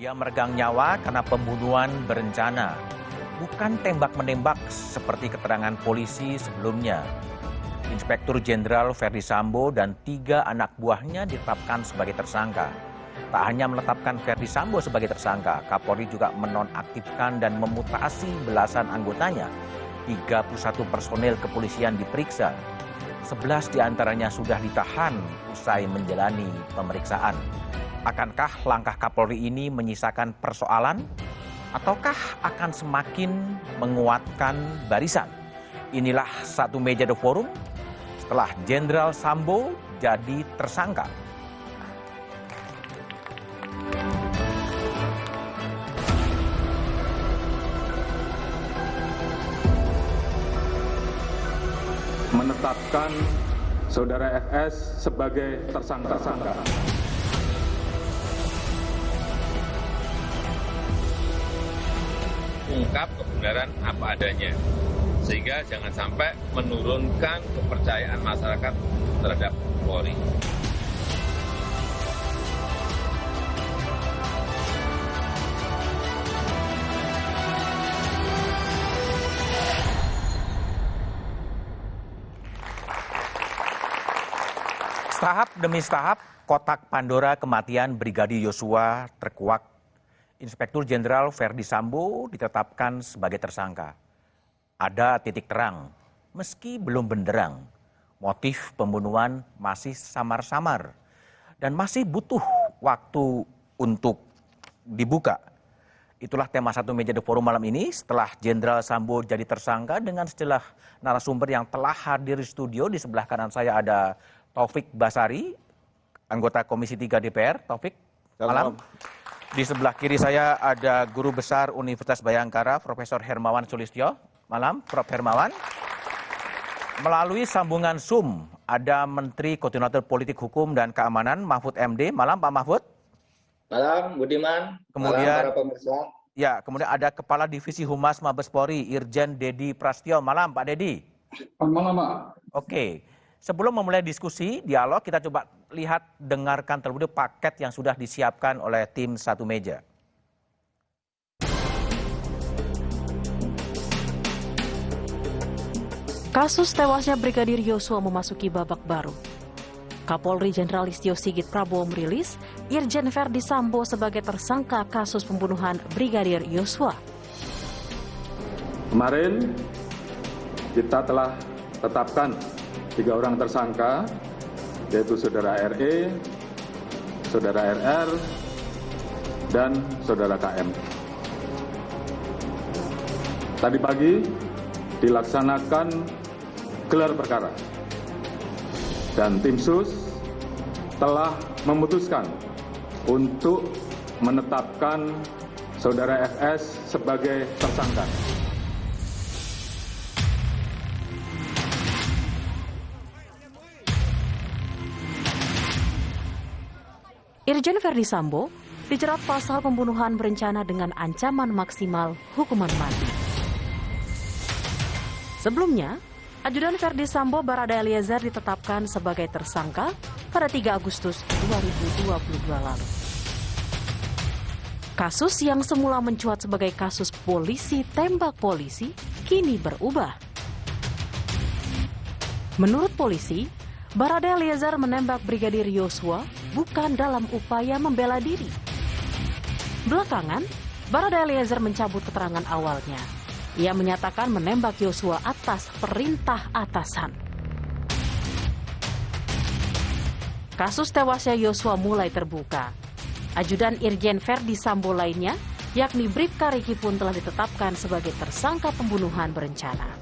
Dia meregang nyawa karena pembunuhan berencana, bukan tembak-menembak seperti keterangan polisi sebelumnya. Inspektur Jenderal Verdi Sambo dan 3 anak buahnya ditetapkan sebagai tersangka. Tak hanya menetapkan Verdi Sambo sebagai tersangka, Kapolri juga menonaktifkan dan memutasi belasan anggotanya. 31 personel kepolisian diperiksa. 11 diantaranya sudah ditahan usai menjalani pemeriksaan. Akankah langkah Kapolri ini menyisakan persoalan? Ataukah akan semakin menguatkan barisan? Inilah Satu Meja The Forum setelah Jenderal Sambo jadi tersangka. Menetapkan Saudara FS sebagai tersangka. Ungkap kebenaran apa adanya, sehingga jangan sampai menurunkan kepercayaan masyarakat terhadap Polri. Tahap demi tahap, kotak Pandora kematian Brigadir Yosua terkuak. Inspektur Jenderal Verdi Sambo ditetapkan sebagai tersangka. Ada titik terang, meski belum benderang. Motif pembunuhan masih samar-samar dan masih butuh waktu untuk dibuka. Itulah tema Satu Meja The Forum malam ini setelah Jenderal Sambo jadi tersangka dengan sejumlah narasumber yang telah hadir di studio. Di sebelah kanan saya ada Taufik Basari, anggota Komisi 3 DPR. Taufik, malam. Di sebelah kiri saya ada Guru Besar Universitas Bhayangkara, Profesor Hermawan Sulistyo. Malam, Prof. Hermawan. Melalui sambungan Zoom, ada Menteri Koordinator Politik Hukum dan Keamanan, Mahfud MD. Malam, Pak Mahfud. Malam, Budiman. Kemudian, malam, para pemirsa. Ya, kemudian ada Kepala Divisi Humas Mabes Polri, Irjen Dedi Prastyo. Malam, Pak Dedi. Malam, Pak. Oke. Sebelum memulai diskusi, dialog, kita coba lihat, dengarkan terlebih dahulu paket yang sudah disiapkan oleh tim Satu Meja. Kasus tewasnya Brigadir Yosua memasuki babak baru. Kapolri Jenderal Listio Sigit Prabowo merilis Irjen Verdi Sambo sebagai tersangka kasus pembunuhan Brigadir Yosua. Kemarin kita telah tetapkan 3 orang tersangka, yaitu Saudara RE, Saudara RR, dan Saudara KM. Tadi pagi dilaksanakan gelar perkara, dan tim sus telah memutuskan untuk menetapkan Saudara FS sebagai tersangka. Irjen Verdi Sambo dijerat pasal pembunuhan berencana dengan ancaman maksimal hukuman mati. Sebelumnya, ajudan Verdi Sambo Barada Eliezer ditetapkan sebagai tersangka pada 3 Agustus 2022 lalu. Kasus yang semula mencuat sebagai kasus polisi tembak polisi kini berubah. Menurut polisi, Barada Eliezer menembak Brigadir Yosua bukan dalam upaya membela diri. Belakangan, Barada Eliezer mencabut keterangan awalnya. Ia menyatakan menembak Yosua atas perintah atasan. Kasus tewasnya Yosua mulai terbuka. Ajudan Irjen Verdi Sambo lainnya, yakni Bribka Riki pun telah ditetapkan sebagai tersangka pembunuhan berencana.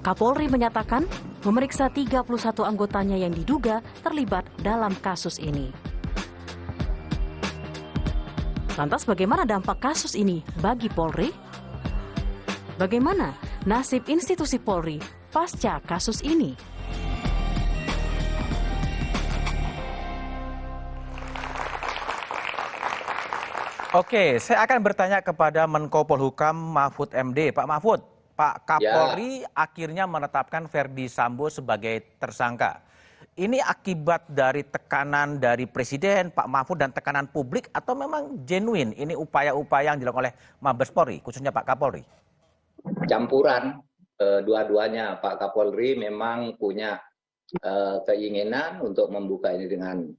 Kapolri menyatakan memeriksa 31 anggotanya yang diduga terlibat dalam kasus ini. Lantas bagaimana dampak kasus ini bagi Polri? Bagaimana nasib institusi Polri pasca kasus ini? Oke, saya akan bertanya kepada Menko Polhukam Mahfud MD. Pak Mahfud, Pak Kapolri akhirnya menetapkan Verdi Sambo sebagai tersangka. ini akibat dari tekanan dari Presiden, Pak Mahfud, dan tekanan publik, atau memang genuine ini upaya-upaya yang dilakukan oleh Mabes Polri, khususnya Pak Kapolri? Campuran dua-duanya. Pak Kapolri memang punya keinginan untuk membuka ini dengan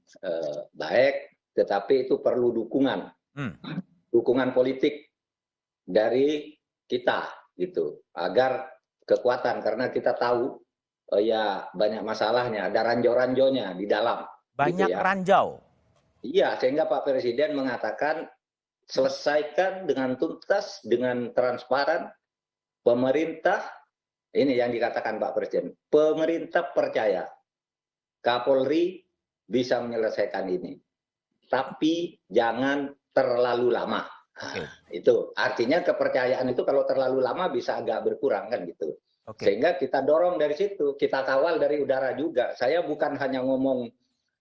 baik, tetapi itu perlu dukungan, dukungan politik dari kita, gitu, agar kekuatan, karena kita tahu ya banyak masalahnya, ada ranjau-ranjaunya di dalam. Banyak gitu ya. ranjau. Iya, sehingga Pak Presiden mengatakan selesaikan dengan tuntas, dengan transparan. Pemerintah, ini yang dikatakan Pak Presiden, pemerintah percaya Kapolri bisa menyelesaikan ini, tapi jangan terlalu lama. Itu artinya kepercayaan itu kalau terlalu lama bisa agak berkurang kan gitu. Sehingga kita dorong dari situ, kita kawal dari udara juga. Saya bukan hanya ngomong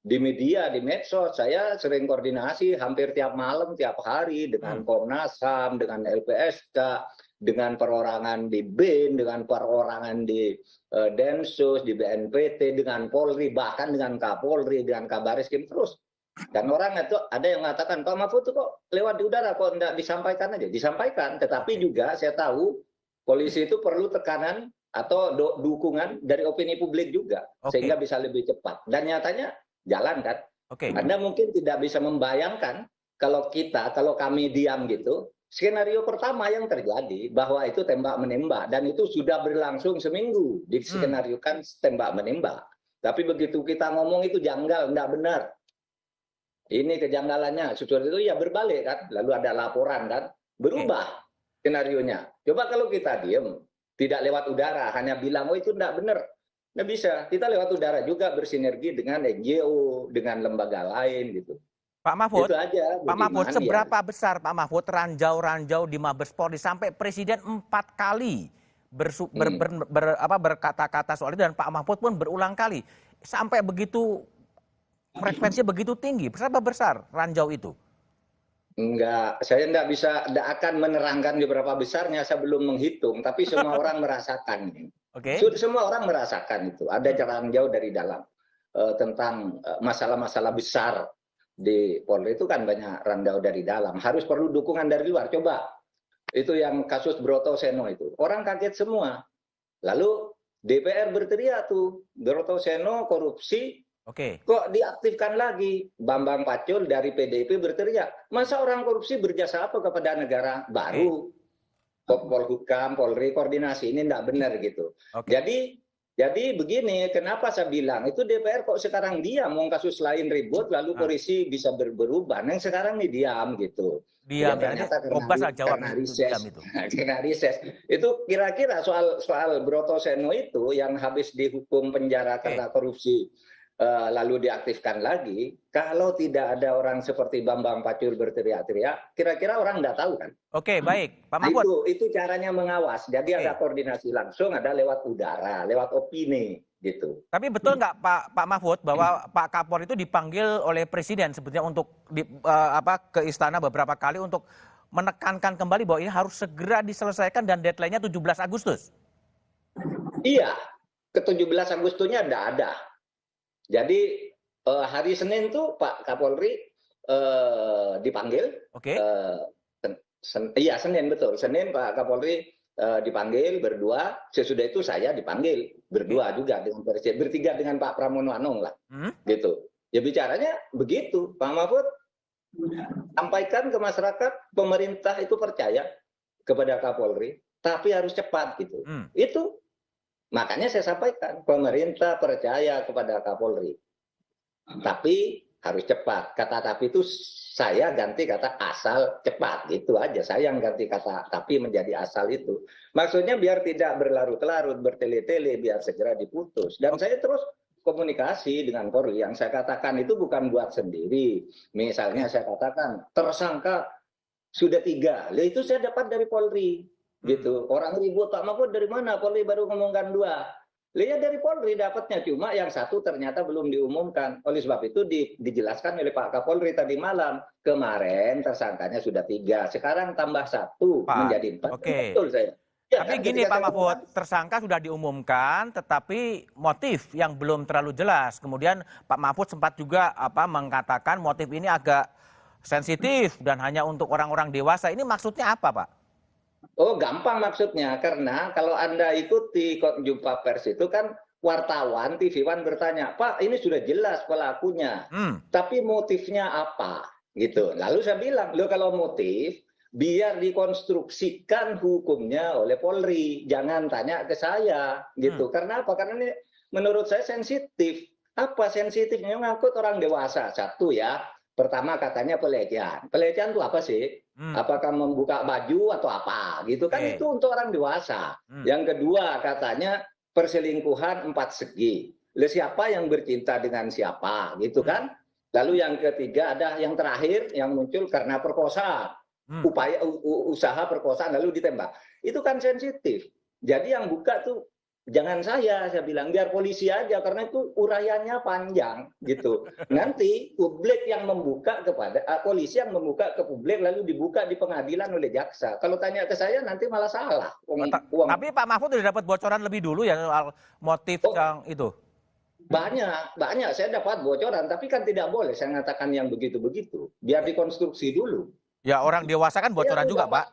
di media, di medsos, saya sering koordinasi hampir tiap malam, tiap hari dengan Komnas HAM, dengan LPSK, dengan perorangan di BIN, dengan perorangan di Densus, di BNPT, dengan Polri, bahkan dengan Kapolri, dengan Kabariskim terus. Dan orang itu ada yang mengatakan, Pak Mahfud itu kok lewat di udara, kok tidak disampaikan aja? Disampaikan, tetapi juga saya tahu polisi itu perlu tekanan atau dukungan dari opini publik juga, sehingga bisa lebih cepat. Dan nyatanya jalan kan. Anda mungkin tidak bisa membayangkan kalau kami diam gitu, skenario pertama yang terjadi bahwa itu tembak-menembak, dan itu sudah berlangsung seminggu, diskenariokan tembak-menembak. Tapi begitu kita ngomong itu janggal, tidak benar. Ini kejanggalannya, sesuatu itu ya berbalik kan, lalu ada laporan kan, berubah skenarionya. Coba kalau kita diam, tidak lewat udara, hanya bilang, oh itu tidak benar. Nggak bisa, kita lewat udara juga bersinergi dengan NGO, dengan lembaga lain gitu. Pak Mahfud, itu aja, Pak Mahfud, seberapa besar Pak Mahfud ranjau-ranjau di Mabes Polri sampai Presiden 4 kali berkata-kata soal itu, dan Pak Mahfud pun berulang kali sampai begitu frekuensinya begitu tinggi. Berapa besar ranjau itu? Enggak, saya tidak akan menerangkan di berapa besarnya, saya belum menghitung, tapi semua orang merasakan. Semua orang merasakan itu. Ada ranjau dari dalam tentang masalah-masalah besar di Polri itu kan banyak ranjau dari dalam. Harus perlu dukungan dari luar. Coba itu yang kasus Broto Seno itu, orang kaget semua. Lalu DPR berteriak tuh, Broto Seno korupsi. Kok diaktifkan lagi? Bambang Pacul dari PDIP berteriak, masa orang korupsi berjasa apa kepada negara? Baru Polhukam, Polri koordinasi, ini tidak benar gitu. Jadi begini, kenapa saya bilang itu DPR kok sekarang diam, mau kasus lain ribut, lalu polisi bisa berubah. Yang sekarang ini diam gitu. Diam, karena riset. Itu kira-kira soal Broto Seno itu yang habis dihukum penjara karena korupsi, lalu diaktifkan lagi, kalau tidak ada orang seperti Bambang Pacul berteriak-teriak, kira-kira orang tidak tahu kan? Baik, Pak Mahfud. Itu caranya mengawas. Jadi ada koordinasi langsung, ada lewat udara, lewat opini, gitu. Tapi betul nggak Pak Mahfud bahwa Pak Kapolri itu dipanggil oleh Presiden sebetulnya untuk ke istana beberapa kali untuk menekankan kembali bahwa ini harus segera diselesaikan dan deadline-nya 17 Agustus? Iya, ke 17 Agustusnya tidak ada. Jadi hari Senin tuh Pak Kapolri dipanggil. Iya, Senin betul. Senin Pak Kapolri dipanggil berdua. Sesudah itu saya dipanggil berdua juga dengan Presiden, bertiga dengan Pak Pramono Anung lah. Gitu. Ya bicaranya begitu, Pak Mahfud. Sampaikan ke masyarakat, pemerintah itu percaya kepada Kapolri, tapi harus cepat gitu. Itu makanya saya sampaikan, pemerintah percaya kepada Kapolri, tapi harus cepat. Kata tapi itu saya ganti kata asal cepat, gitu aja. Saya yang ganti kata tapi menjadi asal itu. Maksudnya biar tidak berlarut-larut, bertele-tele, biar segera diputus. Dan saya terus komunikasi dengan Polri. Yang saya katakan itu bukan buat sendiri. Misalnya saya katakan tersangka sudah 3, itu saya dapat dari Polri. Gitu. Orang ribut, Pak Mahfud dari mana? Polri baru ngomongkan 2. Lihat dari Polri dapatnya, cuma yang 1 ternyata belum diumumkan. Oleh sebab itu dijelaskan oleh Pak Kapolri tadi malam. Kemarin tersangkanya sudah 3, sekarang tambah 1 menjadi 4. Betul saya. Ya Tapi kan, gini ketika Pak saya Mahfud, ngomong, tersangka sudah diumumkan, tetapi motif yang belum terlalu jelas. Kemudian Pak Mahfud sempat juga mengatakan motif ini agak sensitif dan hanya untuk orang-orang dewasa. Ini maksudnya apa, Pak? oh gampang maksudnya, karena kalau Anda ikuti jumpa pers itu kan wartawan TV One bertanya, Pak ini sudah jelas pelakunya, tapi motifnya apa? Gitu. Lalu saya bilang, lo kalau motif, biar dikonstruksikan hukumnya oleh Polri, jangan tanya ke saya, gitu. Karena apa? Karena ini menurut saya sensitif. Apa sensitifnya? Ngangkut orang dewasa. Satu ya, pertama katanya pelecehan. Pelecehan itu apa sih? Apakah membuka baju atau apa? Gitu kan, itu untuk orang dewasa. Yang kedua katanya perselingkuhan 4 segi. Siapa yang bercinta dengan siapa? Gitu kan? Lalu yang ketiga ada yang terakhir yang muncul karena perkosaan. Upaya usaha perkosaan lalu ditembak. Itu kan sensitif. Jadi yang buka tuh jangan saya bilang biar polisi aja karena itu uraiannya panjang gitu. Nanti publik yang membuka kepada polisi yang membuka ke publik lalu dibuka di pengadilan oleh jaksa. Kalau tanya ke saya nanti malah salah. Tapi Pak Mahfud sudah dapat bocoran lebih dulu ya soal motif yang itu. Banyak saya dapat bocoran, tapi kan tidak boleh saya mengatakan yang begitu-begitu. Biar dikonstruksi dulu. Ya orang dewasa kan bocoran juga, Pak.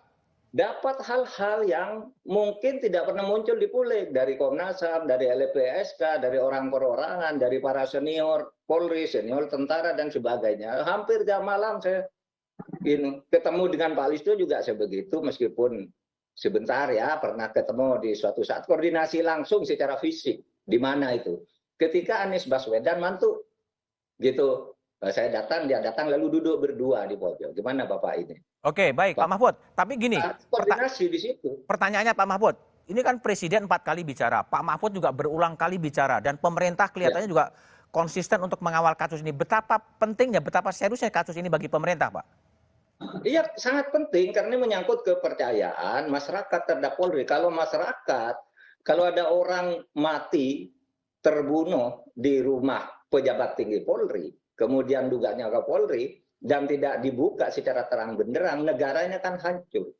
Dapat hal-hal yang mungkin tidak pernah muncul di publik dari Komnas HAM, dari LPSK, dari orang perorangan, dari para senior Polri, senior tentara dan sebagainya. Hampir jam malam saya ketemu dengan Pak Listo juga saya begitu, meskipun sebentar ya pernah ketemu di suatu saat koordinasi langsung secara fisik. Di mana itu? Ketika Anies Baswedan mantu, gitu. Saya datang, dia datang, lalu duduk berdua di pojok. Gimana Bapak ini? Oke, baik Pak Mahfud. Tapi gini, koordinasi di situ. Pertanyaannya Pak Mahfud, ini kan Presiden 4 kali bicara, Pak Mahfud juga berulang kali bicara, dan pemerintah kelihatannya juga konsisten untuk mengawal kasus ini. Betapa pentingnya, betapa seriusnya kasus ini bagi pemerintah, Pak? Iya, sangat penting karena ini menyangkut kepercayaan masyarakat terhadap Polri. Kalau masyarakat, kalau ada orang mati, terbunuh di rumah pejabat tinggi Polri, kemudian duganya ke Polri, dan tidak dibuka secara terang benderang, negaranya kan hancur.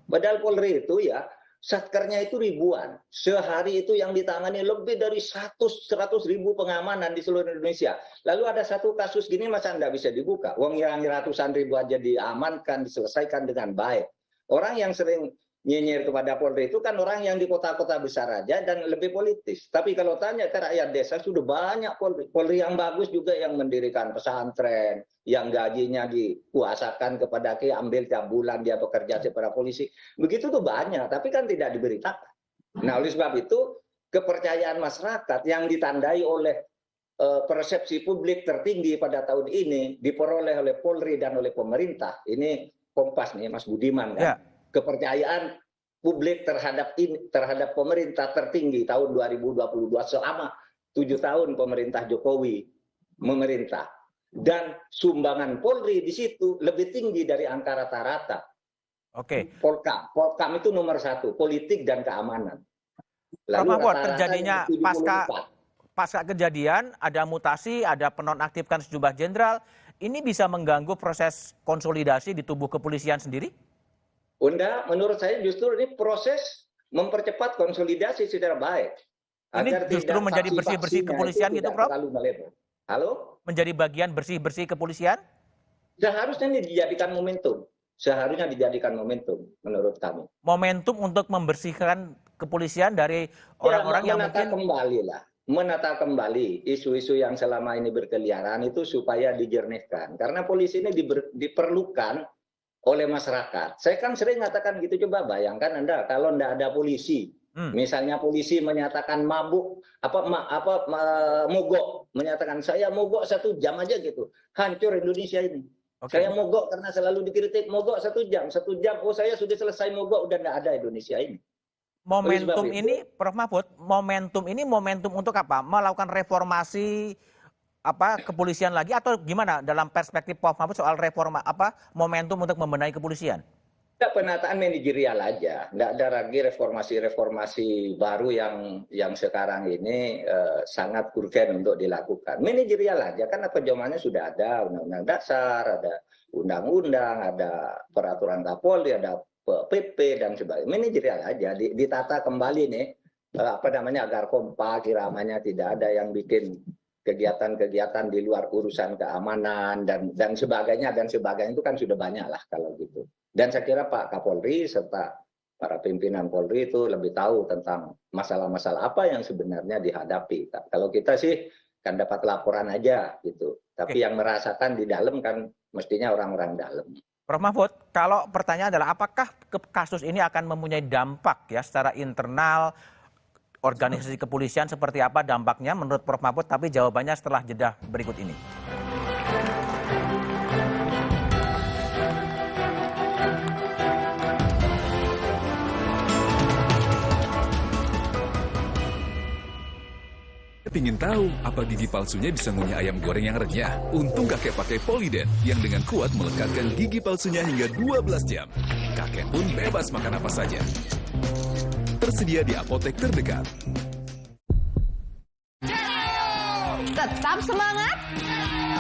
Padahal Polri itu ya, satkernya itu ribuan. Sehari itu yang ditangani lebih dari 100 ribu pengamanan di seluruh Indonesia. Lalu ada satu kasus gini masa nggak bisa dibuka? Wong yang ratusan ribu aja diamankan, diselesaikan dengan baik. Orang yang sering nyinyir kepada Polri itu kan orang yang di kota-kota besar aja dan lebih politis. Tapi kalau tanya ke rakyat desa sudah banyak Polri. Polri yang bagus juga yang mendirikan pesantren, yang gajinya dikuasakan kepada ambil tiap bulan dia bekerja sebagai polisi. Begitu tuh banyak, tapi kan tidak diberitakan. Nah, oleh sebab itu kepercayaan masyarakat yang ditandai oleh persepsi publik tertinggi pada tahun ini diperoleh oleh Polri dan oleh pemerintah. Ini Kompas nih Mas Budiman kan. Ya. Kepercayaan publik terhadap pemerintah tertinggi tahun 2022 selama 7 tahun pemerintah Jokowi memerintah, dan sumbangan Polri di situ lebih tinggi dari angka rata-rata. Oke. Polkam itu nomor 1, politik dan keamanan. Lalu terjadinya pasca kejadian ada mutasi, ada penonaktifkan sejumlah jenderal. Ini bisa mengganggu proses konsolidasi di tubuh kepolisian sendiri? Unda, menurut saya justru ini proses mempercepat konsolidasi secara baik. Ini justru menjadi bersih-bersih kepolisian gitu, Prof? Halo? Menjadi bagian bersih-bersih kepolisian? Seharusnya ini dijadikan momentum. Seharusnya dijadikan momentum, menurut kami. Momentum untuk membersihkan kepolisian dari orang-orang yang mungkin... Menata kembali isu-isu yang selama ini berkeliaran itu supaya dijernihkan. Karena polisi ini diperlukan oleh masyarakat. Saya kan sering mengatakan gitu, coba bayangkan Anda kalau tidak ada polisi, misalnya polisi menyatakan mabuk, mogok, menyatakan saya mogok 1 jam aja gitu, hancur Indonesia ini. Okay. Saya mogok karena selalu dikritik, mogok 1 jam, oh saya sudah selesai mogok, udah tidak ada Indonesia ini. Momentum ini, Prof Mahfud, momentum ini momentum untuk apa? Melakukan reformasi kepolisian lagi atau gimana dalam perspektif Prof Mahfud soal reforma momentum untuk membenahi kepolisian? Penataan manajerial aja, tidak ada lagi reformasi baru yang sekarang ini sangat urgen untuk dilakukan. Manajerial aja, kan pedomannya sudah ada undang-undang dasar, ada undang-undang, ada peraturan Kapolri, ada PP dan sebagainya, manajerial aja, ditata kembali nih, agar kompak, iramanya, tidak ada yang bikin kegiatan-kegiatan di luar urusan keamanan dan sebagainya itu kan sudah banyak lah kalau gitu. Dan saya kira Pak Kapolri serta para pimpinan Polri itu lebih tahu tentang masalah-masalah apa yang sebenarnya dihadapi. Kalau kita sih kan dapat laporan aja gitu, tapi yang merasakan di dalam kan mestinya orang-orang dalam. Prof Mahfud, kalau pertanyaan adalah apakah kasus ini akan mempunyai dampak ya secara internal organisasi kepolisian, seperti apa dampaknya menurut Prof Mahfud? Tapi jawabannya setelah jeda berikut ini. Pingin tahu apa gigi palsunya bisa ngunyah ayam goreng yang renyah? Untung kakek pakai Poliden yang dengan kuat melekatkan gigi palsunya hingga 12 jam. Kakek pun bebas makan apa saja. Tersedia di apotek terdekat. Tetap semangat,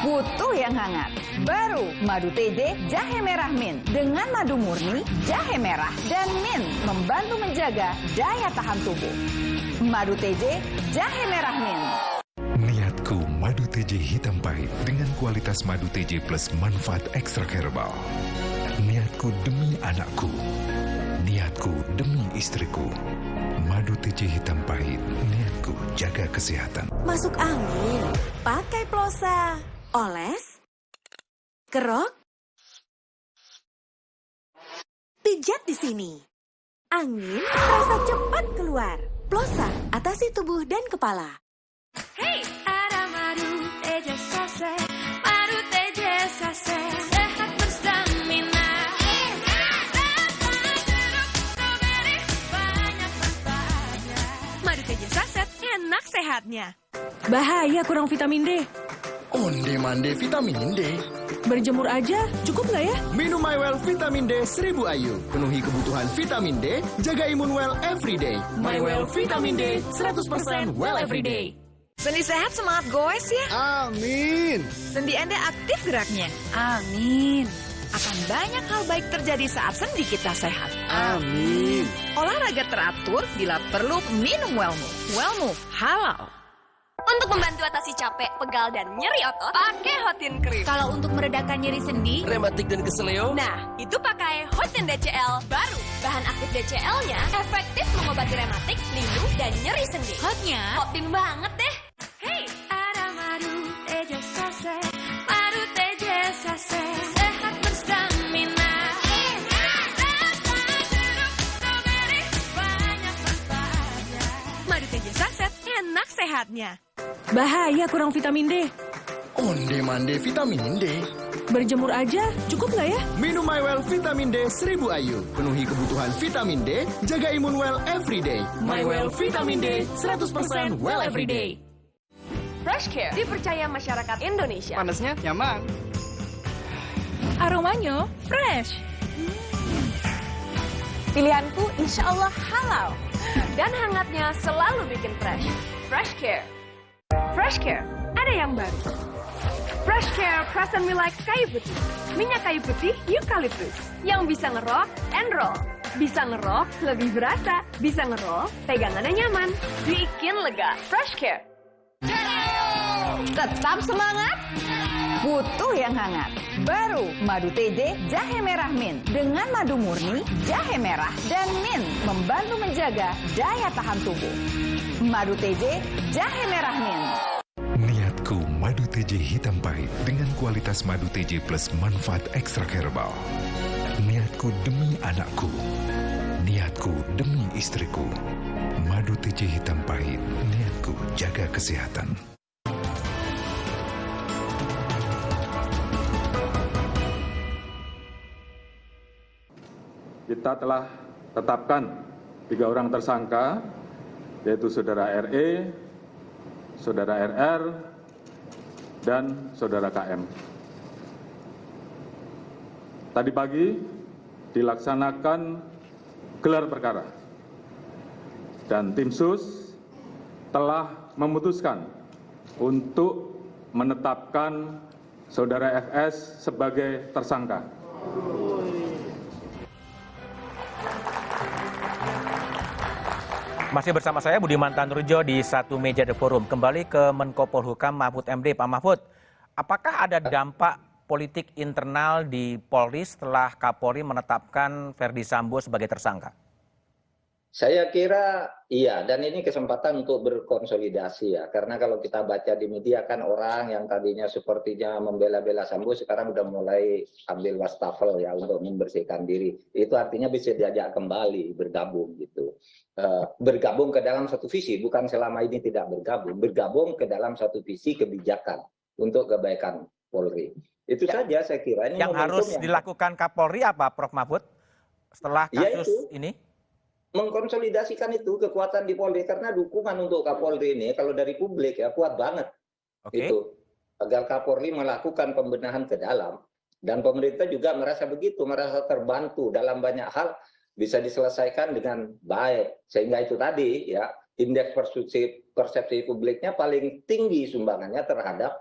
butuh yang hangat. Baru Madu TJ Jahe Merah Mint dengan madu murni, jahe merah, dan mint membantu menjaga daya tahan tubuh. Madu TJ Jahe Merah Mint. Niatku Madu TJ hitam pahit dengan kualitas Madu TJ plus manfaat ekstra herbal. Niatku demi anakku. Niatku demi istriku. Madu TJ hitam pahit. Niatku jaga kesehatan. Masuk angin, pakai plosa. Oles, kerok, pijat di sini. Angin terasa cepat keluar. Plosa, atasi tubuh dan kepala. Hey, ada madu TJ Sase, madu TJ Sase, sehat berstamina. Banyak manfaatnya. Madu TJ Sase, enak sehatnya. Bahaya kurang vitamin D. Onde-mande vitamin D. Berjemur aja, cukup nggak ya? Minum MyWell Vitamin D 1000 IU. Penuhi kebutuhan vitamin D, jaga imun well everyday. MyWell Vitamin D, 100% well everyday. Sendi sehat semangat goes ya. Amin. Sendi Anda aktif geraknya. Amin. Akan banyak hal baik terjadi saat sendi kita sehat. Amin. Olahraga teratur, bila perlu minum Wellmove. Wellmove halal. Untuk membantu atasi capek, pegal, dan nyeri otot, pakai Hotin Cream. Kalau untuk meredakan nyeri sendi, Rematik dan keseleo. Nah, itu pakai Hotin DCL baru. Bahan aktif DCL-nya efektif mengobati rematik, lindung, dan nyeri sendi. hotnya Hotin banget deh. Hey, ada madu TJ Sase, madu TJ Sase, sehat berstamina. Banyak manfaatnya. Madu TJ Sase, enak sehatnya. Bahaya kurang vitamin D. Onde-mande vitamin D. Berjemur aja, cukup nggak ya? Minum MyWell Vitamin D 1000 IU. Penuhi kebutuhan vitamin D, jaga imun well everyday. MyWell Vitamin D, 100% well everyday. Fresh Care dipercaya masyarakat Indonesia. Panasnya nyaman. Aromanya fresh. Pilihanku insya Allah halal. Dan hangatnya selalu bikin fresh. Fresh Care. Fresh Care, ada yang baru. Fresh Care Present Relax kayu putih. Minyak kayu putih eukaliptus yang bisa ngerok and roll. Bisa ngerok lebih berasa, bisa ngerol pegangannya nyaman, bikin lega. Fresh Care. Tetap semangat, butuh yang hangat. Baru Madu TJ Jahe Merah Mint dengan madu murni, jahe merah, dan mint membantu menjaga daya tahan tubuh. Madu TJ Jahe Merah Mint. Niatku Madu TJ hitam pahit dengan kualitas Madu TJ plus manfaat ekstra herbal. Niatku demi anakku. Niatku demi istriku. Madu TJ hitam pahit. Niatku jaga kesehatan. Kita telah tetapkan 3 orang tersangka, yaitu Saudara RE, Saudara RR, dan Saudara KM. Tadi pagi dilaksanakan gelar perkara, dan tim sus telah memutuskan untuk menetapkan Saudara FS sebagai tersangka. Masih bersama saya Budiman Tanurjo di Satu Meja The Forum. Kembali ke Menko Polhukam Mahfud MD. Pak Mahfud, apakah ada dampak politik internal di Polri setelah Kapolri menetapkan Ferdi Sambo sebagai tersangka? Saya kira iya, dan ini kesempatan untuk berkonsolidasi ya. Karena kalau kita baca di media kan orang yang tadinya sepertinya membela-bela Sambo sekarang udah mulai ambil wastafel ya untuk membersihkan diri. Itu artinya bisa diajak kembali bergabung gitu. Bergabung ke dalam satu visi, bukan selama ini tidak bergabung ke dalam satu visi kebijakan untuk kebaikan Polri. Itu saja saya kira. Ini yang harus dilakukan Kapolri apa, Prof. Mahfud, setelah kasus ini? Mengkonsolidasikan itu kekuatan di Polri, karena dukungan untuk Kapolri ini kalau dari publik ya kuat banget. Itu agar Kapolri melakukan pembenahan ke dalam, dan pemerintah juga merasa begitu, merasa terbantu dalam banyak hal bisa diselesaikan dengan baik, sehingga itu tadi ya indeks persepsi publiknya paling tinggi sumbangannya terhadap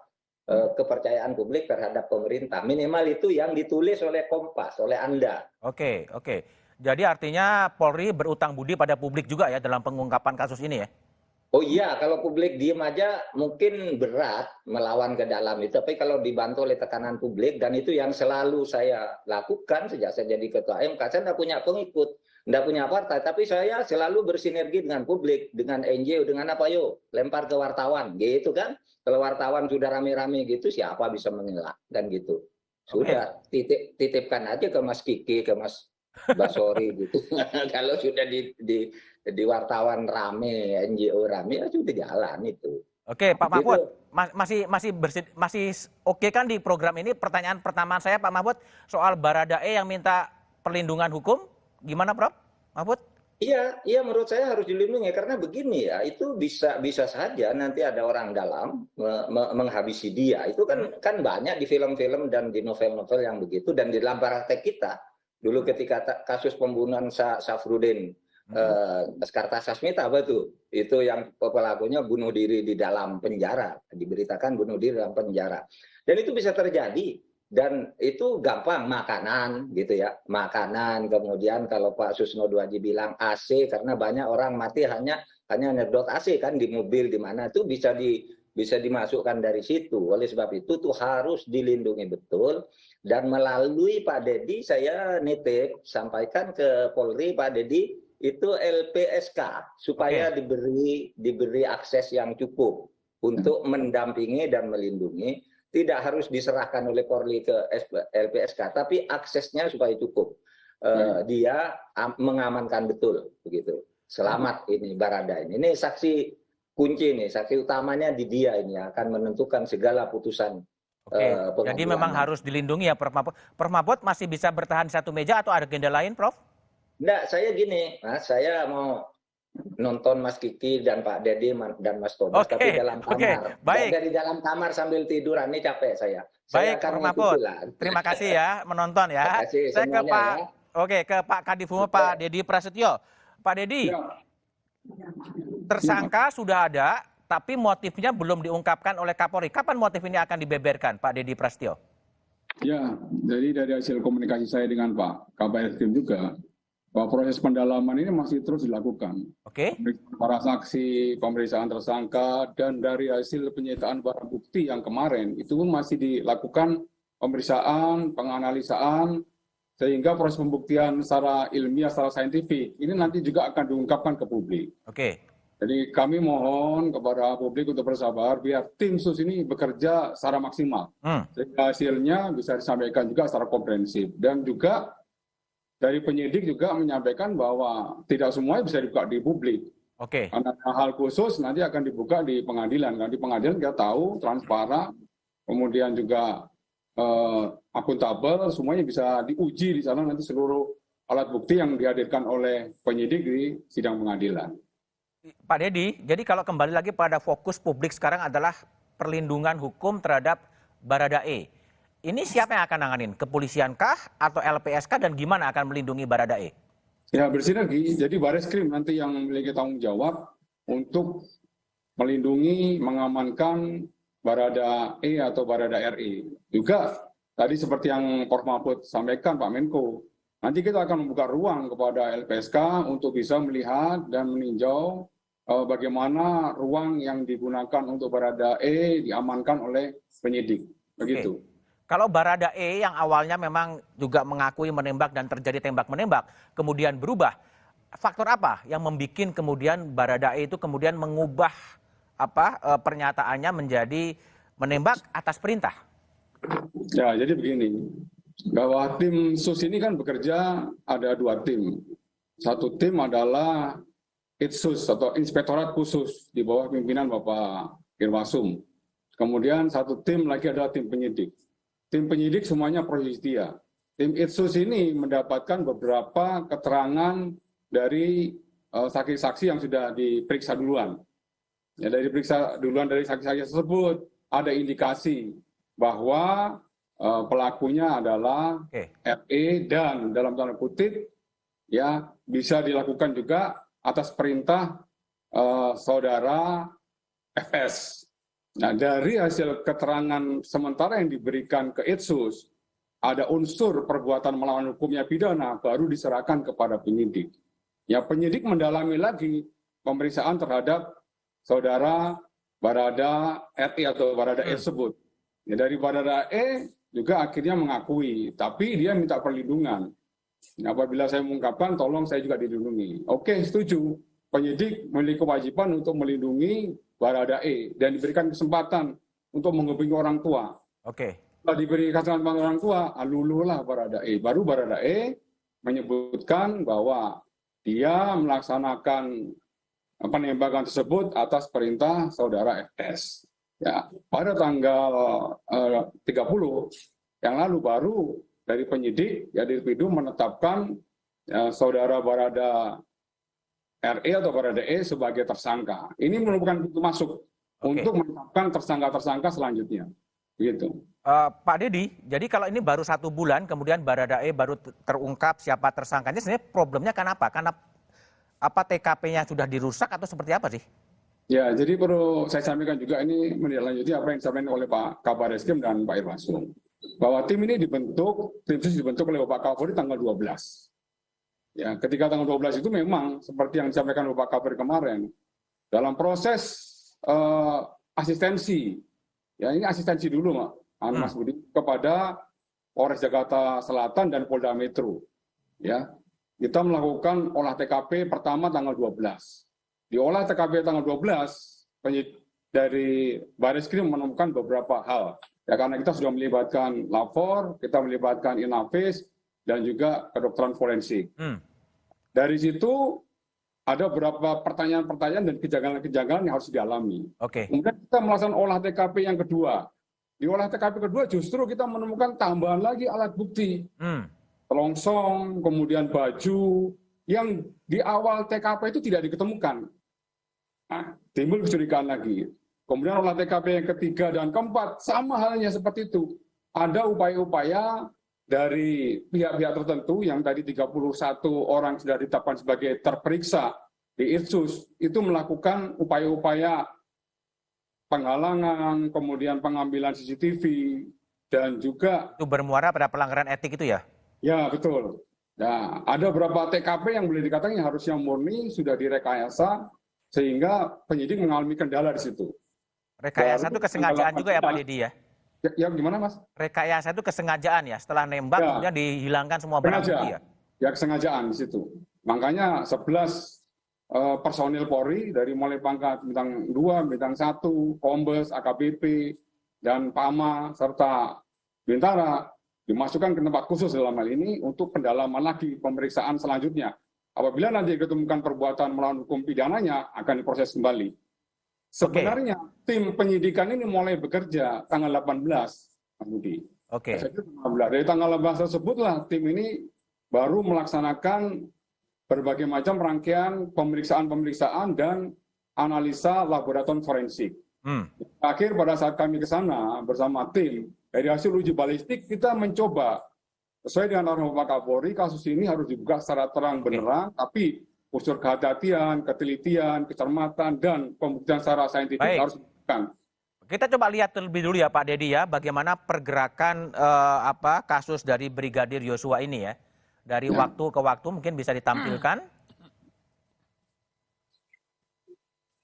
kepercayaan publik terhadap pemerintah. Minimal itu yang ditulis oleh Kompas, oleh Anda. Oke. Jadi artinya Polri berutang budi pada publik juga ya dalam pengungkapan kasus ini ya? Oh iya, kalau publik diem aja mungkin berat melawan ke dalam itu. Tapi kalau dibantu oleh tekanan publik, dan itu yang selalu saya lakukan sejak saya jadi ketua MK, saya tidak punya pengikut, tidak punya partai, tapi saya selalu bersinergi dengan publik, dengan NGO, dengan apa yuk, lempar ke wartawan, gitu kan. Kalau wartawan sudah rame-rame gitu, siapa bisa mengelak, dan gitu. Sudah, titipkan aja ke Mas Kiki, ke Mas Basori gitu. Kalau sudah di wartawan rame, NGO rame, ya sudah jalan itu. Oke, Pak Mahfud, masih oke kan di program ini? Pertanyaan pertama saya, Pak Mahfud, soal Baradae yang minta perlindungan hukum, gimana, Prof. Mahfud? Iya, menurut saya harus dilindungi, karena begini ya, itu bisa saja nanti ada orang dalam menghabisi dia. Itu kan banyak di film-film dan di novel-novel yang begitu, dan di dalam praktek kita. Dulu ketika kasus pembunuhan Safrudin Kartasasmita apa itu? Itu yang pelakunya bunuh diri di dalam penjara, diberitakan bunuh diri dalam penjara. Dan itu bisa terjadi, dan itu gampang, makanan gitu ya, makanan. Kemudian kalau Pak Susno Duaji bilang AC, karena banyak orang mati hanya nyedot AC kan di mobil di mana, itu bisa dimasukkan dari situ. Oleh sebab itu tuh harus dilindungi betul. Dan melalui Pak Dedi saya nitip sampaikan ke Polri, Pak Dedi, itu LPSK supaya diberi akses yang cukup untuk mendampingi dan melindungi. Tidak harus diserahkan oleh Polri ke LPSK, tapi aksesnya supaya cukup. Dia mengamankan betul begitu. Selamat ini Barada ini. Ini saksi kunci nih, saksi utamanya di dia ini akan menentukan segala putusan. Jadi memang harus dilindungi ya, Prof. Mahfud. Prof. Mahfud masih bisa bertahan di satu meja atau ada agenda lain, Prof? Enggak, saya gini, Mas, saya mau nonton Mas Kiki dan Pak Dedi dan Mas Tobas, tapi dalam kamar. Baik. Dari dalam kamar sambil tiduran, ini capek saya. Baik, Prof. Mahfud. Terima kasih ya menonton ya. Saya ke Pak, ke Pak Kadif Humas, Pak Dedi Prasetyo. Pak Dedi, tersangka sudah ada, tapi motifnya belum diungkapkan oleh Kapolri. Kapan motif ini akan dibeberkan, Pak Dedi Prasetyo? Ya, jadi dari hasil komunikasi saya dengan Pak Kabar Eskrim juga, bahwa proses pendalaman ini masih terus dilakukan. Para saksi, pemeriksaan tersangka, dan dari hasil penyitaan barang bukti yang kemarin, itu pun masih dilakukan pemeriksaan, penganalisaan, sehingga proses pembuktian secara ilmiah, secara saintifik, ini nanti juga akan diungkapkan ke publik. Jadi kami mohon kepada publik untuk bersabar biar tim sus ini bekerja secara maksimal. Sehingga hasilnya bisa disampaikan juga secara komprehensif. Dan juga dari penyidik juga menyampaikan bahwa tidak semuanya bisa dibuka di publik. Karena hal khusus nanti akan dibuka di pengadilan. Karena di pengadilan kita tahu, transparan, kemudian juga akuntabel, semuanya bisa diuji di sana nanti seluruh alat bukti yang dihadirkan oleh penyidik di sidang pengadilan. Pak Dedi, jadi kalau kembali lagi pada fokus publik sekarang adalah perlindungan hukum terhadap Baradae. Ini siapa yang akan nanganin? Kepolisian kah atau LPSK, dan gimana akan melindungi Baradae? Ya, bersinergi. Jadi Bareskrim nanti yang memiliki tanggung jawab untuk melindungi, mengamankan Baradae atau Barada RI. Juga tadi seperti yang Prof. Mahfud sampaikan, Pak Menko, Nanti kita akan membuka ruang kepada LPSK untuk bisa melihat dan meninjau bagaimana ruang yang digunakan untuk Baradae diamankan oleh penyidik. Begitu. Kalau Baradae yang awalnya memang juga mengakui menembak dan terjadi tembak-menembak, kemudian berubah, faktor apa yang membuat kemudian Baradae itu kemudian mengubah pernyataannya menjadi menembak atas perintah? Ya, jadi begini. Bahwa tim SUS ini kan bekerja ada 2 tim. Satu tim adalah ITSUS atau Inspektorat Khusus di bawah pimpinan Bapak Irwasum. Kemudian satu tim lagi adalah tim penyidik. Tim penyidik semuanya pro justia. Tim ITSUS ini mendapatkan beberapa keterangan dari saksi-saksi yang sudah diperiksa duluan. Ya, dari periksa duluan dari saksi-saksi tersebut ada indikasi bahwa pelakunya adalah RE dan dalam tanda kutip ya bisa dilakukan juga atas perintah saudara FS. Nah, dari hasil keterangan sementara yang diberikan ke ITSUS ada unsur perbuatan melawan hukumnya pidana baru diserahkan kepada penyidik. Ya, penyidik mendalami lagi pemeriksaan terhadap saudara Barada RE atau Barada E tersebut. Ya, dari Barada E juga akhirnya mengakui, tapi dia minta perlindungan. Nah, apabila saya mengungkapkan, tolong saya juga dilindungi. Oke, setuju. Penyidik memiliki kewajiban untuk melindungi Baradae dan diberikan kesempatan untuk menghubungi orang tua. Setelah diberikan kesempatan orang tua, luluhlah Baradae. Baru Baradae menyebutkan bahwa dia melaksanakan penembakan tersebut atas perintah saudara FS. Ya, pada tanggal 30 yang lalu baru dari penyidik ya Dirpidu menetapkan saudara Barada RE atau Barada E sebagai tersangka. Ini merupakan pintu masuk untuk menetapkan tersangka-tersangka selanjutnya. Begitu. Pak Dedi, jadi kalau ini baru 1 bulan kemudian Barada E baru terungkap siapa tersangkanya, sebenarnya problemnya kenapa? Karena apa TKP-nya sudah dirusak atau seperti apa sih? Ya, jadi perlu saya sampaikan juga ini menindaklanjuti apa yang disampaikan oleh Pak Kabar Eskrim dan Pak Irwasum. Bahwa tim ini dibentuk, tim khusus dibentuk oleh Bapak Kapolri tanggal 12. Ya, ketika tanggal 12 itu memang seperti yang disampaikan Bapak Kapolri kemarin, dalam proses asistensi, ya ini asistensi dulu Mas Budi, kepada Polres Jakarta Selatan dan Polda Metro. Ya, kita melakukan olah TKP pertama tanggal 12. Di olah TKP tanggal 12, dari Bareskrim menemukan beberapa hal. Ya, karena kita sudah melibatkan lapor, kita melibatkan Inavis, dan juga kedokteran forensik. Dari situ ada beberapa pertanyaan-pertanyaan dan kejanggalan-kejanggalan yang harus dialami. Kemudian kita melakukan olah TKP yang kedua. Di olah TKP kedua justru kita menemukan tambahan lagi alat bukti. Telongsong, kemudian baju, yang di awal TKP itu tidak diketemukan. Nah, timbul kecurigaan lagi. Kemudian olah TKP yang ketiga dan keempat, sama halnya seperti itu. Ada upaya-upaya dari pihak-pihak tertentu yang tadi 31 orang sudah ditetapkan sebagai terperiksa di ITSUS, itu melakukan upaya-upaya penghalangan, kemudian pengambilan CCTV, dan juga... Itu bermuara pada pelanggaran etik itu ya? Ya, betul. Nah, ada beberapa TKP yang boleh dikatakan yang harusnya murni, sudah direkayasa, sehingga penyidik mengalami kendala di situ. Rekayasa itu kesengajaan juga ya Pak Dedi ya? Ya gimana Mas? Rekayasa itu kesengajaan ya, setelah nembak kemudian dihilangkan semua barang bukti ya? Ya kesengajaan di situ. Makanya 11 personil Polri dari mulai pangkat bintang 2, bintang 1, Kombes, AKBP, dan PAMA, serta Bintara dimasukkan ke tempat khusus dalam hal ini untuk pendalaman lagi pemeriksaan selanjutnya. Apabila nanti ditemukan perbuatan melawan hukum pidananya, akan diproses kembali. Sebenarnya tim penyidikan ini mulai bekerja tanggal 18, Mas Budi. Dari tanggal 18 tersebutlah tim ini baru melaksanakan berbagai macam rangkaian pemeriksaan-pemeriksaan dan analisa laboratorium forensik. Akhir pada saat kami ke sana bersama tim, dari hasil uji balistik kita mencoba sesuai dengan arahan Bapak Kapolri, kasus ini harus dibuka secara terang benerang, tapi unsur kehati-hatian, ketelitian, kecermatan, dan pembuktian secara saintifik harus dibuka. Kita coba lihat terlebih dulu ya Pak Dedi ya, bagaimana pergerakan kasus dari Brigadir Yosua ini ya. dari waktu ke waktu mungkin bisa ditampilkan.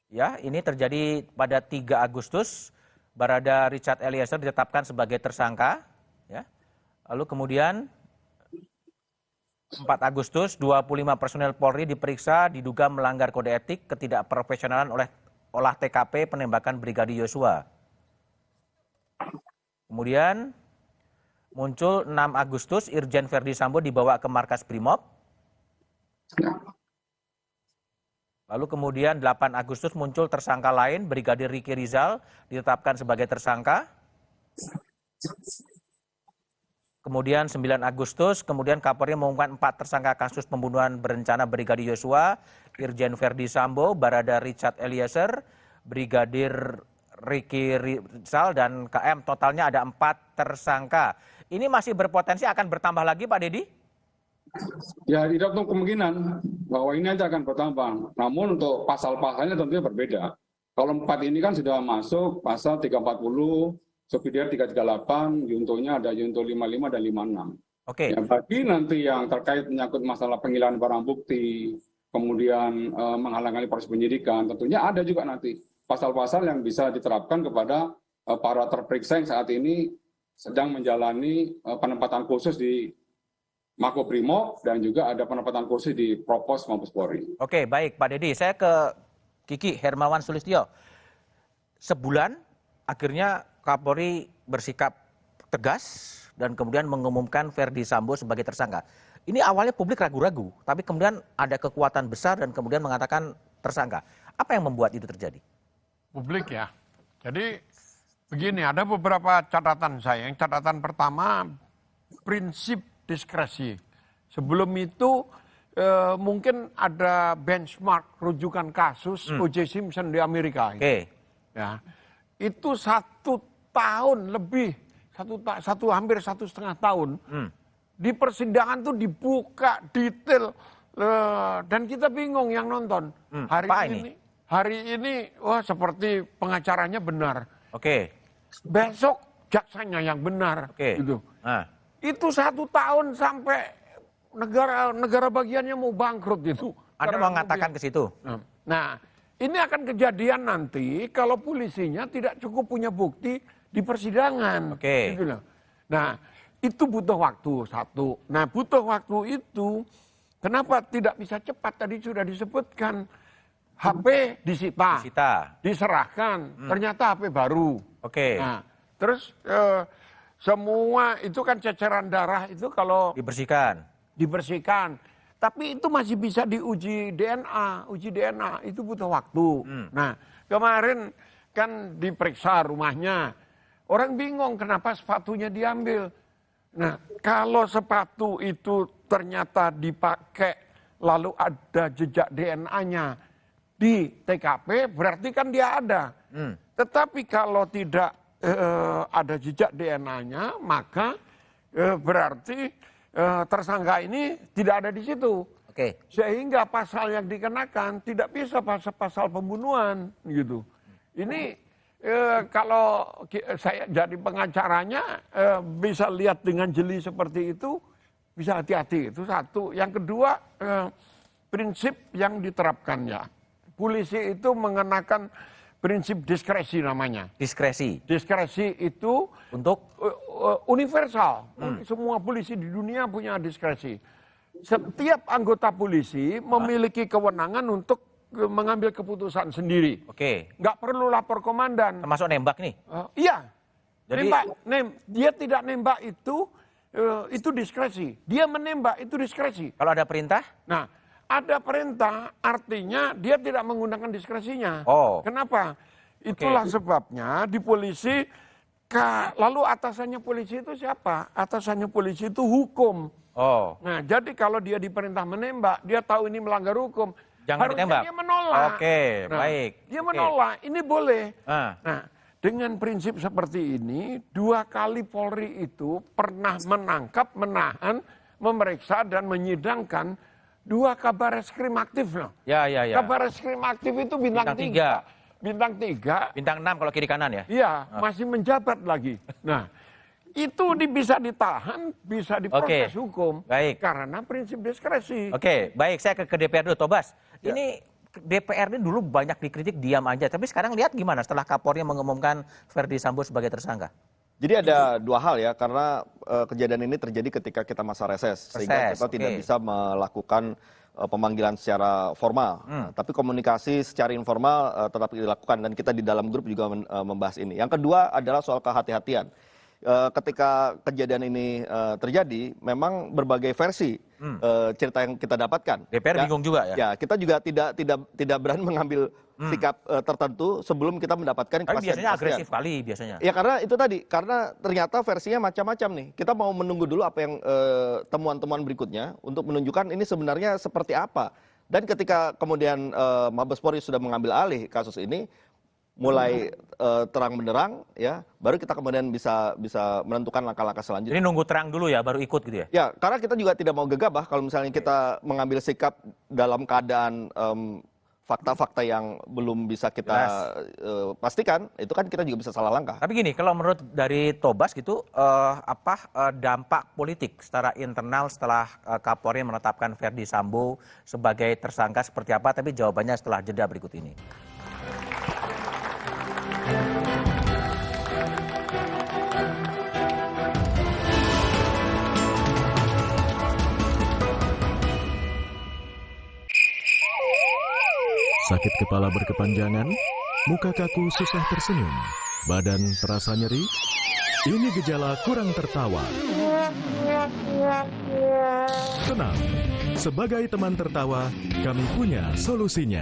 Ya, ini terjadi pada 3 Agustus, Barada Richard Eliezer ditetapkan sebagai tersangka. Ya. Lalu kemudian 4 Agustus, 25 personel Polri diperiksa diduga melanggar kode etik ketidakprofesionalan oleh olah TKP penembakan Brigadir Yosua. Kemudian muncul 6 Agustus, Irjen Verdi Sambo dibawa ke markas Brimob. Lalu kemudian 8 Agustus muncul tersangka lain, Brigadir Riki Rizal ditetapkan sebagai tersangka. Kemudian 9 Agustus, kemudian Kapolri mengumumkan 4 tersangka kasus pembunuhan berencana Brigadir Yosua, Irjen Verdi Sambo, Barada Richard Eliezer, Brigadir Riki Rizal, dan KM. Totalnya ada 4 tersangka. Ini masih berpotensi akan bertambah lagi, Pak Dedi? Ya, tidak untuk kemungkinan bahwa ini aja akan bertambah. Namun untuk pasal-pasalnya tentunya berbeda. Kalau 4 ini kan sudah masuk pasal 340, subsidiar 338, juntonya ada junto 55 dan 56. Oke. Ya, bagi nanti yang terkait menyangkut masalah penghilangan barang bukti, kemudian menghalangi proses penyidikan, tentunya ada juga nanti pasal-pasal yang bisa diterapkan kepada para terperiksa yang saat ini sedang menjalani penempatan khusus di Makobrimob dan juga ada penempatan khusus di Propos Mabes Polri. Oke, baik Pak Dedi. Saya ke Kiki Hermawan Sulistyo. Sebulan akhirnya Kapolri bersikap tegas dan kemudian mengumumkan Verdi Sambo sebagai tersangka. Ini awalnya publik ragu-ragu, tapi kemudian ada kekuatan besar dan kemudian mengatakan tersangka. Apa yang membuat itu terjadi? Publik ya. Jadi begini, ada beberapa catatan saya. Yang catatan pertama, prinsip diskresi. Sebelum itu mungkin ada benchmark rujukan kasus O.J. Simpson di Amerika. Oke. Ya, itu 1 tahun lebih, hampir 1,5 tahun. Di persidangan tuh dibuka detail dan kita bingung yang nonton. Hari ini wah seperti pengacaranya benar. Oke. Besok jaksanya yang benar. Oke. Gitu. Itu 1 tahun sampai negara bagiannya mau bangkrut gitu. Anda mau mengatakan ke situ? Nah, ini akan kejadian nanti kalau polisinya tidak cukup punya bukti di persidangan. Oke. Gitu loh. Nah, itu butuh waktu 1. Nah, butuh waktu itu kenapa tidak bisa cepat? Tadi sudah disebutkan HP disita. Diserahkan. Ternyata HP baru. Oke. Nah, terus semua itu kan ceceran darah itu kalau dibersihkan. Tapi itu masih bisa diuji DNA. Uji DNA itu butuh waktu. Nah, kemarin kan diperiksa rumahnya. Orang bingung kenapa sepatunya diambil. Nah, kalau sepatu itu ternyata dipakai lalu ada jejak DNA-nya di TKP, berarti kan dia ada. Tetapi kalau tidak ada jejak DNA-nya, maka berarti tersangka ini tidak ada di situ. Sehingga pasal yang dikenakan tidak bisa pasal pembunuhan gitu. Ini kalau saya jadi pengacaranya bisa lihat dengan jeli seperti itu, bisa hati-hati. Itu 1. Yang kedua, prinsip yang diterapkannya. Polisi itu mengenakan prinsip diskresi namanya. Diskresi itu untuk universal. Semua polisi di dunia punya diskresi. Setiap anggota polisi memiliki kewenangan untuk mengambil keputusan sendiri. Nggak perlu lapor komandan. Termasuk nembak nih? Iya. Jadi, dia tidak nembak itu diskresi. Dia menembak itu diskresi. Kalau ada perintah? Nah, ada perintah artinya dia tidak menggunakan diskresinya. Kenapa? Itulah sebabnya di polisi, lalu atasannya polisi itu siapa? Atasannya polisi itu hukum. Nah, jadi kalau dia diperintah menembak, dia tahu ini melanggar hukum. Jangan ditembak. Dia menolak. Baik. Dia menolak, ini boleh. Nah, dengan prinsip seperti ini, 2 kali Polri itu pernah menangkap, menahan, memeriksa dan menyidangkan 2 kabar reskrim aktif loh. Ya. Kabar reskrim aktif itu bintang 3. Bintang 3. Bintang 6 kalau kiri kanan ya? Iya, masih menjabat lagi. Nah, itu bisa ditahan, bisa diproses hukum. Baik. Karena prinsip diskresi. Oke, baik. Saya ke DPR dulu, Tobas. Ya. Ini DPR ini dulu banyak dikritik diam aja, tapi sekarang lihat gimana setelah Kapolri mengumumkan Verdi Sambo sebagai tersangka? Jadi ada dua hal ya, karena kejadian ini terjadi ketika kita masa reses, sehingga kita tidak bisa melakukan pemanggilan secara formal. Tapi komunikasi secara informal tetap dilakukan, dan kita di dalam grup juga membahas ini. Yang kedua adalah soal kehati-hatian. Ketika kejadian ini terjadi, memang berbagai versi cerita yang kita dapatkan. DPR bingung juga ya? Ya, kita juga tidak berani mengambil sikap tertentu sebelum kita mendapatkan kepastian. Tapi biasanya agresif kali biasanya. Ya karena itu tadi, karena ternyata versinya macam-macam nih. Kita mau menunggu dulu apa yang temuan-temuan berikutnya untuk menunjukkan ini sebenarnya seperti apa. Dan ketika kemudian Mabes Polri sudah mengambil alih kasus ini, mulai terang benderang, ya, baru kita kemudian bisa menentukan langkah-langkah selanjutnya. Ini nunggu terang dulu ya, baru ikut gitu ya? Ya, karena kita juga tidak mau gegabah kalau misalnya kita mengambil sikap dalam keadaan fakta-fakta yang belum bisa kita pastikan, itu kan kita juga bisa salah langkah. Tapi gini, kalau menurut dari Tobas gitu, dampak politik secara internal setelah Kapolri menetapkan Verdi Sambo sebagai tersangka seperti apa? Tapi jawabannya setelah jeda berikut ini. Sakit kepala berkepanjangan, muka kaku susah tersenyum, badan terasa nyeri. Ini gejala kurang tertawa. Tenang, sebagai teman tertawa, kami punya solusinya.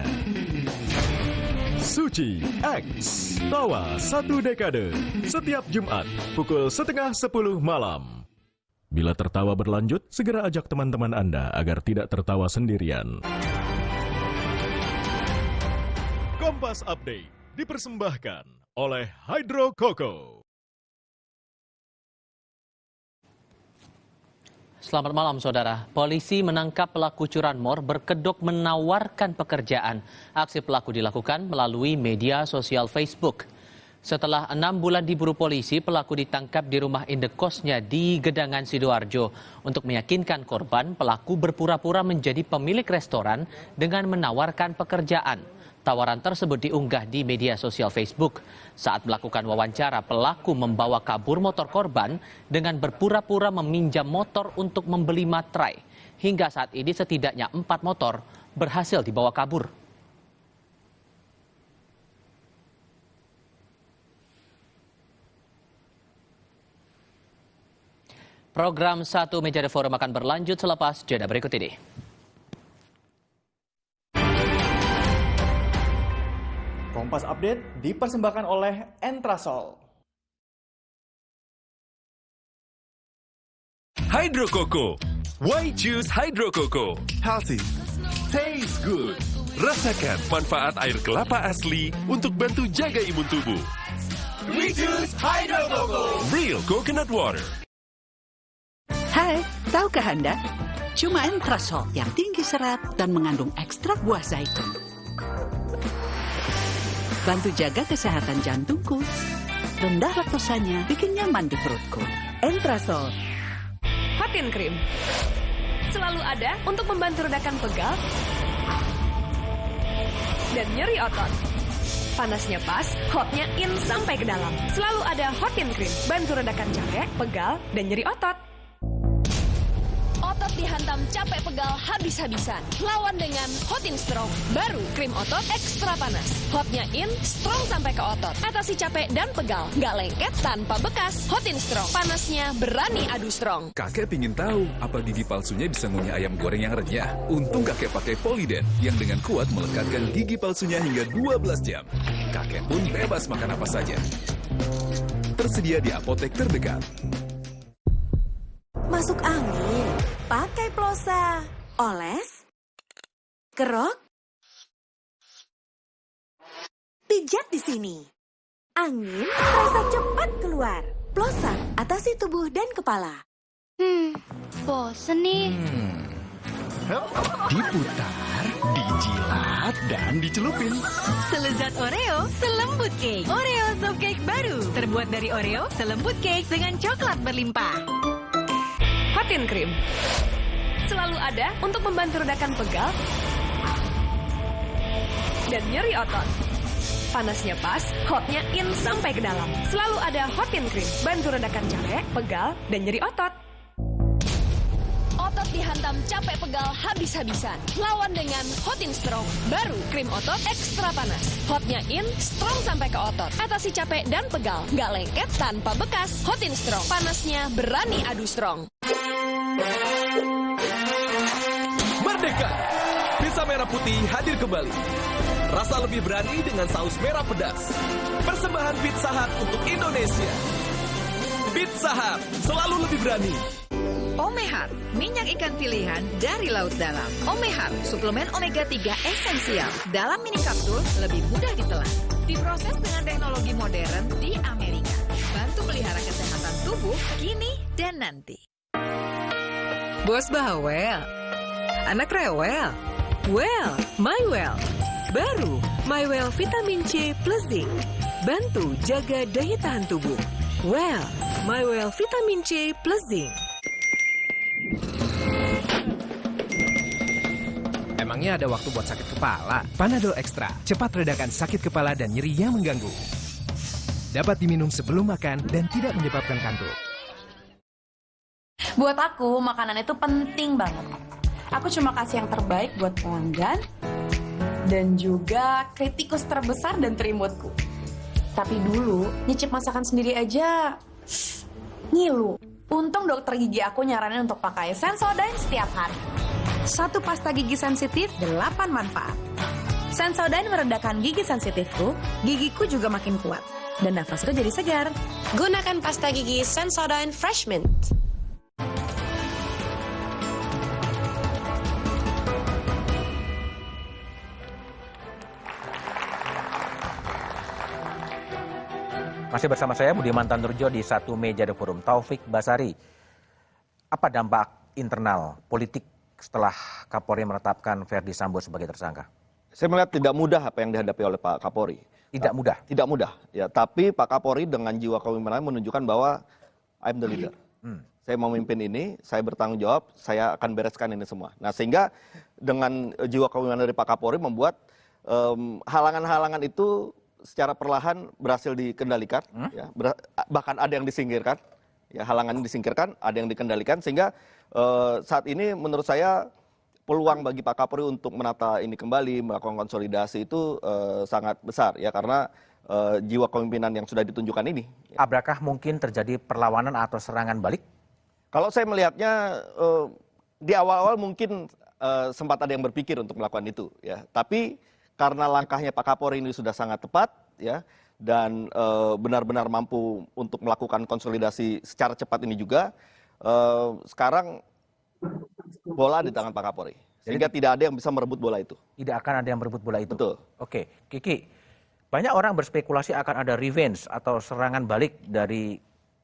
Suci X, tawa 1 dekade, setiap Jumat pukul 9:30 malam. Bila tertawa berlanjut, segera ajak teman-teman Anda agar tidak tertawa sendirian. Kompas Update dipersembahkan oleh Hydro Coco. Selamat malam saudara. Polisi menangkap pelaku curanmor berkedok menawarkan pekerjaan. Aksi pelaku dilakukan melalui media sosial Facebook. Setelah 6 bulan diburu polisi, pelaku ditangkap di rumah indekosnya di Gedangan, Sidoarjo. Untuk meyakinkan korban, pelaku berpura-pura menjadi pemilik restoran dengan menawarkan pekerjaan. Tawaran tersebut diunggah di media sosial Facebook. Saat melakukan wawancara, pelaku membawa kabur motor korban dengan berpura-pura meminjam motor untuk membeli materai. Hingga saat ini setidaknya 4 motor berhasil dibawa kabur. Program 1 Meja The Forum akan berlanjut selepas jeda berikut ini. Kompas Update dipersembahkan oleh Entrasol. Hydro Coco. Why choose Hydro Coco? Healthy, taste good. Rasakan manfaat air kelapa asli untuk bantu jaga imun tubuh. We choose Hydro Coco. Real coconut water. Hai, tahukah Anda? Cuma Entrasol yang tinggi serat dan mengandung ekstrak buah zaitun. Bantu jaga kesehatan jantungku. Rendah laktosanya bikin nyaman di perutku. Entrasol. Hotin Cream. Selalu ada untuk membantu redakan pegal dan nyeri otot. Panasnya pas, hotnya in sampai ke dalam. Selalu ada Hotin Cream. Bantu redakan capek, pegal, dan nyeri otot. Otot dihantam capek pegal habis-habisan. Lawan dengan Hotin Strong. Baru krim otot ekstra panas. Hotnya in, strong sampai ke otot. Atasi capek dan pegal. Nggak lengket tanpa bekas. Hotin Strong. Panasnya berani adu strong. Kakek pingin tahu apa gigi palsunya bisa ngunyah ayam goreng yang renyah. Untung kakek pakai Poliden yang dengan kuat melekatkan gigi palsunya hingga 12 jam. Kakek pun bebas makan apa saja. Tersedia di apotek terdekat. Masuk angin, pakai plosa, oles, kerok, pijat di sini. Angin terasa cepat keluar. Plosa, atasi tubuh dan kepala. Bosen nih. Diputar, dijilat, dan dicelupin. Selezat Oreo, selembut cake. Oreo soft cake baru. Terbuat dari Oreo, selembut cake dengan coklat berlimpah. Hot and Cream. Selalu ada untuk membantu redakan pegal dan nyeri otot. Panasnya pas, hotnya in sampai ke dalam. Selalu ada Hot and Cream. Bantu redakan capek, pegal, dan nyeri otot. Otot dihantam capek pegal habis-habisan. Lawan dengan Hot and Strong. Baru krim otot ekstra panas. Hotnya in, strong sampai ke otot. Atasi capek dan pegal. Nggak lengket tanpa bekas. Hot and Strong. Panasnya berani adu strong. Merdeka! Pizza merah putih hadir kembali. Rasa lebih berani dengan saus merah pedas. Persembahan Pizza Hut untuk Indonesia. Pizza Hut selalu lebih berani. Omehar, minyak ikan pilihan dari laut dalam. Omehar, suplemen omega 3 esensial. Dalam mini kapsul, lebih mudah ditelan. Diproses dengan teknologi modern di Amerika. Bantu pelihara kesehatan tubuh kini dan nanti. Bos bawel, anak rewel. Well, MyWell. Baru, MyWell Vitamin C plus Zinc. Bantu jaga daya tahan tubuh. Well, MyWell Vitamin C plus Zinc. Emangnya ada waktu buat sakit kepala? Panadol Extra, cepat redakan sakit kepala dan nyeri yang mengganggu. Dapat diminum sebelum makan dan tidak menyebabkan kantuk. Buat aku, makanan itu penting banget. Aku cuma kasih yang terbaik buat pelanggan dan juga kritikus terbesar dan terimutku. Tapi dulu, nyicip masakan sendiri aja ngilu. Untung dokter gigi aku nyaranin untuk pakai Sensodyne setiap hari. Satu pasta gigi sensitif, 8 manfaat. Sensodyne meredakan gigi sensitifku, gigiku juga makin kuat. Dan nafasku jadi segar. Gunakan pasta gigi Sensodyne Fresh Mint. Masih bersama saya Budiman Tandurjo di Satu Meja The Forum. Taufik Basari, apa dampak internal politik setelah Kapolri menetapkan Ferdi Sambo sebagai tersangka? Saya melihat tidak mudah apa yang dihadapi oleh Pak Kapolri. Tidak mudah? Tidak mudah, ya. Tapi Pak Kapolri dengan jiwa kepemimpinan menunjukkan bahwa I'm the leader. Saya mau memimpin ini, saya bertanggung jawab, saya akan bereskan ini semua. Nah, sehingga dengan jiwa kepemimpinan dari Pak Kapolri membuat halangan-halangan itu secara perlahan berhasil dikendalikan, ya, bahkan ada yang disingkirkan, ya, halangan disingkirkan, ada yang dikendalikan, sehingga saat ini menurut saya peluang bagi Pak Kapolri untuk menata ini kembali, melakukan konsolidasi itu sangat besar, ya, karena jiwa kepemimpinan yang sudah ditunjukkan ini. Apakah mungkin terjadi perlawanan atau serangan balik? Kalau saya melihatnya di awal-awal mungkin sempat ada yang berpikir untuk melakukan itu, ya, tapi karena langkahnya Pak Kapolri ini sudah sangat tepat, ya, dan benar-benar mampu untuk melakukan konsolidasi secara cepat ini juga, sekarang bola di tangan Pak Kapolri, sehingga tidak ada yang bisa merebut bola itu. Tidak akan ada yang merebut bola itu. Betul. Oke, Kiki, banyak orang berspekulasi akan ada revenge atau serangan balik dari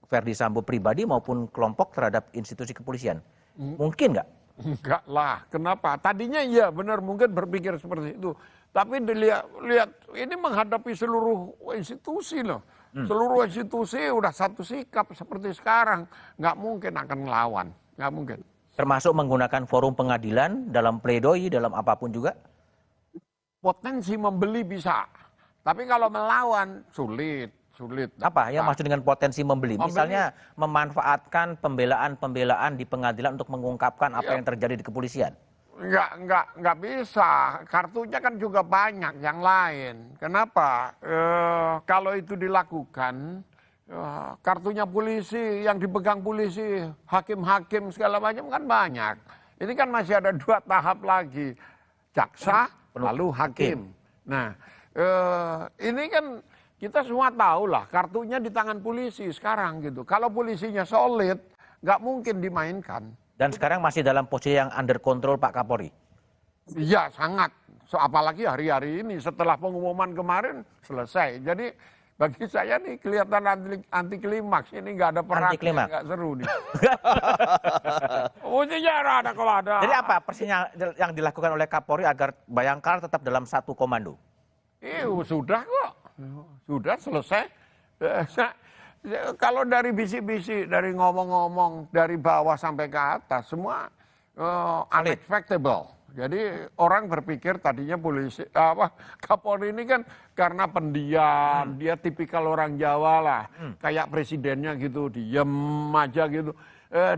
Ferdi Sambo pribadi maupun kelompok terhadap institusi kepolisian. Mungkin nggak? Enggak lah, kenapa? Tadinya iya benar mungkin berpikir seperti itu. Tapi dilihat ini menghadapi seluruh institusi loh. Seluruh institusi udah satu sikap seperti sekarang. Nggak mungkin akan melawan, nggak mungkin. Termasuk menggunakan forum pengadilan dalam pledoi, dalam apapun juga? Potensi membeli bisa. Tapi kalau melawan sulit. Apa yang maksud dengan potensi membeli? Misalnya memanfaatkan pembelaan-pembelaan di pengadilan untuk mengungkapkan apa yang terjadi di kepolisian? Nggak bisa. Kartunya kan juga banyak yang lain. Kenapa? Kalau itu dilakukan, kartunya polisi, yang dipegang polisi, hakim-hakim segala macam kan banyak. Ini kan masih ada 2 tahap lagi. Jaksa, lalu hakim. Nah, ini kan kita semua tahu lah, kartunya di tangan polisi sekarang gitu. Kalau polisinya solid, nggak mungkin dimainkan. Dan sekarang masih dalam posisi yang under control Pak Kapolri? Iya, sangat. Apalagi hari-hari ini, setelah pengumuman kemarin, selesai. Jadi Bagi saya nih kelihatan anti klimaks, ini nggak ada perang, nggak seru nih. Mestinya ada kalau ada. Jadi apa persisnya yang dilakukan oleh Kapolri agar Bayangkara tetap dalam satu komando? Sudah kok, sudah selesai. Kalau dari bisik-bisik, dari ngomong-ngomong, dari bawah sampai ke atas, semua unexpectable. Jadi orang berpikir tadinya Kapolri ini kan karena pendiam, dia tipikal orang Jawa lah, kayak presidennya gitu, diem aja gitu,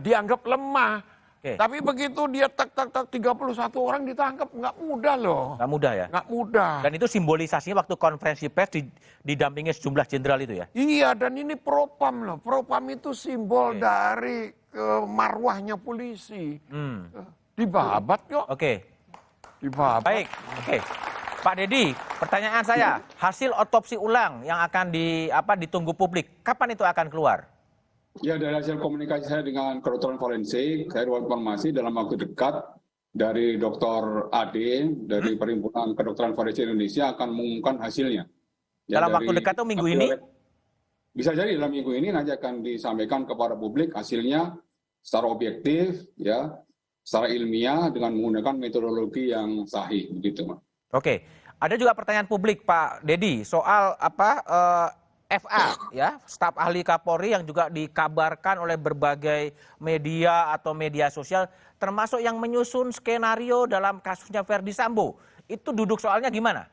dianggap lemah. Tapi begitu dia tak 31 orang ditangkap, nggak mudah loh. Nggak mudah ya? Nggak mudah. Dan itu simbolisasinya waktu konferensi pers didampingi sejumlah jenderal itu ya? Iya, dan ini propam loh. Propam itu simbol dari marwahnya polisi. Dibabat kok. Dibabat. Baik, Pak Dedi, pertanyaan saya, hasil otopsi ulang yang akan ditunggu publik, kapan itu akan keluar? Ya, dari hasil komunikasi saya dengan kedokteran forensik, saya dapat informasi dalam waktu dekat dari Dr. Ade dari Perhimpunan Kedokteran Forensik Indonesia akan mengumumkan hasilnya. Ya, dalam waktu dekat itu minggu ini? Bisa jadi dalam minggu ini nanti akan disampaikan kepada publik hasilnya secara objektif, ya, secara ilmiah dengan menggunakan metodologi yang sahih, begitu, Mas. Oke, ada juga pertanyaan publik, Pak Dedi, soal FA, ya, staf ahli Kapolri yang juga dikabarkan oleh berbagai media atau media sosial, termasuk yang menyusun skenario dalam kasusnya Verdi Sambo. Itu duduk soalnya gimana?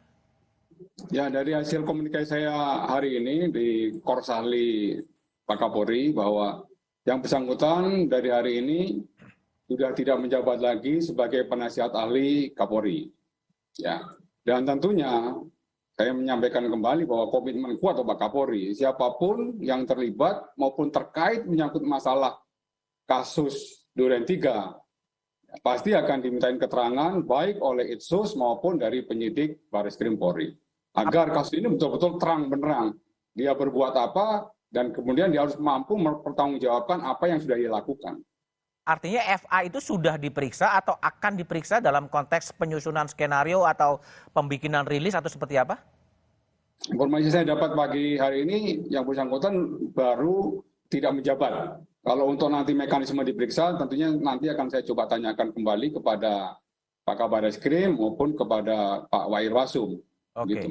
Ya, dari hasil komunikasi saya hari ini di Korsahli Pak Kapolri bahwa yang bersangkutan dari hari ini sudah tidak menjabat lagi sebagai penasihat ahli Kapolri. Ya, dan tentunya saya menyampaikan kembali bahwa komitmen kuat Pak Kapolri, siapapun yang terlibat maupun terkait menyangkut masalah kasus Duren 3, pasti akan dimintain keterangan baik oleh Itsus maupun dari penyidik Barreskrim Polri. Agar kasus ini betul-betul terang benderang. Dia berbuat apa dan kemudian dia harus mampu mempertanggungjawabkan apa yang sudah dia lakukan. Artinya FA itu sudah diperiksa atau akan diperiksa dalam konteks penyusunan skenario atau pembikinan rilis atau seperti apa? Informasi saya dapat pagi hari ini yang bersangkutan baru tidak menjabat. Kalau untuk nanti mekanisme diperiksa tentunya nanti akan saya coba tanyakan kembali kepada Pak Kabar Eskrim maupun kepada Pak Wairwasum. Oke. Gitu,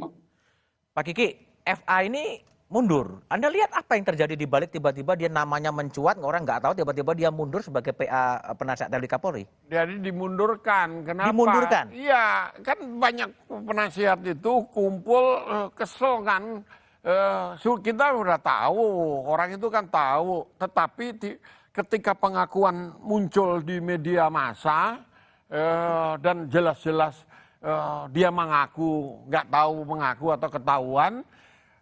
Pak Kiki, FA ini mundur. Anda lihat apa yang terjadi di balik tiba-tiba dia namanya mencuat, orang nggak tahu tiba-tiba dia mundur sebagai PA penasihat ahli Kapolri. Jadi dimundurkan. Kenapa? Dimundurkan? Iya, kan banyak penasihat itu kumpul kesel kan. Kita udah tahu, orang itu kan tahu. Tetapi ketika pengakuan muncul di media massa dan jelas-jelas dia mengaku, nggak tahu mengaku atau ketahuan,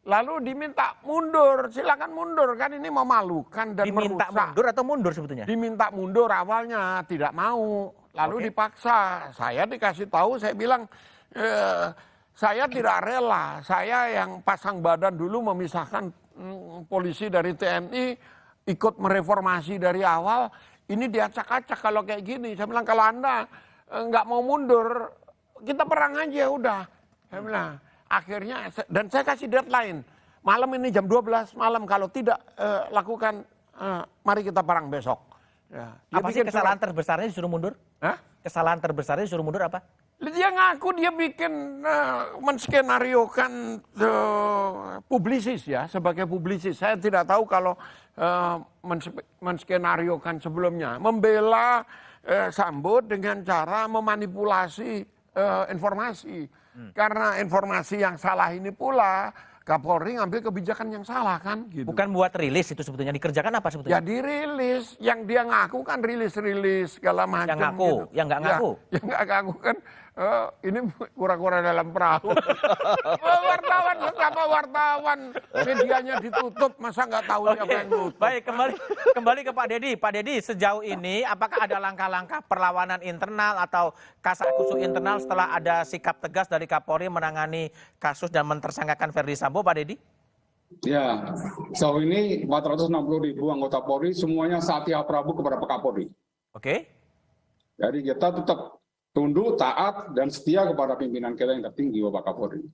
lalu diminta mundur, silakan mundur, kan ini memalukan dan diminta merusak. Mundur atau mundur sebetulnya? Diminta mundur awalnya, tidak mau, lalu dipaksa. Saya dikasih tahu, saya bilang, saya tidak rela, saya yang pasang badan dulu memisahkan polisi dari TNI, ikut mereformasi dari awal, ini diacak-acak kalau kayak gini. Saya bilang, kalau Anda nggak mau mundur, kita perang aja udah. Saya bilang. Akhirnya, dan saya kasih deadline, malam ini jam 12 malam, kalau tidak lakukan, mari kita perang besok. Ya. Apa sih kesalahan terbesarnya disuruh mundur? Hah? Kesalahan terbesarnya disuruh mundur apa? Dia ngaku dia bikin, menskenariokan publisis ya, sebagai publisis. Saya tidak tahu kalau menskenariokan sebelumnya. Membela Sambo dengan cara memanipulasi informasi. Karena informasi yang salah ini pula, Kapolri ngambil kebijakan yang salah kan. Gitu. Bukan buat rilis itu sebetulnya, dikerjakan apa sebetulnya? Ya dirilis, yang dia ngaku kan rilis-rilis segala macam. Yang ngaku, gitu. Yang nggak ngaku? Yang nggak ngaku kan, ini kura-kura dalam perahu. Wartawan, siapa wartawan, medianya ditutup, masa nggak tahu siapa yang tutup. Baik, kembali ke Pak Dedi. Pak Dedi, sejauh ini apakah ada langkah-langkah perlawanan internal atau kasak-kusuk internal setelah ada sikap tegas dari Kapolri menangani kasus dan mentersangkakan Verdi Sambo, Pak Dedi? Ya, sejauh ini 460.000 anggota Polri semuanya Satya Prabu kepada Pak Kapolri. Oke. Jadi kita tetap tunduk, taat, dan setia kepada pimpinan kita yang tertinggi, Bapak Kapolri.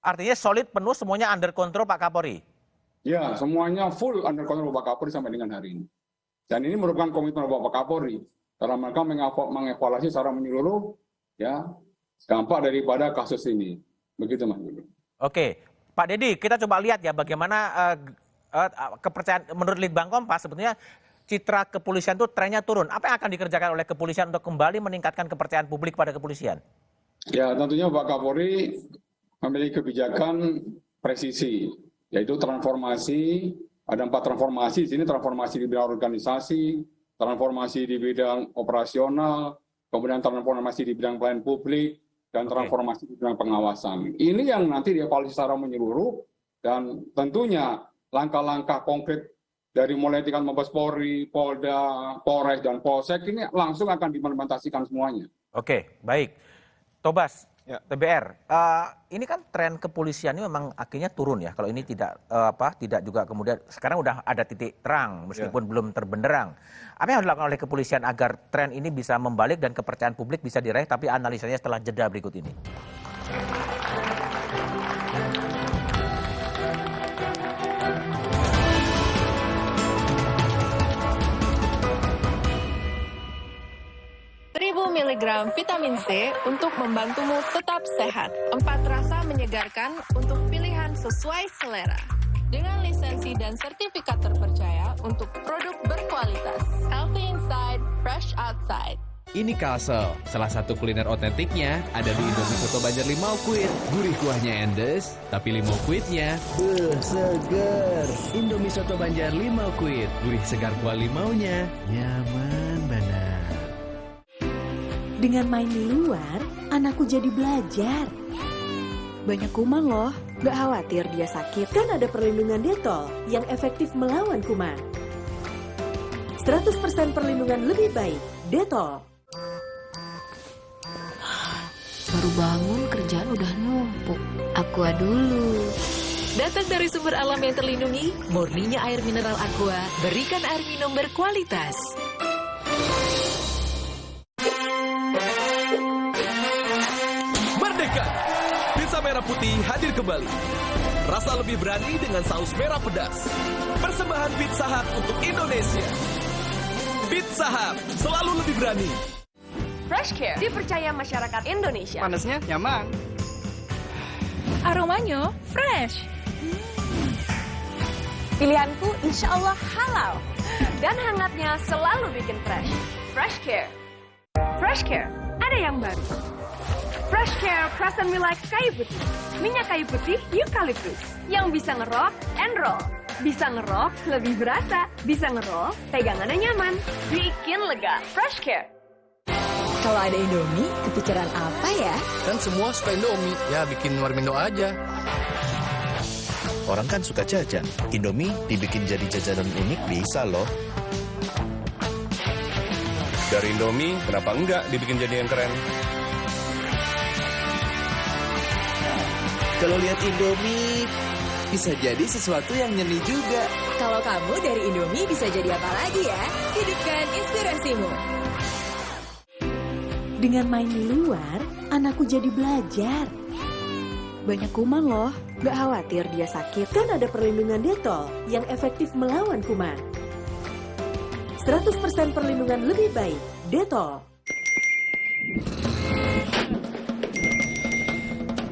Artinya solid penuh semuanya under control Pak Kapolri? Ya, semuanya full under control Bapak Kapolri sampai dengan hari ini. Dan ini merupakan komitmen Bapak Kapolri dalam mereka mengevaluasi secara menyeluruh ya dampak daripada kasus ini. Begitu Mas. Oke, Pak Dedi, kita coba lihat ya bagaimana kepercayaan menurut Litbang Kompas sebetulnya citra kepolisian itu trennya turun. Apa yang akan dikerjakan oleh kepolisian untuk kembali meningkatkan kepercayaan publik pada kepolisian? Ya, tentunya Pak Kapolri memiliki kebijakan presisi, yaitu transformasi. Ada 4 transformasi di sini, transformasi di bidang organisasi, transformasi di bidang operasional, kemudian transformasi di bidang pelayanan publik, dan transformasi di bidang pengawasan. Ini yang nanti dievaluasi secara menyeluruh, dan tentunya langkah-langkah konkret dari mulai tingkat Mabes Polri, Polda, Polres, dan Polsek ini langsung akan diimplementasikan semuanya. Oke, baik. Tobas, TBR, ini kan tren kepolisian ini memang akhirnya turun ya. Kalau ini tidak tidak juga kemudian sekarang udah ada titik terang meskipun belum terbenderang. Apa yang harus dilakukan oleh kepolisian agar tren ini bisa membalik dan kepercayaan publik bisa diraih? Tapi analisanya setelah jeda berikut ini. Miligram vitamin C untuk membantumu tetap sehat. 4 rasa menyegarkan untuk pilihan sesuai selera. Dengan lisensi dan sertifikat terpercaya untuk produk berkualitas. Healthy inside, fresh outside. Ini Kalsel, salah satu kuliner otentiknya ada di Indomie Soto Banjar Limau Kuit. Gurih kuahnya endes, tapi limau kuitnya seger. Indomie Soto Banjar Limau Kuit, gurih segar kuah limaunya, nyaman banget. Dengan main di luar, anakku jadi belajar. Banyak kuman loh, gak khawatir dia sakit. Kan ada perlindungan Detol yang efektif melawan kuman. 100% perlindungan lebih baik, Detol. Baru bangun kerjaan udah numpuk. Aqua dulu. Datang dari sumber alam yang terlindungi, murninya air mineral Aqua, berikan air minum berkualitas. Pizza merah putih hadir kembali. Rasa lebih berani dengan saus merah pedas. Persembahan Pizza Hut untuk Indonesia. Pizza Hut selalu lebih berani. Fresh Care dipercaya masyarakat Indonesia. Panasnya nyaman. Aromanya fresh. Pilihanku insya Allah halal. Dan hangatnya selalu bikin fresh. Fresh Care. Fresh Care, ada yang baru. Fresh Care Crescent Relax Kayu Putih. Minyak kayu putih eukaliptus. Yang bisa ngerok and roll. Bisa ngerok lebih berasa. Bisa ngerol, pegangannya nyaman. Bikin lega. Fresh Care. Kalau ada Indomie, kepikiran apa ya? Kan semua suka Indomie, ya bikin warmindo aja. Orang kan suka jajan. Indomie dibikin jadi jajanan unik bisa loh. Dari Indomie, kenapa enggak dibikin jadi yang keren? Kalau lihat Indomie, bisa jadi sesuatu yang nyeni juga. Kalau kamu dari Indomie bisa jadi apa lagi ya? Hidupkan inspirasimu. Dengan main di luar, anakku jadi belajar. Banyak kuman loh, gak khawatir dia sakit. Kan ada perlindungan Detol yang efektif melawan kuman. 100% perlindungan lebih baik, Detol.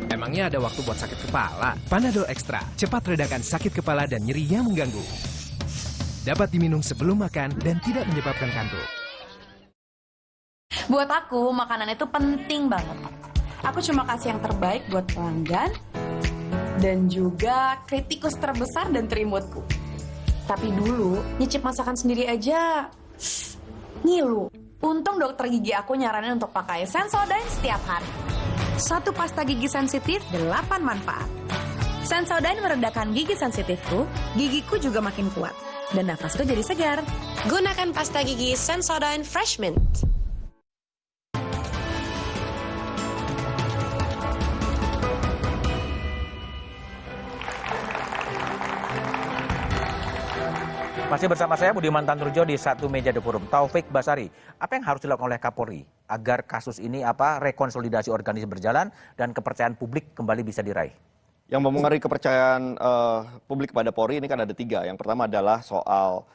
Emangnya ada waktu buat sakit kepala? Panadol Extra, cepat redakan sakit kepala dan nyeri yang mengganggu. Dapat diminum sebelum makan dan tidak menyebabkan kantuk. Buat aku, makanan itu penting banget. Aku cuma kasih yang terbaik buat pelanggan dan juga kritikus terbesar dan terimutku. Tapi dulu, nyicip masakan sendiri aja ngilu. Untung dokter gigi aku nyaranin untuk pakai Sensodyne setiap hari. 1 pasta gigi sensitif, 8 manfaat. Sensodyne meredakan gigi sensitifku, gigiku juga makin kuat. Dan nafasku jadi segar. Gunakan pasta gigi Sensodyne Fresh Mint. Masih bersama saya Budiman Tanurjo di Satu Meja The Forum. Taufik Basari, apa yang harus dilakukan oleh Kapolri agar kasus ini rekonsolidasi organisasi berjalan dan kepercayaan publik kembali bisa diraih? Yang mempengaruhi kepercayaan publik kepada Polri ini kan ada 3. Yang pertama adalah soal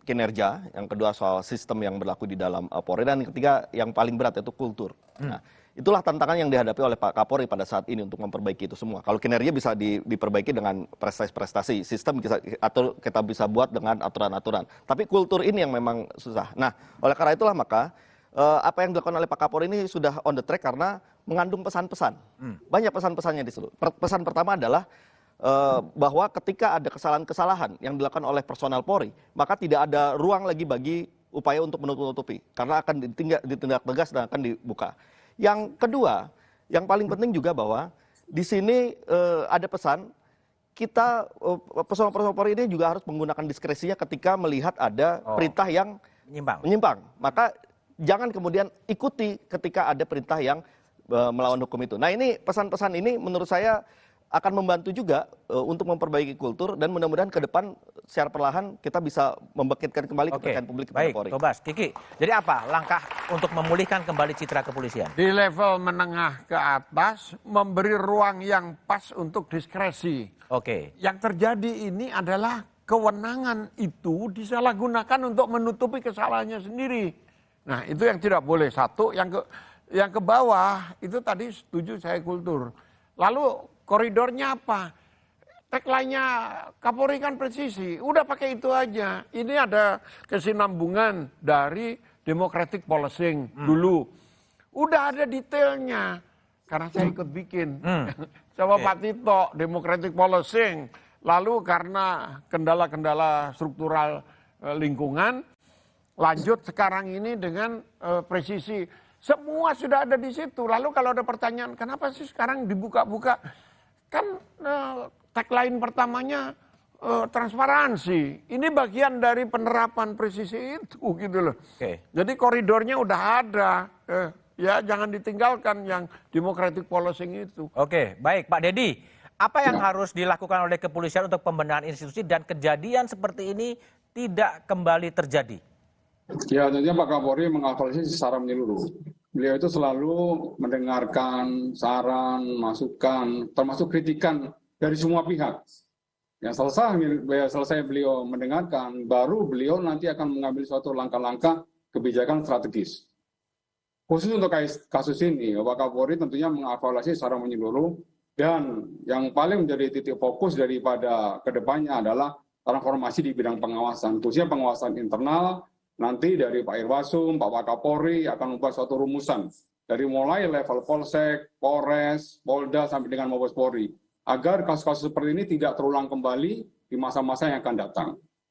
kinerja, yang kedua soal sistem yang berlaku di dalam Polri, dan yang ketiga yang paling berat yaitu kultur. Nah, itulah tantangan yang dihadapi oleh Pak Kapolri pada saat ini untuk memperbaiki itu semua. Kalau kinerja bisa diperbaiki dengan prestasi-prestasi, sistem bisa, atau kita bisa buat dengan aturan-aturan. Tapi kultur ini yang memang susah. Nah, oleh karena itulah maka apa yang dilakukan oleh Pak Kapolri ini sudah on the track karena mengandung pesan-pesan. Banyak pesan-pesannya di situ. Pesan pertama adalah bahwa ketika ada kesalahan-kesalahan yang dilakukan oleh personel Polri, maka tidak ada ruang lagi bagi upaya untuk menutup-nutupi, karena akan ditindak tegas dan akan dibuka. Yang kedua, yang paling penting juga bahwa di sini ada pesan, kita personel Polri ini juga harus menggunakan diskresinya ketika melihat ada perintah yang menyimpang. Maka jangan kemudian ikuti ketika ada perintah yang melawan hukum itu. Nah, ini pesan-pesan ini menurut saya akan membantu juga untuk memperbaiki kultur, dan mudah-mudahan ke depan secara perlahan kita bisa membangkitkan kembali kepercayaan publik kepada Polri. Baik, Tobas. Kiki, jadi apa langkah untuk memulihkan kembali citra kepolisian? Di level menengah ke atas, memberi ruang yang pas untuk diskresi. Yang terjadi ini adalah kewenangan itu disalahgunakan untuk menutupi kesalahannya sendiri. Nah, itu yang tidak boleh. Satu, yang ke bawah itu tadi setuju saya kultur. Lalu koridornya apa? Tagline-nya Kapolri kan presisi, udah pakai itu aja. Ini ada kesinambungan dari democratic policing dulu. Udah ada detailnya, karena saya ikut bikin. Sama Pak Tito, democratic policing. Lalu karena kendala-kendala struktural lingkungan, lanjut sekarang ini dengan presisi. Semua sudah ada di situ. Lalu kalau ada pertanyaan, kenapa sih sekarang dibuka-buka? Kan tagline pertamanya transparansi. Ini bagian dari penerapan presisi itu gitu loh. Jadi koridornya udah ada. Ya jangan ditinggalkan yang democratic policing itu. Baik Pak Dedi. Apa yang harus dilakukan oleh kepolisian untuk pembenahan institusi dan kejadian seperti ini tidak kembali terjadi? Ya, tentunya Pak Kapolri mengevaluasi secara menyeluruh. Beliau itu selalu mendengarkan saran, masukan, termasuk kritikan dari semua pihak. Yang selesai beliau mendengarkan, baru beliau nanti akan mengambil suatu langkah-langkah kebijakan strategis. Khusus untuk kasus ini, Pak Kapolri tentunya mengevaluasi secara menyeluruh, dan yang paling menjadi titik fokus daripada kedepannya adalah transformasi di bidang pengawasan, khususnya pengawasan internal. Nanti dari Pak Irwasum, Pak Wakapolri akan membuat suatu rumusan dari mulai level Polsek, Polres, Polda sampai dengan Mabes Polri, agar kasus-kasus seperti ini tidak terulang kembali di masa-masa yang akan datang.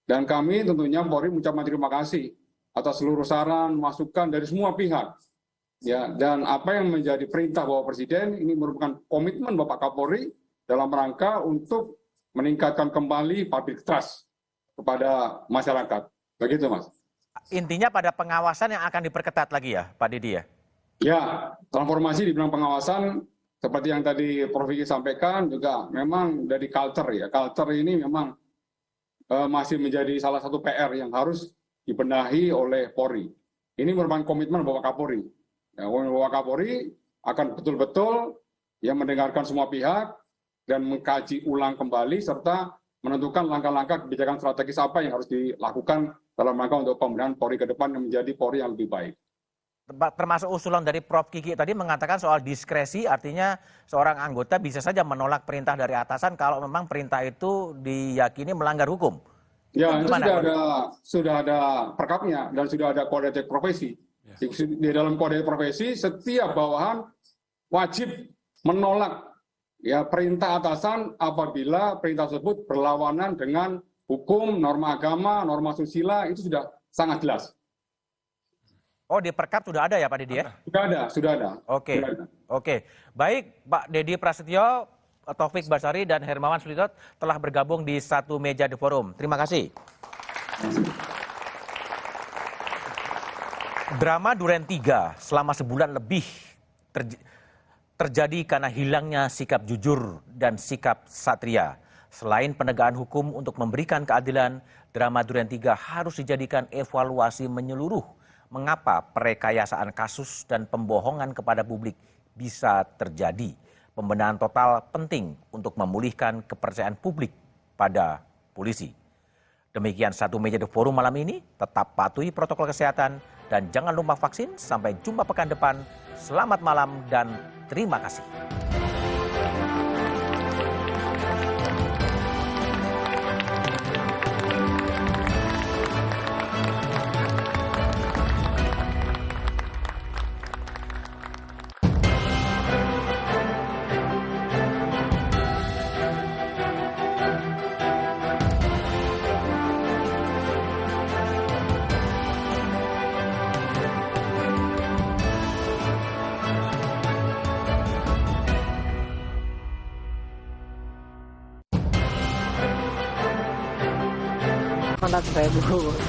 Dan kami tentunya Polri mengucapkan terima kasih atas seluruh saran, masukan dari semua pihak. Ya, dan apa yang menjadi perintah Bapak Presiden ini merupakan komitmen Bapak Kapolri dalam rangka untuk meningkatkan kembali public trust kepada masyarakat. Begitu, Mas. Intinya pada pengawasan yang akan diperketat lagi ya, Pak Dedi ya? Ya, transformasi di bidang pengawasan seperti yang tadi Prof. Vicky sampaikan juga memang dari culture ya. Culture ini memang masih menjadi salah satu PR yang harus dibenahi oleh Polri. Ini merupakan komitmen Bapak Kapolri. Ya, Bapak Kapolri akan betul-betul yang mendengarkan semua pihak dan mengkaji ulang kembali serta menentukan langkah-langkah kebijakan strategis apa yang harus dilakukan dalam rangka untuk pembenahan Polri ke depan yang menjadi Polri yang lebih baik. Termasuk usulan dari Prof. Kiki tadi mengatakan soal diskresi, artinya seorang anggota bisa saja menolak perintah dari atasan kalau memang perintah itu diyakini melanggar hukum. Ya, itu sudah ada perkapnya dan sudah ada kode etik profesi. Di dalam kode etik profesi, setiap bawahan wajib menolak ya perintah atasan apabila perintah tersebut berlawanan dengan hukum, norma agama, norma susila, itu sudah sangat jelas. Oh, di Perkap sudah ada ya Pak Dedi ya? Sudah ada. Oke. Baik, Pak Dedi Prasetyo, Taufik Basari, dan Hermawan Sulitot telah bergabung di satu meja The Forum. Terima kasih. Drama Duren 3 selama sebulan lebih terjadi karena hilangnya sikap jujur dan sikap satria. Selain penegakan hukum untuk memberikan keadilan, drama Duren 3 harus dijadikan evaluasi menyeluruh. Mengapa perekayasaan kasus dan pembohongan kepada publik bisa terjadi? Pembenahan total penting untuk memulihkan kepercayaan publik pada polisi. Demikian Satu Meja The Forum malam ini. Tetap patuhi protokol kesehatan dan jangan lupa vaksin. Sampai jumpa pekan depan. Selamat malam dan terima kasih.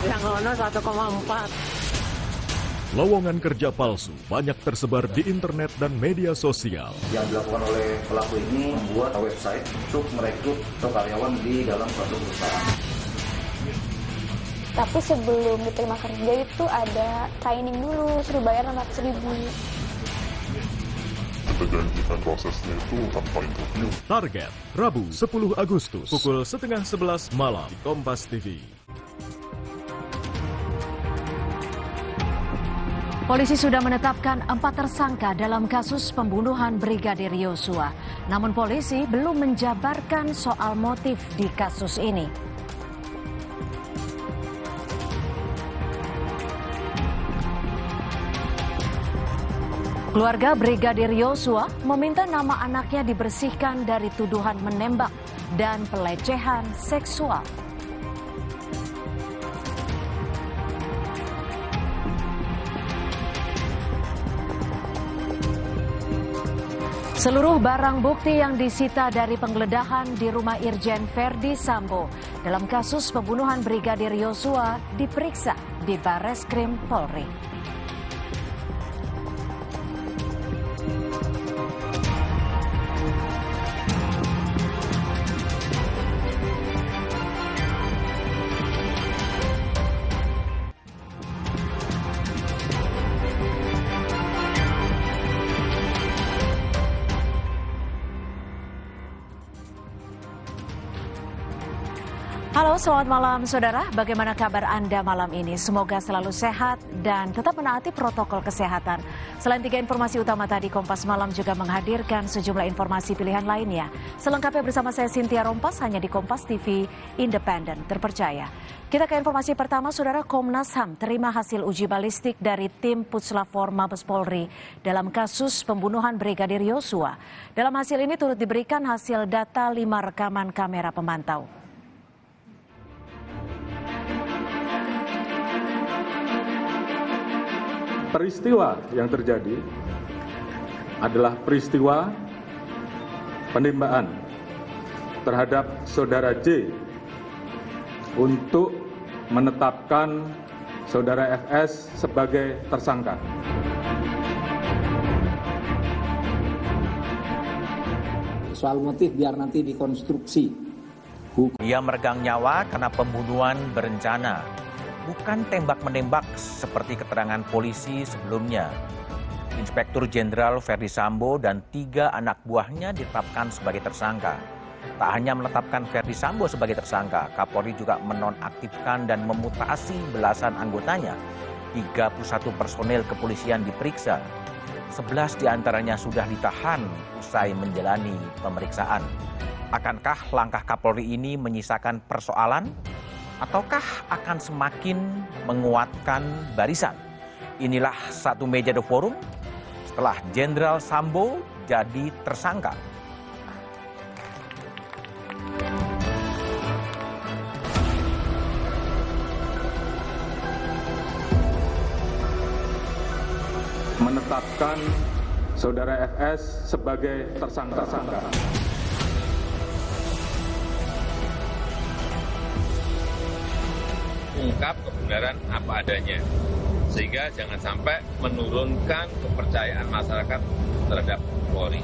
Yang ono 1,4. Lowongan kerja palsu banyak tersebar di internet dan media sosial. Yang dilakukan oleh pelaku ini membuat website untuk merekrut karyawan di dalam suatu perusahaan. Tapi sebelum diterima kerja itu ada training dulu, suruh bayar 600.000. Kita janjikan prosesnya itu tanpa interview. Target, Rabu 10 Agustus, pukul 10:30 malam di Kompas TV. Polisi sudah menetapkan 4 tersangka dalam kasus pembunuhan Brigadir Yosua. Namun polisi belum menjabarkan soal motif di kasus ini. Keluarga Brigadir Yosua meminta nama anaknya dibersihkan dari tuduhan menembak dan pelecehan seksual. Seluruh barang bukti yang disita dari penggeledahan di rumah Irjen Verdi Sambo dalam kasus pembunuhan Brigadir Yosua diperiksa di Barreskrim Polri. Halo, selamat malam saudara. Bagaimana kabar Anda malam ini? Semoga selalu sehat dan tetap menaati protokol kesehatan. Selain 3 informasi utama tadi, Kompas Malam juga menghadirkan sejumlah informasi pilihan lainnya. Selengkapnya bersama saya Cynthia Rompas hanya di Kompas TV, independen, terpercaya. Kita ke informasi pertama, saudara. Komnas HAM terima hasil uji balistik dari tim Puslapfor Mabes Polri dalam kasus pembunuhan Brigadir Yosua. Dalam hasil ini turut diberikan hasil data 5 rekaman kamera pemantau. Peristiwa yang terjadi adalah peristiwa penembakan terhadap saudara J untuk menetapkan saudara FS sebagai tersangka. Soal motif biar nanti dikonstruksi. Ia meregang nyawa karena pembunuhan berencana. Bukan tembak-menembak seperti keterangan polisi sebelumnya. Inspektur Jenderal Verdi Sambo dan 3 anak buahnya ditetapkan sebagai tersangka. Tak hanya menetapkan Verdi Sambo sebagai tersangka, Kapolri juga menonaktifkan dan memutasi belasan anggotanya. 31 personel kepolisian diperiksa. 11 diantaranya sudah ditahan usai menjalani pemeriksaan. Akankah langkah Kapolri ini menyisakan persoalan? Ataukah akan semakin menguatkan barisan? Inilah Satu Meja The Forum setelah Jenderal Sambo jadi tersangka. Menetapkan saudara FS sebagai tersangka. Ungkap kebenaran apa adanya, sehingga jangan sampai menurunkan kepercayaan masyarakat terhadap Polri.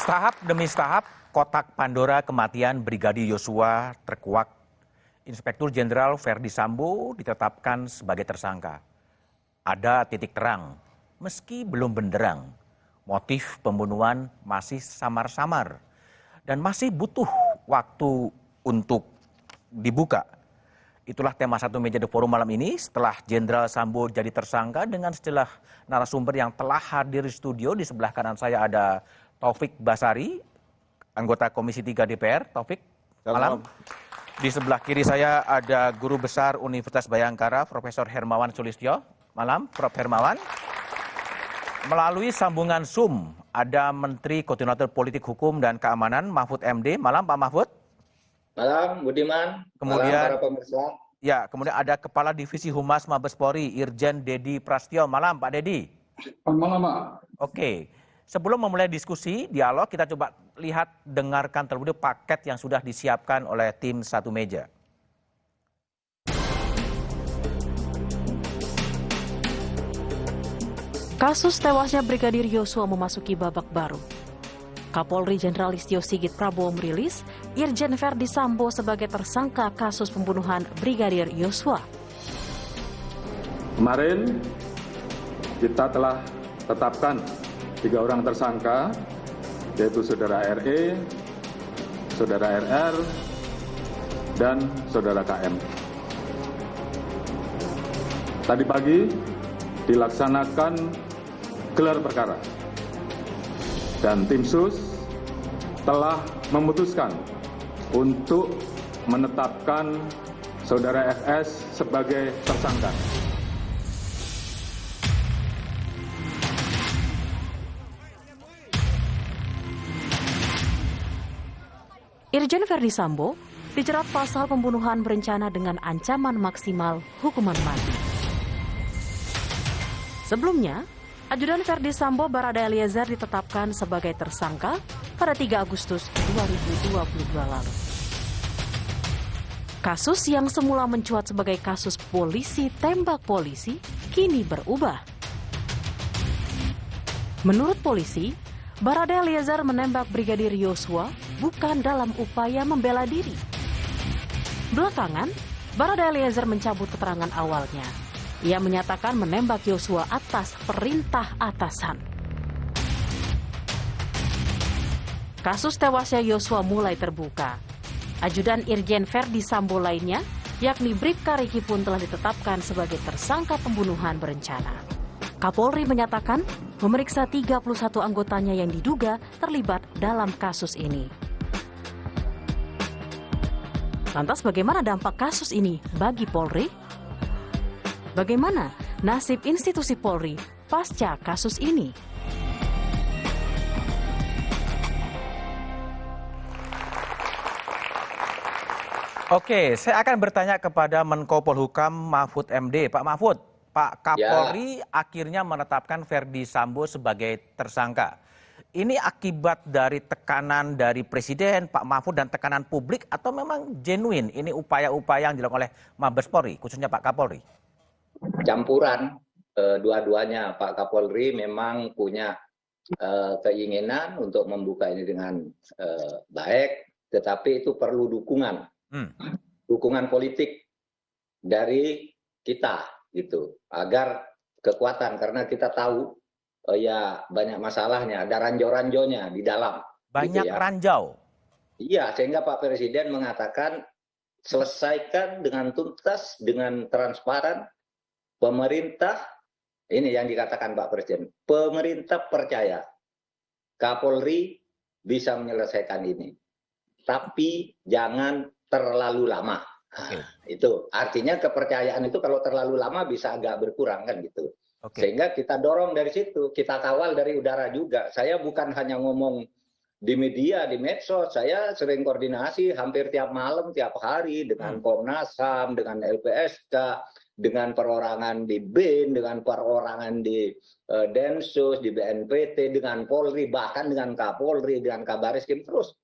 Setahap demi setahap, kotak Pandora kematian Brigadir Yosua terkuak. Inspektur Jenderal Verdi Sambo ditetapkan sebagai tersangka. Ada titik terang, meski belum benderang. Motif pembunuhan masih samar-samar dan masih butuh waktu untuk dibuka. Itulah tema Satu Meja The Forum malam ini setelah Jenderal Sambo jadi tersangka dengan sejumlah narasumber yang telah hadir di studio. Di sebelah kanan saya ada Taufik Basari, anggota Komisi 3 DPR. Taufik, malam. Di sebelah kiri saya ada Guru Besar Universitas Bhayangkara, Profesor Hermawan Sulistyo. Malam, Prof. Hermawan. Melalui sambungan Zoom, ada Menteri Koordinator Politik Hukum dan Keamanan, Mahfud MD. Malam, Pak Mahfud. Malam, Budiman. Kemudian, malam, para pemirsa. Ya, kemudian ada Kepala Divisi Humas Mabes Polri, Irjen Dedi Prastyo. Malam, Pak Dedi. Malam, Pak. Oke. Sebelum memulai diskusi, dialog, kita coba lihat, dengarkan terlebih dahulu paket yang sudah disiapkan oleh tim Satu Meja. Kasus tewasnya Brigadir Yosua memasuki babak baru. Kapolri Jenderal Listio Sigit Prabowo merilis Irjen Verdi Sambo sebagai tersangka kasus pembunuhan Brigadir Yosua. Kemarin kita telah tetapkan 3 orang tersangka, yaitu Saudara RE, Saudara RR, dan Saudara KM. Tadi pagi dilaksanakan gelar perkara dan tim sus telah memutuskan untuk menetapkan Saudara FS sebagai tersangka. Irjen Verdi Sambo dijerat pasal pembunuhan berencana dengan ancaman maksimal hukuman mati. Sebelumnya, Ajudan Verdi Sambo Barada Eliezer ditetapkan sebagai tersangka pada 3 Agustus 2022 lalu. Kasus yang semula mencuat sebagai kasus polisi tembak polisi kini berubah. Menurut polisi, Barada Eliezer menembak Brigadir Yosua bukan dalam upaya membela diri. Belakangan, Barada Eliezer mencabut keterangan awalnya. Ia menyatakan menembak Yosua atas perintah atasan. Kasus tewasnya Yosua mulai terbuka. Ajudan Irjen Verdi Sambo lainnya, yakni Bribka Riki pun telah ditetapkan sebagai tersangka pembunuhan berencana. Kapolri menyatakan memeriksa 31 anggotanya yang diduga terlibat dalam kasus ini. Lantas bagaimana dampak kasus ini bagi Polri? Bagaimana nasib institusi Polri pasca kasus ini? Oke, saya akan bertanya kepada Menko Polhukam Mahfud MD. Pak Mahfud, Pak Kapolri akhirnya menetapkan Verdi Sambo sebagai tersangka. Ini akibat dari tekanan dari Presiden, Pak Mahfud, dan tekanan publik, atau memang genuine ini upaya-upaya yang dilakukan oleh Mabes Polri, khususnya Pak Kapolri? Campuran dua-duanya. Pak Kapolri memang punya keinginan untuk membuka ini dengan baik, tetapi itu perlu dukungan, dukungan politik dari kita, gitu, agar kekuatan, karena kita tahu ya banyak masalahnya, ada ranjau-ranjaunya di dalam. Banyak gitu ya. Ranjau? Iya, sehingga Pak Presiden mengatakan selesaikan dengan tuntas, dengan transparan. Pemerintah, ini yang dikatakan Pak Presiden, pemerintah percaya Kapolri bisa menyelesaikan ini, tapi jangan terlalu lama. Itu artinya kepercayaan itu kalau terlalu lama bisa agak berkurang kan gitu. Sehingga kita dorong dari situ, kita kawal dari udara juga. Saya bukan hanya ngomong di media, di medsos, saya sering koordinasi hampir tiap malam, tiap hari dengan Komnas HAM, dengan LPSK, dengan perorangan di BIN, dengan perorangan di Densus, di BNPT, dengan Polri, bahkan dengan Kapolri, dengan Kabariskim terus.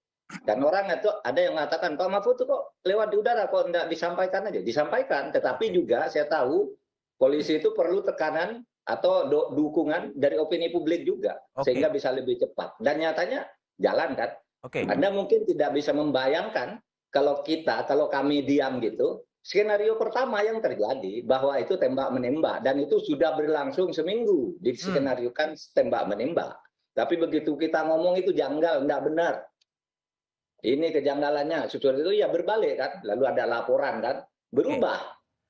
Dan orang itu ada yang mengatakan, Pak Mahfud itu kok lewat di udara, kok enggak disampaikan aja? Disampaikan, tetapi juga saya tahu polisi itu perlu tekanan atau dukungan dari opini publik juga, sehingga bisa lebih cepat. Dan nyatanya jalan kan. Anda mungkin tidak bisa membayangkan kalau kami diam gitu, skenario pertama yang terjadi bahwa itu tembak menembak dan itu sudah berlangsung seminggu di skenariokan tembak menembak. Tapi begitu kita ngomong itu janggal, tidak benar. Ini kejanggalannya, sesuatu itu ya berbalik kan, lalu ada laporan kan, berubah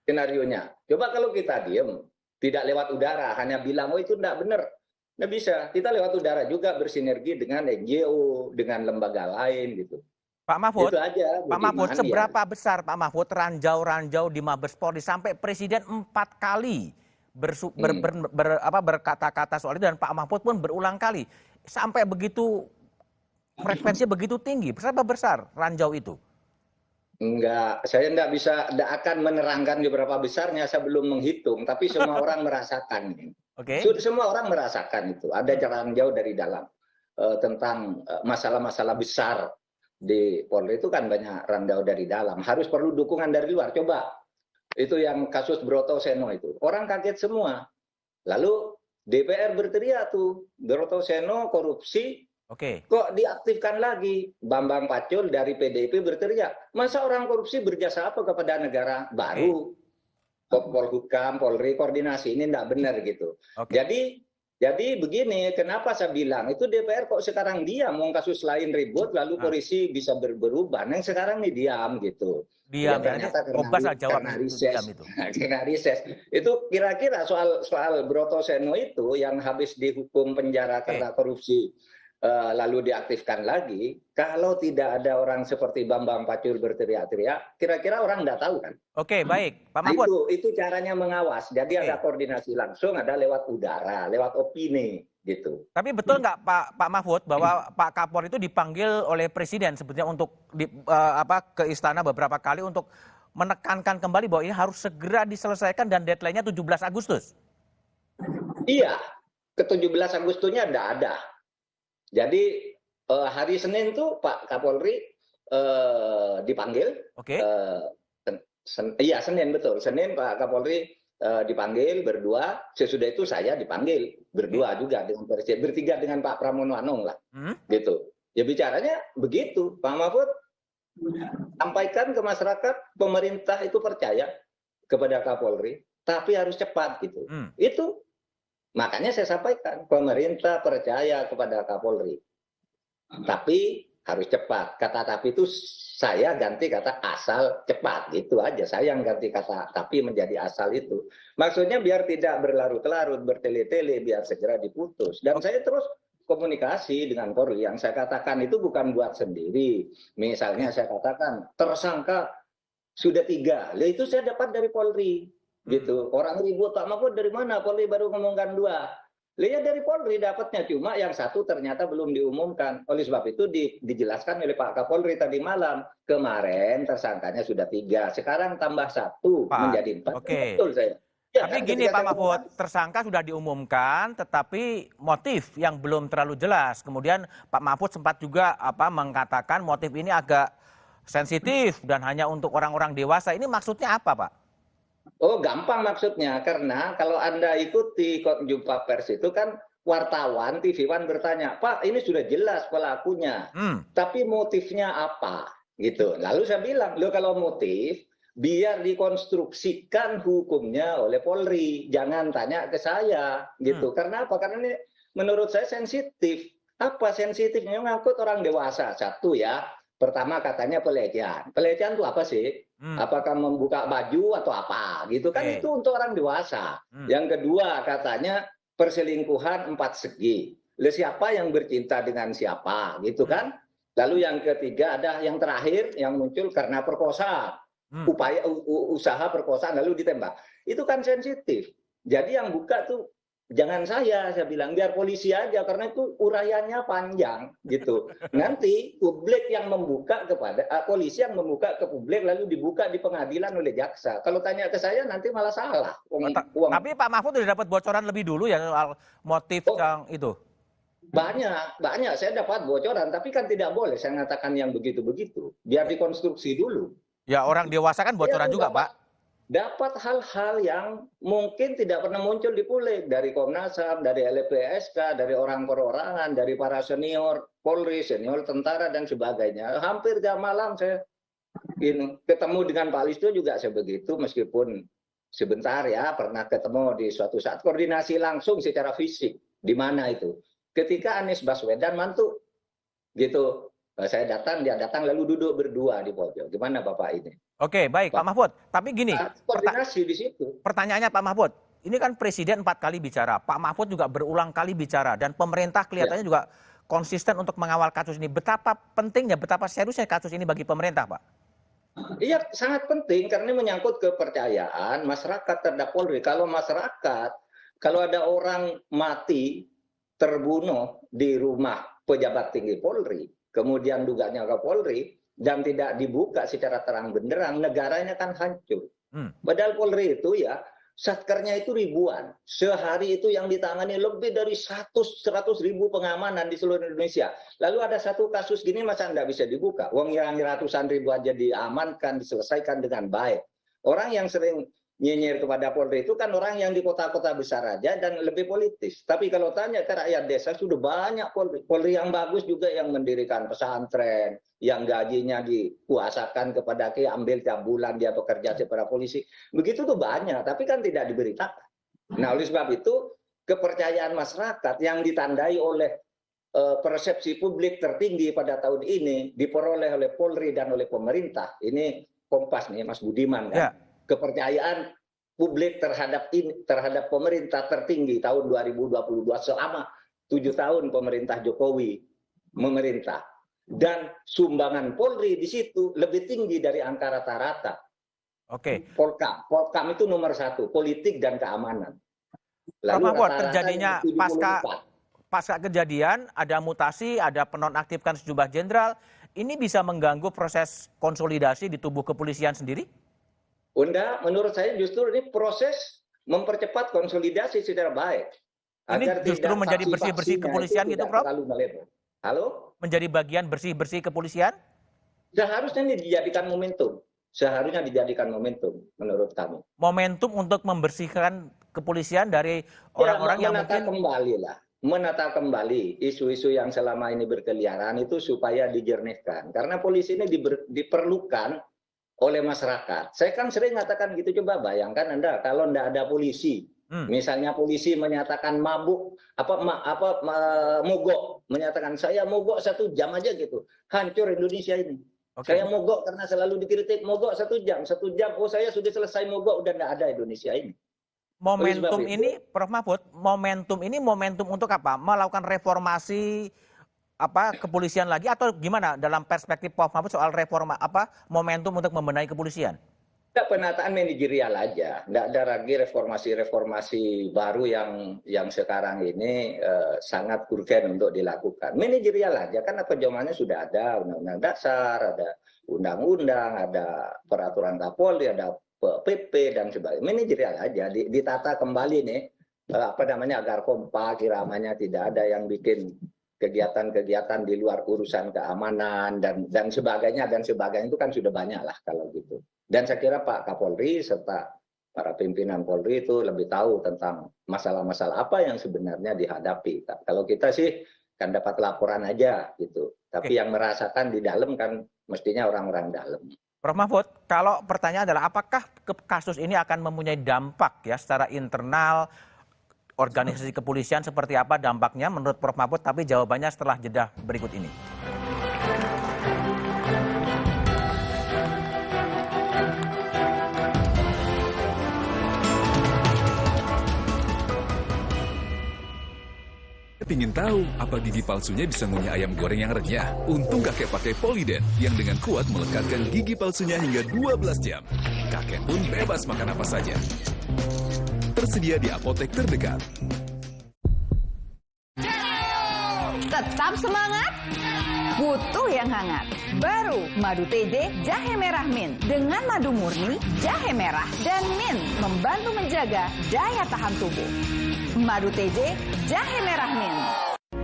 skenarionya. Coba kalau kita diem, tidak lewat udara, hanya bilang, oh itu tidak benar. Nggak bisa, kita lewat udara juga bersinergi dengan NGO, dengan lembaga lain gitu. Pak Mahfud, itu aja, Pak Mahfud, seberapa besar Pak Mahfud ranjau-ranjau di Mabes Polri sampai Presiden 4 kali berkata-kata soal itu dan Pak Mahfud pun berulang kali sampai begitu frekuensinya begitu tinggi. Berapa besar ranjau itu? Enggak, saya enggak akan menerangkan berapa besarnya, saya belum menghitung, tapi semua orang merasakan. Semua orang merasakan itu. Ada ranjau dari dalam tentang masalah-masalah besar di Polri itu kan banyak ranjau dari dalam. Harus perlu dukungan dari luar. Coba, itu yang kasus Broto Seno itu. Orang kaget semua. Lalu DPR berteriak tuh, Broto Seno korupsi, kok diaktifkan lagi? Bambang Pacul dari PDIP berteriak, masa orang korupsi berjasa apa kepada negara? Baru Polhukam, Polri koordinasi, ini tidak benar gitu. Jadi begini, kenapa saya bilang itu DPR kok sekarang diam, mau kasus lain ribut, lalu polisi bisa berubah. Yang sekarang nih diam gitu. Diam, karena riset. Itu kira-kira soal Broto Seno itu yang habis dihukum penjara karena korupsi. Lalu diaktifkan lagi, kalau tidak ada orang seperti Bambang Pacul berteriak-teriak, kira-kira orang nggak tahu kan? Baik, Pak Mahfud. Itu caranya mengawas. Jadi ada koordinasi langsung, ada lewat udara, lewat opini, gitu. Tapi betul nggak Pak Mahfud bahwa Pak Kapolri itu dipanggil oleh Presiden sebetulnya untuk ke istana beberapa kali untuk menekankan kembali bahwa ini harus segera diselesaikan dan deadline-nya 17 Agustus? Iya, ke 17 Agustusnya tidak ada. Jadi hari Senin tuh Pak Kapolri dipanggil. Iya Senin betul. Senin Pak Kapolri dipanggil berdua. Sesudah itu saya dipanggil berdua juga dengan Presiden. Bertiga dengan Pak Pramono Anung lah. Gitu. Ya bicaranya begitu. Pak Mahfud sampaikan ke masyarakat, pemerintah itu percaya kepada Kapolri, tapi harus cepat gitu. Itu. Makanya saya sampaikan, pemerintah percaya kepada Kapolri. Tapi harus cepat. Kata tapi itu saya ganti kata asal cepat. Gitu aja. Saya yang ganti kata tapi menjadi asal itu. Maksudnya biar tidak berlarut-larut, bertele-tele, biar segera diputus. Dan saya terus komunikasi dengan Polri. Yang saya katakan itu bukan buat sendiri. Misalnya saya katakan, tersangka sudah 3. Lah itu saya dapat dari Polri. Gitu. Orang ribut, Pak Mahfud dari mana? Polri baru ngomongkan 2. Lihat dari Polri dapatnya, cuma yang 1 ternyata belum diumumkan. Oleh sebab itu dijelaskan oleh Pak Kapolri tadi malam. Kemarin tersangkanya sudah 3, sekarang tambah 1 menjadi 4. Betul saya. Ya, tapi gini Pak Mahfud, tersangka sudah diumumkan, tetapi motif yang belum terlalu jelas. Kemudian Pak Mahfud sempat juga mengatakan motif ini agak sensitif dan hanya untuk orang-orang dewasa. Ini maksudnya apa, Pak? Oh, gampang maksudnya. Karena kalau Anda ikuti jumpa pers itu kan wartawan, TV One bertanya, Pak ini sudah jelas pelakunya, tapi motifnya apa? Gitu. Lalu saya bilang, loh kalau motif, biar dikonstruksikan hukumnya oleh Polri. Jangan tanya ke saya. Gitu. Karena apa? Karena ini menurut saya sensitif. Apa sensitifnya? Ngangkut orang dewasa. 1 ya. Pertama katanya pelecehan. Pelecehan itu apa sih? Apakah membuka baju atau apa? Gitu kan itu untuk orang dewasa. Yang kedua katanya perselingkuhan 4 segi. Lalu siapa yang bercinta dengan siapa? Gitu kan? Lalu yang ketiga ada yang terakhir yang muncul karena perkosaan. Upaya usaha perkosaan lalu ditembak. Itu kan sensitif. Jadi yang buka tuh jangan saya bilang biar polisi aja karena itu uraiannya panjang gitu. Nanti publik yang membuka kepada polisi yang membuka ke publik lalu dibuka di pengadilan oleh jaksa. Kalau tanya ke saya nanti malah salah. Tapi Pak Mahfud sudah dapat bocoran lebih dulu ya soal motif yang itu. Banyak saya dapat bocoran, tapi kan tidak boleh saya mengatakan yang begitu-begitu. Biar dikonstruksi dulu. Ya orang dewasa kan bocoran juga, Pak. dapat hal-hal yang mungkin tidak pernah muncul di publik, dari Komnas HAM, dari LPSK, dari orang perorangan, dari para senior Polri, senior tentara dan sebagainya. Hampir tiap malam saya ketemu dengan Pak Listo juga sebegitu, meskipun sebentar ya, pernah ketemu di suatu saat koordinasi langsung secara fisik. Di mana itu? Ketika Anies Baswedan mantu, gitu. Saya datang, dia datang, lalu duduk berdua di pojok. Gimana Bapak ini? Oke, baik Pak Mahfud. Tapi gini, koordinasi di situ. Pertanyaannya Pak Mahfud, ini kan Presiden 4 kali bicara, Pak Mahfud juga berulang kali bicara, dan pemerintah kelihatannya juga konsisten untuk mengawal kasus ini. Betapa pentingnya, betapa seriusnya kasus ini bagi pemerintah, Pak? Iya, sangat penting karena ini menyangkut kepercayaan masyarakat terhadap Polri. Kalau masyarakat, kalau ada orang mati, terbunuh di rumah pejabat tinggi Polri, kemudian dugaannya ke Polri, dan tidak dibuka secara terang benderang, negaranya kan hancur. Padahal Polri itu ya, satkernya itu ribuan. Sehari itu yang ditangani lebih dari 100 ribu pengamanan di seluruh Indonesia. Lalu ada satu kasus gini masa nggak bisa dibuka? Wong yang ratusan ribu aja diamankan, diselesaikan dengan baik. Orang yang sering nyinyir kepada Polri itu kan orang yang di kota-kota besar aja dan lebih politis. Tapi kalau tanya ke rakyat desa, sudah banyak Polri. Polri yang bagus juga yang mendirikan pesantren, yang gajinya dikuasakan kepada Ki, ambil tiap bulan dia bekerja sebagai polisi. Begitu tuh banyak, tapi kan tidak diberitakan. Nah, oleh sebab itu, kepercayaan masyarakat yang ditandai oleh persepsi publik tertinggi pada tahun ini diperoleh oleh Polri dan oleh pemerintah. Ini Kompas nih, Mas Budiman kan. Ya. Kepercayaan publik terhadap pemerintah tertinggi tahun 2022 selama 7 tahun pemerintah Jokowi memerintah. Dan sumbangan Polri di situ lebih tinggi dari angka rata-rata. Oke. Polkam itu nomor 1, politik dan keamanan. Lalu terjadinya pasca kejadian, ada mutasi, ada penonaktifkan sejumlah jenderal. Ini bisa mengganggu proses konsolidasi di tubuh kepolisian sendiri? Enggak, menurut saya justru ini proses mempercepat konsolidasi secara baik. Ini justru menjadi bersih-bersih kepolisian gitu, Prof? Halo? Menjadi bagian bersih-bersih kepolisian? Seharusnya ini dijadikan momentum. Seharusnya dijadikan momentum, menurut kami. Momentum untuk membersihkan kepolisian dari orang-orang yang mungkin... Menata kembali isu-isu yang selama ini berkeliaran itu supaya dijernihkan. Karena polisi ini diperlukan oleh masyarakat. Saya kan sering mengatakan gitu, coba bayangkan Anda kalau tidak ada polisi, misalnya polisi menyatakan mabuk, mogok, menyatakan saya mogok 1 jam aja gitu, hancur Indonesia ini. Saya mogok karena selalu dikritik, mogok 1 jam, oh saya sudah selesai mogok, udah tidak ada Indonesia ini. Momentum ini, Prof Mahfud, momentum ini momentum untuk apa? Melakukan reformasi kepolisian lagi atau gimana dalam perspektif Prof Mahfud soal momentum untuk membenahi kepolisian? Penataan manajerial aja, tidak ada lagi reformasi baru yang sekarang ini sangat urgen untuk dilakukan. Manajerial aja, karena pedomannya sudah ada undang-undang dasar, ada undang-undang, ada peraturan Kapolri, ada PP dan sebagainya. Manajerial aja, ditata kembali nih, agar kompak, iramanya tidak ada yang bikin kegiatan-kegiatan di luar urusan keamanan dan sebagainya itu kan sudah banyak lah kalau gitu. Dan saya kira Pak Kapolri serta para pimpinan Polri itu lebih tahu tentang masalah-masalah apa yang sebenarnya dihadapi. Kalau kita sih kan dapat laporan aja gitu. Tapi yang merasakan di dalam kan mestinya orang-orang dalam. Prof Mahfud, kalau pertanyaan adalah apakah kasus ini akan mempunyai dampak ya secara internal organisasi kepolisian, seperti apa dampaknya menurut Prof Mahfud, tapi jawabannya setelah jeda berikut ini. Ingin tahu apa gigi palsunya bisa ngunyah ayam goreng yang renyah? Untung kakek pakai Poliden yang dengan kuat melekatkan gigi palsunya hingga 12 jam. Kakek pun bebas makan apa saja. Tersedia di apotek terdekat. Tetap semangat, butuh yang hangat. Baru Madu TJ Jahe Merah Mint. Dengan madu murni, jahe merah, dan mint membantu menjaga daya tahan tubuh. Madu TJ Jahe Merah Mint.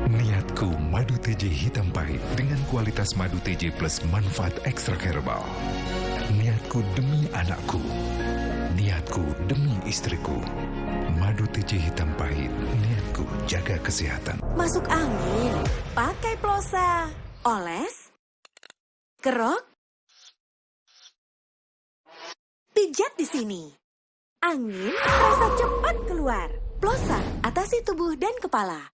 Niatku Madu TJ hitam pahit dengan kualitas Madu TJ plus manfaat ekstra herbal. Niatku demi anakku. Niatku demi istriku. Madu TJ hitam pahit, niatku jaga kesehatan. Masuk angin, pakai plosa. Oles, kerok, pijat di sini. Angin terasa cepat keluar. Plosa, atasi tubuh dan kepala.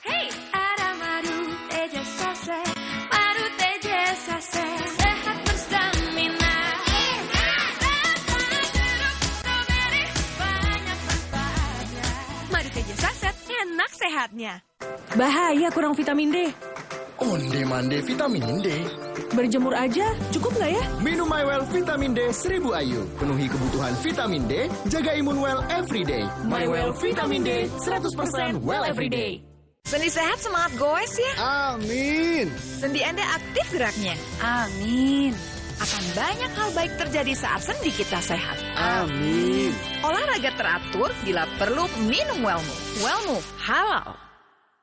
Hey, ada madu TJ Saset, madu TJ Saset, sehat berstamina. Banyak manfaatnya. Madu TJ Saset, enak sehatnya. Bahaya kurang vitamin D. Onde-mande vitamin D. Berjemur aja, cukup nggak ya? Minum MyWell Vitamin D 1000 IU. Penuhi kebutuhan vitamin D, jaga imun well everyday. MyWell Vitamin D 100% well everyday. Sendi sehat semangat goes ya. Amin. Sendi Anda aktif geraknya. Amin. Akan banyak hal baik terjadi saat sendi kita sehat. Amin. Olahraga teratur, bila perlu minum Wellmove. Wellmove halal.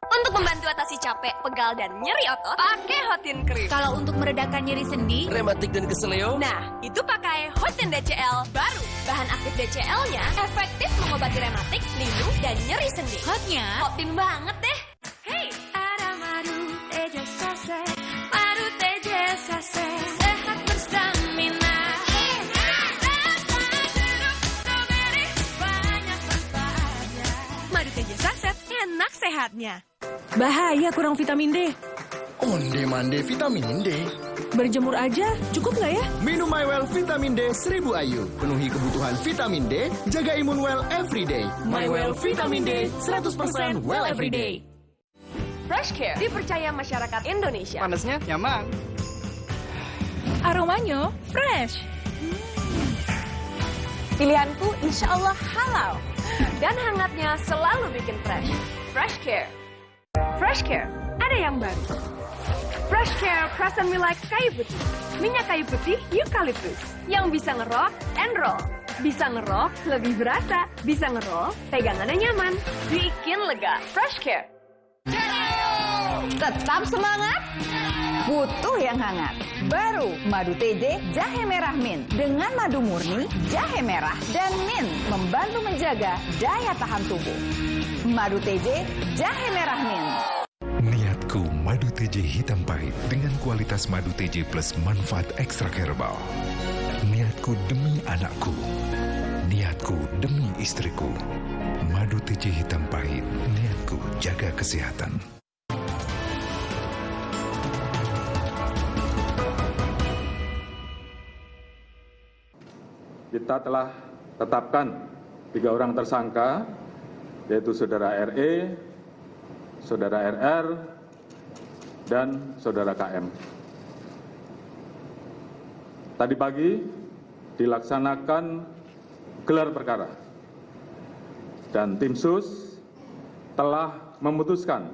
Untuk membantu atasi capek, pegal, dan nyeri otot, pakai Hotin Cream. Kalau untuk meredakan nyeri sendi, rematik dan keseleo, Nah, itu pakai Hotin DCL baru. Bahan aktif DCL-nya efektif mengobati rematik, linu, dan nyeri sendi. hotnya Hotin banget deh. Hey, ada madu TJ Saset, madu TJ Saset, sehat berstamina. Banyak manfaatnya. Madu TJ Saset, enak sehatnya. Bahaya kurang vitamin D. onde-mande vitamin D. Berjemur aja, cukup nggak ya? Minum MyWell Vitamin D 1000 IU. Penuhi kebutuhan vitamin D, jaga imun well everyday. MyWell Vitamin D 100% well everyday. Fresh Care dipercaya masyarakat Indonesia. Panasnya nyaman. Aromanya fresh. pilihanku insya Allah halal. Dan hangatnya selalu bikin fresh. Fresh Care. Fresh Care, ada yang baru. Fresh Care Crescent Relax kayu putih. Minyak kayu putih eukaliptus. Yang bisa ngerok and roll. Bisa ngerok, lebih berasa. Bisa ngerol, pegangannya nyaman. Bikin lega. Fresh Care. Tetap semangat. Butuh yang hangat. Baru Madu TJ Jahe Merah Mint. Dengan madu murni, jahe merah, dan mint membantu menjaga daya tahan tubuh. Madu TJ Jahe Merah Mint. Niatku madu TJ hitam pahit dengan kualitas madu TJ plus manfaat ekstrak herbal. Niatku demi anakku. Niatku demi istriku. Madu TJ hitam pahit. Niatku jaga kesehatan. Kita telah tetapkan 3 orang tersangka, yaitu Saudara RE, Saudara RR, dan Saudara KM. Tadi pagi dilaksanakan gelar perkara, dan tim sus telah memutuskan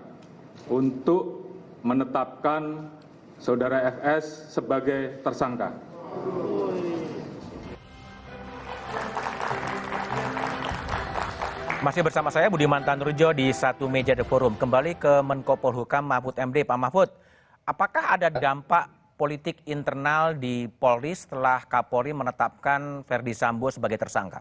untuk menetapkan Saudara FS sebagai tersangka. Masih bersama saya Budiman Tanurjo di Satu Meja The Forum. Kembali ke Menko Polhukam Mahfud MD. Pak Mahfud, apakah ada dampak politik internal di Polri setelah Kapolri menetapkan Ferdi Sambo sebagai tersangka?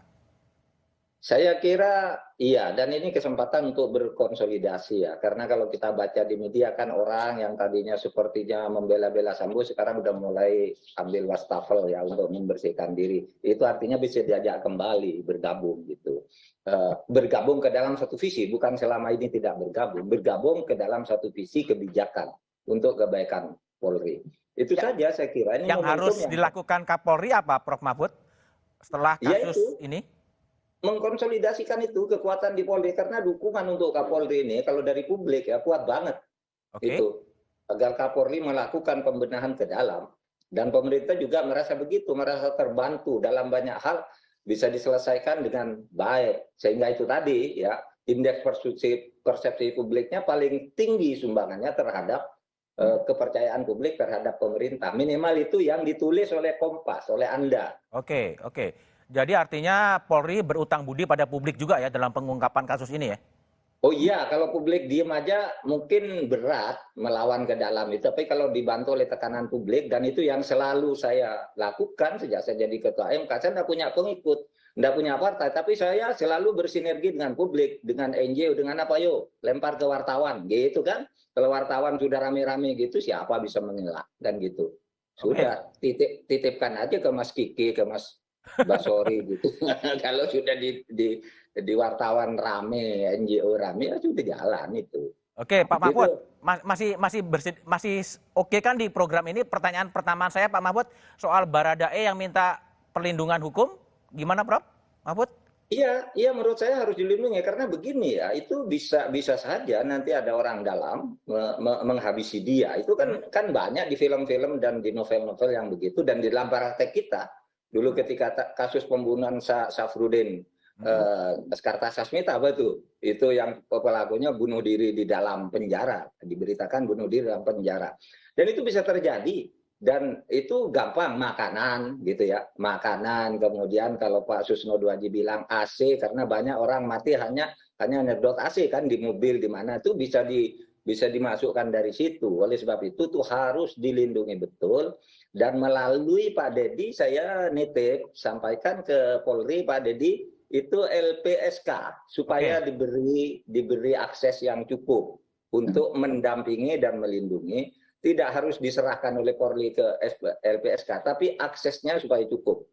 Saya kira iya, dan ini kesempatan untuk berkonsolidasi ya. Karena kalau kita baca di media kan orang yang tadinya sepertinya membela-bela Sambo sekarang udah mulai ambil wastafel ya untuk membersihkan diri. Itu artinya bisa diajak kembali bergabung gitu. Bergabung ke dalam satu visi, bukan selama ini tidak bergabung. Bergabung ke dalam satu visi kebijakan untuk kebaikan Polri. Itu saja saya kira. Ini yang harus dilakukan Kapolri apa Prof. Mahfud setelah kasus ini? Mengkonsolidasikan itu kekuatan di Polri, karena dukungan untuk Kapolri ini kalau dari publik ya kuat banget. Itu agar Kapolri melakukan pembenahan ke dalam, dan pemerintah juga merasa begitu, merasa terbantu dalam banyak hal bisa diselesaikan dengan baik, sehingga itu tadi ya indeks persepsi publiknya paling tinggi sumbangannya terhadap kepercayaan publik terhadap pemerintah, minimal itu yang ditulis oleh Kompas, oleh Anda. Oke. Jadi artinya Polri berutang budi pada publik juga ya dalam pengungkapan kasus ini ya? Oh iya, kalau publik diem aja mungkin berat melawan ke dalam itu. Tapi kalau dibantu oleh tekanan publik, dan itu yang selalu saya lakukan sejak saya jadi Ketua MK, saya tidak punya pengikut. nggak punya partai, tapi saya selalu bersinergi dengan publik, dengan NGO, dengan apa, yuk lempar ke wartawan, gitu kan. Kalau wartawan sudah rame-rame gitu, siapa bisa mengelak, dan gitu. Sudah, titipkan aja ke Mas Kiki, ke Mas Basori, gitu. Kalau sudah di wartawan rame, NGO rame, ya sudah jalan itu. Oke, Pak Mahfud, masih oke kan di program ini? Pertanyaan pertama saya, Pak Mahfud, soal Baradae yang minta perlindungan hukum, gimana, Prof. Mahfud? Iya, menurut saya harus dilindungi karena begini ya, itu bisa saja nanti ada orang dalam menghabisi dia. Itu kan banyak di film-film dan di novel-novel yang begitu, dan di dalam praktek kita dulu ketika kasus pembunuhan Safrudin Kartasasmita, apa itu yang pelakunya bunuh diri di dalam penjara, diberitakan bunuh diri dalam penjara, dan itu bisa terjadi. Dan itu gampang, makanan gitu ya, makanan. Kemudian kalau Pak Susno Duaji bilang AC, karena banyak orang mati hanya nyedot AC kan di mobil di mana, itu bisa dimasukkan dari situ. Oleh sebab itu tuh harus dilindungi betul. Dan melalui Pak Dedi saya nitip sampaikan ke Polri, Pak Dedi itu LPSK supaya diberi akses yang cukup untuk mendampingi dan melindungi. Tidak harus diserahkan oleh Polri ke LPSK, tapi aksesnya supaya cukup.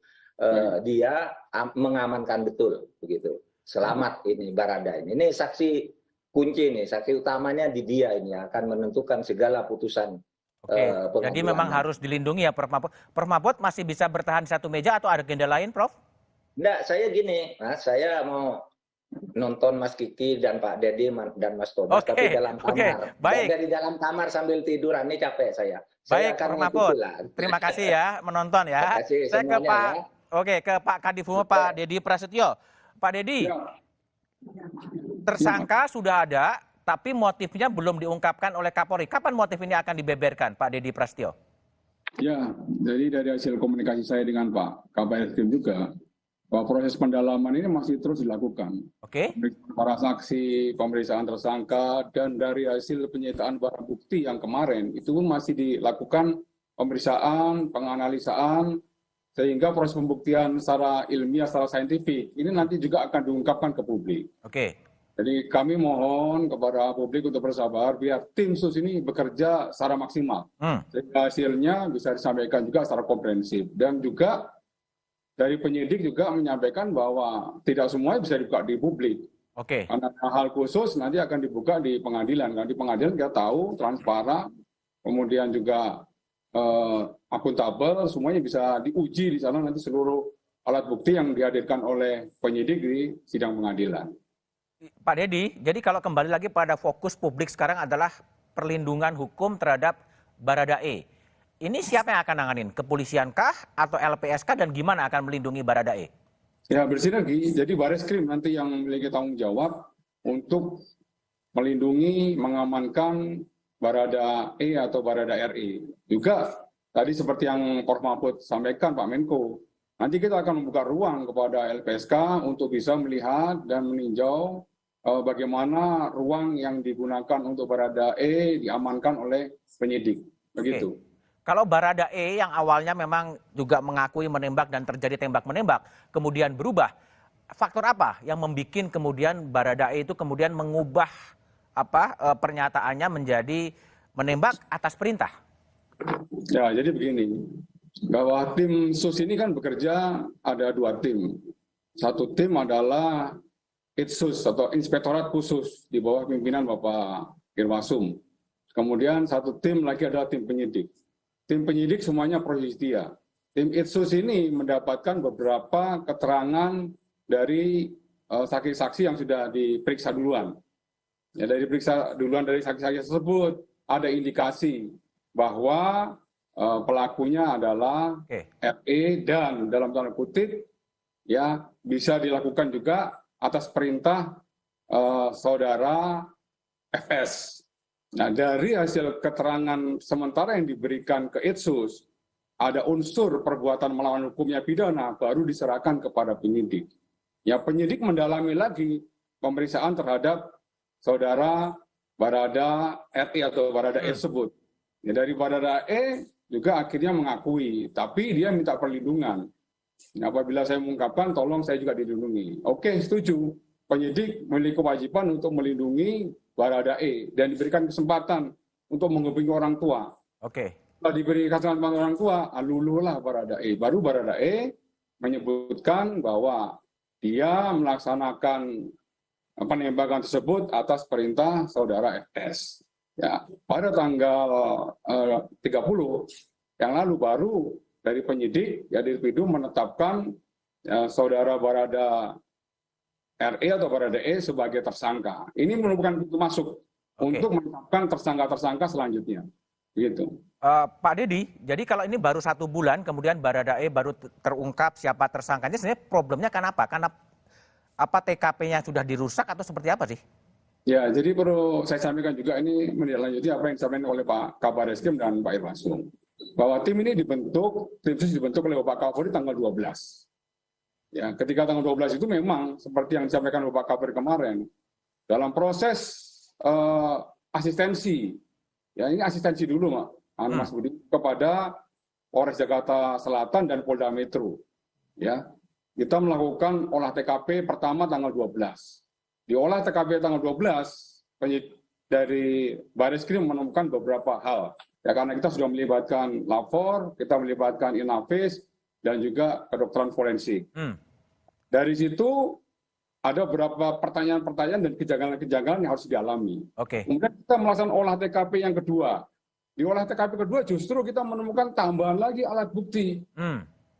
Dia mengamankan betul, begitu. Selamat ini Baradae. Ini saksi kunci nih, saksi utamanya di dia ini akan menentukan segala putusan. Jadi memang harus dilindungi ya, Prof. Mahfud. Prof. Mahfud masih bisa bertahan di satu meja atau ada agenda lain, Prof? Enggak, saya gini, saya mau nonton Mas Kiki dan Pak Dedi dan Mas Tobas, tapi dalam kamar. Baik. Dari dalam kamar sambil tiduran, ini capek saya. Baik, Prof. Mahfud. Terima kasih ya menonton ya. Saya ke Pak, ke Pak Kadif Humas, Pak Dedi Prasetyo. Pak Dedi, tersangka sudah ada, tapi motifnya belum diungkapkan oleh Kapolri. Kapan motif ini akan dibeberkan, Pak Dedi Prasetyo? Ya, jadi dari hasil komunikasi saya dengan Pak Kabar Eskrim juga, bahwa proses pendalaman ini masih terus dilakukan. Para saksi, pemeriksaan tersangka, dan dari hasil penyitaan barang bukti yang kemarin, itu pun masih dilakukan pemeriksaan, penganalisaan, sehingga proses pembuktian secara ilmiah, secara saintifik, ini nanti juga akan diungkapkan ke publik. Jadi kami mohon kepada publik untuk bersabar, biar tim sus ini bekerja secara maksimal. Sehingga hasilnya bisa disampaikan juga secara komprehensif. Dan juga dari penyidik juga menyampaikan bahwa tidak semuanya bisa dibuka di publik. Karena hal khusus nanti akan dibuka di pengadilan. Karena di pengadilan kita tahu, transparan, kemudian juga akuntabel, semuanya bisa diuji di sana nanti seluruh alat bukti yang dihadirkan oleh penyidik di sidang pengadilan. Pak Dedi, jadi kalau kembali lagi pada fokus publik sekarang adalah perlindungan hukum terhadap Baradae. Ini siapa yang akan nanganin? Kepolisiankah atau LPSK, dan gimana akan melindungi Baradae? Ya, bersinergi. Jadi Bareskrim nanti yang memiliki tanggung jawab untuk melindungi, mengamankan Baradae atau Barada RI. Juga tadi seperti yang Prof. Mahfud sampaikan, Pak Menko, nanti kita akan membuka ruang kepada LPSK untuk bisa melihat dan meninjau bagaimana ruang yang digunakan untuk Baradae diamankan oleh penyidik. Begitu. Kalau Baradae yang awalnya memang juga mengakui menembak dan terjadi tembak-menembak, kemudian berubah, faktor apa yang membuat kemudian Baradae itu kemudian mengubah pernyataannya menjadi menembak atas perintah? Ya, jadi begini, bahwa tim sus ini kan bekerja ada dua tim. Satu tim adalah Itsus atau Inspektorat Khusus di bawah pimpinan Bapak Irwasum. Kemudian satu tim lagi adalah tim penyidik. Tim penyidik semuanya pro justia. Tim Itsus ini mendapatkan beberapa keterangan dari saksi-saksi yang sudah diperiksa duluan. Ya, dari periksa duluan dari saksi-saksi tersebut ada indikasi bahwa pelakunya adalah RE dan dalam tanda kutip ya bisa dilakukan juga atas perintah saudara FS. Nah, dari hasil keterangan sementara yang diberikan ke Itsus, ada unsur perbuatan melawan hukumnya pidana baru diserahkan kepada penyidik. Ya, penyidik mendalami lagi pemeriksaan terhadap saudara Barada RI atau Barada E tersebut. Ya, dari Barada E juga akhirnya mengakui, tapi dia minta perlindungan. Apabila saya mengungkapkan, tolong saya juga dilindungi. Oke, setuju. Penyidik memiliki kewajiban untuk melindungi Baradae dan diberikan kesempatan untuk menghubungi orang tua. Oke. Setelah diberi kesempatan orang tua, lululah Baradae. Baru Baradae menyebutkan bahwa dia melaksanakan penembakan tersebut atas perintah saudara FS. Ya, pada tanggal 30 yang lalu baru dari penyidik ya Dirpidu menetapkan saudara Barada RE atau Barada E sebagai tersangka. Ini merupakan pintu masuk untuk menetapkan tersangka-tersangka selanjutnya. Gitu. Pak Dedi, jadi kalau ini baru 1 bulan, kemudian Barada E baru terungkap siapa tersangkanya, sebenarnya problemnya kenapa? Karena apa TKP-nya sudah dirusak atau seperti apa sih? Ya, jadi perlu saya sampaikan juga ini menindaklanjuti apa yang disampaikan oleh Pak Kabar Eskrim dan Pak Irwasum. Bahwa tim ini dibentuk, tim khusus dibentuk oleh Bapak Kapolri tanggal 12. Ya, ketika tanggal 12 itu memang seperti yang disampaikan oleh Pak Kapolri kemarin, dalam proses asistensi, ya ini asistensi dulu Mas Budi, kepada Polres Jakarta Selatan dan Polda Metro. Ya, kita melakukan olah TKP pertama tanggal 12. Di olah TKP tanggal 12, dari Bareskrim menemukan beberapa hal. Ya, karena kita sudah melibatkan lapor, kita melibatkan Inavis, dan juga kedokteran forensik. Dari situ ada beberapa pertanyaan-pertanyaan dan kejanggalan-kejanggalan yang harus dialami. Kemudian kita melaksanakan olah TKP yang kedua. Di olah TKP kedua justru kita menemukan tambahan lagi alat bukti.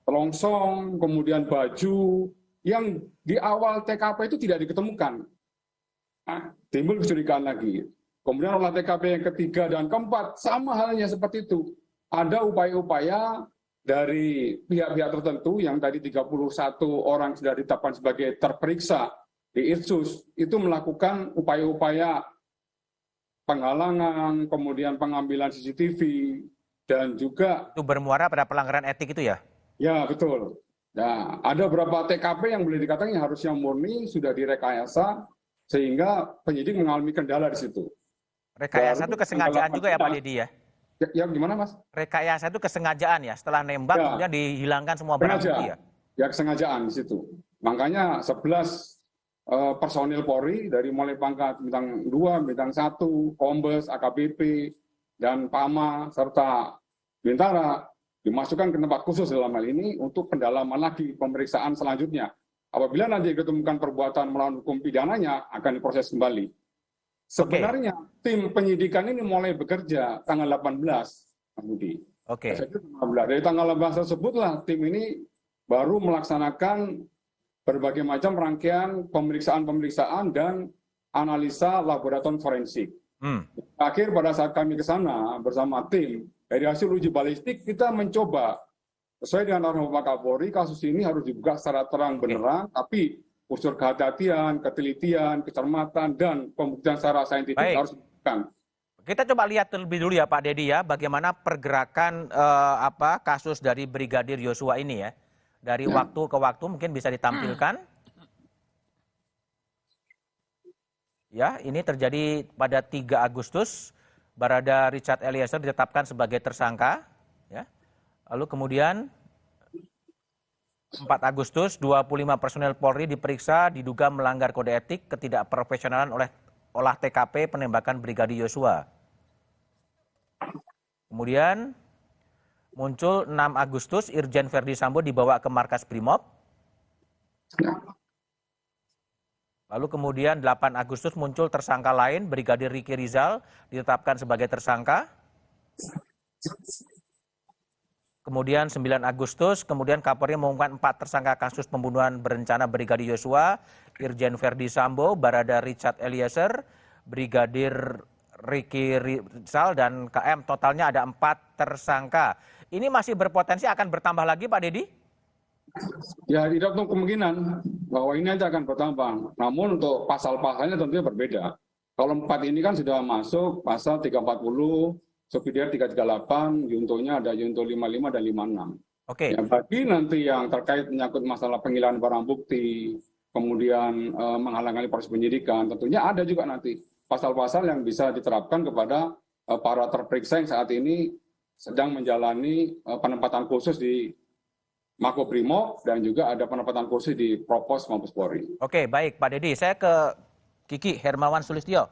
Telongsong, kemudian baju, yang di awal TKP itu tidak diketemukan. Nah, timbul kecurigaan lagi. Kemudian olah TKP yang ketiga dan keempat, sama halnya seperti itu. Ada upaya-upaya dari pihak-pihak tertentu yang tadi 31 orang sudah ditetapkan sebagai terperiksa di Irsus, itu melakukan upaya-upaya penghalangan, kemudian pengambilan CCTV, dan juga... Itu bermuara pada pelanggaran etik itu ya? Ya, betul. Nah, ada beberapa TKP yang boleh dikatakan yang harusnya murni, sudah direkayasa, sehingga penyidik mengalami kendala di situ. Rekayasa itu kesengajaan juga ya Pak Dedi ya? Ya gimana Mas? Rekayasa itu kesengajaan ya, setelah nembak kemudian dihilangkan semua barang bukti ya? Ya kesengajaan di situ. Makanya 11 personil Polri dari mulai pangkat bintang 2, bintang 1, Kombes, AKBP, dan PAMA, serta Bintara dimasukkan ke tempat khusus dalam hal ini untuk pendalaman lagi pemeriksaan selanjutnya. Apabila nanti ditemukan perbuatan melawan hukum pidananya, akan diproses kembali. Sebenarnya tim penyidikan ini mulai bekerja tanggal 18, Mas Budi. Dari tanggal 18 tersebutlah tim ini baru melaksanakan berbagai macam rangkaian pemeriksaan-pemeriksaan dan analisa laboratorium forensik. Akhir pada saat kami ke sana bersama tim, dari hasil uji balistik kita mencoba, sesuai dengan arahan Bapak Kapolri, kasus ini harus dibuka secara terang benerang, tapi unsur kehati-hatian, ketelitian, kecermatan, dan pembuktian secara saintifik harus dilakukan. Kita coba lihat terlebih dulu ya Pak Dedi ya, bagaimana pergerakan kasus dari Brigadir Yosua ini ya. Dari waktu ke waktu mungkin bisa ditampilkan. Ya, ini terjadi pada 3 Agustus, Barada Richard Eliezer ditetapkan sebagai tersangka. Ya. Lalu kemudian 4 Agustus, 25 personel Polri diperiksa diduga melanggar kode etik ketidakprofesionalan oleh olah TKP penembakan Brigadir Yosua. Kemudian muncul 6 Agustus, Irjen Verdi Sambo dibawa ke markas Brimob. Lalu kemudian 8 Agustus muncul tersangka lain, Brigadir Riki Rizal ditetapkan sebagai tersangka. Kemudian 9 Agustus, kemudian Kapolri mengumumkan 4 tersangka kasus pembunuhan berencana Brigadir Yosua, Irjen Verdi Sambo, Barada Richard Eliezer, Brigadir Riki Rizal, dan KM. Totalnya ada 4 tersangka. Ini masih berpotensi akan bertambah lagi Pak Dedi? Ya, tidak untuk kemungkinan bahwa ini aja akan bertambah. Namun untuk pasal-pasalnya tentunya berbeda. Kalau 4 ini kan sudah masuk pasal 340, subsidiar 338, yuntonya ada yunto 55 dan 56. Ya, bagi nanti yang terkait menyangkut masalah penghilangan barang bukti, kemudian menghalangi proses penyidikan, tentunya ada juga nanti pasal-pasal yang bisa diterapkan kepada para terperiksa yang saat ini sedang menjalani penempatan khusus di Makobrimob dan juga ada penempatan kursi di Propos Mabes Polri. Oke, baik Pak Dedi. Saya ke Kiki Hermawan Sulistyo.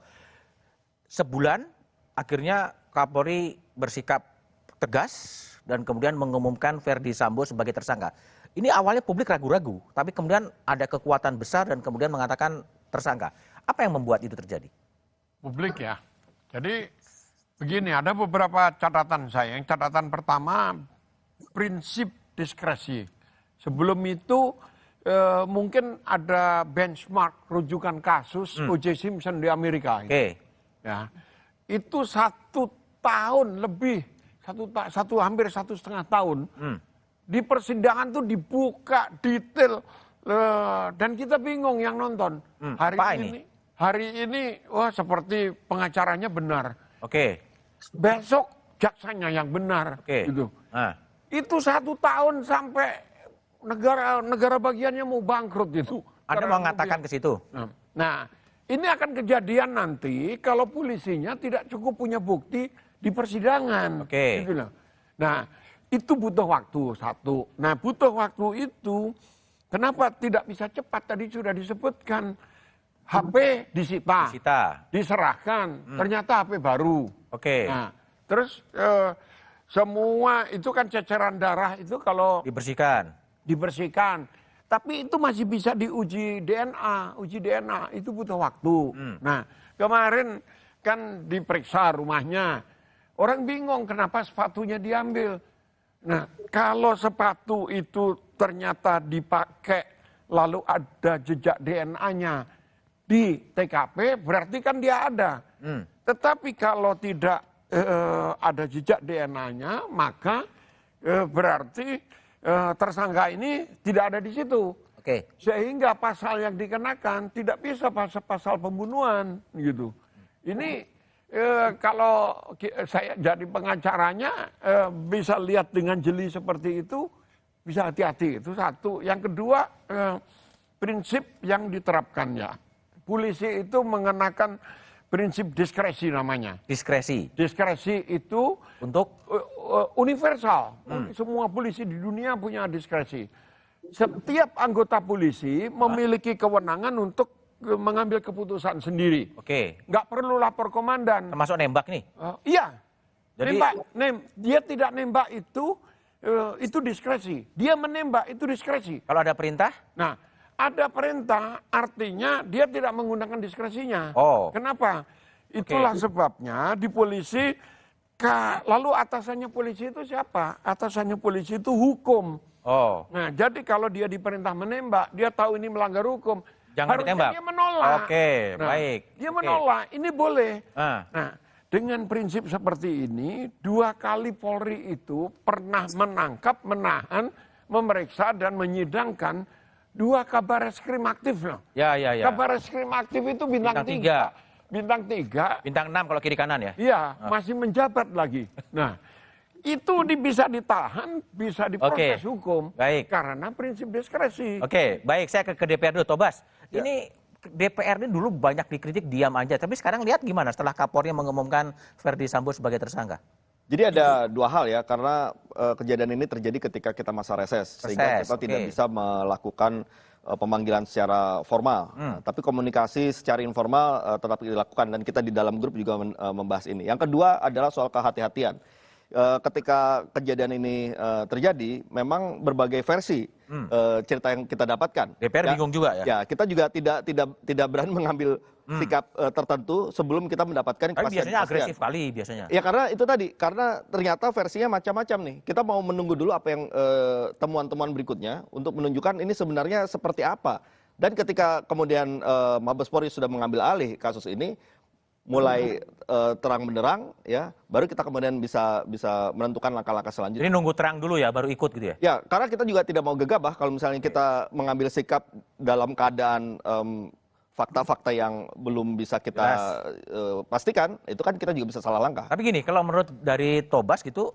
Sebulan akhirnya Kapolri bersikap tegas dan kemudian mengumumkan Ferdi Sambo sebagai tersangka. Ini awalnya publik ragu-ragu, tapi kemudian ada kekuatan besar dan kemudian mengatakan tersangka. Apa yang membuat itu terjadi? Publik ya. Jadi begini, ada beberapa catatan saya. Yang catatan pertama, prinsip diskresi. Sebelum itu mungkin ada benchmark rujukan kasus O.J. Simpson di Amerika. Ya, itu 1 tahun lebih, hampir 1,5 tahun. Di persidangan tuh dibuka detail dan kita bingung yang nonton. Hari ini wah seperti pengacaranya benar. Besok jaksanya yang benar. Gitu. Itu 1 tahun sampai negara bagiannya mau bangkrut itu. Anda mau mengatakan ke situ? Nah, ini akan kejadian nanti kalau polisinya tidak cukup punya bukti di persidangan. Gitu loh. Nah, itu butuh waktu satu. Nah, butuh waktu itu kenapa tidak bisa cepat? Tadi sudah disebutkan HP disita. Diserahkan. Ternyata HP baru. Nah, terus semua itu kan ceceran darah itu kalau dibersihkan. Tapi itu masih bisa diuji DNA. Uji DNA itu butuh waktu. Nah, kemarin kan diperiksa rumahnya. Orang bingung kenapa sepatunya diambil. Nah, kalau sepatu itu ternyata dipakai lalu ada jejak DNA-nya di TKP, berarti kan dia ada. Tetapi kalau tidak ada jejak DNA-nya, maka berarti tersangka ini tidak ada di situ. Sehingga pasal yang dikenakan tidak bisa pasal pembunuhan gitu. Ini kalau saya jadi pengacaranya bisa lihat dengan jeli seperti itu, bisa hati-hati. Itu satu. Yang kedua, prinsip yang diterapkan ya. Polisi itu mengenakan prinsip diskresi namanya. Diskresi itu untuk universal. Semua polisi di dunia punya diskresi. Setiap anggota polisi memiliki kewenangan untuk mengambil keputusan sendiri. Nggak perlu lapor komandan. Termasuk nembak nih? Iya. Jadi dia tidak nembak itu diskresi. Dia menembak itu diskresi. Kalau ada perintah? Nah, ada perintah artinya dia tidak menggunakan diskresinya. Kenapa? Itulah sebabnya di polisi, lalu atasannya polisi itu siapa? Atasannya polisi itu hukum. Nah, jadi kalau dia diperintah menembak, dia tahu ini melanggar hukum. Jangan ditembak. Dia menolak. Baik. Dia menolak, ini boleh. Nah, dengan prinsip seperti ini, 2 kali Polri itu pernah menangkap, menahan, memeriksa dan menyidangkan 2 kabar reskrim aktif loh. Kabar reskrim aktif itu bintang 3. Bintang 3. Bintang 6 kalau kiri kanan ya? Iya, masih menjabat lagi. Nah, itu bisa ditahan, bisa diproses hukum. Karena prinsip diskresi. Baik, saya ke DPR dulu, Tobas. Ini DPR ini dulu banyak dikritik diam aja, tapi sekarang lihat gimana setelah Kapolri mengumumkan Ferdi Sambo sebagai tersangka? Jadi ada 2 hal ya, karena kejadian ini terjadi ketika kita masa reses, sehingga kita tidak bisa melakukan pemanggilan secara formal. Tapi komunikasi secara informal tetap dilakukan dan kita di dalam grup juga membahas ini. Yang kedua adalah soal kehati-hatian. Ketika kejadian ini terjadi, memang berbagai versi cerita yang kita dapatkan. DPR bingung juga ya? Ya, kita juga tidak berani mengambil sikap tertentu sebelum kita mendapatkan kepastian. Tapi biasanya agresif kali biasanya. Ya karena itu tadi, karena ternyata versinya macam-macam nih. Kita mau menunggu dulu apa yang temuan-temuan berikutnya untuk menunjukkan ini sebenarnya seperti apa. Dan ketika kemudian Mabes Polri sudah mengambil alih kasus ini, mulai terang benderang, ya, baru kita kemudian bisa menentukan langkah-langkah selanjutnya. Jadi nunggu terang dulu ya, baru ikut gitu ya? Ya, karena kita juga tidak mau gegabah kalau misalnya kita mengambil sikap dalam keadaan fakta-fakta yang belum bisa kita pastikan, itu kan kita juga bisa salah langkah. Tapi gini, kalau menurut dari Tobas gitu,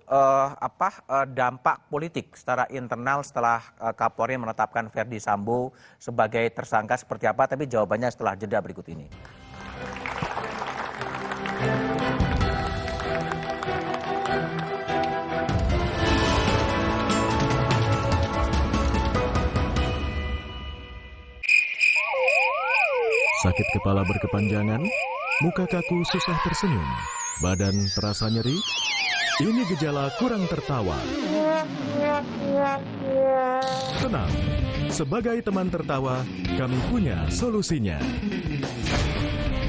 dampak politik secara internal setelah Kapolri menetapkan Ferdi Sambo sebagai tersangka seperti apa? Tapi jawabannya setelah jeda berikut ini. Sakit kepala berkepanjangan, muka kaku susah tersenyum, badan terasa nyeri. Ini gejala kurang tertawa. Tenang, sebagai teman tertawa, kami punya solusinya.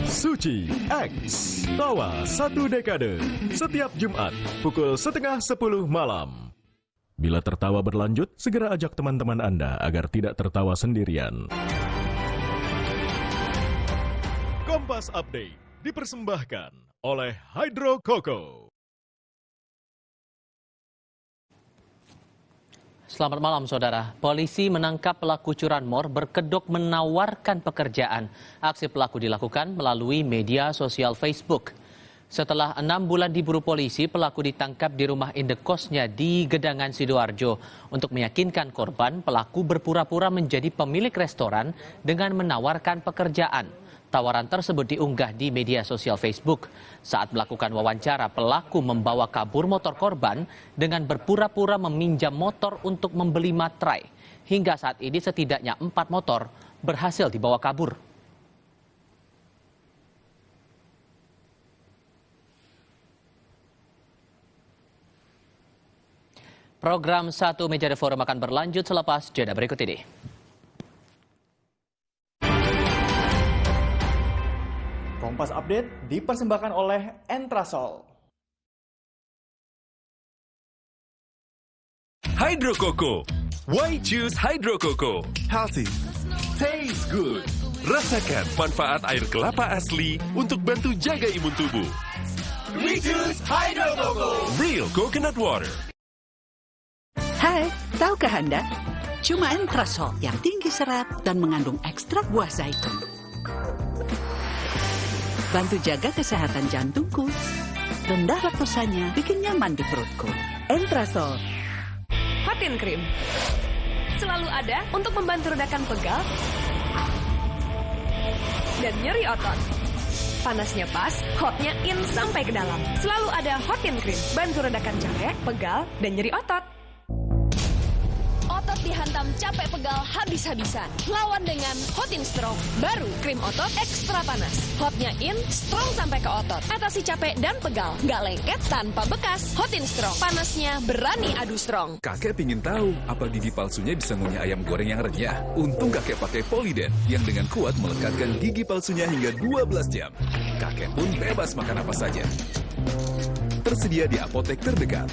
Suci X, tawa 1 dekade, setiap Jumat pukul 9:30 malam. Bila tertawa berlanjut, segera ajak teman-teman Anda agar tidak tertawa sendirian. Kompas Update dipersembahkan oleh Hydro Coco. Selamat malam, saudara. Polisi menangkap pelaku curanmor berkedok menawarkan pekerjaan. Aksi pelaku dilakukan melalui media sosial Facebook. Setelah 6 bulan diburu polisi, pelaku ditangkap di rumah indekosnya di Gedangan, Sidoarjo. Untuk meyakinkan korban, pelaku berpura-pura menjadi pemilik restoran dengan menawarkan pekerjaan. Tawaran tersebut diunggah di media sosial Facebook. Saat melakukan wawancara, pelaku membawa kabur motor korban dengan berpura-pura meminjam motor untuk membeli materai. Hingga saat ini setidaknya 4 motor berhasil dibawa kabur. Program 1 Meja The Forum akan berlanjut selepas jeda berikut ini. Kompas Update dipersembahkan oleh Entrasol. Hydro Coco. Why choose Hydro Coco? Healthy, taste good. Rasakan manfaat air kelapa asli untuk bantu jaga imun tubuh. We choose Hydro Coco. Real coconut water. Hai, tahukah Anda? Cuma Entrasol yang tinggi serat dan mengandung ekstrak buah zaitun. Bantu jaga kesehatan jantungku. Rendah laktosanya bikin nyaman di perutku. Entrasol. Hotin Cream. Selalu ada untuk membantu redakan pegal dan nyeri otot. Panasnya pas, hotnya in sampai ke dalam. Selalu ada Hotin Cream. Bantu redakan capek, pegal, dan nyeri otot. Otot dihantam capek pegal habis-habisan. Lawan dengan Hotin Strong. Baru krim otot ekstra panas. Hotnya in, strong sampai ke otot. Atasi capek dan pegal. Nggak lengket tanpa bekas. Hotin Strong. Panasnya berani adu strong. Kakek pingin tahu apa gigi palsunya bisa ngunyah ayam goreng yang renyah. Untung kakek pakai Poliden yang dengan kuat melekatkan gigi palsunya hingga 12 jam. Kakek pun bebas makan apa saja. Tersedia di apotek terdekat.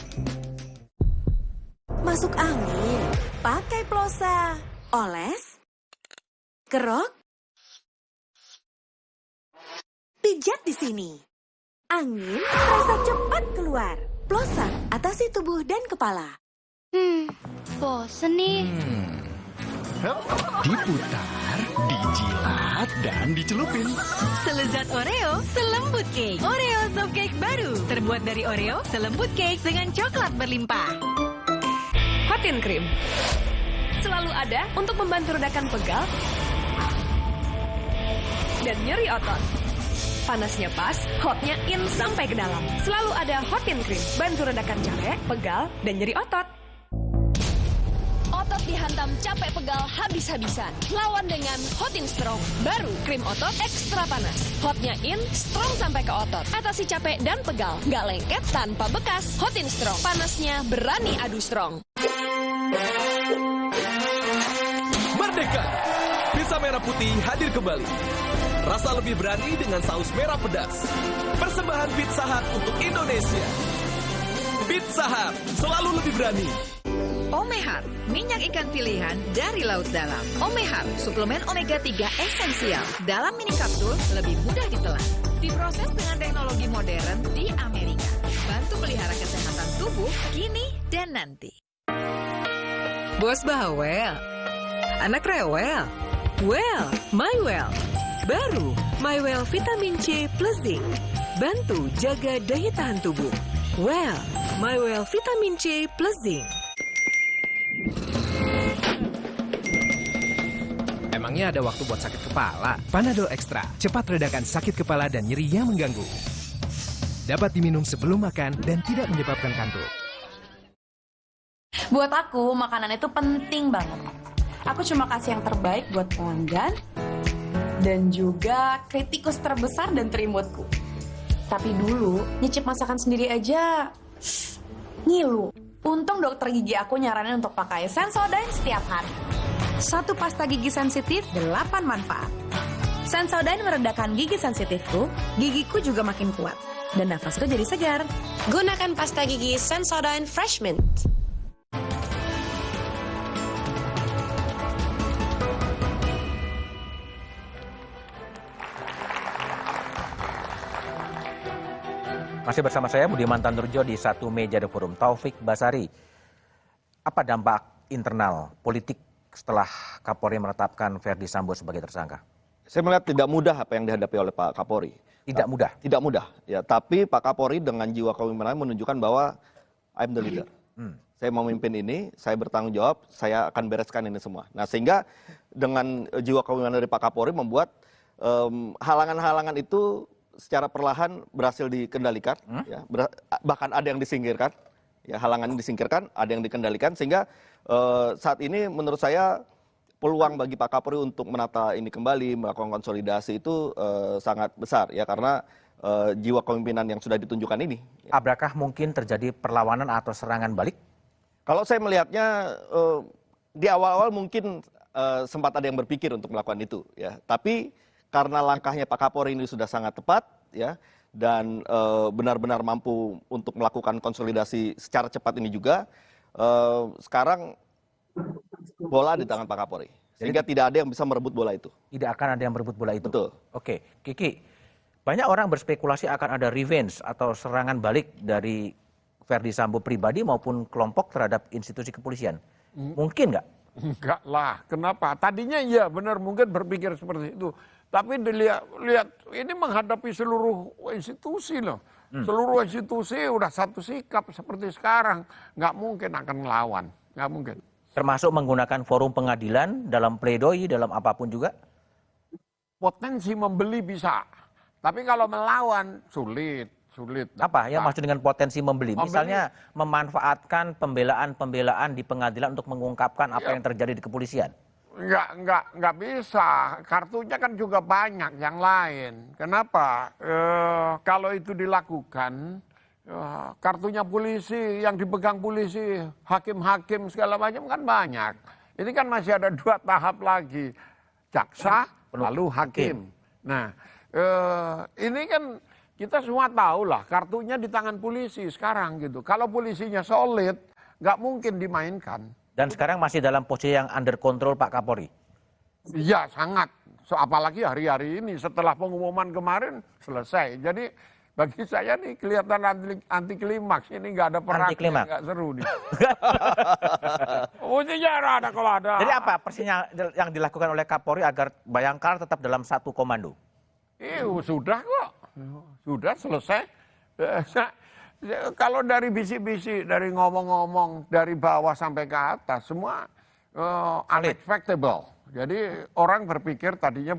Masuk angin, pakai plosa, oles, kerok, pijat di sini. Angin terasa cepat keluar. Plosa, atasi tubuh dan kepala. Bosen nih. Diputar, dijilat, dan dicelupin. Selezat Oreo, selembut cake. Oreo Soft Cake baru. Terbuat dari Oreo, selembut cake dengan coklat berlimpah. Hotin Cream. Selalu ada untuk membantu redakan pegal dan nyeri otot. Panasnya pas, hotnya in sampai ke dalam. Selalu ada Hotin Cream. Bantu redakan capek, pegal, dan nyeri otot. Otot dihantam capek pegal habis-habisan. Lawan dengan Hotin Strong. Baru krim otot ekstra panas. Hotnya in, strong sampai ke otot. Atasi capek dan pegal. Nggak lengket tanpa bekas. Hotin Strong. Panasnya berani adu strong. Merdeka! Pizza merah putih hadir kembali. Rasa lebih berani dengan saus merah pedas. Persembahan Pizza Hut untuk Indonesia. Pizza Hut selalu lebih berani. Omehar, minyak ikan pilihan dari laut dalam. Omehar, suplemen omega 3 esensial. Dalam mini kapsul, lebih mudah ditelan. Diproses dengan teknologi modern di Amerika. Bantu pelihara kesehatan tubuh kini dan nanti. Bos bawel, anak rewel. Well, MyWell. Baru, MyWell Vitamin C plus Zinc. Bantu jaga daya tahan tubuh. Well, MyWell Vitamin C plus Zinc. Emangnya ada waktu buat sakit kepala? Panadol Extra, cepat redakan sakit kepala dan nyeri yang mengganggu. Dapat diminum sebelum makan dan tidak menyebabkan kantuk. Buat aku, makanan itu penting banget. Aku cuma kasih yang terbaik buat pelanggan dan juga kritikus terbesar dan terimutku. Tapi dulu, nyicip masakan sendiri aja ngilu. Untung dokter gigi aku nyaranin untuk pakai Sensodyne setiap hari. 1 pasta gigi sensitif, 8 manfaat. Sensodyne meredakan gigi sensitifku, gigiku juga makin kuat. Dan nafasku jadi segar. Gunakan pasta gigi Sensodyne Fresh Mint. Masih bersama saya Budiman Tandurjo di Satu Meja The Forum. Taufik Basari, apa dampak internal politik setelah Kapolri menetapkan Verdi Sambo sebagai tersangka? Saya melihat tidak mudah apa yang dihadapi oleh Pak Kapolri. Tidak mudah? Tidak mudah, ya. Tapi Pak Kapolri dengan jiwa kepemimpinan menunjukkan bahwa I'm the leader. Saya mau memimpin ini, saya bertanggung jawab, saya akan bereskan ini semua. Nah, sehingga dengan jiwa kepemimpinan dari Pak Kapolri membuat halangan-halangan itu secara perlahan berhasil dikendalikan, ya, bahkan ada yang disingkirkan, ya, halangan disingkirkan, ada yang dikendalikan, sehingga saat ini menurut saya peluang bagi Pak Kapolri untuk menata ini kembali, melakukan konsolidasi itu sangat besar, ya, karena jiwa kepemimpinan yang sudah ditunjukkan ini. Apakah mungkin terjadi perlawanan atau serangan balik? Kalau saya melihatnya di awal-awal mungkin sempat ada yang berpikir untuk melakukan itu, ya, tapi karena langkahnya Pak Kapolri ini sudah sangat tepat, ya, dan benar-benar mampu untuk melakukan konsolidasi secara cepat ini juga, sekarang bola di tangan Pak Kapolri. Sehingga tidak ada yang bisa merebut bola itu. Tidak akan ada yang merebut bola itu? Betul. Oke, Kiki, banyak orang berspekulasi akan ada revenge atau serangan balik dari Verdi Sambo pribadi maupun kelompok terhadap institusi kepolisian. Mungkin nggak? Enggak lah, kenapa? Tadinya iya benar mungkin berpikir seperti itu. Tapi dilihat ini menghadapi seluruh institusi loh. Seluruh institusi udah satu sikap seperti sekarang. Nggak mungkin akan ngelawan, nggak mungkin. Termasuk menggunakan forum pengadilan dalam pledoi, dalam apapun juga? Potensi membeli bisa. Tapi kalau melawan sulit. Apa yang maksud dengan potensi membeli? Misalnya memanfaatkan pembelaan-pembelaan di pengadilan untuk mengungkapkan apa yang terjadi di kepolisian? Nggak bisa. Kartunya kan juga banyak yang lain. Kenapa? Kalau itu dilakukan, kartunya polisi, yang dipegang polisi, hakim-hakim segala macam kan banyak. Ini kan masih ada 2 tahap lagi. Jaksa, lalu hakim. Nah, ini kan kita semua tahu lah, kartunya di tangan polisi sekarang gitu. Kalau polisinya solid, nggak mungkin dimainkan. Dan sekarang masih dalam posisi yang under control Pak Kapolri? Iya, sangat. Apalagi hari-hari ini, setelah pengumuman kemarin, selesai. Jadi bagi saya nih kelihatan anti klimaks. Ini nggak ada perangnya, nggak seru nih. Sejarah ada kalau ada. Jadi apa persisnya yang dilakukan oleh Kapolri agar Bayangkara tetap dalam satu komando? Sudah kok. Sudah selesai. Kalau dari bisik-bisik, dari ngomong-ngomong dari bawah sampai ke atas, semua unexpectable. Jadi orang berpikir tadinya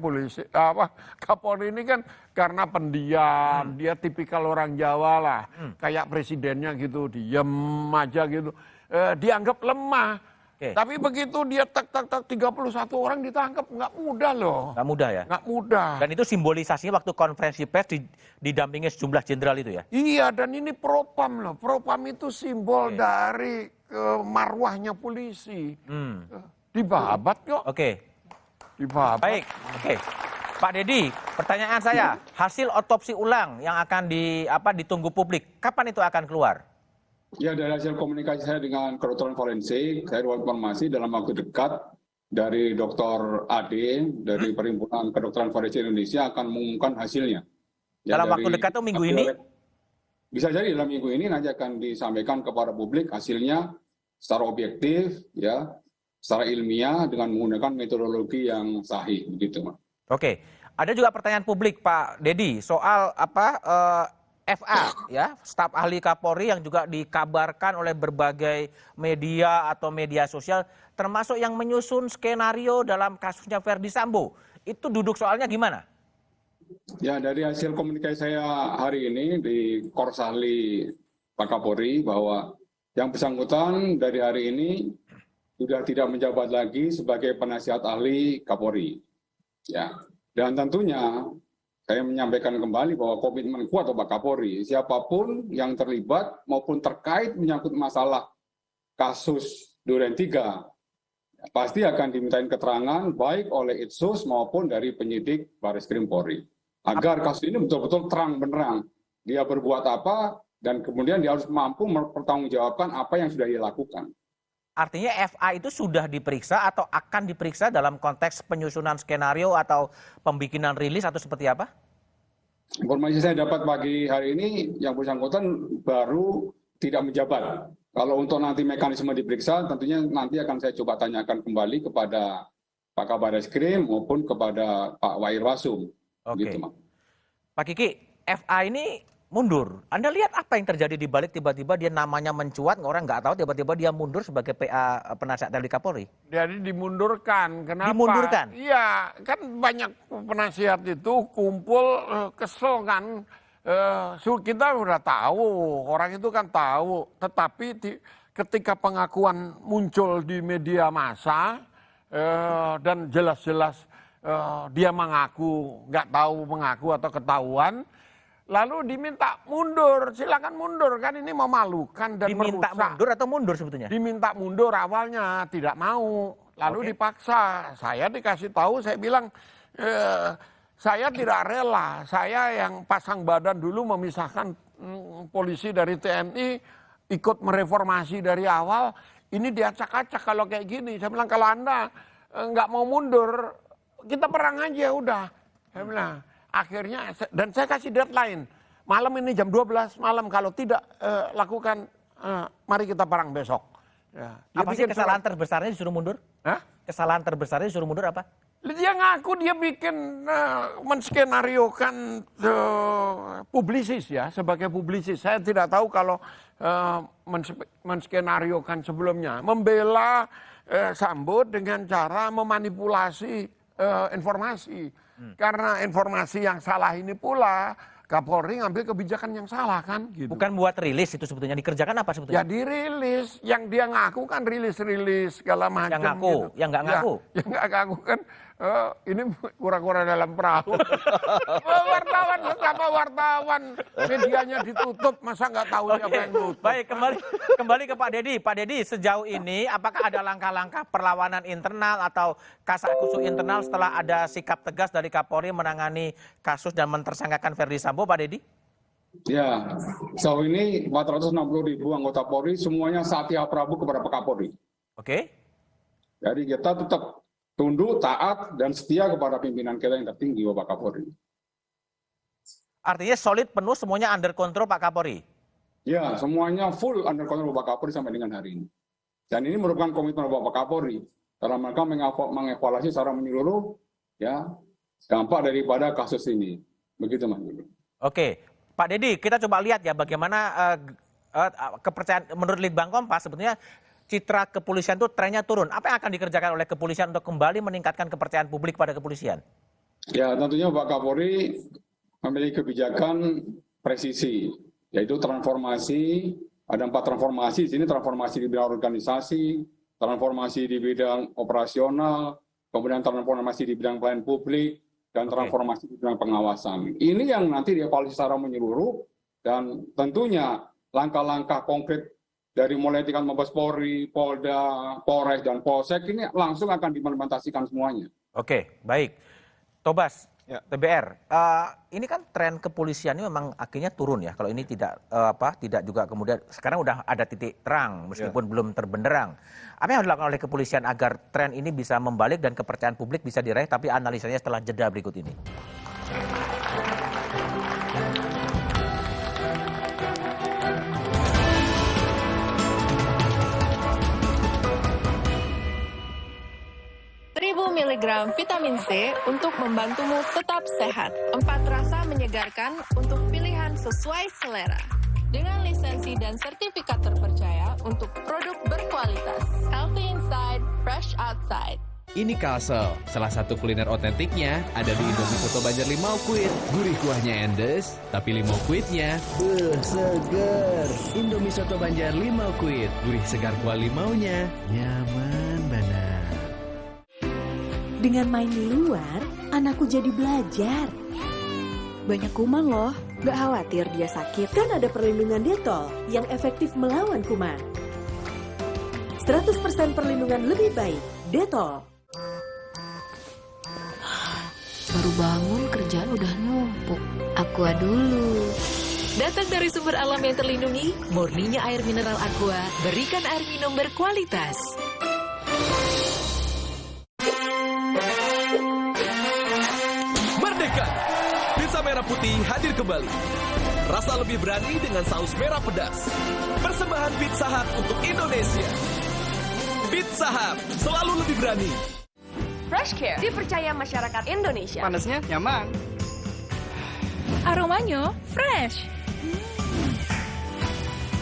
Kapolri ini kan karena pendiam, dia tipikal orang Jawa lah, kayak presidennya gitu, diem aja gitu, dianggap lemah. Tapi begitu dia 31 orang ditangkap, nggak mudah loh. Nggak mudah ya? Nggak mudah. Dan itu simbolisasinya waktu konferensi pers didampingi sejumlah jenderal itu ya? Iya, dan ini propam loh. Propam itu simbol dari marwahnya polisi. Dibabat kok. Dibabat. Baik, Pak Dedi, pertanyaan saya, hasil otopsi ulang yang akan ditunggu publik, kapan itu akan keluar? Ya, dari hasil komunikasi saya dengan kedokteran forensik, saya dapat informasi dalam waktu dekat dari Dr. Ade dari Perhimpunan Kedokteran Forensik Indonesia akan mengumumkan hasilnya. Ya, dalam waktu dekat itu minggu ini? Bisa jadi dalam minggu ini nanti akan disampaikan kepada publik hasilnya secara objektif, ya, secara ilmiah dengan menggunakan metodologi yang sahih, begitu, Mas. Oke, ada juga pertanyaan publik, Pak Dedi, soal FA, ya, staf ahli Kapolri yang juga dikabarkan oleh berbagai media atau media sosial, termasuk yang menyusun skenario dalam kasusnya Verdi Sambo. Itu duduk soalnya gimana? Ya, dari hasil komunikasi saya hari ini di Korsahli Pak Kapolri bahwa yang bersangkutan dari hari ini sudah tidak menjabat lagi sebagai penasihat ahli Kapolri. Ya, Dan tentunya saya menyampaikan kembali bahwa komitmen kuat Bapak Kapolri, siapapun yang terlibat maupun terkait menyangkut masalah kasus Duren 3, pasti akan dimintain keterangan baik oleh Itsus maupun dari penyidik Barreskrim Polri. Agar kasus ini betul-betul terang benderang. Dia berbuat apa dan kemudian dia harus mampu mempertanggungjawabkan apa yang sudah dia lakukan. Artinya FA itu sudah diperiksa atau akan diperiksa dalam konteks penyusunan skenario atau pembikinan rilis atau seperti apa? Informasi saya dapat pagi hari ini yang bersangkutan baru tidak menjabat. Kalau untuk nanti mekanisme diperiksa, tentunya nanti akan saya coba tanyakan kembali kepada Pak Kabar Eskrim maupun kepada Pak Wairwasum. Oke. Gitu, Pak Kiki, FA ini mundur. Anda lihat apa yang terjadi di balik tiba-tiba dia namanya mencuat, orang nggak tahu tiba-tiba dia mundur sebagai PA penasihat dari Kapolri? Jadi dimundurkan. Kenapa? Dimundurkan? Iya, kan banyak penasihat itu kumpul kesel kan. Kita udah tahu, orang itu kan tahu, tetapi ketika pengakuan muncul di media massa dan jelas-jelas dia mengaku, nggak tahu mengaku atau ketahuan, lalu diminta mundur, silakan mundur, kan ini memalukan dan diminta merusak. Mundur atau mundur sebetulnya? Diminta mundur awalnya, tidak mau, lalu dipaksa. Saya dikasih tahu, saya bilang, saya tidak rela, saya yang pasang badan dulu memisahkan polisi dari TNI, ikut mereformasi dari awal, ini diacak-acak kalau kayak gini. Saya bilang kalau Anda nggak mau mundur, kita perang aja udah. Saya bilang, akhirnya, dan saya kasih deadline, malam ini jam 12 malam, kalau tidak lakukan, mari kita perang besok. Ya. Apa sih kesalahan terbesarnya disuruh mundur? Hah? Kesalahan terbesarnya disuruh mundur apa? Dia ngaku dia bikin menskenariokan publisis ya, sebagai publisis. Saya tidak tahu kalau menskenariokan sebelumnya. Membela Sambo dengan cara memanipulasi informasi. Karena informasi yang salah ini pula, Kapolri ngambil kebijakan yang salah kan. Gitu. Bukan buat rilis itu sebetulnya, dikerjakan apa sebetulnya? Ya dirilis, yang dia ngaku kan rilis-rilis segala macam. Yang ngaku, gitu. yang nggak ngaku? Ya, yang nggak ngaku kan, ini kura-kura dalam perahu. Wartawan, betapa wartawan, medianya ditutup, masa nggak tahu siapa yang nutup. Baik, kembali ke Pak Dedi. Pak Dedi, sejauh ini apakah ada langkah-langkah perlawanan internal atau kasakusuk internal setelah ada sikap tegas dari Kapolri menangani kasus dan mentersangkakan Verdi Sambo, Pak Dedi? Ya, sejauh ini 460.000 anggota Polri semuanya Satya Prabu kepada Pak Kapolri. Oke. Jadi kita tetap tunduk, taat, dan setia kepada pimpinan kita yang tertinggi, Bapak Kapolri. Artinya solid penuh semuanya under control Pak Kapolri? Ya, semuanya full under control Bapak Kapolri sampai dengan hari ini. Dan ini merupakan komitmen Bapak Kapolri dalam mereka mengevaluasi secara menyeluruh ya dampak daripada kasus ini. Begitu, Mas. Oke, Pak Dedi, kita coba lihat ya bagaimana kepercayaan menurut Litbang Kompas sebetulnya citra kepolisian itu trennya turun. Apa yang akan dikerjakan oleh kepolisian untuk kembali meningkatkan kepercayaan publik pada kepolisian? Ya, tentunya Pak Kapolri memiliki kebijakan presisi, yaitu transformasi. Ada 4 transformasi, di sini transformasi di bidang organisasi, transformasi di bidang operasional, kemudian transformasi di bidang pelayanan publik, dan transformasi di bidang pengawasan. Ini yang nanti dievaluasi secara menyeluruh, dan tentunya langkah-langkah konkret dari mulai tingkat Mabes Polri, Polda, Polres, dan Polsek ini langsung akan diimplementasikan semuanya. Oke, baik. Tobas, ya. TBR, ini kan tren kepolisian ini memang akhirnya turun ya. Kalau ini tidak tidak juga kemudian sekarang udah ada titik terang meskipun belum terbenderang. Apa yang harus dilakukan oleh kepolisian agar tren ini bisa membalik dan kepercayaan publik bisa diraih? Tapi analisanya setelah jeda berikut ini. Miligram vitamin C untuk membantumu tetap sehat. 4 rasa menyegarkan untuk pilihan sesuai selera. Dengan lisensi dan sertifikat terpercaya untuk produk berkualitas. Healthy inside, fresh outside. Ini Kalsel, salah satu kuliner otentiknya ada di Indomie Soto Banjar Limau Kuit. Gurih kuahnya endes, tapi limau kuitnya seger. Indomie Soto Banjar Limau Kuit, gurih segar kuah limaunya, nyaman banget. Dengan main di luar, anakku jadi belajar. Banyak kuman loh, gak khawatir dia sakit. Kan ada perlindungan Dettol yang efektif melawan kuman. 100% perlindungan lebih baik, Dettol. Baru bangun kerjaan udah numpuk. Aqua dulu. Datang dari sumber alam yang terlindungi, murninya air mineral Aqua, berikan air minum berkualitas. Merdeka! Pizza merah putih hadir kembali. Rasa lebih berani dengan saus merah pedas. Persembahan Pizza Hut untuk Indonesia. Pizza Hut selalu lebih berani. Fresh Care dipercaya masyarakat Indonesia. Panasnya nyaman. Aromanya fresh.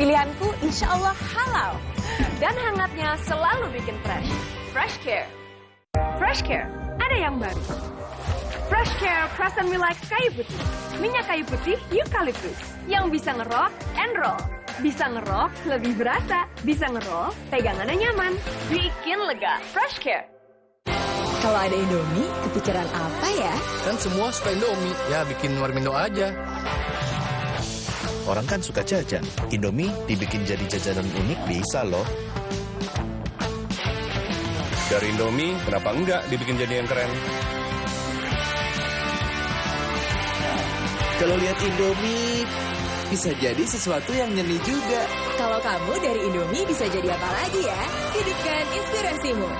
Pilihanku insya Allah halal. Dan hangatnya selalu bikin fresh. Fresh Care. Fresh Care, ada yang baru. Fresh Care Present Relax kayu putih. Minyak kayu putih eukaliptus. Yang bisa ngerok and roll. Bisa ngerok, lebih berasa. Bisa ngerol, pegangannya nyaman. Bikin lega. Fresh Care. Kalau ada Indomie, kepikiran apa ya? Kan semua suka Indomie, ya bikin Warmindo aja. Orang kan suka jajan. Indomie dibikin jadi jajanan unik bisa loh. Dari Indomie, kenapa enggak dibikin jadi yang keren? Kalau lihat Indomie, bisa jadi sesuatu yang nyeni juga. Kalau kamu dari Indomie bisa jadi apa lagi ya? Hidupkan inspirasimu.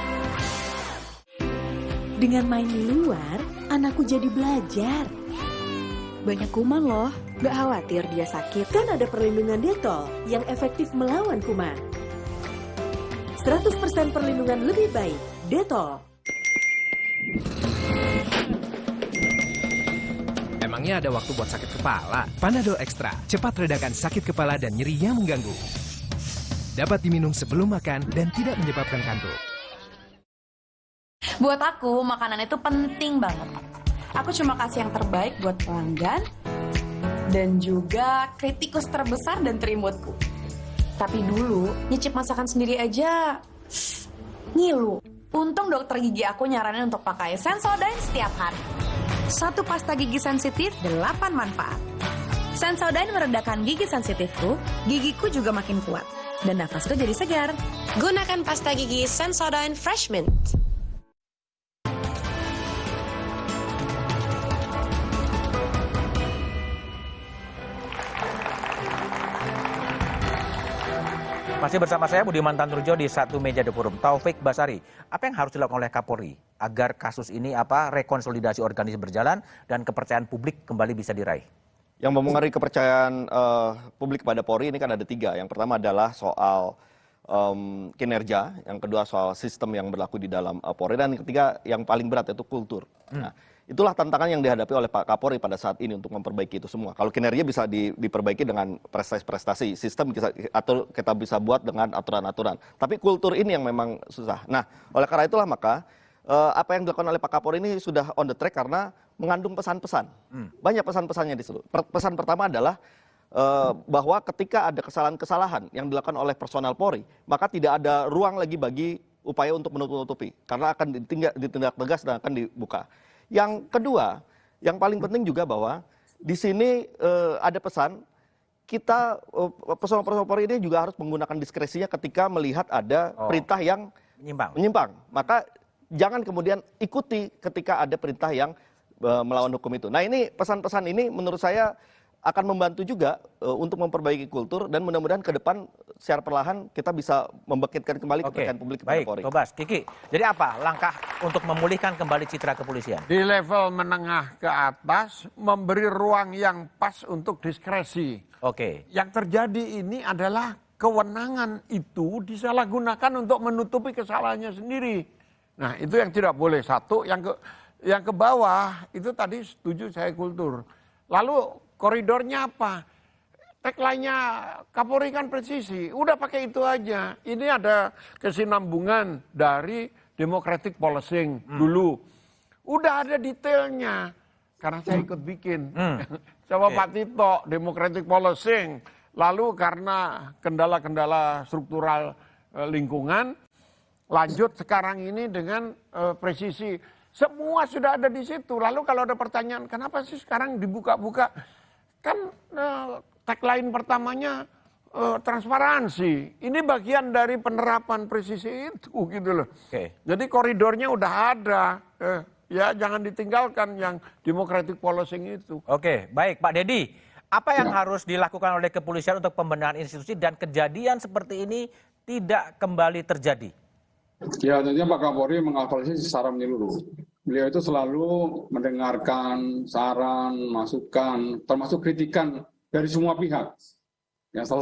Dengan main di luar, anakku jadi belajar. Banyak kuman loh, gak khawatir dia sakit. Kan ada perlindungan Dettol yang efektif melawan kuman. 100% perlindungan lebih baik, Dettol. Emangnya ada waktu buat sakit kepala? Panadol Extra, cepat redakan sakit kepala dan nyeri yang mengganggu. Dapat diminum sebelum makan dan tidak menyebabkan kantuk. Buat aku, makanan itu penting banget. Aku cuma kasih yang terbaik buat pelanggan dan juga kritikus terbesar dan terimutku. Tapi dulu, nyicip masakan sendiri aja ngilu. Untung dokter gigi aku nyaranin untuk pakai Sensodyne setiap hari. Satu pasta gigi sensitif, 8 manfaat. Sensodyne meredakan gigi sensitifku, gigiku juga makin kuat. Dan nafasku jadi segar. Gunakan pasta gigi Sensodyne Fresh Mint. Masih bersama saya Budiman Tanrujo di Satu Meja The Forum. Taufik Basari, apa yang harus dilakukan oleh Kapolri agar kasus ini rekonsolidasi organisasi berjalan dan kepercayaan publik kembali bisa diraih? Yang mempengaruhi kepercayaan publik kepada Polri ini kan ada 3. Yang pertama adalah soal kinerja, yang kedua soal sistem yang berlaku di dalam Polri, dan yang ketiga yang paling berat yaitu kultur. Nah, itulah tantangan yang dihadapi oleh Pak Kapolri pada saat ini untuk memperbaiki itu semua. Kalau kinerja bisa diperbaiki dengan prestasi-prestasi, sistem kita bisa buat dengan aturan-aturan. Tapi kultur ini yang memang susah. Nah, oleh karena itulah maka apa yang dilakukan oleh Pak Kapolri ini sudah on the track karena mengandung pesan-pesan. Banyak pesan-pesannya di situ. Pesan pertama adalah bahwa ketika ada kesalahan-kesalahan yang dilakukan oleh personal Polri, maka tidak ada ruang lagi bagi upaya untuk menutup-nutupi. Karena akan ditindak tegas dan akan dibuka. Yang kedua, yang paling penting juga bahwa di sini ada pesan, kita personal Polri ini juga harus menggunakan diskresinya ketika melihat ada perintah yang menyimpang. Maka jangan kemudian ikuti ketika ada perintah yang melawan hukum itu. Nah, ini pesan-pesan ini menurut saya akan membantu juga untuk memperbaiki kultur dan mudah-mudahan ke depan secara perlahan kita bisa membangkitkan kembali kepercayaan publik kepada Polri. Baik, Tobas, Kiki. Jadi apa langkah untuk memulihkan kembali citra kepolisian? Di level menengah ke atas, memberi ruang yang pas untuk diskresi. Oke. Yang terjadi ini adalah kewenangan itu disalahgunakan untuk menutupi kesalahannya sendiri. Nah, itu yang tidak boleh. Satu, yang ke bawah itu tadi setuju saya kultur. Lalu koridornya apa? Tagline-nya Kapolri kan presisi, udah pakai itu aja. Ini ada kesinambungan dari democratic policing dulu. Udah ada detailnya, karena saya ikut bikin. Coba Pak Tito, democratic policing. Lalu karena kendala-kendala struktural lingkungan, lanjut sekarang ini dengan presisi. Semua sudah ada di situ. Lalu kalau ada pertanyaan, kenapa sih sekarang dibuka-buka? Kan tagline pertamanya transparansi. Ini bagian dari penerapan presisi itu gitu loh. Jadi koridornya udah ada. Ya jangan ditinggalkan yang democratic policing itu. Oke, baik Pak Dedi. Apa yang harus dilakukan oleh kepolisian untuk pembenahan institusi dan kejadian seperti ini tidak kembali terjadi? Ya, tentunya Pak Kapolri mengevaluasi secara menyeluruh. Beliau itu selalu mendengarkan saran, masukan, termasuk kritikan dari semua pihak. Yang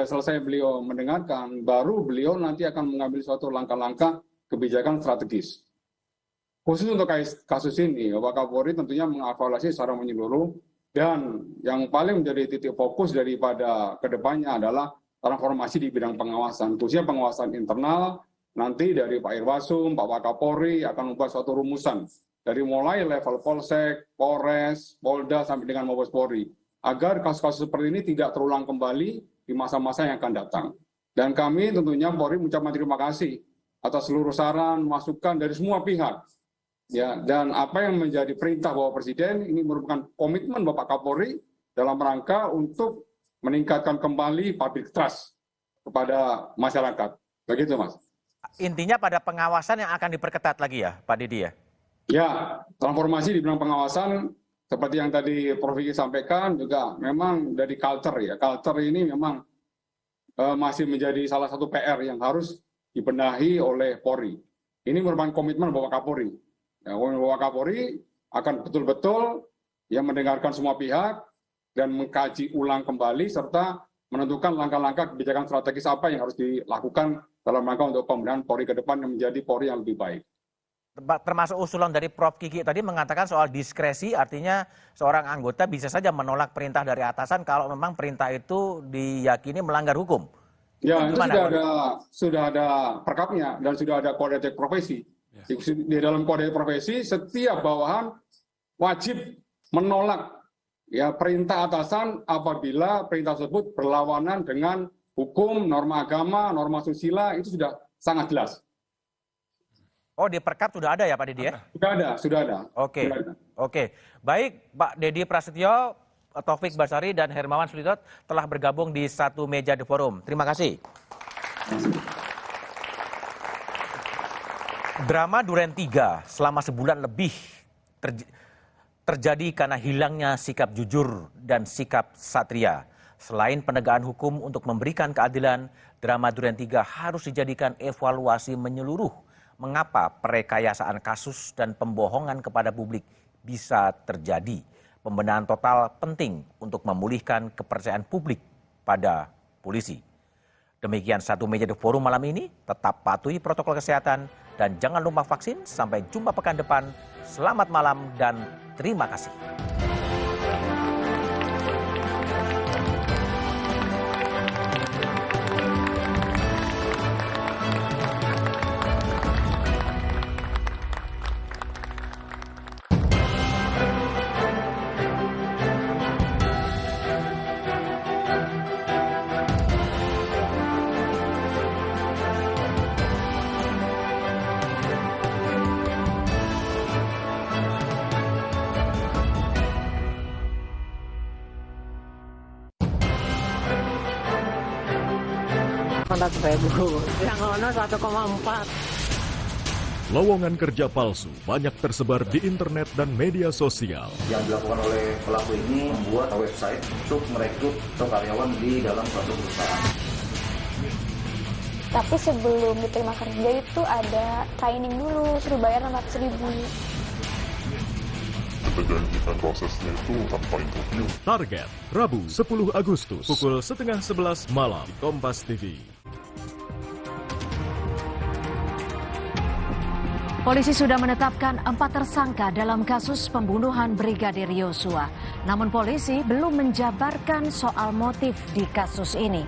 selesai beliau mendengarkan, baru beliau nanti akan mengambil suatu langkah-langkah kebijakan strategis. Khusus untuk kasus ini, Pak Kapolri tentunya mengevaluasi secara menyeluruh, dan yang paling menjadi titik fokus daripada kedepannya adalah transformasi di bidang pengawasan, khususnya pengawasan internal. Nanti dari Pak Irwasum, Pak Wakapolri akan membuat suatu rumusan dari mulai level Polsek, Polres, Polda sampai dengan Mabes Polri, agar kasus-kasus seperti ini tidak terulang kembali di masa-masa yang akan datang. Dan kami tentunya Polri mengucapkan terima kasih atas seluruh saran, masukan dari semua pihak. Ya, dan apa yang menjadi perintah Bapak Presiden ini merupakan komitmen Bapak Kapolri dalam rangka untuk meningkatkan kembali public trust kepada masyarakat. Begitu, Mas. Intinya pada pengawasan yang akan diperketat lagi ya, Pak Didi ya? Ya, transformasi di bidang pengawasan seperti yang tadi Prof. Vicky sampaikan juga memang dari culture ya. Culture ini memang masih menjadi salah satu PR yang harus dibenahi oleh Polri. Ini merupakan komitmen Bapak Kapolri. Ya, Bapak Kapolri akan betul-betul ya mendengarkan semua pihak dan mengkaji ulang kembali serta menentukan langkah-langkah kebijakan strategis apa yang harus dilakukan dalam rangka untuk pembenahan Polri ke depan yang menjadi Polri yang lebih baik. Termasuk usulan dari Prof. Kiki tadi mengatakan soal diskresi, artinya seorang anggota bisa saja menolak perintah dari atasan kalau memang perintah itu diyakini melanggar hukum. Ya, itu sudah ada perkapnya dan sudah ada kode etik profesi. Di dalam kode etik profesi, setiap bawahan wajib menolak ya perintah atasan apabila perintah tersebut berlawanan dengan hukum, norma agama, norma susila, itu sudah sangat jelas. Oh, di Perkap sudah ada ya Pak Dedi ya? Sudah ada. Oke. Baik, Pak Dedi Prasetyo, Taufik Basari, dan Hermawan Sulitot telah bergabung di satu meja di forum. Terima kasih. Drama Duren 3 selama sebulan lebih terjadi karena hilangnya sikap jujur dan sikap satria. Selain penegakan hukum untuk memberikan keadilan, drama Duren 3 harus dijadikan evaluasi menyeluruh. Mengapa perekayasaan kasus dan pembohongan kepada publik bisa terjadi? Pembenahan total penting untuk memulihkan kepercayaan publik pada polisi. Demikian satu meja di forum malam ini. Tetap patuhi protokol kesehatan dan jangan lupa vaksin. Sampai jumpa pekan depan. Selamat malam dan terima kasih. Yang ono 1,4. Lowongan kerja palsu banyak tersebar di internet dan media sosial. Yang dilakukan oleh pelaku ini membuat website untuk merekrut karyawan di dalam suatu perusahaan. Tapi sebelum diterima kerja itu ada training dulu, suruh bayar 600.000. Kita janjikan prosesnya itu tanpa interview. Target, Rabu 10 Agustus, pukul 10:30 malam di Kompas TV. Polisi sudah menetapkan 4 tersangka dalam kasus pembunuhan Brigadir Yosua. Namun polisi belum menjabarkan soal motif di kasus ini.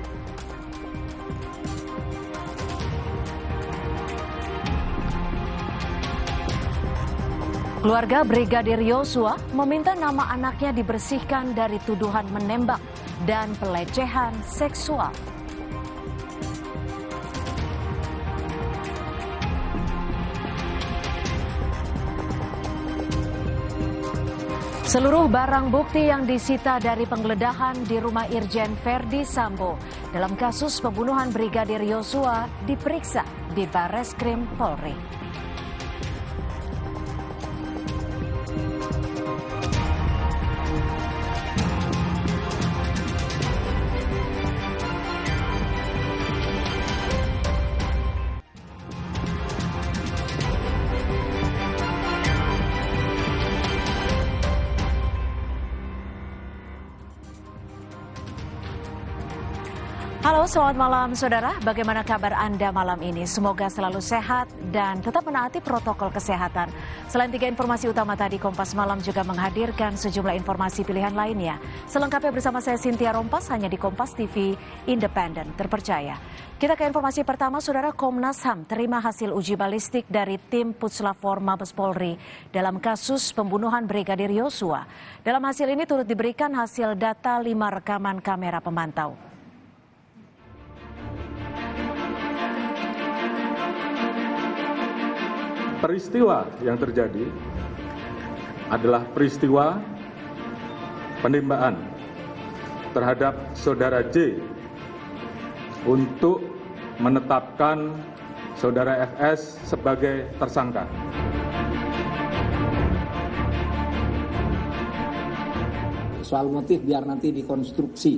Keluarga Brigadir Yosua meminta nama anaknya dibersihkan dari tuduhan menembak dan pelecehan seksual. Seluruh barang bukti yang disita dari penggeledahan di rumah Irjen Verdi Sambo dalam kasus pembunuhan Brigadir Yosua diperiksa di Barreskrim Polri. Halo, selamat malam saudara. Bagaimana kabar Anda malam ini? Semoga selalu sehat dan tetap menaati protokol kesehatan. Selain 3 informasi utama tadi, Kompas Malam juga menghadirkan sejumlah informasi pilihan lainnya. Selengkapnya bersama saya Cynthia Rompas hanya di Kompas TV, independen, terpercaya. Kita ke informasi pertama, saudara. Komnas HAM terima hasil uji balistik dari tim Puslapor Mabes Polri dalam kasus pembunuhan Brigadir Yosua. Dalam hasil ini turut diberikan hasil data 5 rekaman kamera pemantau. Peristiwa yang terjadi adalah peristiwa penembakan terhadap saudara J untuk menetapkan saudara FS sebagai tersangka. Soal motif biar nanti dikonstruksi.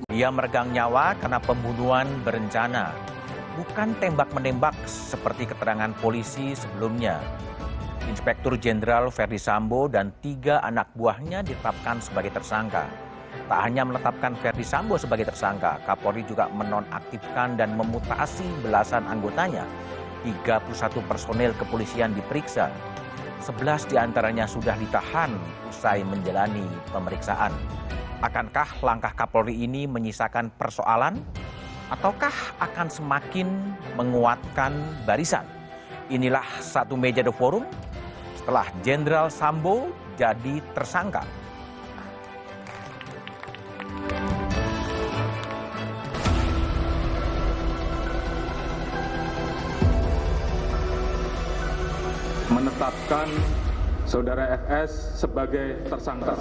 Ia meregang nyawa karena pembunuhan berencana. Bukan tembak-menembak seperti keterangan polisi sebelumnya. Inspektur Jenderal Verdi Sambo dan 3 anak buahnya ditetapkan sebagai tersangka. Tak hanya menetapkan Verdi Sambo sebagai tersangka, Kapolri juga menonaktifkan dan memutasi belasan anggotanya. 31 personel kepolisian diperiksa. 11 diantaranya sudah ditahan usai menjalani pemeriksaan. Akankah langkah Kapolri ini menyisakan persoalan? Ataukah akan semakin menguatkan barisan? Inilah Satu Meja The Forum setelah Jenderal Sambo jadi tersangka. Menetapkan saudara FS sebagai tersangka.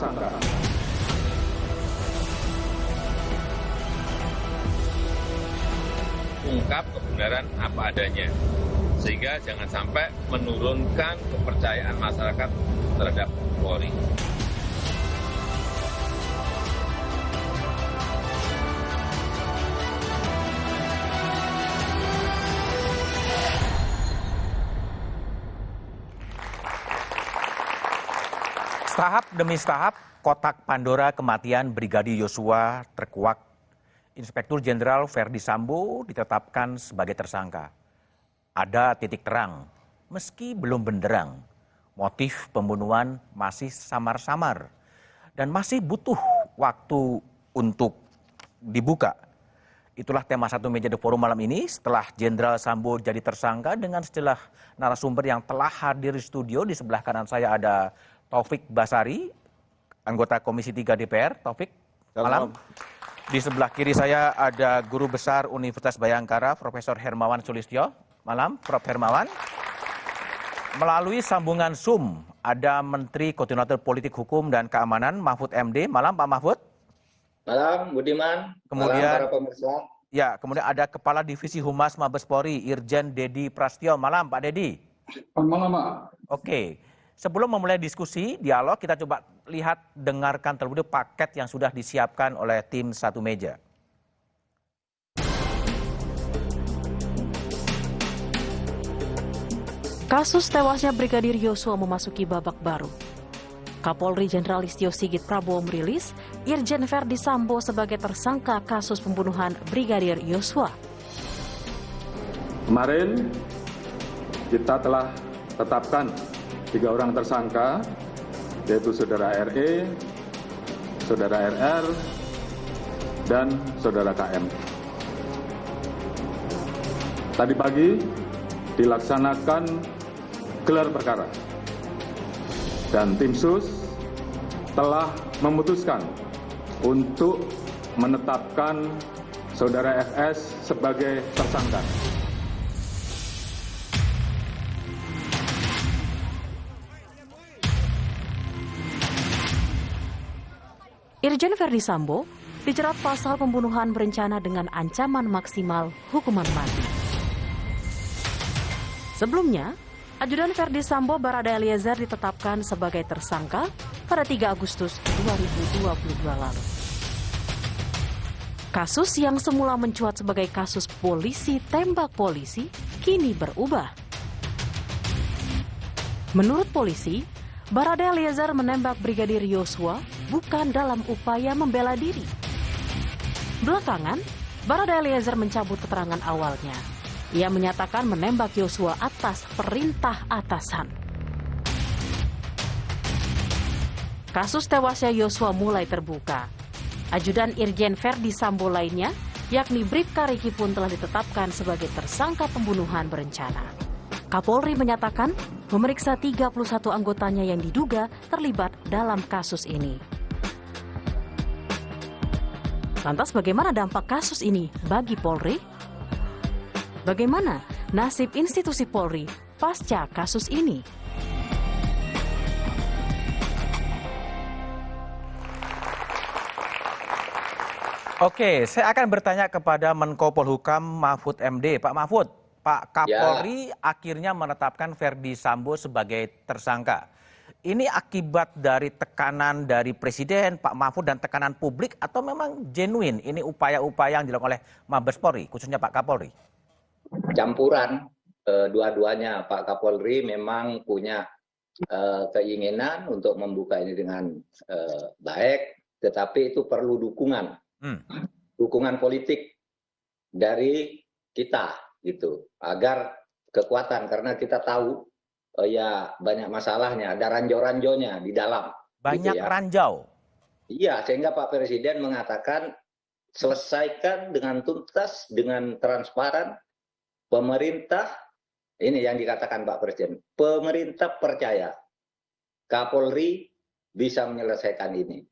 Ungkap kebenaran apa adanya, sehingga jangan sampai menurunkan kepercayaan masyarakat terhadap Polri. Tahap demi tahap, kotak Pandora kematian Brigadir Yosua terkuak. Inspektur Jenderal Verdi Sambo ditetapkan sebagai tersangka. Ada titik terang, meski belum benderang. Motif pembunuhan masih samar-samar dan masih butuh waktu untuk dibuka. Itulah tema Satu Meja The Forum malam ini setelah Jenderal Sambo jadi tersangka dengan sejumlah narasumber yang telah hadir di studio. Di sebelah kanan saya ada Taufik Basari, anggota Komisi 3 DPR. Taufik, malam. Di sebelah kiri saya ada Guru Besar Universitas Bhayangkara, Profesor Hermawan Sulistyo. Malam, Prof. Hermawan. Melalui sambungan Zoom, ada Menteri Koordinator Politik Hukum dan Keamanan, Mahfud MD. Malam, Pak Mahfud. Malam, Budiman. Kemudian, malam, para pemirsa. Ya, kemudian ada Kepala Divisi Humas Mabes Polri, Irjen Dedi Prastyo. Malam, Pak Dedi. Malam, Pak. Oke. Sebelum memulai diskusi, dialog, kita coba lihat, dengarkan terlebih dahulu paket yang sudah disiapkan oleh tim Satu Meja. Kasus tewasnya Brigadir Yosua memasuki babak baru. Kapolri Jenderal Listio Sigit Prabowo merilis Irjen Verdi Sambo sebagai tersangka kasus pembunuhan Brigadir Yosua. Kemarin kita telah tetapkan 3 orang tersangka, yaitu saudara RE, saudara RR, dan saudara KM. Tadi pagi dilaksanakan gelar perkara dan tim sus telah memutuskan untuk menetapkan saudara FS sebagai tersangka. Irjen Verdi Sambo dijerat pasal pembunuhan berencana dengan ancaman maksimal hukuman mati. Sebelumnya, Ajudan Verdi Sambo Barada Eliezer ditetapkan sebagai tersangka pada 3 Agustus 2022 lalu. Kasus yang semula mencuat sebagai kasus polisi tembak polisi kini berubah. Menurut polisi, Barada Eliezer menembak Brigadir Yosua bukan dalam upaya membela diri. Belakangan, Barada Eliezer mencabut keterangan awalnya. Ia menyatakan menembak Yosua atas perintah atasan. Kasus tewasnya Yosua mulai terbuka. Ajudan Irjen Verdi Sambo lainnya, yakni Bribka Riki pun telah ditetapkan sebagai tersangka pembunuhan berencana. Kapolri menyatakan memeriksa 31 anggotanya yang diduga terlibat dalam kasus ini. Lantas bagaimana dampak kasus ini bagi Polri? Bagaimana nasib institusi Polri pasca kasus ini? Oke, saya akan bertanya kepada Menko Polhukam Mahfud MD. Pak Mahfud, Pak Kapolri akhirnya menetapkan Verdi Sambo sebagai tersangka. Ini akibat dari tekanan dari Presiden, Pak Mahfud, dan tekanan publik, atau memang genuine ini upaya-upaya yang dilakukan oleh Mabes Polri, khususnya Pak Kapolri? Campuran dua-duanya. Pak Kapolri memang punya keinginan untuk membuka ini dengan baik, tetapi itu perlu dukungan. Dukungan politik dari kita gitu agar kekuatan, karena kita tahu ya banyak masalahnya, ada ranjau-ranjaunya di dalam. Banyak gitu ya. ranjau. Iya, sehingga Pak Presiden mengatakan selesaikan dengan tuntas, dengan transparan. Pemerintah, ini yang dikatakan Pak Presiden, pemerintah percaya Kapolri bisa menyelesaikan ini,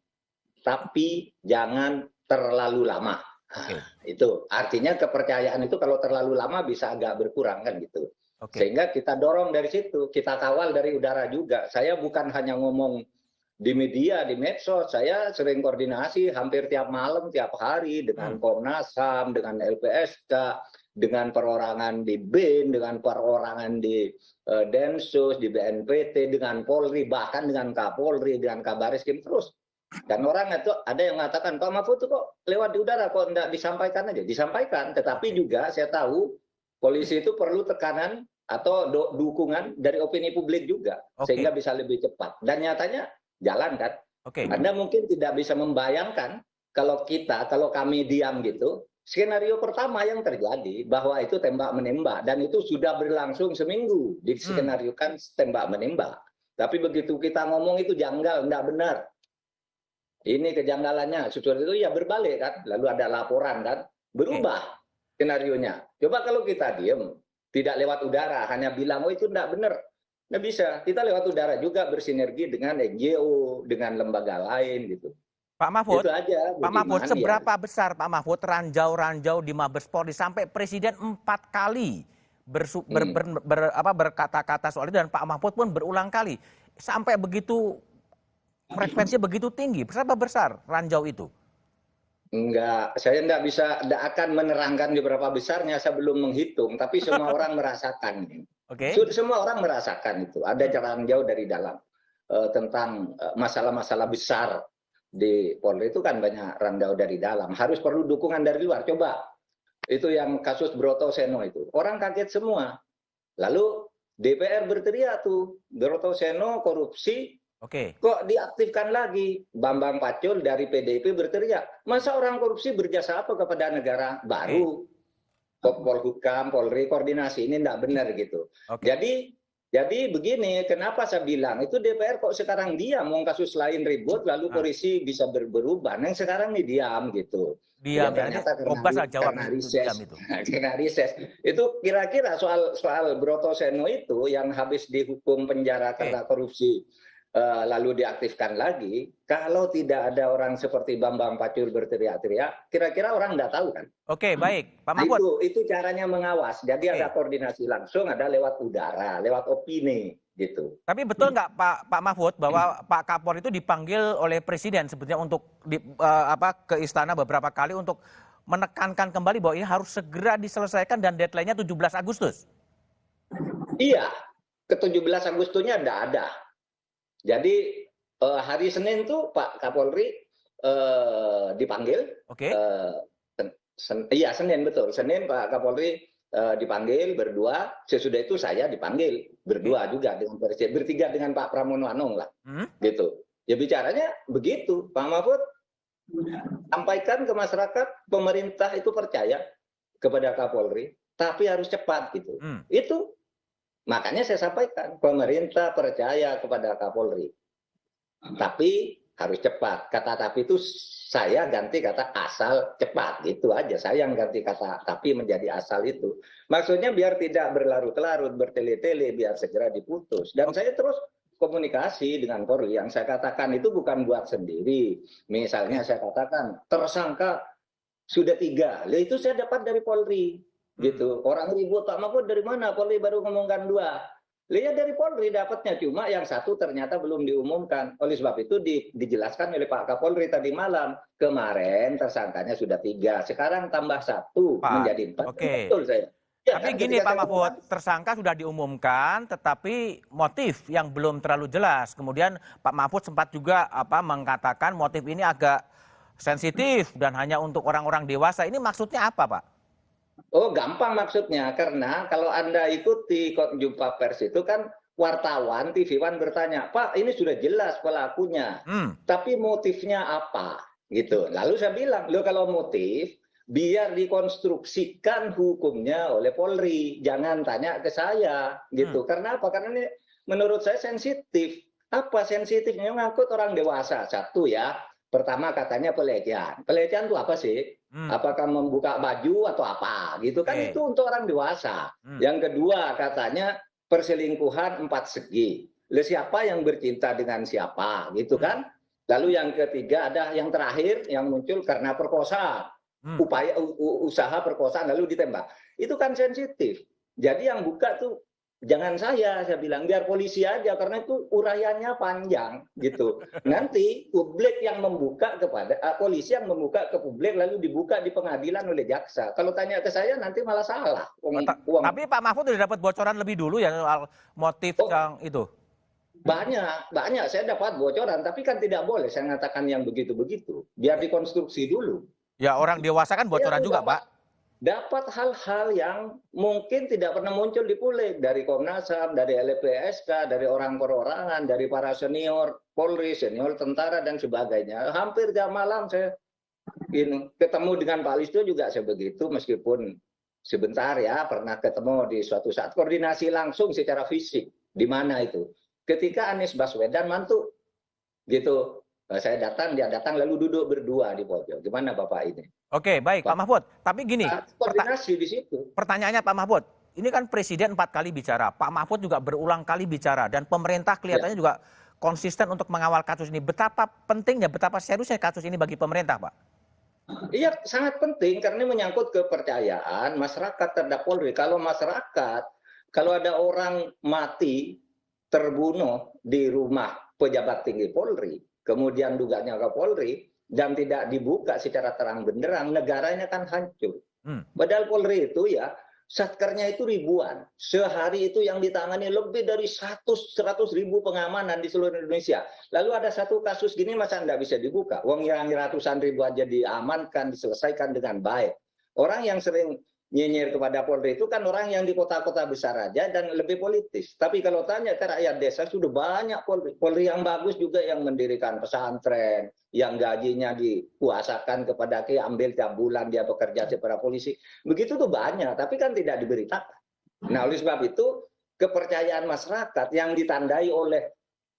tapi jangan terlalu lama. Itu artinya kepercayaan itu kalau terlalu lama bisa agak berkurang kan gitu. Sehingga kita dorong dari situ, kita kawal dari udara juga. Saya bukan hanya ngomong di media, di medsos, saya sering koordinasi hampir tiap malam, tiap hari dengan Komnas HAM, dengan LPSK, dengan perorangan di BIN, dengan perorangan di Densus, di BNPT, dengan Polri, bahkan dengan Kapolri, dengan Kabariskim terus. Dan orang itu ada yang mengatakan, Pak Mahfud itu kok lewat di udara, kok enggak disampaikan aja? Disampaikan, tetapi juga saya tahu polisi itu perlu tekanan atau dukungan dari opini publik juga, sehingga bisa lebih cepat. Dan nyatanya jalan kan? Anda mungkin tidak bisa membayangkan kalau kami diam gitu, skenario pertama yang terjadi bahwa itu tembak-menembak, dan itu sudah berlangsung seminggu, diskenariokan tembak-menembak. Tapi begitu kita ngomong itu janggal, enggak benar. Ini kejanggalannya, sesuatu itu ya berbalik kan, lalu ada laporan kan, berubah skenarionya. Coba kalau kita diem, tidak lewat udara, hanya bilang, oh itu tidak benar. Nggak bisa, kita lewat udara juga bersinergi dengan NGO, dengan lembaga lain gitu. Pak Mahfud, itu aja, Pak Mahfud, seberapa besar Pak Mahfud ranjau-ranjau di Mabes Polri sampai Presiden 4 kali berkata-kata soal itu, dan Pak Mahfud pun berulang kali. Sampai begitu frekuensinya begitu tinggi, berapa besar ranjau itu? Enggak, saya enggak akan menerangkan berapa besarnya, saya belum menghitung, tapi semua orang merasakan. Semua orang merasakan itu, ada ranjau dari dalam. Tentang masalah-masalah besar di Polri itu kan banyak ranjau dari dalam, harus perlu dukungan dari luar. Coba, itu yang kasus Broto Seno itu, orang kaget semua. Lalu DPR berteriak tuh, Broto Seno korupsi, kok diaktifkan lagi? Bambang Pacul dari PDIP berteriak, masa orang korupsi berjasa apa kepada negara? Baru Polhukam, Polri koordinasi, ini tidak benar gitu. Jadi begini, kenapa saya bilang itu DPR kok sekarang diam, mau kasus lain ribut, lalu polisi bisa berubah. Yang sekarang ini diam gitu. Diam, ternyata karena riset. Itu kira-kira soal Broto Seno itu yang habis dihukum penjara karena korupsi lalu diaktifkan lagi, kalau tidak ada orang seperti Bambang Pacul berteriak-teriak, kira-kira orang nggak tahu kan? Oke, baik. Pak Mahfud. Itu caranya mengawas. Jadi ada koordinasi langsung, ada lewat udara, lewat opini gitu. Tapi betul nggak Pak Mahfud bahwa Pak Kapolri itu dipanggil oleh Presiden sebetulnya untuk ke istana beberapa kali untuk menekankan kembali bahwa ini harus segera diselesaikan dan deadline-nya 17 Agustus? Iya, ke 17 Agustusnya tidak ada. Jadi hari Senin tuh Pak Kapolri dipanggil. Oke. Iya Senin betul. Senin Pak Kapolri dipanggil berdua. Sesudah itu saya dipanggil berdua juga dengan Presiden, bertiga dengan Pak Pramono Anung lah. Gitu. Ya bicaranya begitu, Pak Mahfud. Sampaikan ke masyarakat, pemerintah itu percaya kepada Kapolri, tapi harus cepat gitu. Itu. Makanya saya sampaikan, pemerintah percaya kepada Kapolri. Tapi harus cepat. Kata tapi itu saya ganti kata asal cepat. Gitu aja. Saya yang ganti kata tapi menjadi asal itu. Maksudnya biar tidak berlarut-larut, bertele-tele, biar segera diputus. Dan saya terus komunikasi dengan Polri. Yang saya katakan itu bukan buat sendiri. Misalnya saya katakan, tersangka sudah 3. Itu saya dapat dari Polri. Gitu. Orang ribut, Pak Mahfud dari mana? Polri baru ngomongkan 2. Lihat dari Polri dapatnya, cuma yang 1 ternyata belum diumumkan. Oleh sebab itu dijelaskan oleh Pak Kapolri tadi malam. Kemarin tersangkanya sudah 3, sekarang tambah 1 menjadi 4. Oke. Betul saya. Ya, tapi gini Pak Mahfud, tersangka sudah diumumkan, tetapi motif yang belum terlalu jelas. Kemudian Pak Mahfud sempat juga mengatakan motif ini agak sensitif dan hanya untuk orang-orang dewasa. Ini maksudnya apa, Pak? Oh, gampang maksudnya. Karena kalau Anda ikuti jumpa pers itu kan wartawan, TV One bertanya, Pak ini sudah jelas pelakunya, tapi motifnya apa? Gitu. Lalu saya bilang, loh kalau motif, biar dikonstruksikan hukumnya oleh Polri. Jangan tanya ke saya. Gitu. Karena apa? Karena ini menurut saya sensitif. Apa sensitifnya? Ngangkut orang dewasa. 1 ya. Pertama katanya pelecehan. Pelecehan itu apa sih? Apakah membuka baju atau apa? Gitu kan itu untuk orang dewasa. Yang kedua katanya perselingkuhan 4 segi. Siapa yang bercinta dengan siapa? Gitu kan? Lalu yang ketiga ada yang terakhir yang muncul karena perkosaan. Upaya usaha perkosaan lalu ditembak. Itu kan sensitif. Jadi yang buka tuh jangan saya bilang biar polisi aja karena itu uraiannya panjang gitu. Nanti publik yang membuka kepada polisi yang membuka ke publik lalu dibuka di pengadilan oleh jaksa. Kalau tanya ke saya nanti malah salah. Tapi Pak Mahfud sudah dapat bocoran lebih dulu ya soal motif yang itu. Banyak saya dapat bocoran, tapi kan tidak boleh saya mengatakan yang begitu-begitu. Biar dikonstruksi dulu. Ya orang dewasa kan bocoran juga, Pak. Dapat hal-hal yang mungkin tidak pernah muncul di publik dari Komnas HAM, dari LPSK, dari orang perorangan, dari para senior Polri, senior tentara dan sebagainya. Hampir jam malam saya ketemu dengan Pak Listio juga saya begitu, meskipun sebentar ya pernah ketemu di suatu saat koordinasi langsung secara fisik. Di mana itu? Ketika Anies Baswedan mantu, gitu. Saya datang, dia datang, lalu duduk berdua di pojok. Gimana Bapak ini? Oke, baik Pak Mahfud. Tapi gini, koordinasi di situ. Pertanyaannya Pak Mahfud, ini kan Presiden 4 kali bicara, Pak Mahfud juga berulang kali bicara, dan pemerintah kelihatannya juga konsisten untuk mengawal kasus ini. Betapa pentingnya, betapa seriusnya kasus ini bagi pemerintah, Pak? Iya, sangat penting karena menyangkut kepercayaan masyarakat terhadap Polri. Kalau masyarakat, kalau ada orang mati, terbunuh di rumah pejabat tinggi Polri, kemudian dugaannya ke Polri, dan tidak dibuka secara terang benderang, negaranya kan hancur. Padahal Polri itu ya, satkernya itu ribuan. Sehari itu yang ditangani lebih dari 100 ribu pengamanan di seluruh Indonesia. Lalu ada satu kasus gini masa nggak bisa dibuka? Wong yang ratusan ribu aja diamankan, diselesaikan dengan baik. Orang yang sering nyinyir kepada Polri itu kan orang yang di kota-kota besar aja dan lebih politis. Tapi kalau tanya ke rakyat desa sudah banyak Polri. Polri yang bagus juga yang mendirikan pesantren, yang gajinya dikuasakan kepada ambil tiap bulan dia bekerja sebagai polisi. Begitu tuh banyak, tapi kan tidak diberitakan. Nah, oleh sebab itu kepercayaan masyarakat yang ditandai oleh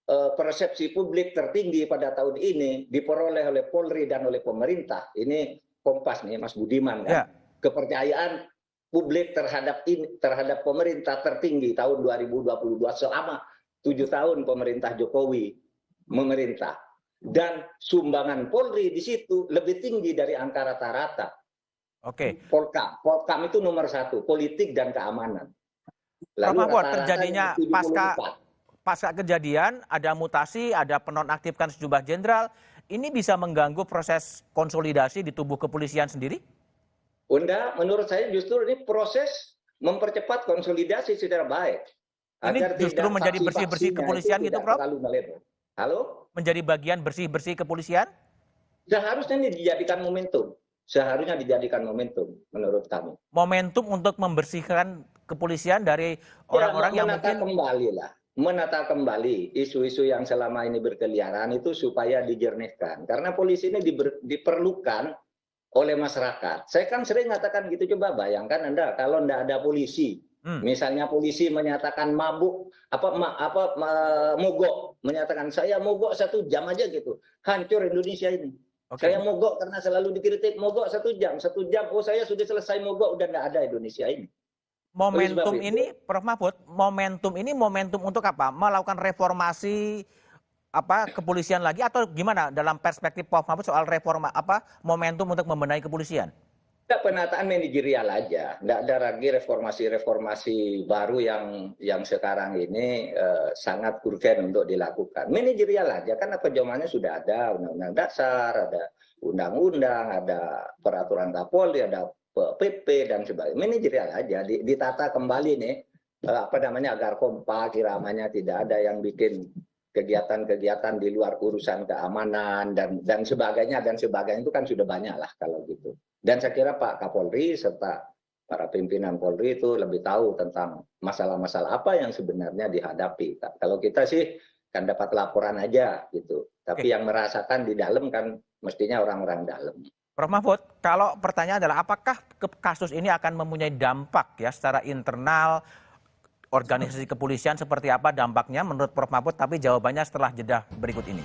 persepsi publik tertinggi pada tahun ini diperoleh oleh Polri dan oleh pemerintah. Ini Kompas nih Mas Budiman kan. Ya. Kepercayaan publik terhadap pemerintah tertinggi tahun 2022 selama 7 tahun pemerintah Jokowi memerintah. Dan sumbangan Polri di situ lebih tinggi dari angka rata-rata. Oke. Polkam itu nomor 1, politik dan keamanan. Prof. Mahfud, terjadinya pasca kejadian, ada mutasi, ada penonaktifkan sejumlah jenderal, ini bisa mengganggu proses konsolidasi di tubuh kepolisian sendiri? Enggak, menurut saya justru ini proses mempercepat konsolidasi secara baik. Ini justru menjadi bersih-bersih kepolisian gitu, Prof? Halo? Menjadi bagian bersih-bersih kepolisian? Seharusnya ini dijadikan momentum. Seharusnya dijadikan momentum menurut kami. Momentum untuk membersihkan kepolisian dari orang-orang yang mungkin... Menata kembali isu-isu yang selama ini berkeliaran itu supaya dijernihkan. Karena polisi ini diperlukan oleh masyarakat. Saya kan sering mengatakan gitu, coba bayangkan Anda kalau tidak ada polisi. Misalnya polisi menyatakan mabuk, mogok, menyatakan saya mogok 1 jam aja gitu. Hancur Indonesia ini. Saya mogok karena selalu dikritik, mogok 1 jam. 1 jam, oh saya sudah selesai mogok, udah tidak ada Indonesia ini. Momentum ini, Prof. Mahfud, momentum ini momentum untuk apa? Melakukan reformasi kepolisian lagi atau gimana dalam perspektif Prof. Mahfud soal momentum untuk membenahi kepolisian? Tidak, penataan manajerial aja. Tidak ada lagi reformasi baru yang sekarang ini sangat urgen untuk dilakukan. Manajerial aja, kan pedomannya sudah ada undang-undang dasar, ada undang-undang, ada peraturan Kapolri, ada PP dan sebagainya. Manajerial aja, ditata kembali nih, agar kompak, iramanya tidak ada yang bikin kegiatan-kegiatan di luar urusan keamanan dan sebagainya itu kan sudah banyak lah kalau gitu. Dan saya kira Pak Kapolri serta para pimpinan Polri itu lebih tahu tentang masalah-masalah apa yang sebenarnya dihadapi. Kalau kita sih kan dapat laporan aja gitu. Tapi yang merasakan di dalam kan mestinya orang-orang dalam. Prof. Mahfud, kalau pertanyaan adalah apakah kasus ini akan mempunyai dampak ya secara internal organisasi kepolisian, seperti apa dampaknya menurut Prof. Mahfud, tapi jawabannya setelah jeda berikut ini.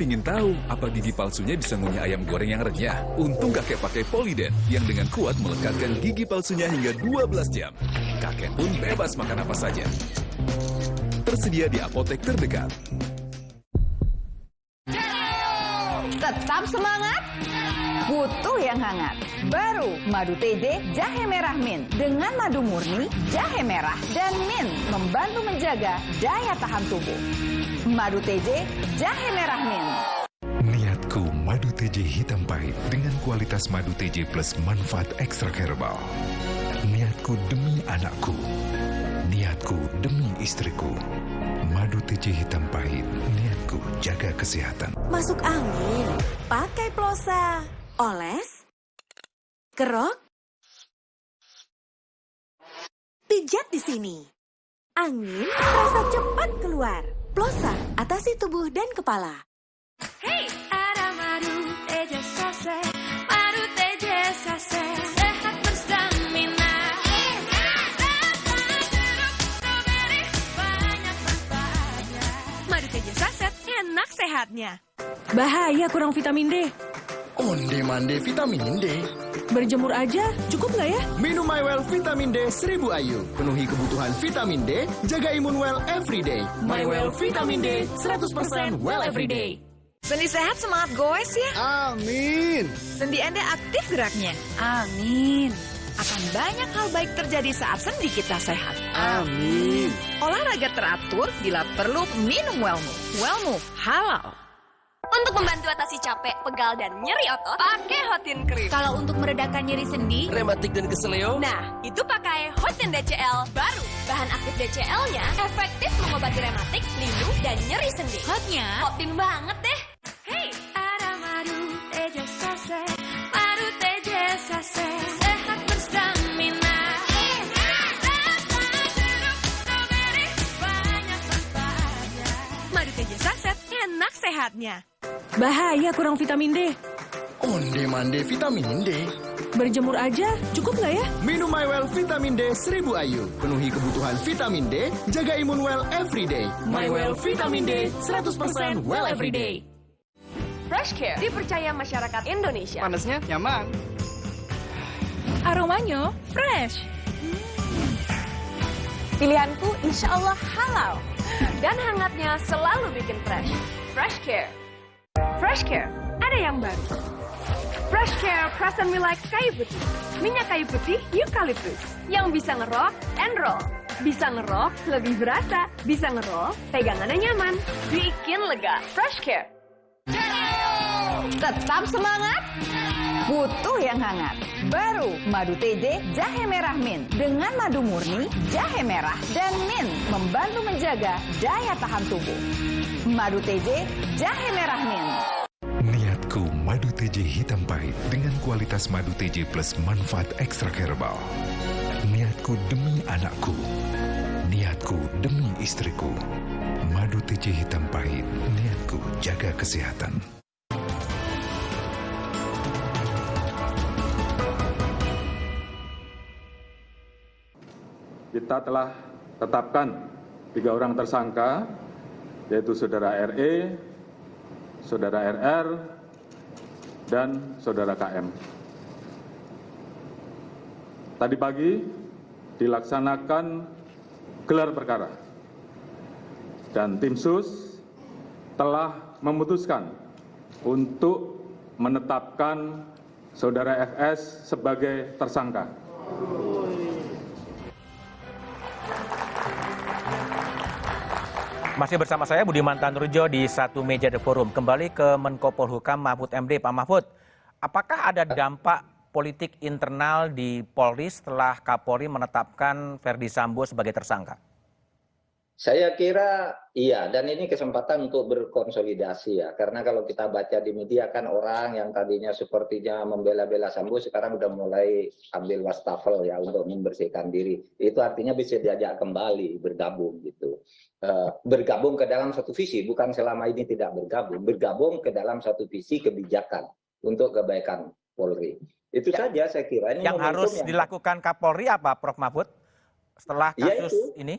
Ingin tahu apa gigi palsunya bisa ngunyah ayam goreng yang renyah? Untung kakek pakai Poliden yang dengan kuat melekatkan gigi palsunya hingga 12 jam. Kakek pun bebas makan apa saja. Tersedia di apotek terdekat. Tetap semangat, butuh yang hangat. Baru Madu TJ Jahe Merah Mint. Dengan madu murni, jahe merah, dan mint membantu menjaga daya tahan tubuh. Madu TJ Jahe Merah Mint. Niatku Madu TJ hitam pahit dengan kualitas Madu TJ plus manfaat ekstra herbal. Niatku demi anakku. Niatku demi istriku. Madu TJ hitam pahit. Niatku jaga kesehatan. Masuk angin, pakai plosa. Oles, kerok, pijat di sini. Angin terasa cepat keluar. Plosa, atasi tubuh dan kepala. Hey, ada madu TJ Sase, madu TJ Sase, sehat berstamina. Banyak manfaatnya. Madu TJ Saset, enak sehatnya. Bahaya kurang vitamin D. Onde-mande vitamin D. Berjemur aja, cukup nggak ya? Minum MyWell Vitamin D 1000 IU. Penuhi kebutuhan vitamin D, jaga imun well everyday. MyWell Vitamin D 100% well everyday. Sendi sehat semangat goes ya. Amin. Sendi Anda aktif geraknya. Amin. Akan banyak hal baik terjadi saat sendi kita sehat. Amin. Olahraga teratur, bila perlu minum Wellmove. Wellmove halal. Untuk membantu atasi capek, pegal, dan nyeri otot, pakai Hotin Cream. Kalau untuk meredakan nyeri sendi, rematik dan keseleo, nah, itu pakai Hotin DCL baru. Bahan aktif DCL-nya efektif mengobati rematik, lindung, dan nyeri sendi. Hotnya, Hotin banget deh. Hey, ada madu TJ Sase, madu TJ Sase, sehat berstamina. Banyak manfaatnya. Madu TJ Saset, enak sehatnya. Bahaya kurang vitamin D. Onde-mande vitamin D. Berjemur aja, cukup nggak ya? Minum MyWell Vitamin D 1000 IU. Penuhi kebutuhan vitamin D, jaga imun well everyday. MyWell Vitamin D 100% well everyday. Fresh Care dipercaya masyarakat Indonesia. Panasnya nyaman. Aromanya fresh. Pilihanku insya Allah halal. Dan hangatnya selalu bikin fresh. Fresh Care. Fresh Care, ada yang baru. Fresh Care Present Me Like kayu putih. Minyak kayu putih eukaliptus yang bisa ngerok and roll. Bisa ngerok lebih berasa, bisa ngerol pegangannya nyaman, bikin lega. Fresh Care. Tetap semangat, butuh yang hangat. Baru Madu TJ Jahe Merah Mint dengan madu murni, jahe merah, dan mint membantu menjaga daya tahan tubuh. Madu TJ Jahe Merah Mint. Niatku madu TJ hitam pahit dengan kualitas madu TJ plus manfaat ekstrak herbal. Niatku demi anakku. Niatku demi istriku. Madu TJ hitam pahit. Niatku jaga kesehatan. Kita telah tetapkan 3 orang tersangka, yaitu Saudara RE, Saudara RR, dan Saudara KM. Tadi pagi dilaksanakan gelar perkara, dan tim sus telah memutuskan untuk menetapkan Saudara FS sebagai tersangka. Masih bersama saya Budiman Tanurjo di Satu Meja The Forum. Kembali ke Menko Polhukam Mahfud MD. Pak Mahfud, apakah ada dampak politik internal di Polri setelah Kapolri menetapkan Ferdi Sambo sebagai tersangka? Saya kira iya, dan ini kesempatan untuk berkonsolidasi ya. Karena kalau kita baca di media kan orang yang tadinya sepertinya membela-bela Sambo sekarang udah mulai ambil wastafel ya untuk membersihkan diri. Itu artinya bisa diajak kembali bergabung gitu. Bergabung ke dalam satu visi, bukan selama ini tidak bergabung ke dalam satu visi kebijakan untuk kebaikan Polri. Itu saja saya kira. Ini yang harus dilakukan Kapolri apa, Prof. Mahfud, setelah kasus ini?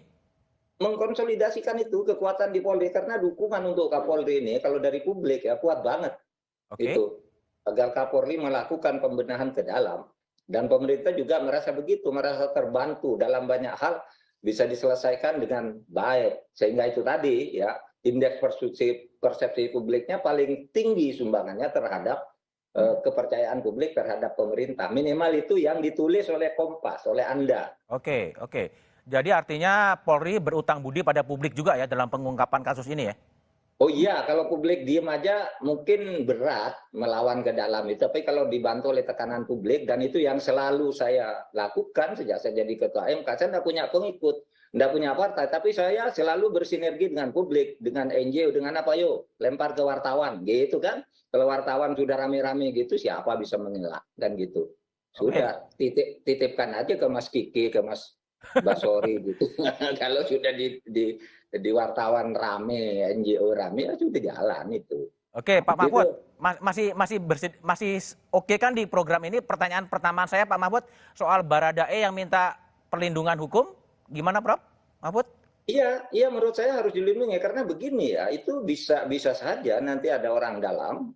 Mengkonsolidasikan itu kekuatan di Polri, karena dukungan untuk Kapolri ini kalau dari publik ya kuat banget. Itu agar Kapolri melakukan pembenahan ke dalam, dan pemerintah juga merasa begitu, merasa terbantu dalam banyak hal bisa diselesaikan dengan baik, sehingga itu tadi ya indeks persepsi publiknya paling tinggi sumbangannya terhadap kepercayaan publik terhadap pemerintah, minimal itu yang ditulis oleh Kompas, oleh Anda. Oke. Jadi artinya Polri berutang budi pada publik juga ya dalam pengungkapan kasus ini ya? Oh iya, kalau publik diem aja mungkin berat melawan ke dalam itu. Tapi kalau dibantu oleh tekanan publik, dan itu yang selalu saya lakukan sejak saya jadi Ketua MK, saya tidak punya pengikut, tidak punya partai, tapi saya selalu bersinergi dengan publik, dengan NGO, dengan apa yuk, lempar ke wartawan, gitu kan. Kalau wartawan sudah rame-rame gitu, siapa bisa mengelak, kan gitu. Sudah, titipkan aja ke Mas Kiki, ke Mas Basori gitu. Kalau sudah di wartawan rame, NGO rame, ya sudah jalan itu. Oke, Pak Mahfud, masih oke kan di program ini? Pertanyaan pertama saya, Pak Mahfud, soal Baradae yang minta perlindungan hukum, gimana, Prof. Mahfud? Iya, menurut saya harus dilindungi karena begini ya, itu bisa saja nanti ada orang dalam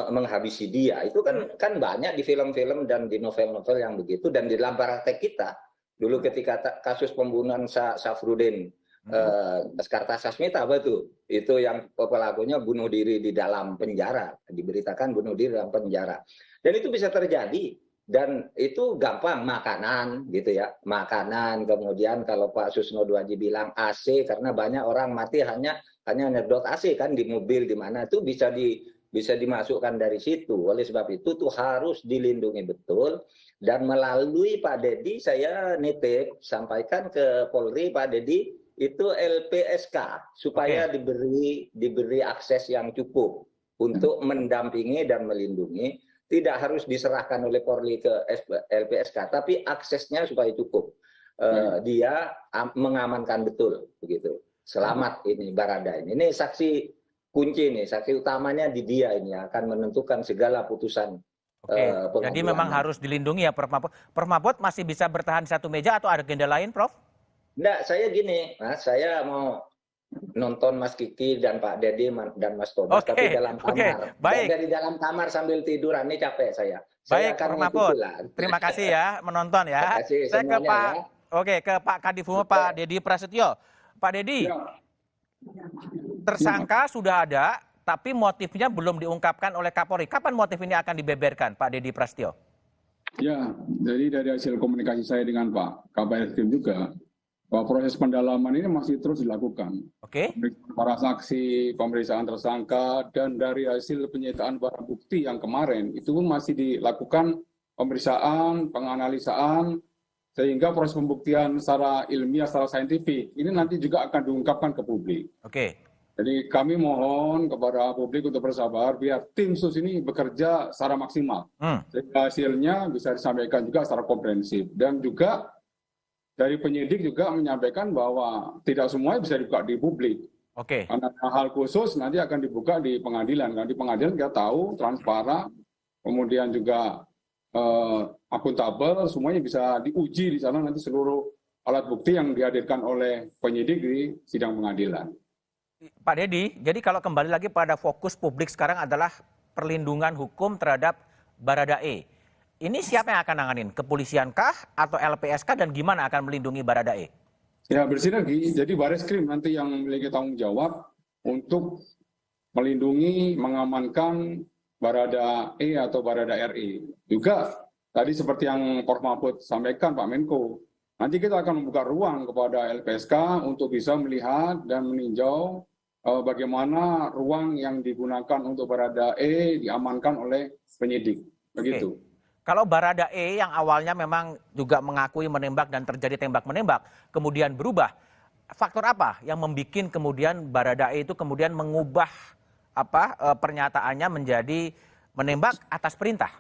menghabisi dia. Itu kan banyak di film-film dan di novel-novel yang begitu, dan di dalam praktek kita. Dulu ketika kasus pembunuhan Safrudin Kartasasmita apa itu yang pelakunya bunuh diri di dalam penjara, diberitakan bunuh diri dalam penjara, dan itu bisa terjadi, dan itu gampang, makanan gitu ya, makanan. Kemudian kalau Pak Susno Duaji bilang AC, karena banyak orang mati hanya nyedot AC kan di mobil di mana, itu bisa dimasukkan dari situ. Oleh sebab itu tuh harus dilindungi betul. Dan melalui Pak Dedi saya nitip sampaikan ke Polri, Pak Dedi itu LPSK supaya diberi akses yang cukup untuk mendampingi dan melindungi. Tidak harus diserahkan oleh Polri ke LPSK, tapi aksesnya supaya cukup. Dia mengamankan betul begitu. Selamat ini Barada ini. Ini saksi kunci nih, saksi utamanya di dia ini akan menentukan segala putusan. Jadi memang harus dilindungi ya, Prof. Mahfud. Prof. Mahfud masih bisa bertahan di satu meja atau ada agenda lain, Prof? Enggak, saya gini, Mas, saya mau nonton Mas Kiki dan Pak Dedi dan Mas Thomas, tapi dalam kamar. Baik. Dari dalam kamar sambil tiduran, ini capek saya. Baik, Pak Mahfud. Terima kasih ya menonton ya. Saya ke Pak, ke Pak Kadif Humas Pak Dedi Prasetyo. Pak Dedi, tersangka sudah ada, tapi motifnya belum diungkapkan oleh Kapolri. Kapan motif ini akan dibeberkan, Pak Dedi Prasetyo? Ya, jadi dari hasil komunikasi saya dengan Pak Kabar Eskrim juga, bahwa proses pendalaman ini masih terus dilakukan. Oke. Para saksi, pemeriksaan tersangka, dan dari hasil penyitaan barang bukti yang kemarin, itu pun masih dilakukan pemeriksaan, penganalisaan, sehingga proses pembuktian secara ilmiah, secara saintifik, ini nanti juga akan diungkapkan ke publik. Oke. Jadi kami mohon kepada publik untuk bersabar, biar tim sus ini bekerja secara maksimal. Sehingga hasilnya bisa disampaikan juga secara komprehensif. Dan juga dari penyidik juga menyampaikan bahwa tidak semuanya bisa dibuka di publik. Oke. Karena hal khusus nanti akan dibuka di pengadilan. Karena di pengadilan kita tahu, transparan, kemudian juga akuntabel, semuanya bisa diuji di sana nanti seluruh alat bukti yang dihadirkan oleh penyidik di sidang pengadilan. Pak Dedi, jadi kalau kembali lagi pada fokus publik sekarang adalah perlindungan hukum terhadap Baradae. Ini siapa yang akan nanganin? Kepolisiankah atau LPSK dan gimana akan melindungi Baradae? Ya bersinergi, jadi Bareskrim nanti yang memiliki tanggung jawab untuk melindungi, mengamankan Baradae atau Barada RI. Juga tadi seperti yang Prof. Mahfud sampaikan Pak Menko, nanti kita akan membuka ruang kepada LPSK untuk bisa melihat dan meninjau bagaimana ruang yang digunakan untuk Baradae diamankan oleh penyidik. Begitu. Kalau Baradae yang awalnya memang juga mengakui menembak dan terjadi tembak-menembak, kemudian berubah, faktor apa yang membuat kemudian Baradae itu kemudian mengubah pernyataannya menjadi menembak atas perintah?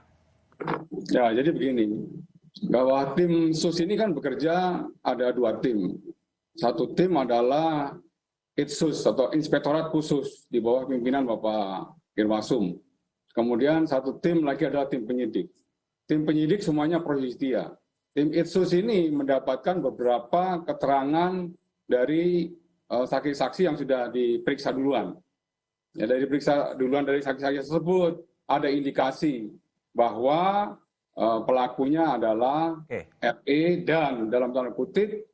Ya, jadi begini, bahwa tim sus ini kan bekerja ada 2 tim. Satu tim adalah Itsus atau Inspektorat Khusus di bawah pimpinan Bapak Irwasum. Kemudian satu tim lagi adalah tim penyidik. Tim penyidik semuanya pro justia. Tim Itsus ini mendapatkan beberapa keterangan dari saksi-saksi yang sudah diperiksa duluan. Ya, dari periksa duluan dari saksi-saksi tersebut ada indikasi bahwa pelakunya adalah RE dan dalam tanda kutip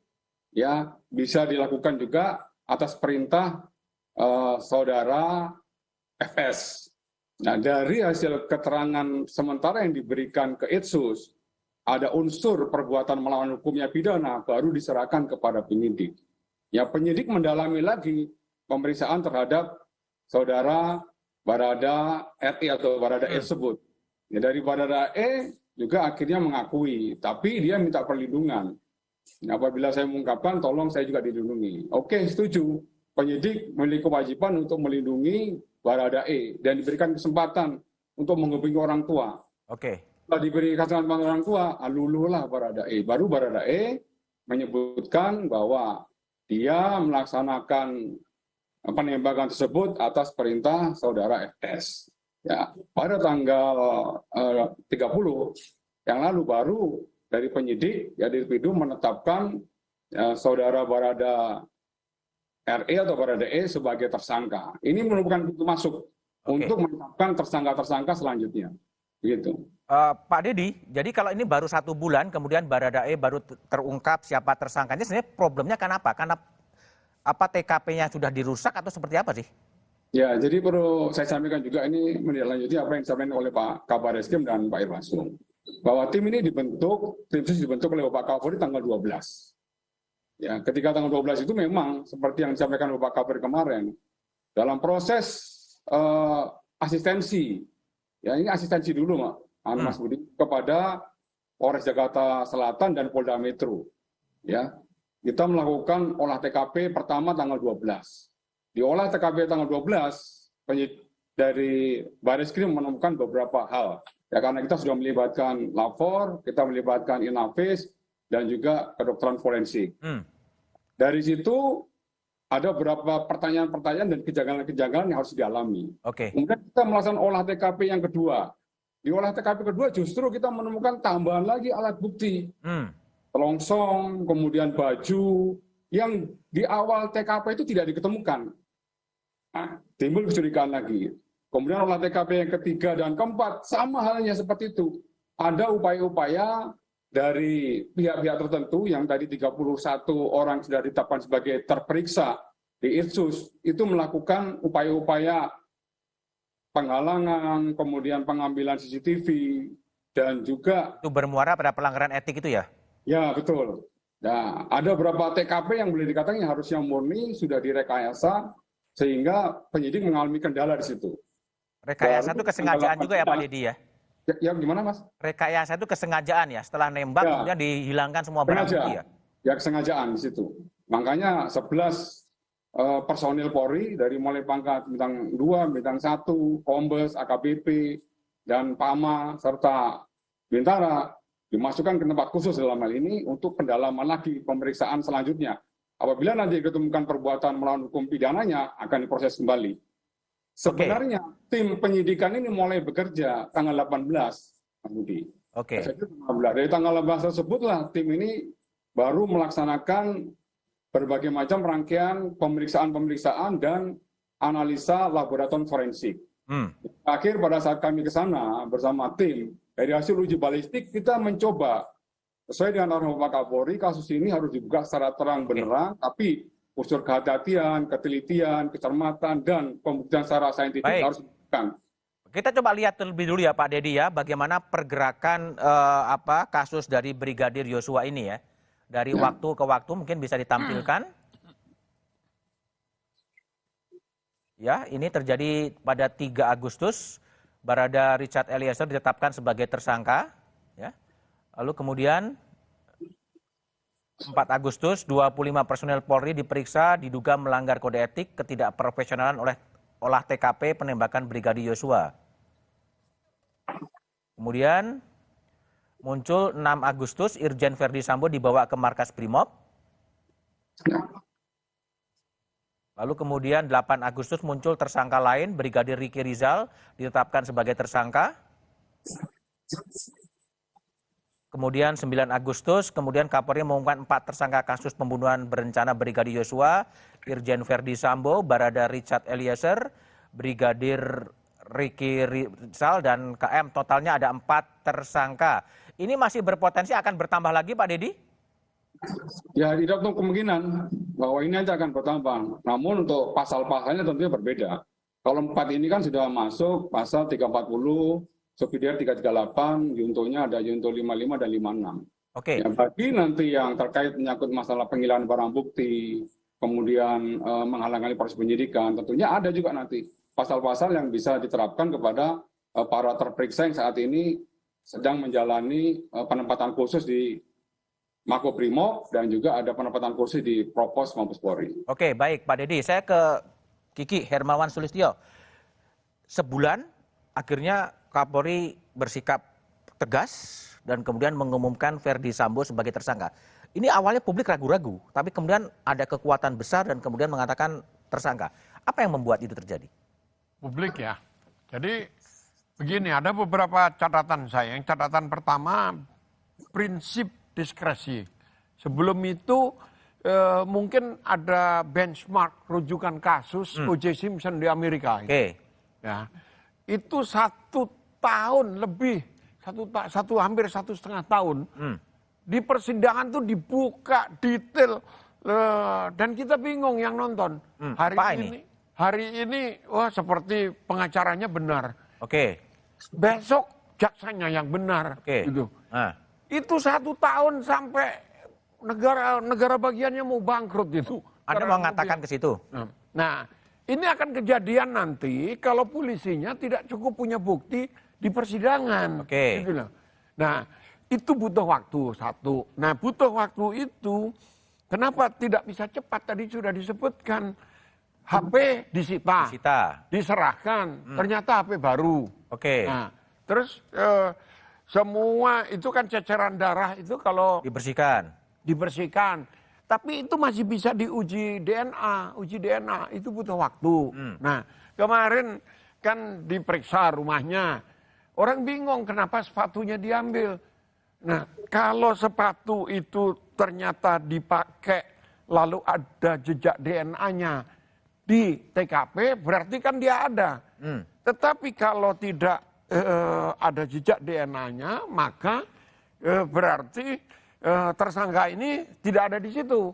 ya bisa dilakukan juga atas perintah saudara FS. Nah, dari hasil keterangan sementara yang diberikan ke Itsus, ada unsur perbuatan melawan hukumnya pidana baru diserahkan kepada penyidik. Ya, penyidik mendalami lagi pemeriksaan terhadap saudara Barada RI atau Barada E tersebut. Ya, dari Barada E juga akhirnya mengakui, tapi dia minta perlindungan. Nah, apabila saya mengungkapkan, tolong saya juga dilindungi. Oke, setuju. Penyidik memiliki kewajiban untuk melindungi Baradae dan diberikan kesempatan untuk menghubungi orang tua. Oke. Setelah diberi kesempatan orang tua, lululah Baradae. Baru Baradae menyebutkan bahwa dia melaksanakan penembakan tersebut atas perintah saudara FS. Ya, pada tanggal 30 yang lalu baru dari penyidik ya Dirpidu menetapkan saudara Barada RE atau Barada E sebagai tersangka. Ini merupakan pintu masuk untuk menetapkan tersangka-tersangka selanjutnya. Begitu. Pak Dedi, jadi kalau ini baru 1 bulan, kemudian Barada E baru terungkap siapa tersangkanya, sebenarnya problemnya kenapa? Karena apa TKP-nya sudah dirusak atau seperti apa sih? Ya, jadi perlu saya sampaikan juga ini menindaklanjuti apa yang disampaikan oleh Pak Kabar Eskrim dan Pak Irwasum. Bahwa tim ini dibentuk, tim sus dibentuk oleh Bapak Kapolri tanggal 12. Ya, ketika tanggal 12 itu memang seperti yang disampaikan Bapak Kapolri kemarin, dalam proses asistensi, ya ini asistensi dulu Mas Budi, kepada Polres Jakarta Selatan dan Polda Metro. Ya, kita melakukan olah TKP pertama tanggal 12. Di olah TKP tanggal 12, dari Bareskrim menemukan beberapa hal. Ya, karena kita sudah melibatkan lapor, kita melibatkan Inavis, dan juga kedokteran forensik. Dari situ ada beberapa pertanyaan-pertanyaan dan kejanggalan-kejanggalan yang harus dialami. Kemudian kita melaksanakan olah TKP yang kedua. Di olah TKP kedua justru kita menemukan tambahan lagi alat bukti. Telongsong, kemudian baju, yang di awal TKP itu tidak diketemukan. Nah, timbul kecurigaan lagi. Kemudian olah TKP yang ketiga dan keempat, sama halnya seperti itu. Ada upaya-upaya dari pihak-pihak tertentu yang tadi 31 orang sudah ditetapkan sebagai terperiksa di Itsus, itu melakukan upaya-upaya penghalangan, kemudian pengambilan CCTV, dan juga... Itu bermuara pada pelanggaran etik itu ya? Ya, betul. Nah, ada beberapa TKP yang boleh dikatakan yang harusnya murni, sudah direkayasa, sehingga penyidik mengalami kendala di situ. Rekayasa itu kesengajaan juga ya Pak Dedi ya? Ya gimana Mas? Rekayasa itu kesengajaan ya, setelah nembak ya, kemudian dihilangkan semua barang bukti ya? Ya kesengajaan di situ. Makanya 11 personil Polri dari mulai pangkat bintang 2, bintang 1, Kombes, AKBP, dan PAMA, serta Bintara dimasukkan ke tempat khusus dalam hal ini untuk pendalaman lagi pemeriksaan selanjutnya. Apabila nanti ditemukan perbuatan melawan hukum pidananya, akan diproses kembali. Sebenarnya tim penyidikan ini mulai bekerja tanggal 18, Mas Budi. Dari tanggal 18 tersebutlah tim ini baru melaksanakan berbagai macam rangkaian pemeriksaan-pemeriksaan dan analisa laboratorium forensik. Akhir pada saat kami ke sana bersama tim, dari hasil uji balistik kita mencoba sesuai dengan arahan Bapak Kapolri, kasus ini harus dibuka secara terang benerang, tapi unsur kehati-hatian, ketelitian, kecermatan, dan pembuktian secara saintifik harus dilakukan. Kita coba lihat terlebih dulu ya Pak Dedi ya, bagaimana pergerakan kasus dari Brigadir Yosua ini ya. Dari waktu ke waktu mungkin bisa ditampilkan. Ya, ini terjadi pada 3 Agustus, Barada Richard Eliezer ditetapkan sebagai tersangka. Ya. Lalu kemudian 4 Agustus, 25 personel Polri diperiksa diduga melanggar kode etik ketidakprofesionalan oleh olah TKP penembakan Brigadir Yosua. Kemudian muncul 6 Agustus, Irjen Verdi Sambo dibawa ke markas Brimob. Lalu kemudian 8 Agustus muncul tersangka lain, Brigadir Ricky Rizal ditetapkan sebagai tersangka. Kemudian 9 Agustus, kemudian Kapolri mengumumkan 4 tersangka kasus pembunuhan berencana Brigadir Yosua, Irjen Verdi Sambo, Barada Richard Eliezer, Brigadir Ricky Rizal, dan KM. Totalnya ada 4 tersangka. Ini masih berpotensi akan bertambah lagi Pak Dedi? Ya, tidak untuk kemungkinan bahwa ini aja akan bertambah. Namun untuk pasal-pasalnya tentunya berbeda. Kalau 4 ini kan sudah masuk pasal 340, Subsidiar 338, juntonya ada junto 55 dan 56. Ya, bagi nanti yang terkait menyangkut masalah penghilangan barang bukti, kemudian menghalangi proses penyidikan, tentunya ada juga nanti pasal-pasal yang bisa diterapkan kepada para terperiksa yang saat ini sedang menjalani penempatan khusus di Makobrimob dan juga ada penempatan khusus di Propos Mabes Polri. Oke, baik Pak Dedi, saya ke Kiki Hermawan Sulistyo. Sebulan akhirnya Kapolri bersikap tegas dan kemudian mengumumkan Verdi Sambo sebagai tersangka. Ini awalnya publik ragu-ragu, tapi kemudian ada kekuatan besar dan kemudian mengatakan tersangka. Apa yang membuat itu terjadi? Publik ya. Jadi begini, ada beberapa catatan saya. Yang catatan pertama, prinsip diskresi. Sebelum itu mungkin ada benchmark rujukan kasus O.J. Simpson di Amerika. Ya, itu 1 tahun lebih, hampir 1,5 tahun. Di persidangan tuh dibuka detail dan kita bingung yang nonton. Hari ini wah seperti pengacaranya benar. Besok jaksanya yang benar. Gitu. Itu 1 tahun sampai negara bagiannya mau bangkrut itu. Anda mau mengatakan ke situ? Nah, ini akan kejadian nanti kalau polisinya tidak cukup punya bukti di persidangan. Gitu loh. Nah, itu butuh waktu, 1. Nah, butuh waktu itu kenapa tidak bisa cepat? Tadi sudah disebutkan. HP disita. Diserahkan. Ternyata HP baru. Nah, terus semua itu kan ceceran darah itu kalau dibersihkan. Tapi itu masih bisa diuji DNA. Uji DNA itu butuh waktu. Nah, kemarin kan diperiksa rumahnya. Orang bingung kenapa sepatunya diambil. Nah, kalau sepatu itu ternyata dipakai lalu ada jejak DNA-nya di TKP, berarti kan dia ada. Tetapi kalau tidak ada jejak DNA-nya, maka berarti tersangka ini tidak ada di situ.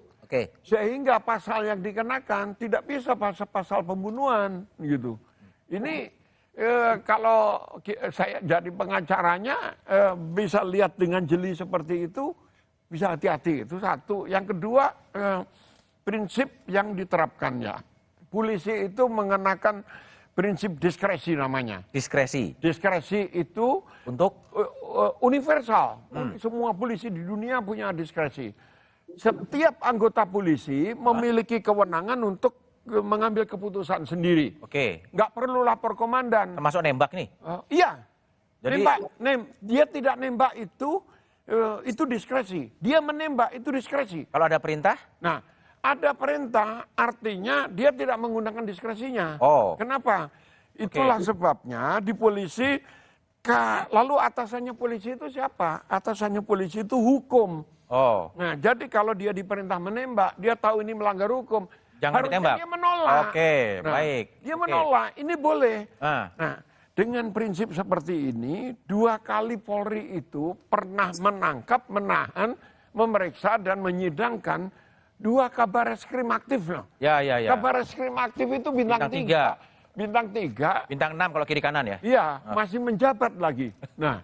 Sehingga pasal yang dikenakan tidak bisa pasal pembunuhan gitu. Ini kalau saya jadi pengacaranya bisa lihat dengan jeli seperti itu, bisa hati-hati. Itu satu. Yang kedua, prinsip yang diterapkannya. Polisi itu mengenakan prinsip diskresi namanya. Diskresi? Diskresi itu untuk universal. Semua polisi di dunia punya diskresi. Setiap anggota polisi memiliki kewenangan untuk mengambil keputusan sendiri. Nggak perlu lapor komandan. Termasuk nembak nih? Iya. Jadi dia tidak nembak itu diskresi. Dia menembak itu diskresi. Kalau ada perintah? Nah, ada perintah artinya dia tidak menggunakan diskresinya. Kenapa? Itulah sebabnya di polisi, lalu atasannya polisi itu siapa? Atasannya polisi itu hukum. Nah, jadi kalau dia diperintah menembak, dia tahu ini melanggar hukum. Jangan ditembak. Dia menolak. Baik. Dia menolak. Ini boleh. Nah, dengan prinsip seperti ini, 2 kali Polri itu pernah menangkap, menahan, memeriksa dan menyidangkan 2 kabar reskrim aktif loh. Ya. Kabar reskrim aktif itu bintang 3. Bintang 3. Bintang 6 kalau kiri kanan ya? Iya, masih menjabat lagi. Nah,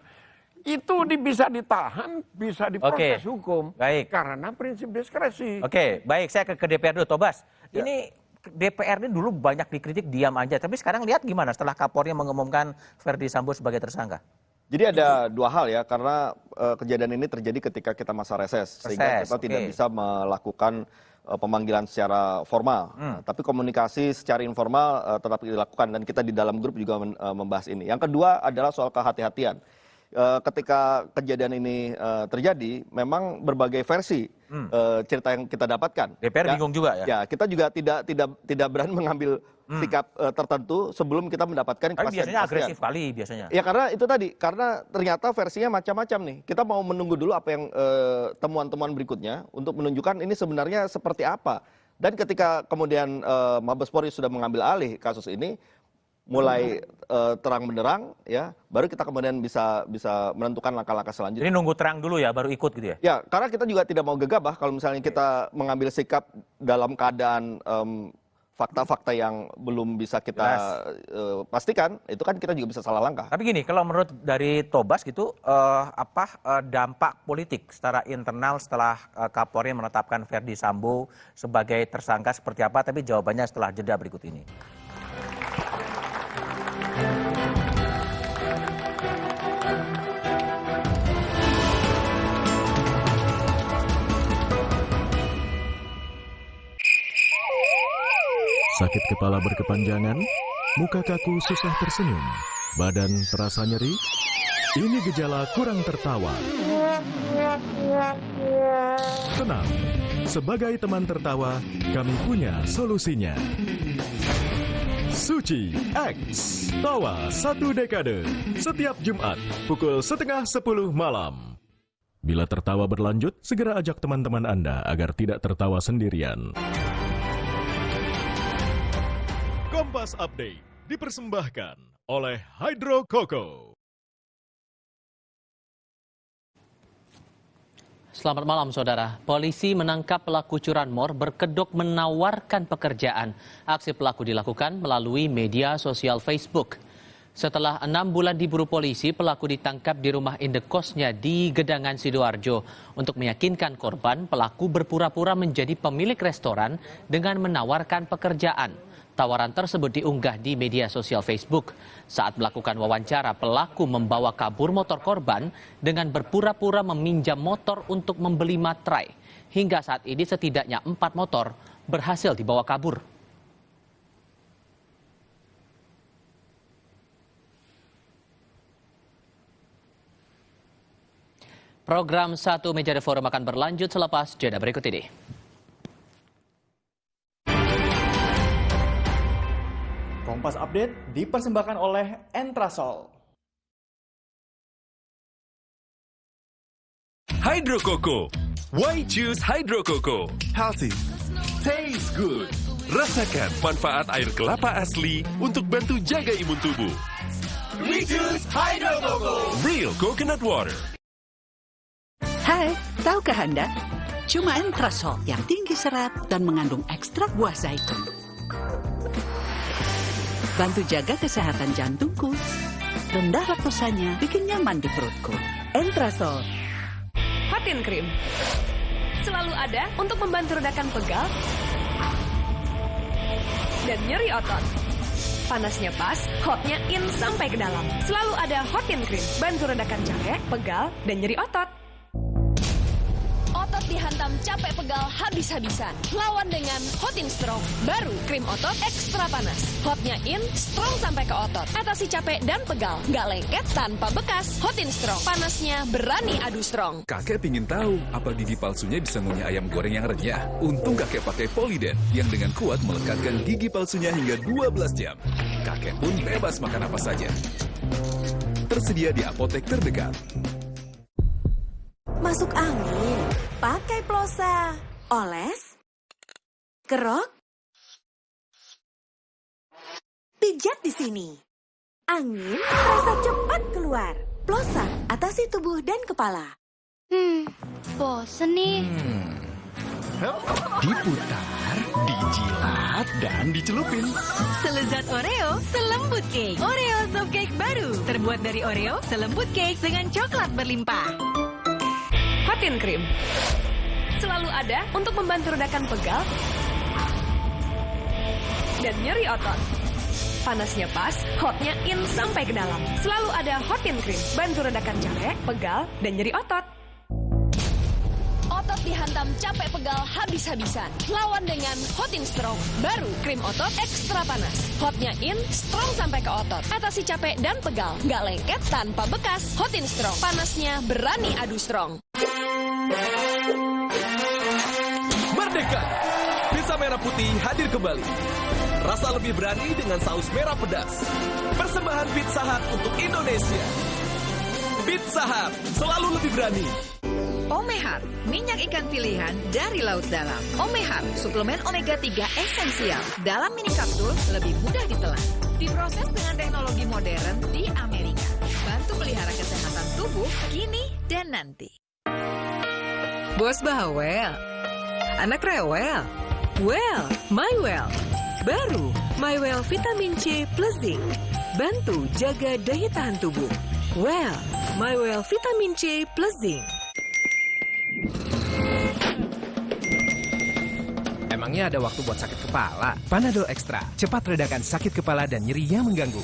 itu bisa ditahan, bisa diproses hukum. Baik. Karena prinsip diskresi. Baik, saya ke DPR dulu, Tobas. Ini DPR ini dulu banyak dikritik diam aja, tapi sekarang lihat gimana setelah Kapolri mengumumkan Verdi Sambo sebagai tersangka? Jadi ada 2 hal ya, karena kejadian ini terjadi ketika kita masa reses, sehingga kita tidak bisa melakukan pemanggilan secara formal. Tapi komunikasi secara informal tetap dilakukan, dan kita di dalam grup juga membahas ini. Yang kedua adalah soal kehati-hatian. Ketika kejadian ini terjadi, memang berbagai versi cerita yang kita dapatkan. DPR bingung juga ya? Ya, kita juga tidak berani mengambil sikap tertentu sebelum kita mendapatkan kepastian. Tapi biasanya agresif kali biasanya. Ya karena itu tadi, karena ternyata versinya macam-macam nih. Kita mau menunggu dulu apa yang temuan-temuan berikutnya untuk menunjukkan ini sebenarnya seperti apa. Dan ketika kemudian Mabes Polri sudah mengambil alih kasus ini, mulai terang benderang, ya, baru kita kemudian bisa menentukan langkah-langkah selanjutnya. Ini nunggu terang dulu ya, baru ikut gitu ya? Ya, karena kita juga tidak mau gegabah kalau misalnya kita mengambil sikap dalam keadaan fakta-fakta yang belum bisa kita pastikan, itu kan kita juga bisa salah langkah. Tapi gini, kalau menurut dari Tobas gitu, dampak politik secara internal setelah Kapolri menetapkan Verdi Sambo sebagai tersangka seperti apa? Tapi jawabannya setelah jeda berikut ini. Sakit kepala berkepanjangan, muka kaku susah tersenyum, badan terasa nyeri. Ini gejala kurang tertawa. Tenang, sebagai teman tertawa, kami punya solusinya. Suci X, tawa 1 dekade, setiap Jumat pukul 9:30 malam. Bila tertawa berlanjut, segera ajak teman-teman Anda agar tidak tertawa sendirian. Kompas Update dipersembahkan oleh Hydro Coco. Selamat malam saudara. Polisi menangkap pelaku curanmor berkedok menawarkan pekerjaan. Aksi pelaku dilakukan melalui media sosial Facebook. Setelah 6 bulan diburu polisi, pelaku ditangkap di rumah indekosnya di Gedangan, Sidoarjo. Untuk meyakinkan korban, pelaku berpura-pura menjadi pemilik restoran dengan menawarkan pekerjaan. Tawaran tersebut diunggah di media sosial Facebook. Saat melakukan wawancara, pelaku membawa kabur motor korban dengan berpura-pura meminjam motor untuk membeli materai. Hingga saat ini setidaknya 4 motor berhasil dibawa kabur. Program 1 Meja The Forum akan berlanjut selepas jeda berikut ini. Kompas Update dipersembahkan oleh Entrasol. Hydro Coco. Why choose Hydro Coco? Healthy, Taste good. Rasakan manfaat air kelapa asli untuk bantu jaga imun tubuh. We choose Hydro Coco. Real coconut water. Hai, tahukah Anda? Cuma Entrasol yang tinggi serat dan mengandung ekstrak buah zaitun. Bantu jaga kesehatan jantungku. Rendah laktosanya bikin nyaman di perutku. Entrasol. Hotin Cream. Selalu ada untuk membantu redakan pegal dan nyeri otot. Panasnya pas, hotnya in sampai ke dalam. Selalu ada Hotin Cream, bantu redakan capek, pegal, dan nyeri otot. Otot dihantam capek pegal habis-habisan. Lawan dengan Hotin Strong. Baru krim otot ekstra panas. Hotnya in, strong sampai ke otot. Atasi capek dan pegal. Nggak lengket tanpa bekas. Hotin Strong. Panasnya berani adu strong. Kakek pingin tahu apa gigi palsunya bisa ngunyah ayam goreng yang renyah. Untung kakek pakai Poliden yang dengan kuat melekatkan gigi palsunya hingga 12 jam. Kakek pun bebas makan apa saja. Tersedia di apotek terdekat. Masuk angin, pakai plosa, oles, kerok, pijat di sini. Angin terasa cepat keluar. Plosa, atasi tubuh dan kepala. Bosen nih. Diputar, dijilat, dan dicelupin. Selezat Oreo, selembut cake. Oreo soft cake baru, terbuat dari Oreo, selembut cake dengan coklat berlimpah. Hotin Cream. Selalu ada untuk membantu redakan pegal dan nyeri otot. Panasnya pas, hotnya in sampai ke dalam. Selalu ada Hotin Cream, bantu redakan capek, pegal, dan nyeri otot. Otot dihantam capek pegal habis-habisan. Lawan dengan Hotin Strong. Baru krim otot ekstra panas. Hotnya in, strong sampai ke otot. Atasi capek dan pegal. Nggak lengket tanpa bekas. Hotin Strong. Panasnya berani adu strong. Merdeka! Pizza merah putih hadir kembali. Rasa lebih berani dengan saus merah pedas. Persembahan Pizza Hut untuk Indonesia. Pizza Hut selalu lebih berani. Omehar, minyak ikan pilihan dari laut dalam. Omehar, suplemen omega 3 esensial. Dalam mini kapsul, lebih mudah ditelan. Diproses dengan teknologi modern di Amerika. Bantu pelihara kesehatan tubuh kini dan nanti. Bos bawel, anak rewel. Well, MyWell. Baru, MyWell Vitamin C plus Zinc. Bantu jaga daya tahan tubuh. Well, MyWell Vitamin C plus Zinc. Emangnya ada waktu buat sakit kepala? Panadol Extra, cepat redakan sakit kepala dan nyeri yang mengganggu.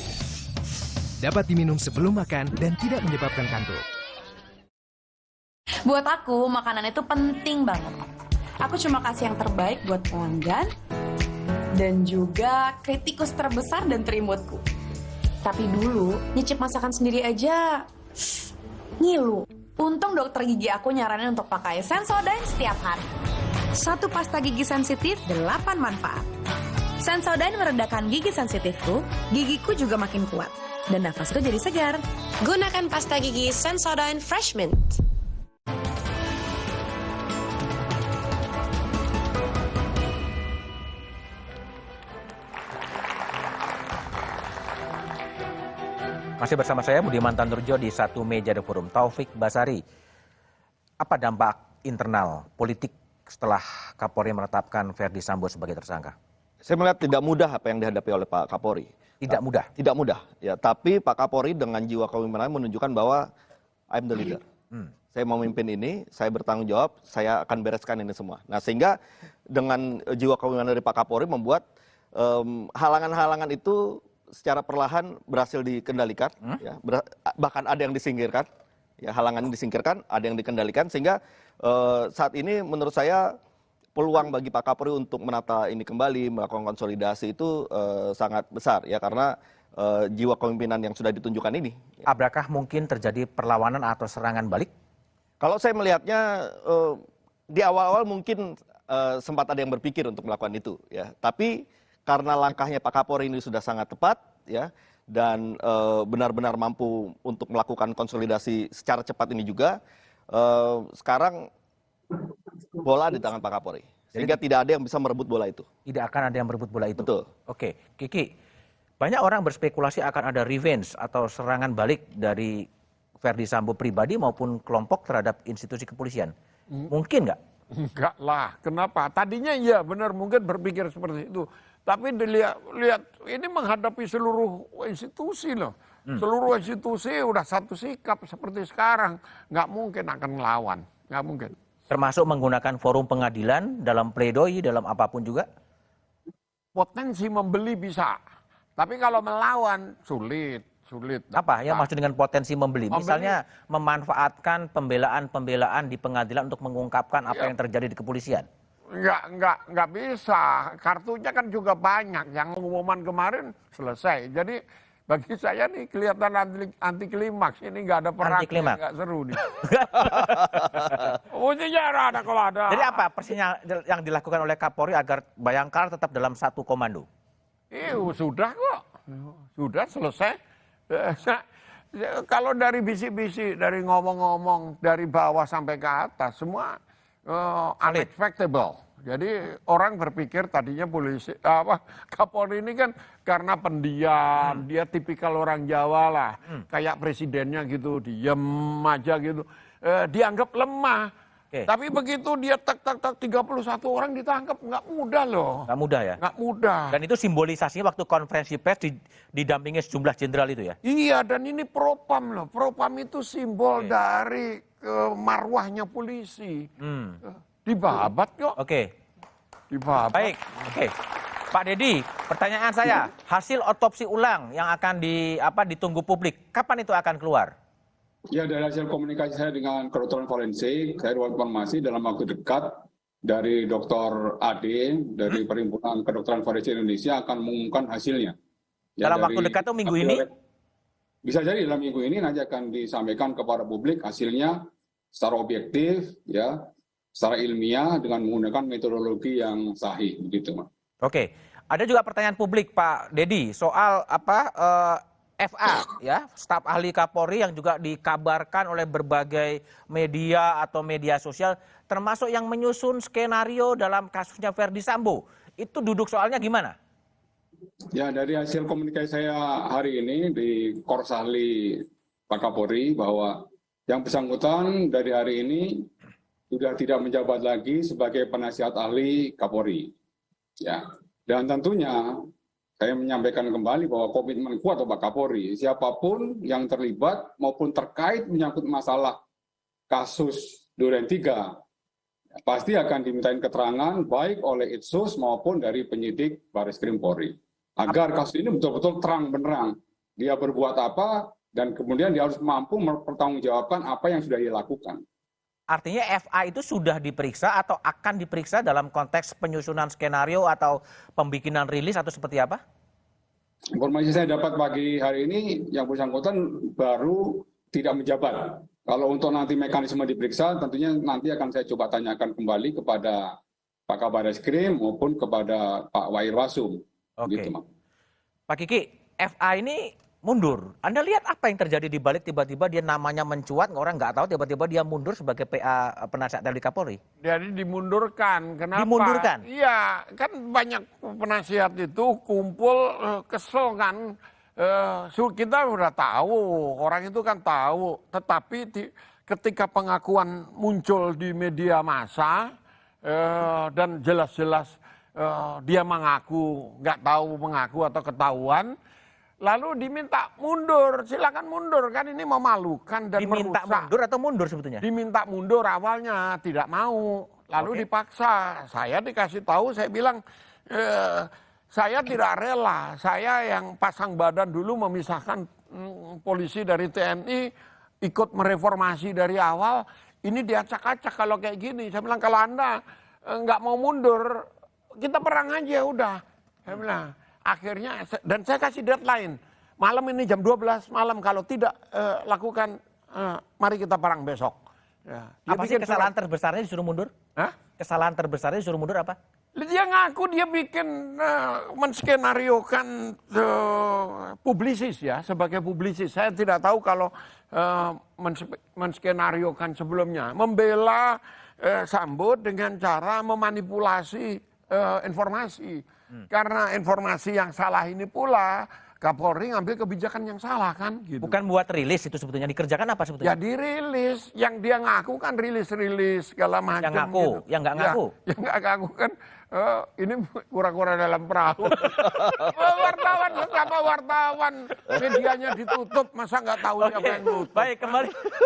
Dapat diminum sebelum makan dan tidak menyebabkan kantuk. Buat aku, makanan itu penting banget. Aku cuma kasih yang terbaik buat pelanggan dan juga kritikus terbesar dan terimutku. Tapi dulu, nyicip masakan sendiri aja ngilu. Untung dokter gigi aku nyaranin untuk pakai Sensodyne setiap hari. 1 pasta gigi sensitif, 8 manfaat. Sensodyne meredakan gigi sensitifku, gigiku juga makin kuat. Dan nafasku jadi segar. Gunakan pasta gigi Sensodyne Fresh Mint. Masih bersama saya Budiman Tanurjo di satu meja The Forum. Taufik Basari, apa dampak internal politik setelah Kapolri menetapkan Verdi Sambo sebagai tersangka? Saya melihat tidak mudah apa yang dihadapi oleh Pak Kapolri. Tidak mudah? Tidak mudah, ya. Tapi Pak Kapolri dengan jiwa kepemimpinan menunjukkan bahwa I'm the leader. Saya mau memimpin ini, saya bertanggung jawab, saya akan bereskan ini semua. Nah, sehingga dengan jiwa kepemimpinan dari Pak Kapolri membuat halangan-halangan itu secara perlahan berhasil dikendalikan, ya, bahkan ada yang disingkirkan, ya, halangan disingkirkan, ada yang dikendalikan, sehingga saat ini menurut saya peluang bagi Pak Kapolri untuk menata ini kembali, melakukan konsolidasi itu sangat besar, ya, karena jiwa kepemimpinan yang sudah ditunjukkan ini. Apakah mungkin terjadi perlawanan atau serangan balik? Kalau saya melihatnya di awal-awal mungkin sempat ada yang berpikir untuk melakukan itu, ya, tapi karena langkahnya Pak Kapolri ini sudah sangat tepat, ya, dan benar-benar mampu untuk melakukan konsolidasi secara cepat ini juga, sekarang bola di tangan Pak Kapolri. Sehingga tidak ada yang bisa merebut bola itu. Tidak akan ada yang merebut bola itu. Betul. Oke, Kiki. Banyak orang berspekulasi akan ada revenge atau serangan balik dari Verdi Sambo pribadi maupun kelompok terhadap institusi kepolisian. Mungkin nggak? Enggak lah. Kenapa? Tadinya iya benar mungkin berpikir seperti itu. Tapi dilihat ini menghadapi seluruh institusi loh. Seluruh institusi udah satu sikap seperti sekarang. Nggak mungkin akan ngelawan. Nggak mungkin. Termasuk menggunakan forum pengadilan dalam pledoi, dalam apapun juga? Potensi membeli bisa. Tapi kalau melawan sulit. Apa yang maksud dengan potensi membeli? Misalnya memanfaatkan pembelaan-pembelaan di pengadilan untuk mengungkapkan apa yang terjadi di kepolisian? Enggak bisa. Kartunya kan juga banyak. Yang pengumuman kemarin selesai. Jadi bagi saya nih kelihatan anti klimaks. Ini nggak ada perang, nggak seru nih. Ujinya ada kalau ada. Jadi apa persisnya yang dilakukan oleh Kapolri agar Bayangkara tetap dalam satu komando? Sudah kok. Sudah selesai. Kalau dari bisik-bisik, dari ngomong-ngomong, dari bawah sampai ke atas, semua unexpectable. Jadi orang berpikir tadinya Kapolri ini kan karena pendiam, dia tipikal orang Jawa lah, kayak presidennya gitu, diem aja gitu, dianggap lemah. Tapi begitu dia 31 orang ditangkap, nggak mudah loh. Nggak mudah ya? Nggak mudah. Dan itu simbolisasinya waktu konferensi pers didampingi sejumlah jenderal itu ya? Iya, dan ini propam loh. Propam itu simbol dari marwahnya polisi. Dibabat kok. Dibabat. Baik, Pak Dedi, pertanyaan saya, hasil otopsi ulang yang akan ditunggu publik, kapan itu akan keluar? Ya, dari hasil komunikasi saya dengan kedokteran forensik, saya dapat informasi dalam waktu dekat dari Dr. Ade, dari Perhimpunan Kedokteran Forensik Indonesia akan mengumumkan hasilnya. Ya, dalam waktu dekat itu minggu ini? Bisa jadi dalam minggu ini nanti akan disampaikan kepada publik hasilnya secara objektif, ya, secara ilmiah dengan menggunakan metodologi yang sahih, begitu, Mas. Oke, ada juga pertanyaan publik, Pak Dedi, soal FA, ya, staf ahli Kapolri yang juga dikabarkan oleh berbagai media atau media sosial, termasuk yang menyusun skenario dalam kasusnya Verdi Sambo. Itu duduk soalnya gimana? Ya, dari hasil komunikasi saya hari ini di Korsahli Pak Kapolri bahwa yang bersangkutan dari hari ini sudah tidak menjabat lagi sebagai penasihat ahli Kapolri. Ya, dan tentunya saya menyampaikan kembali bahwa komitmen kuat Pak Kapolri, siapapun yang terlibat maupun terkait menyangkut masalah kasus Duren 3, pasti akan dimintain keterangan baik oleh Itsus maupun dari penyidik Baris Krim Polri. Agar kasus ini betul-betul terang benderang. Dia berbuat apa dan kemudian dia harus mampu mempertanggungjawabkan apa yang sudah dia lakukan. Artinya FA itu sudah diperiksa atau akan diperiksa dalam konteks penyusunan skenario atau pembikinan rilis atau seperti apa? Informasi saya dapat pagi hari ini yang bersangkutan baru tidak menjabat. Kalau untuk nanti mekanisme diperiksa tentunya nanti akan saya coba tanyakan kembali kepada Pak Kabaris Krim maupun kepada Pak Wairwasum. Oke. Gitu, Pak Kiki, FA ini mundur. Anda lihat apa yang terjadi di balik tiba-tiba dia namanya mencuat, orang nggak tahu tiba-tiba dia mundur sebagai PA penasihat ahli Kapolri? Jadi dimundurkan. Kenapa? Dimundurkan? Iya, kan banyak penasihat itu kumpul kesel kan. Kita udah tahu, orang itu kan tahu. Tetapi ketika pengakuan muncul di media massa dan jelas-jelas dia mengaku, nggak tahu mengaku atau ketahuan, lalu diminta mundur, silakan mundur, kan ini memalukan dan diminta merusak. Mundur atau mundur sebetulnya? Diminta mundur awalnya, tidak mau, lalu dipaksa. Saya dikasih tahu, saya bilang, saya tidak rela, saya yang pasang badan dulu memisahkan polisi dari TNI, ikut mereformasi dari awal, ini diacak-acak kalau kayak gini. Saya bilang, kalau Anda nggak mau mundur, kita perang aja udah. Saya bilang. Akhirnya, dan saya kasih deadline, malam ini jam 12 malam, kalau tidak lakukan, mari kita perang besok. Ya. Apa sih kesalahan terbesarnya disuruh mundur? Hah? Kesalahan terbesarnya disuruh mundur apa? Dia ngaku dia bikin menskenariokan publisis ya, sebagai publisis. Saya tidak tahu kalau menskenariokan sebelumnya. Membela Sambo dengan cara memanipulasi informasi. Karena informasi yang salah ini pula, Kapolri ngambil kebijakan yang salah kan gitu. Bukan buat rilis itu sebetulnya, dikerjakan apa sebetulnya? Ya dirilis, yang dia ngaku kan rilis-rilis segala macam. Yang ngaku, gitu. yang nggak ngaku? Ya, yang nggak ngaku kan ini kura-kura dalam perahu. Wartawan, siapa wartawan? Medianya ditutup, masa nggak tahu siapa yang nutup? Baik,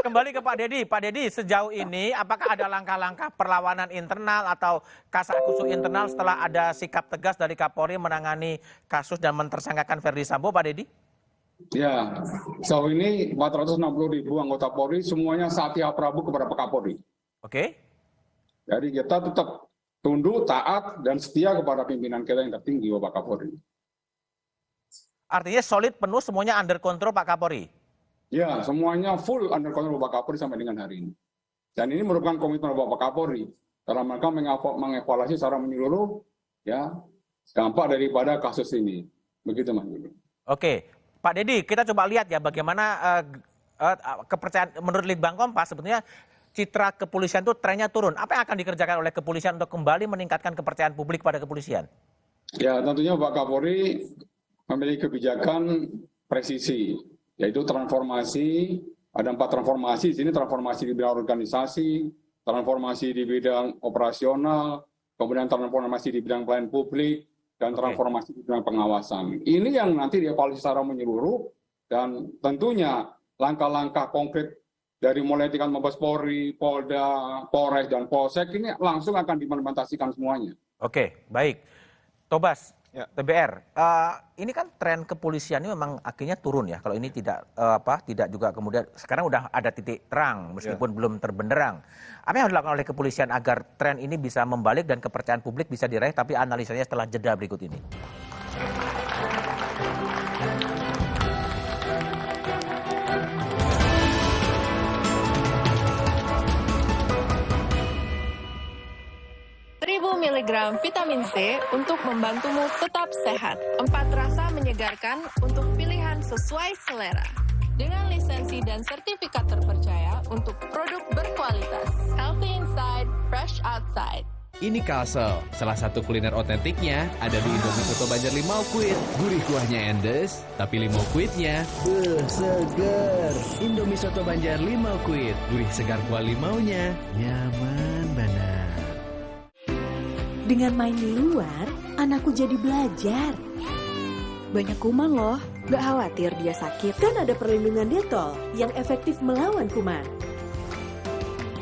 kembali ke Pak Dedi. Pak Dedi, sejauh ini apakah ada langkah-langkah perlawanan internal atau kasakusuk internal setelah ada sikap tegas dari Kapolri menangani kasus dan mentersangkakan Verdi Sambo, Pak Dedi? Ya, sejauh ini 460.000 anggota Polri semuanya Satya Prabu kepada Pak Kapolri. Oke. Jadi kita tetap tunduk, taat, dan setia kepada pimpinan kita yang tertinggi, Bapak Kapolri. Artinya solid penuh, semuanya under control Pak Kapolri? Ya, semuanya full under control Bapak Kapolri sampai dengan hari ini. Dan ini merupakan komitmen Bapak Kapolri dalam rangka mengevaluasi secara menyeluruh ya dampak daripada kasus ini. Begitu, Mas. Oke, Pak Dedi, kita coba lihat ya bagaimana kepercayaan menurut Litbang Kompas sebetulnya citra kepolisian itu trennya turun. Apa yang akan dikerjakan oleh kepolisian untuk kembali meningkatkan kepercayaan publik pada kepolisian? Ya, tentunya Pak Kapolri memiliki kebijakan presisi, yaitu transformasi. Ada 4 transformasi. Di sini transformasi di bidang organisasi, transformasi di bidang operasional, kemudian transformasi di bidang pelayanan publik, dan transformasi di bidang pengawasan. Ini yang nanti dievaluasi secara menyeluruh, dan tentunya langkah-langkah konkret dari mulai tingkat Mabes Polri, Polda, Polres, dan Polsek ini langsung akan diimplementasikan semuanya. Oke, baik. Tobas, ya. TBR, ini kan tren kepolisian ini memang akhirnya turun ya. Kalau ini tidak tidak juga kemudian sekarang udah ada titik terang meskipun belum terbenderang. Apa yang dilakukan oleh kepolisian agar tren ini bisa membalik dan kepercayaan publik bisa diraih? Tapi analisanya setelah jeda berikut ini. Miligram vitamin C untuk membantumu tetap sehat. 4 rasa menyegarkan untuk pilihan sesuai selera. Dengan lisensi dan sertifikat terpercaya untuk produk berkualitas. Healthy inside, fresh outside. Ini Kalsel, salah satu kuliner otentiknya ada di Indomie Soto Banjar Limau Kuit. Gurih kuahnya endes, tapi limau kuitnya seger. Indomie Soto Banjar Limau Kuit, gurih segar kuah limaunya, nyaman banget. Dengan main di luar, anakku jadi belajar. Banyak kuman loh, gak khawatir dia sakit. Kan ada perlindungan Detol yang efektif melawan kuman.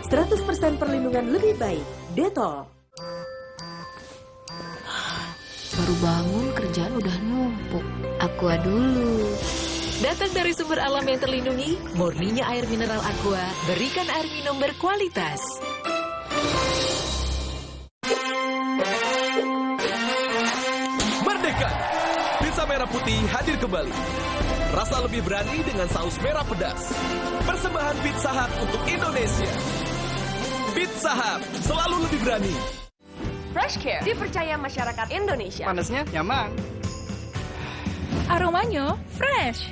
100% perlindungan lebih baik, Detol. Baru bangun kerjaan udah numpuk. Aqua dulu. Datang dari sumber alam yang terlindungi, murninya air mineral Aqua, berikan air minum berkualitas. Pizza merah putih hadir kembali. Rasa lebih berani dengan saus merah pedas. Persembahan Pizza Hut untuk Indonesia. Pizza Hut selalu lebih berani. Fresh Care dipercaya masyarakat Indonesia. Panasnya nyaman. Aromanya fresh.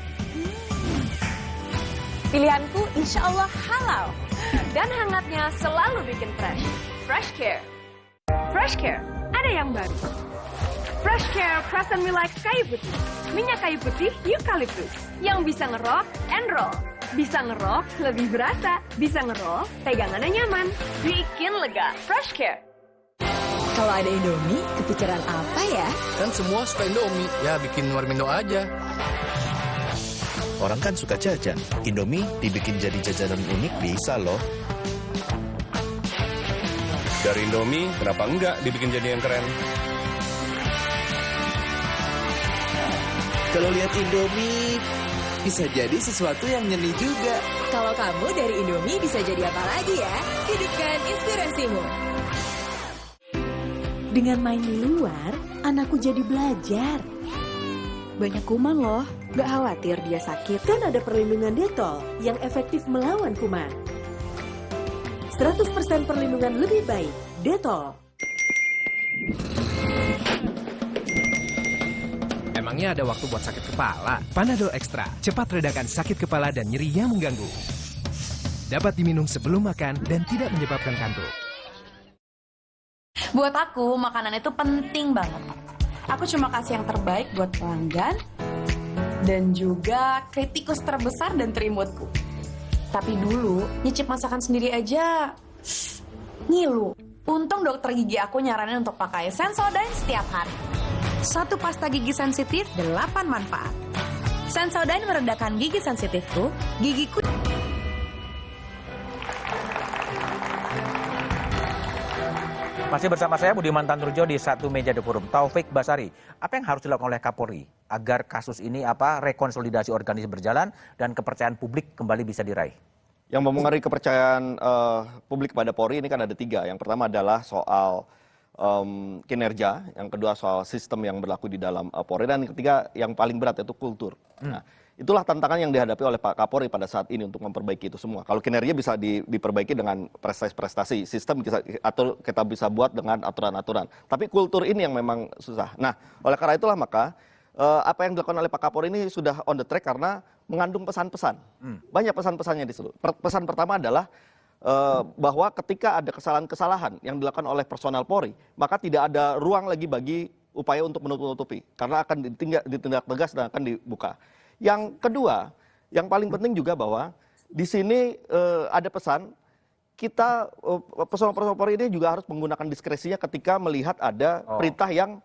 Pilihanku insya Allah halal. Dan hangatnya selalu bikin fresh. Fresh Care. Fresh Care, ada yang baru. Fresh Care Crescent Milk kayu putih. Minyak kayu putih eukaliptus. Yang bisa ngerok and roll. Bisa ngerok lebih berasa. Bisa ngerol, pegangannya nyaman. Bikin lega. Fresh Care. Kalau ada Indomie, kepikiran apa ya? Kan semua suka Indomie. Ya bikin Warmindo aja. Orang kan suka jajan. Indomie dibikin jadi jajanan unik bisa loh. Dari Indomie, kenapa enggak dibikin jadi yang keren? Kalau lihat Indomie, bisa jadi sesuatu yang nyeni juga. Kalau kamu dari Indomie bisa jadi apa lagi ya? Hidupkan inspirasimu. Dengan main di luar, anakku jadi belajar. Banyak kuman loh, gak khawatir dia sakit. Kan ada perlindungan Detol yang efektif melawan kuman. 100% perlindungan lebih baik, Detol. Emangnya ada waktu buat sakit kepala? Panadol Extra, cepat redakan sakit kepala dan nyeri yang mengganggu. Dapat diminum sebelum makan dan tidak menyebabkan kantuk. Buat aku, makanan itu penting banget. Aku cuma kasih yang terbaik buat pelanggan dan juga kritikus terbesar dan terimutku. Tapi dulu, nyicip masakan sendiri aja ngilu. Untung dokter gigi aku nyaranin untuk pakai Sensodyne setiap hari. Satu pasta gigi sensitif, 8 manfaat. Sensodyne meredakan gigi sensitifku, gigiku... Masih bersama saya Budiman Tanurjo di Satu Meja The Forum. Taufik Basari, apa yang harus dilakukan oleh Kapolri agar kasus ini rekonsolidasi organisasi berjalan dan kepercayaan publik kembali bisa diraih? Yang mempengaruhi kepercayaan publik pada Polri ini kan ada 3. Yang pertama adalah soal kinerja, yang kedua soal sistem yang berlaku di dalam Polri, dan yang ketiga yang paling berat yaitu kultur. Nah, itulah tantangan yang dihadapi oleh Pak Kapolri pada saat ini untuk memperbaiki itu semua. Kalau kinerja bisa diperbaiki dengan prestasi-prestasi, sistem atau kita bisa buat dengan aturan-aturan. Tapi kultur ini yang memang susah. Nah, oleh karena itulah maka apa yang dilakukan oleh Pak Kapolri ini sudah on the track karena mengandung pesan-pesan. Banyak pesan-pesannya di situ. Pesan pertama adalah bahwa ketika ada kesalahan-kesalahan yang dilakukan oleh personal Polri, maka tidak ada ruang lagi bagi upaya untuk menutup-nutupi. Karena akan ditindak tegas dan akan dibuka. Yang kedua, yang paling penting juga bahwa di sini ada pesan, kita personal Polri ini juga harus menggunakan diskresinya ketika melihat ada perintah yang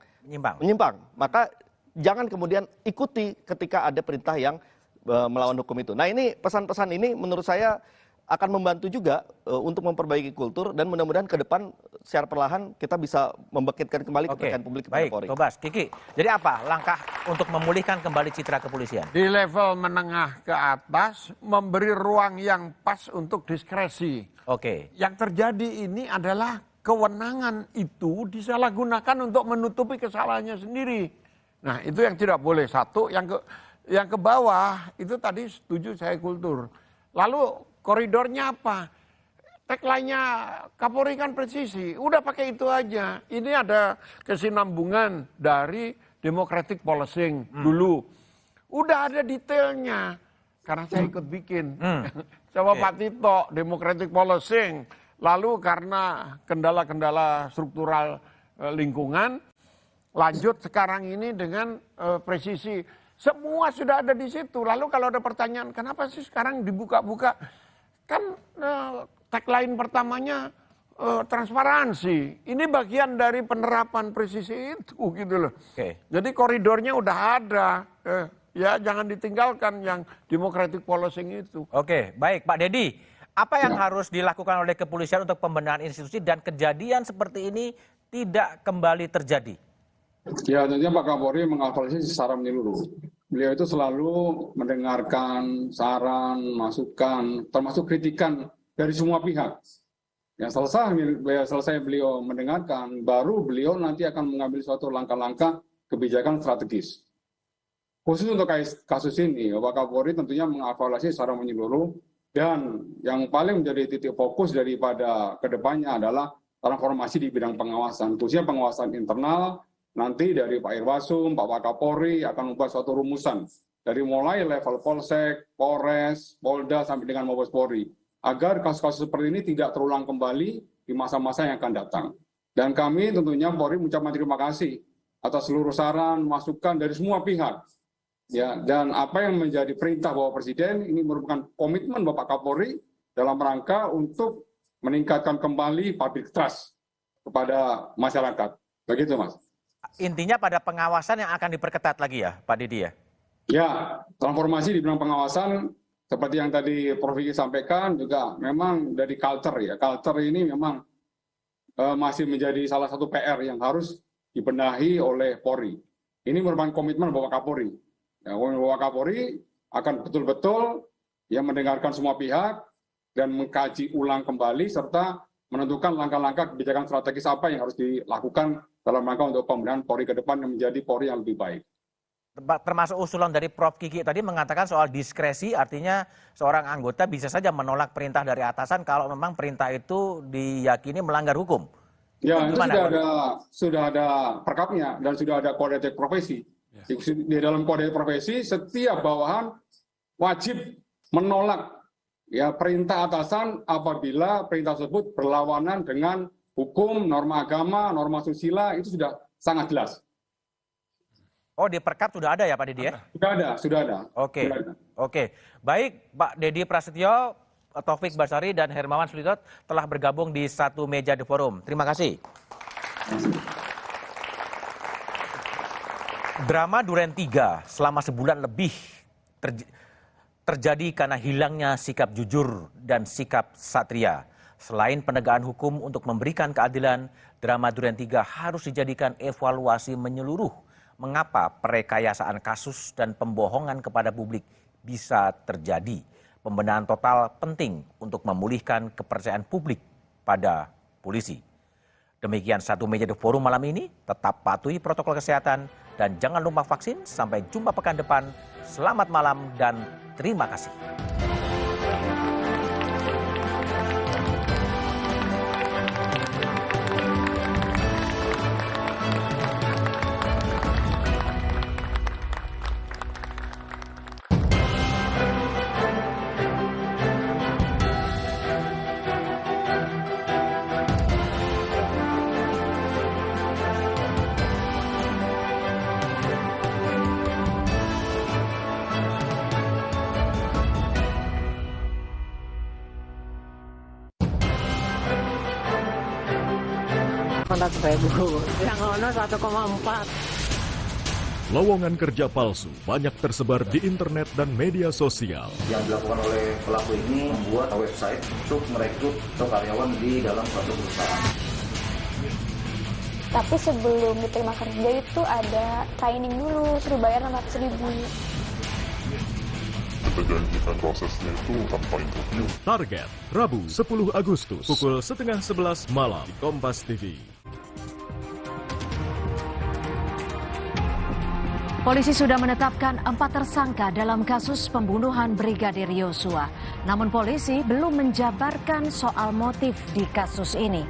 menyimpang. Maka jangan kemudian ikuti ketika ada perintah yang melawan hukum itu. Nah, ini pesan-pesan ini menurut saya akan membantu juga untuk memperbaiki kultur dan mudah-mudahan ke depan secara perlahan kita bisa membangkitkan kembali kepercayaan publik kepada Polri. Baik, Tobas, Kiki. Jadi apa langkah untuk memulihkan kembali citra kepolisian? Di level menengah ke atas, memberi ruang yang pas untuk diskresi. Oke. Yang terjadi ini adalah kewenangan itu disalahgunakan untuk menutupi kesalahannya sendiri. Nah, itu yang tidak boleh. Satu, yang ke bawah itu tadi setuju saya kultur. Lalu koridornya apa? Tagline-nya Kapolri kan presisi, udah pakai itu aja. Ini ada kesinambungan dari democratic policing dulu. Udah ada detailnya, karena saya ikut bikin. Coba Pak Tito, democratic policing. Lalu karena kendala-kendala struktural lingkungan, lanjut sekarang ini dengan presisi. Semua sudah ada di situ. Lalu kalau ada pertanyaan, kenapa sih sekarang dibuka-buka? Kan tagline pertamanya transparansi. Ini bagian dari penerapan presisi itu gitu loh. Jadi koridornya udah ada. Ya jangan ditinggalkan yang democratic policing itu. Oke, baik Pak Dedi. Apa yang harus dilakukan oleh kepolisian untuk pembenahan institusi dan kejadian seperti ini tidak kembali terjadi? Ya, tentunya Pak Kapolri mengevaluasi secara menyeluruh. Beliau itu selalu mendengarkan saran, masukan, termasuk kritikan dari semua pihak. Yang selesai beliau mendengarkan, baru beliau nanti akan mengambil suatu langkah-langkah kebijakan strategis. Khusus untuk kasus ini, Pak Kapolri tentunya mengevaluasi secara menyeluruh, dan yang paling menjadi titik fokus daripada kedepannya adalah transformasi di bidang pengawasan, khususnya pengawasan internal. Nanti dari Pak Irwasum, Pak Wakapolri akan membuat suatu rumusan dari mulai level Polsek, Polres, Polda sampai dengan Mabes Polri agar kasus-kasus seperti ini tidak terulang kembali di masa-masa yang akan datang. Dan kami tentunya Polri mengucapkan terima kasih atas seluruh saran, masukan dari semua pihak. Ya, dan apa yang menjadi perintah Bapak Presiden ini merupakan komitmen Bapak Kapolri dalam rangka untuk meningkatkan kembali public trust kepada masyarakat. Begitu, Mas. Intinya pada pengawasan yang akan diperketat lagi ya, Pak Didi ya? Ya, transformasi di bidang pengawasan seperti yang tadi Prof. Vicky sampaikan juga memang dari culture ya. Culture ini memang masih menjadi salah satu PR yang harus dibenahi oleh Polri. Ini merupakan komitmen Bapak Kapolri. Ya, Bapak Kapolri akan betul-betul ya mendengarkan semua pihak dan mengkaji ulang kembali serta menentukan langkah-langkah kebijakan strategis apa yang harus dilakukan dalam rangka untuk pembenahan Polri ke depan yang menjadi Polri yang lebih baik. Termasuk usulan dari Prof. Kiki tadi mengatakan soal diskresi, artinya seorang anggota bisa saja menolak perintah dari atasan kalau memang perintah itu diyakini melanggar hukum. Ya, itu sudah ada perkapnya dan sudah ada kode etik profesi. Di dalam kode etik profesi, setiap bawahan wajib menolak ya perintah atasan apabila perintah tersebut berlawanan dengan hukum, norma agama, norma susila itu sudah sangat jelas. Oh, di Perkap sudah ada ya Pak Dedi ya? Sudah ada. Oke. Baik, Pak Dedi Prasetyo, Taufik Basari, dan Hermawan Sulitot telah bergabung di satu meja The Forum. Terima kasih. Drama Duren 3 selama sebulan lebih terjadi karena hilangnya sikap jujur dan sikap satria. Selain penegakan hukum untuk memberikan keadilan, drama Duren 3 harus dijadikan evaluasi menyeluruh. Mengapa perekayasaan kasus dan pembohongan kepada publik bisa terjadi? Pembenahan total penting untuk memulihkan kepercayaan publik pada polisi. Demikian satu meja The Forum malam ini. Tetap patuhi protokol kesehatan dan jangan lupa vaksin. Sampai jumpa pekan depan. Selamat malam dan terima kasih. Yang ono 1,4. Lowongan kerja palsu banyak tersebar di internet dan media sosial. Yang dilakukan oleh pelaku ini membuat website untuk merekrut karyawan di dalam suatu perusahaan. Tapi sebelum diterima kerja itu ada training dulu, suruh bayar 600.000. Kita janjikan prosesnya itu tanpa interview. Target, Rabu 10 Agustus, pukul 10:30 malam di Kompas TV. Polisi sudah menetapkan 4 tersangka dalam kasus pembunuhan Brigadir Yosua. Namun polisi belum menjabarkan soal motif di kasus ini.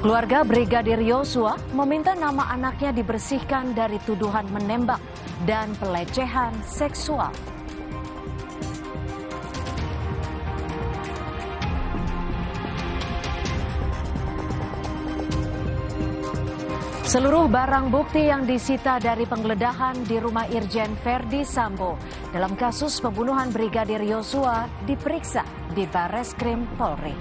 Keluarga Brigadir Yosua meminta nama anaknya dibersihkan dari tuduhan menembak dan pelecehan seksual. Seluruh barang bukti yang disita dari penggeledahan di rumah Irjen Verdi Sambo dalam kasus pembunuhan Brigadir Yosua diperiksa di Barreskrim Polri.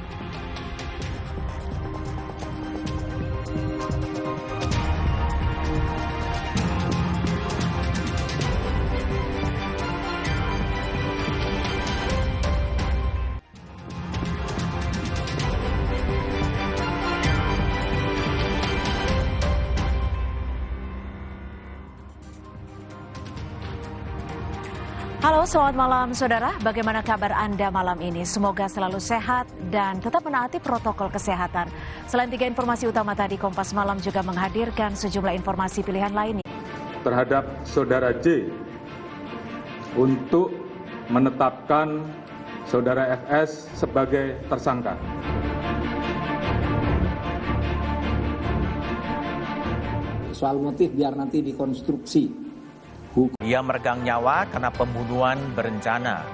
Halo, selamat malam saudara. Bagaimana kabar Anda malam ini? Semoga selalu sehat dan tetap menaati protokol kesehatan. Selain 3 informasi utama tadi, Kompas Malam juga menghadirkan sejumlah informasi pilihan lainnya. Terhadap saudara J untuk menetapkan saudara FS sebagai tersangka. Soal motif biar nanti dikonstruksi. Ia meregang nyawa karena pembunuhan berencana,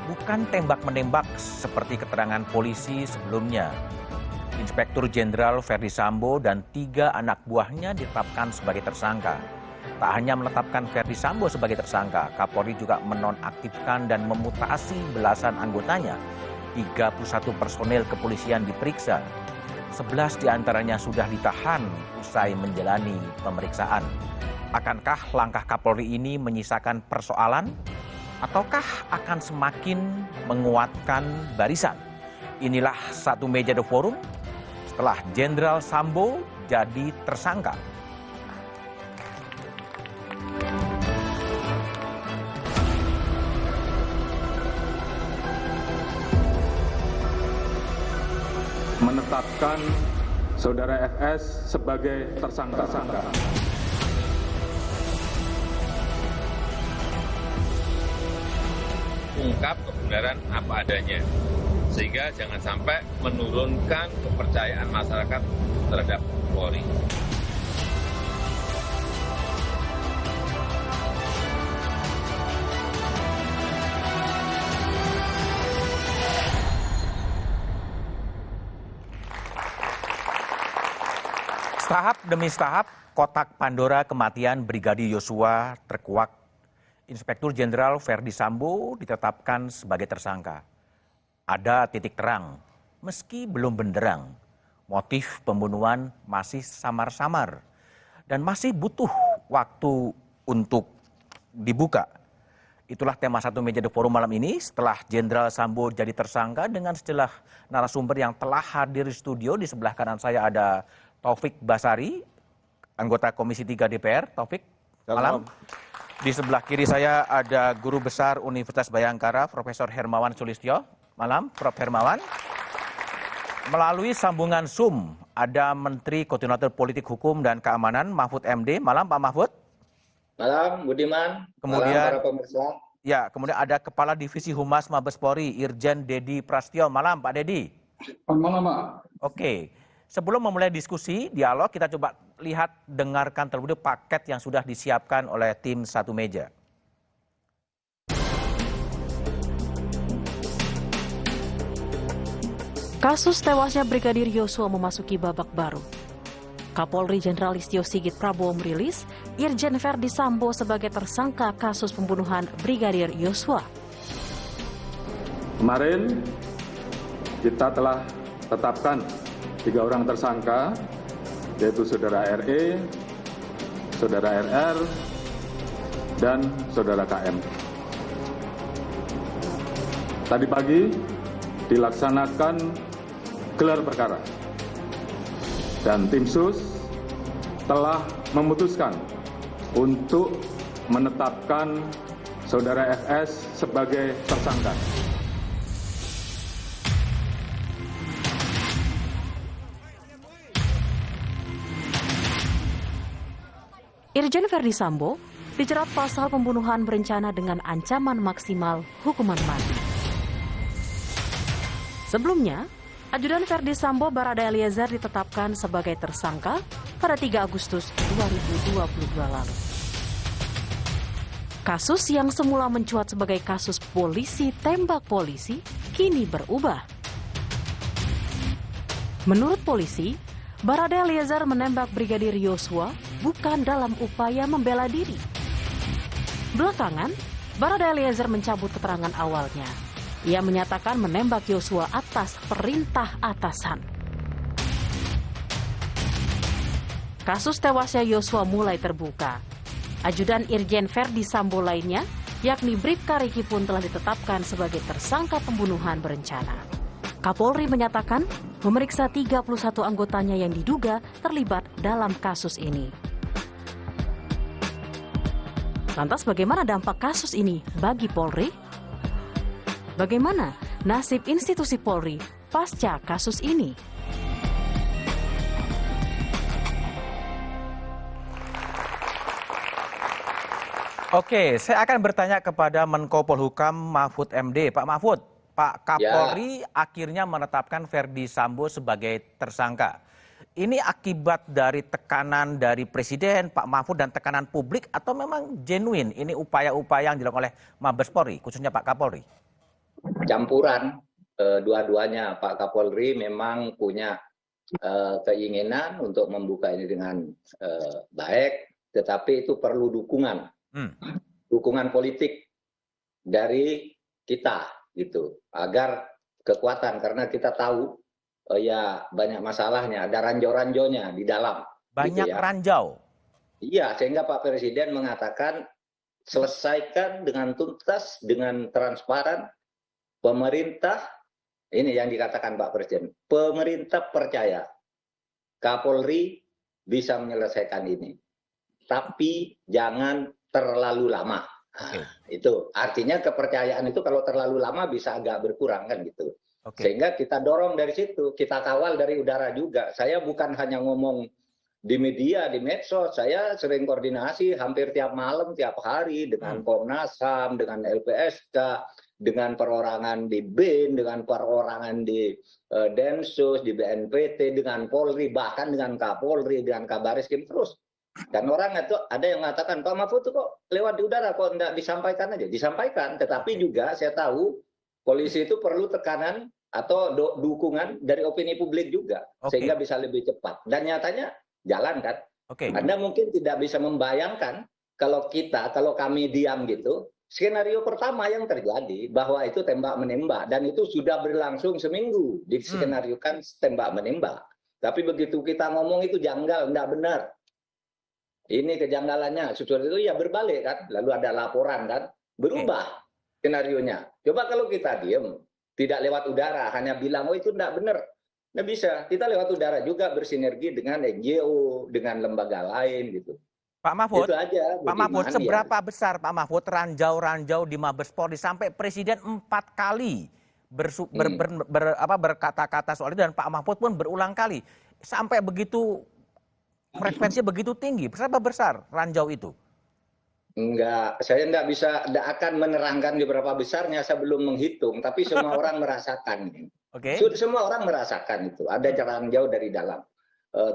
bukan tembak-menembak seperti keterangan polisi sebelumnya. Inspektur Jenderal Verdi Sambo dan 3 anak buahnya ditetapkan sebagai tersangka. Tak hanya menetapkan Verdi Sambo sebagai tersangka, Kapolri juga menonaktifkan dan memutasi belasan anggotanya. 31 personel kepolisian diperiksa. 11 diantaranya sudah ditahan usai menjalani pemeriksaan. Akankah langkah Kapolri ini menyisakan persoalan? Ataukah akan semakin menguatkan barisan? Inilah satu meja The Forum setelah Jenderal Sambo jadi tersangka. Menetapkan saudara FS sebagai tersangka. Ungkap kebenaran apa adanya, sehingga jangan sampai menurunkan kepercayaan masyarakat terhadap Polri. Tahap demi tahap, kotak Pandora kematian Brigadir Yosua terkuak. Inspektur Jenderal Verdi Sambo ditetapkan sebagai tersangka. Ada titik terang, meski belum benderang. Motif pembunuhan masih samar-samar dan masih butuh waktu untuk dibuka. Itulah tema Satu Meja The Forum malam ini setelah Jenderal Sambo jadi tersangka dengan sejumlah narasumber yang telah hadir di studio. Di sebelah kanan saya ada Taufik Basari, anggota Komisi 3 DPR. Taufik, malam. Di sebelah kiri saya ada Guru Besar Universitas Bhayangkara, Profesor Hermawan Sulistyo. Malam, Prof. Hermawan. Melalui sambungan Zoom, ada Menteri Koordinator Politik Hukum dan Keamanan, Mahfud MD. Malam, Pak Mahfud. Malam, Budiman. Kemudian, malam, para pemirsa. Ya, kemudian ada Kepala Divisi Humas Mabes Polri, Irjen Dedi Prastyo. Malam, Pak Dedi. Malam, Pak. Oke. Sebelum memulai diskusi, dialog, kita coba lihat, dengarkan terlebih dahulu paket yang sudah disiapkan oleh tim Satu Meja. Kasus tewasnya Brigadir Yosua memasuki babak baru. Kapolri Jenderal Listio Sigit Prabowo merilis Irjen Verdi Sambo sebagai tersangka kasus pembunuhan Brigadir Yosua. Kemarin kita telah tetapkan 3 orang tersangka, yaitu Saudara RE, Saudara RR, dan Saudara KM. Tadi pagi dilaksanakan gelar perkara dan tim sus telah memutuskan untuk menetapkan Saudara FS sebagai tersangka. Irjen Verdi Sambo dijerat pasal pembunuhan berencana dengan ancaman maksimal hukuman mati. Sebelumnya, Ajudan Verdi Sambo Barada Eliezer ditetapkan sebagai tersangka pada 3 Agustus 2022 lalu. Kasus yang semula mencuat sebagai kasus polisi tembak polisi kini berubah. Menurut polisi, Barada Eliezer menembak Brigadir Yosua bukan dalam upaya membela diri. Belakangan, Barada Eliezer mencabut keterangan awalnya. Ia menyatakan menembak Yosua atas perintah atasan. Kasus tewasnya Yosua mulai terbuka. Ajudan Irjen Verdi Sambo lainnya, yakni Bribka Riki pun telah ditetapkan sebagai tersangka pembunuhan berencana. Kapolri menyatakan memeriksa 31 anggotanya yang diduga terlibat dalam kasus ini. Lantas bagaimana dampak kasus ini bagi Polri? Bagaimana nasib institusi Polri pasca kasus ini? Oke, saya akan bertanya kepada Menko Polhukam Mahfud MD. Pak Mahfud, Pak Kapolri akhirnya menetapkan Verdi Sambo sebagai tersangka. Ini akibat dari tekanan dari Presiden, Pak Mahfud, dan tekanan publik, atau memang genuine ini upaya-upaya yang dilakukan oleh Mabes Polri, khususnya Pak Kapolri? Campuran dua-duanya. Pak Kapolri memang punya keinginan untuk membuka ini dengan baik, tetapi itu perlu dukungan, dukungan politik dari kita, gitu, agar kekuatan, karena kita tahu ya banyak masalahnya, ada ranjau-ranjaunya di dalam. Banyak gitu ya. ranjau? Iya, sehingga Pak Presiden mengatakan selesaikan dengan tuntas, dengan transparan. Pemerintah, ini yang dikatakan Pak Presiden, pemerintah percaya Kapolri bisa menyelesaikan ini. Tapi jangan terlalu lama. Nah, itu artinya kepercayaan itu kalau terlalu lama bisa agak berkurang kan gitu. Sehingga kita dorong dari situ, kita kawal dari udara juga. Saya bukan hanya ngomong di media, di medsos, saya sering koordinasi hampir tiap malam, tiap hari dengan Komnas HAM, dengan LPSK, dengan perorangan di BIN, dengan perorangan di Densus, di BNPT, dengan Polri, bahkan dengan Kapolri, dengan Kabariskim terus. Dan orang itu ada yang mengatakan, Pak Mahfud itu kok lewat di udara, kok enggak disampaikan aja? Disampaikan, tetapi juga saya tahu polisi itu perlu tekanan atau dukungan dari opini publik juga, sehingga bisa lebih cepat. Dan nyatanya jalan kan. Anda mungkin tidak bisa membayangkan kalau kami diam gitu, skenario pertama yang terjadi bahwa itu tembak menembak dan itu sudah berlangsung seminggu diskenariokan tembak menembak. Tapi begitu kita ngomong itu janggal, tidak benar. Ini kejanggalannya, sesuatu itu ya berbalik kan, lalu ada laporan kan, berubah skenarionya. Coba kalau kita diam, tidak lewat udara, hanya bilang oh itu tidak benar. Nggak bisa, kita lewat udara juga bersinergi dengan NGO, dengan lembaga lain gitu. Pak Mahfud, itu aja, Pak Mahfud, seberapa besar Pak Mahfud ranjau-ranjau di Mabes Polri sampai Presiden 4 kali berkata-kata soal itu dan Pak Mahfud pun berulang kali sampai begitu frekuensi begitu tinggi, berapa besar ranjau itu? Enggak, saya tidak akan menerangkan di berapa besarnya, saya belum menghitung, tapi semua orang merasakan. Semua orang merasakan itu, ada ranjau dari dalam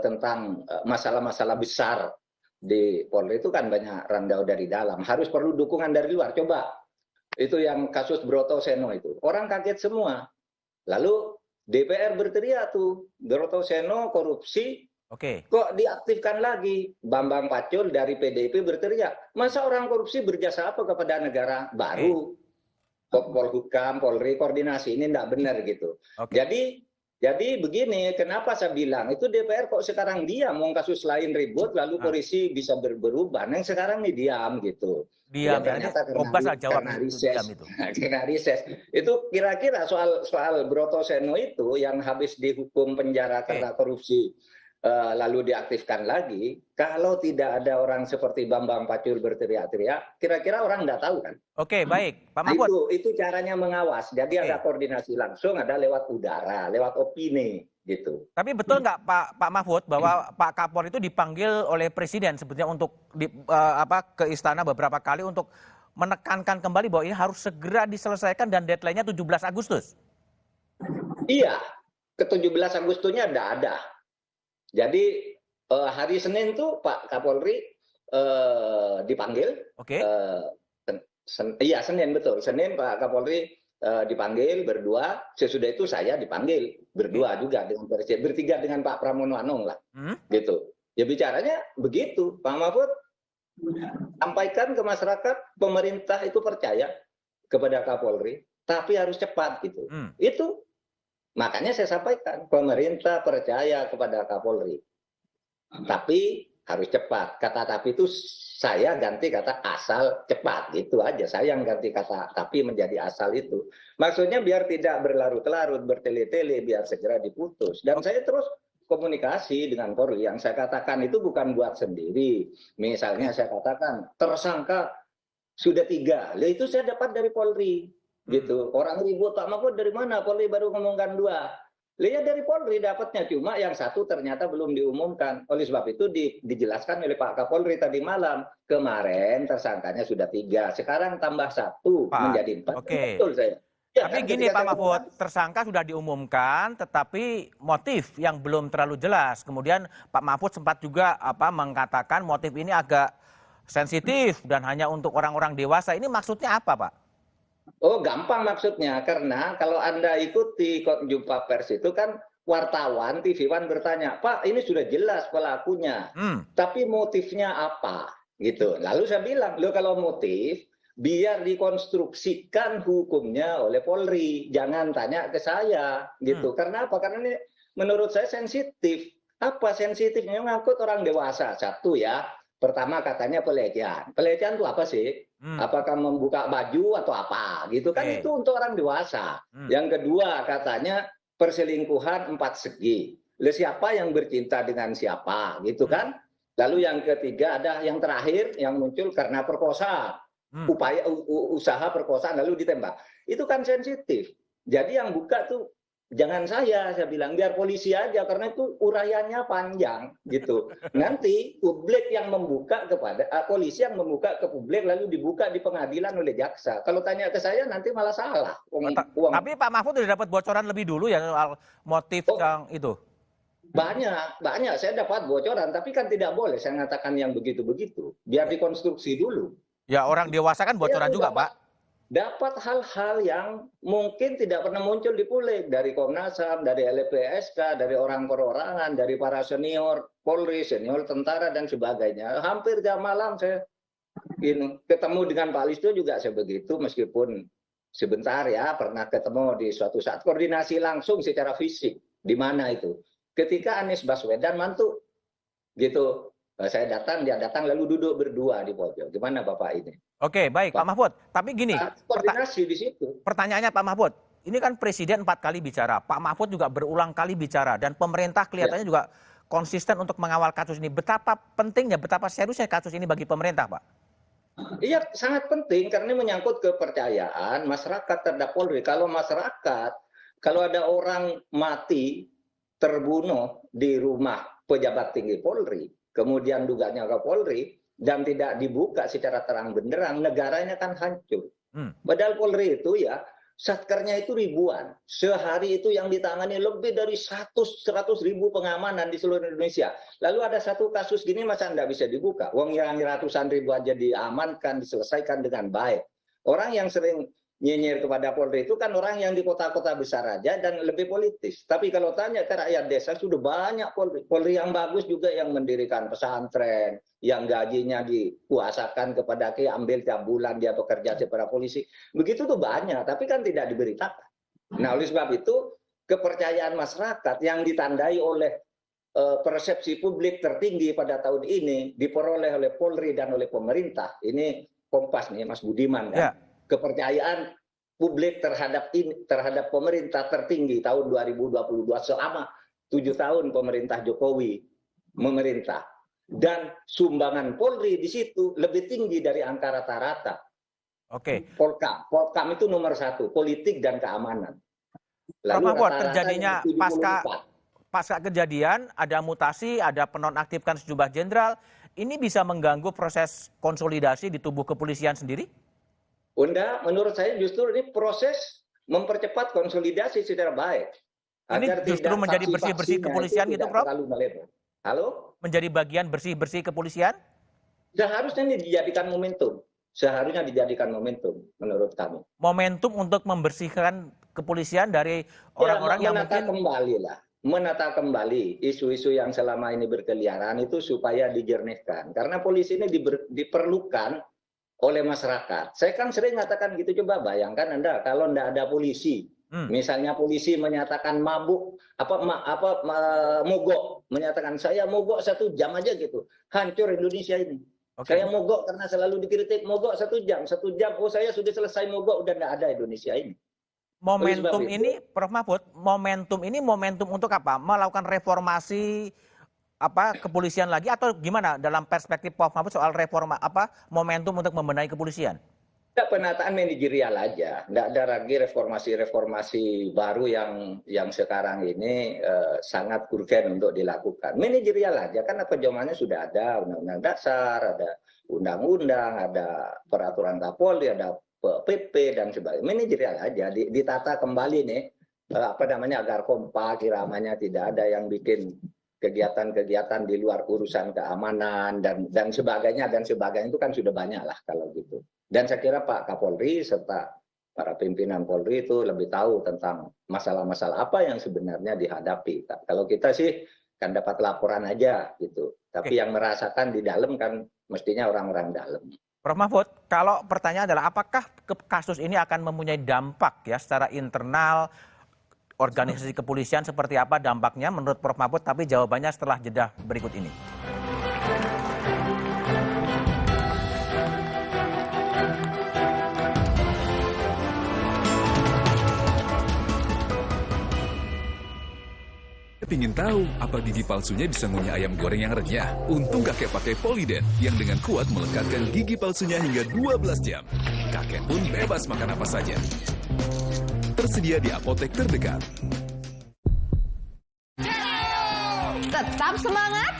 tentang masalah-masalah besar di Polri itu kan banyak ranjau dari dalam, harus perlu dukungan dari luar. Coba, itu yang kasus Broto Seno itu, orang kaget semua. Lalu DPR berteriak tuh, Broto Seno korupsi, kok diaktifkan lagi? Bambang Pacul dari PDIP berteriak, masa orang korupsi berjasa apa kepada negara baru? Polhukam, Polri, koordinasi ini tidak benar gitu. Jadi begini, kenapa saya bilang itu DPR kok sekarang diam, mau kasus lain ribut, lalu polisi bisa berubah. Yang sekarang ini diam gitu. Diam, ternyata karena riset. Itu kira-kira soal Broto Seno itu yang habis dihukum penjara karena korupsi. Lalu diaktifkan lagi, kalau tidak ada orang seperti Bambang Pacul berteriak-teriak, kira-kira orang nggak tahu kan? Baik, Pak Mahfud. Itu caranya mengawas. Jadi ada koordinasi langsung, ada lewat udara, lewat opini, gitu. Tapi betul nggak Pak Mahfud bahwa Pak Kapolri itu dipanggil oleh Presiden sebetulnya untuk ke istana beberapa kali untuk menekankan kembali bahwa ini harus segera diselesaikan dan deadline-nya 17 Agustus? Iya, ke 17 Agustusnya ada. Jadi hari Senin tuh Pak Kapolri dipanggil. Iya Senin betul. Senin Pak Kapolri dipanggil berdua. Sesudah itu saya dipanggil berdua juga dengan Presiden, bertiga dengan Pak Pramono Anung lah. Gitu. Ya bicaranya begitu. Pak Mahfud sampaikan ke masyarakat, pemerintah itu percaya kepada Kapolri, tapi harus cepat gitu. Itu. Makanya saya sampaikan, pemerintah percaya kepada Kapolri. Tapi harus cepat. Kata tapi itu saya ganti kata asal cepat. Gitu aja. Saya yang ganti kata tapi menjadi asal itu. Maksudnya biar tidak berlarut-larut, bertele-tele, biar segera diputus. Dan saya terus komunikasi dengan Polri. Yang saya katakan itu bukan buat sendiri. Misalnya saya katakan, tersangka sudah 3. Itu saya dapat dari Polri. Gitu. Orang ribut, Pak Mahfud dari mana? Polri baru ngomongkan 2. Lihat dari Polri dapatnya, cuma yang 1 ternyata belum diumumkan. Oleh sebab itu dijelaskan oleh Pak Kapolri tadi malam. Kemarin tersangkanya sudah 3, sekarang tambah 1 menjadi 4. Betul saya. Ya, tapi gini Pak Mahfud, tersangka sudah diumumkan, tetapi motif yang belum terlalu jelas. Kemudian Pak Mahfud sempat juga mengatakan motif ini agak sensitif dan hanya untuk orang-orang dewasa. Ini maksudnya apa, Pak? Oh gampang maksudnya, karena kalau Anda ikuti jumpa pers itu kan wartawan TV One bertanya, Pak ini sudah jelas pelakunya, tapi motifnya apa? Gitu. Lalu saya bilang, loh kalau motif biar dikonstruksikan hukumnya oleh Polri, jangan tanya ke saya, gitu. Karena apa? Karena ini menurut saya sensitif. Apa sensitifnya? Ngangkut orang dewasa. 1 ya. Pertama katanya pelecehan. Pelecehan itu apa sih? Apakah membuka baju atau apa? Gitu kan itu untuk orang dewasa. Yang kedua katanya perselingkuhan 4 segi. Siapa yang bercinta dengan siapa? Gitu kan? Lalu yang ketiga ada yang terakhir yang muncul karena perkosaan. Upaya usaha perkosaan lalu ditembak. Itu kan sensitif. Jadi yang buka tuh jangan saya bilang biar polisi aja karena itu uraiannya panjang gitu. Nanti publik yang membuka kepada polisi yang membuka ke publik lalu dibuka di pengadilan oleh jaksa. Kalau tanya ke saya nanti malah salah. Tapi Pak Mahfud sudah dapat bocoran lebih dulu ya soal motif yang itu. Banyak saya dapat bocoran tapi kan tidak boleh saya mengatakan yang begitu-begitu. Biar dikonstruksi dulu. Ya orang dewasa kan bocoran juga, Pak. dapat hal-hal yang mungkin tidak pernah muncul di publik, dari Komnas HAM, dari LPSK, dari orang perorangan, dari para senior Polri, senior tentara dan sebagainya. Hampir jam malam saya ketemu dengan Pak Listio juga sebegitu, meskipun sebentar ya, pernah ketemu di suatu saat koordinasi langsung secara fisik. Di mana itu? Ketika Anies Baswedan mantu, gitu. Saya datang, dia datang, lalu duduk berdua di pojok. Gimana Bapak ini? Oke, baik Pak Mahfud. Tapi gini, koordinasi di situ. Pertanyaannya Pak Mahfud, ini kan Presiden 4 kali bicara, Pak Mahfud juga berulang kali bicara, dan pemerintah kelihatannya juga konsisten untuk mengawal kasus ini. Betapa pentingnya, betapa seriusnya kasus ini bagi pemerintah, Pak? Iya, sangat penting karena ini menyangkut kepercayaan masyarakat terhadap Polri. Kalau masyarakat, kalau ada orang mati, terbunuh di rumah pejabat tinggi Polri, kemudian dugaannya ke Polri, dan tidak dibuka secara terang benderang, negaranya kan hancur. Padahal Polri itu ya, satkernya itu ribuan. Sehari itu yang ditangani lebih dari 100 ribu pengamanan di seluruh Indonesia. Lalu ada satu kasus gini masa nggak bisa dibuka? Wong yang ratusan ribu aja diamankan, diselesaikan dengan baik. Orang yang sering nyinyir kepada Polri itu kan orang yang di kota-kota besar aja dan lebih politis. Tapi kalau tanya ke rakyat desa sudah banyak Polri. Polri yang bagus juga yang mendirikan pesantren, yang gajinya dikuasakan kepada ambil tiap bulan dia bekerja sebagai polisi. Begitu tuh banyak, tapi kan tidak diberitakan. Nah, oleh sebab itu kepercayaan masyarakat yang ditandai oleh persepsi publik tertinggi pada tahun ini diperoleh oleh Polri dan oleh pemerintah. Ini Kompas nih Mas Budiman kan. Ya. Kepercayaan publik terhadap pemerintah tertinggi tahun 2022 selama 7 tahun pemerintah Jokowi memerintah. Dan sumbangan Polri di situ lebih tinggi dari angka rata-rata. Oke. Polkam itu nomor 1, politik dan keamanan. Lalu terjadinya pasca kejadian ada mutasi, ada penonaktifkan sejumlah jenderal. Ini bisa mengganggu proses konsolidasi di tubuh kepolisian sendiri? Unda, menurut saya justru ini proses mempercepat konsolidasi secara baik. Ini justru menjadi bersih-bersih kepolisian gitu, Prof? Halo? Menjadi bagian bersih-bersih kepolisian? Seharusnya ini dijadikan momentum. Seharusnya dijadikan momentum, menurut kami. Momentum untuk membersihkan kepolisian dari orang-orang yang mungkin... Menata kembali isu-isu yang selama ini berkeliaran itu supaya dijernihkan. Karena polisi ini diperlukan oleh masyarakat. Saya kan sering mengatakan gitu, coba bayangkan Anda kalau tidak ada polisi, misalnya polisi menyatakan mabuk, mogok, menyatakan saya mogok 1 jam aja gitu, hancur Indonesia ini. Saya mogok karena selalu dikritik, mogok 1 jam, oh saya sudah selesai mogok, udah tidak ada Indonesia ini. Momentum ini, Prof Mahfud, momentum ini momentum untuk apa? Melakukan reformasi kepolisian lagi atau gimana dalam perspektif Prof Mahfud soal momentum untuk membenahi kepolisian? Penataan manajerial aja, tidak ada lagi reformasi baru yang sekarang ini sangat urgen untuk dilakukan. Manajerial aja, karena pedomannya sudah ada undang-undang dasar, ada undang-undang, ada peraturan Kapolri, ada PP dan sebagainya. Manajerial aja, ditata kembali nih, agar kompak, iramanya tidak ada yang bikin kegiatan-kegiatan di luar urusan keamanan dan sebagainya itu kan sudah banyak lah kalau gitu. Dan saya kira Pak Kapolri serta para pimpinan Polri itu lebih tahu tentang masalah-masalah apa yang sebenarnya dihadapi. Kalau kita sih kan dapat laporan aja gitu, tapi yang merasakan di dalam kan mestinya orang-orang dalam. Prof Mahfud, kalau pertanyaan adalah apakah kasus ini akan mempunyai dampak ya secara internal organisasi kepolisian, seperti apa dampaknya menurut Prof Mahfud, tapi jawabannya setelah jeda berikut ini. Ingin tahu apa gigi palsunya bisa ngunyah ayam goreng yang renyah? Untung kakek pakai Poliden yang dengan kuat melekatkan gigi palsunya hingga 12 jam. Kakek pun bebas makan apa saja. Tersedia di apotek terdekat. Tetap semangat,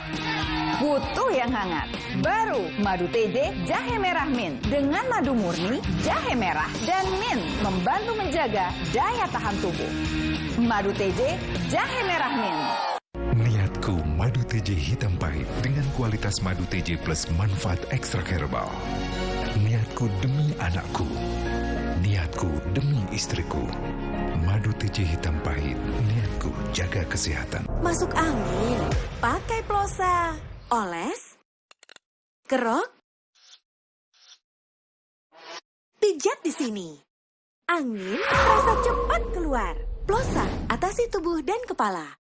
butuh yang hangat. Baru Madu TJ Jahe Merah Mint dengan madu murni, jahe merah, dan mint membantu menjaga daya tahan tubuh. Madu TJ Jahe Merah Mint. Niatku Madu TJ hitam pahit dengan kualitas Madu TJ plus manfaat ekstra herbal. Niatku demi anakku. Niatku demi istriku. Madu TJ hitam pahit, niatku jaga kesehatan. Masuk angin, pakai Plosa. Oles, kerok, pijat di sini. Angin terasa cepat keluar. Plosa, atasi tubuh dan kepala.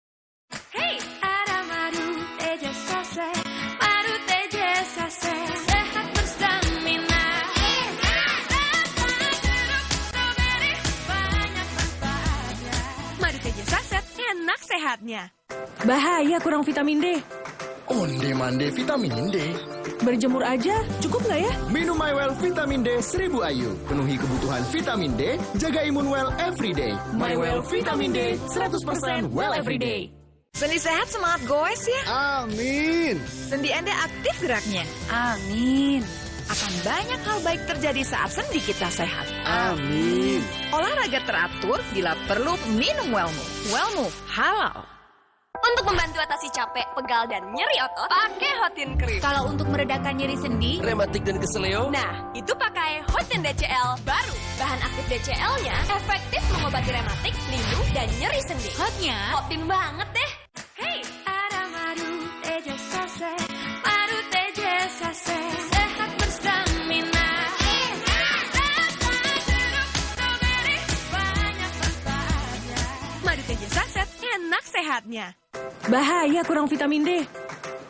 Hey, ada madu TJ Sase, madu TJ Sase, sehat berstamina. Banyak manfaatnya. Madu TJ Sase, enak sehatnya. Bahaya kurang vitamin D. Onde-mande vitamin D. Berjemur aja, cukup nggak ya? Minum MyWell Vitamin D 1000 IU. Penuhi kebutuhan vitamin D, jaga imun well everyday. MyWell Vitamin D 100% well everyday. Sendi sehat semangat goes ya. Amin. Sendi Anda aktif geraknya. Amin. Akan banyak hal baik terjadi saat sendi kita sehat. Amin. Olahraga teratur, bila perlu minum Wellmove. Wellmove halal. Untuk membantu atasi capek, pegal, dan nyeri otot, pakai Hotin Cream. Kalau untuk meredakan nyeri sendi, rematik dan keseleo, Nah, itu pakai Hotin DCL baru. Bahan aktif DCL-nya efektif mengobati rematik, lindung, dan nyeri sendi. hotnya Hotin banget deh. Hey, ada madu TJ Sase, madu TJ Sase, sehat berstamina. Banyak manfaatnya. Madu TJ Sase, enak sehatnya. Bahaya kurang vitamin D.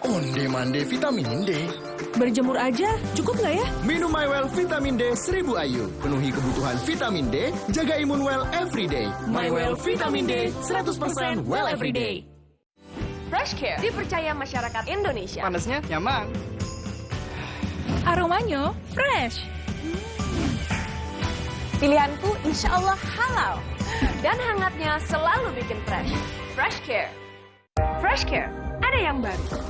onde-mande vitamin D. Berjemur aja, cukup nggak ya? Minum MyWell Vitamin D 1000 IU. Penuhi kebutuhan vitamin D, jaga imun well everyday. MyWell Vitamin D 100% well everyday. Fresh Care dipercaya masyarakat Indonesia. Panasnya nyaman. aromanya fresh. Pilihanku insya Allah halal. Dan hangatnya selalu bikin fresh. Fresh Care. Fresh Care, ada yang baru.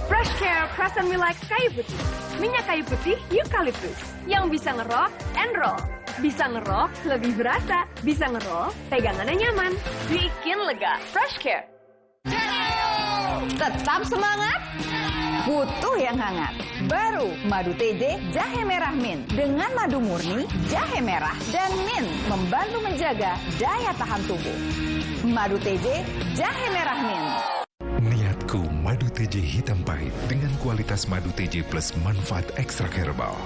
Fresh Care Crescent Milk kayu putih. Minyak kayu putih eukaliptus. Yang bisa ngerok and roll. Bisa ngerok lebih berasa. Bisa ngerol, pegangannya nyaman. Bikin lega. Fresh Care. Tetap semangat, butuh yang hangat. Baru madu TJ jahe merah mint dengan madu murni, jahe merah, dan mint membantu menjaga daya tahan tubuh. Madu TJ jahe merah mint. Niatku madu TJ hitam pahit dengan kualitas madu TJ plus manfaat ekstrak herbal.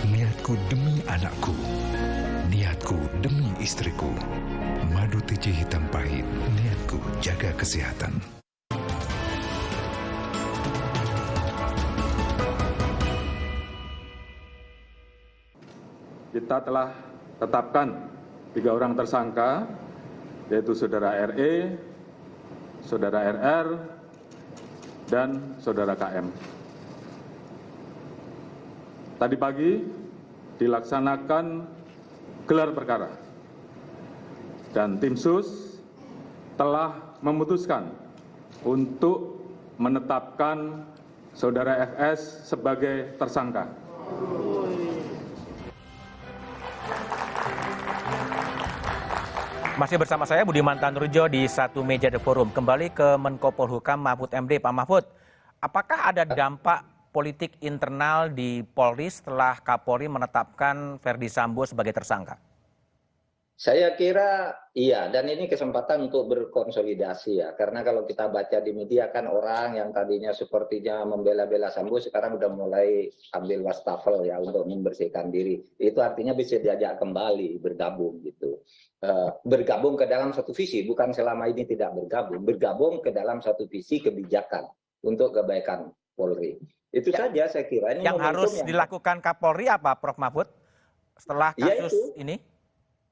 Niatku demi anakku. Niatku demi istriku. Madu TJ hitam pahit, niatku jaga kesehatan. Kita telah tetapkan 3 orang tersangka, yaitu Saudara RE, Saudara RR, dan Saudara KM. Tadi pagi dilaksanakan gelar perkara, dan tim sus telah memutuskan untuk menetapkan Saudara FS sebagai tersangka. Masih bersama saya Budiman Tanurjo di Satu Meja The Forum. Kembali ke Menko Polhukam Mahfud MD. Pak Mahfud, apakah ada dampak politik internal di Polri setelah Kapolri menetapkan Ferdi Sambo sebagai tersangka? Saya kira iya, dan ini kesempatan untuk berkonsolidasi ya. Karena kalau kita baca di media kan orang yang tadinya sepertinya membela-bela Sambo sekarang udah mulai ambil wastafel ya untuk membersihkan diri. Itu artinya bisa diajak kembali bergabung gitu. Bergabung ke dalam satu visi, bukan selama ini tidak bergabung ke dalam satu visi kebijakan untuk kebaikan Polri. Itu saja saya kira. Ini yang harus dilakukan Kapolri apa, Prof. Mahfud, setelah kasus ini?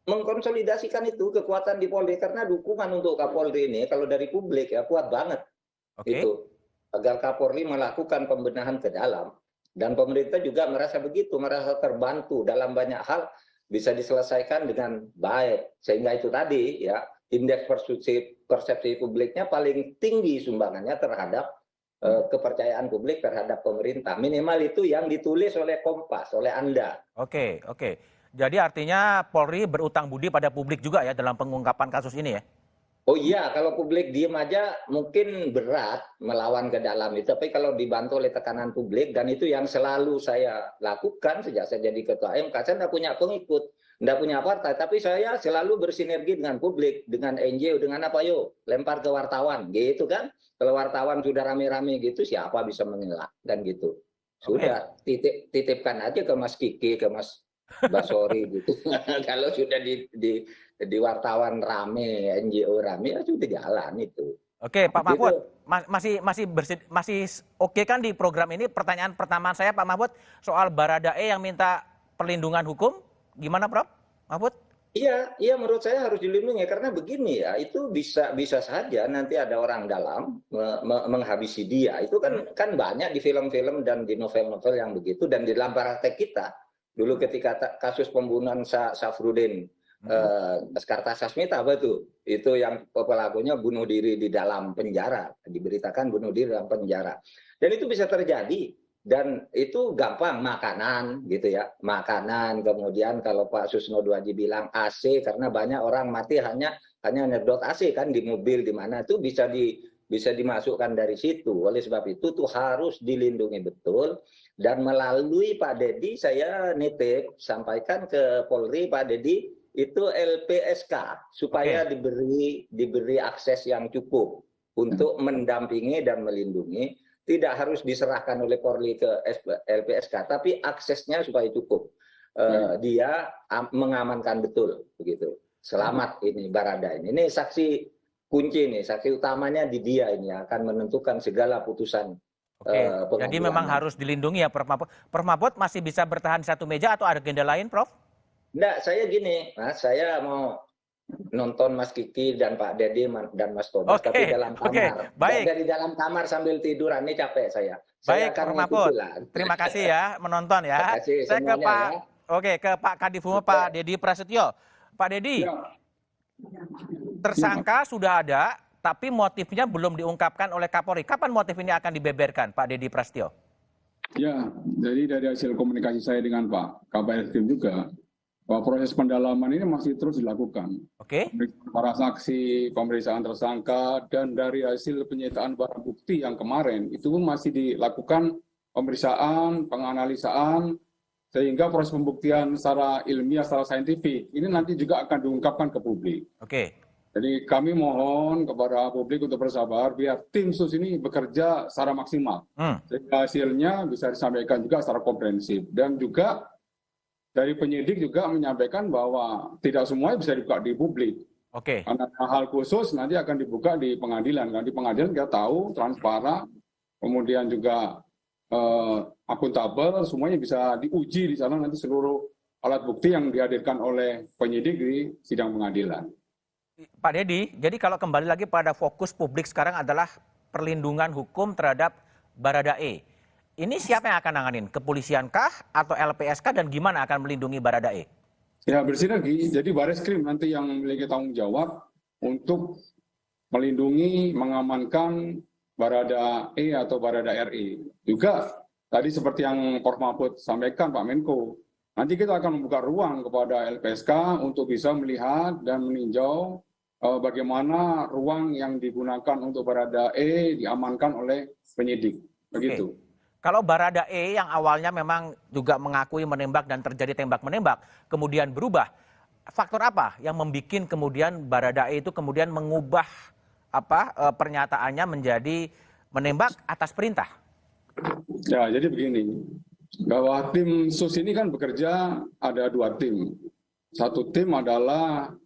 Mengkonsolidasikan itu kekuatan di Polri, karena dukungan untuk Kapolri ini kalau dari publik ya kuat banget. Itu agar Kapolri melakukan pembenahan ke dalam, dan pemerintah juga merasa begitu, merasa terbantu dalam banyak hal bisa diselesaikan dengan baik, sehingga itu tadi ya indeks persepsi publiknya paling tinggi sumbangannya terhadap kepercayaan publik terhadap pemerintah. Minimal itu yang ditulis oleh Kompas, oleh Anda. Oke. Jadi artinya Polri berutang budi pada publik juga ya dalam pengungkapan kasus ini ya? Oh iya, kalau publik diem aja mungkin berat melawan ke dalam itu. Tapi kalau dibantu oleh tekanan publik, dan itu yang selalu saya lakukan sejak saya jadi Ketua MK, saya tidak punya pengikut. Nggak punya partai, tapi saya selalu bersinergi dengan publik, dengan NGO, dengan apa, yuk lempar ke wartawan, gitu kan. Kalau wartawan sudah rame-rame gitu, siapa bisa mengelak, dan gitu. Sudah, titipkan aja ke Mas Kiki, ke Mas Basori, gitu. Kalau sudah di wartawan rame, NGO rame, ya sudah jalan itu. Oke, Pak Mahfud, masih oke kan di program ini? Pertanyaan pertama saya, Pak Mahfud, soal Baradae yang minta perlindungan hukum, gimana, Prof? Mahfud? Iya, menurut saya harus dilindungi karena begini ya, itu bisa saja nanti ada orang dalam menghabisi dia. Itu kan banyak di film-film dan di novel-novel yang begitu, dan di dalam praktek kita. Dulu ketika kasus pembunuhan Safrudin Kartasasmita, apa tuh? Itu yang pelakunya bunuh diri di dalam penjara, diberitakan bunuh diri dalam penjara. Dan itu bisa terjadi. Dan itu gampang, makanan gitu ya, makanan. Kemudian kalau Pak Susno Duaji bilang AC, karena banyak orang mati hanya nyedot AC kan di mobil di mana, itu bisa dimasukkan dari situ. Oleh sebab itu tuh harus dilindungi betul. Dan melalui Pak Dedi saya nitip sampaikan ke Polri, Pak Dedi itu LPSK supaya diberi akses yang cukup untuk mendampingi dan melindungi. Tidak harus diserahkan oleh Polri ke LPSK, tapi aksesnya supaya cukup. Dia mengamankan betul, begitu. Selamat ini Baradae ini. Ini saksi kunci nih, saksi utamanya di dia ini akan menentukan segala putusan. Jadi memang harus dilindungi ya, Prof Mahfud. Prof Mahfud masih bisa bertahan di satu meja atau ada agenda lain, Prof? Enggak, saya gini, Mas, saya mau nonton Mas Kiki dan Pak Dedi dan Mas Tobas, tapi dalam kamar. Baik. Dari dalam kamar sambil tiduran, ini capek saya. Baik, Prof Mahfud. Terima kasih ya menonton ya. Saya ke Pak, ke Pak Kadif Humas, Pak Dedi Prasetyo. Pak Dedi, tersangka sudah ada, tapi motifnya belum diungkapkan oleh Kapolri. Kapan motif ini akan dibeberkan, Pak Dedi Prasetyo? Ya, jadi dari hasil komunikasi saya dengan Pak Kabar Eskrim juga, bahwa proses pendalaman ini masih terus dilakukan. Para saksi, pemeriksaan tersangka, dan dari hasil penyitaan barang bukti yang kemarin, itu pun masih dilakukan pemeriksaan, penganalisaan, sehingga proses pembuktian secara ilmiah, secara saintifik, ini nanti juga akan diungkapkan ke publik. Jadi kami mohon kepada publik untuk bersabar, biar tim sus ini bekerja secara maksimal. Sehingga hasilnya bisa disampaikan juga secara komprehensif. Dan juga dari penyidik juga menyampaikan bahwa tidak semuanya bisa dibuka di publik. Karena hal khusus nanti akan dibuka di pengadilan. Di pengadilan kita tahu, transparan, kemudian juga akuntabel, semuanya bisa diuji di sana nanti seluruh alat bukti yang dihadirkan oleh penyidik di sidang pengadilan. Pak Dedi, jadi kalau kembali lagi pada fokus publik sekarang adalah perlindungan hukum terhadap Baradae. Ini siapa yang akan nanganin? Kepolisian kah atau LPSK, dan gimana akan melindungi Baradae? Ya, bersinergi. Jadi Bareskrim nanti yang memiliki tanggung jawab untuk melindungi, mengamankan Baradae atau Barada RI. Juga tadi seperti yang Prof Mahfud sampaikan, Pak Menko, nanti kita akan membuka ruang kepada LPSK untuk bisa melihat dan meninjau bagaimana ruang yang digunakan untuk Baradae diamankan oleh penyidik. Begitu. Kalau Baradae yang awalnya memang juga mengakui menembak dan terjadi tembak-menembak, kemudian berubah, faktor apa yang membuat kemudian Baradae itu kemudian mengubah pernyataannya menjadi menembak atas perintah? Ya, jadi begini, bahwa tim sus ini kan bekerja ada dua tim. Satu tim adalah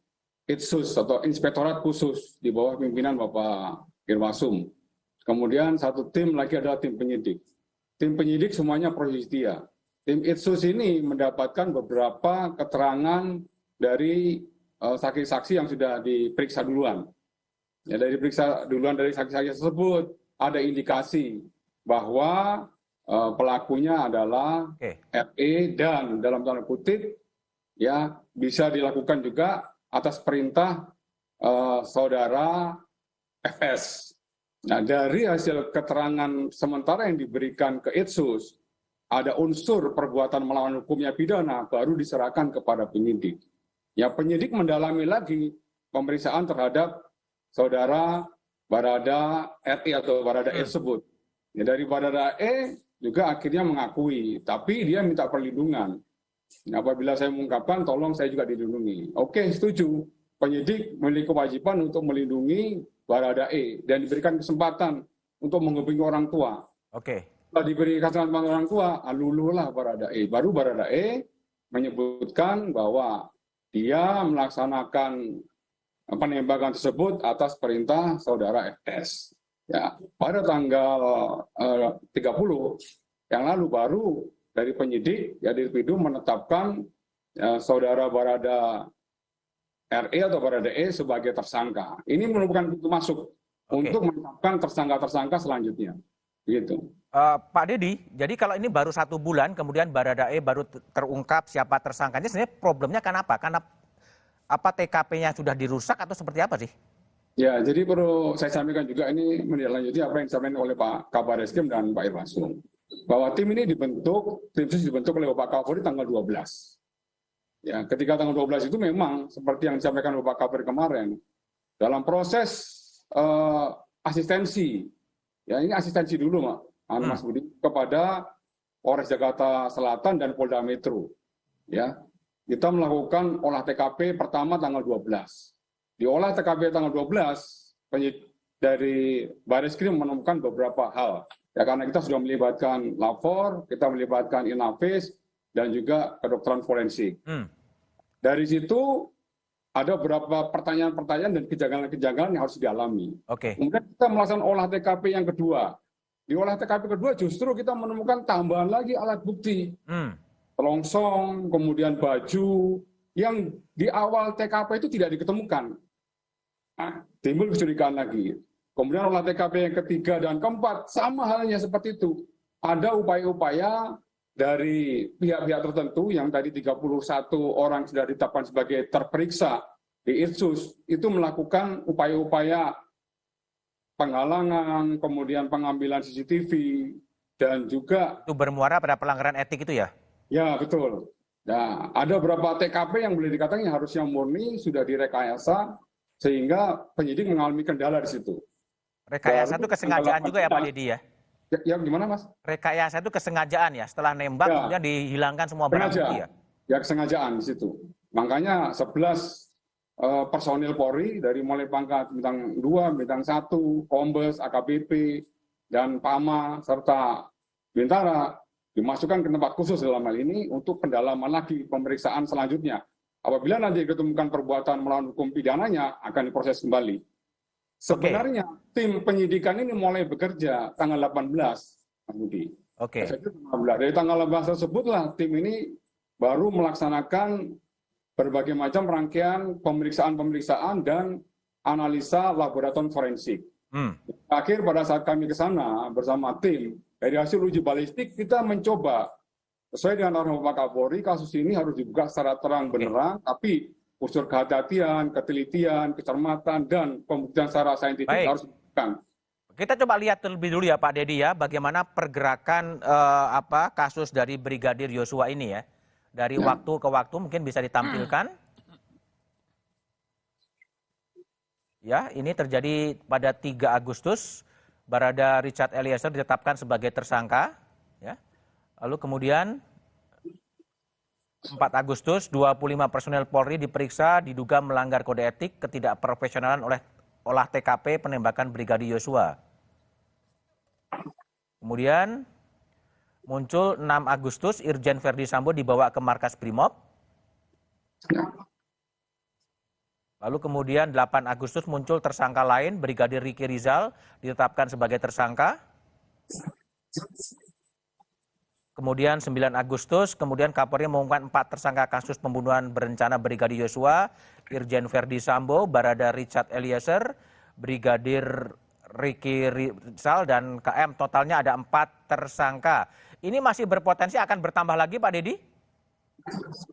Itsus atau Inspektorat Khusus di bawah pimpinan Bapak Irwasum. Kemudian satu tim lagi adalah tim penyidik. Tim penyidik semuanya pro justia. Tim Itsus ini mendapatkan beberapa keterangan dari saksi-saksi yang sudah diperiksa duluan. Ya, dari periksa duluan dari saksi-saksi tersebut ada indikasi bahwa pelakunya adalah RE dan dalam tanda kutip ya bisa dilakukan juga atas perintah saudara FS. Nah, dari hasil keterangan sementara yang diberikan ke Itsus, ada unsur perbuatan melawan hukumnya pidana baru diserahkan kepada penyidik. Ya, penyidik mendalami lagi pemeriksaan terhadap saudara Barada RI atau Barada E tersebut. Ya, dari Barada E juga akhirnya mengakui, tapi dia minta perlindungan. Apabila saya mengungkapkan, tolong saya juga dilindungi. Oke, setuju. Penyidik memiliki kewajiban untuk melindungi Baradae dan diberikan kesempatan untuk menghubungi orang tua. Oke. Setelah diberi kesempatan orang tua, lululah Baradae. Baru Baradae menyebutkan bahwa dia melaksanakan penembakan tersebut atas perintah saudara FS. Ya, pada tanggal 30 yang lalu baru dari penyidik ya Dirpidu menetapkan saudara Barada RE atau Barada E sebagai tersangka. Ini merupakan pintu masuk untuk menetapkan tersangka-tersangka selanjutnya. Gitu. Pak Dedi, jadi kalau ini baru 1 bulan, kemudian Baradae baru terungkap siapa tersangkanya, sebenarnya problemnya kenapa? Karena apa TKP-nya sudah dirusak atau seperti apa sih? Ya, jadi perlu saya sampaikan juga ini menindaklanjuti apa yang disampaikan oleh Pak Kabar Eskrim dan Pak Irwasum. Bahwa tim ini dibentuk, tim khusus dibentuk oleh Bapak Kapolri tanggal 12. Ya, ketika tanggal 12 itu memang seperti yang disampaikan oleh Pak Kabar kemarin, dalam proses asistensi, ya ini asistensi dulu Mas Budi, kepada Polres Jakarta Selatan dan Polda Metro. Ya, kita melakukan olah TKP pertama tanggal 12. Di olah TKP tanggal 12, dari Bareskrim menemukan beberapa hal. Ya, karena kita sudah melibatkan lapor, kita melibatkan Inavis, dan juga kedokteran forensik. Dari situ ada beberapa pertanyaan-pertanyaan dan kejanggalan-kejanggalan yang harus dialami. Kemudian kita melaksanakan olah TKP yang kedua. Di olah TKP kedua justru kita menemukan tambahan lagi alat bukti. Telongsong, kemudian baju, yang di awal TKP itu tidak diketemukan. Nah, timbul kecurigaan lagi. Kemudian olah TKP yang ketiga dan keempat, sama halnya seperti itu. Ada upaya-upaya dari pihak-pihak tertentu yang tadi 31 orang sudah ditetapkan sebagai terperiksa di Irsus, itu melakukan upaya-upaya penghalangan, kemudian pengambilan CCTV, dan juga... Itu bermuara pada pelanggaran etik itu ya? Ya, betul. Nah, ada beberapa TKP yang boleh dikatakan yang harusnya murni, sudah direkayasa, sehingga penyidik mengalami kendala di situ. Rekayasa itu kesengajaan juga ya Pak Dedi ya? Ya gimana Mas? Rekayasa itu kesengajaan ya, setelah nembak kemudian dihilangkan semua barang bukti ya? Ya kesengajaan di situ. Makanya 11 personil Polri dari mulai pangkat bintang 2, bintang 1, Kombes, AKBP, dan PAMA, serta Bintara dimasukkan ke tempat khusus dalam hal ini untuk pendalaman lagi pemeriksaan selanjutnya. Apabila nanti ditemukan perbuatan melawan hukum pidananya, akan diproses kembali. Sebenarnya tim penyidikan ini mulai bekerja tanggal 18, Mas Budi. Dari tanggal 18 tersebutlah tim ini baru melaksanakan berbagai macam rangkaian pemeriksaan-pemeriksaan dan analisa laboratorium forensik. Akhir pada saat kami ke sana bersama tim, dari hasil uji balistik kita mencoba, sesuai dengan arahan Bapak Kapolri, kasus ini harus dibuka secara terang benerang, tapi unsur kehati-hatian, ketelitian, kecermatan, dan pembuktian secara saintifik harus dilakukan. Kita coba lihat terlebih dulu ya Pak Dedi ya, bagaimana pergerakan kasus dari Brigadir Yosua ini ya. Dari waktu ke waktu mungkin bisa ditampilkan. Ya, ini terjadi pada 3 Agustus, Barada Richard Eliezer ditetapkan sebagai tersangka. Ya. Lalu kemudian 4 Agustus, 25 personel Polri diperiksa diduga melanggar kode etik ketidakprofesionalan oleh olah TKP penembakan Brigadir Yosua. Kemudian muncul 6 Agustus, Irjen Verdi Sambo dibawa ke markas Brimob. Lalu kemudian 8 Agustus muncul tersangka lain, Brigadir Riki Rizal ditetapkan sebagai tersangka. Kemudian 9 Agustus, kemudian Kapolri mengumumkan 4 tersangka kasus pembunuhan berencana Brigadir Yosua, Irjen Verdi Sambo, Barada Richard Eliezer, Brigadir Riki Rizal, dan KM. Totalnya ada 4 tersangka. Ini masih berpotensi akan bertambah lagi Pak Dedi?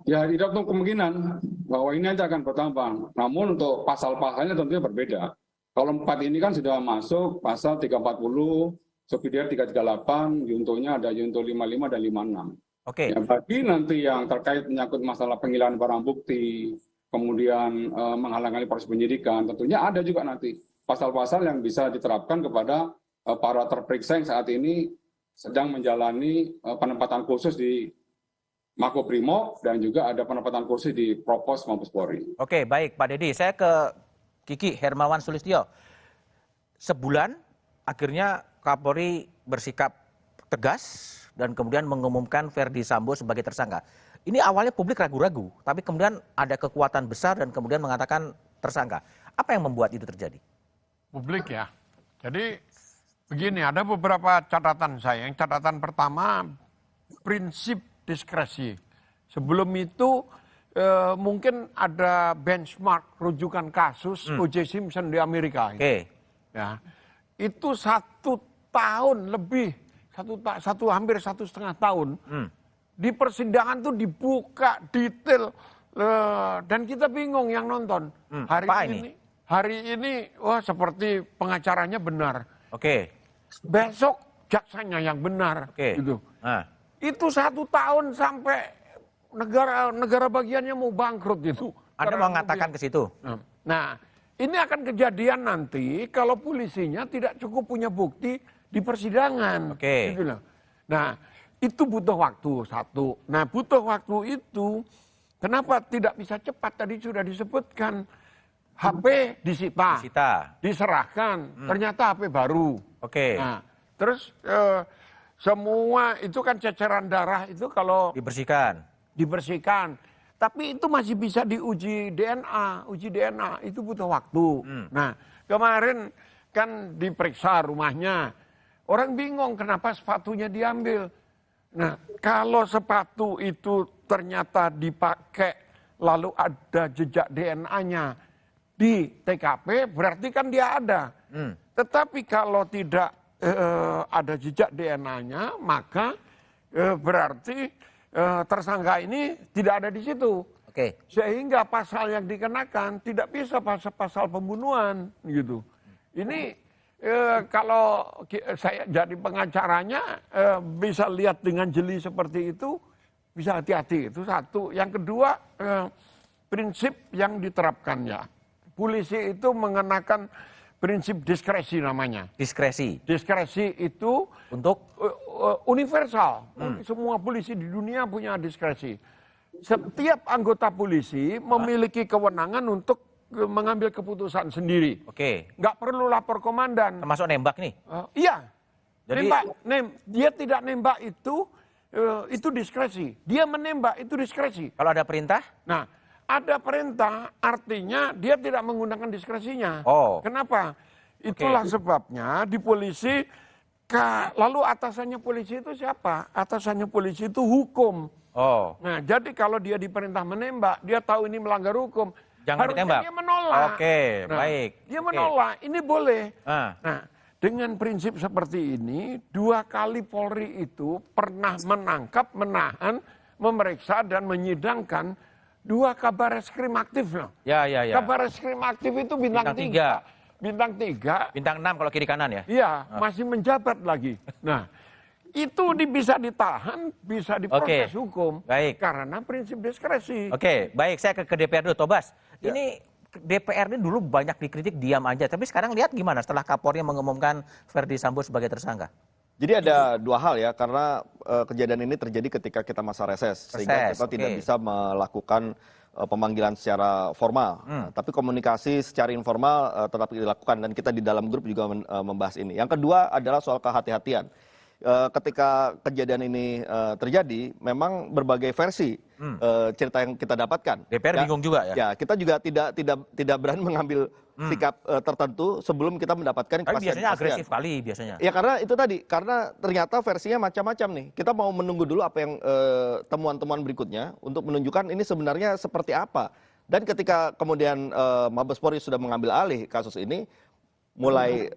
Ya, tidak untuk kemungkinan bahwa ini aja akan bertambah. Namun untuk pasal-pasalnya tentunya berbeda. Kalau 4 ini kan sudah masuk pasal 340, Subsidiar 338, Yuntonya ada Yunto 55 dan 56. Ya, bagi nanti yang terkait menyangkut masalah penghilangan barang bukti, kemudian menghalang-halangi proses penyidikan, tentunya ada juga nanti pasal-pasal yang bisa diterapkan kepada para terperiksa yang saat ini sedang menjalani penempatan khusus di Makobrimob dan juga ada penempatan kursi di Propos Mabes Polri. Oke, baik Pak Dedi. Saya ke Kiki Hermawan Sulistyo. Sebulan akhirnya Kapolri bersikap tegas dan kemudian mengumumkan Ferdi Sambo sebagai tersangka. Ini awalnya publik ragu-ragu, tapi kemudian ada kekuatan besar dan kemudian mengatakan tersangka. Apa yang membuat itu terjadi? Publik ya. Jadi begini, ada beberapa catatan saya. Yang catatan pertama, prinsip diskresi. Sebelum itu mungkin ada benchmark rujukan kasus O.J. Simpson di Amerika. Ya, itu 1 tahun lebih, hampir 1,5 tahun. Di persidangan tuh dibuka detail dan kita bingung yang nonton. Hari ini wah seperti pengacaranya benar. Besok jaksanya yang benar. Gitu. Itu 1 tahun sampai negara bagiannya mau bangkrut gitu. Anda mau mengatakan ke situ? Nah, ini akan kejadian nanti kalau polisinya tidak cukup punya bukti di persidangan. Gitu loh. Nah, itu butuh waktu satu. Nah, butuh waktu itu kenapa tidak bisa cepat? Tadi sudah disebutkan HP disita. Diserahkan. Ternyata HP baru. Nah, terus semua itu kan ceceran darah itu kalau dibersihkan. Tapi itu masih bisa diuji DNA. Uji DNA itu butuh waktu. Nah, kemarin kan diperiksa rumahnya. Orang bingung kenapa sepatunya diambil. Nah, kalau sepatu itu ternyata dipakai lalu ada jejak DNA-nya di TKP, berarti kan dia ada. Tetapi kalau tidak ada jejak DNA-nya, maka berarti tersangka ini tidak ada di situ. Sehingga pasal yang dikenakan tidak bisa pasal pembunuhan gitu. Ini kalau saya jadi pengacaranya bisa lihat dengan jeli seperti itu, bisa hati-hati. Itu satu. Yang kedua, prinsip yang diterapkannya. Polisi itu mengenakan prinsip diskresi namanya. Diskresi itu untuk universal. Semua polisi di dunia punya diskresi. Setiap anggota polisi memiliki kewenangan untuk mengambil keputusan sendiri. Nggak perlu lapor komandan. Termasuk nembak nih? Iya. Jadi dia tidak nembak itu diskresi. Dia menembak itu diskresi. Kalau ada perintah? Nah, ada perintah artinya dia tidak menggunakan diskresinya. Kenapa? Itulah sebabnya di polisi, lalu atasannya polisi itu siapa? Atasannya polisi itu hukum. Nah, jadi kalau dia diperintah menembak, dia tahu ini melanggar hukum. Jangan ditembak. Dia menolak. Baik. Dia menolak, ini boleh. Nah, dengan prinsip seperti ini, 2 kali Polri itu pernah menangkap, menahan, memeriksa dan menyidangkan 2 kabar reskrim aktif loh. Kabar reskrim aktif itu bintang 3. Bintang 3. Bintang 6 kalau kiri kanan ya? Iya, masih menjabat lagi. Nah, itu bisa ditahan, bisa diproses hukum. Karena prinsip diskresi. Baik, saya ke DPR dulu, Tobas. Ini DPR ini dulu banyak dikritik diam aja, tapi sekarang lihat gimana setelah Kapolri mengumumkan Ferdi Sambo sebagai tersangka? Jadi ada 2 hal ya, karena kejadian ini terjadi ketika kita masa reses, sehingga kita tidak bisa melakukan pemanggilan secara formal. Tapi komunikasi secara informal tetap dilakukan, dan kita di dalam grup juga membahas ini. Yang kedua adalah soal kehati-hatian. Ketika kejadian ini terjadi, memang berbagai versi cerita yang kita dapatkan. DPR bingung juga ya? Ya, kita juga tidak berani mengambil sikap tertentu sebelum kita mendapatkan kepastian. Tapi biasanya agresif kali biasanya. Ya karena itu tadi, karena ternyata versinya macam-macam nih. Kita mau menunggu dulu apa yang temuan-temuan berikutnya untuk menunjukkan ini sebenarnya seperti apa. Dan ketika kemudian Mabes Polri sudah mengambil alih kasus ini, mulai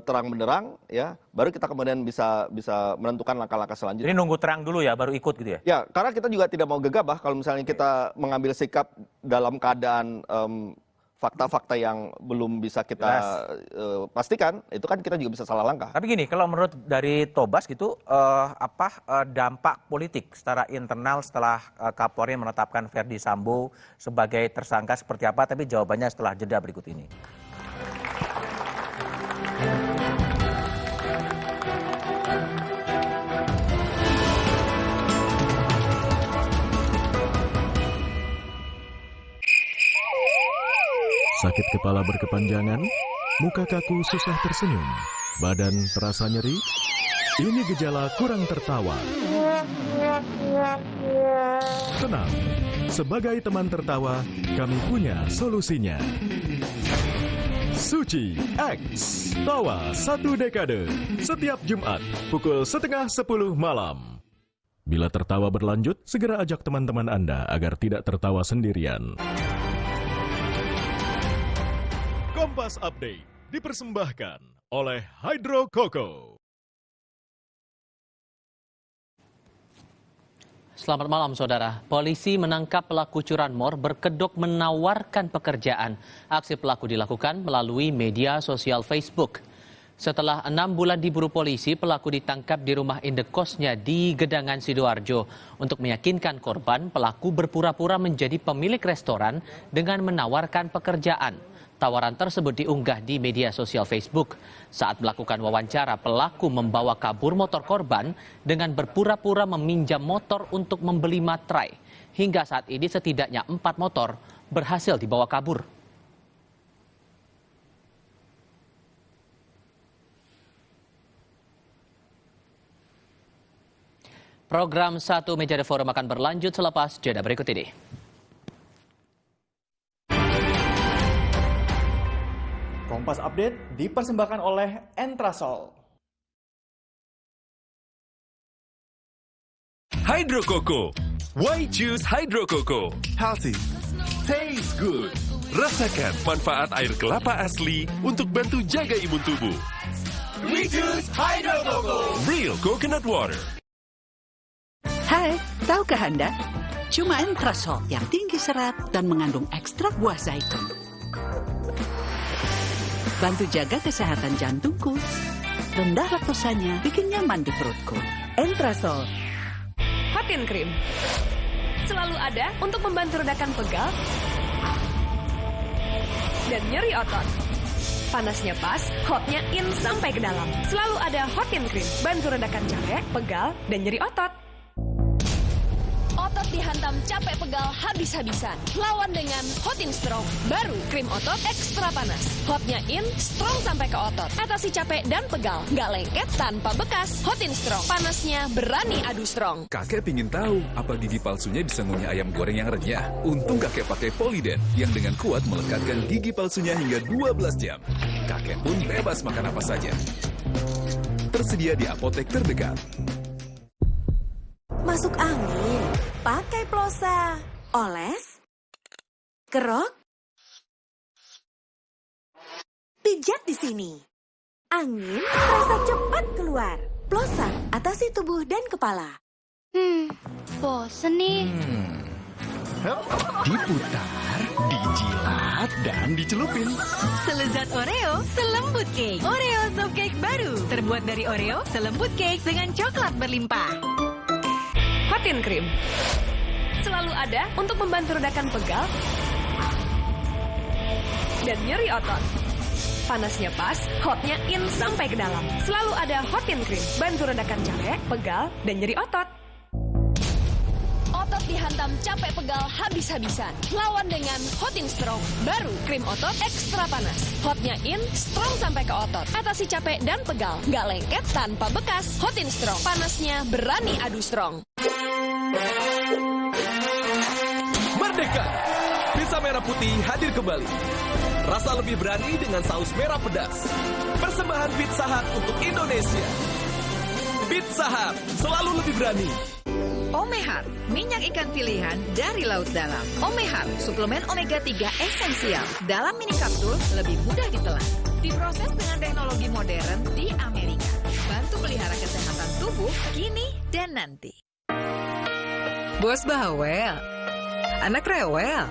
terang benderang, ya, baru kita kemudian bisa menentukan langkah-langkah selanjutnya. Jadi nunggu terang dulu ya, baru ikut gitu ya? Ya, karena kita juga tidak mau gegabah kalau misalnya kita mengambil sikap dalam keadaan fakta-fakta yang belum bisa kita pastikan, itu kan kita juga bisa salah langkah. Tapi gini, kalau menurut dari Tobas gitu, dampak politik secara internal setelah Kapolri menetapkan Ferdi Sambo sebagai tersangka seperti apa? Tapi jawabannya setelah jeda berikut ini. Sakit kepala berkepanjangan, muka kaku susah tersenyum, badan terasa nyeri. Ini gejala kurang tertawa. Tenang, sebagai teman tertawa, kami punya solusinya. Suci X, tawa 1 dekade, setiap Jumat pukul 9:30 malam. Bila tertawa berlanjut, segera ajak teman-teman Anda agar tidak tertawa sendirian. Kompas Update dipersembahkan oleh Hydro Coco. Selamat malam, saudara. Polisi menangkap pelaku curanmor berkedok menawarkan pekerjaan. Aksi pelaku dilakukan melalui media sosial Facebook. Setelah 6 bulan diburu polisi, pelaku ditangkap di rumah indekosnya di Gedangan, Sidoarjo. Untuk meyakinkan korban, pelaku berpura-pura menjadi pemilik restoran dengan menawarkan pekerjaan. Tawaran tersebut diunggah di media sosial Facebook. Saat melakukan wawancara, pelaku membawa kabur motor korban dengan berpura-pura meminjam motor untuk membeli materai. Hingga saat ini setidaknya 4 motor berhasil dibawa kabur. Program 1 Meja The Forum akan berlanjut selepas jeda berikut ini. Kompas Update dipersembahkan oleh Entrasol. Hydro Coco. Why choose Hydro Coco? Healthy, taste good. Rasakan manfaat air kelapa asli untuk bantu jaga imun tubuh. We choose Hydro Coco. Real coconut water. Hai, tahukah Anda? Cuma Entrasol yang tinggi serat dan mengandung ekstrak buah zaitun. Bantu jaga kesehatan jantungku. Rendah laktosanya bikin nyaman di perutku. Entrasol. Hotin Cream. Selalu ada untuk membantu redakan pegal dan nyeri otot. Panasnya pas, hotnya in sampai ke dalam. Selalu ada Hotin Cream. Bantu redakan capek, pegal, dan nyeri otot. Otot dihantam capek pegal habis-habisan. Lawan dengan Hotin Strong. Baru krim otot ekstra panas. Hotnya in, strong sampai ke otot. Atasi capek dan pegal. Nggak lengket tanpa bekas. Hotin Strong. Panasnya berani adu strong. Kakek pingin tahu apa gigi palsunya bisa ngunyah ayam goreng yang renyah. Untung kakek pakai Poliden yang dengan kuat melekatkan gigi palsunya hingga 12 jam. Kakek pun bebas makan apa saja. Tersedia di apotek terdekat. Masuk angin, pakai plosa, oles, kerok, pijat di sini. Angin terasa cepat keluar. Plosa, atasi tubuh dan kepala. Bosen nih. Diputar, dijilat, dan dicelupin. Selezat Oreo, selembut cake. Oreo soft cake baru. Terbuat dari Oreo, selembut cake dengan coklat berlimpah. Hotin Cream. Selalu ada untuk membantu redakan pegal dan nyeri otot. Panasnya pas, hotnya in sampai ke dalam. Selalu ada Hotin Cream. Bantu redakan capek, pegal, dan nyeri otot. Otot dihantam capek pegal habis-habisan. Lawan dengan Hotin Strong. Baru krim otot ekstra panas. Hotnya in, strong sampai ke otot. Atasi capek dan pegal. Nggak lengket tanpa bekas. Hotin Strong. Panasnya berani adu strong. Merdeka! Pizza merah putih hadir kembali. Rasa lebih berani dengan saus merah pedas. Persembahan Pizza Hut untuk Indonesia. Pizza Hut selalu lebih berani. Omehar, minyak ikan pilihan dari laut dalam. Omehar, suplemen omega 3 esensial. Dalam mini kapsul, lebih mudah ditelan. Diproses dengan teknologi modern di Amerika. Bantu pelihara kesehatan tubuh kini dan nanti. Bos bawel, anak rewel.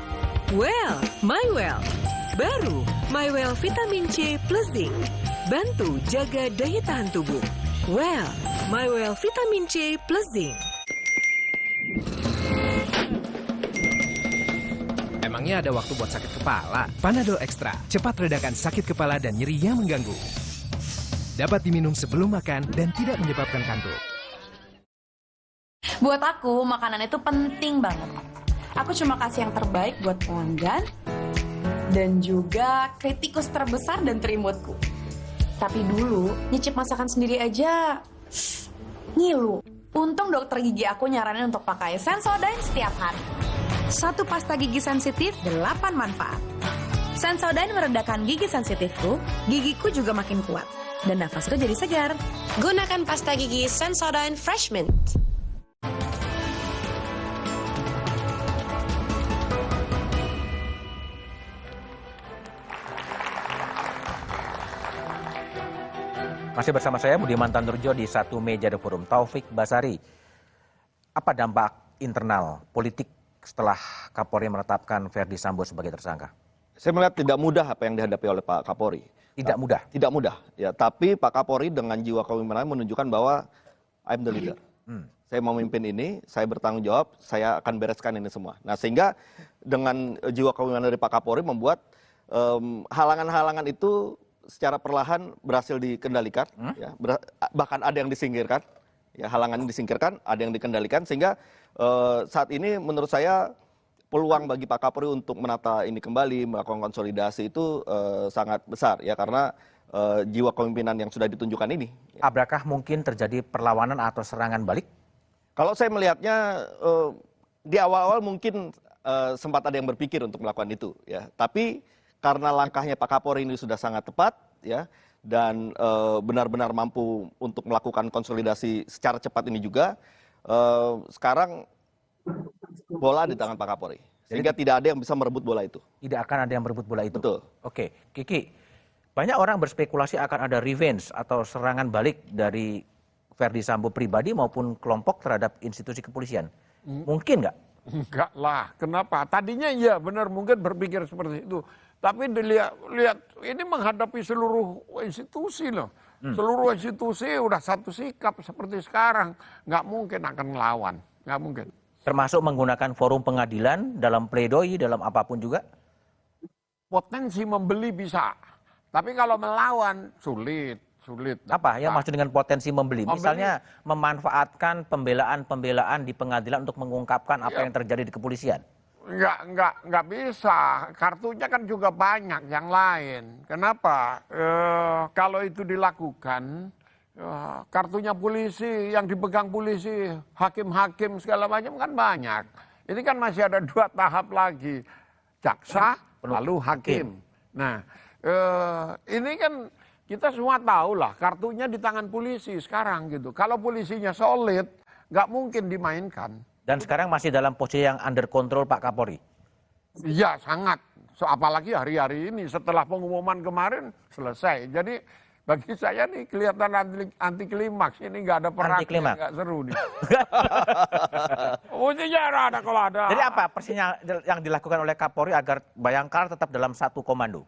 Well, MyWell. Baru, MyWell Vitamin C plus Zinc. Bantu jaga daya tahan tubuh. Well, MyWell Vitamin C plus Zinc. Emangnya ada waktu buat sakit kepala? Panadol Extra, cepat redakan sakit kepala dan nyeri yang mengganggu. Dapat diminum sebelum makan dan tidak menyebabkan kantuk. Buat aku, makanan itu penting banget. Aku cuma kasih yang terbaik buat pelanggan dan juga kritikus terbesar dan terimutku. Tapi dulu, nyicip masakan sendiri aja ngilu. Untung dokter gigi aku nyaranin untuk pakai Sensodyne setiap hari. 1 pasta gigi sensitif, 8 manfaat. Sensodyne meredakan gigi sensitifku, gigiku juga makin kuat. Dan nafasku jadi segar. Gunakan pasta gigi Sensodyne Fresh Mint. Masih bersama saya Budiman Tandurjo di Satu Meja The Forum. Taufik Basari, apa dampak internal politik setelah Kapolri menetapkan Verdi Sambo sebagai tersangka? Saya melihat tidak mudah apa yang dihadapi oleh Pak Kapolri. Tidak mudah? Tidak mudah, ya. Tapi Pak Kapolri dengan jiwa kepemimpinan menunjukkan bahwa I'm the leader. Saya mau memimpin ini, saya bertanggung jawab, saya akan bereskan ini semua. Nah, sehingga dengan jiwa kepemimpinan dari Pak Kapolri membuat halangan-halangan itu secara perlahan berhasil dikendalikan, ya, bahkan ada yang disingkirkan, ya, halangannya disingkirkan, ada yang dikendalikan, sehingga saat ini menurut saya peluang bagi Pak Kapolri untuk menata ini kembali, melakukan konsolidasi itu sangat besar, ya, karena jiwa kepemimpinan yang sudah ditunjukkan ini. Apakah mungkin terjadi perlawanan atau serangan balik? Kalau saya melihatnya di awal-awal mungkin sempat ada yang berpikir untuk melakukan itu, ya, tapi karena langkahnya Pak Kapolri ini sudah sangat tepat, ya, dan benar-benar mampu untuk melakukan konsolidasi secara cepat ini juga, sekarang bola di tangan Pak Kapolri. Sehingga tidak ada yang bisa merebut bola itu. Tidak akan ada yang merebut bola itu? Betul. Oke, Kiki, banyak orang berspekulasi akan ada revenge atau serangan balik dari Verdi Sambo pribadi maupun kelompok terhadap institusi kepolisian. Mungkin nggak? Enggak lah, kenapa? Tadinya iya benar mungkin berpikir seperti itu. Tapi dilihat ini menghadapi seluruh institusi loh. Seluruh institusi udah satu sikap seperti sekarang. Nggak mungkin akan ngelawan, nggak mungkin. Termasuk menggunakan forum pengadilan dalam pledoi, dalam apapun juga? Potensi membeli bisa. Tapi kalau melawan sulit. Apa yang maksud dengan potensi membeli? Misalnya memanfaatkan pembelaan-pembelaan di pengadilan untuk mengungkapkan apa yang terjadi di kepolisian? Nggak bisa. Kartunya kan juga banyak yang lain. Kenapa? Kalau itu dilakukan, kartunya polisi, yang dipegang polisi, hakim-hakim segala macam kan banyak. Ini kan masih ada 2 tahap lagi. Jaksa, lalu hakim. Nah, ini kan kita semua tahu lah, kartunya di tangan polisi sekarang gitu. Kalau polisinya solid, nggak mungkin dimainkan. Dan sekarang masih dalam posisi yang under control Pak Kapolri? Iya, sangat. Apalagi hari-hari ini, setelah pengumuman kemarin, selesai. Jadi bagi saya nih kelihatan anti klimaks. Ini nggak ada perang, nggak seru nih. Mestinya ada kalau ada. Jadi apa persisnya yang dilakukan oleh Kapolri agar Bayangkara tetap dalam satu komando?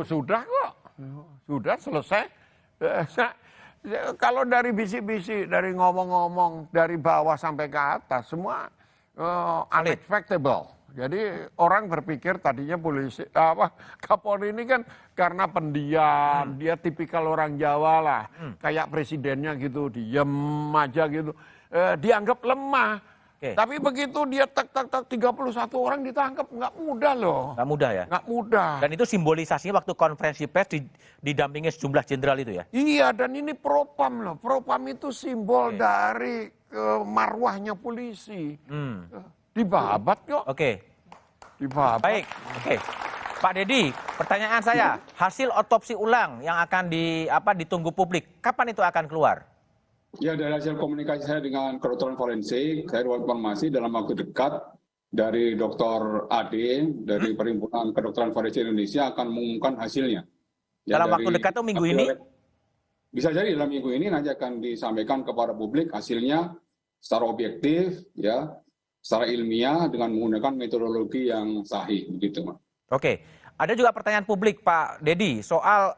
Sudah kok. Sudah selesai. Kalau dari bisik-bisik, dari ngomong-ngomong, dari bawah sampai ke atas, semua unexpectable. Jadi orang berpikir tadinya polisi, Kapolri ini kan karena pendiam, dia tipikal orang Jawa lah, kayak presidennya gitu, diem aja gitu, dianggap lemah. Tapi begitu dia tak 31 orang ditangkap, nggak mudah loh. Nggak mudah ya? Nggak mudah. Dan itu simbolisasinya waktu konferensi pers didampingi sejumlah jenderal itu ya? Iya, dan ini propam loh. Propam itu simbol dari marwahnya polisi. Dibabat kok. Dibabat. Baik, Pak Dedi, pertanyaan saya, hasil otopsi ulang yang akan ditunggu publik, kapan itu akan keluar? Ya, dari hasil komunikasi saya dengan kedokteran forensik, saya dapat informasi dalam waktu dekat dari Dr. Ade, dari Perhimpunan Kedokteran Forensik Indonesia akan mengumumkan hasilnya. Ya, dalam waktu dekat itu minggu ini? Bisa jadi dalam minggu ini nanti akan disampaikan kepada publik hasilnya secara objektif, ya, secara ilmiah dengan menggunakan metodologi yang sahih, begitu, Mas. Oke, ada juga pertanyaan publik, Pak Dedi, soal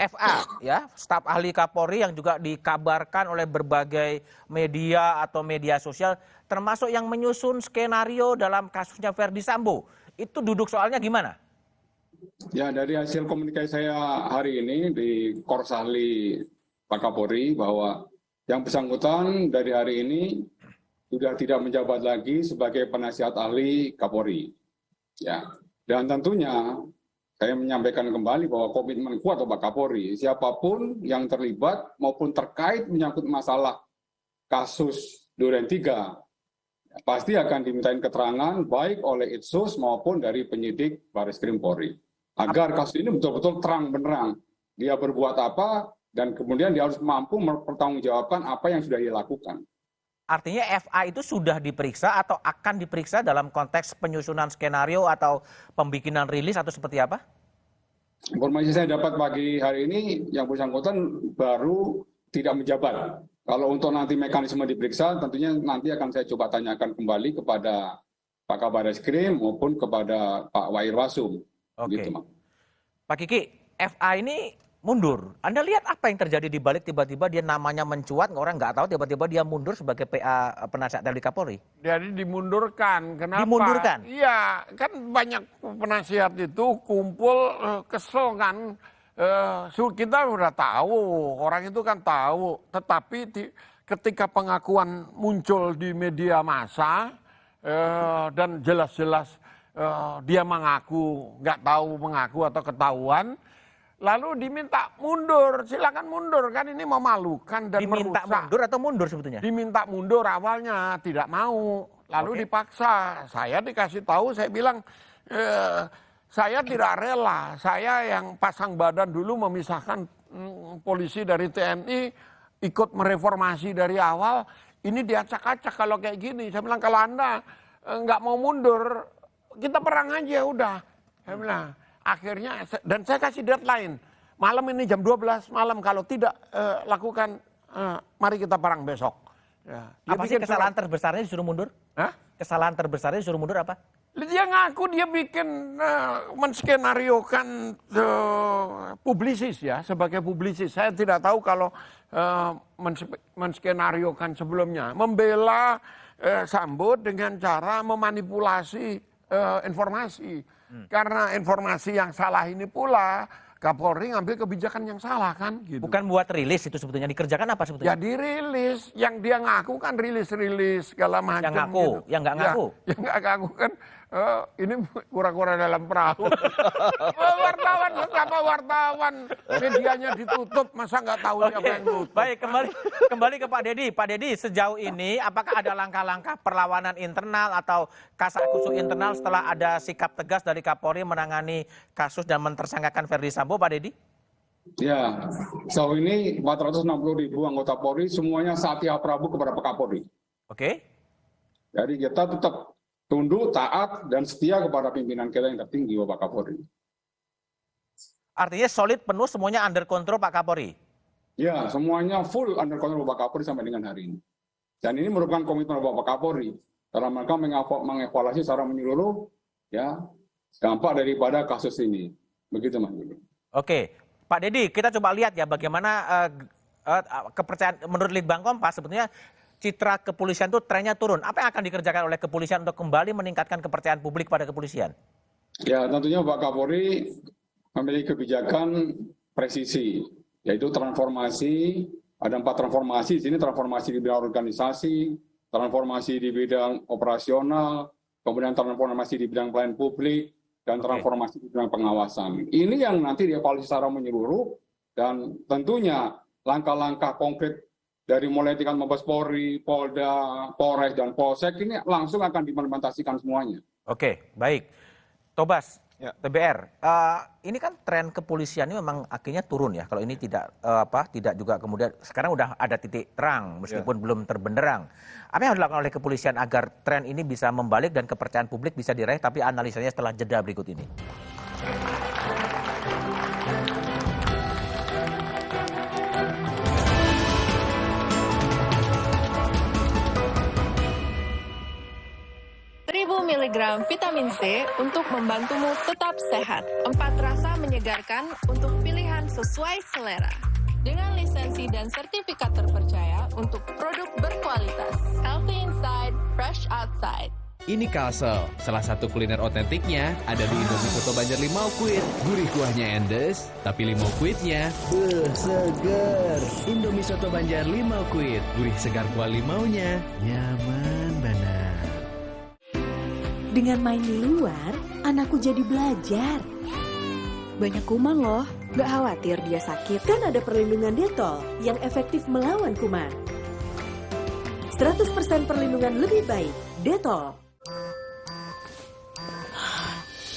FA, ya, staf ahli Kapolri yang juga dikabarkan oleh berbagai media atau media sosial, termasuk yang menyusun skenario dalam kasusnya Verdi Sambo. Itu duduk soalnya gimana? Ya, dari hasil komunikasi saya hari ini di Korps Ahli Pak Kapolri bahwa yang bersangkutan dari hari ini sudah tidak menjabat lagi sebagai penasihat ahli Kapolri. Ya, Dan tentunya saya menyampaikan kembali bahwa komitmen kuat Bapak Kapolri, siapapun yang terlibat maupun terkait menyangkut masalah kasus Duren 3, pasti akan dimintain keterangan baik oleh Itsus maupun dari penyidik Barreskrim Polri. Agar kasus ini betul-betul terang benderang. Dia berbuat apa dan kemudian dia harus mampu mempertanggungjawabkan apa yang sudah dia lakukan. Artinya FA itu sudah diperiksa atau akan diperiksa dalam konteks penyusunan skenario atau pembikinan rilis atau seperti apa? Informasi saya dapat pagi hari ini yang bersangkutan baru tidak menjabat. Kalau untuk nanti mekanisme diperiksa tentunya nanti akan saya coba tanyakan kembali kepada Pak Kabar Eskrim maupun kepada Pak Wairwasum. Oke. Gitu, Pak Kiki, FA ini mundur. Anda lihat apa yang terjadi di balik tiba-tiba dia namanya mencuat, orang nggak tahu tiba-tiba dia mundur sebagai PA penasihat dari Kapolri. Jadi dimundurkan. Kenapa? Dimundurkan? Iya, kan banyak penasihat itu kumpul kesel kan. Kita udah tahu, orang itu kan tahu. Tetapi ketika pengakuan muncul di media massa dan jelas-jelas dia mengaku, nggak tahu mengaku atau ketahuan, lalu diminta mundur, silakan mundur, kan ini memalukan dan diminta merusak. Mundur atau mundur sebetulnya? Diminta mundur awalnya, tidak mau, lalu dipaksa. Saya dikasih tahu, saya bilang, saya tidak rela, saya yang pasang badan dulu memisahkan polisi dari TNI, ikut mereformasi dari awal, ini diacak-acak kalau kayak gini. Saya bilang, kalau Anda nggak mau mundur, kita perang aja udah. Saya bilang. Akhirnya, dan saya kasih deadline, malam ini jam 12 malam, kalau tidak lakukan, mari kita perang besok. Ya. Apa sih kesalahan terbesarnya disuruh mundur? Hah? Kesalahan terbesarnya disuruh mundur apa? Dia ngaku dia bikin, menskenariokan publisis ya, sebagai publisis. Saya tidak tahu kalau menskenariokan sebelumnya. Membela Sambo dengan cara memanipulasi informasi. Karena informasi yang salah ini pula, Kapolri ngambil kebijakan yang salah kan. Gitu. Bukan buat rilis itu sebetulnya, dikerjakan apa sebetulnya? Ya dirilis, yang dia ngaku kan rilis-rilis segala macam. Yang ngaku, gitu. yang nggak ngaku? Ya, yang nggak ngaku kan, ini kura-kura dalam perahu. Wartawan, betapa wartawan, medianya ditutup, masa nggak tahu siapa yang tutup. Baik, kembali ke Pak Dedi. Pak Dedi, sejauh ini apakah ada langkah-langkah perlawanan internal atau kasakusuk internal setelah ada sikap tegas dari Kapolri menangani kasus dan mentersangkakan Verdi Sambo, Pak Dedi? Ya, sejauh ini 460.000 anggota Polri semuanya Satya Prabu kepada Pak Kapolri. Oke. Jadi kita tetap tunduk, taat, dan setia kepada pimpinan kita yang tertinggi, Bapak Kapolri. Artinya solid penuh semuanya under control Pak Kapolri? Ya, semuanya full under control Bapak Kapolri sampai dengan hari ini. Dan ini merupakan komitmen Bapak Kapolri dalam rangka mengevaluasi secara menyeluruh ya dampak daripada kasus ini. Begitu, Mas. Oke, Pak Dedi, kita coba lihat ya bagaimana kepercayaan menurut Litbang Kompas sebetulnya citra kepolisian itu trennya turun. Apa yang akan dikerjakan oleh kepolisian untuk kembali meningkatkan kepercayaan publik pada kepolisian? Ya, tentunya Pak Kapolri memiliki kebijakan presisi, yaitu transformasi. Ada 4 transformasi, di sini transformasi di bidang organisasi, transformasi di bidang operasional, kemudian transformasi di bidang pelayanan publik, dan transformasi di bidang pengawasan. Ini yang nanti dievaluasi secara menyeluruh, dan tentunya langkah-langkah konkret dari mulai tingkat Mabes Polri, Polda, Polres, dan Polsek ini langsung akan diimplementasikan semuanya. Oke, baik. Tobas, TBR, ini kan tren kepolisian ini memang akhirnya turun ya. Kalau ini tidak tidak juga kemudian sekarang udah ada titik terang meskipun belum terbenderang. Apa yang harus dilakukan oleh kepolisian agar tren ini bisa membalik dan kepercayaan publik bisa diraih? Tapi analisanya setelah jeda berikut ini. Miligram vitamin C untuk membantumu tetap sehat. 4 rasa menyegarkan untuk pilihan sesuai selera. Dengan lisensi dan sertifikat terpercaya untuk produk berkualitas. Healthy inside, fresh outside. Ini Kalsel, salah satu kuliner otentiknya ada di Indomie Soto Banjar Limau Kuit. Gurih kuahnya endes, tapi limau kuitnya seger. Indomie Soto Banjar Limau Kuit, gurih segar kuah limaunya, nyaman banget. Dengan main di luar, anakku jadi belajar. Banyak kuman loh, gak khawatir dia sakit. Kan ada perlindungan Detol yang efektif melawan kuman. 100% perlindungan lebih baik, Detol.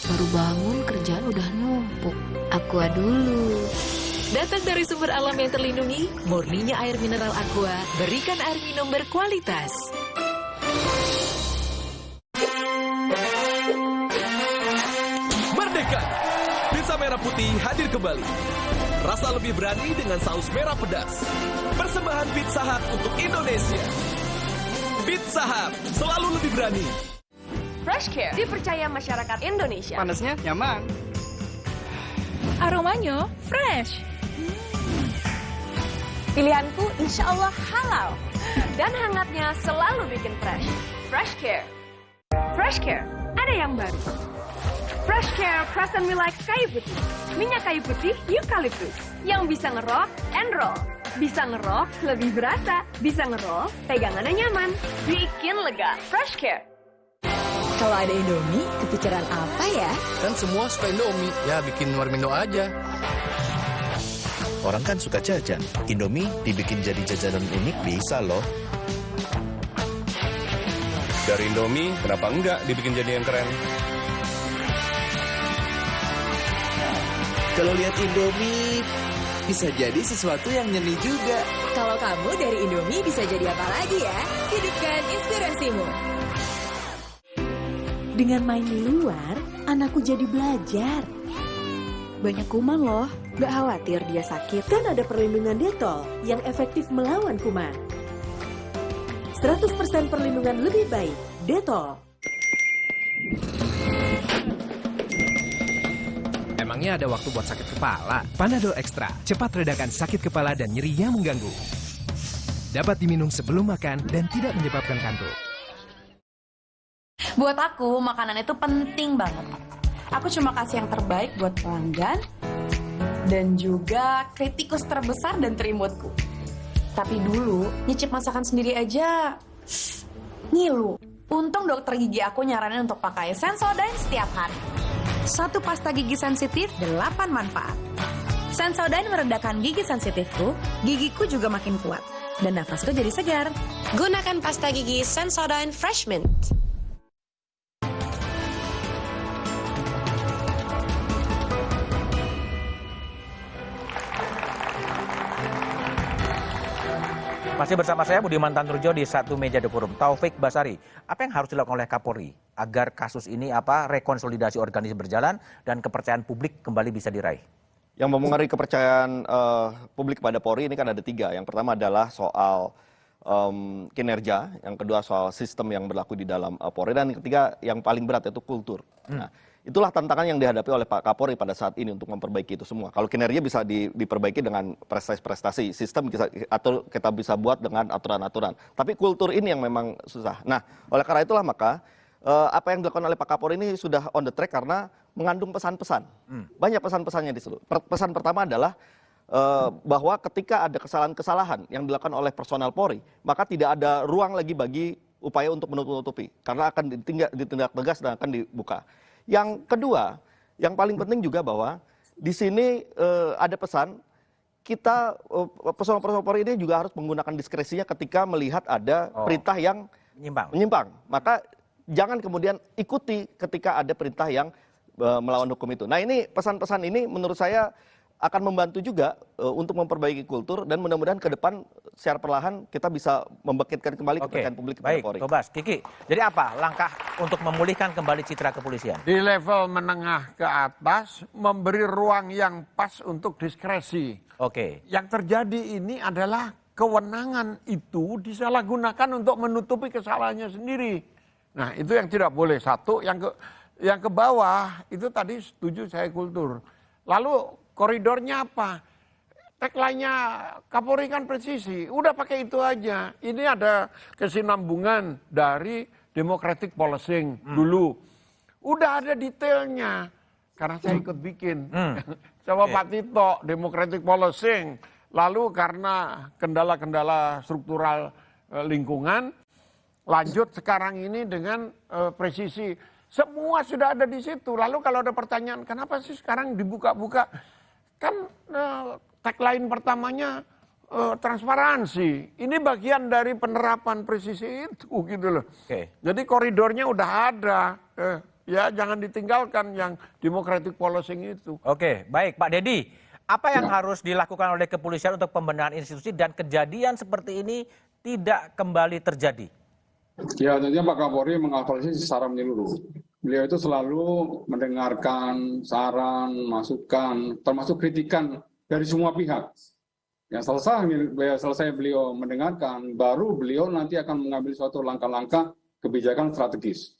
Baru bangun kerjaan udah numpuk. Aqua dulu. Datang dari sumber alam yang terlindungi, murninya air mineral Aqua, berikan air minum berkualitas. Merdeka! Pizza merah putih hadir kembali. Rasa lebih berani dengan saus merah pedas. Persembahan Pizza Hut untuk Indonesia. Pizza Hut, selalu lebih berani. Fresh Care dipercaya masyarakat Indonesia. Panasnya nyaman. Aromanya fresh. Pilihanku insya Allah halal. Dan hangatnya selalu bikin fresh. Fresh Care. Fresh Care, ada yang baru. Fresh Care Crescent Milk kayu putih. Minyak kayu putih eukaliptus. Yang bisa ngerok and roll. Bisa ngerok lebih berasa. Bisa ngerol, pegangannya nyaman. Bikin lega. Fresh Care. Kalau ada Indomie, kepikiran apa ya? Kan semua suka Indomie, ya bikin Warmindo aja. Orang kan suka jajan. Indomie dibikin jadi jajanan unik bisa loh. Dari Indomie, kenapa enggak dibikin jadi yang keren? Kalau lihat Indomie, bisa jadi sesuatu yang nyeni juga. Kalau kamu dari Indomie bisa jadi apa lagi ya? Hidupkan inspirasimu. Dengan main di luar, anakku jadi belajar. Banyak kuman loh, gak khawatir dia sakit. Kan ada perlindungan Detol yang efektif melawan kuman. 100% perlindungan lebih baik, Detol. Emangnya ada waktu buat sakit kepala? Panadol Extra, cepat redakan sakit kepala dan nyeri yang mengganggu. Dapat diminum sebelum makan dan tidak menyebabkan kantuk. Buat aku, makanan itu penting banget. Aku cuma kasih yang terbaik buat pelanggan dan juga kritikus terbesar dan terimutku. Tapi dulu, nyicip masakan sendiri aja ngilu. Untung dokter gigi aku nyaranin untuk pakai Sensodyne setiap hari. Satu pasta gigi sensitif, 8 manfaat. Sensodyne meredakan gigi sensitifku, gigiku juga makin kuat. Dan nafasku jadi segar. Gunakan pasta gigi Sensodyne Fresh Mint. Masih bersama saya Budiman Tanrujo di Satu Meja The Forum. Taufik Basari, apa yang harus dilakukan oleh Kapolri agar kasus ini rekonsolidasi organisasi berjalan dan kepercayaan publik kembali bisa diraih? Yang mempengaruhi kepercayaan publik kepada Polri ini kan ada 3. Yang pertama adalah soal kinerja, yang kedua soal sistem yang berlaku di dalam Polri, dan yang ketiga yang paling berat yaitu kultur. Nah, itulah tantangan yang dihadapi oleh Pak Kapolri pada saat ini untuk memperbaiki itu semua. Kalau kinerja bisa diperbaiki dengan prestasi-prestasi, sistem bisa, atau kita bisa buat dengan aturan-aturan. Tapi kultur ini yang memang susah. Nah, oleh karena itulah maka apa yang dilakukan oleh Pak Kapolri ini sudah on the track karena mengandung pesan-pesan. Banyak pesan-pesannya di situ. Pesan pertama adalah bahwa ketika ada kesalahan-kesalahan yang dilakukan oleh personel Polri, maka tidak ada ruang lagi bagi upaya untuk menutup-nutupi. Karena akan ditindak tegas dan akan dibuka. Yang kedua, yang paling penting juga bahwa di sini ada pesan kita personel Polri ini juga harus menggunakan diskresinya ketika melihat ada perintah yang menyimpang. Maka jangan kemudian ikuti ketika ada perintah yang melawan hukum itu. Nah, ini pesan-pesan ini menurut saya akan membantu juga untuk memperbaiki kultur dan mudah-mudahan ke depan secara perlahan kita bisa membangkitkan kembali kepercayaan publik kepada Polri. Baik, Tobas, Kiki. Jadi apa langkah untuk memulihkan kembali citra kepolisian? Di level menengah ke atas memberi ruang yang pas untuk diskresi. Yang terjadi ini adalah kewenangan itu disalahgunakan untuk menutupi kesalahannya sendiri. Nah, itu yang tidak boleh. Satu, yang ke bawah itu tadi setuju saya kultur. Lalu koridornya apa? Tagline-nya Kapolri kan presisi, udah pakai itu aja. Ini ada kesinambungan dari democratic policing dulu. Udah ada detailnya, karena saya ikut bikin. Sama Pak Tito, democratic policing. Lalu karena kendala-kendala struktural lingkungan, lanjut sekarang ini dengan presisi. Semua sudah ada di situ. Lalu kalau ada pertanyaan, kenapa sih sekarang dibuka-buka? Kan tagline pertamanya transparansi. Ini bagian dari penerapan presisi itu gitu loh. Jadi koridornya udah ada. Ya jangan ditinggalkan yang democratic policing itu. Oke, baik Pak Dedi. Apa yang harus dilakukan oleh kepolisian untuk pembenahan institusi dan kejadian seperti ini tidak kembali terjadi? Ya, tentunya Pak Kapolri mengevaluasi secara menyeluruh. Beliau itu selalu mendengarkan saran, masukan, termasuk kritikan dari semua pihak. Yang selesai beliau mendengarkan, baru beliau nanti akan mengambil suatu langkah-langkah kebijakan strategis.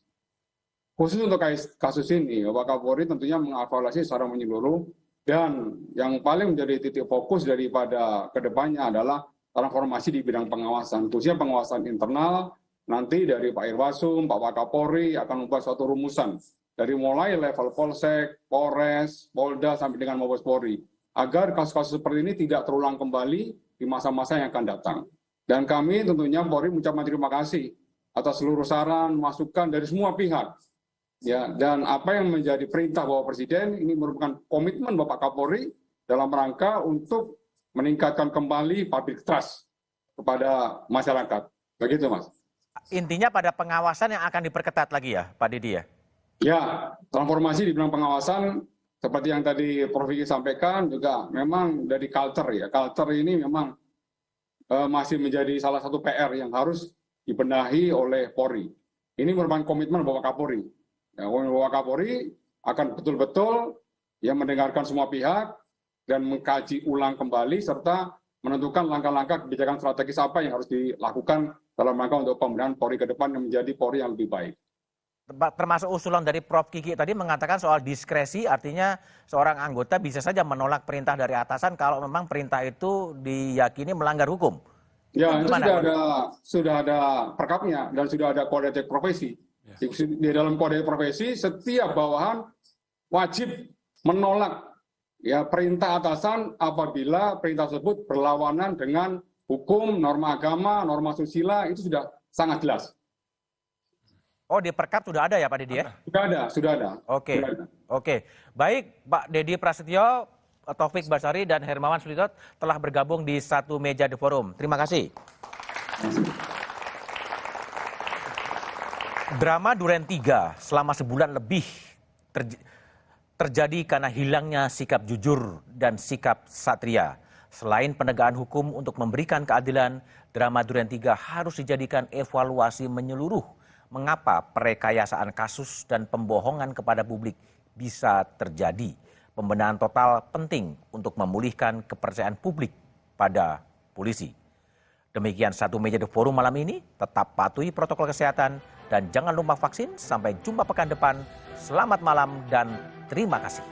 Khusus untuk kasus ini, Pak Kapolri tentunya mengevaluasi secara menyeluruh, dan yang paling menjadi titik fokus daripada kedepannya adalah transformasi di bidang pengawasan, khususnya pengawasan internal. Nanti dari Pak Irwasum, Pak Wakapolri akan membuat suatu rumusan dari mulai level Polsek, Polres, Polda sampai dengan Mabes Polri, agar kasus-kasus seperti ini tidak terulang kembali di masa-masa yang akan datang. Dan kami tentunya Polri mengucapkan terima kasih atas seluruh saran, masukan dari semua pihak. Ya, dan apa yang menjadi perintah Bapak Presiden ini merupakan komitmen Bapak Kapolri dalam rangka untuk meningkatkan kembali public trust kepada masyarakat. Begitu, Mas. Intinya pada pengawasan yang akan diperketat lagi ya, Pak Dedi ya? Ya, transformasi di bidang pengawasan seperti yang tadi Prof. Vicky sampaikan juga memang dari culture ya. Culture ini memang masih menjadi salah satu PR yang harus dibenahi oleh Polri. Ini merupakan komitmen Bapak Kapolri. Ya, Bapak Kapolri akan betul-betul ya mendengarkan semua pihak dan mengkaji ulang kembali serta menentukan langkah-langkah kebijakan strategis apa yang harus dilakukan dalam rangka untuk pembenahan Polri ke depan yang menjadi Polri yang lebih baik. Termasuk usulan dari Prof. Kiki tadi mengatakan soal diskresi, artinya seorang anggota bisa saja menolak perintah dari atasan kalau memang perintah itu diyakini melanggar hukum. Ya, itu sudah ada perkapnya dan sudah ada kode etik profesi. Di dalam kode etik profesi, setiap bawahan wajib menolak ya perintah atasan apabila perintah tersebut berlawanan dengan hukum, norma agama, norma susila, itu sudah sangat jelas. Oh, di Perkap sudah ada ya Pak Dedi ya? Sudah ada. Oke. Baik, Pak Dedi Prasetyo, Taufik Basari, dan Hermawan Sulitot telah bergabung di satu meja The Forum. Terima kasih. Drama Duren 3 selama sebulan lebih terjadi karena hilangnya sikap jujur dan sikap satria. Selain penegakan hukum untuk memberikan keadilan, drama Duren 3 harus dijadikan evaluasi menyeluruh. Mengapa perekayasaan kasus dan pembohongan kepada publik bisa terjadi? Pembenahan total penting untuk memulihkan kepercayaan publik pada polisi. Demikian satu meja The Forum malam ini. Tetap patuhi protokol kesehatan dan jangan lupa vaksin. Sampai jumpa pekan depan. Selamat malam dan terima kasih.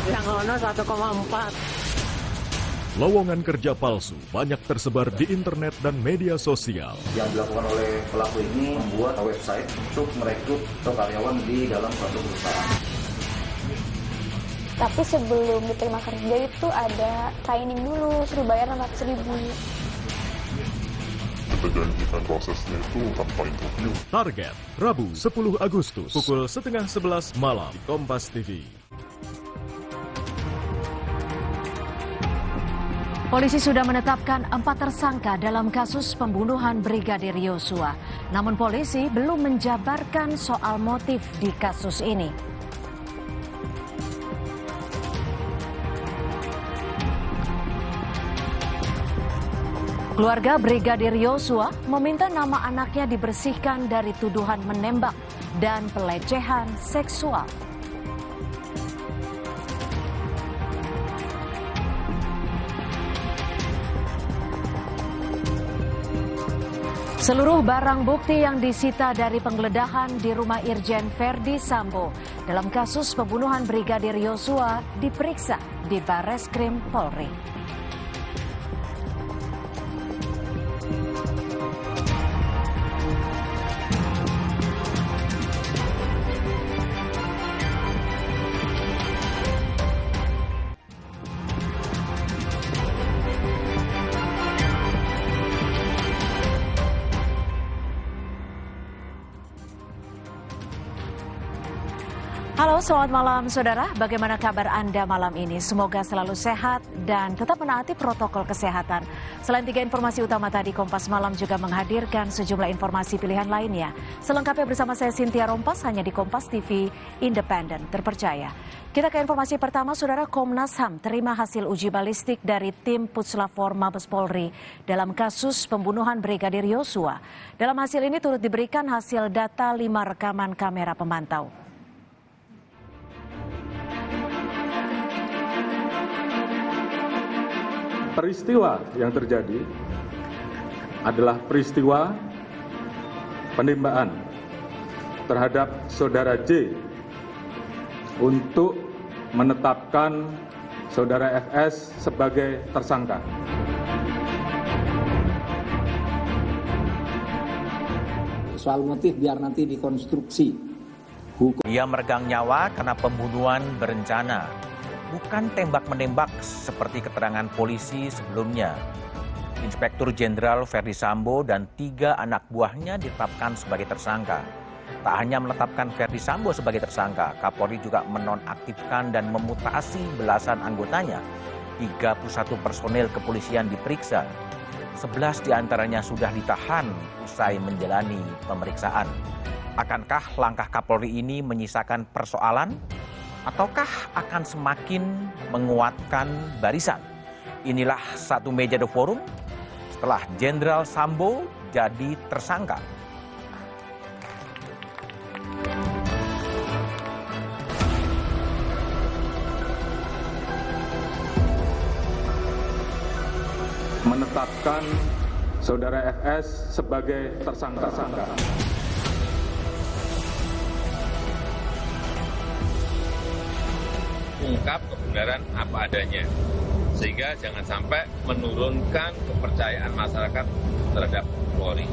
Yang ono 1,4. Lowongan kerja palsu banyak tersebar di internet dan media sosial. Yang dilakukan oleh pelaku ini membuat website untuk merekrut karyawan di dalam suatu perusahaan. Tapi sebelum diterima kerja itu ada training dulu, suruh bayar 600.000. Kita janjikan prosesnya itu tanpa interview. Target, Rabu 10 Agustus, pukul 10:30 malam di Kompas TV. Polisi sudah menetapkan 4 tersangka dalam kasus pembunuhan Brigadir Yosua. Namun polisi belum menjabarkan soal motif di kasus ini. Keluarga Brigadir Yosua meminta nama anaknya dibersihkan dari tuduhan menembak dan pelecehan seksual. Seluruh barang bukti yang disita dari penggeledahan di rumah Irjen Verdi Sambo dalam kasus pembunuhan Brigadir Yosua diperiksa di Barreskrim Polri. Halo, selamat malam saudara. Bagaimana kabar Anda malam ini? Semoga selalu sehat dan tetap menaati protokol kesehatan. Selain 3 informasi utama tadi, Kompas Malam juga menghadirkan sejumlah informasi pilihan lainnya. Selengkapnya bersama saya Cynthia Rompas hanya di Kompas TV, independen, terpercaya. Kita ke informasi pertama, saudara. Komnas HAM terima hasil uji balistik dari tim Puslapfor Mabes Polri dalam kasus pembunuhan Brigadir Yosua. Dalam hasil ini turut diberikan hasil data 5 rekaman kamera pemantau. Peristiwa yang terjadi adalah peristiwa penembakan terhadap saudara J untuk menetapkan saudara FS sebagai tersangka. Soal motif biar nanti dikonstruksi. Ia meregang nyawa karena pembunuhan berencana. Bukan tembak-menembak seperti keterangan polisi sebelumnya. Inspektur Jenderal Verdi Sambo dan 3 anak buahnya ditetapkan sebagai tersangka. Tak hanya menetapkan Verdi Sambo sebagai tersangka, Kapolri juga menonaktifkan dan memutasi belasan anggotanya. 31 personel kepolisian diperiksa. 11 diantaranya sudah ditahan usai menjalani pemeriksaan. Akankah langkah Kapolri ini menyisakan persoalan? Ataukah akan semakin menguatkan barisan? Inilah Satu Meja The Forum setelah Jenderal Sambo jadi tersangka. Menetapkan saudara FS sebagai tersangka. Ungkap kebenaran apa adanya, sehingga jangan sampai menurunkan kepercayaan masyarakat terhadap Polri.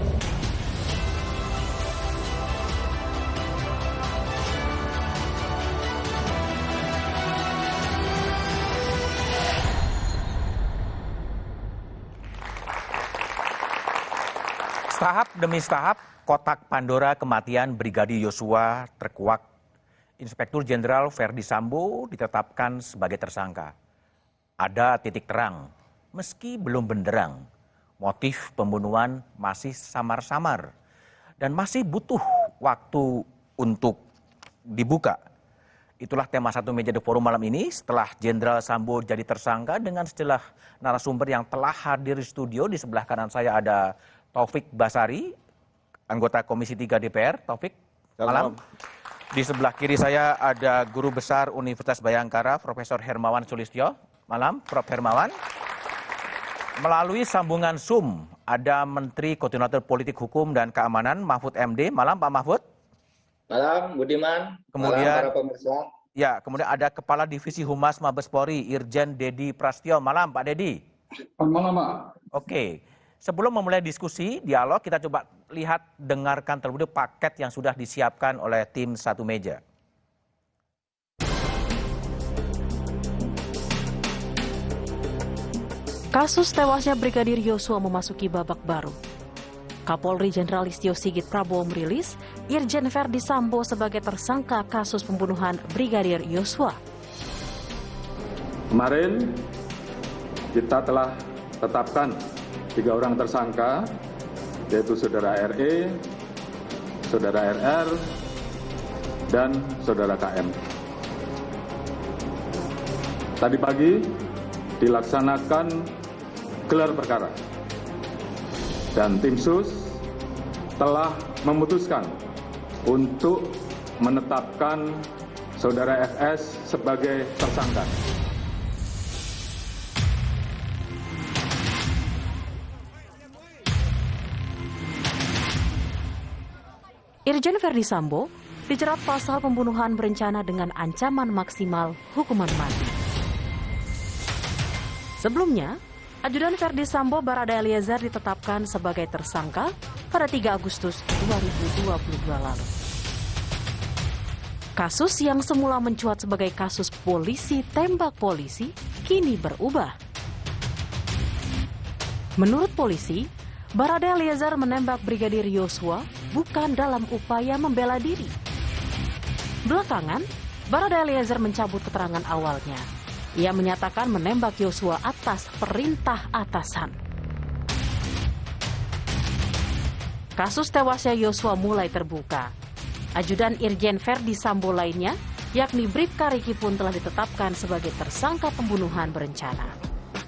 Tahap demi tahap, kotak Pandora kematian Brigadir Yosua terkuak. Inspektur Jenderal Verdi Sambo ditetapkan sebagai tersangka. Ada titik terang, meski belum benderang. Motif pembunuhan masih samar-samar dan masih butuh waktu untuk dibuka. Itulah tema Satu Meja The Forum malam ini setelah Jenderal Sambo jadi tersangka dengan sejumlah narasumber yang telah hadir di studio. Di sebelah kanan saya ada Taufik Basari, anggota Komisi 3 DPR. Taufik, malam. Di sebelah kiri saya ada Guru Besar Universitas Bhayangkara, Profesor Hermawan Sulistyo. Malam, Prof. Hermawan. Melalui sambungan Zoom, ada Menteri Koordinator Politik Hukum dan Keamanan, Mahfud MD. Malam, Pak Mahfud. Malam, Budiman. Kemudian, malam, para pemirsa. Ya, kemudian ada Kepala Divisi Humas Mabes Polri, Irjen Dedi Prastyo. Malam, Pak Dedi. Malam, Pak. Oke. Sebelum memulai diskusi, dialog, kita coba lihat, dengarkan terlebih dahulu paket yang sudah disiapkan oleh tim Satu Meja. Kasus tewasnya Brigadir Yosua memasuki babak baru. Kapolri Jenderal Listio Sigit Prabowo merilis Irjen Verdi Sambo sebagai tersangka kasus pembunuhan Brigadir Yosua. Kemarin kita telah tetapkan 3 orang tersangka, yaitu saudara RE, saudara RR, dan saudara KM. Tadi pagi dilaksanakan gelar perkara dan tim sus telah memutuskan untuk menetapkan saudara FS sebagai tersangka. Irjen Verdi Sambo dijerat pasal pembunuhan berencana dengan ancaman maksimal hukuman mati. Sebelumnya, Ajudan Verdi Sambo Barada Eliezer ditetapkan sebagai tersangka pada 3 Agustus 2022 lalu. Kasus yang semula mencuat sebagai kasus polisi tembak polisi kini berubah. Menurut polisi, Barada Eliezer menembak Brigadir Yosua bukan dalam upaya membela diri. Belakangan, Barada Eliezer mencabut keterangan awalnya. Ia menyatakan menembak Yosua atas perintah atasan. Kasus tewasnya Yosua mulai terbuka. Ajudan Irjen Verdi Sambo lainnya, yakni Bribka Riki pun telah ditetapkan sebagai tersangka pembunuhan berencana.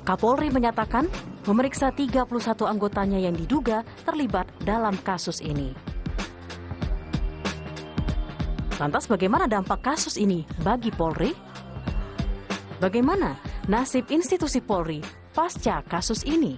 Kapolri menyatakan memeriksa 31 anggotanya yang diduga terlibat dalam kasus ini. Lantas bagaimana dampak kasus ini bagi Polri? Bagaimana nasib institusi Polri pasca kasus ini?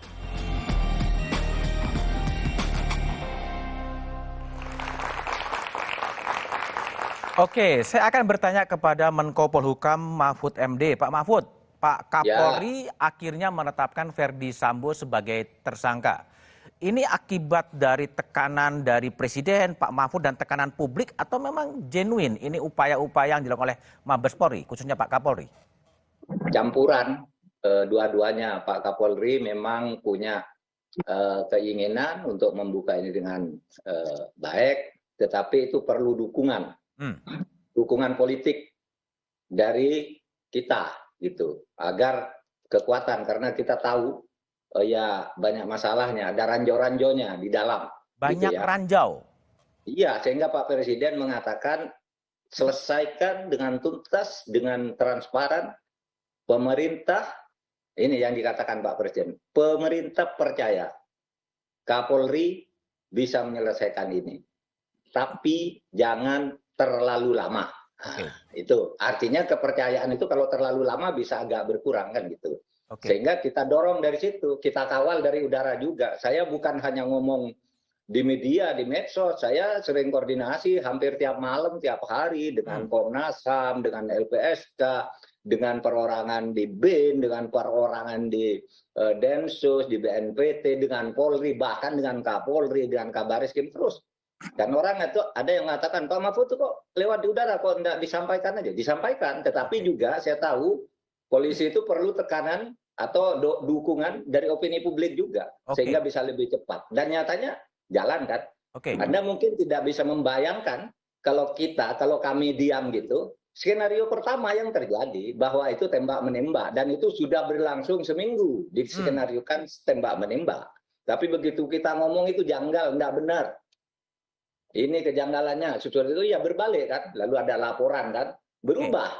Oke, saya akan bertanya kepada Menko Polhukam Mahfud MD. Pak Mahfud, Pak Kapolri akhirnya menetapkan Verdi Sambo sebagai tersangka. Ini akibat dari tekanan dari Presiden, Pak Mahfud, dan tekanan publik, atau memang genuine ini upaya-upaya yang dilakukan oleh Mabes Polri, khususnya Pak Kapolri? Campuran dua-duanya. Pak Kapolri memang punya keinginan untuk membuka ini dengan baik, tetapi itu perlu dukungan. Dukungan politik dari kita gitu agar kekuatan, karena kita tahu ya banyak masalahnya, ada ranjau-ranjaunya di dalam. Banyak gitu ya. ranjau. Iya, sehingga Pak Presiden mengatakan selesaikan dengan tuntas, dengan transparan. Pemerintah, ini yang dikatakan Pak Presiden, pemerintah percaya Kapolri bisa menyelesaikan ini, tapi jangan terlalu lama. Itu artinya kepercayaan itu kalau terlalu lama bisa agak berkurang kan gitu. Sehingga kita dorong dari situ, kita kawal dari udara juga. Saya bukan hanya ngomong di media, di medsos, saya sering koordinasi hampir tiap malam, tiap hari dengan Komnas HAM, dengan LPSK, dengan perorangan di BIN, dengan perorangan di Densus, di BNPT, dengan Polri, bahkan dengan Kapolri, dengan Kabariskim terus. Dan orang itu ada yang mengatakan, Pak Mahfud itu kok lewat di udara, kok enggak disampaikan aja? Disampaikan, tetapi juga saya tahu polisi itu perlu tekanan atau dukungan dari opini publik juga, sehingga bisa lebih cepat. Dan nyatanya jalan kan? Anda mungkin tidak bisa membayangkan kalau kami diam gitu, skenario pertama yang terjadi bahwa itu tembak-menembak, dan itu sudah berlangsung seminggu, diskenariokan tembak-menembak. Tapi begitu kita ngomong itu janggal, enggak benar. Ini kejanggalannya, sesuatu itu ya berbalik kan, lalu ada laporan kan, berubah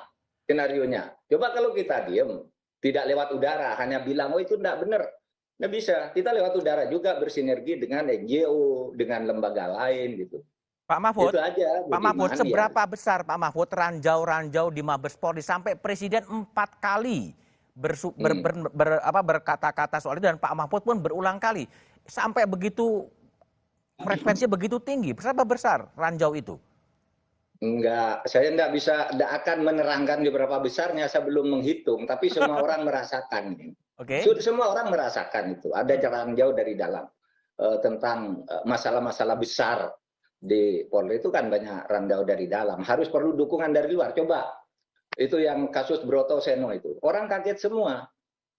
skenarionya. Coba kalau kita diem, tidak lewat udara, hanya bilang, oh itu tidak benar. Nggak bisa, kita lewat udara juga bersinergi dengan NGO, dengan lembaga lain gitu. Pak Mahfud, itu aja, Pak Mahfud, seberapa besar Pak Mahfud ranjau-ranjau di Mabes Polri sampai Presiden 4 kali berkata-kata soal itu, dan Pak Mahfud pun berulang kali. Sampai begitu frekuensinya begitu tinggi, berapa besar ranjau itu? Enggak, saya enggak akan menerangkan di berapa besarnya, saya belum menghitung, tapi semua orang merasakan. Semua orang merasakan itu, ada ranjau dari dalam. Tentang masalah-masalah besar di Polri itu kan banyak ranjau dari dalam, harus perlu dukungan dari luar. Coba, itu yang kasus Broto Seno itu, orang kaget semua.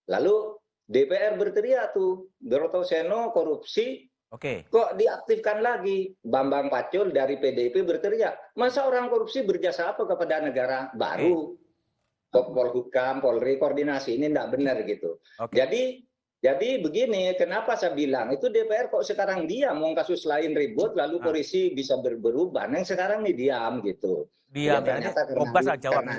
Lalu DPR berteriak tuh, Broto Seno korupsi, kok diaktifkan lagi? Bambang Pacul dari PDIP berteriak, masa orang korupsi berjasa apa kepada negara? Baru Polhukam, Polri koordinasi, ini tidak benar gitu. Jadi begini, kenapa saya bilang itu DPR kok sekarang diam, mau kasus lain ribut, lalu polisi bisa berubah. Yang sekarang ini diam gitu. Diam, karena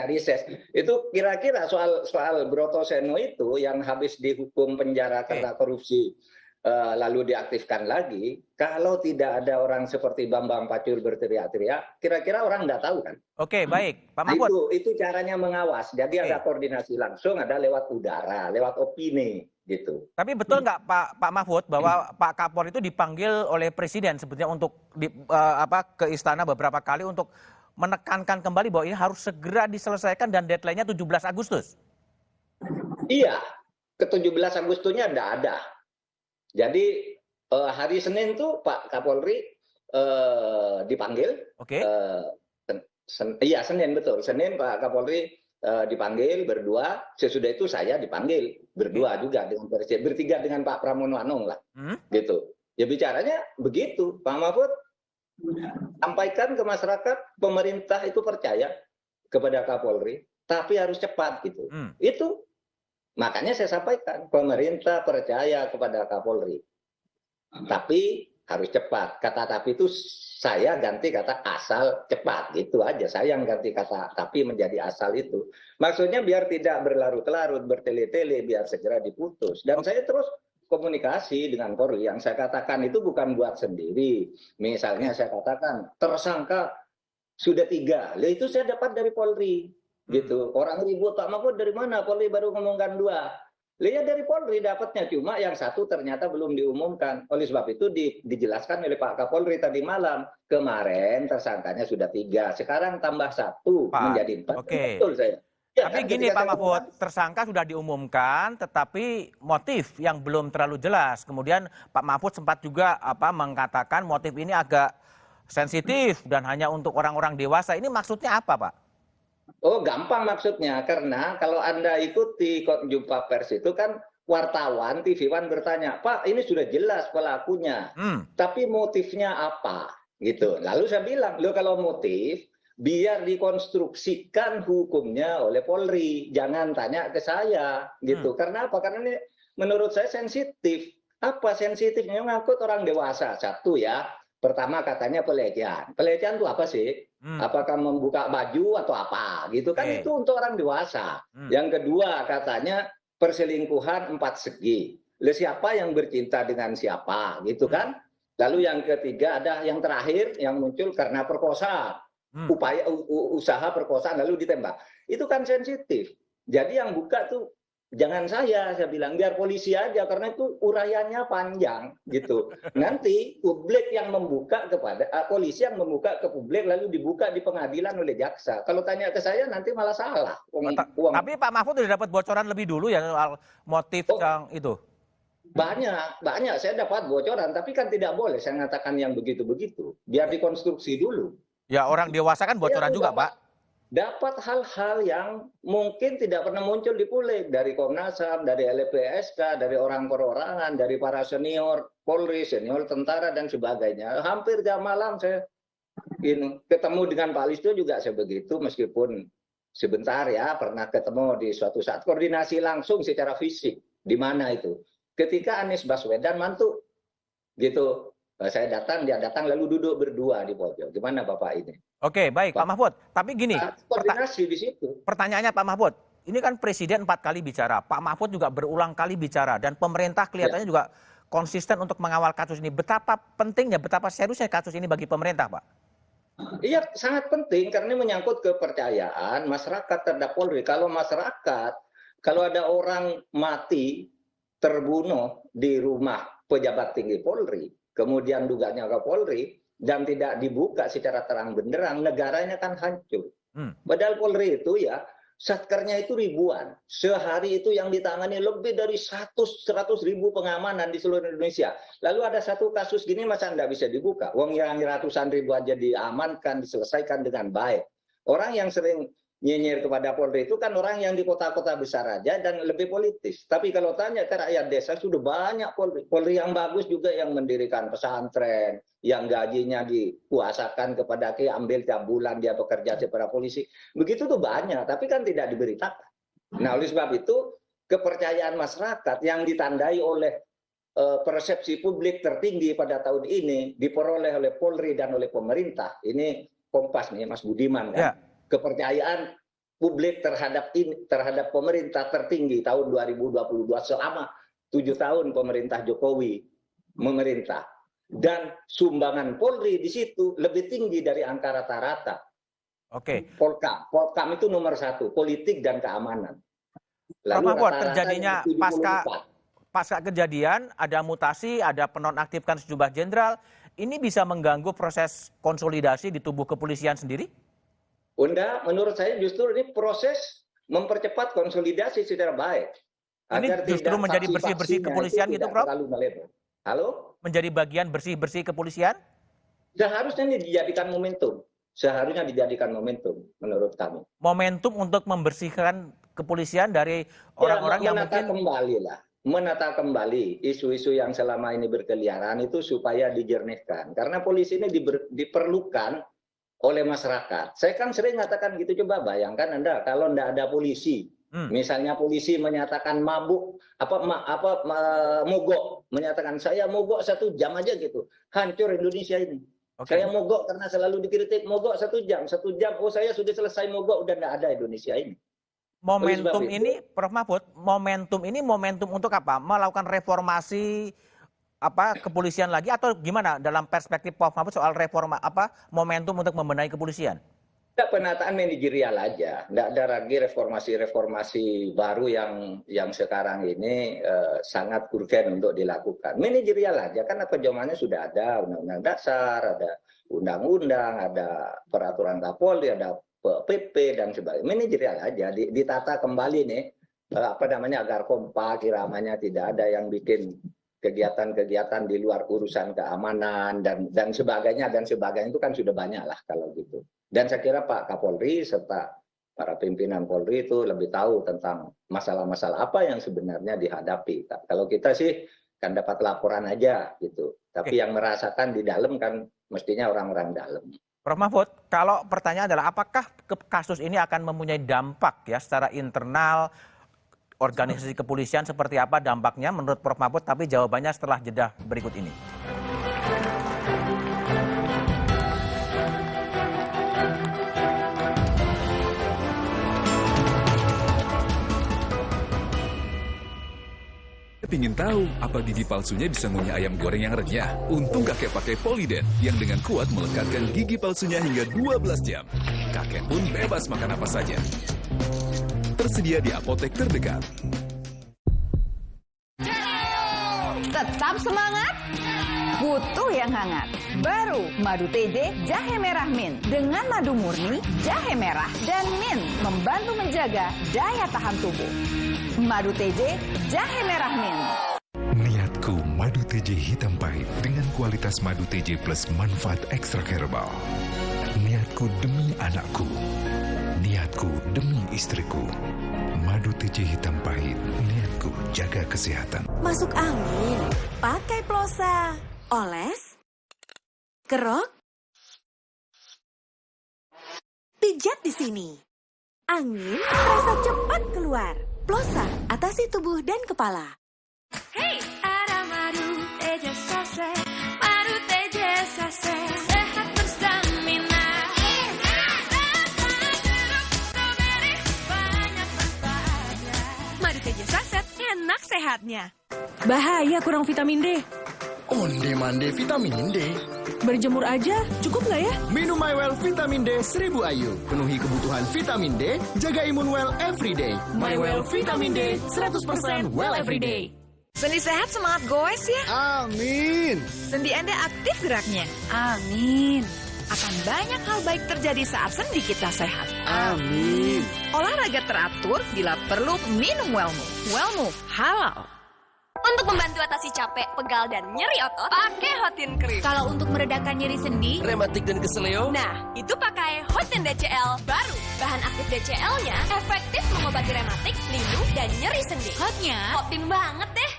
riset. Itu kira-kira soal Broto Seno itu yang habis dihukum penjara karena korupsi. Lalu diaktifkan lagi, kalau tidak ada orang seperti Bambang Pacul berteriak-teriak, kira-kira orang nggak tahu kan? Baik, Pak Mahfud. Itu caranya mengawas. Jadi ada koordinasi langsung, ada lewat udara, lewat opini. gitu. Tapi betul nggak Pak Mahfud bahwa Pak Kapolri itu dipanggil oleh Presiden sebetulnya untuk ke istana beberapa kali untuk menekankan kembali bahwa ini harus segera diselesaikan dan deadline-nya 17 Agustus? Iya, ke 17 Agustusnya tidak ada. Jadi hari Senin tuh Pak Kapolri dipanggil. Oke. Iya, Senin betul. Senin Pak Kapolri dipanggil berdua. Sesudah itu saya dipanggil berdua juga dengan Presiden, bertiga dengan Pak Pramono Anung lah. Gitu. Ya bicaranya begitu, Pak Mahfud. Sampaikan ke masyarakat, pemerintah itu percaya kepada Kapolri, tapi harus cepat gitu. Itu makanya saya sampaikan, pemerintah percaya kepada Kapolri, tapi harus cepat. Kata tapi itu saya ganti kata asal cepat, gitu aja. Saya yang ganti kata tapi menjadi asal itu. Maksudnya biar tidak berlarut-larut, bertele-tele, biar segera diputus. Dan saya terus komunikasi dengan Polri. Yang saya katakan itu bukan buat sendiri. Misalnya saya katakan tersangka sudah 3. Lah itu saya dapat dari Polri. Gitu. Orang ribut, Pak Mahfud dari mana? Polri baru ngomongkan 2. Lihat dari Polri dapatnya, cuma yang satu ternyata belum diumumkan. Oleh sebab itu dijelaskan oleh Pak Kapolri tadi malam. Kemarin tersangkanya sudah 3. Sekarang tambah 1 menjadi 4. Oke. Betul saya. Ya, tapi gini Pak Mahfud, tersangka sudah diumumkan, tetapi motif yang belum terlalu jelas. Kemudian Pak Mahfud sempat juga mengatakan motif ini agak sensitif dan hanya untuk orang-orang dewasa. Ini maksudnya apa, Pak? Oh, gampang maksudnya. Karena kalau Anda ikuti jumpa pers itu kan wartawan, TV One bertanya, Pak ini sudah jelas pelakunya, tapi motifnya apa? Gitu. Lalu saya bilang, loh kalau motif, biar dikonstruksikan hukumnya oleh Polri, jangan tanya ke saya, gitu. Karena apa? Karena ini menurut saya sensitif. Apa sensitifnya? Ngangkut orang dewasa. Satu ya, pertama katanya pelecehan. Pelecehan itu apa sih? Apakah membuka baju atau apa? Gitu kan itu untuk orang dewasa. Yang kedua katanya perselingkuhan 4 segi. Lalu siapa yang bercinta dengan siapa? Gitu kan? Lalu yang ketiga ada yang terakhir yang muncul karena perkosaan. Upaya usaha perkosaan lalu ditembak. Itu kan sensitif. Jadi yang buka tuh jangan saya bilang biar polisi aja karena itu uraiannya panjang gitu. Nanti publik yang membuka kepada polisi yang membuka ke publik lalu dibuka di pengadilan oleh jaksa. Kalau tanya ke saya nanti malah salah. Tapi Pak Mahfud sudah dapat bocoran lebih dulu ya soal motif yang itu. Banyak saya dapat bocoran, tapi kan tidak boleh saya mengatakan yang begitu-begitu. Biar dikonstruksi dulu. Ya orang dewasa kan bocoran juga Pak. Dapat hal-hal yang mungkin tidak pernah muncul di publik. Dari Komnas HAM, dari LPSK, dari orang perorangan, dari para senior Polri, senior tentara dan sebagainya. Hampir jam malam saya ketemu dengan Pak Listio juga sebegitu, meskipun sebentar ya pernah ketemu di suatu saat koordinasi langsung secara fisik. Di mana itu? Ketika Anies Baswedan mantu. Gitu. Saya datang, dia datang, lalu duduk berdua di pojok. Gimana Bapak ini? Oke, baik Pak Mahfud. Tapi gini, koordinasi di situ. Pertanyaannya Pak Mahfud, ini kan Presiden 4 kali bicara, Pak Mahfud juga berulang kali bicara, dan pemerintah kelihatannya juga konsisten untuk mengawal kasus ini. Betapa pentingnya, betapa seriusnya kasus ini bagi pemerintah, Pak? Iya, sangat penting karena ini menyangkut kepercayaan masyarakat terhadap Polri. Kalau masyarakat, kalau ada orang mati, terbunuh di rumah pejabat tinggi Polri, kemudian dugaannya ke Polri, dan tidak dibuka secara terang benderang, negaranya kan hancur. Padahal Polri itu ya, satkernya itu ribuan. Sehari itu yang ditangani lebih dari 100 ribu pengamanan di seluruh Indonesia. Lalu ada satu kasus gini masa nggak bisa dibuka? Wong yang ratusan ribu aja diamankan, diselesaikan dengan baik. Orang yang sering nyinyir kepada Polri itu kan orang yang di kota-kota besar aja dan lebih politis. Tapi kalau tanya ke rakyat desa sudah banyak Polri. Polri yang bagus juga yang mendirikan pesantren, yang gajinya dikuasakan kepada ambil tiap bulan dia bekerja sebagai polisi. Begitu tuh banyak, tapi kan tidak diberitakan. Nah, oleh sebab itu kepercayaan masyarakat yang ditandai oleh persepsi publik tertinggi pada tahun ini diperoleh oleh Polri dan oleh pemerintah. Ini Kompas nih Mas Budiman kan. Ya. Kepercayaan publik terhadap pemerintah tertinggi tahun 2022 selama 7 tahun pemerintah Jokowi memerintah. Dan sumbangan Polri di situ lebih tinggi dari angka rata-rata. Oke. Polkam itu nomor 1, politik dan keamanan. Lalu Pak Mahfud, terjadinya pasca kejadian ada mutasi, ada penonaktifkan sejumlah jenderal, ini bisa mengganggu proses konsolidasi di tubuh kepolisian sendiri? Enggak, menurut saya justru ini proses mempercepat konsolidasi secara baik. Ini justru menjadi bersih-bersih kepolisian gitu, Prof? Halo? Menjadi bagian bersih-bersih kepolisian? Seharusnya ini dijadikan momentum. Seharusnya dijadikan momentum, menurut kami. Momentum untuk membersihkan kepolisian dari orang-orang yang mungkin... Menata kembali isu-isu yang selama ini berkeliaran itu supaya dijernihkan. Karena polisi ini diperlukan oleh masyarakat. Saya kan sering mengatakan gitu, coba bayangkan Anda kalau tidak ada polisi. Misalnya polisi menyatakan mabuk, mogok, menyatakan saya mogok 1 jam aja gitu. Hancur Indonesia ini. Saya mogok karena selalu dikritik, mogok 1 jam. 1 jam, oh saya sudah selesai mogok, udah tidak ada Indonesia ini. Momentum ini, Prof. Mahfud, momentum ini momentum untuk apa? Melakukan reformasi kepolisian lagi atau gimana dalam perspektif Prof. Mahfud soal momentum untuk membenahi kepolisian? Penataan manajerial aja, tidak ada lagi reformasi baru yang sekarang ini sangat urgen untuk dilakukan. Manajerial aja, karena pedomannya sudah ada undang-undang dasar, ada undang-undang, ada peraturan Kapolri, ada PP dan sebagainya. Manajerial aja, ditata kembali nih, agar kompak, iramanya tidak ada yang bikin kegiatan-kegiatan di luar urusan keamanan dan sebagainya itu kan sudah banyak lah kalau gitu. Dan saya kira Pak Kapolri serta para pimpinan Polri itu lebih tahu tentang masalah-masalah apa yang sebenarnya dihadapi. Kalau kita sih kan dapat laporan aja gitu. Tapi yang merasakan di dalam kan mestinya orang-orang dalam. Prof. Mahfud, kalau pertanyaan adalah apakah kasus ini akan mempunyai dampak ya secara internal organisasi kepolisian, seperti apa dampaknya menurut Prof. Mahfud, tapi jawabannya setelah jeda berikut ini. Pingin tahu apa gigi palsunya bisa ngunyah ayam goreng yang renyah? Untung kakek pakai Poliden yang dengan kuat melekatkan gigi palsunya hingga 12 jam. Kakek pun bebas makan apa saja. Tersedia di apotek terdekat. Tetap semangat, butuh yang hangat. Baru Madu TJ Jahe Merah Mint. Dengan madu murni, jahe merah, dan mint membantu menjaga daya tahan tubuh. Madu TJ Jahe Merah Mint. Niatku Madu TJ hitam pahit dengan kualitas Madu TJ plus manfaat ekstra herbal. Niatku demi anakku. Niatku demi istriku. Madu TJ hitam pahit, niatku jaga kesehatan. Masuk angin, pakai plosa. Oles, kerok, pijat di sini. Angin terasa cepat keluar. Plosa, atasi tubuh dan kepala. Hey, ada madu TJ Sase, madu TJ Sase, sehat berstamina. Madu TJ Saset, enak sehatnya. Bahaya kurang vitamin D. Onde-mande vitamin D. Berjemur aja, cukup nggak ya? Minum MyWell Vitamin D 1000 IU. Penuhi kebutuhan vitamin D, jaga imun well everyday. MyWell Vitamin D 100% well everyday. Sendi sehat semangat goes ya. Amin. Sendi Anda aktif geraknya. Amin. Akan banyak hal baik terjadi saat sendi kita sehat. Amin. Olahraga teratur, bila perlu minum Wellmove. Wellmove halal. Untuk membantu atasi capek, pegal, dan nyeri otot, pakai Hotin Cream. Kalau untuk meredakan nyeri sendi, rematik dan keseleo, nah, itu pakai Hotin DCL baru. Bahan aktif DCL-nya efektif mengobati rematik, linu, dan nyeri sendi. Hotnya Hotin banget deh.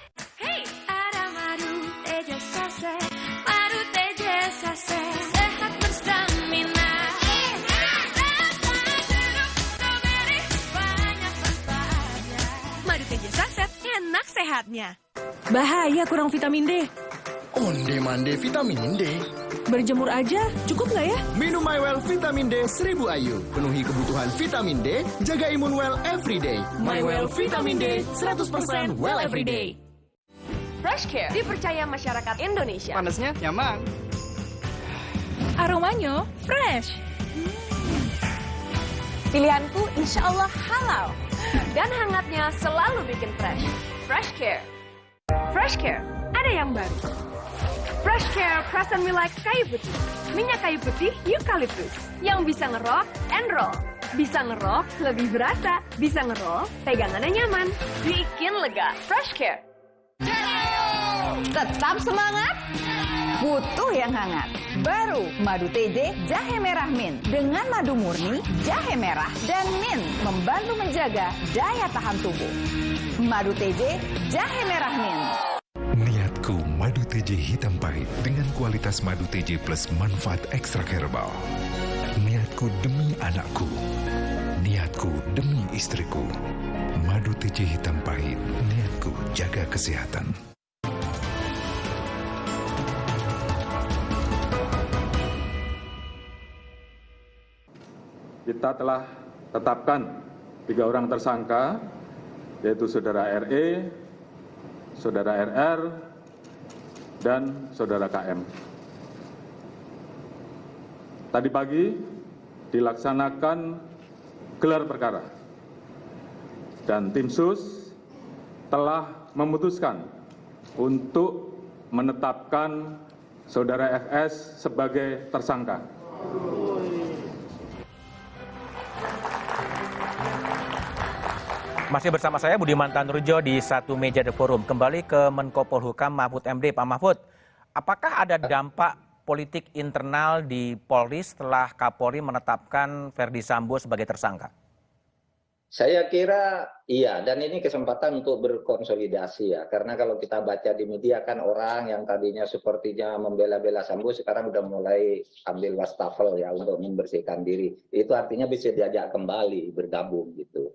Hey, ada madu TJ Sase, madu TJ Sase, sehat berstamina. Banyak manfaatnya. Madu TJ Saset, enak sehatnya. Bahaya kurang vitamin D. Onde-mande vitamin D. Berjemur aja, cukup nggak ya? Minum MyWell Vitamin D 1000 IU. Penuhi kebutuhan vitamin D, jaga imun well everyday. MyWell Vitamin D 100% well everyday. Fresh Care dipercaya masyarakat Indonesia. Panasnya nyaman. Aromanya fresh. Pilihanku insya Allah halal. Dan hangatnya selalu bikin fresh. Fresh Care. Fresh Care, ada yang baru. Fresh Care Press and Relax kayu putih. Minyak kayu putih eukaliptus yang bisa ngerok and roll. Bisa ngerok lebih berasa, bisa ngerol pegangannya nyaman. Bikin lega. Fresh Care. Tetap semangat, butuh yang hangat. Baru Madu TJ Jahe Merah Mint. Dengan madu murni, jahe merah, dan mint membantu menjaga daya tahan tubuh. Madu TJ Jahe Merah Mint. Niatku madu TJ hitam pahit dengan kualitas madu TJ plus manfaat ekstrak herbal. Niatku demi anakku. Niatku demi istriku. Madu TJ hitam pahit. Niatku jaga kesehatan. Kita telah tetapkan 3 orang tersangka, yaitu Saudara RE, Saudara RR, dan Saudara KM. Tadi pagi dilaksanakan gelar perkara, dan tim sus telah memutuskan untuk menetapkan Saudara FS sebagai tersangka. Masih bersama saya Budiman Tanurjo di Satu Meja The Forum. Kembali ke Menko Polhukam Mahfud MD. Pak Mahfud, apakah ada dampak politik internal di Polri setelah Kapolri menetapkan Ferdi Sambo sebagai tersangka? Saya kira iya, dan ini kesempatan untuk berkonsolidasi ya. Karena kalau kita baca di media kan orang yang tadinya sepertinya membela-bela Sambo sekarang udah mulai ambil wastafel ya untuk membersihkan diri. Itu artinya bisa diajak kembali bergabung gitu.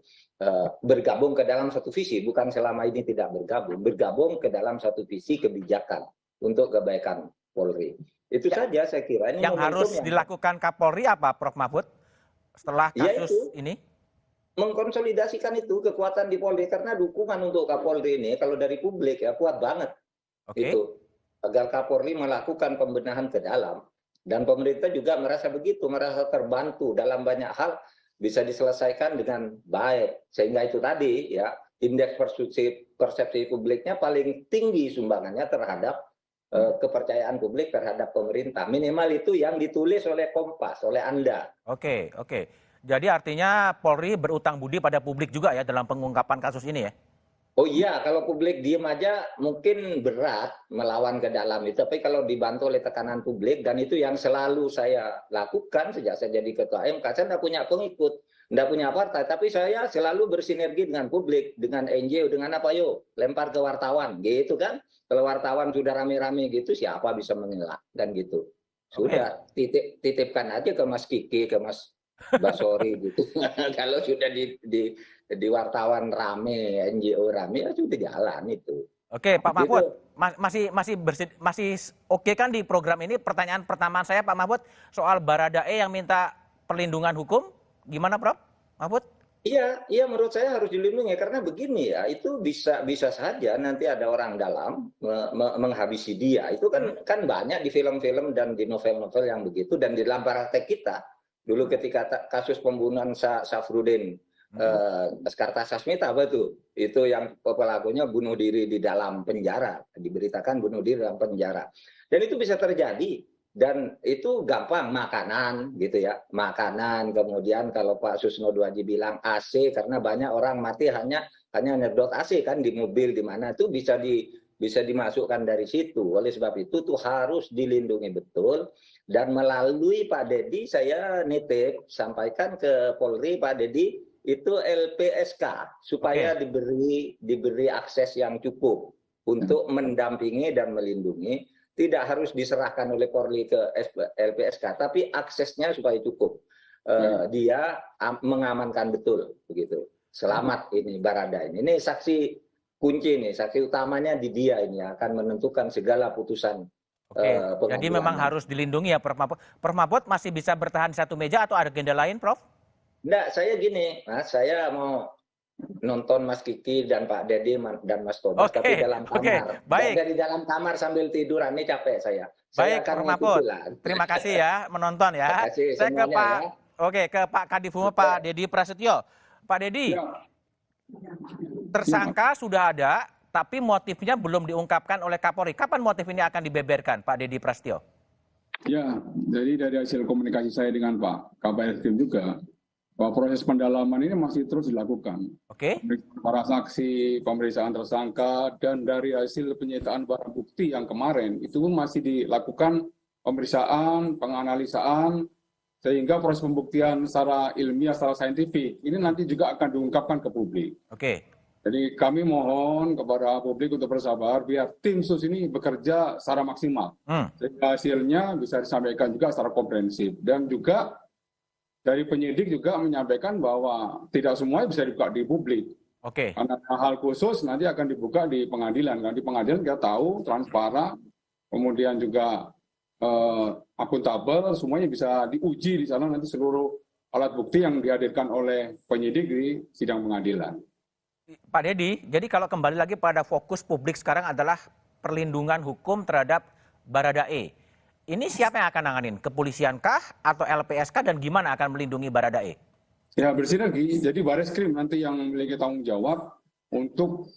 Bergabung ke dalam satu visi, bukan selama ini tidak bergabung ke dalam satu visi kebijakan untuk kebaikan Polri. Itu saja saya kira. Ini yang harus dilakukan Kapolri apa, Prof. Mahfud, setelah kasus ini? Mengkonsolidasikan itu kekuatan di Polri, karena dukungan untuk Kapolri ini kalau dari publik ya kuat banget. Itu agar Kapolri melakukan pembenahan ke dalam, dan pemerintah juga merasa begitu, merasa terbantu dalam banyak hal bisa diselesaikan dengan baik, sehingga itu tadi ya indeks persepsi publiknya paling tinggi sumbangannya terhadap kepercayaan publik terhadap pemerintah. Minimal itu yang ditulis oleh Kompas, oleh Anda. Oke. Jadi artinya Polri berutang budi pada publik juga ya dalam pengungkapan kasus ini ya? Oh iya, kalau publik diem aja mungkin berat melawan ke dalam itu. Tapi kalau dibantu oleh tekanan publik, dan itu yang selalu saya lakukan sejak saya jadi Ketua MK, saya tidak punya pengikut, tidak punya partai, tapi saya selalu bersinergi dengan publik, dengan NGO, dengan apa yuk, lempar ke wartawan, gitu kan. Kalau wartawan sudah rame-rame gitu, siapa bisa mengelak, dan gitu. Sudah, titipkan aja ke Mas Kiki, ke Mas Basori gitu. Kalau sudah di wartawan rame, NGO rame, ya sudah jalan itu. Oke, Pak Mahfud, masih oke kan di program ini? Pertanyaan pertama saya, Pak Mahfud, soal Baradae yang minta perlindungan hukum, gimana, Prof. Mahfud? Iya, menurut saya harus dilindungi karena begini ya, itu bisa saja nanti ada orang dalam menghabisi dia. Itu kan banyak di film-film dan di novel-novel yang begitu, dan di dalam praktek kita. Dulu ketika kasus pembunuhan Safrudin Kartasasmita apa itu yang pelakunya bunuh diri di dalam penjara, diberitakan bunuh diri dalam penjara, dan itu bisa terjadi, dan itu gampang, makanan gitu ya, makanan. Kemudian kalau Pak Susno Duaji bilang AC karena banyak orang mati hanya nyedot AC kan di mobil di mana, itu bisa dimasukkan dari situ. Oleh sebab itu tuh harus dilindungi betul. Dan melalui Pak Dedi saya nitip sampaikan ke Polri, Pak Dedi itu LPSK supaya diberi akses yang cukup untuk mendampingi dan melindungi. Tidak harus diserahkan oleh Polri ke LPSK, tapi aksesnya supaya cukup. Dia mengamankan betul begitu. Selamat ini Barada ini. Ini saksi kunci nih, saksi utamanya di dia ini akan menentukan segala putusan. Jadi memang harus dilindungi ya, Prof. Mahfud. Prof. Mahfud masih bisa bertahan di satu meja atau ada agenda lain, Prof? Enggak, saya gini, Mas, saya mau nonton Mas Kiki dan Pak Dedi dan Mas Tobas, tapi dalam kamar. Baik. Dari dalam kamar sambil tiduran, ini capek saya. Baik, Prof. Mahfud. Terima kasih ya menonton ya. Saya ke Pak, ke Pak Kadif Humas, Pak Dedi Prasetyo. Pak Dedi, tersangka sudah ada, tapi motifnya belum diungkapkan oleh Kapolri. Kapan motif ini akan dibeberkan, Pak Dedi Prasetyo? Ya, jadi dari hasil komunikasi saya dengan Pak Kabar Eskrim juga, bahwa proses pendalaman ini masih terus dilakukan. Oke. Para saksi, pemeriksaan tersangka, dan dari hasil penyitaan barang bukti yang kemarin, itu pun masih dilakukan pemeriksaan, penganalisaan, sehingga proses pembuktian secara ilmiah, secara saintifik, ini nanti juga akan diungkapkan ke publik. Oke. Jadi kami mohon kepada publik untuk bersabar, biar tim sus ini bekerja secara maksimal. Sehingga hasilnya bisa disampaikan juga secara komprehensif. Dan juga dari penyidik juga menyampaikan bahwa tidak semuanya bisa dibuka di publik. Oke. Karena hal khusus nanti akan dibuka di pengadilan. Karena di pengadilan kita tahu, transparan, kemudian juga akuntabel, semuanya bisa diuji di sana nanti seluruh alat bukti yang dihadirkan oleh penyidik di sidang pengadilan. Pak Dedi, jadi kalau kembali lagi pada fokus publik sekarang adalah perlindungan hukum terhadap Baradae. Ini siapa yang akan nanganin? Kepolisian kah atau LPSK dan gimana akan melindungi Baradae? Ya bersinergi, jadi Bareskrim nanti yang memiliki tanggung jawab untuk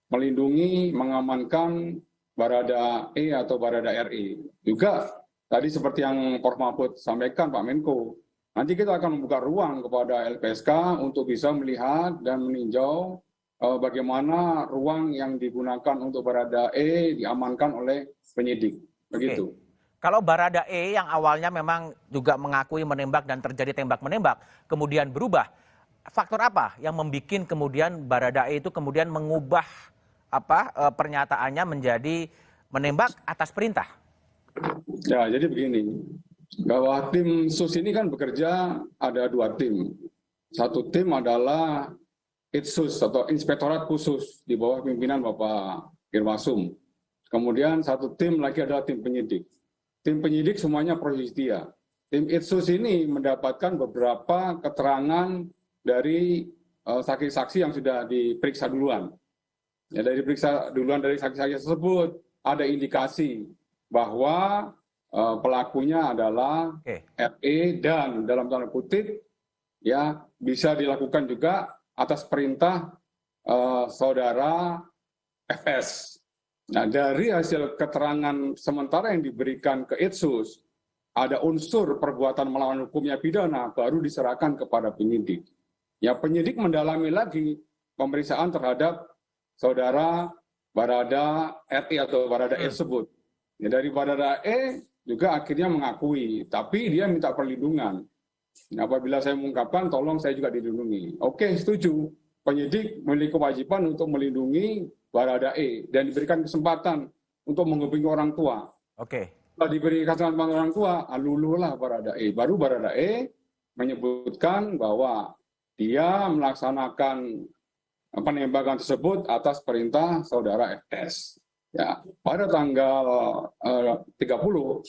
melindungi, mengamankan Baradae atau Barada RI. Juga tadi seperti yang Prof. Mahfud sampaikan Pak Menko, nanti kita akan membuka ruang kepada LPSK untuk bisa melihat dan meninjau bagaimana ruang yang digunakan untuk Baradae diamankan oleh penyidik. Begitu. Oke. Kalau Baradae yang awalnya memang juga mengakui menembak dan terjadi tembak-menembak, kemudian berubah, faktor apa yang membuat kemudian Baradae itu kemudian mengubah pernyataannya menjadi menembak atas perintah? Ya, jadi begini, bahwa tim sus ini kan bekerja ada dua tim. Satu tim adalah Itsus atau Inspektorat Khusus di bawah pimpinan Bapak Irwasum. Kemudian satu tim lagi adalah tim penyidik. Tim penyidik semuanya pro justia. Tim Itsus ini mendapatkan beberapa keterangan dari saksi-saksi yang sudah diperiksa duluan. Ya, dari periksa duluan dari saksi-saksi tersebut ada indikasi bahwa pelakunya adalah RE dan dalam tanda kutip ya bisa dilakukan juga atas perintah saudara FS. Nah, dari hasil keterangan sementara yang diberikan ke Itsus, ada unsur perbuatan melawan hukumnya pidana baru diserahkan kepada penyidik. Ya, penyidik mendalami lagi pemeriksaan terhadap saudara Barada RI atau Barada E tersebut. Ya, dari Barada E juga akhirnya mengakui, tapi dia minta perlindungan. Apabila saya mengungkapkan, tolong saya juga dilindungi. Oke, setuju. Penyidik memiliki kewajiban untuk melindungi Baradae dan diberikan kesempatan untuk menghubungi orang tua. Oke. Setelah diberi kesempatan orang tua, lululah Baradae. Baru Baradae menyebutkan bahwa dia melaksanakan penembakan tersebut atas perintah saudara FS. Ya, pada tanggal 30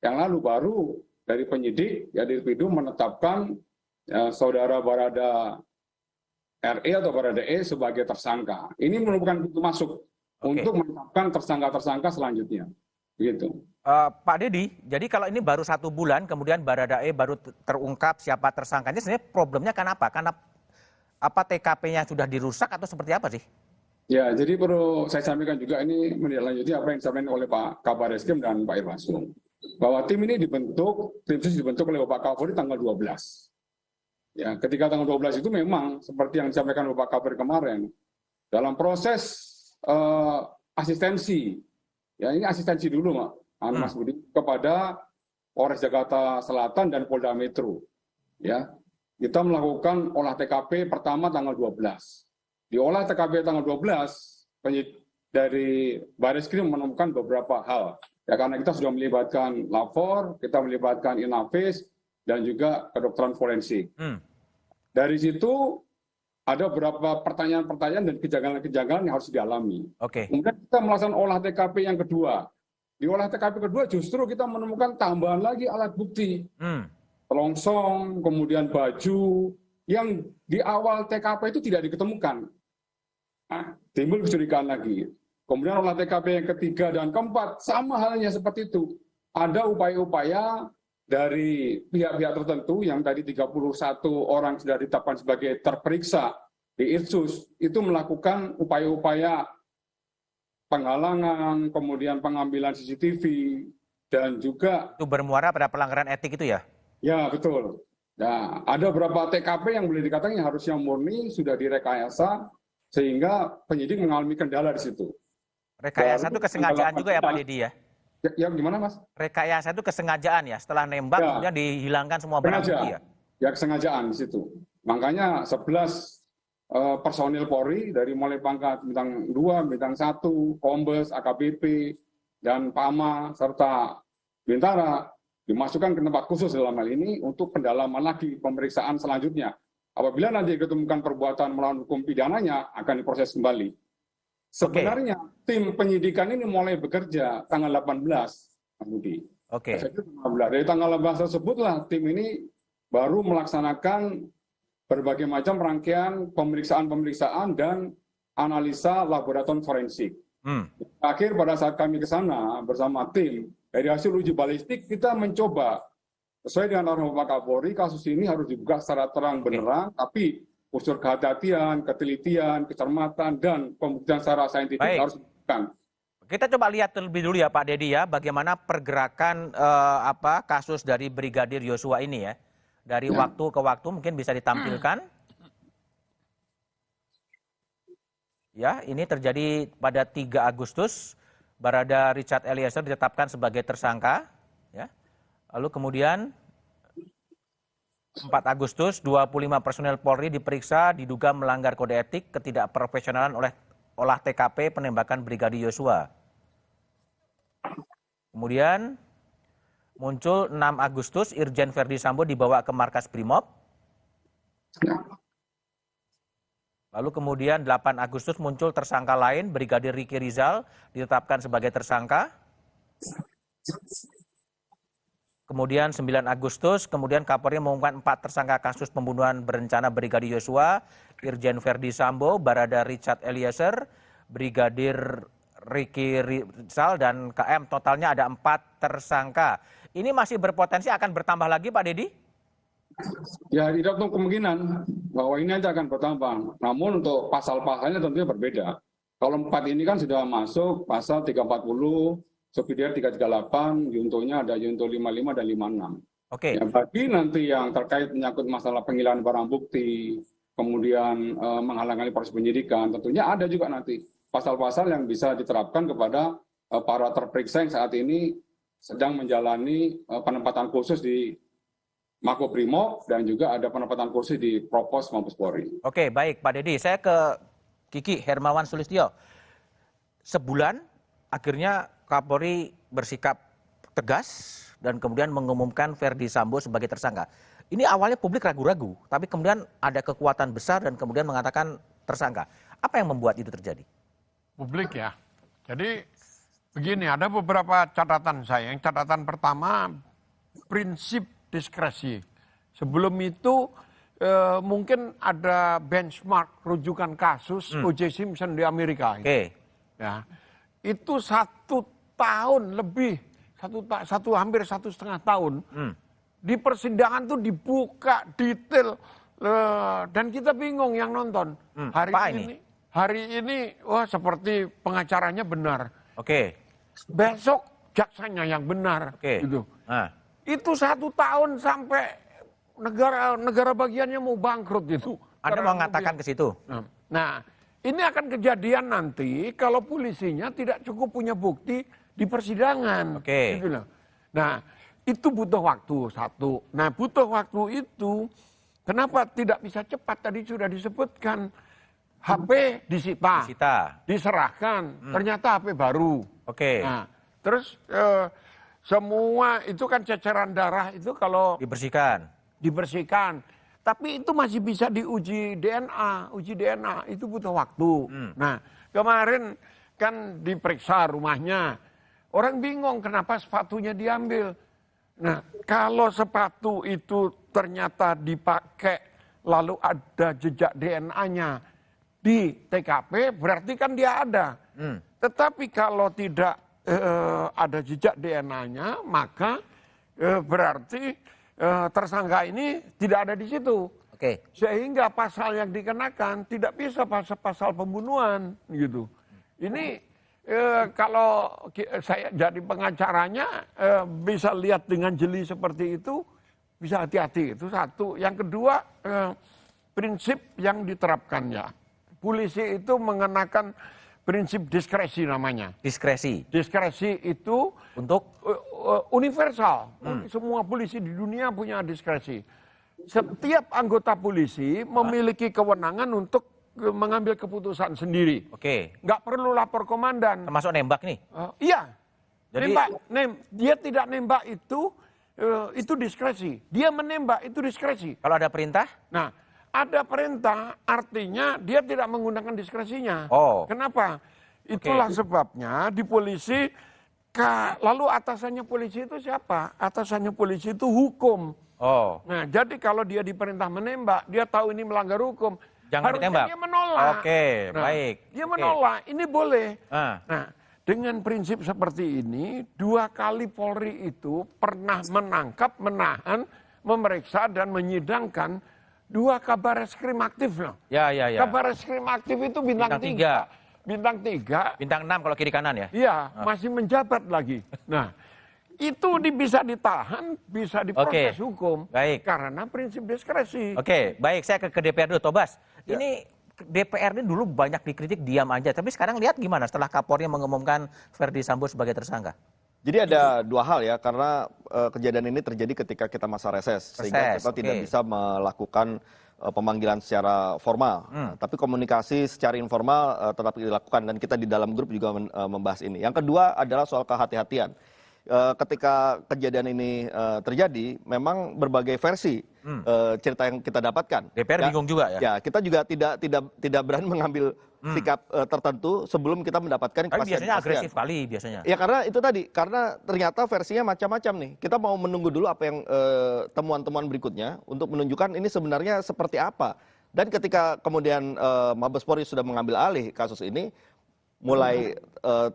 yang lalu baru dari penyidik ya Dirpidu menetapkan saudara Barada RE atau Barada E sebagai tersangka. Ini merupakan pintu masuk untuk menetapkan tersangka-tersangka selanjutnya. Begitu. Pak Dedi, jadi kalau ini baru 1 bulan, kemudian Barada E baru terungkap siapa tersangkanya, sebenarnya problemnya kenapa? Karena apa TKP-nya sudah dirusak atau seperti apa sih? Ya, jadi perlu saya sampaikan juga ini menindaklanjuti apa yang disampaikan oleh Pak Kabar Eskrim dan Pak Irwasum. Bahwa tim ini dibentuk, tim sus dibentuk oleh Bapak Kapolri tanggal 12. Ya, ketika tanggal 12 itu memang seperti yang disampaikan oleh Bapak Kapolri kemarin, dalam proses asistensi, ya ini asistensi dulu Mas Budi, kepada Polres Jakarta Selatan dan Polda Metro. Ya, kita melakukan olah TKP pertama tanggal 12. Di olah TKP tanggal 12, dari Bareskrim menemukan beberapa hal. Ya, karena kita sudah melibatkan lapor, kita melibatkan Inavis, dan juga kedokteran forensik. Dari situ ada beberapa pertanyaan-pertanyaan dan kejanggalan-kejanggalan yang harus dialami. Kemudian kita melaksanakan olah TKP yang kedua. Di olah TKP kedua justru kita menemukan tambahan lagi alat bukti. Telongsong, kemudian baju, yang di awal TKP itu tidak diketemukan. Nah, timbul kecurigaan lagi. Kemudian olah TKP yang ketiga dan keempat, sama halnya seperti itu. Ada upaya-upaya dari pihak-pihak tertentu yang tadi 31 orang sudah ditetapkan sebagai terperiksa di Itsus, itu melakukan upaya-upaya penghalangan, kemudian pengambilan CCTV, dan juga... Itu bermuara pada pelanggaran etik itu ya? Ya, betul. Nah, ada beberapa TKP yang boleh dikatakan yang harusnya murni, sudah direkayasa, sehingga penyidik mengalami kendala di situ. Rekayasa itu kesengajaan juga ya Pak Dedi ya? Ya gimana Mas? Rekayasa itu kesengajaan ya, setelah nembak ya, kemudian dihilangkan semua barang bukti ya? Ya, kesengajaan di situ. Makanya 11 personil Polri dari mulai pangkat bintang 2, bintang 1, Kombes, AKBP, dan PAMA, serta Bintara dimasukkan ke tempat khusus dalam hal ini untuk pendalaman lagi pemeriksaan selanjutnya. Apabila nanti ditemukan perbuatan melawan hukum pidananya, akan diproses kembali. Sebenarnya tim penyidikan ini mulai bekerja tanggal 18, Mas Budi. Dari tanggal 18 tersebutlah tim ini baru melaksanakan berbagai macam rangkaian pemeriksaan-pemeriksaan dan analisa laboratorium forensik. Akhir pada saat kami ke sana bersama tim, dari hasil uji balistik kita mencoba, sesuai dengan arahan Bapak Kapolri, kasus ini harus dibuka secara terang benerang, tapi unsur kehati-hatian, ketelitian, kecermatan, dan pembuktian secara saintifik harus dilakukan. Kita coba lihat terlebih dulu ya Pak Dedi ya, bagaimana pergerakan kasus dari Brigadir Yosua ini ya. Dari waktu ke waktu mungkin bisa ditampilkan. Ya, ini terjadi pada 3 Agustus. Barada Richard Eliezer ditetapkan sebagai tersangka. Ya. Lalu kemudian 4 Agustus, 25 personel Polri diperiksa diduga melanggar kode etik ketidakprofesionalan oleh olah TKP penembakan Brigadir Yosua. Kemudian muncul 6 Agustus, Irjen Verdi Sambo dibawa ke markas Brimob. Lalu kemudian 8 Agustus muncul tersangka lain, Brigadir Riki Rizal ditetapkan sebagai tersangka. Kemudian 9 Agustus, kemudian Kapolri mengumumkan 4 tersangka kasus pembunuhan berencana Brigadir Yosua, Irjen Verdi Sambo, Barada Richard Eliezer, Brigadir Riki Rizal, dan KM. Totalnya ada 4 tersangka. Ini masih berpotensi akan bertambah lagi Pak Dedi? Ya, tidak untuk kemungkinan bahwa ini aja akan bertambah. Namun untuk pasal-pasalnya tentunya berbeda. Kalau 4 ini kan sudah masuk pasal 340, subsidiar 338, yuntonya ada yunto 55 dan 56. Ya, bagi nanti yang terkait menyangkut masalah penghilangan barang bukti, kemudian menghalangi proses penyidikan, tentunya ada juga nanti pasal-pasal yang bisa diterapkan kepada para terperiksa yang saat ini sedang menjalani penempatan khusus di Makobrimob dan juga ada penempatan khusus di Propos Mabes Polri. Oke, baik Pak Dedi. Saya ke Kiki Hermawan Sulistyo. Sebulan akhirnya Kapolri bersikap tegas dan kemudian mengumumkan Verdi Sambo sebagai tersangka. Ini awalnya publik ragu-ragu, tapi kemudian ada kekuatan besar dan kemudian mengatakan tersangka. Apa yang membuat itu terjadi? Publik ya. Jadi begini, ada beberapa catatan saya. Yang catatan pertama, prinsip diskresi. Sebelum itu mungkin ada benchmark rujukan kasus O.J. Simpson di Amerika. Ya, itu 1 tahun lebih, hampir 1,5 tahun. Di persidangan tuh dibuka detail dan kita bingung yang nonton. Hari ini wah seperti pengacaranya benar. Besok jaksanya yang benar. Gitu. Itu 1 tahun sampai negara bagiannya mau bangkrut itu. Anda mau mengatakan ke situ? Nah, ini akan kejadian nanti kalau polisinya tidak cukup punya bukti di persidangan. Gitu loh. Nah, itu butuh waktu 1. Nah, butuh waktu itu kenapa tidak bisa cepat? Tadi sudah disebutkan HP disita. Diserahkan. Ternyata HP baru. Nah, terus semua itu kan ceceran darah itu kalau dibersihkan. Tapi itu masih bisa diuji DNA. Uji DNA itu butuh waktu. Nah, kemarin kan diperiksa rumahnya. Orang bingung kenapa sepatunya diambil. Nah, kalau sepatu itu ternyata dipakai lalu ada jejak DNA-nya di TKP, berarti kan dia ada. Tetapi kalau tidak ada jejak DNA-nya, maka berarti tersangka ini tidak ada di situ. Sehingga pasal yang dikenakan tidak bisa pasal pembunuhan gitu. Ini Kalau saya jadi pengacaranya bisa lihat dengan jeli seperti itu, bisa hati-hati. Itu satu. Yang kedua, prinsip yang diterapkannya. Polisi itu mengenakan prinsip diskresi namanya. Diskresi? Diskresi itu untuk universal. Semua polisi di dunia punya diskresi. Setiap anggota polisi memiliki kewenangan untuk mengambil keputusan sendiri. Oke. Nggak perlu lapor komandan. Termasuk nembak nih? Iya. Jadi Dia tidak nembak itu diskresi. Dia menembak itu diskresi. Kalau ada perintah? Nah, ada perintah artinya dia tidak menggunakan diskresinya. Oh. Kenapa? Itulah sebabnya di polisi, lalu atasannya polisi itu siapa? Atasannya polisi itu hukum. Oh. Nah, jadi kalau dia diperintah menembak, dia tahu ini melanggar hukum. Jangan harusnya ditembak. Dia menolak. Oke, baik. Dia menolak, ini boleh. Nah, dengan prinsip seperti ini, 2 kali Polri itu pernah menangkap, menahan, memeriksa dan menyidangkan 2 kabar reskrim aktif loh. Ya. Kabar reskrim aktif itu bintang 3. Bintang 3. Bintang 6 kalau kiri kanan ya? Iya, masih menjabat lagi. Nah, itu bisa ditahan, bisa diproses hukum. Baik. Karena prinsip diskresi. Oke, baik. Saya ke DPR dulu, Tobas. Ini DPR ini dulu banyak dikritik diam aja, tapi sekarang lihat gimana setelah Kapolri mengumumkan Verdi Sambo sebagai tersangka? Jadi ada 2 hal ya, karena kejadian ini terjadi ketika kita masa reses, sehingga kita tidak bisa melakukan pemanggilan secara formal. Tapi komunikasi secara informal tetap dilakukan, dan kita di dalam grup juga membahas ini. Yang kedua adalah soal kehati-hatian. Ketika kejadian ini terjadi, memang berbagai versi cerita yang kita dapatkan. DPR bingung juga ya? Ya, kita juga tidak berani mengambil sikap tertentu sebelum kita mendapatkan kepastian. Tapi biasanya agresif kali biasanya. Ya karena itu tadi, karena ternyata versinya macam-macam nih. Kita mau menunggu dulu apa yang temuan-temuan berikutnya untuk menunjukkan ini sebenarnya seperti apa. Dan ketika kemudian Mabes Polri sudah mengambil alih kasus ini, mulai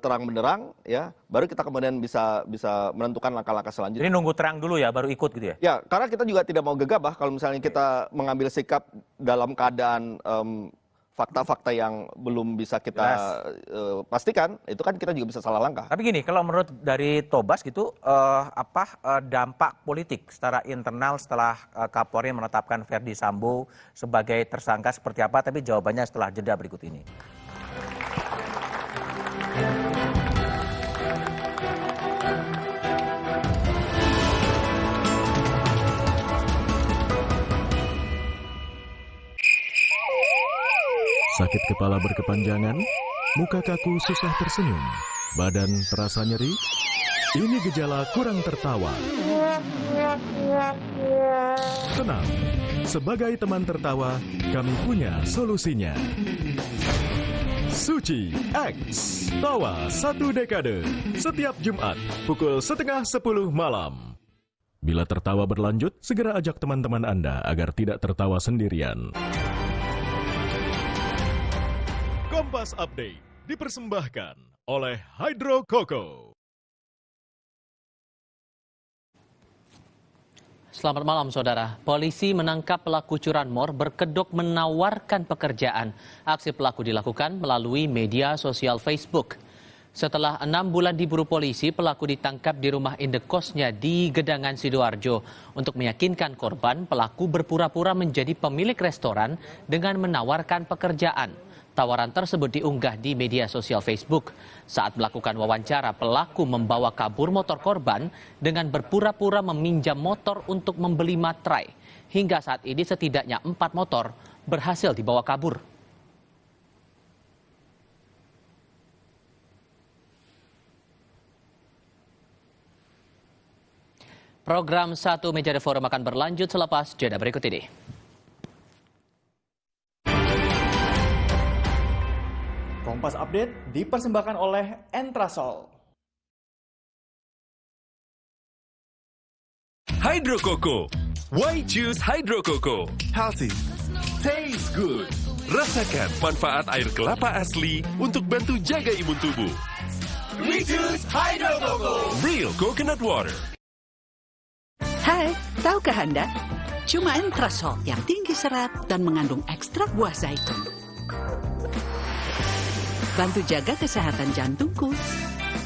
terang benderang, ya, baru kita kemudian bisa menentukan langkah-langkah selanjutnya. Jadi nunggu terang dulu ya, baru ikut gitu ya? Ya, karena kita juga tidak mau gegabah kalau misalnya kita mengambil sikap dalam keadaan fakta-fakta yang belum bisa kita pastikan, itu kan kita juga bisa salah langkah. Tapi gini, kalau menurut dari Tobas gitu, dampak politik secara internal setelah Kapolri menetapkan Verdi Sambo sebagai tersangka seperti apa? Tapi jawabannya setelah jeda berikut ini. Sakit kepala berkepanjangan, muka kaku susah tersenyum, badan terasa nyeri. Ini gejala kurang tertawa. Tenang, sebagai teman tertawa, kami punya solusinya. Suci X, tawa 1 dekade, setiap Jumat pukul 9:30 malam. Bila tertawa berlanjut, segera ajak teman-teman Anda agar tidak tertawa sendirian. Kompas Update dipersembahkan oleh Hydro Coco. Selamat malam, saudara. Polisi menangkap pelaku curanmor berkedok menawarkan pekerjaan. Aksi pelaku dilakukan melalui media sosial Facebook. Setelah 6 bulan diburu polisi, pelaku ditangkap di rumah indekosnya di Gedangan, Sidoarjo. Untuk meyakinkan korban, pelaku berpura-pura menjadi pemilik restoran dengan menawarkan pekerjaan. Tawaran tersebut diunggah di media sosial Facebook. Saat melakukan wawancara, pelaku membawa kabur motor korban dengan berpura-pura meminjam motor untuk membeli materai. Hingga saat ini setidaknya 4 motor berhasil dibawa kabur. Program 1 Meja The Forum akan berlanjut selepas jeda berikut ini. Kompas Update dipersembahkan oleh Entrasol. Hydro Coco. Why choose Hydro Coco? Healthy, taste good. Rasakan manfaat air kelapa asli untuk bantu jaga imun tubuh. We choose Hydro Coco. Real coconut water. Hai, tahukah Anda? Cuma Entrasol yang tinggi serat dan mengandung ekstrak buah zaitun. bantu jaga kesehatan jantungku.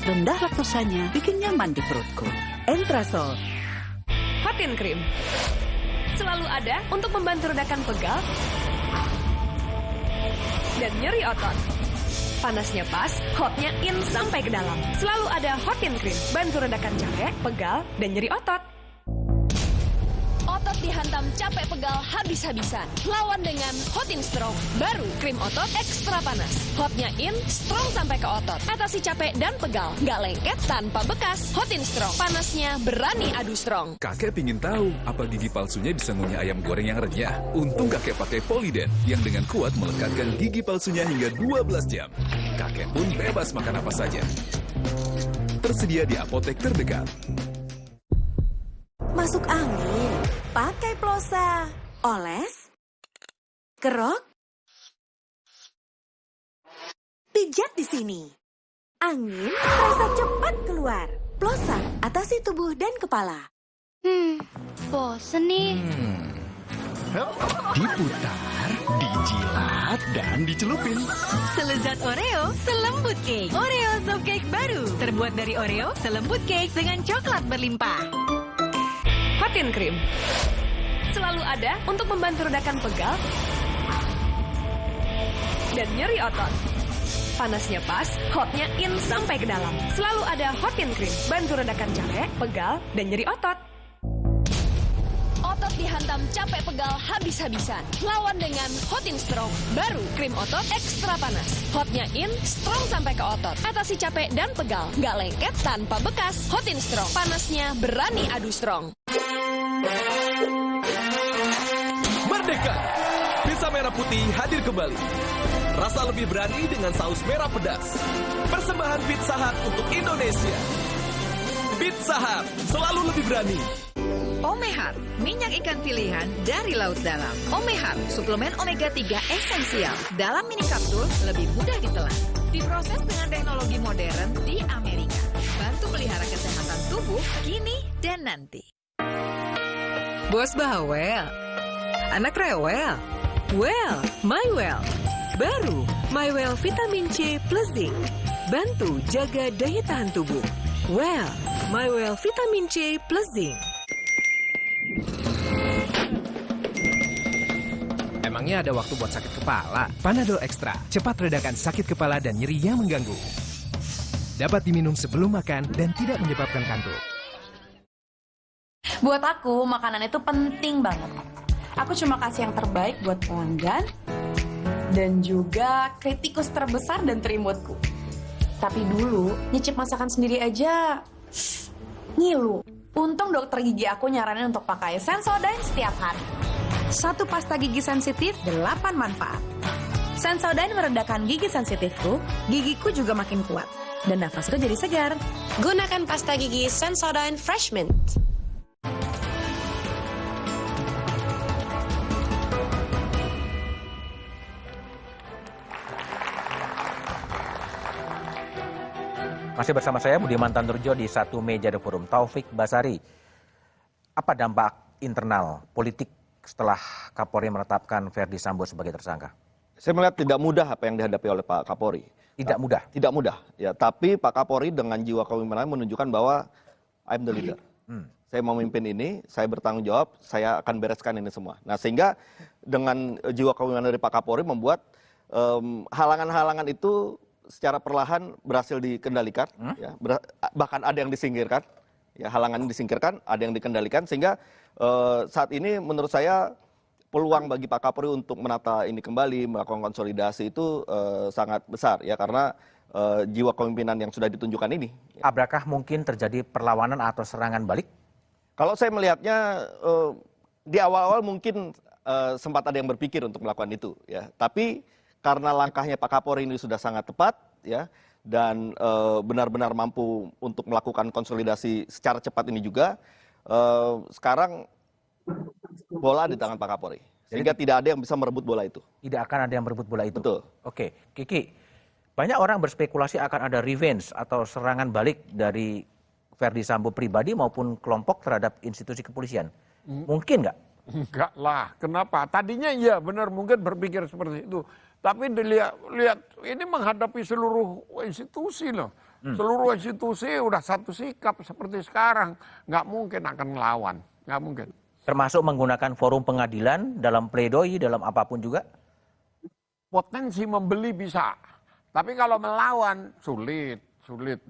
Rendah laktosanya bikin nyaman di perutku. Entrasol. Hotin Cream. Selalu ada untuk membantu redakan pegal dan nyeri otot. Panasnya pas, hotnya in sampai ke dalam. Selalu ada Hotin Cream, bantu redakan capek, pegal, dan nyeri otot. Otot dihantam capek pegal habis-habisan. Lawan dengan Hotin Strong. Baru krim otot ekstra panas. Hotnya in, strong sampai ke otot. Atasi capek dan pegal. Nggak lengket tanpa bekas. Hotin Strong. Panasnya berani adu strong. Kakek pingin tahu apa gigi palsunya bisa ngunyah ayam goreng yang renyah. Untung kakek pakai Poliden yang dengan kuat melekatkan gigi palsunya hingga 12 jam. Kakek pun bebas makan apa saja. Tersedia di apotek terdekat. Masuk angin, pakai plosa, oles, kerok, pijat di sini. Angin terasa cepat keluar. Plosa, atasi tubuh dan kepala. Bosen nih. Diputar, dijilat, dan dicelupin. Selezat Oreo, selembut cake. Oreo soft cake baru. Terbuat dari Oreo, selembut cake dengan coklat berlimpah. Hotin Cream. Selalu ada untuk membantu redakan pegal dan nyeri otot. Panasnya pas, hotnya in sampai ke dalam. Selalu ada Hotin Cream, bantu redakan capek, pegal, dan nyeri otot. Otot dihantam capek pegal habis-habisan. Lawan dengan Hotin Strong. Baru krim otot ekstra panas. Hotnya in, strong sampai ke otot. Atasi capek dan pegal. Nggak lengket tanpa bekas. Hotin Strong. Panasnya berani adu strong. Merdeka! Pizza merah putih hadir kembali. Rasa lebih berani dengan saus merah pedas. Persembahan Pizza Hut untuk Indonesia. Pizza Hut selalu lebih berani. Omehar, minyak ikan pilihan dari laut dalam. Omehar, suplemen omega 3 esensial. Dalam mini kapsul, lebih mudah ditelan. Diproses dengan teknologi modern di Amerika. Bantu pelihara kesehatan tubuh kini dan nanti. Bos bawel, anak rewel, well, my well. Baru, my well vitamin C plus zinc. Bantu jaga daya tahan tubuh. Well, my well vitamin C plus zinc. Emangnya ada waktu buat sakit kepala? Panadol Extra, cepat redakan sakit kepala dan nyeri yang mengganggu. Dapat diminum sebelum makan dan tidak menyebabkan kantuk. Buat aku, makanan itu penting banget. Aku cuma kasih yang terbaik buat pelanggan dan juga kritikus terbesar dan terimutku. Tapi dulu, nyicip masakan sendiri aja ngilu. Untung dokter gigi aku nyaranin untuk pakai Sensodyne setiap hari. Satu pasta gigi sensitif, 8 manfaat. Sensodyne meredakan gigi sensitifku, gigiku juga makin kuat. Dan nafasku jadi segar. Gunakan pasta gigi Sensodyne Fresh Mint. Masih bersama saya Budiman Tanurjo di satu meja The Forum. Taufik Basari, apa dampak internal politik setelah Kapolri menetapkan Verdi Sambo sebagai tersangka? Saya melihat tidak mudah apa yang dihadapi oleh Pak Kapolri. Tidak mudah? Tidak mudah, ya. Tapi Pak Kapolri dengan jiwa kepemimpinan menunjukkan bahwa I'm the leader. Saya mau memimpin ini, saya bertanggung jawab, saya akan bereskan ini semua. Nah, sehingga dengan jiwa kepemimpinan dari Pak Kapolri membuat halangan-halangan itu secara perlahan berhasil dikendalikan, ya, bahkan ada yang disingkirkan, ya, halangan disingkirkan, ada yang dikendalikan, sehingga saat ini menurut saya peluang bagi Pak Kapolri untuk menata ini kembali, melakukan konsolidasi itu sangat besar, ya, karena jiwa kepemimpinan yang sudah ditunjukkan ini. Apakah mungkin terjadi perlawanan atau serangan balik? Kalau saya melihatnya di awal-awal mungkin sempat ada yang berpikir untuk melakukan itu, ya, tapi karena langkahnya Pak Kapolri ini sudah sangat tepat, ya, dan benar-benar mampu untuk melakukan konsolidasi secara cepat ini juga, sekarang bola di tangan Pak Kapolri. Sehingga tidak ada yang bisa merebut bola itu. Tidak akan ada yang merebut bola itu? Betul. Oke, Kiki, banyak orang berspekulasi akan ada revenge atau serangan balik dari Verdi Sambo pribadi maupun kelompok terhadap institusi kepolisian. Mungkin nggak? Enggak lah, kenapa? Tadinya iya benar mungkin berpikir seperti itu. Tapi lihat ini menghadapi seluruh institusi loh. Seluruh institusi udah satu sikap seperti sekarang. Nggak mungkin akan ngelawan. Nggak mungkin. Termasuk menggunakan forum pengadilan dalam pledoi, dalam apapun juga? Potensi membeli bisa. Tapi kalau melawan sulit.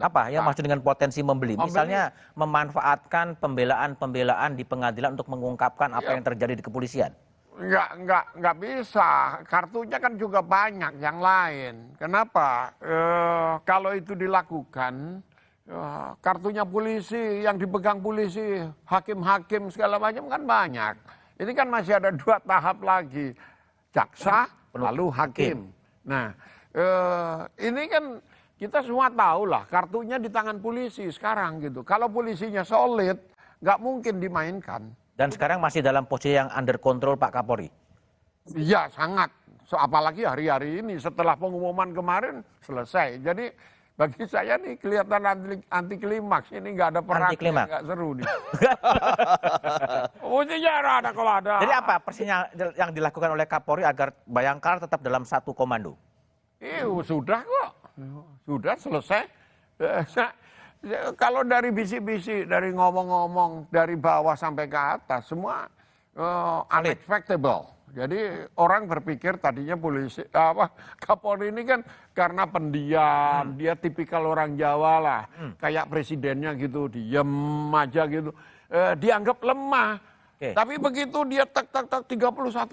Apa yang maksud dengan potensi membeli? Misalnya memanfaatkan pembelaan-pembelaan di pengadilan untuk mengungkapkan apa yang terjadi di kepolisian? Nggak bisa. Kartunya kan juga banyak yang lain. Kenapa? Kalau itu dilakukan, kartunya polisi, yang dipegang polisi, hakim-hakim segala macam kan banyak. Ini kan masih ada 2 tahap lagi. Jaksa, lalu hakim. Nah, ini kan kita semua tahu lah, kartunya di tangan polisi sekarang gitu. Kalau polisinya solid, nggak mungkin dimainkan. Dan sekarang masih dalam posisi yang under control Pak Kapolri? Iya, sangat. Apalagi hari-hari ini setelah pengumuman kemarin selesai. Jadi bagi saya nih kelihatan anti klimaks. Ini nggak ada perangnya, nggak seru nih. Mestinya ada kalau ada. Jadi apa persisnya yang dilakukan oleh Kapolri agar Bayangkara tetap dalam satu komando? Sudah kok. Sudah selesai. Kalau dari bisik-bisik, dari ngomong-ngomong, dari bawah sampai ke atas, semua unexpectable. Jadi orang berpikir tadinya Kapolri ini kan karena pendiam, dia tipikal orang Jawa lah, kayak presidennya gitu, diem aja gitu, dianggap lemah. Tapi begitu dia 31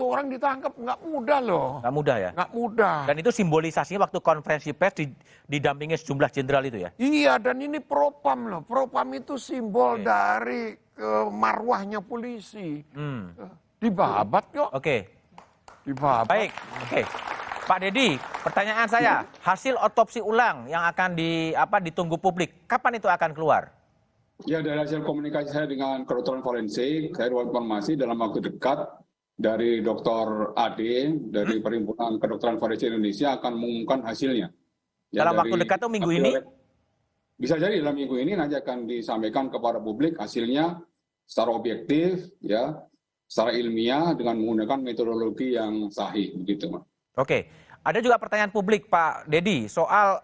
orang ditangkap, nggak mudah loh. Nggak mudah ya? Nggak mudah. Dan itu simbolisasinya waktu konferensi pers didampingi sejumlah jenderal itu ya? Iya, dan ini propam loh. Propam itu simbol dari marwahnya polisi. Dibabat kok. Dibabat. Baik, Pak Dedi, pertanyaan saya, hasil otopsi ulang yang akan ditunggu publik, kapan itu akan keluar? Ya, dari hasil komunikasi saya dengan kedokteran forensik, saya dapat informasi dalam waktu dekat dari Dr. Ade dari Perhimpunan Kedokteran Forensik Indonesia akan mengumumkan hasilnya. Ya, dalam waktu dekat itu minggu ini? Bisa jadi dalam minggu ini nanti akan disampaikan kepada publik hasilnya secara objektif, ya, secara ilmiah dengan menggunakan metodologi yang sahih, begitu, Mas. Oke, ada juga pertanyaan publik, Pak Dedi, soal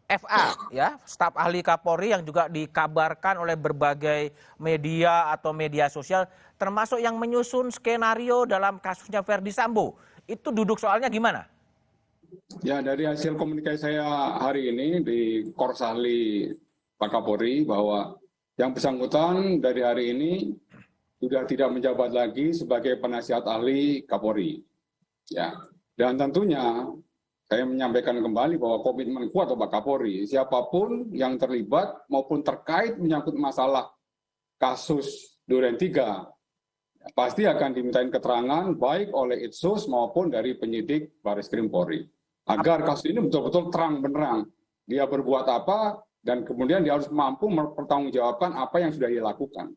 FA, ya, staf ahli Kapolri yang juga dikabarkan oleh berbagai media atau media sosial, termasuk yang menyusun skenario dalam kasusnya Ferdi Sambo. Itu duduk soalnya gimana? Ya, dari hasil komunikasi saya hari ini di Korsahli Pak Kapolri bahwa yang bersangkutan dari hari ini sudah tidak menjabat lagi sebagai penasihat ahli Kapolri. Ya, dan tentunya saya menyampaikan kembali bahwa komitmen kuat Pak Kapolri, siapapun yang terlibat maupun terkait menyangkut masalah kasus Duren 3, pasti akan dimintain keterangan baik oleh Itsus maupun dari penyidik Baris Krim Polri. Agar kasus ini betul-betul terang benderang. Dia berbuat apa dan kemudian dia harus mampu mempertanggungjawabkan apa yang sudah dia lakukan.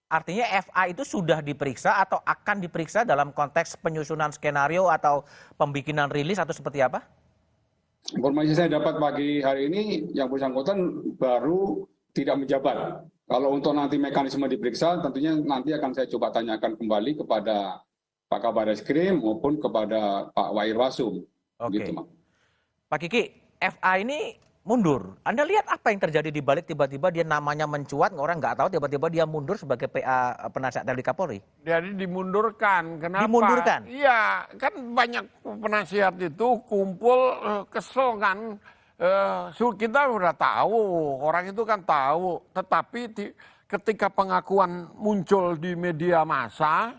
Artinya FA itu sudah diperiksa atau akan diperiksa dalam konteks penyusunan skenario atau pembikinan rilis atau seperti apa? Informasi saya dapat pagi hari ini yang bersangkutan baru tidak menjabat. Kalau untuk nanti mekanisme diperiksa tentunya nanti akan saya coba tanyakan kembali kepada Pak Kabar Eskrim maupun kepada Pak Wairwasum. Oke. Gitu, Pak Kiki, FA ini mundur. Anda lihat apa yang terjadi di balik tiba-tiba dia namanya mencuat, orang nggak tahu tiba-tiba dia mundur sebagai PA penasihat ahli Kapolri. Jadi dimundurkan. Kenapa? Dimundurkan? Iya, kan banyak penasihat itu kumpul kesel kan. Kita udah tahu, orang itu kan tahu. Tetapi ketika pengakuan muncul di media massa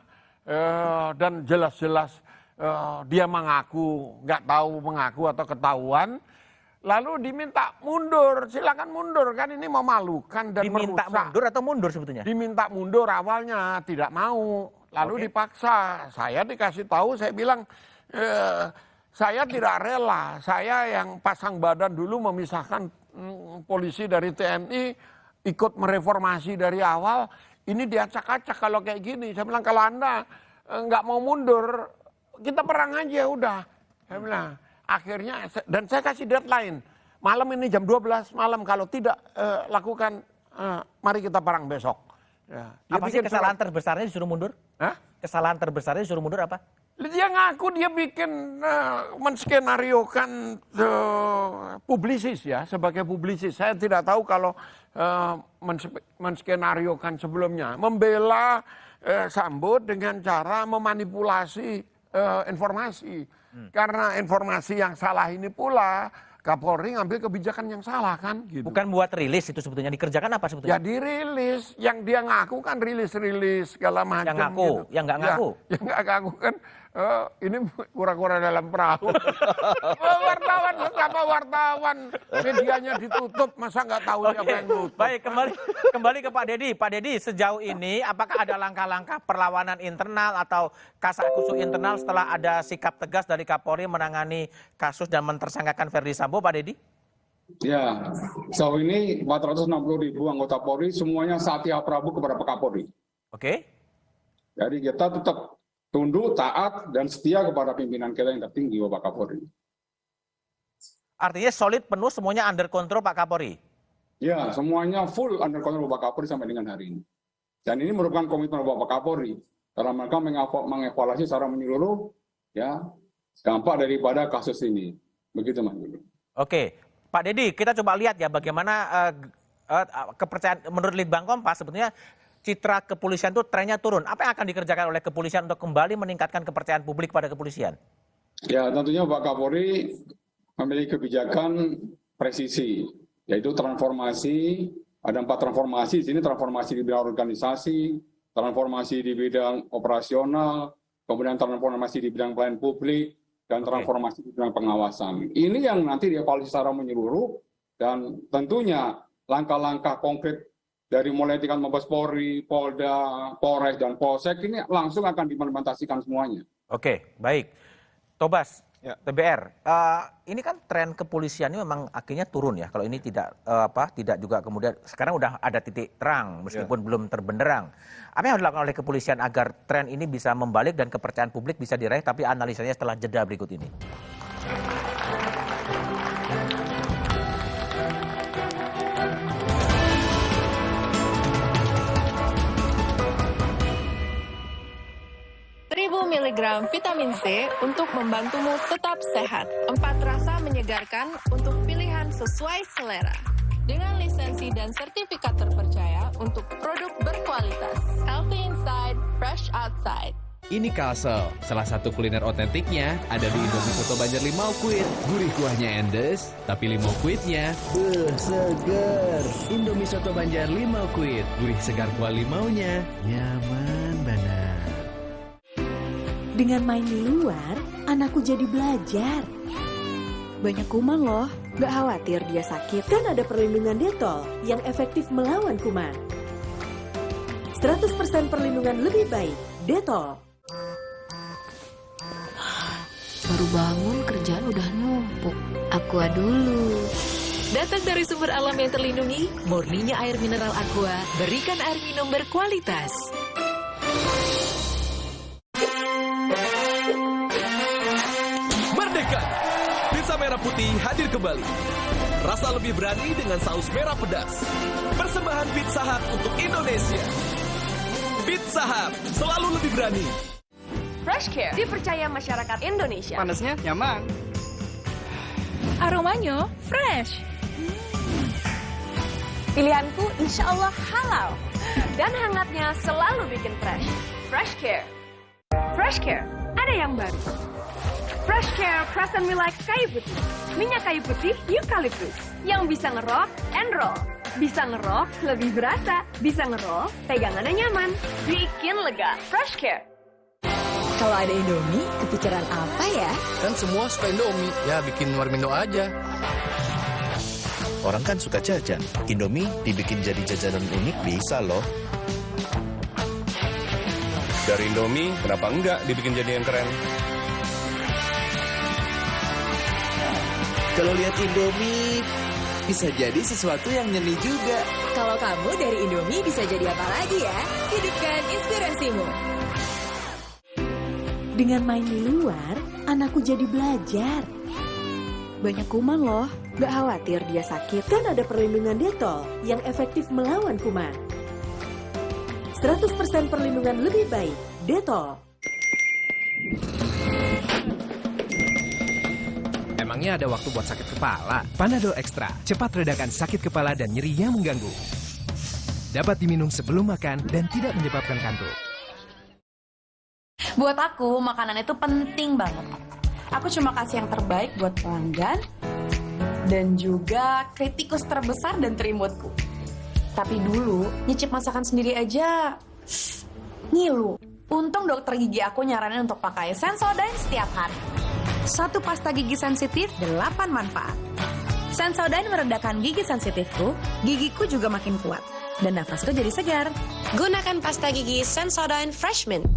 dan jelas-jelas dia mengaku, nggak tahu mengaku atau ketahuan, lalu diminta mundur, silakan mundur, kan ini memalukan dan diminta merusak. Mundur atau mundur sebetulnya? Diminta mundur awalnya, tidak mau, lalu dipaksa. Saya dikasih tahu, saya bilang, saya tidak rela, saya yang pasang badan dulu memisahkan polisi dari TNI, ikut mereformasi dari awal, ini diacak-acak kalau kayak gini. Saya bilang, kalau Anda nggak mau mundur, kita perang aja udah. Saya bilang. Akhirnya, dan saya kasih deadline, malam ini jam 12 malam, kalau tidak lakukan, mari kita perang besok. Ya. Apa sih kesalahan terbesarnya disuruh mundur? Hah? Kesalahan terbesarnya disuruh mundur apa? Dia ngaku dia bikin menskenariokan publisis ya, sebagai publisis. Saya tidak tahu kalau menskenariokan sebelumnya. Membela Sambo dengan cara memanipulasi informasi. Karena informasi yang salah ini pula, Kapolri ngambil kebijakan yang salah kan gitu. Bukan buat rilis itu sebetulnya, dikerjakan apa sebetulnya? Ya dirilis, yang dia ngaku kan rilis-rilis segala macam. Yang ngaku, gitu. yang nggak ngaku. Ya, yang nggak ngaku kan ini kura-kura dalam perahu. Wartawan, betapa wartawan medianya ditutup, masa nggak tahu siapa yang nutup. Baik, kembali ke Pak Dedi. Pak Dedi, sejauh ini apakah ada langkah-langkah perlawanan internal atau kasakusuk internal setelah ada sikap tegas dari Kapolri menangani kasus dan mentersangkakan Verdi Sambo, Pak Dedi? Ya, sejauh ini 460.000 anggota Polri semuanya Satya Prabu kepada Pak Kapolri. Oke. Jadi kita tetap tunduk, taat, dan setia kepada pimpinan kita yang tertinggi, Bapak Kapolri. Artinya solid penuh semuanya under control Pak Kapolri? Ya, semuanya full under control Bapak Kapolri sampai dengan hari ini. Dan ini merupakan komitmen Bapak Kapolri dalam mereka mengevaluasi secara menyeluruh ya dampak daripada kasus ini. Begitu, Mas. Oke, Pak Dedi, kita coba lihat ya bagaimana kepercayaan menurut Litbang Kompas sebetulnya citra kepolisian itu trennya turun. Apa yang akan dikerjakan oleh kepolisian untuk kembali meningkatkan kepercayaan publik pada kepolisian? Ya, tentunya Pak Kapolri memiliki kebijakan presisi, yaitu transformasi. Ada 4 transformasi, di sini transformasi di bidang organisasi, transformasi di bidang operasional, kemudian transformasi di bidang pelayanan publik, dan transformasi di bidang pengawasan. Ini yang nanti dievaluasi secara menyeluruh, dan tentunya langkah-langkah konkret dari mulai tingkat Mabes Polri, Polda, Polres, dan Polsek ini langsung akan diimplementasikan semuanya. Oke, baik. Tobas, ya. TBR, ini kan tren kepolisian ini memang akhirnya turun ya. Kalau ini tidak tidak juga kemudian sekarang udah ada titik terang meskipun belum terbenderang. Apa yang harus dilakukan oleh kepolisian agar tren ini bisa membalik dan kepercayaan publik bisa diraih? Tapi analisanya setelah jeda berikut ini. Miligram vitamin C untuk membantumu tetap sehat. 4 rasa menyegarkan untuk pilihan sesuai selera. Dengan lisensi dan sertifikat terpercaya untuk produk berkualitas. Healthy inside, fresh outside. Ini Kalsel, salah satu kuliner otentiknya ada di Indomie Soto Banjar Limau Kuit. Gurih kuahnya endes, tapi limau kuitnya seger. Indomie Soto Banjar Limau Kuit, gurih segar kuah limaunya, nyaman banget. Dengan main di luar, anakku jadi belajar. Banyak kuman loh, gak khawatir dia sakit. Kan ada perlindungan Detol yang efektif melawan kuman. 100% perlindungan lebih baik, Detol. Baru bangun kerjaan udah numpuk. Aqua dulu. Datang dari sumber alam yang terlindungi, murninya air mineral Aqua, berikan air minum berkualitas. Pizza merah putih hadir kembali. Rasa lebih berani dengan saus merah pedas. Persembahan Pizza Hut untuk Indonesia. Pizza Hut selalu lebih berani. Fresh Care dipercaya masyarakat Indonesia. Panasnya nyaman. Aromanya fresh. Pilihanku insya Allah halal. Dan hangatnya selalu bikin fresh. Fresh Care. Fresh Care, ada yang baru. Fresh Care Present Me Like kayu putih. Minyak kayu putih eukaliptus yang bisa ngerok and roll. Bisa ngerok lebih berasa, bisa ngerol pegangannya nyaman, bikin lega. Fresh Care. Kalau ada Indomie, kepikiran apa ya? Kan semua suka Indomie, ya bikin Warmindo aja. Orang kan suka jajan, Indomie dibikin jadi jajanan unik bisa loh. Dari Indomie, kenapa enggak dibikin jadi yang keren? Kalau lihat Indomie, bisa jadi sesuatu yang nyeni juga. Kalau kamu dari Indomie bisa jadi apa lagi ya? Hidupkan inspirasimu. Dengan main di luar, anakku jadi belajar. Banyak kuman loh, gak khawatir dia sakit. Kan ada perlindungan Detol yang efektif melawan kuman. 100% perlindungan lebih baik, Detol. Emangnya ada waktu buat sakit kepala? Panadol Extra, cepat redakan sakit kepala dan nyeri yang mengganggu. Dapat diminum sebelum makan dan tidak menyebabkan kantuk. Buat aku, makanan itu penting banget. Aku cuma kasih yang terbaik buat pelanggan dan juga kritikus terbesar dan terimutku. Tapi dulu, nyicip masakan sendiri aja ngilu. Untung dokter gigi aku nyaranin untuk pakai Sensodyne setiap hari. Satu pasta gigi sensitif, 8 manfaat. Sensodyne meredakan gigi sensitifku, gigiku juga makin kuat. Dan nafasku jadi segar. Gunakan pasta gigi Sensodyne Fresh Mint.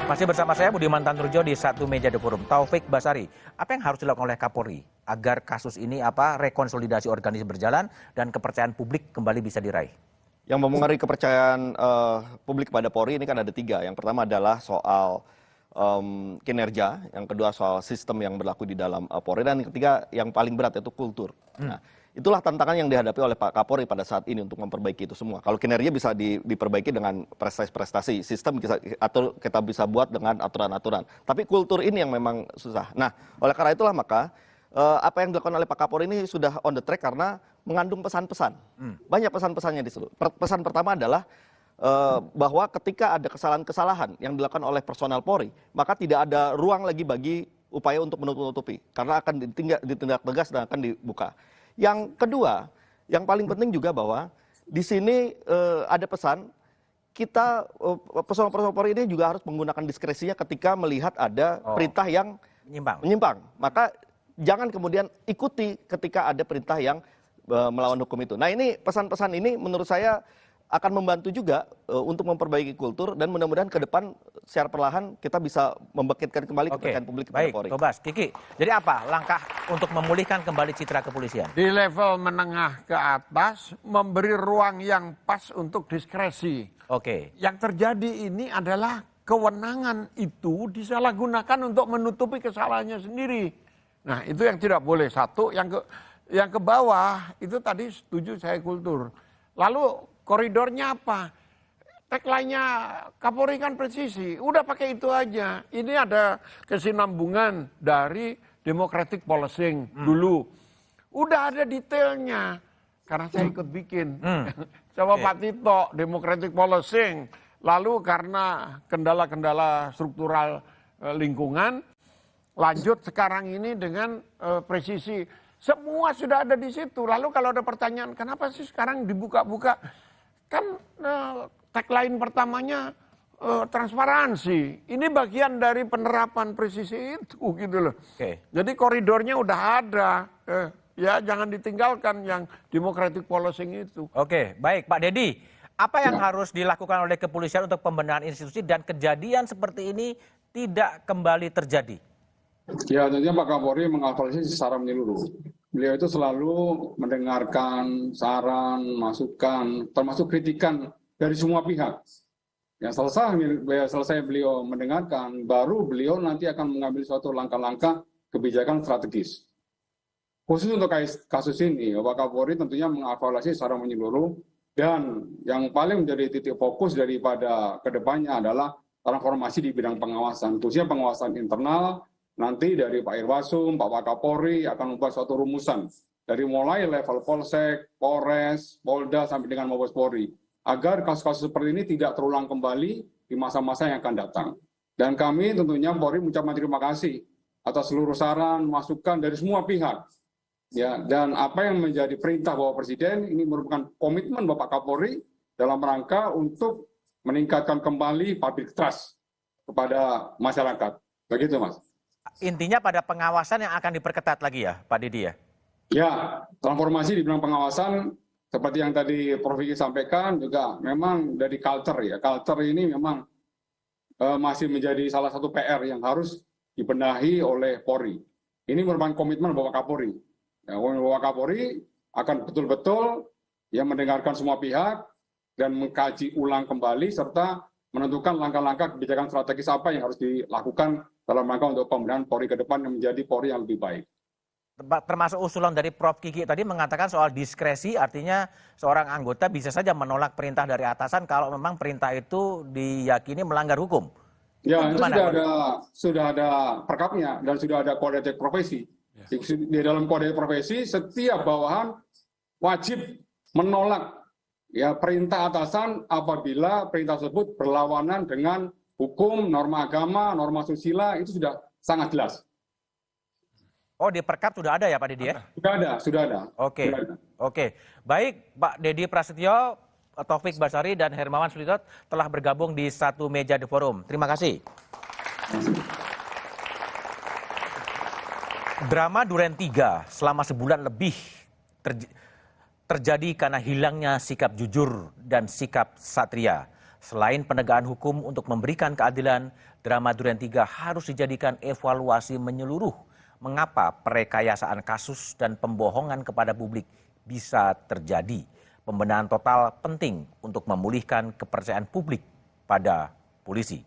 Masih bersama saya Budiman Tanrujo di Satu Meja The Forum. Taufik Basari, apa yang harus dilakukan oleh Kapolri agar kasus ini rekonsolidasi organisasi berjalan dan kepercayaan publik kembali bisa diraih? Yang mempengaruhi kepercayaan publik kepada Polri ini kan ada 3. Yang pertama adalah soal kinerja, yang kedua soal sistem yang berlaku di dalam Polri, dan yang ketiga yang paling berat yaitu kultur. Nah, itulah tantangan yang dihadapi oleh Pak Kapolri pada saat ini untuk memperbaiki itu semua. Kalau kinerja bisa diperbaiki dengan prestasi-prestasi, sistem kita bisa buat dengan aturan-aturan. Tapi kultur ini yang memang susah. Nah, oleh karena itulah maka apa yang dilakukan oleh Pak Kapolri ini sudah on the track karena mengandung pesan-pesan. Banyak pesan-pesannya di situ. Pesan pertama adalah bahwa ketika ada kesalahan-kesalahan yang dilakukan oleh personel Polri, maka tidak ada ruang lagi bagi upaya untuk menutup-nutupi, karena akan ditindak tegas dan akan dibuka. Yang kedua, yang paling penting juga bahwa di sini ada pesan, kita personel Polri ini juga harus menggunakan diskresinya ketika melihat ada perintah yang menyimpang. Maka jangan kemudian ikuti ketika ada perintah yang melawan hukum itu. Nah, ini pesan-pesan ini menurut saya akan membantu juga untuk memperbaiki kultur, dan mudah-mudahan ke depan secara perlahan kita bisa membangkitkan kembali kepercayaan publik kepada Polri. Baik, Tobas, Kiki. Jadi apa langkah untuk memulihkan kembali citra kepolisian? Di level menengah ke atas, memberi ruang yang pas untuk diskresi. Yang terjadi ini adalah kewenangan itu disalahgunakan untuk menutupi kesalahannya sendiri. Nah, itu yang tidak boleh. Satu, yang ke bawah itu tadi setuju saya kultur. Lalu koridornya apa? Tagline-nya Kapolri kan presisi, udah pakai itu aja. Ini ada kesinambungan dari democratic policing dulu. Udah ada detailnya, karena saya ikut bikin. Coba Pak Tito, democratic policing. Lalu karena kendala-kendala struktural lingkungan, lanjut sekarang ini dengan presisi. Semua sudah ada di situ. Lalu kalau ada pertanyaan, kenapa sih sekarang dibuka-buka? Kan tagline pertamanya transparansi. Ini bagian dari penerapan presisi itu gitu loh. Jadi koridornya udah ada. Ya jangan ditinggalkan yang democratic policing itu. Baik Pak Dedi. Apa yang harus dilakukan oleh kepolisian untuk pembenahan institusi dan kejadian seperti ini tidak kembali terjadi? Ya, tentunya Pak Kapolri mengevaluasi secara menyeluruh. Beliau itu selalu mendengarkan saran, masukan, termasuk kritikan dari semua pihak. Yang selesai beliau mendengarkan, baru beliau nanti akan mengambil suatu langkah-langkah kebijakan strategis. Khusus untuk kasus ini, Pak Kapolri tentunya mengevaluasi secara menyeluruh, dan yang paling menjadi titik fokus daripada kedepannya adalah transformasi di bidang pengawasan, khususnya pengawasan internal. Nanti dari Pak Irwasum, Pak Wakapolri akan membuat suatu rumusan dari mulai level Polsek, Polres, Polda sampai dengan Mabes Polri, agar kasus-kasus seperti ini tidak terulang kembali di masa-masa yang akan datang. Dan kami tentunya Polri mengucapkan terima kasih atas seluruh saran, masukan dari semua pihak. Ya, dan apa yang menjadi perintah Bapak Presiden ini merupakan komitmen Bapak Kapolri dalam rangka untuk meningkatkan kembali public trust kepada masyarakat. Begitu, Mas. Intinya pada pengawasan yang akan diperketat lagi ya, Pak Didi ya? Ya, transformasi di bidang pengawasan seperti yang tadi Prof. Vicky sampaikan juga memang dari culture ya. Culture ini memang masih menjadi salah satu PR yang harus dibenahi oleh Polri. Ini merupakan komitmen Bapak Kapolri. Ya, Bapak Kapolri akan betul-betul mendengarkan semua pihak dan mengkaji ulang kembali serta menentukan langkah-langkah kebijakan strategis apa yang harus dilakukan dalam rangka untuk pembenahan Polri ke depan yang menjadi Polri yang lebih baik. termasuk usulan dari Prof. Kiki tadi mengatakan soal diskresi, artinya seorang anggota bisa saja menolak perintah dari atasan kalau memang perintah itu diyakini melanggar hukum. Ya, itu sudah ada perkapnya dan sudah ada kode etik profesi. Di dalam kode etik profesi, setiap bawahan wajib menolak ya perintah atasan apabila perintah tersebut berlawanan dengan hukum, norma agama, norma susila, itu sudah sangat jelas. Oh, di Perkap sudah ada ya Pak Dedi ya? Sudah ada. Oke. Baik, Pak Dedi Prasetyo, Taufik Basari, dan Hermawan Sulitot telah bergabung di satu meja di forum. Terima kasih. Drama Duren 3 selama sebulan lebih terjadi karena hilangnya sikap jujur dan sikap satria. Selain penegakan hukum untuk memberikan keadilan, drama Duren 3 harus dijadikan evaluasi menyeluruh. Mengapa perekayasaan kasus dan pembohongan kepada publik bisa terjadi? Pembenahan total penting untuk memulihkan kepercayaan publik pada polisi.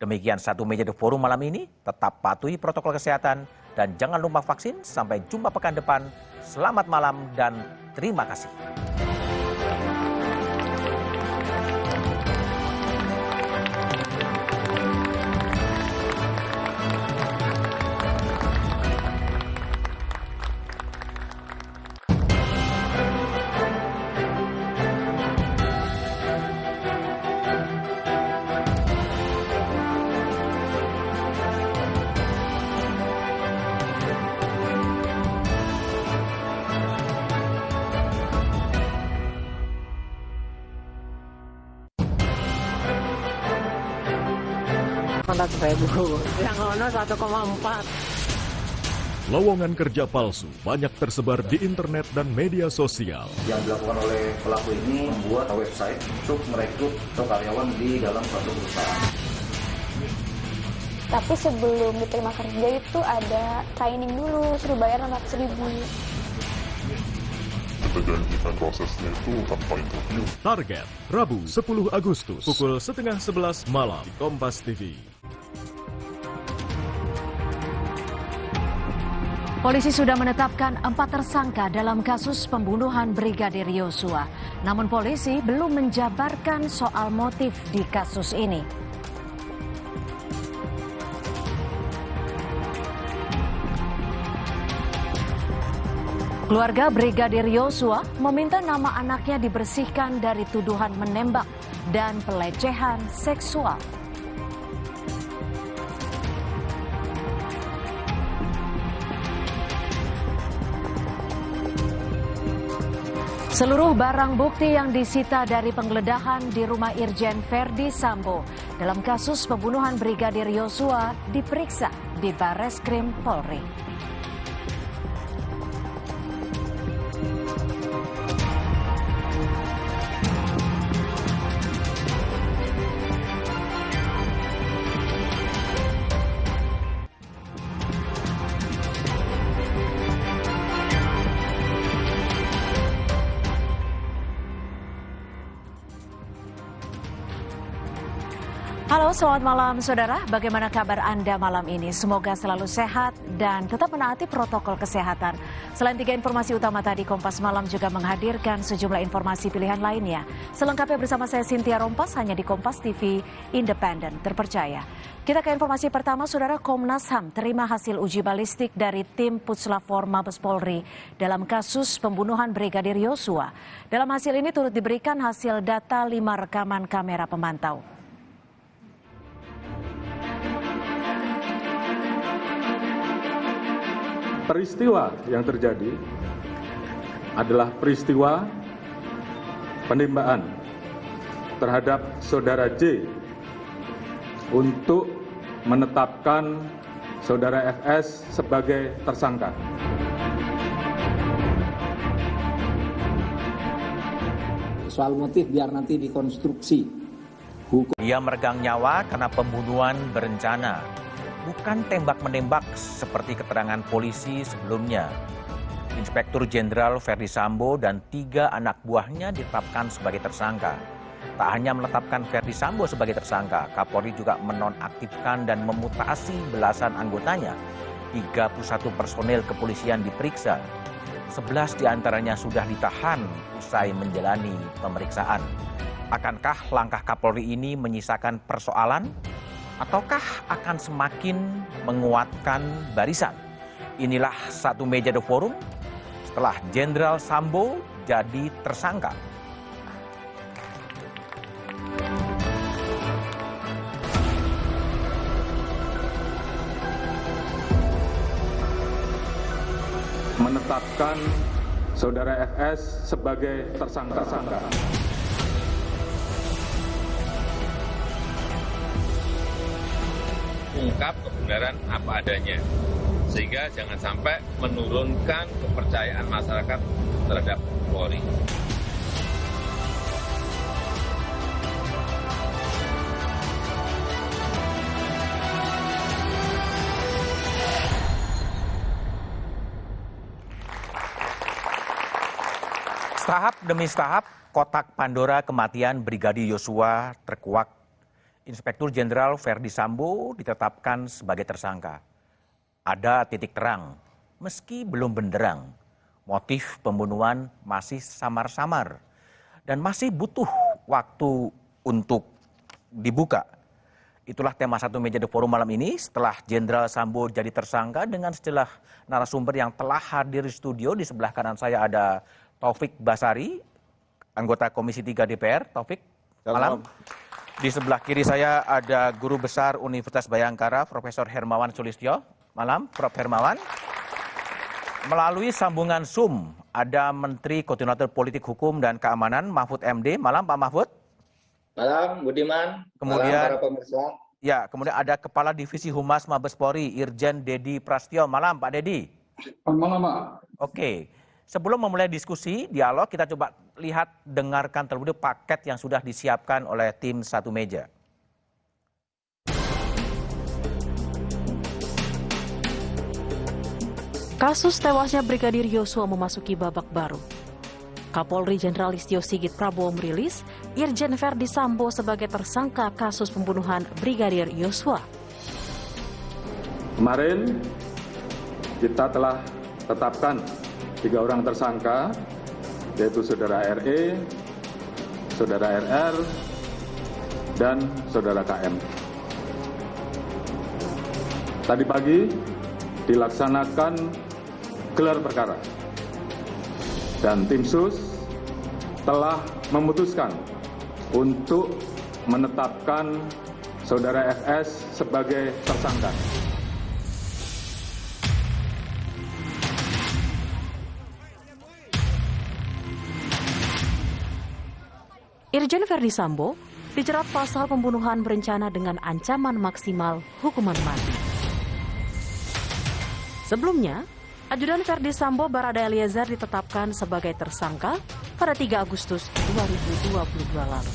Demikian satu meja di forum malam ini. Tetap patuhi protokol kesehatan dan jangan lupa vaksin. Sampai jumpa pekan depan. Selamat malam dan terima kasih. Yang ono 1,4. Lowongan kerja palsu banyak tersebar di internet dan media sosial. Yang dilakukan oleh pelaku ini membuat website untuk merekrut karyawan di dalam suatu perusahaan. Tapi sebelum diterima kerja itu ada training dulu, suruh bayar 600.000. Kita janjikan prosesnya itu tanpa interview. Target, Rabu 10 Agustus, pukul 10:30 malam di Kompas TV. Polisi sudah menetapkan 4 tersangka dalam kasus pembunuhan Brigadir Yosua. Namun polisi belum menjabarkan soal motif di kasus ini. Keluarga Brigadir Yosua meminta nama anaknya dibersihkan dari tuduhan menembak dan pelecehan seksual. Seluruh barang bukti yang disita dari penggeledahan di rumah Irjen Verdi Sambo dalam kasus pembunuhan Brigadir Yosua diperiksa di Barreskrim Polri. Halo, selamat malam saudara. Bagaimana kabar Anda malam ini? Semoga selalu sehat dan tetap menaati protokol kesehatan. Selain 3 informasi utama tadi, Kompas Malam juga menghadirkan sejumlah informasi pilihan lainnya. Selengkapnya bersama saya Cynthia Rompas hanya di Kompas TV, independen, terpercaya. Kita ke informasi pertama, saudara. Komnas HAM terima hasil uji balistik dari tim Puslapor Mabes Polri dalam kasus pembunuhan Brigadir Yosua. Dalam hasil ini turut diberikan hasil data 5 rekaman kamera pemantau. Peristiwa yang terjadi adalah peristiwa penembakan terhadap saudara J untuk menetapkan saudara FS sebagai tersangka. Soal motif biar nanti dikonstruksi hukum. Ia meregang nyawa karena pembunuhan berencana. Bukan tembak-menembak seperti keterangan polisi sebelumnya. Inspektur Jenderal Verdi Sambo dan 3 anak buahnya ditetapkan sebagai tersangka. Tak hanya menetapkan Verdi Sambo sebagai tersangka, Kapolri juga menonaktifkan dan memutasi belasan anggotanya. 31 personel kepolisian diperiksa. 11 diantaranya sudah ditahan usai menjalani pemeriksaan. Akankah langkah Kapolri ini menyisakan persoalan? Ataukah akan semakin menguatkan barisan? Inilah Satu Meja The Forum setelah Jenderal Sambo jadi tersangka. Menetapkan Saudara FS sebagai tersangka. Ungkap kebenaran apa adanya, sehingga jangan sampai menurunkan kepercayaan masyarakat terhadap Polri. Tahap demi tahap, kotak Pandora kematian Brigadir Yosua terkuak. Inspektur Jenderal Verdi Sambo ditetapkan sebagai tersangka. Ada titik terang, meski belum benderang. Motif pembunuhan masih samar-samar dan masih butuh waktu untuk dibuka. Itulah tema Satu Meja The Forum malam ini setelah Jenderal Sambo jadi tersangka dengan sejumlah narasumber yang telah hadir di studio. Di sebelah kanan saya ada Taufik Basari, anggota Komisi 3 DPR. Taufik, malam. Di sebelah kiri saya ada Guru Besar Universitas Bhayangkara, Profesor Hermawan Sulistyo. Malam, Prof. Hermawan. Melalui sambungan Zoom, ada Menteri Koordinator Politik Hukum dan Keamanan, Mahfud MD. Malam, Pak Mahfud. Malam, Budiman. Kemudian, malam, para pemirsa. Ya, kemudian ada Kepala Divisi Humas Mabes Polri, Irjen Dedi Prastyo. Malam, Pak Dedi. Malam, Pak. Oke. Sebelum memulai diskusi, dialog, kita coba lihat, dengarkan terlebih dahulu paket yang sudah disiapkan oleh tim Satu Meja. Kasus tewasnya Brigadir Yosua memasuki babak baru. Kapolri Jenderal Listio Sigit Prabowo merilis Irjen Verdi Sambo sebagai tersangka kasus pembunuhan Brigadir Yosua. Kemarin kita telah tetapkan 3 orang tersangka, yaitu Saudara RE, Saudara RR, dan Saudara KM. Tadi pagi dilaksanakan gelar perkara dan tim sus telah memutuskan untuk menetapkan Saudara FS sebagai tersangka. Irjen Verdi Sambo dijerat pasal pembunuhan berencana dengan ancaman maksimal hukuman mati. Sebelumnya, Ajudan Verdi Sambo Barada Eliezer ditetapkan sebagai tersangka pada 3 Agustus 2022 lalu.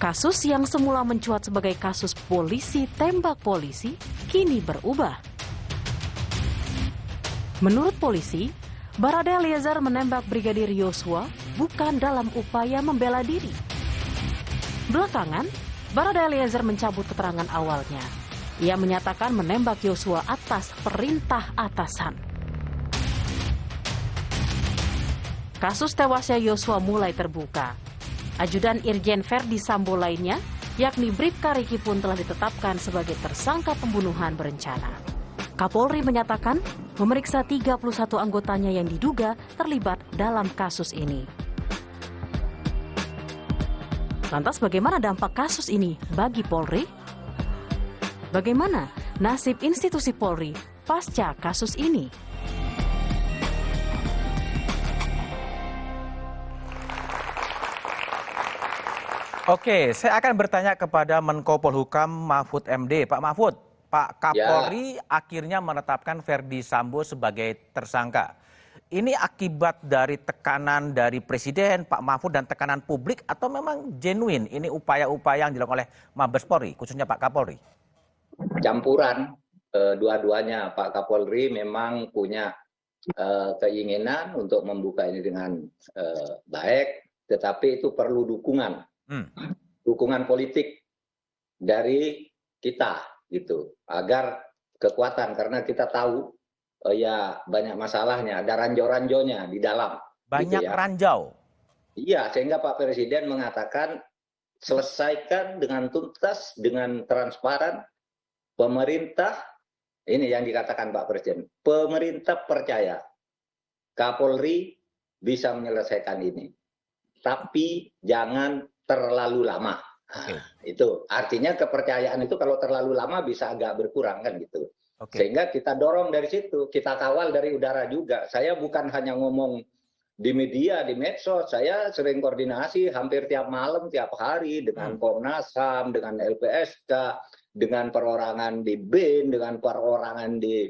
Kasus yang semula mencuat sebagai kasus polisi tembak polisi kini berubah. Menurut polisi, Barada Eliezer menembak Brigadir Yosua bukan dalam upaya membela diri. Belakangan, Barada Eliezer mencabut keterangan awalnya. Ia menyatakan menembak Yosua atas perintah atasan. Kasus tewasnya Yosua mulai terbuka. Ajudan Irjen Verdi Sambo lainnya, yakni Bribka Riki pun telah ditetapkan sebagai tersangka pembunuhan berencana. Kapolri menyatakan memeriksa 31 anggotanya yang diduga terlibat dalam kasus ini. Lantas bagaimana dampak kasus ini bagi Polri? Bagaimana nasib institusi Polri pasca kasus ini? Oke, saya akan bertanya kepada Menko Polhukam Mahfud MD. Pak Mahfud, Pak Kapolri akhirnya menetapkan Verdi Sambo sebagai tersangka. Ini akibat dari tekanan dari Presiden, Pak Mahfud, dan tekanan publik, atau memang genuine ini upaya-upaya yang dilakukan oleh Mabes Polri, khususnya Pak Kapolri? Campuran dua-duanya. Pak Kapolri memang punya keinginan untuk membuka ini dengan baik, tetapi itu perlu dukungan, dukungan politik dari kita, gitu, agar kekuatan karena kita tahu ya banyak masalahnya, ada ranjau-ranjaunya di dalam. Banyak gitu ya. ranjau. Iya, sehingga Pak Presiden mengatakan selesaikan dengan tuntas, dengan transparan, pemerintah, ini yang dikatakan Pak Presiden, pemerintah percaya Kapolri bisa menyelesaikan ini. Tapi jangan terlalu lama. Itu artinya kepercayaan itu kalau terlalu lama bisa agak berkurang kan gitu. Sehingga kita dorong dari situ, kita kawal dari udara juga. Saya bukan hanya ngomong di media, di medsos, saya sering koordinasi hampir tiap malam, tiap hari dengan Komnas HAM, dengan LPSK, dengan perorangan di BIN, dengan perorangan di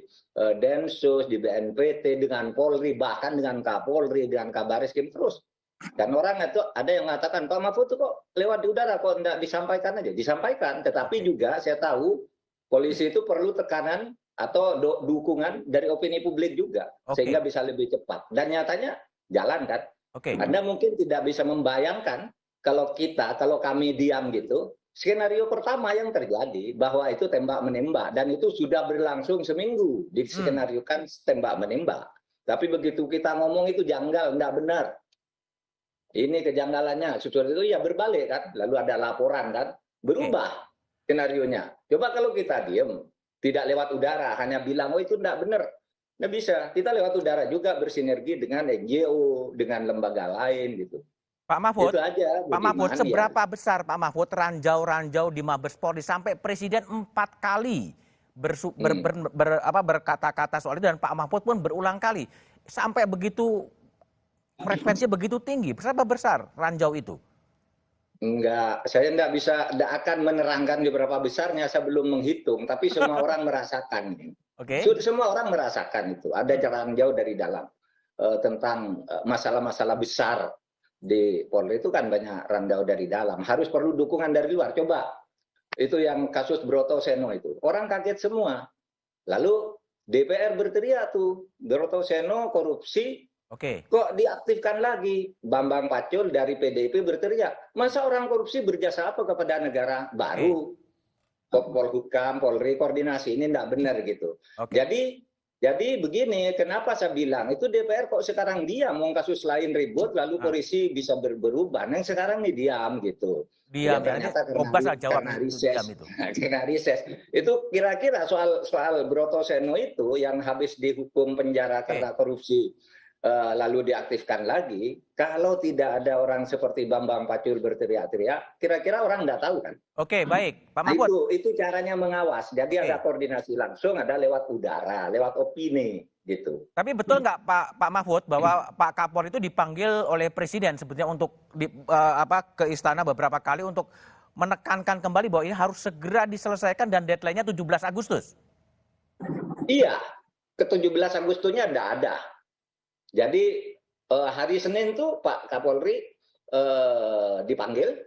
Densus, di BNPT, dengan Polri, bahkan dengan Kapolri, dengan Kabariskim terus. Dan orang itu ada yang mengatakan, Pak Mahfud itu kok lewat di udara, kok enggak disampaikan aja? Disampaikan, tetapi juga saya tahu polisi itu perlu tekanan atau dukungan dari opini publik juga, sehingga bisa lebih cepat. Dan nyatanya jalan kan. Anda mungkin tidak bisa membayangkan kalau kami diam gitu, skenario pertama yang terjadi bahwa itu tembak-menembak, dan itu sudah berlangsung seminggu, diskenariokan tembak-menembak. Tapi begitu kita ngomong itu janggal, enggak benar. Ini kejanggalannya, sesuatu itu ya berbalik kan, lalu ada laporan kan, berubah skenarionya. Coba kalau kita diem, tidak lewat udara, hanya bilang, oh itu enggak benar. Nggak bisa, kita lewat udara juga bersinergi dengan NGO, dengan lembaga lain gitu. Pak Mahfud, itu aja, Pak Mahfud, seberapa besar Pak Mahfud ranjau-ranjau di Mabes Polri sampai Presiden 4 kali berkata-kata soal itu, dan Pak Mahfud pun berulang kali. Sampai begitu frekuensi begitu tinggi, berapa besar ranjau itu? Enggak, saya enggak akan menerangkan berapa besarnya, saya belum menghitung, tapi semua orang merasakan. Semua orang merasakan itu, ada ranjau dari dalam. Tentang masalah-masalah besar di Polri itu kan banyak ranjau dari dalam, harus perlu dukungan dari luar. Coba, itu yang kasus Broto Seno itu, orang kaget semua. Lalu DPR berteriak tuh, Broto Seno korupsi, kok diaktifkan lagi? Bambang Pacul dari PDIP berteriak, masa orang korupsi berjasa apa kepada negara? Baru Polhukam, Polri koordinasi, ini tidak benar gitu. Jadi begini, kenapa saya bilang itu DPR kok sekarang diam, mau kasus lain ribut, lalu polisi bisa berubah. Yang sekarang ini diam gitu. Diam, karena riset. Itu kira-kira soal Broto Seno itu yang habis dihukum penjara karena korupsi. Lalu diaktifkan lagi, kalau tidak ada orang seperti Bambang Pacul berteriak-teriak, kira-kira orang nggak tahu kan? Baik, Pak Mahfud. Itu caranya mengawas. Jadi ada koordinasi langsung, ada lewat udara, lewat opini, gitu. Tapi betul nggak Pak Mahfud bahwa Pak Kapolri itu dipanggil oleh Presiden sebetulnya untuk ke istana beberapa kali untuk menekankan kembali bahwa ini harus segera diselesaikan dan deadline-nya 17 Agustus? Iya, ke 17 Agustusnya nggak ada. Jadi hari Senin tuh Pak Kapolri dipanggil.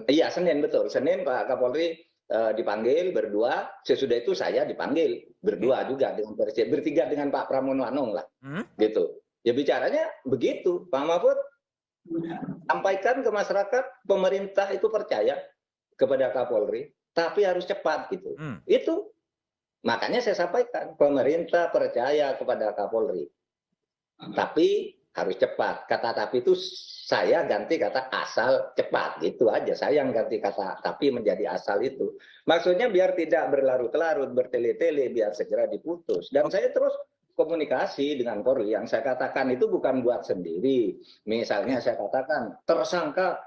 Iya Senin betul. Senin Pak Kapolri dipanggil berdua. Sesudah itu saya dipanggil berdua juga dengan Presiden, bertiga dengan Pak Pramono Anung lah. Gitu. Ya bicaranya begitu, Pak Mahfud. Sampaikan ke masyarakat, pemerintah itu percaya kepada Kapolri, tapi harus cepat gitu. Itu. Makanya saya sampaikan, pemerintah percaya kepada Kapolri. Tapi harus cepat. Kata tapi itu saya ganti kata asal cepat. Gitu aja. Saya yang ganti kata tapi menjadi asal itu. Maksudnya biar tidak berlarut-larut, bertele-tele, biar segera diputus. Dan saya terus komunikasi dengan Polri. Yang saya katakan itu bukan buat sendiri. Misalnya saya katakan, tersangka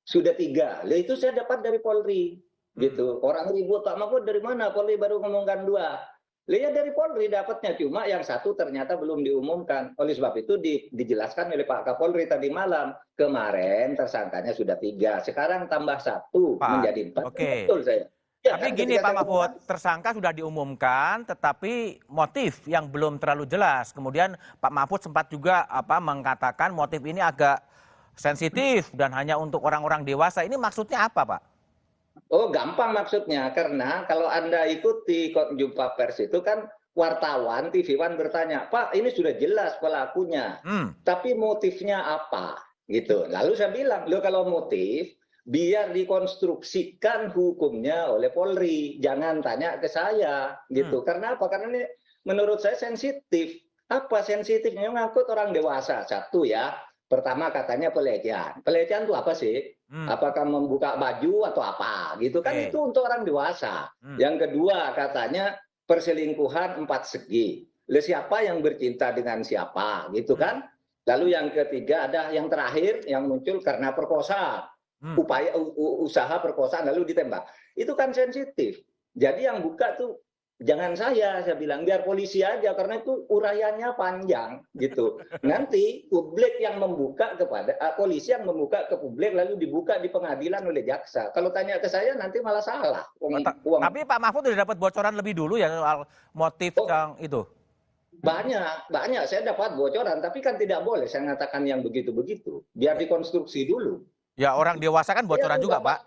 sudah 3. Lah itu saya dapat dari Polri. Gitu. Orang ribut, Pak Mahfud dari mana? Polri baru ngomongkan 2. Lihat dari Polri dapatnya, cuma yang 1 ternyata belum diumumkan. Oleh sebab itu dijelaskan oleh Pak Kapolri tadi malam. Kemarin tersangkanya sudah 3, sekarang tambah 1 menjadi 4. Betul saya. Ya, tapi gini Pak Mahfud, tersangka sudah diumumkan, tetapi motif yang belum terlalu jelas. Kemudian Pak Mahfud sempat juga mengatakan motif ini agak sensitif dan hanya untuk orang-orang dewasa. Ini maksudnya apa, Pak? Oh, gampang maksudnya, karena kalau Anda ikuti jumpa pers itu kan wartawan, TV One bertanya, Pak ini sudah jelas pelakunya, tapi motifnya apa? Gitu. Lalu saya bilang, loh kalau motif, biar dikonstruksikan hukumnya oleh Polri, jangan tanya ke saya gitu. Karena apa? Karena ini menurut saya sensitif. Apa sensitifnya? Ngangkut orang dewasa. Satu ya, pertama katanya pelecehan. Pelecehan itu apa sih? Apakah membuka baju atau apa gitu kan? Itu untuk orang dewasa. Yang kedua katanya perselingkuhan 4 segi. Siapa yang bercinta dengan siapa gitu kan? Lalu yang ketiga ada yang terakhir yang muncul karena perkosaan. Upaya usaha perkosaan lalu ditembak. Itu kan sensitif. Jadi yang buka tuh jangan saya bilang biar polisi aja karena itu uraiannya panjang gitu. Nanti publik yang membuka kepada polisi yang membuka ke publik lalu dibuka di pengadilan oleh jaksa. Kalau tanya ke saya nanti malah salah. Tapi Pak Mahfud sudah dapat bocoran lebih dulu ya soal motif yang itu. Banyak saya dapat bocoran, tapi kan tidak boleh saya mengatakan yang begitu-begitu. Biar dikonstruksi dulu. Ya orang dewasa kan bocoran juga, Pak.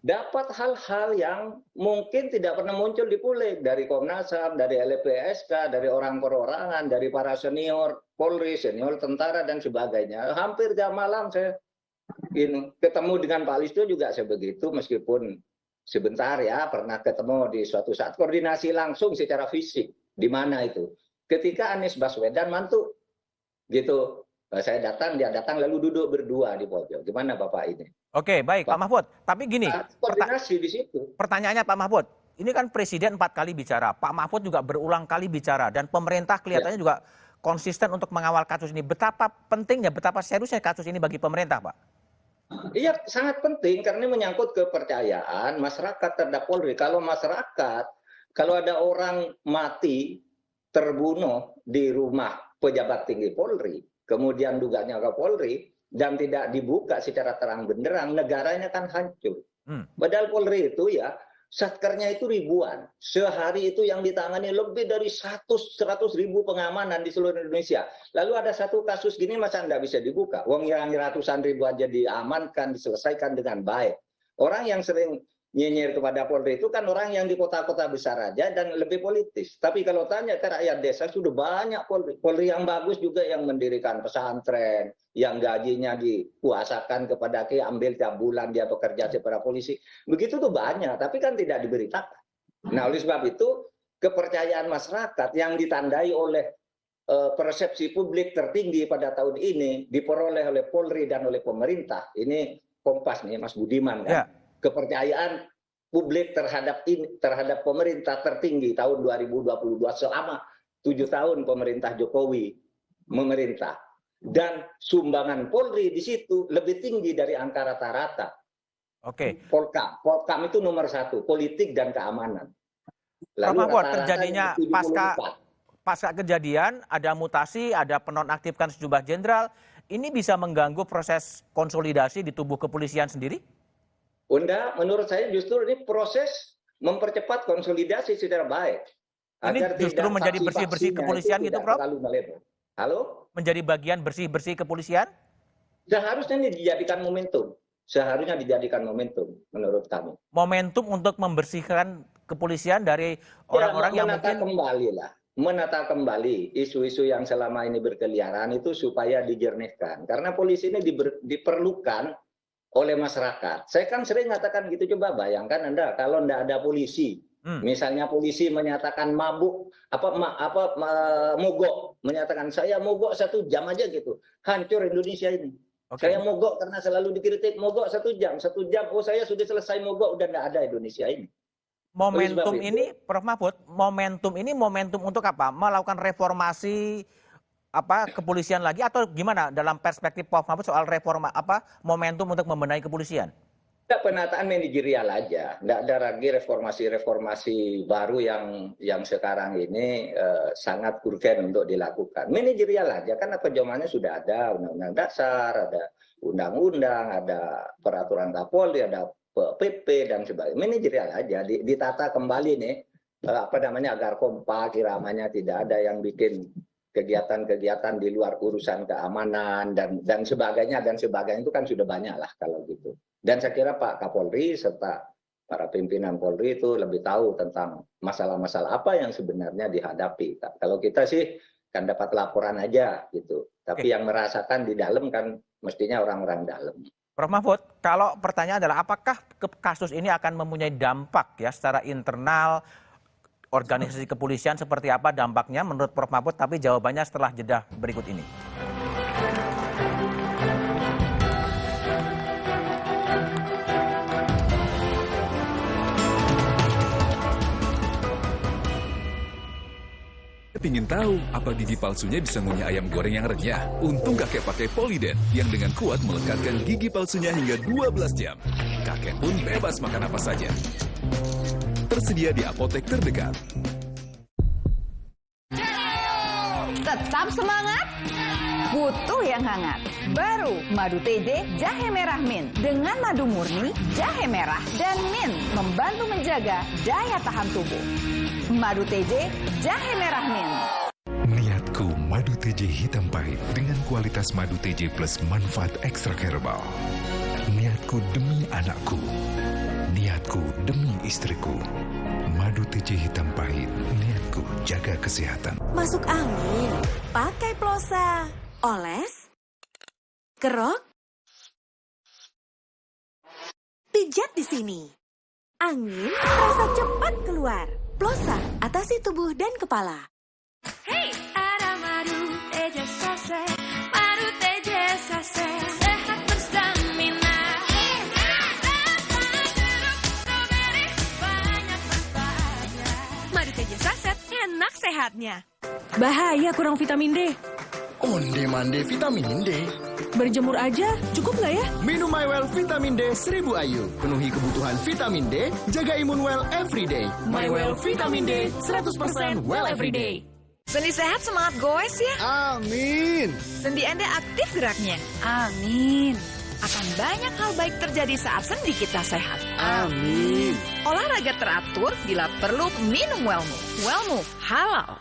Dapat hal-hal yang mungkin tidak pernah muncul di publik dari Komnas HAM, dari LPSK, dari orang perorangan, dari para senior Polri, senior tentara dan sebagainya. Hampir tiap malam saya ketemu dengan Pak Listo juga sebegitu, meskipun sebentar ya pernah ketemu di suatu saat koordinasi langsung secara fisik. Di mana itu? Ketika Anies Baswedan mantu, gitu. Saya datang, dia datang, lalu duduk berdua di pojok. Gimana Bapak ini? Oke, baik Pak Mahfud. Tapi gini, koordinasi di situ. Pertanyaannya Pak Mahfud, ini kan Presiden 4 kali bicara, Pak Mahfud juga berulang kali bicara, dan pemerintah kelihatannya juga konsisten untuk mengawal kasus ini. Betapa pentingnya, betapa seriusnya kasus ini bagi pemerintah, Pak? Iya, sangat penting karena ini menyangkut kepercayaan masyarakat terhadap Polri. Kalau masyarakat, kalau ada orang mati, terbunuh di rumah pejabat tinggi Polri, kemudian dugaannya ke Polri, dan tidak dibuka secara terang benderang, negaranya kan hancur. Padahal Polri itu ya, satkernya itu ribuan. Sehari itu yang ditangani lebih dari 100 ribu pengamanan di seluruh Indonesia. Lalu ada satu kasus gini masa nggak bisa dibuka? Wong yang ratusan ribu aja diamankan, diselesaikan dengan baik. Orang yang sering nyinyir kepada Polri itu kan orang yang di kota-kota besar aja dan lebih politis. Tapi kalau tanya ke rakyat desa sudah banyak Polri. Polri yang bagus juga yang mendirikan pesantren, yang gajinya dikuasakan kepada ambil tiap bulan dia bekerja sebagai polisi. Begitu tuh banyak, tapi kan tidak diberitakan. Nah, oleh sebab itu kepercayaan masyarakat yang ditandai oleh persepsi publik tertinggi pada tahun ini diperoleh oleh Polri dan oleh pemerintah. Ini Kompas nih Mas Budiman kan. Ya. Kepercayaan publik terhadap pemerintah tertinggi tahun 2022 selama 7 tahun pemerintah Jokowi memerintah, dan sumbangan Polri di situ lebih tinggi dari angka rata-rata. Oke. Polkam itu nomor 1, politik dan keamanan. Lalu terjadinya pasca kejadian ada mutasi, ada penonaktifkan sejumlah jenderal. Ini bisa mengganggu proses konsolidasi di tubuh kepolisian sendiri? Enggak, menurut saya justru ini proses mempercepat konsolidasi secara baik. Ini justru menjadi bersih-bersih kepolisian gitu, Prof? Halo? Menjadi bagian bersih-bersih kepolisian? Seharusnya ini dijadikan momentum. Seharusnya dijadikan momentum, menurut kami. Momentum untuk membersihkan kepolisian dari orang-orang yang mungkin... Menata kembali isu-isu yang selama ini berkeliaran itu supaya dijernihkan. Karena polisi ini diperlukan oleh masyarakat. Saya kan sering mengatakan gitu, coba bayangkan Anda kalau tidak ada polisi, misalnya polisi menyatakan mabuk, mogok, menyatakan saya mogok 1 jam aja gitu, hancur Indonesia ini. Saya mogok karena selalu dikritik, mogok 1 jam, oh saya sudah selesai mogok, udah tidak ada Indonesia ini. Momentum ini, Prof Mahfud, momentum ini momentum untuk apa? Melakukan reformasi kepolisian lagi atau gimana dalam perspektif Prof Mahfud soal momentum untuk membenahi kepolisian? Penataan manajerial aja, tidak ada lagi reformasi baru yang sekarang ini sangat urgen untuk dilakukan. Manajerial aja, karena pedomannya sudah ada undang-undang dasar, ada undang-undang, ada peraturan Kapolri, ada PP dan sebagainya. Manajerial aja, ditata kembali nih, agar kompak, iramanya tidak ada yang bikin kegiatan-kegiatan di luar urusan keamanan dan sebagainya itu kan sudah banyak lah kalau gitu. Dan saya kira Pak Kapolri serta para pimpinan Polri itu lebih tahu tentang masalah-masalah apa yang sebenarnya dihadapi. Kalau kita sih kan dapat laporan aja gitu. Tapi yang merasakan di dalam kan mestinya orang-orang dalam. Prof. Mahfud, kalau pertanyaan adalah apakah kasus ini akan mempunyai dampak ya secara internal organisasi kepolisian, seperti apa dampaknya menurut Prof. Mahfud, tapi jawabannya setelah jeda berikut ini. Ingin tahu apa gigi palsunya bisa ngunyah ayam goreng yang renyah? Untung kakek pakai Poliden yang dengan kuat melekatkan gigi palsunya hingga 12 jam. Kakek pun bebas makan apa saja. Tersedia di apotek terdekat. Tetap semangat, butuh yang hangat. Baru Madu TJ Jahe Merah Mint dengan madu murni, jahe merah, dan mint membantu menjaga daya tahan tubuh. Madu TJ Jahe Merah Mint. Niatku Madu TJ hitam pahit dengan kualitas Madu TJ plus manfaat ekstrak herbal. Niatku demi anakku. Niatku demi istriku. Madu TJ hitam pahit, niatku jaga kesehatan. Masuk angin, pakai plosa. Oles, kerok, pijat di sini. Angin terasa cepat keluar. Plosa, atasi tubuh dan kepala. Hey, ada madu TJ Sase, madu TJ Sase, sehat berstamina. Madu TJ Saset, enak sehatnya. Bahaya kurang vitamin D. Onde-mande vitamin D. Berjemur aja, cukup nggak ya? Minum MyWell Vitamin D 1000 IU. Penuhi kebutuhan vitamin D, jaga imun well everyday. MyWell Vitamin D 100% well everyday. Sendi sehat semangat goes ya. Amin. Sendi Anda aktif geraknya. Amin. Akan banyak hal baik terjadi saat sendi kita sehat. Amin. Olahraga teratur, bila perlu minum Wellmove. Wellmove halal.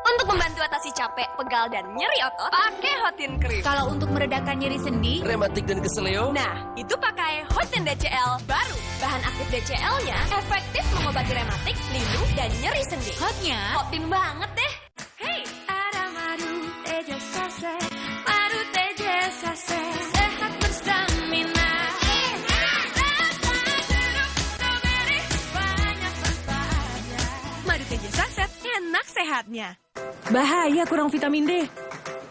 Untuk membantu atasi capek, pegal, dan nyeri otot, pakai Hotin Cream. Kalau untuk meredakan nyeri sendi, rematik dan keseleo, nah, itu pakai Hotin DCL baru. Bahan aktif DCL-nya efektif mengobati rematik, linu, dan nyeri sendi. hotnya Hotin banget deh. Hey, ada madu TJ Sase, madu TJ Sase, sehat berstamina. Banyak manfaatnya. Madu TJ Saset, enak sehatnya. Bahaya kurang vitamin D.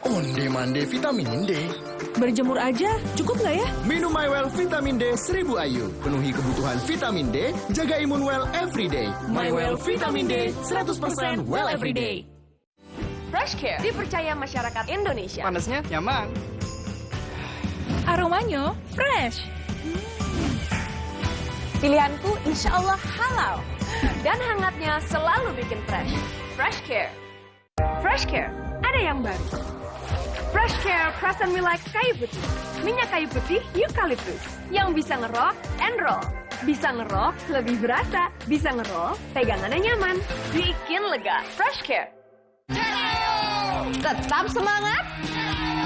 onde-mande vitamin D. Berjemur aja, cukup nggak ya? Minum MyWell Vitamin D 1000 IU. Penuhi kebutuhan vitamin D, jaga imun well everyday. MyWell Vitamin D 100% well everyday. Fresh Care dipercaya masyarakat Indonesia. Panasnya nyaman. Aromanya fresh. Pilihanku insya Allah halal. Dan hangatnya selalu bikin fresh. Fresh Care. Fresh Care, ada yang baru. Fresh Care Press and Relax kayu putih. Minyak kayu putih eukaliptus. Yang bisa ngerok and roll. Bisa ngerok, lebih berasa. Bisa ngerol, pegangannya nyaman. Bikin lega. Fresh Care. tetap semangat,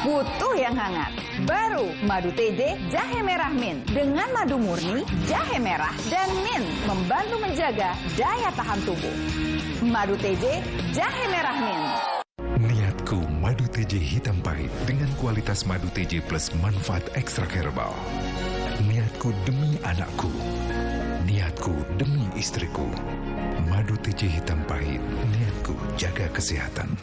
butuh yang hangat. Baru Madu TJ Jahe Merah Mint dengan madu murni, jahe merah, dan mint membantu menjaga daya tahan tubuh. Madu TJ Jahe Merah Mint. Niatku Madu TJ hitam pahit dengan kualitas Madu TJ plus manfaat ekstrak herbal. Niatku demi anakku. Niatku demi istriku. Madu TJ hitam pahit, niatku jaga kesehatan.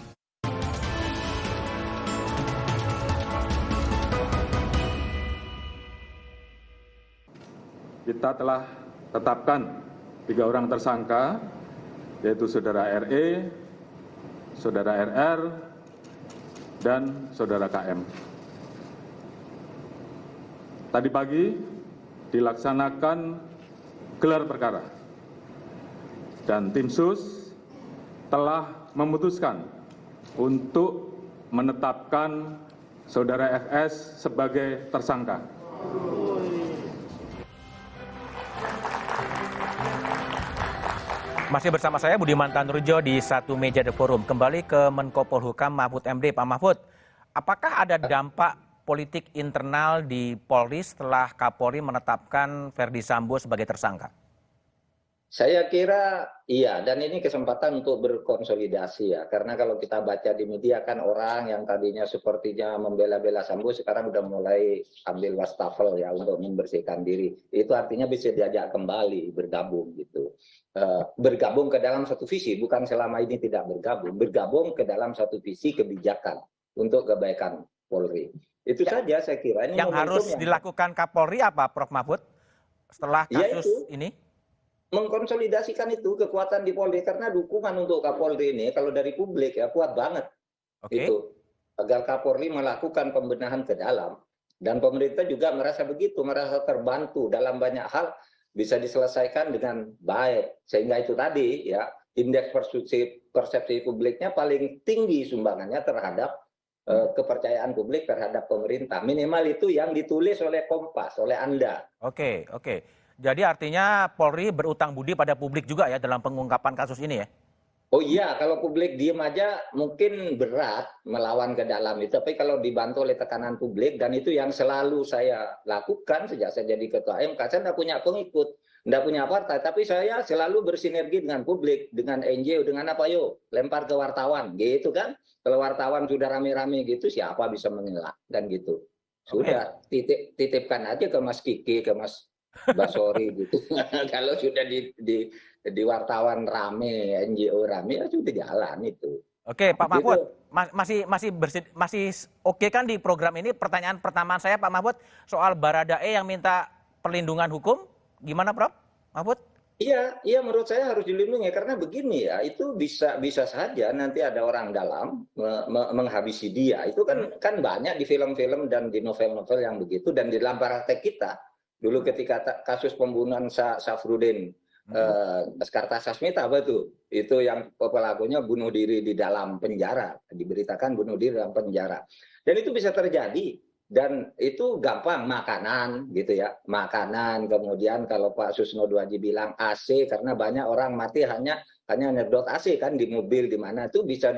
Kita telah tetapkan 3 orang tersangka, yaitu Saudara RE, Saudara RR, dan Saudara KM. Tadi pagi dilaksanakan gelar perkara, dan tim sus telah memutuskan untuk menetapkan Saudara FS sebagai tersangka. Masih bersama saya Budiman Tanurjo di Satu Meja The Forum. Kembali ke Menko Polhukam Mahfud MD. Pak Mahfud, apakah ada dampak politik internal di Polri setelah Kapolri menetapkan Ferdi Sambo sebagai tersangka? Saya kira iya, dan ini kesempatan untuk berkonsolidasi ya. Karena kalau kita baca di media kan orang yang tadinya sepertinya membela-bela Sambo sekarang udah mulai ambil wastafel ya untuk membersihkan diri. Itu artinya bisa diajak kembali bergabung gitu. Bergabung ke dalam satu visi, bukan selama ini tidak bergabung. Bergabung ke dalam satu visi kebijakan untuk kebaikan Polri. Itu saja saya kira. Ini yang harus dilakukan Kapolri apa Prof. Mahfud setelah kasus ini? Mengkonsolidasikan itu kekuatan di Polri, karena dukungan untuk Kapolri ini kalau dari publik ya kuat banget. Itu agar Kapolri melakukan pembenahan ke dalam, dan pemerintah juga merasa begitu, merasa terbantu dalam banyak hal bisa diselesaikan dengan baik, sehingga itu tadi ya indeks persepsi publiknya paling tinggi sumbangannya terhadap kepercayaan publik terhadap pemerintah, minimal itu yang ditulis oleh Kompas, oleh Anda. Oke. Jadi artinya Polri berutang budi pada publik juga ya dalam pengungkapan kasus ini ya? Oh iya, kalau publik diem aja mungkin berat melawan ke dalam itu. Tapi kalau dibantu oleh tekanan publik, dan itu yang selalu saya lakukan sejak saya jadi ketua MK, saya tidak punya pengikut, tidak punya partai, tapi saya selalu bersinergi dengan publik, dengan NGO, dengan apa yuk, lempar ke wartawan, gitu kan. Kalau wartawan sudah rame-rame gitu, siapa bisa mengelak, dan gitu. Sudah, titipkan aja ke Mas Kiki, ke Mas Basori gitu. Kalau sudah di wartawan rame, NGO rame, ya sudah jalan itu. Oke, Pak Mahfud, masih oke kan di program ini? Pertanyaan pertama saya, Pak Mahfud, soal Baradae yang minta perlindungan hukum, gimana, Prof. Mahfud? Iya, menurut saya harus dilindungi karena begini ya, itu bisa saja nanti ada orang dalam menghabisi dia. Itu kan banyak di film-film dan di novel-novel yang begitu, dan di dalam praktek kita. Dulu ketika kasus pembunuhan Safrudin Kartasasmita apa itu yang pelakunya bunuh diri di dalam penjara, diberitakan bunuh diri dalam penjara, dan itu bisa terjadi, dan itu gampang, makanan gitu ya, makanan. Kemudian kalau Pak Susno Duaji bilang AC karena banyak orang mati hanya nyedot AC kan di mobil di mana, itu bisa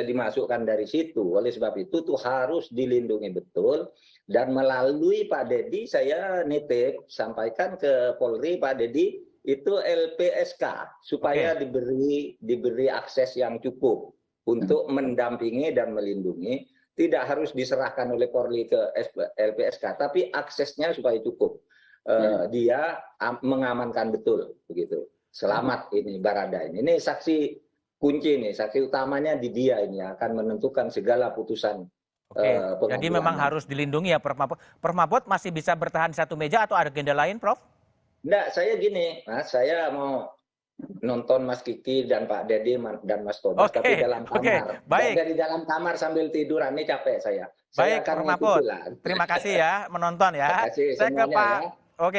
dimasukkan dari situ. Oleh sebab itu tuh harus dilindungi betul. Dan melalui Pak Dedi saya nitip sampaikan ke Polri, Pak Dedi itu LPSK supaya diberi akses yang cukup untuk mendampingi dan melindungi. Tidak harus diserahkan oleh Polri ke LPSK, tapi aksesnya supaya cukup. Dia mengamankan betul begitu. Selamat ini Barada ini. Ini saksi kunci nih, saksi utamanya di dia ini akan menentukan segala putusan. Jadi memang harus dilindungi ya, Prof. Mahfud. Prof. Mahfud masih bisa bertahan di satu meja atau ada agenda lain, Prof? Enggak, saya gini, Mas, saya mau nonton Mas Kiki dan Pak Dedi dan Mas Tobas, tapi dalam kamar. Baik. Dari dalam kamar sambil tiduran, ini capek saya. Baik, Prof. Mahfud. Terima kasih ya menonton ya. Saya ke Pak,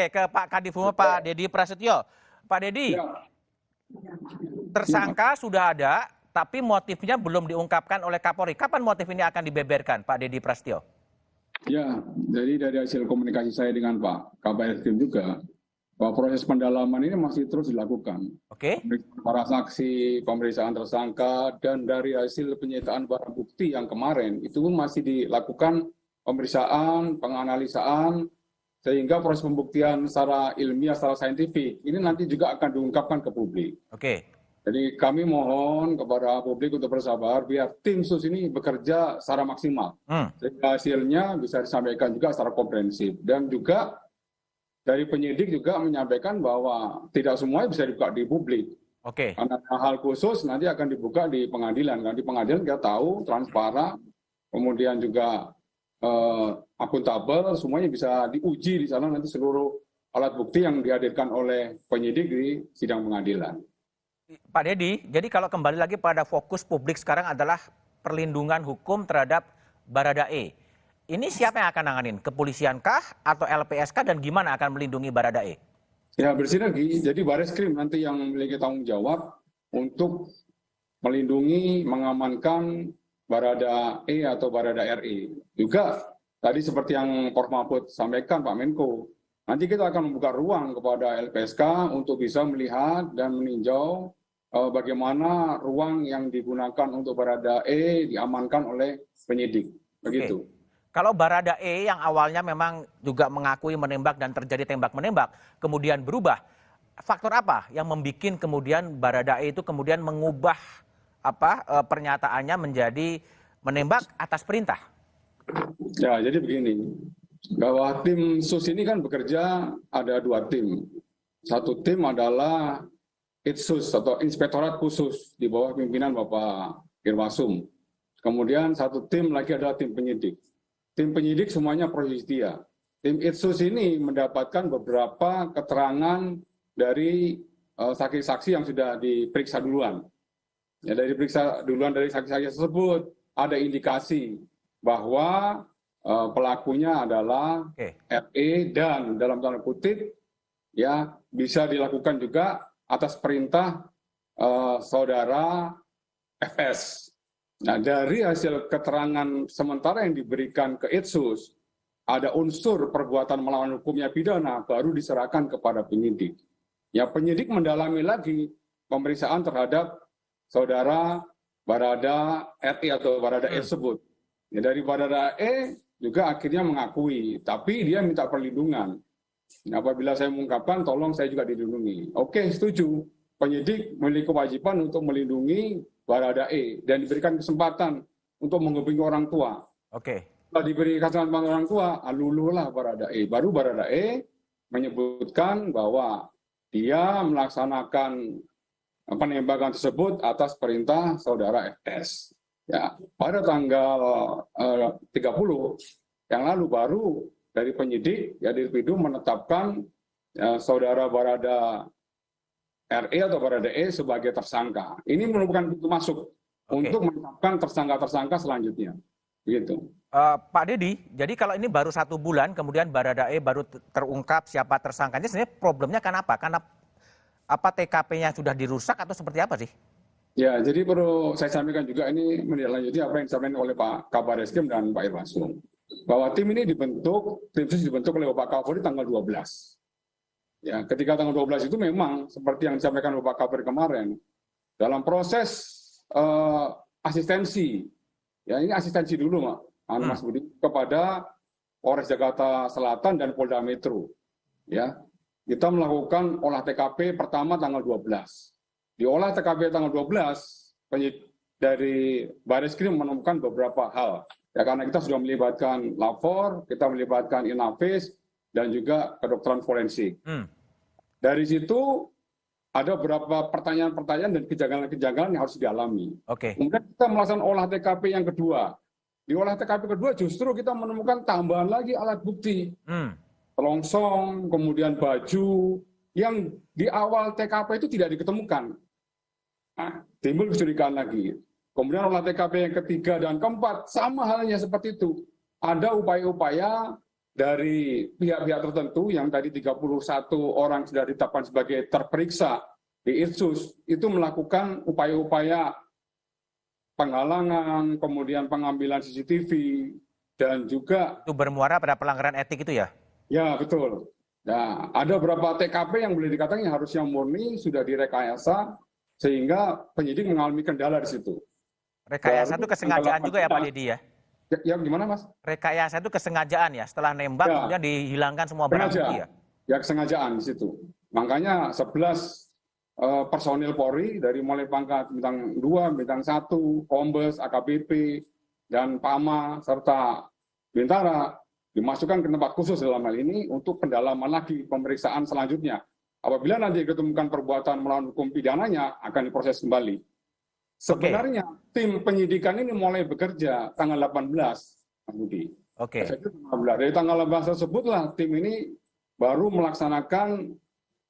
ke Pak Kadif Humas, Pak Dedi Prasetyo. Pak Dedi, tersangka sudah ada, tapi motifnya belum diungkapkan oleh Kapolri. Kapan motif ini akan dibeberkan, Pak Dedi Prasetyo? Ya, jadi dari hasil komunikasi saya dengan Pak Kabar Eskrim juga, bahwa proses pendalaman ini masih terus dilakukan. Para saksi, pemeriksaan tersangka, dan dari hasil penyitaan barang bukti yang kemarin, itu pun masih dilakukan pemeriksaan, penganalisaan, sehingga proses pembuktian secara ilmiah, secara saintifik, ini nanti juga akan diungkapkan ke publik. Jadi kami mohon kepada publik untuk bersabar biar tim sus ini bekerja secara maksimal. Sehingga hasilnya bisa disampaikan juga secara komprehensif. Dan juga dari penyidik juga menyampaikan bahwa tidak semuanya bisa dibuka di publik. Karena hal khusus nanti akan dibuka di pengadilan. Karena di pengadilan kita tahu, transparan, kemudian juga akuntabel, semuanya bisa diuji di sana nanti seluruh alat bukti yang dihadirkan oleh penyidik di sidang pengadilan. Pak Dedi, jadi kalau kembali lagi pada fokus publik sekarang adalah perlindungan hukum terhadap Baradae. Ini siapa yang akan nanganin? Kepolisian kah atau LPSK, dan gimana akan melindungi Baradae? Ya, bersinergi. Jadi Bareskrim nanti yang memiliki tanggung jawab untuk melindungi, mengamankan Baradae atau Barada RI. Juga tadi seperti yang Prof. Mahfud sampaikan, Pak Menko, nanti kita akan membuka ruang kepada LPSK untuk bisa melihat dan meninjau bagaimana ruang yang digunakan untuk Baradae diamankan oleh penyidik. Begitu. Kalau Baradae yang awalnya memang juga mengakui menembak dan terjadi tembak-menembak, kemudian berubah, faktor apa yang membuat kemudian Baradae itu kemudian mengubah pernyataannya menjadi menembak atas perintah? Ya, jadi begini, bahwa tim SUS ini kan bekerja ada 2 tim. Satu tim adalah ITSUS atau Inspektorat Khusus di bawah pimpinan Bapak Irwasum. Kemudian satu tim lagi adalah tim penyidik. Tim penyidik semuanya pro justia. Tim ITSUS ini mendapatkan beberapa keterangan dari saksi-saksi yang sudah diperiksa duluan. Ya, dari periksa duluan dari saksi-saksi tersebut ada indikasi bahwa pelakunya adalah RE dan dalam tanda kutip ya bisa dilakukan juga atas perintah saudara FS. Nah, dari hasil keterangan sementara yang diberikan ke ITSUS, ada unsur perbuatan melawan hukumnya pidana baru diserahkan kepada penyidik. Ya, penyidik mendalami lagi pemeriksaan terhadap saudara Barada RI atau Barada E tersebut. Ya, dari Barada E juga akhirnya mengakui, tapi dia minta perlindungan. Nah, apabila saya mengungkapkan, tolong saya juga dilindungi. Oke, setuju. Penyidik memiliki kewajiban untuk melindungi Barada E dan diberikan kesempatan untuk menghubungi orang tua. Setelah diberikan kesempatan orang tua, lululah Barada E. Baru Barada E menyebutkan bahwa dia melaksanakan penembakan tersebut atas perintah saudara FS. Ya, pada tanggal 30 yang lalu baru dari penyidik ya Dirpidu menetapkan saudara Barada RE atau Barada E sebagai tersangka. Ini merupakan pintu masuk untuk menetapkan tersangka-tersangka selanjutnya. Begitu. Pak Dedi, jadi kalau ini baru 1 bulan, kemudian Barada E baru terungkap siapa tersangkanya, sebenarnya problemnya kan apa? Karena apa TKP-nya sudah dirusak atau seperti apa sih? Ya, jadi perlu saya sampaikan juga ini menindaklanjuti apa yang disampaikan oleh Pak Kabar Eskrim dan Pak Irwasum. Bahwa tim ini dibentuk, tim khusus dibentuk oleh Bapak Kapolri tanggal 12. Ya, ketika tanggal 12 itu memang seperti yang disampaikan oleh Pak Kabar kemarin, dalam proses asistensi, ya ini asistensi dulu Mas Budi, kepada Polres Jakarta Selatan dan Polda Metro. Ya, kita melakukan olah TKP pertama tanggal 12. Di olah TKP tanggal 12, dari Bareskrim menemukan beberapa hal. Ya, karena kita sudah melibatkan lapor, kita melibatkan Inavis, dan juga kedokteran forensik. Dari situ ada beberapa pertanyaan-pertanyaan dan kejanggalan-kejanggalan yang harus dialami. Kemudian kita melakukan olah TKP yang kedua. Di olah TKP kedua justru kita menemukan tambahan lagi alat bukti. Telongsong, kemudian baju, yang di awal TKP itu tidak diketemukan. Nah, timbul kecurigaan lagi. Kemudian olah TKP yang ketiga dan keempat, sama halnya seperti itu. Ada upaya-upaya dari pihak-pihak tertentu yang tadi 31 orang sudah ditetapkan sebagai terperiksa di ITSUS, itu melakukan upaya-upaya penghalangan, kemudian pengambilan CCTV, dan juga... Itu bermuara pada pelanggaran etik itu ya? Ya, betul. Nah, ada beberapa TKP yang boleh dikatakan yang harusnya murni, sudah direkayasa, sehingga penyidik mengalami kendala di situ. Rekayasa itu kesengajaan juga ya Pak Dedi ya? Ya gimana Mas? Rekayasa itu kesengajaan ya? Setelah nembak kemudian dihilangkan semua barang bukti ya? Ya kesengajaan di situ. Makanya 11 personil Polri dari mulai pangkat bintang 2, bintang 1, Kombes, AKBP, dan PAMA, serta Bintara dimasukkan ke tempat khusus dalam hal ini untuk pendalaman lagi pemeriksaan selanjutnya. Apabila nanti ditemukan perbuatan melawan hukum pidananya, akan diproses kembali. Sebenarnya tim penyidikan ini mulai bekerja tanggal 18, Mas Budi. Dari tanggal 18 tersebutlah tim ini baru melaksanakan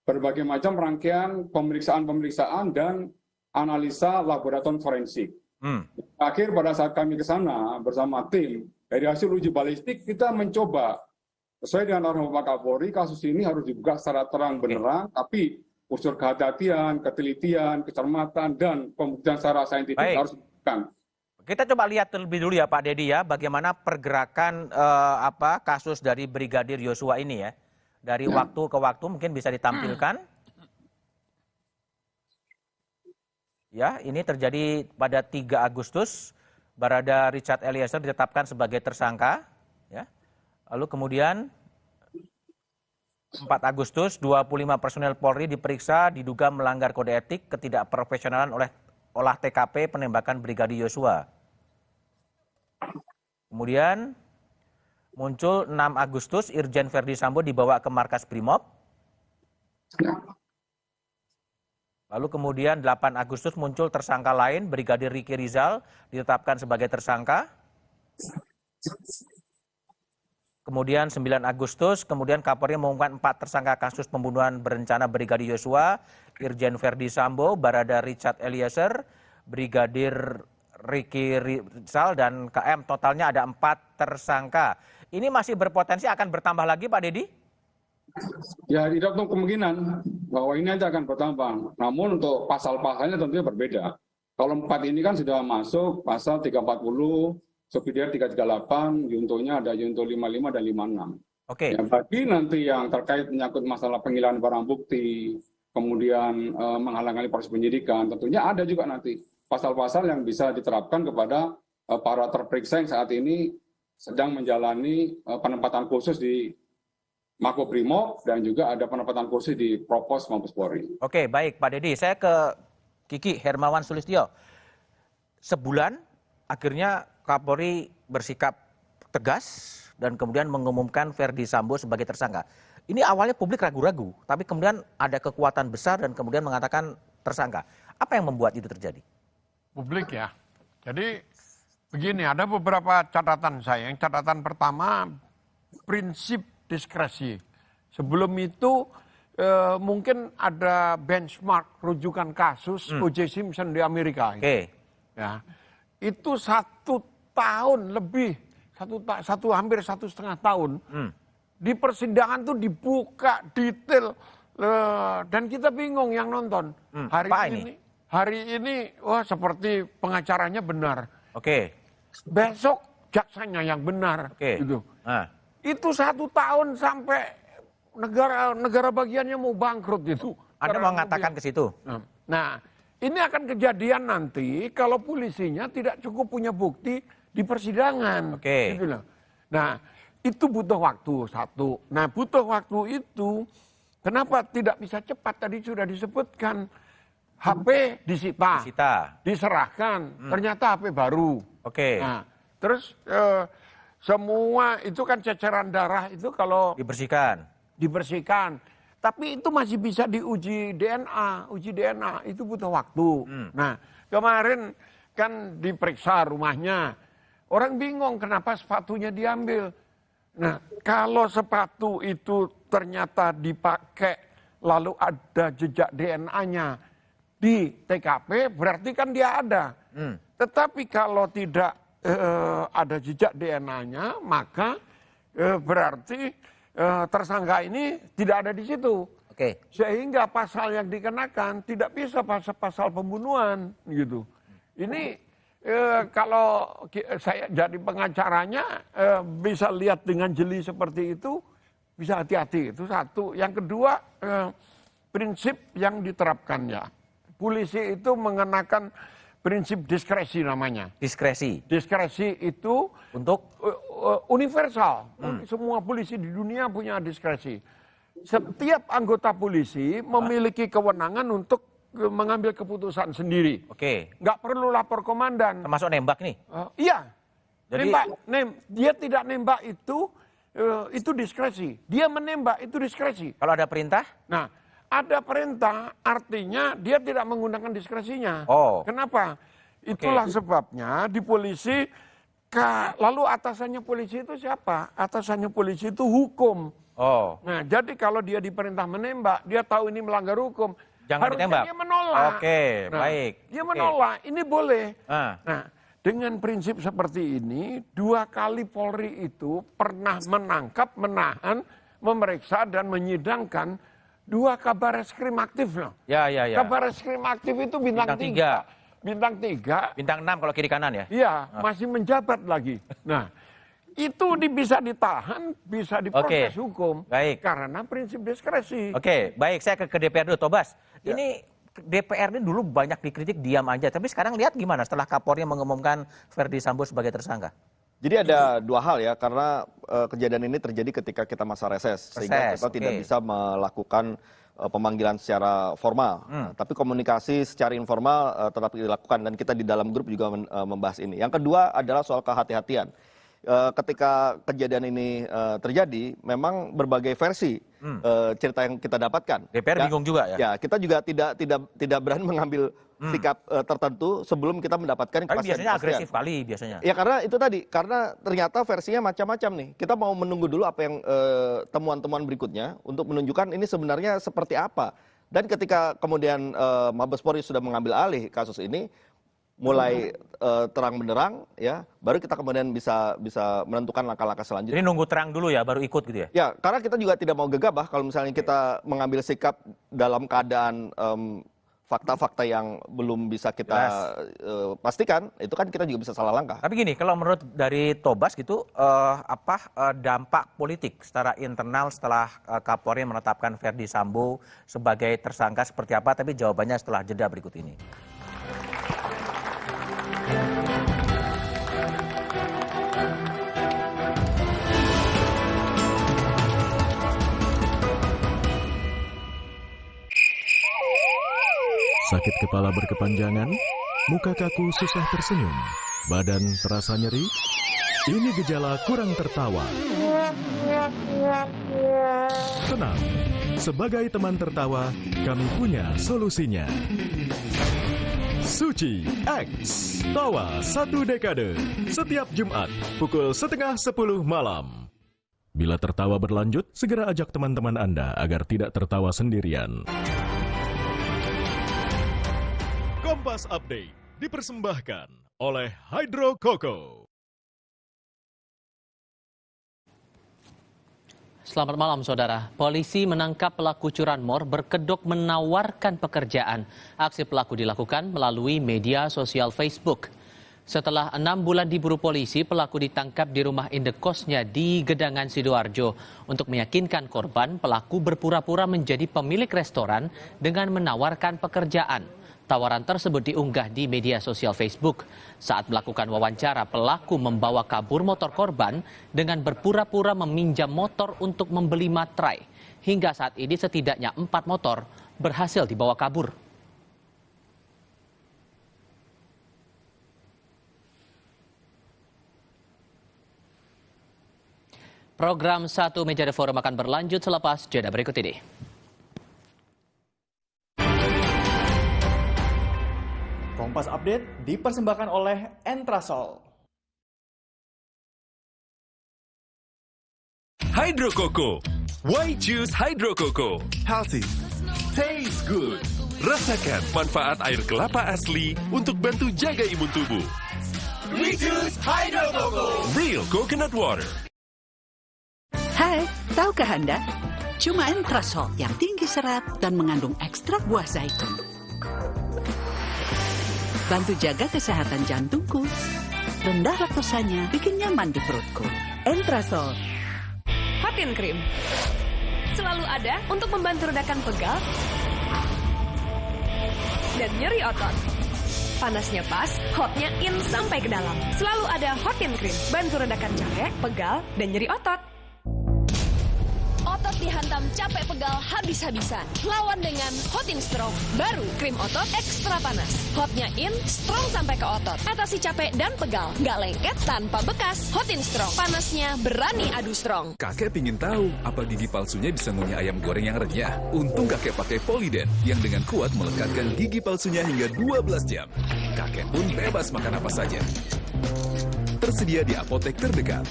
berbagai macam rangkaian pemeriksaan-pemeriksaan dan analisa laboratorium forensik. Akhir pada saat kami ke sana bersama tim, dari hasil uji balistik kita mencoba sesuai dengan arahan Bapak Kapolri, kasus ini harus dibuka secara terang benerang, tapi unsur kehati-hatian, ketelitian, kecermatan, dan pembuktian secara saintifik harus dibuka. Kita coba lihat terlebih dulu ya Pak Dedi ya, bagaimana pergerakan kasus dari Brigadir Yosua ini ya. Dari waktu ke waktu mungkin bisa ditampilkan. Ya, ini terjadi pada 3 Agustus, Barada Richard Eliezer ditetapkan sebagai tersangka. Ya. Lalu kemudian 4 Agustus, 25 personel Polri diperiksa diduga melanggar kode etik ketidakprofesionalan oleh olah TKP penembakan Brigadir Yosua. Kemudian muncul 6 Agustus, Irjen Verdi Sambo dibawa ke markas Brimob. Lalu kemudian 8 Agustus muncul tersangka lain, Brigadir Riki Rizal ditetapkan sebagai tersangka. Kemudian 9 Agustus, kemudian Kapolri mengumumkan 4 tersangka kasus pembunuhan berencana Brigadir Yosua, Irjen Verdi Sambo, Barada Richard Eliezer, Brigadir Riki Rizal, dan KM. Totalnya ada 4 tersangka. Ini masih berpotensi akan bertambah lagi, Pak Dedi? Ya, tidak untuk kemungkinan bahwa ini aja akan bertambah. Namun untuk pasal-pasalnya tentunya berbeda. Kalau 4 ini kan sudah masuk pasal 340, subsidiar 338, juntonya ada junto 55 dan 56. Oke. Ya, bagi nanti yang terkait menyangkut masalah penghilangan barang bukti, kemudian menghalang-halangi proses penyidikan, tentunya ada juga nanti pasal-pasal yang bisa diterapkan kepada para terperiksa yang saat ini sedang menjalani penempatan khusus di Makobrimob dan juga ada penempatan khusus di Propos Mabes Polri. Oke, baik Pak Dedi. Saya ke Kiki Hermawan Sulistyo. Sebulan akhirnya Kapolri bersikap tegas dan kemudian mengumumkan Verdi Sambo sebagai tersangka. Ini awalnya publik ragu-ragu, tapi kemudian ada kekuatan besar dan kemudian mengatakan tersangka. Apa yang membuat itu terjadi? Publik ya. Jadi begini, ada beberapa catatan saya. Yang catatan pertama, prinsip diskresi. Sebelum itu mungkin ada benchmark rujukan kasus O.J. Simpson di Amerika. Oke. Ya, itu 1 tahun lebih, hampir 1,5 tahun. Di persidangan tuh dibuka detail dan kita bingung yang nonton. Hari ini wah seperti pengacaranya benar. Oke. Besok jaksanya yang benar. Oke. Gitu. Itu 1 tahun sampai negara bagiannya mau bangkrut itu. Anda mau mengatakan ke situ? Nah, ini akan kejadian nanti kalau polisinya tidak cukup punya bukti di persidangan. Oke. Gitu loh. Nah, itu butuh waktu satu. Nah, butuh waktu itu kenapa tidak bisa cepat? Tadi sudah disebutkan HP disita, diserahkan. Ternyata HP baru. Oke. Nah, terus semua itu kan ceceran darah itu kalau dibersihkan. Tapi itu masih bisa diuji DNA, itu butuh waktu. Nah, kemarin kan diperiksa rumahnya. Orang bingung kenapa sepatunya diambil. Nah, kalau sepatu itu ternyata dipakai lalu ada jejak DNA-nya di TKP, berarti kan dia ada. Tetapi kalau tidak ada jejak DNA-nya, maka berarti tersangka ini tidak ada di situ. Sehingga pasal yang dikenakan tidak bisa pasal pembunuhan gitu. Ini kalau saya jadi pengacaranya bisa lihat dengan jeli seperti itu, bisa hati-hati. Itu satu. Yang kedua, prinsip yang diterapkan ya. Polisi itu mengenakan prinsip diskresi namanya. Diskresi? Diskresi itu untuk universal. Semua polisi di dunia punya diskresi. Setiap anggota polisi memiliki kewenangan untuk mengambil keputusan sendiri. Oke. Nggak perlu lapor komandan. Termasuk nembak nih? Iya. Jadi dia tidak nembak itu diskresi. Dia menembak itu diskresi. Kalau ada perintah? Nah, ada perintah artinya dia tidak menggunakan diskresinya. Kenapa? Itulah sebabnya di polisi, lalu atasannya polisi itu siapa? Atasannya polisi itu hukum. Nah, jadi kalau dia diperintah menembak, dia tahu ini melanggar hukum. Jangan ditembak. Dia menolak. Baik. Dia menolak, ini boleh. Nah, dengan prinsip seperti ini, 2 kali Polri itu pernah menangkap, menahan, memeriksa dan menyidangkan 2 kabar reskrim aktif loh. Ya. Kabar reskrim aktif itu bintang 3. Bintang 3. Bintang 6 kalau kiri kanan ya? Iya, masih menjabat lagi. Nah, itu bisa ditahan, bisa diproses hukum. Baik. Karena prinsip diskresi. Oke, baik. Saya ke DPR dulu, Tobas. Ini DPR ini dulu banyak dikritik diam aja. Tapi sekarang lihat gimana setelah Kapolri mengumumkan Verdi Sambo sebagai tersangka? Jadi ada dua hal ya, karena kejadian ini terjadi ketika kita masa reses, sehingga kita tidak bisa melakukan pemanggilan secara formal. Tapi komunikasi secara informal tetap dilakukan, dan kita di dalam grup juga membahas ini. Yang kedua adalah soal kehati-hatian. Ketika kejadian ini terjadi, memang berbagai versi cerita yang kita dapatkan. DPR bingung juga ya? Ya, kita juga tidak berani mengambil sikap tertentu sebelum kita mendapatkan kepastian. Tapi biasanya agresif kali biasanya. Ya karena itu tadi, karena ternyata versinya macam-macam nih. Kita mau menunggu dulu apa yang temuan-temuan berikutnya untuk menunjukkan ini sebenarnya seperti apa. Dan ketika kemudian Mabes Polri sudah mengambil alih kasus ini, mulai terang benderang, ya, baru kita kemudian bisa menentukan langkah-langkah selanjutnya. Jadi nunggu terang dulu ya, baru ikut gitu ya? Ya, karena kita juga tidak mau gegabah kalau misalnya kita mengambil sikap dalam keadaan fakta-fakta yang belum bisa kita pastikan, itu kan kita juga bisa salah langkah. Tapi gini, kalau menurut dari Tobas gitu, dampak politik secara internal setelah Kapolri menetapkan Ferdi Sambo sebagai tersangka seperti apa? Tapi jawabannya setelah jeda berikut ini. Sakit kepala berkepanjangan, muka kaku susah tersenyum, badan terasa nyeri. Ini gejala kurang tertawa. Tenang, sebagai teman tertawa, kami punya solusinya. Suci X, tawa 1 dekade, setiap Jumat pukul 9:30 malam. Bila tertawa berlanjut, segera ajak teman-teman Anda agar tidak tertawa sendirian. Kompas Update dipersembahkan oleh Hydro Coco. Selamat malam saudara. Polisi menangkap pelaku curanmor berkedok menawarkan pekerjaan. Aksi pelaku dilakukan melalui media sosial Facebook. Setelah 6 bulan diburu polisi, pelaku ditangkap di rumah indekosnya di Gedangan, Sidoarjo. Untuk meyakinkan korban, pelaku berpura-pura menjadi pemilik restoran dengan menawarkan pekerjaan. Tawaran tersebut diunggah di media sosial Facebook. Saat melakukan wawancara, pelaku membawa kabur motor korban dengan berpura-pura meminjam motor untuk membeli materai. Hingga saat ini setidaknya 4 motor berhasil dibawa kabur. Program 1 Meja The Forum akan berlanjut selepas jeda berikut ini. Kompas Update dipersembahkan oleh Entrasol. Hydro Coco. Why choose Hydro Coco? Healthy, taste good. Rasakan manfaat air kelapa asli untuk bantu jaga imun tubuh. We choose Hydro Coco. Real coconut water. Hai, tahukah Anda? Cuma Entrasol yang tinggi serat dan mengandung ekstrak buah zaitun. Bantu jaga kesehatan jantungku. Rendah laktosanya bikin nyaman di perutku. Entrasol. Hotin Cream. Selalu ada untuk membantu redakan pegal dan nyeri otot. Panasnya pas, hotnya in sampai ke dalam. Selalu ada Hotin Cream. Bantu redakan capek, pegal, dan nyeri otot. Otot dihantam capek pegal habis-habisan. Lawan dengan Hotin Strong. Baru krim otot ekstra panas. Hotnya in, strong sampai ke otot. Atasi capek dan pegal. Nggak lengket tanpa bekas. Hotin Strong. Panasnya berani adu strong. Kakek pingin tahu apa gigi palsunya bisa ngunyah ayam goreng yang renyah. Untung kakek pakai Poliden yang dengan kuat melekatkan gigi palsunya hingga 12 jam. Kakek pun bebas makan apa saja. Tersedia di apotek terdekat.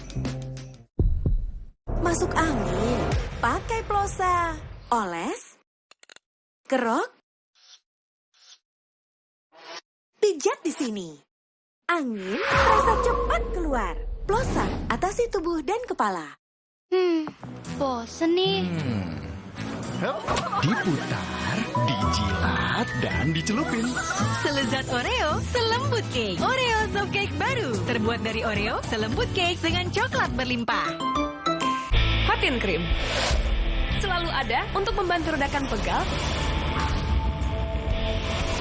Masuk angin, pakai plosa, oles, kerok, pijat di sini. Angin terasa cepat keluar. Plosa, atasi tubuh dan kepala. Bosen nih. Diputar, dijilat, dan dicelupin. Selezat Oreo, selembut cake. Oreo Soft Cake baru. Terbuat dari Oreo, selembut cake dengan coklat berlimpah. Hotin Cream. Selalu ada untuk membantu redakan pegal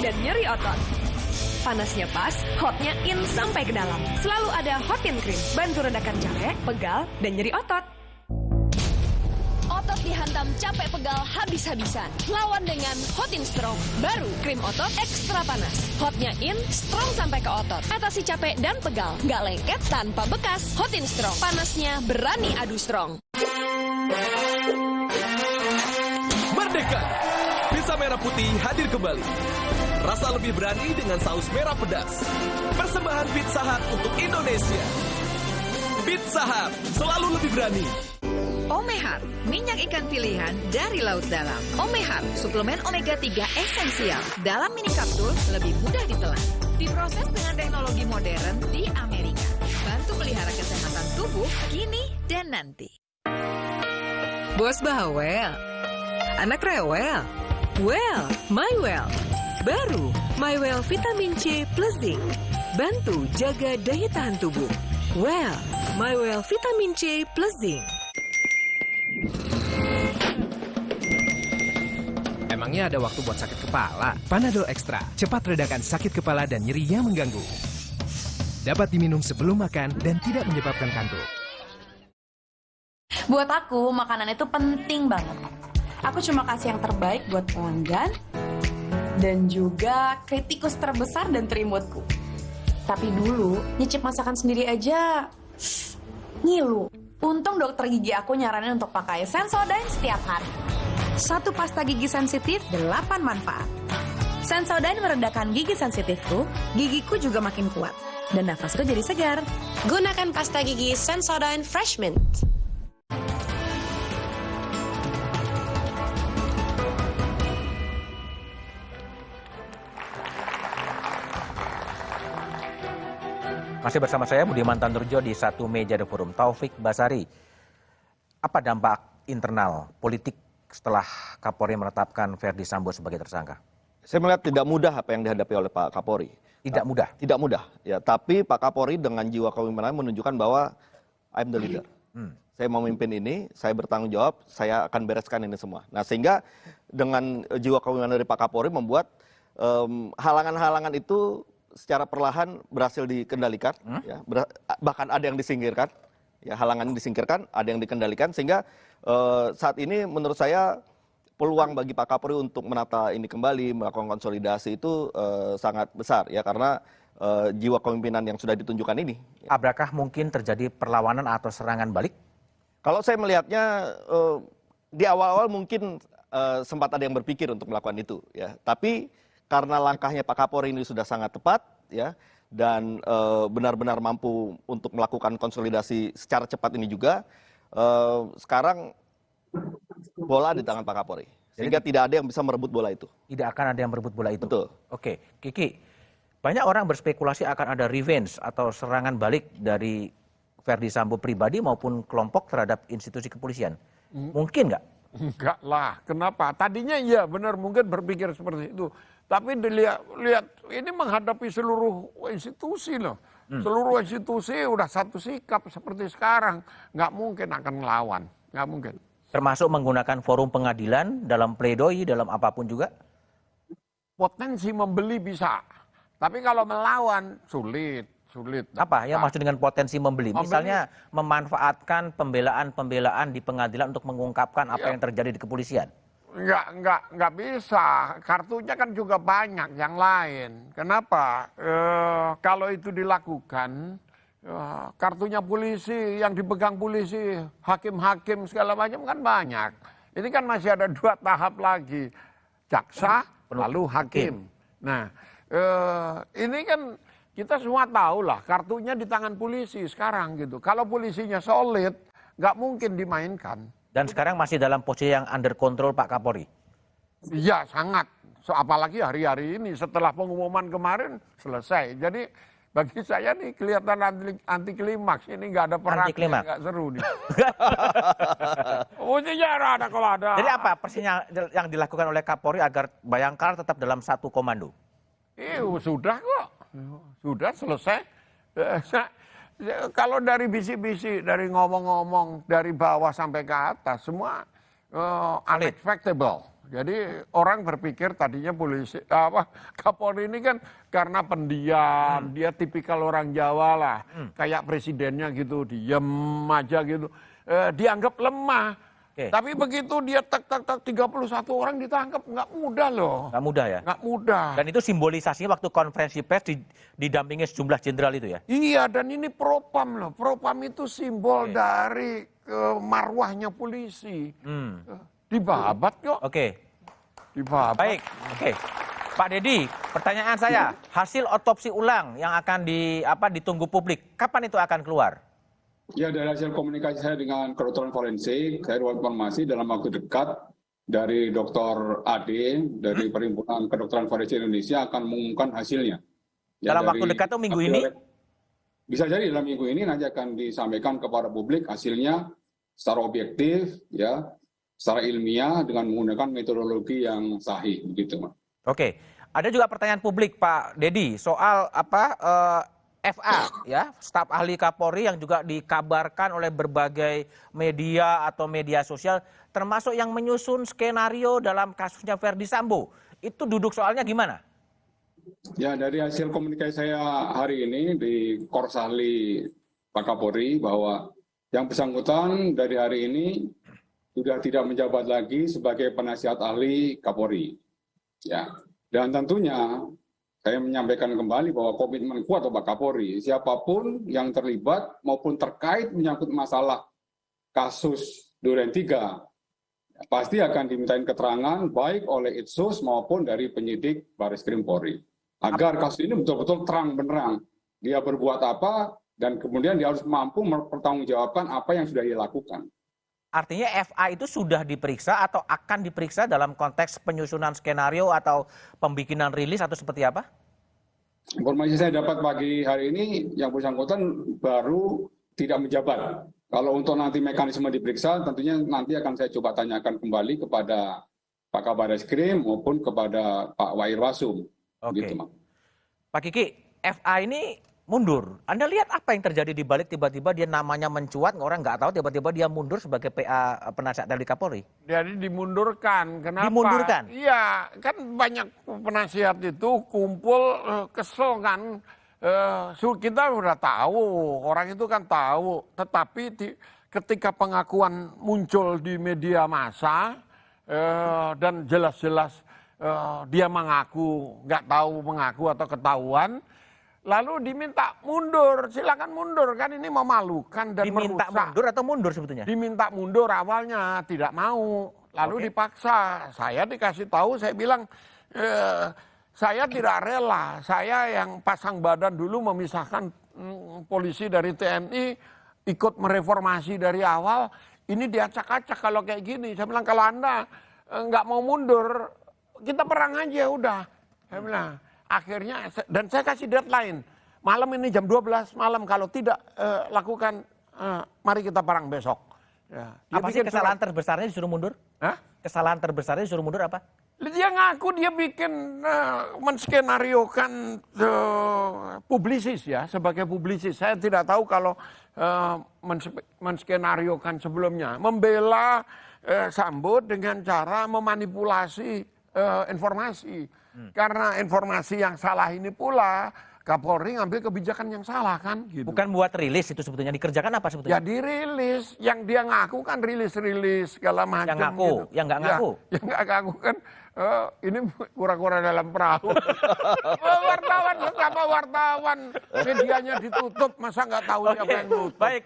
dan nyeri otot. Panasnya pas, hotnya in sampai ke dalam. Selalu ada Hot in Cream, bantu redakan capek, pegal, dan nyeri otot. Otot dihantam capek pegal habis-habisan. Lawan dengan Hot in Strong. Baru krim otot ekstra panas. Hotnya in, strong sampai ke otot. Atasi capek dan pegal. Nggak lengket tanpa bekas. Hot in Strong. Panasnya berani adu strong. Merdeka! Pizza merah putih hadir kembali. Rasa lebih berani dengan saus merah pedas. Persembahan Pizza Hut untuk Indonesia. Pizza Hut selalu lebih berani. Omehar, minyak ikan pilihan dari laut dalam. Omehar, suplemen omega 3 esensial. Dalam mini kapsul, lebih mudah ditelan. Diproses dengan teknologi modern di Amerika. Bantu pelihara kesehatan tubuh kini dan nanti. Bos bawel, anak rewel. Well, My Well. Baru, My Well Vitamin C plus Zinc. Bantu jaga daya tahan tubuh. Well, My Well Vitamin C plus Zinc. Emangnya ada waktu buat sakit kepala? Panadol Extra, cepat redakan sakit kepala dan nyeri yang mengganggu. Dapat diminum sebelum makan dan tidak menyebabkan kantuk. Buat aku, makanan itu penting banget. Aku cuma kasih yang terbaik buat pelanggan dan juga kritikus terbesar dan terimutku. Tapi dulu, nyicip masakan sendiri aja ngilu. Untung dokter gigi aku nyaranin untuk pakai Sensodyne setiap hari. 1 pasta gigi sensitif, 8 manfaat. Sensodyne meredakan gigi sensitifku, gigiku juga makin kuat. Dan nafasku jadi segar. Gunakan pasta gigi Sensodyne Fresh Mint. Masih bersama saya Budiman Tanurjo di Satu Meja The Forum. Taufik Basari, apa dampak internal politik setelah Kapolri menetapkan Verdi Sambo sebagai tersangka? Saya melihat tidak mudah apa yang dihadapi oleh Pak Kapolri. Tidak mudah? Tidak mudah, ya. Tapi Pak Kapolri dengan jiwa kepemimpinan menunjukkan bahwa I'm the leader. Saya mau memimpin ini, saya bertanggung jawab, saya akan bereskan ini semua. Nah, sehingga dengan jiwa kepemimpinan dari Pak Kapolri membuat halangan-halangan itu secara perlahan berhasil dikendalikan, ya, bahkan ada yang disingkirkan, ya, halangan disingkirkan, ada yang dikendalikan, sehingga saat ini menurut saya peluang bagi Pak Kapolri untuk menata ini kembali, melakukan konsolidasi itu sangat besar, ya, karena jiwa kepemimpinan yang sudah ditunjukkan ini. Apakah mungkin terjadi perlawanan atau serangan balik? Kalau saya melihatnya di awal-awal mungkin sempat ada yang berpikir untuk melakukan itu, ya, tapi karena langkahnya Pak Kapolri ini sudah sangat tepat, ya, dan benar-benar mampu untuk melakukan konsolidasi secara cepat ini juga, sekarang bola di tangan Pak Kapolri, sehingga tidak ada yang bisa merebut bola itu. Tidak akan ada yang merebut bola itu. Betul. Oke, Kiki, banyak orang berspekulasi akan ada revenge atau serangan balik dari Verdi Sambo pribadi maupun kelompok terhadap institusi kepolisian. Mungkin nggak? Enggak lah, kenapa? Tadinya iya benar mungkin berpikir seperti itu. Tapi lihat ini menghadapi seluruh institusi loh. Seluruh institusi udah satu sikap seperti sekarang. Nggak mungkin akan melawan, nggak mungkin. Termasuk menggunakan forum pengadilan dalam pledoi, dalam apapun juga? Potensi membeli bisa. Tapi kalau melawan sulit. Apa yang maksud dengan potensi membeli? Misalnya memanfaatkan pembelaan-pembelaan di pengadilan untuk mengungkapkan apa yang terjadi di kepolisian? Enggak bisa. Kartunya kan juga banyak yang lain. Kenapa? Kalau itu dilakukan, kartunya polisi, yang dipegang polisi, hakim-hakim segala macam kan banyak. Ini kan masih ada 2 tahap lagi. Jaksa, lalu hakim. Nah, ini kan kita semua tahu lah, kartunya di tangan polisi sekarang gitu. Kalau polisinya solid, nggak mungkin dimainkan. Dan sekarang masih dalam posisi yang under control Pak Kapolri? Iya, sangat. Apalagi hari-hari ini, setelah pengumuman kemarin, selesai. Jadi bagi saya nih kelihatan anti klimaks. Ini nggak ada perang, nggak seru nih. Mestinya ada kalau ada. Jadi apa persisnya yang dilakukan oleh Kapolri agar Bayangkara tetap dalam satu komando? Sudah kok. Sudah selesai. Kalau dari bisik-bisik, dari ngomong-ngomong, dari bawah sampai ke atas, semua unexpectable. Jadi orang berpikir tadinya polisi Kapolri ini kan karena pendiam, dia tipikal orang Jawa lah, kayak presidennya gitu, diem aja gitu, dianggap lemah. Tapi begitu dia tak 31 orang ditangkap, nggak mudah loh. Nggak mudah ya? Nggak mudah. Dan itu simbolisasinya waktu konferensi pers didampingi sejumlah jenderal itu ya? Iya, dan ini propam loh. Propam itu simbol dari marwahnya polisi. Dibabat kok. Dibabat. Baik, Pak Dedi, pertanyaan saya, hasil otopsi ulang yang akan ditunggu publik, kapan itu akan keluar? Ya, dari hasil komunikasi saya dengan kedokteran forensik, saya dapat informasi dalam waktu dekat dari Dr. Ade dari Perhimpunan Kedokteran Forensik Indonesia akan mengumumkan hasilnya. Ya, dalam waktu dekat tuh minggu ini? Bisa jadi dalam minggu ini nanti akan disampaikan kepada publik hasilnya secara objektif, ya, secara ilmiah dengan menggunakan metodologi yang sahih, begitu, Mas. Oke, ada juga pertanyaan publik, Pak Dedi, soal FA, ya, staf ahli Kapolri yang juga dikabarkan oleh berbagai media atau media sosial, termasuk yang menyusun skenario dalam kasusnya Verdi Sambo. Itu duduk soalnya gimana? Ya, dari hasil komunikasi saya hari ini di Korps Ahli Pak Kapolri bahwa yang bersangkutan dari hari ini sudah tidak menjabat lagi sebagai penasihat ahli Kapolri. Ya, dan tentunya saya menyampaikan kembali bahwa komitmen kuat Pak Kapolri, siapapun yang terlibat maupun terkait menyangkut masalah kasus Duren 3, pasti akan dimintain keterangan baik oleh Itsus maupun dari penyidik Barreskrim Polri. Agar kasus ini betul-betul terang benderang. Dia berbuat apa dan kemudian dia harus mampu mempertanggungjawabkan apa yang sudah dia lakukan. Artinya FA itu sudah diperiksa atau akan diperiksa dalam konteks penyusunan skenario atau pembikinan rilis atau seperti apa? Informasi saya dapat pagi hari ini yang bersangkutan baru tidak menjabat. Kalau untuk nanti mekanisme diperiksa tentunya nanti akan saya coba tanyakan kembali kepada Pak Kabar Eskrim maupun kepada Pak Wairwasum. Oke. Gitu, Pak Kiki, FA ini mundur. Anda lihat apa yang terjadi di balik tiba-tiba dia namanya mencuat, orang nggak tahu tiba-tiba dia mundur sebagai PA penasihat dari Kapolri. Jadi dimundurkan. Kenapa? Dimundurkan? Iya, kan banyak penasihat itu kumpul kesel kan. Kita udah tahu, orang itu kan tahu. Tetapi ketika pengakuan muncul di media massa dan jelas-jelas dia mengaku, nggak tahu mengaku atau ketahuan, lalu diminta mundur, silakan mundur, kan ini memalukan dan diminta merusak. Mundur atau mundur sebetulnya? Diminta mundur awalnya, tidak mau, lalu dipaksa. Saya dikasih tahu, saya bilang, saya tidak rela, saya yang pasang badan dulu memisahkan polisi dari TNI, ikut mereformasi dari awal, ini diacak-acak kalau kayak gini. Saya bilang, kalau Anda nggak mau mundur, kita perang aja udah. Saya bilang. Akhirnya, dan saya kasih deadline, malam ini jam 12 malam, kalau tidak lakukan, mari kita perang besok. Ya. Apa sih kesalahan terbesarnya disuruh mundur? Hah? Kesalahan terbesarnya disuruh mundur apa? Dia ngaku dia bikin, menskenariokan publisis ya, sebagai publisis. Saya tidak tahu kalau menskenariokan sebelumnya. Membela Sambo dengan cara memanipulasi informasi. Karena informasi yang salah ini pula, Kapolri ngambil kebijakan yang salah kan. Gitu. Bukan buat rilis itu sebetulnya, dikerjakan apa sebetulnya? Ya dirilis, yang dia ngaku kan rilis-rilis segala macam. Yang ngaku, gitu. yang nggak ngaku? Ya, yang nggak ngaku kan, ini kura-kura dalam perahu. Wartawan, betapa wartawan, medianya ditutup, masa nggak tahu siapa yang nutup. Baik,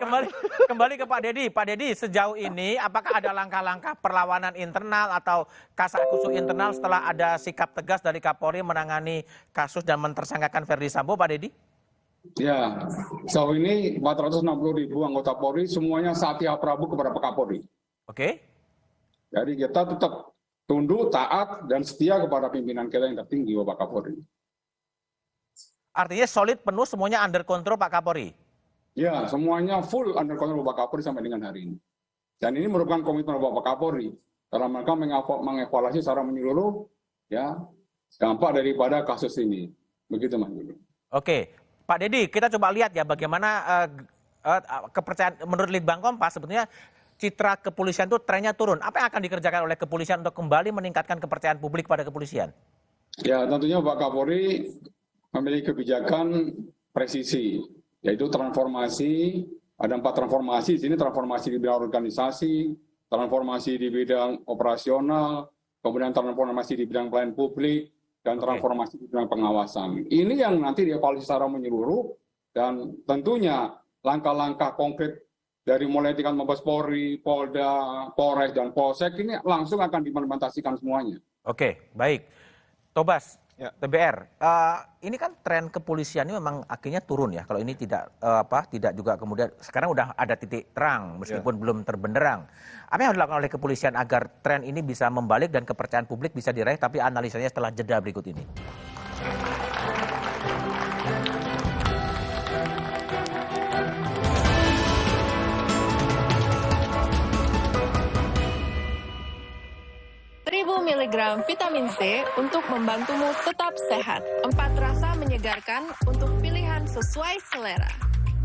kembali ke Pak Dedi. Pak Dedi, sejauh ini apakah ada langkah-langkah perlawanan internal atau kasakusuk internal setelah ada sikap tegas dari Kapolri menangani kasus dan mentersangkakan Verdi Sambo, Pak Dedi? Ya, sejauh ini 460.000 anggota Polri semuanya Satya Prabu kepada Pak Kapolri. Oke. Jadi kita tetap tunduk, taat, dan setia kepada pimpinan kita yang tertinggi, Bapak Kapolri. Artinya solid penuh semuanya under control Pak Kapolri? Ya, semuanya full under control Bapak Kapolri sampai dengan hari ini. Dan ini merupakan komitmen Bapak Kapolri dalam mereka mengevaluasi secara menyeluruh ya dampak daripada kasus ini. Begitu, Mas. Oke, Pak Dedi, kita coba lihat ya bagaimana kepercayaan menurut Litbang Kompas sebetulnya citra kepolisian itu trennya turun. Apa yang akan dikerjakan oleh kepolisian untuk kembali meningkatkan kepercayaan publik pada kepolisian? Ya, tentunya Pak Kapolri memiliki kebijakan presisi, yaitu transformasi. Ada 4 transformasi di sini, transformasi di bidang organisasi, transformasi di bidang operasional, kemudian transformasi di bidang pelayanan publik, dan transformasi di bidang pengawasan. Ini yang nanti dievaluasi secara menyeluruh, dan tentunya langkah-langkah konkret dari mulai tingkat Mabes Polri, Polda, Polres, dan Polsek ini langsung akan diimplementasikan semuanya. Oke, baik. Tobas, TBR, ini kan tren kepolisian ini memang akhirnya turun ya. Kalau ini tidak tidak juga kemudian sekarang udah ada titik terang meskipun belum terbenderang. Apa yang harus dilakukan oleh kepolisian agar tren ini bisa membalik dan kepercayaan publik bisa diraih? Tapi analisanya setelah jeda berikut ini. Miligram vitamin C untuk membantumu tetap sehat. 4 rasa menyegarkan untuk pilihan sesuai selera.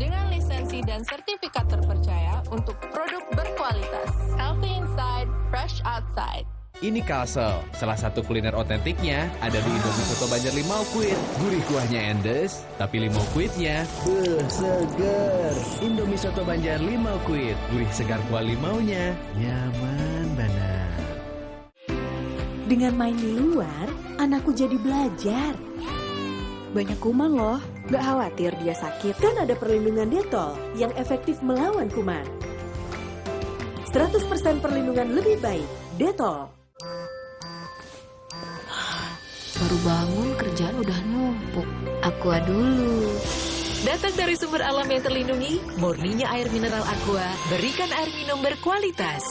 Dengan lisensi dan sertifikat terpercaya untuk produk berkualitas. Healthy inside, fresh outside. Ini Kalsel, salah satu kuliner otentiknya ada di Indomie Soto Banjar Limau Kuit. Gurih kuahnya endes, tapi limau kuitnya seger. Indomie Soto Banjar Limau Kuit, gurih segar kuah limaunya, nyaman banget. Dengan main di luar, anakku jadi belajar. Banyak kuman loh, gak khawatir dia sakit. Kan ada perlindungan Detol yang efektif melawan kuman. 100% perlindungan lebih baik, Detol. Baru bangun kerjaan udah numpuk. Aqua dulu. Datang dari sumber alam yang terlindungi, murninya air mineral Aqua, berikan air minum berkualitas.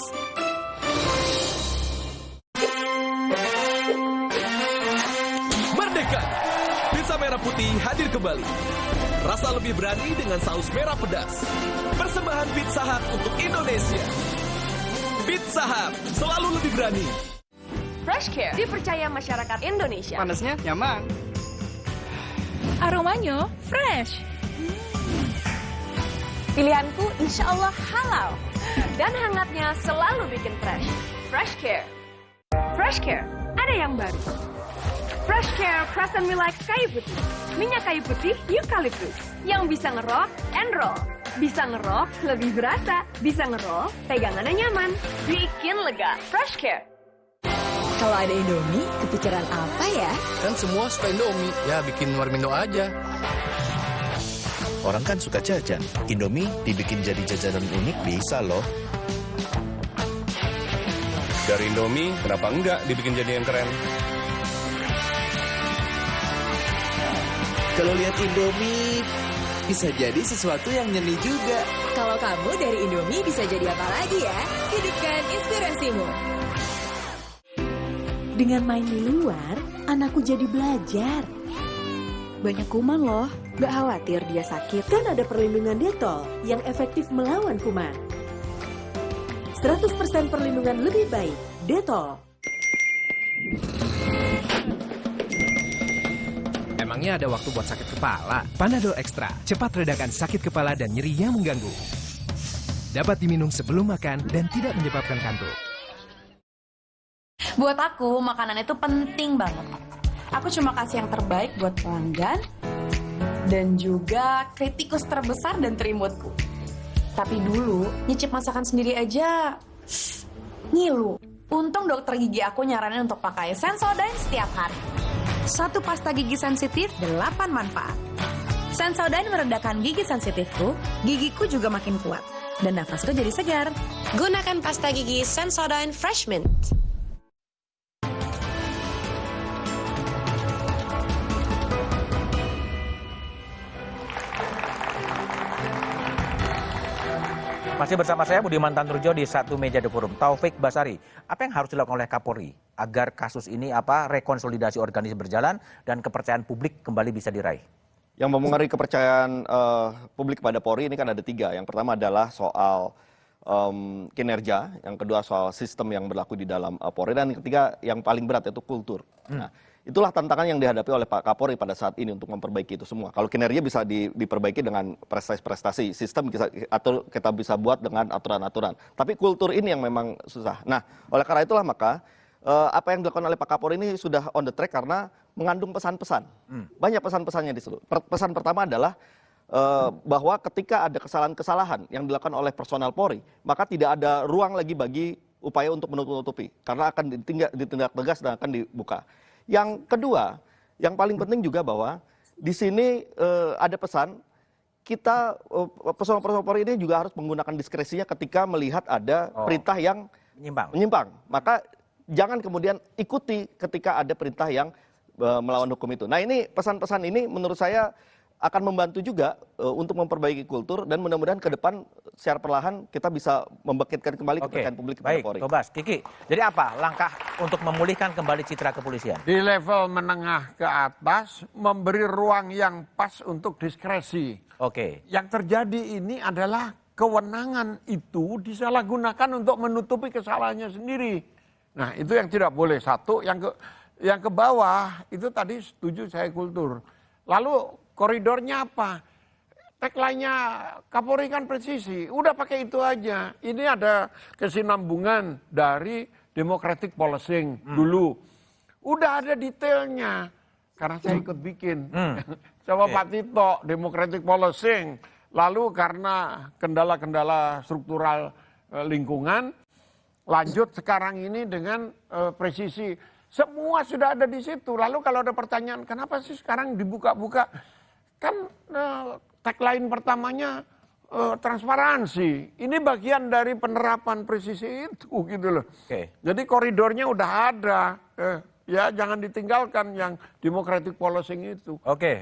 Pizza merah putih hadir kembali. Rasa lebih berani dengan saus merah pedas. Persembahan Pizza Hut untuk Indonesia. Pizza Hut selalu lebih berani. Fresh Care dipercaya masyarakat Indonesia. Panasnya nyaman. Aromanya fresh. Pilihanku insya Allah halal. Dan hangatnya selalu bikin fresh. Fresh Care. Fresh Care, ada yang baru. Fresh Care Press and Relax kayu putih. Minyak kayu putih eukaliptus yang bisa ngerok and roll. Bisa ngerok lebih berasa, bisa ngerol pegangannya nyaman, bikin lega. Fresh Care. Kalau ada Indomie, kepikiran apa ya? Kan semua suka Indomie, ya bikin Warmindo aja. Orang kan suka jajan, Indomie dibikin jadi jajanan unik bisa loh. Dari Indomie, kenapa enggak dibikin jadi yang keren? Kalau lihat Indomie, bisa jadi sesuatu yang nyeni juga. Kalau kamu dari Indomie bisa jadi apa lagi ya? Hidupkan inspirasimu. Dengan main di luar, anakku jadi belajar. Banyak kuman loh, gak khawatir dia sakit. Kan ada perlindungan Detol yang efektif melawan kuman. 100% perlindungan lebih baik, Detol. Emangnya ada waktu buat sakit kepala? Panadol Extra, cepat redakan sakit kepala dan nyeri yang mengganggu. Dapat diminum sebelum makan dan tidak menyebabkan kantuk. Buat aku, makanan itu penting banget. Aku cuma kasih yang terbaik buat pelanggan dan juga kritikus terbesar dan terimutku. Tapi dulu, nyicip masakan sendiri aja ngilu. Untung dokter gigi aku nyaranin untuk pakai Sensodyne setiap hari. 1 pasta gigi sensitif, 8 manfaat. Sensodyne meredakan gigi sensitifku, gigiku juga makin kuat. Dan nafasku jadi segar. Gunakan pasta gigi Sensodyne Fresh Mint. Masih bersama saya Budiman Tanrujo di Satu Meja The Forum. Taufik Basari, apa yang harus dilakukan oleh Kapolri agar kasus ini rekonsolidasi organisasi berjalan dan kepercayaan publik kembali bisa diraih? Yang mempengaruhi kepercayaan publik kepada Polri ini kan ada 3. Yang pertama adalah soal kinerja, yang kedua soal sistem yang berlaku di dalam Polri, dan yang ketiga yang paling berat yaitu kultur. Nah, itulah tantangan yang dihadapi oleh Pak Kapolri pada saat ini untuk memperbaiki itu semua. Kalau kinerja bisa diperbaiki dengan prestasi-prestasi, sistem bisa, atau kita bisa buat dengan aturan-aturan. Tapi kultur ini yang memang susah. Nah, oleh karena itulah maka apa yang dilakukan oleh Pak Kapolri ini sudah on the track karena mengandung pesan-pesan. Banyak pesan-pesannya di situ. Pesan pertama adalah bahwa ketika ada kesalahan-kesalahan yang dilakukan oleh personel Polri, maka tidak ada ruang lagi bagi upaya untuk menutup-nutupi, karena akan ditindak tegas dan akan dibuka. Yang kedua, yang paling penting juga bahwa di sini ada pesan, kita personel Polri ini juga harus menggunakan diskresinya ketika melihat ada perintah yang menyimpang. Maka jangan kemudian ikuti ketika ada perintah yang melawan hukum itu. Nah, ini pesan-pesan ini menurut saya akan membantu juga untuk memperbaiki kultur, dan mudah-mudahan ke depan secara perlahan kita bisa membangkitkan kembali kepercayaan publik kepada Polri. Tobas, Kiki, jadi apa langkah untuk memulihkan kembali citra kepolisian? Di level menengah ke atas, memberi ruang yang pas untuk diskresi. Yang terjadi ini adalah kewenangan itu disalahgunakan untuk menutupi kesalahannya sendiri. Nah, itu yang tidak boleh. Satu, yang ke bawah itu tadi setuju saya kultur. Lalu koridornya apa? Tagline-nya Kapolri kan presisi, udah pakai itu aja. Ini ada kesinambungan dari democratic policing dulu. Udah ada detailnya, karena saya ikut bikin. Coba Pak Tito, democratic policing. Lalu karena kendala-kendala struktural lingkungan, lanjut sekarang ini dengan presisi. Semua sudah ada di situ. Lalu kalau ada pertanyaan, kenapa sih sekarang dibuka-buka? Kan tagline pertamanya transparansi. Ini bagian dari penerapan presisi itu gitu loh. Jadi koridornya udah ada. Ya jangan ditinggalkan yang democratic policing itu.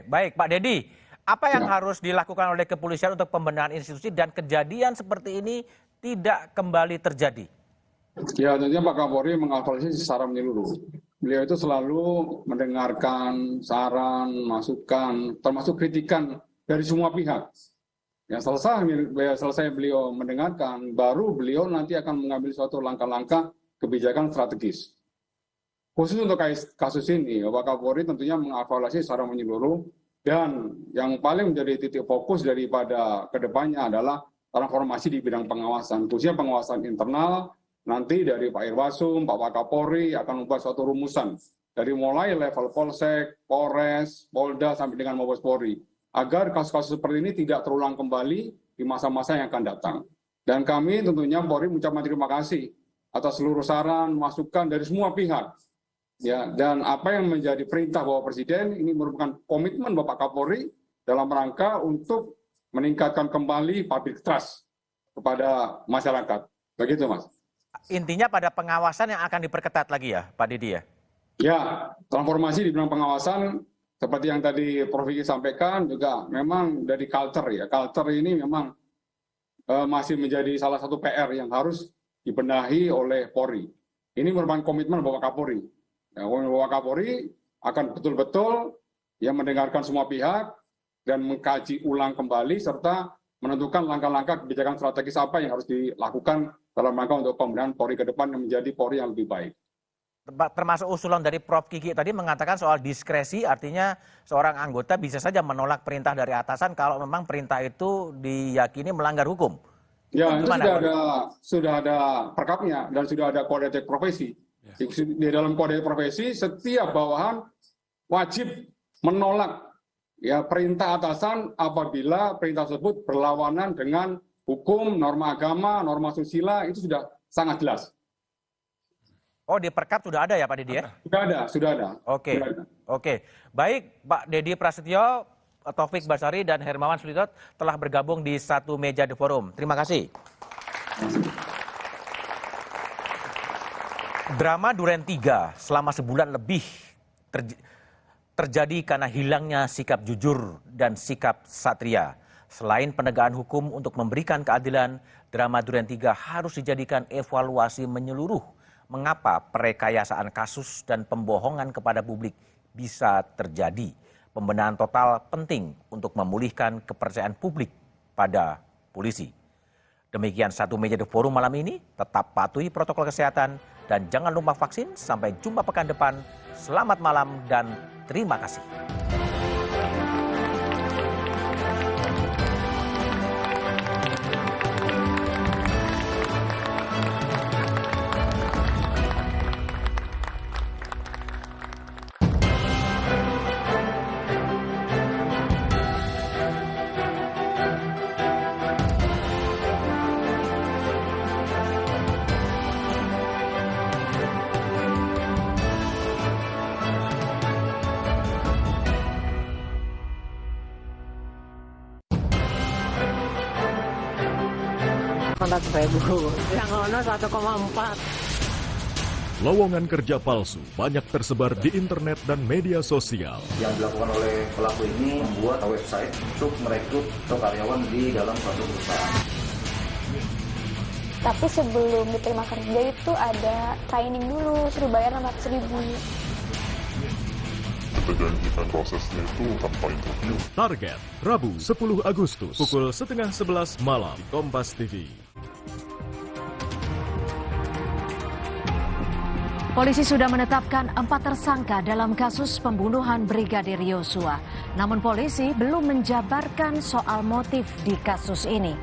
Baik Pak Dedi. Apa yang harus dilakukan oleh kepolisian untuk pembenahan institusi dan kejadian seperti ini tidak kembali terjadi? Ya, tentunya Pak Kapolri mengevaluasi secara menyeluruh. Beliau itu selalu mendengarkan saran, masukan, termasuk kritikan dari semua pihak. Yang selesai beliau mendengarkan, baru beliau nanti akan mengambil suatu langkah-langkah kebijakan strategis. Khusus untuk kasus ini, Pak Kapolri tentunya mengevaluasi secara menyeluruh, dan yang paling menjadi titik fokus daripada kedepannya adalah transformasi di bidang pengawasan, khususnya pengawasan internal. Nanti dari Pak Irwasum, Pak Wakapolri akan membuat suatu rumusan dari mulai level Polsek, Polres, Polda sampai dengan Mabes Polri, agar kasus-kasus seperti ini tidak terulang kembali di masa-masa yang akan datang. Dan kami tentunya Polri mengucapkan terima kasih atas seluruh saran, masukan dari semua pihak. Ya, dan apa yang menjadi perintah Bapak Presiden ini merupakan komitmen Bapak Kapolri dalam rangka untuk meningkatkan kembali public trust kepada masyarakat. Begitu, Mas. Intinya pada pengawasan yang akan diperketat lagi ya, Pak Dedi ya? Ya, transformasi di bidang pengawasan seperti yang tadi Prof. Vicky sampaikan juga memang dari culture ya. Culture ini memang masih menjadi salah satu PR yang harus dibenahi oleh Polri. Ini merupakan komitmen Bapak Kapolri. Ya, Bapak Kapolri akan betul-betul ya mendengarkan semua pihak dan mengkaji ulang kembali serta menentukan langkah-langkah kebijakan strategis apa yang harus dilakukan dalam rangka untuk pembenahan Polri ke depan yang menjadi Polri yang lebih baik. Termasuk usulan dari Prof. Kiki tadi mengatakan soal diskresi, artinya seorang anggota bisa saja menolak perintah dari atasan kalau memang perintah itu diyakini melanggar hukum. Ya, itu sudah ada perkapnya dan sudah ada kode etik profesi. Di dalam kode etik profesi, setiap bawahan wajib menolak ya perintah atasan apabila perintah tersebut berlawanan dengan hukum, norma agama, norma susila, itu sudah sangat jelas. Oh, di Perkap sudah ada ya Pak Dedi ya? Sudah ada. Oke. Baik, Pak Dedi Prasetyo, Taufik Basari, dan Hermawan Sulitot telah bergabung di satu meja The Forum. Terima kasih. Drama Duren 3 selama sebulan lebih terjadi karena hilangnya sikap jujur dan sikap satria. Selain penegakan hukum untuk memberikan keadilan, drama Duren 3 harus dijadikan evaluasi menyeluruh. Mengapa perekayasaan kasus dan pembohongan kepada publik bisa terjadi? Pembenahan total penting untuk memulihkan kepercayaan publik pada polisi. Demikian Satu Meja The Forum malam ini. Tetap patuhi protokol kesehatan dan jangan lupa vaksin. Sampai jumpa pekan depan. Selamat malam dan terima kasih. Yang ono 1,4. Lowongan kerja palsu banyak tersebar di internet dan media sosial. Yang dilakukan oleh pelaku ini membuat website untuk merekrut karyawan di dalam suatu perusahaan. Tapi sebelum diterima kerja itu ada training dulu, suruh bayar 600.000. Kita janjikan prosesnya itu tanpa interview. Target, Rabu 10 Agustus, pukul 10:30 malam di Kompas TV. Polisi sudah menetapkan 4 tersangka dalam kasus pembunuhan Brigadir Yosua. Namun polisi belum menjabarkan soal motif di kasus ini.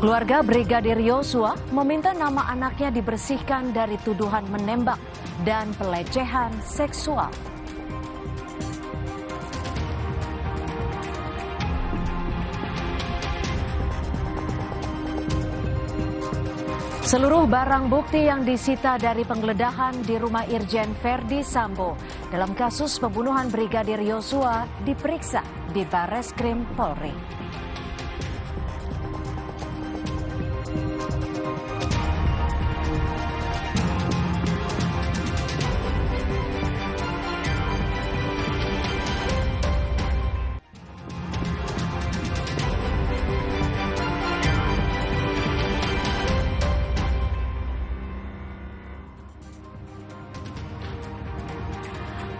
Keluarga Brigadir Yosua meminta nama anaknya dibersihkan dari tuduhan menembak dan pelecehan seksual. Seluruh barang bukti yang disita dari penggeledahan di rumah Irjen Verdi Sambo dalam kasus pembunuhan Brigadir Yosua diperiksa di Barreskrim Polri.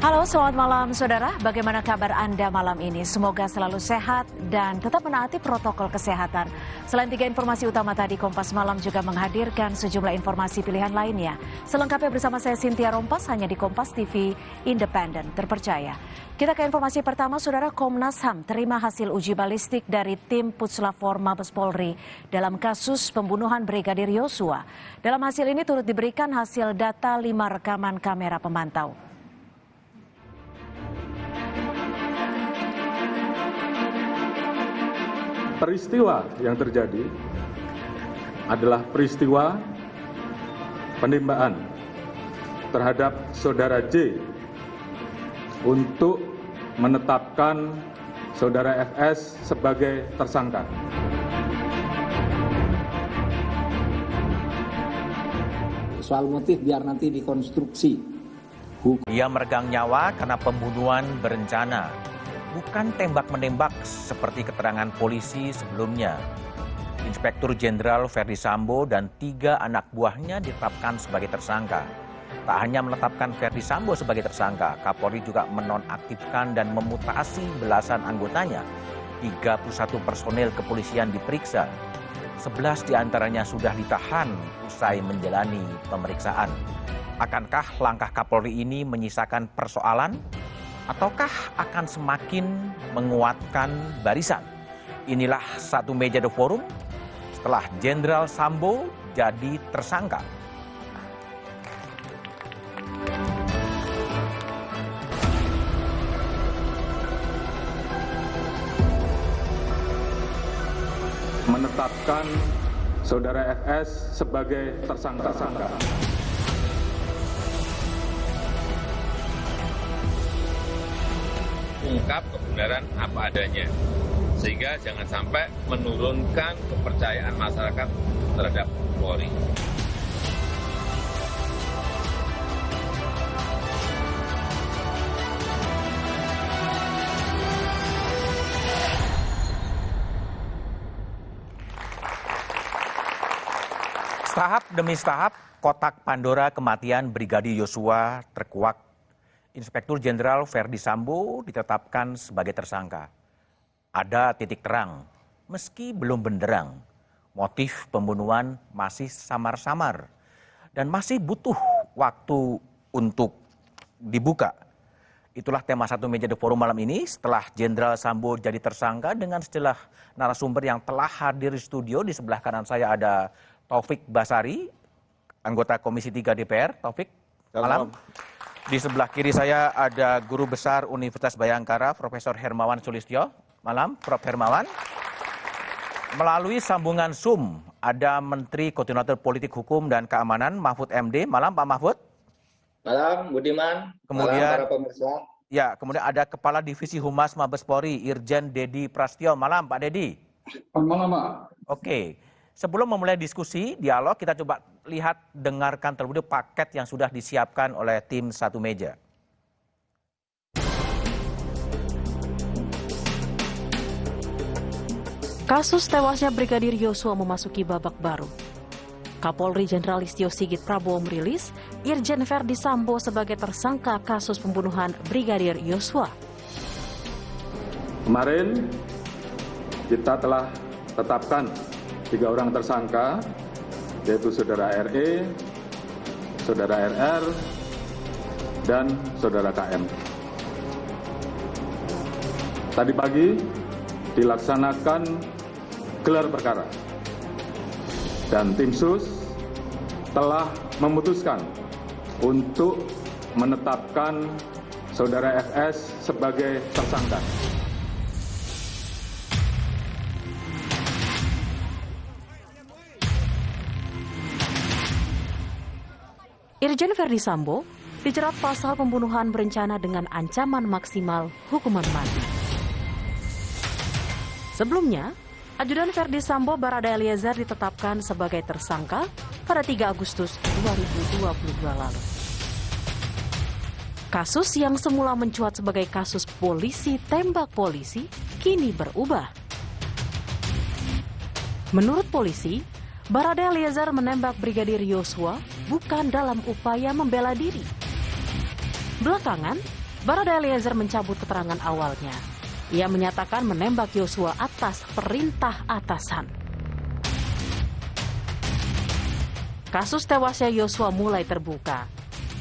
Halo, selamat malam saudara. Bagaimana kabar Anda malam ini? Semoga selalu sehat dan tetap menaati protokol kesehatan. Selain 3 informasi utama tadi, Kompas Malam juga menghadirkan sejumlah informasi pilihan lainnya. Selengkapnya bersama saya Cynthia Rompas hanya di Kompas TV, independen, terpercaya. Kita ke informasi pertama, saudara. Komnas HAM terima hasil uji balistik dari tim Puslapor Mabes Polri dalam kasus pembunuhan Brigadir Yosua. Dalam hasil ini turut diberikan hasil data 5 rekaman kamera pemantau. Peristiwa yang terjadi adalah peristiwa penembakan terhadap saudara J untuk menetapkan saudara FS sebagai tersangka. Soal motif biar nanti dikonstruksi. Ia meregang nyawa karena pembunuhan berencana. Bukan tembak-menembak seperti keterangan polisi sebelumnya. Inspektur Jenderal Verdi Sambo dan 3 anak buahnya ditetapkan sebagai tersangka. Tak hanya menetapkan Verdi Sambo sebagai tersangka, Kapolri juga menonaktifkan dan memutasi belasan anggotanya. 31 personel kepolisian diperiksa. 11 diantaranya sudah ditahan usai menjalani pemeriksaan. Akankah langkah Kapolri ini menyisakan persoalan? Ataukah akan semakin menguatkan barisan? Inilah Satu Meja The Forum setelah Jenderal Sambo jadi tersangka. Menetapkan saudara FS sebagai tersangka. Ungkap kebenaran apa adanya, sehingga jangan sampai menurunkan kepercayaan masyarakat terhadap Polri. Tahap demi tahap, kotak Pandora kematian Brigadir Yosua terkuak. Inspektur Jenderal Verdi Sambo ditetapkan sebagai tersangka. Ada titik terang, meski belum benderang. Motif pembunuhan masih samar-samar dan masih butuh waktu untuk dibuka. Itulah tema Satu Meja The Forum malam ini setelah Jenderal Sambo jadi tersangka dengan sejumlah narasumber yang telah hadir di studio. Di sebelah kanan saya ada Taufik Basari, anggota Komisi 3 DPR. Taufik, malam. Di sebelah kiri saya ada Guru Besar Universitas Bhayangkara, Profesor Hermawan Sulistyo. Malam, Prof. Hermawan. Melalui sambungan Zoom, ada Menteri Koordinator Politik Hukum dan Keamanan, Mahfud MD. Malam, Pak Mahfud. Malam, Budiman. Kemudian, malam, para pemirsa. Ya, kemudian ada Kepala Divisi Humas Mabes Polri, Irjen Dedi Prastyo. Malam, Pak Dedi. Malam, Pak. Oke. Sebelum memulai diskusi, dialog, kita coba lihat, dengarkan terlebih dahulu paket yang sudah disiapkan oleh tim Satu Meja. Kasus tewasnya Brigadir Yosua memasuki babak baru. Kapolri Jenderal Listio Sigit Prabowo merilis Irjen Verdi Sambo sebagai tersangka kasus pembunuhan Brigadir Yosua. Kemarin kita telah tetapkan 3 orang tersangka, yaitu Saudara RE, Saudara RR, dan Saudara KM. Tadi pagi dilaksanakan gelar perkara dan tim sus telah memutuskan untuk menetapkan Saudara FS sebagai tersangka. Irjen Verdi Sambo dijerat pasal pembunuhan berencana dengan ancaman maksimal hukuman mati. Sebelumnya, Ajudan Verdi Sambo Barada Eliezer ditetapkan sebagai tersangka pada 3 Agustus 2022 lalu. Kasus yang semula mencuat sebagai kasus polisi tembak polisi kini berubah. Menurut polisi, Barada Eliezer menembak Brigadir Yosua bukan dalam upaya membela diri. Belakangan, Barada Eliezer mencabut keterangan awalnya. Ia menyatakan menembak Yosua atas perintah atasan. Kasus tewasnya Yosua mulai terbuka.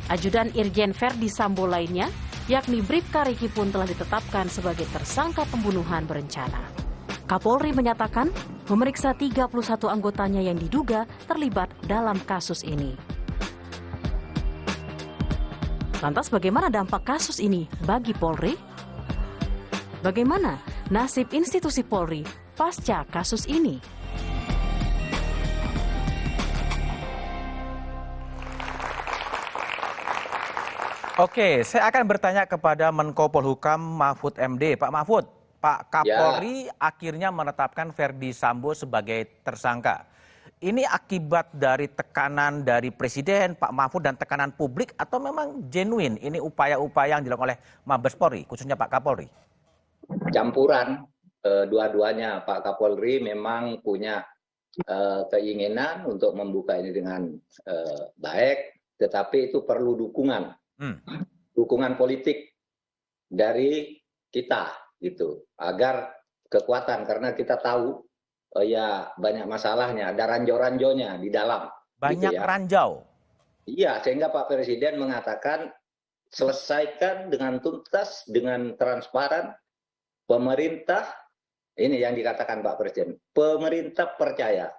Ajudan Irjen Verdi Sambo lainnya, yakni Bribka Riki pun telah ditetapkan sebagai tersangka pembunuhan berencana. Kapolri menyatakan memeriksa 31 anggotanya yang diduga terlibat dalam kasus ini. Lantas bagaimana dampak kasus ini bagi Polri? Bagaimana nasib institusi Polri pasca kasus ini? Oke, saya akan bertanya kepada Menko Polhukam Mahfud MD. Pak Mahfud, Pak Kapolri akhirnya menetapkan Verdi Sambo sebagai tersangka. Ini akibat dari tekanan dari Presiden, Pak Mahfud, dan tekanan publik, atau memang genuine ini upaya-upaya yang dilakukan oleh Mabes Polri, khususnya Pak Kapolri? Campuran dua-duanya. Pak Kapolri memang punya keinginan untuk membuka ini dengan baik, tetapi itu perlu dukungan, dukungan politik dari kita, gitu, agar kekuatan, karena kita tahu ya banyak masalahnya, ada ranjau-ranjaunya di dalam. Banyak gitu ya. Ranjau? Iya, sehingga Pak Presiden mengatakan selesaikan dengan tuntas, dengan transparan. Pemerintah, ini yang dikatakan Pak Presiden, pemerintah percaya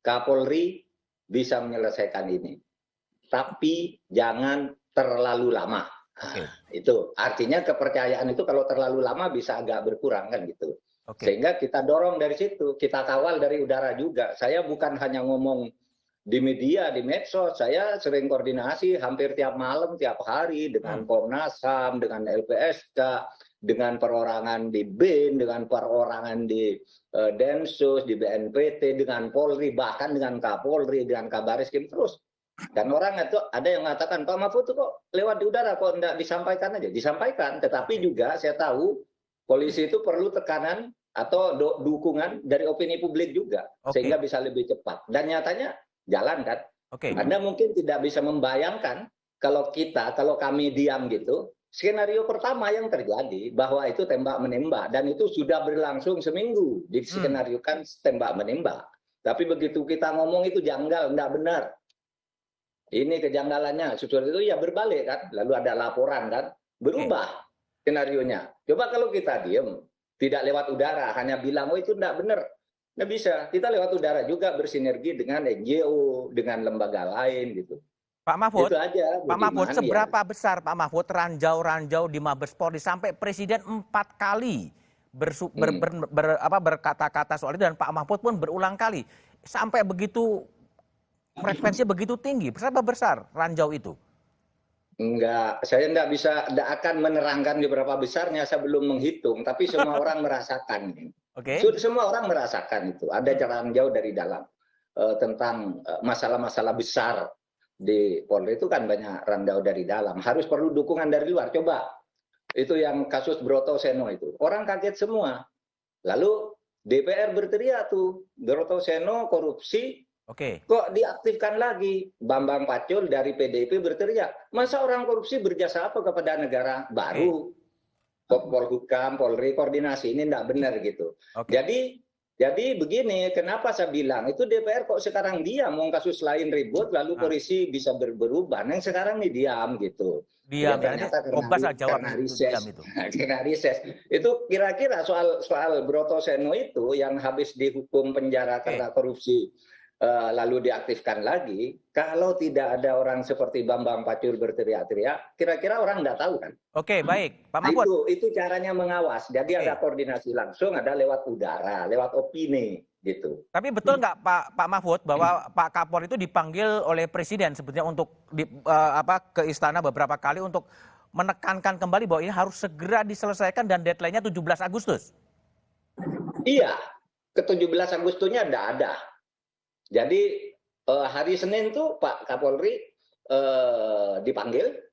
Kapolri bisa menyelesaikan ini, tapi jangan terlalu lama. Itu artinya kepercayaan itu kalau terlalu lama bisa agak berkurang kan gitu. Sehingga kita dorong dari situ, kita kawal dari udara juga. Saya bukan hanya ngomong di media, di medsos, saya sering koordinasi hampir tiap malam, tiap hari dengan Komnas HAM, dengan LPSK, dengan perorangan di BIN, dengan perorangan di Densus, di BNPT, dengan Polri, bahkan dengan Kapolri, dengan Kabariskim terus. Dan orang itu ada yang mengatakan, Pak Mahfud itu kok lewat di udara, kok enggak disampaikan aja? Disampaikan, tetapi juga saya tahu polisi itu perlu tekanan atau dukungan dari opini publik juga, sehingga bisa lebih cepat. Dan nyatanya jalan kan. Anda mungkin tidak bisa membayangkan kalau kami diam gitu, skenario pertama yang terjadi bahwa itu tembak menembak dan itu sudah berlangsung seminggu di skenario kan tembak menembak. Tapi begitu kita ngomong itu janggal, enggak benar. Ini kejanggalannya, sesuatu itu ya berbalik kan, lalu ada laporan kan, berubah skenarionya. Coba kalau kita diem, tidak lewat udara, hanya bilang, oh itu enggak benar. Nggak bisa, kita lewat udara juga bersinergi dengan NGO, dengan lembaga lain gitu. Pak Mahfud, itu aja, Pak Mahfud, seberapa besar Pak Mahfud ranjau-ranjau di Mabes Polri sampai Presiden 4 kali berkata-kata soal itu dan Pak Mahfud pun berulang kali sampai begitu frekuensinya begitu tinggi. Berapa besar ranjau itu? Enggak, saya enggak akan menerangkan di berapa besarnya, saya belum menghitung, tapi semua orang merasakan. Semua orang merasakan itu. Ada ranjau dari dalam tentang masalah-masalah besar di Polri itu kan banyak ranjau dari dalam. Harus perlu dukungan dari luar. Coba, itu yang kasus Broto Seno itu. Orang kaget semua. Lalu DPR berteriak tuh, Broto Seno korupsi, kok diaktifkan lagi? Bambang Pacul dari PDIP berteriak, masa orang korupsi berjasa apa kepada negara? Baru Polhukam, Polri koordinasi, ini tidak benar gitu. Jadi begini, kenapa saya bilang itu DPR kok sekarang diam, mau kasus lain ribut, lalu polisi bisa berubah. Yang sekarang ini diam gitu. Diam, karena riset. Itu kira-kira soal Broto Seno itu yang habis dihukum penjara karena korupsi. Lalu diaktifkan lagi, kalau tidak ada orang seperti Bambang Pacul berteriak-teriak, kira-kira orang nggak tahu kan? Oke, baik. Pak Mahfud. Itu caranya mengawas. Jadi ada koordinasi langsung, ada lewat udara, lewat opini gitu. Tapi betul nggak Pak Mahfud bahwa Pak Kapolri itu dipanggil oleh Presiden sebetulnya untuk ke istana beberapa kali untuk menekankan kembali bahwa ini harus segera diselesaikan dan deadline-nya 17 Agustus? Iya, ke 17 Agustusnya tidak ada. Jadi hari Senin tuh Pak Kapolri dipanggil.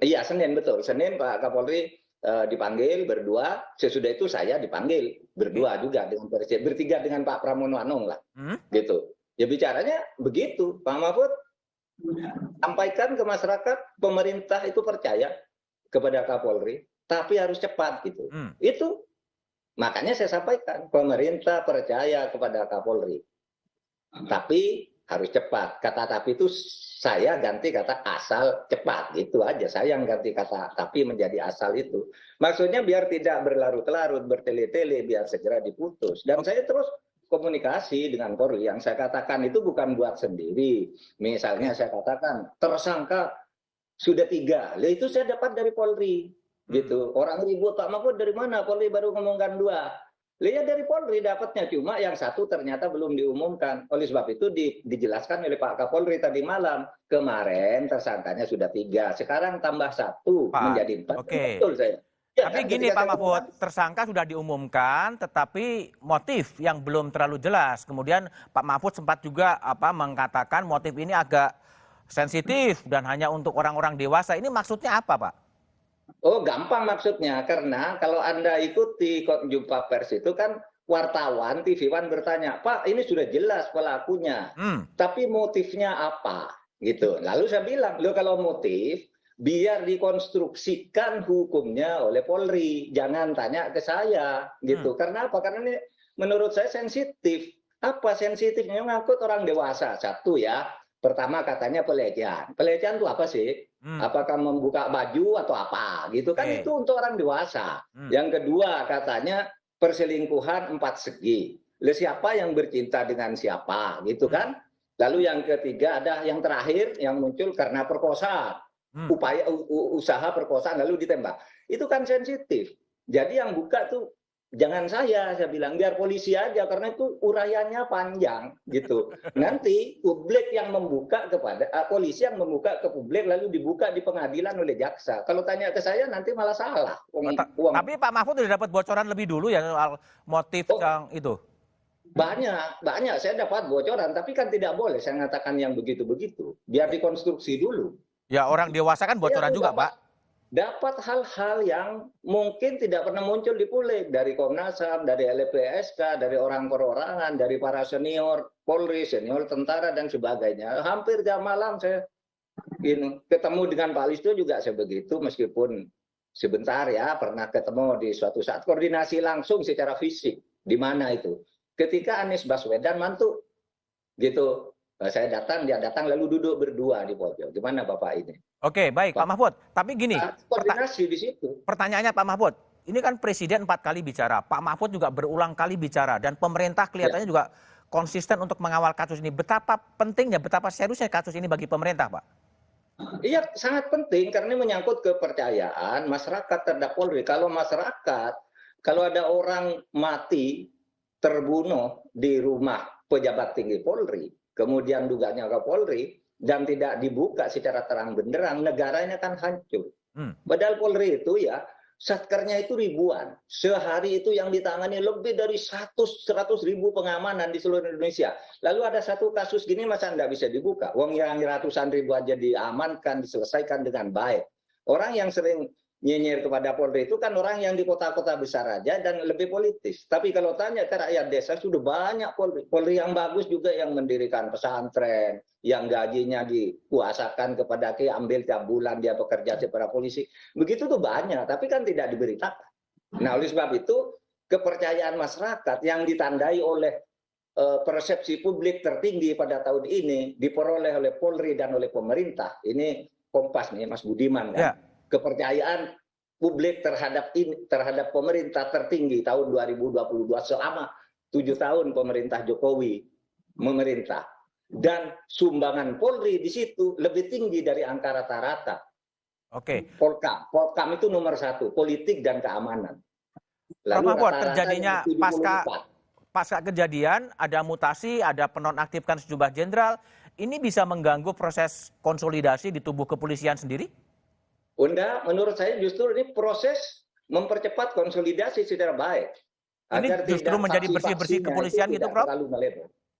Iya Senin betul. Senin Pak Kapolri dipanggil berdua. Sesudah itu saya dipanggil berdua juga dengan Presiden. Bertiga dengan Pak Pramono Anung lah. Gitu. Ya bicaranya begitu. Pak Mahfud sampaikan ke masyarakat pemerintah itu percaya kepada Kapolri, tapi harus cepat gitu. Itu. Makanya saya sampaikan, pemerintah percaya kepada Kapolri. Tapi harus cepat. Kata tapi itu saya ganti kata asal cepat. Gitu aja. Saya yang ganti kata tapi menjadi asal itu. Maksudnya biar tidak berlarut-larut, bertele-tele, biar segera diputus. Dan saya terus komunikasi dengan Polri. Yang saya katakan itu bukan buat sendiri. Misalnya saya katakan, tersangka sudah 3. Lah itu saya dapat dari Polri. Gitu. Orang ribut, Pak Mahfud dari mana? Polri baru ngomongkan 2. Lihat dari Polri dapatnya, cuma yang 1 ternyata belum diumumkan. Oleh sebab itu dijelaskan oleh Pak Kapolri tadi malam. Kemarin tersangkanya sudah 3, sekarang tambah 1 menjadi 4. Betul saya. Ya, tapi gini Pak Mahfud, tersangka sudah diumumkan, tetapi motif yang belum terlalu jelas. Kemudian Pak Mahfud sempat juga mengatakan motif ini agak sensitif dan hanya untuk orang-orang dewasa. Ini maksudnya apa, Pak? Oh, gampang maksudnya, karena kalau Anda ikuti jumpa pers itu kan wartawan, TV One bertanya, Pak ini sudah jelas pelakunya, tapi motifnya apa? Gitu. Lalu saya bilang, loh kalau motif, biar dikonstruksikan hukumnya oleh Polri, jangan tanya ke saya. Gitu. Karena apa? Karena ini menurut saya sensitif. Apa sensitifnya? Ngangkut orang dewasa, 1 ya. Pertama katanya pelecehan. Pelecehan itu apa sih? Apakah membuka baju atau apa? Gitu kan itu untuk orang dewasa. Yang kedua katanya perselingkuhan 4 segi. Siapa yang bercinta dengan siapa? Gitu kan? Lalu yang ketiga ada yang terakhir yang muncul karena perkosaan. Upaya usaha perkosaan lalu ditembak. Itu kan sensitif. Jadi yang buka tuh jangan saya bilang biar polisi aja karena itu uraiannya panjang gitu. Nanti publik yang membuka kepada polisi yang membuka ke publik lalu dibuka di pengadilan oleh jaksa. Kalau tanya ke saya nanti malah salah. Tapi Pak Mahfud sudah dapat bocoran lebih dulu ya soal motif yang itu. Banyak saya dapat bocoran, tapi kan tidak boleh saya mengatakan yang begitu-begitu. Biar dikonstruksi dulu. Ya orang dewasa kan bocoran ya, juga Pak. Dapat hal-hal yang mungkin tidak pernah muncul di publik dari Komnas HAM, dari LPSK, dari orang perorangan, dari para senior Polri, senior tentara dan sebagainya. Hampir jam malam saya ketemu dengan Pak Listo juga sebegitu, meskipun sebentar ya, pernah ketemu di suatu saat, koordinasi langsung secara fisik. Di mana itu? Ketika Anies Baswedan mantu, gitu. Saya datang, dia datang, lalu duduk berdua di pojok. Gimana Bapak ini? Oke, baik Pak Mahfud. Tapi gini, koordinasi di situ. Pertanyaannya Pak Mahfud, ini kan Presiden 4 kali bicara, Pak Mahfud juga berulang kali bicara, dan pemerintah kelihatannya juga konsisten untuk mengawal kasus ini. Betapa pentingnya, betapa seriusnya kasus ini bagi pemerintah, Pak? Iya, sangat penting karena menyangkut kepercayaan masyarakat terhadap Polri. Kalau masyarakat, kalau ada orang mati, terbunuh di rumah pejabat tinggi Polri, kemudian dugaannya ke Polri, dan tidak dibuka secara terang benderang, negara ini akan hancur. Padahal Polri itu ya, satkernya itu ribuan. Sehari itu yang ditangani lebih dari 100 ribu pengamanan di seluruh Indonesia. Lalu ada satu kasus gini masa nggak bisa dibuka? Wong yang ratusan ribu aja diamankan, diselesaikan dengan baik. Orang yang sering nyinyir kepada Polri itu kan orang yang di kota-kota besar aja dan lebih politis. Tapi kalau tanya ke rakyat desa, sudah banyak Polri. Polri yang bagus juga yang mendirikan pesantren, yang gajinya dikuasakan kepada Ki, ambil tiap bulan dia bekerja sebagai polisi. Begitu tuh banyak, tapi kan tidak diberitakan. Nah, oleh sebab itu, kepercayaan masyarakat yang ditandai oleh persepsi publik tertinggi pada tahun ini diperoleh oleh Polri dan oleh pemerintah. Ini Kompas nih, Mas Budiman kan. Ya. Kepercayaan publik terhadap pemerintah tertinggi tahun 2022 selama 7 tahun pemerintah Jokowi memerintah. Dan sumbangan Polri di situ lebih tinggi dari angka rata-rata. Oke. Polkam itu nomor 1, politik dan keamanan. Lalu terjadinya pasca kejadian, ada mutasi, ada penonaktifkan sejumlah jenderal. Ini bisa mengganggu proses konsolidasi di tubuh kepolisian sendiri? Enggak, menurut saya justru ini proses mempercepat konsolidasi secara baik. Ini justru menjadi bersih-bersih kepolisian gitu, Prof?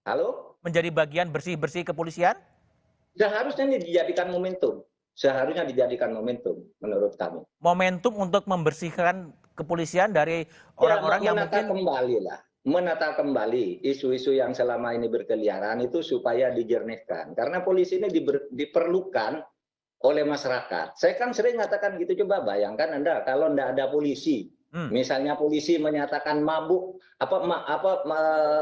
Halo? Menjadi bagian bersih-bersih kepolisian? Seharusnya ini dijadikan momentum. Seharusnya dijadikan momentum, menurut kami. Momentum untuk membersihkan kepolisian dari orang-orang yang mungkin... Menata kembali isu-isu yang selama ini berkeliaran itu supaya dijernihkan. Karena polisi ini diperlukan oleh masyarakat. Saya kan sering mengatakan gitu, coba bayangkan Anda kalau tidak ada polisi, misalnya polisi menyatakan mabuk,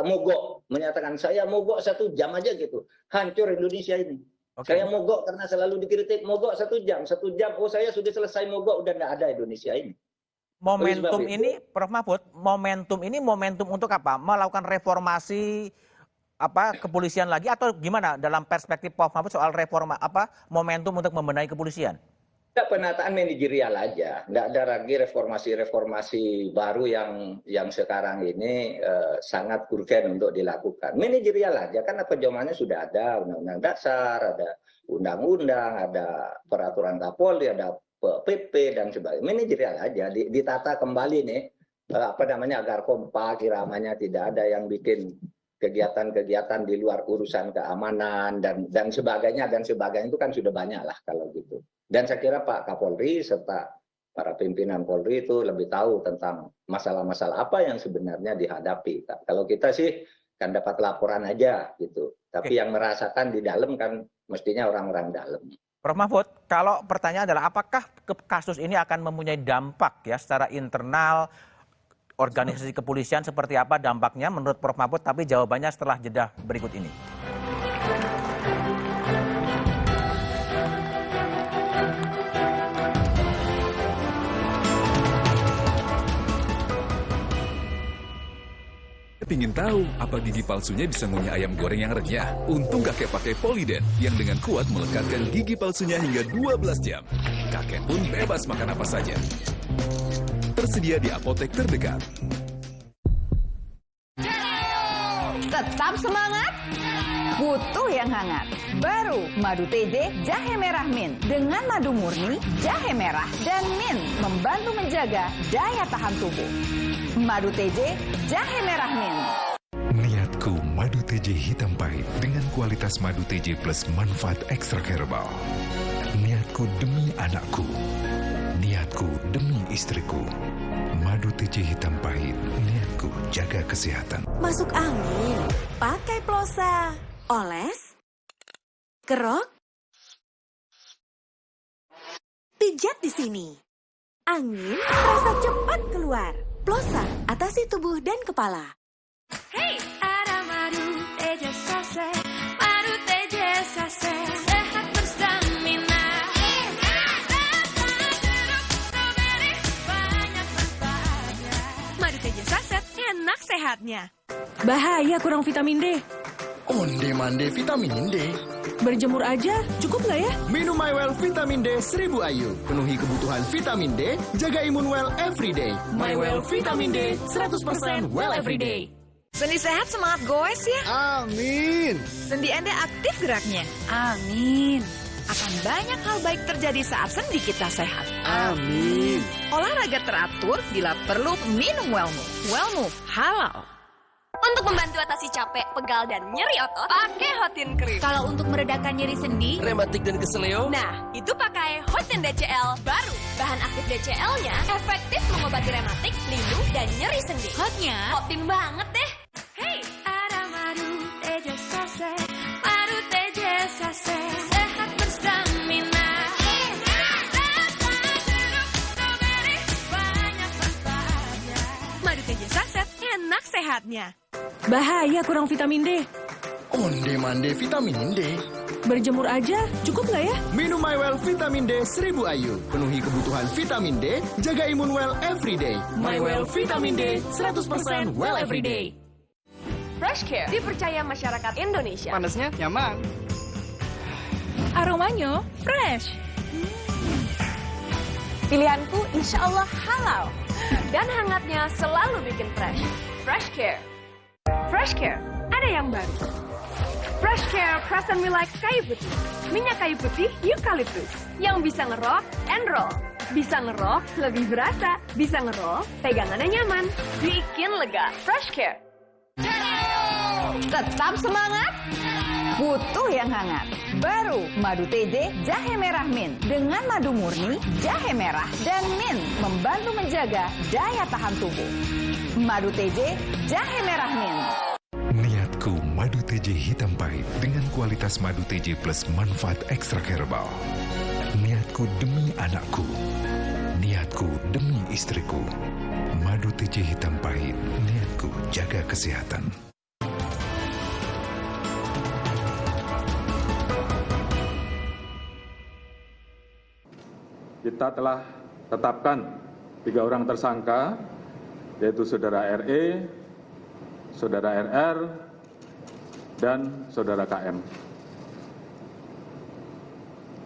mogok, menyatakan saya mogok 1 jam aja gitu, hancur Indonesia ini. Saya mogok karena selalu dikritik, mogok 1 jam, oh saya sudah selesai mogok, udah tidak ada Indonesia ini. Momentum ini, Prof Mahfud, momentum ini momentum untuk apa? Melakukan reformasi kepolisian lagi atau gimana dalam perspektif Prof Mahfud soal reforma momentum untuk membenahi kepolisian? Tidak, penataan manajerial aja, tidak ada lagi reformasi baru yang sekarang ini sangat urgen untuk dilakukan. Manajerial aja, karena pedomannya sudah ada undang-undang dasar, ada undang-undang, ada peraturan Kapolri, ada PP dan sebagainya. Manajerial aja, ditata kembali nih agar kompak, iramanya tidak ada yang bikin kegiatan-kegiatan di luar urusan keamanan dan sebagainya itu kan sudah banyak lah kalau gitu. Dan saya kira Pak Kapolri serta para pimpinan Polri itu lebih tahu tentang masalah-masalah apa yang sebenarnya dihadapi. Kalau kita sih kan dapat laporan aja gitu. Tapi yang merasakan di dalam kan mestinya orang-orang dalam. Prof Mahfud, kalau pertanyaan adalah apakah kasus ini akan mempunyai dampak ya secara internal organisasi kepolisian, seperti apa dampaknya menurut Prof Mahfud, tapi jawabannya setelah jeda berikut ini. Pingin tahu apa gigi palsunya bisa ngunyah ayam goreng yang renyah? Untung kakek pakai Poliden yang dengan kuat melekatkan gigi palsunya hingga 12 jam. Kakek pun bebas makan apa saja. Tersedia di apotek terdekat. Tetap semangat, butuh yang hangat. Baru Madu TJ Jahe Merah Mint. Dengan madu murni, jahe merah, dan mint membantu menjaga daya tahan tubuh. Madu TJ Jahe Merah Mint. Niatku Madu TJ hitam pahit dengan kualitas Madu TJ plus manfaat ekstrak herbal. Niatku demi anakku. Niatku demi istriku. Madu TJ hitam pahit. Niatku jaga kesehatan. Masuk angin, pakai plosa. Oles, kerok, pijat di sini. Angin terasa cepat keluar. Plosa, atasi tubuh dan kepala. Hey, ada madu teja sase, madu teja sase, sehat berstamina. Banyak manfaatnya. Madu teja saset, enak sehatnya. Bahaya kurang vitamin D. Onde-mande vitamin D. Berjemur aja, cukup nggak ya? Minum MyWell Vitamin D 1000 IU. Penuhi kebutuhan vitamin D, jaga imun well everyday. MyWell Vitamin D, 100% well everyday. Sendi sehat semangat goes ya. Amin. Sendi Anda aktif geraknya. Amin. Akan banyak hal baik terjadi saat sendi kita sehat. Amin. Olahraga teratur, bila perlu minum Wellmove. Wellmove halal. Untuk membantu atasi capek, pegal, dan nyeri otot, pakai Hotin Cream. Kalau untuk meredakan nyeri sendi, rematik dan keseleo, Nah, itu pakai Hotin DCL baru. Bahan aktif DCL-nya efektif mengobati rematik, lindung, dan nyeri sendi. hotnya Hotin banget deh. Hey, ada madu teja sase, madu teja sase, sehat berstamina. Banyak manfaatnya. Madu teja saset, enak sehatnya. Bahaya kurang vitamin D. onde-mande vitamin D. Berjemur aja, cukup nggak ya? Minum MyWell Vitamin D 1000 IU. Penuhi kebutuhan vitamin D, jaga imun well everyday. MyWell Vitamin D, 100% well everyday. Fresh Care dipercaya masyarakat Indonesia. Panasnya nyaman. Aromanya fresh. Pilihanku insya Allah halal. Dan hangatnya selalu bikin fresh. Fresh Care. Fresh Care, ada yang baru. Fresh Care Present Relax kayu putih. Minyak kayu putih eukaliptus. Yang bisa ngerock and roll. Bisa ngerock, lebih berasa. Bisa ngeroll, pegangannya nyaman. Bikin lega. Fresh Care. Tetap semangat? Butuh yang hangat. Baru Madu TJ Jahe Merah Mint. Dengan madu murni, jahe merah, dan mint membantu menjaga daya tahan tubuh. Madu TJ Jahe Merah Mint. Niatku madu TJ hitam pahit dengan kualitas madu TJ plus manfaat ekstrak herbal. Niatku demi anakku. Niatku demi istriku. Madu TJ hitam pahit. Niatku jaga kesehatan. Kita telah tetapkan 3 orang tersangka, yaitu Saudara RE, Saudara RR, dan Saudara KM.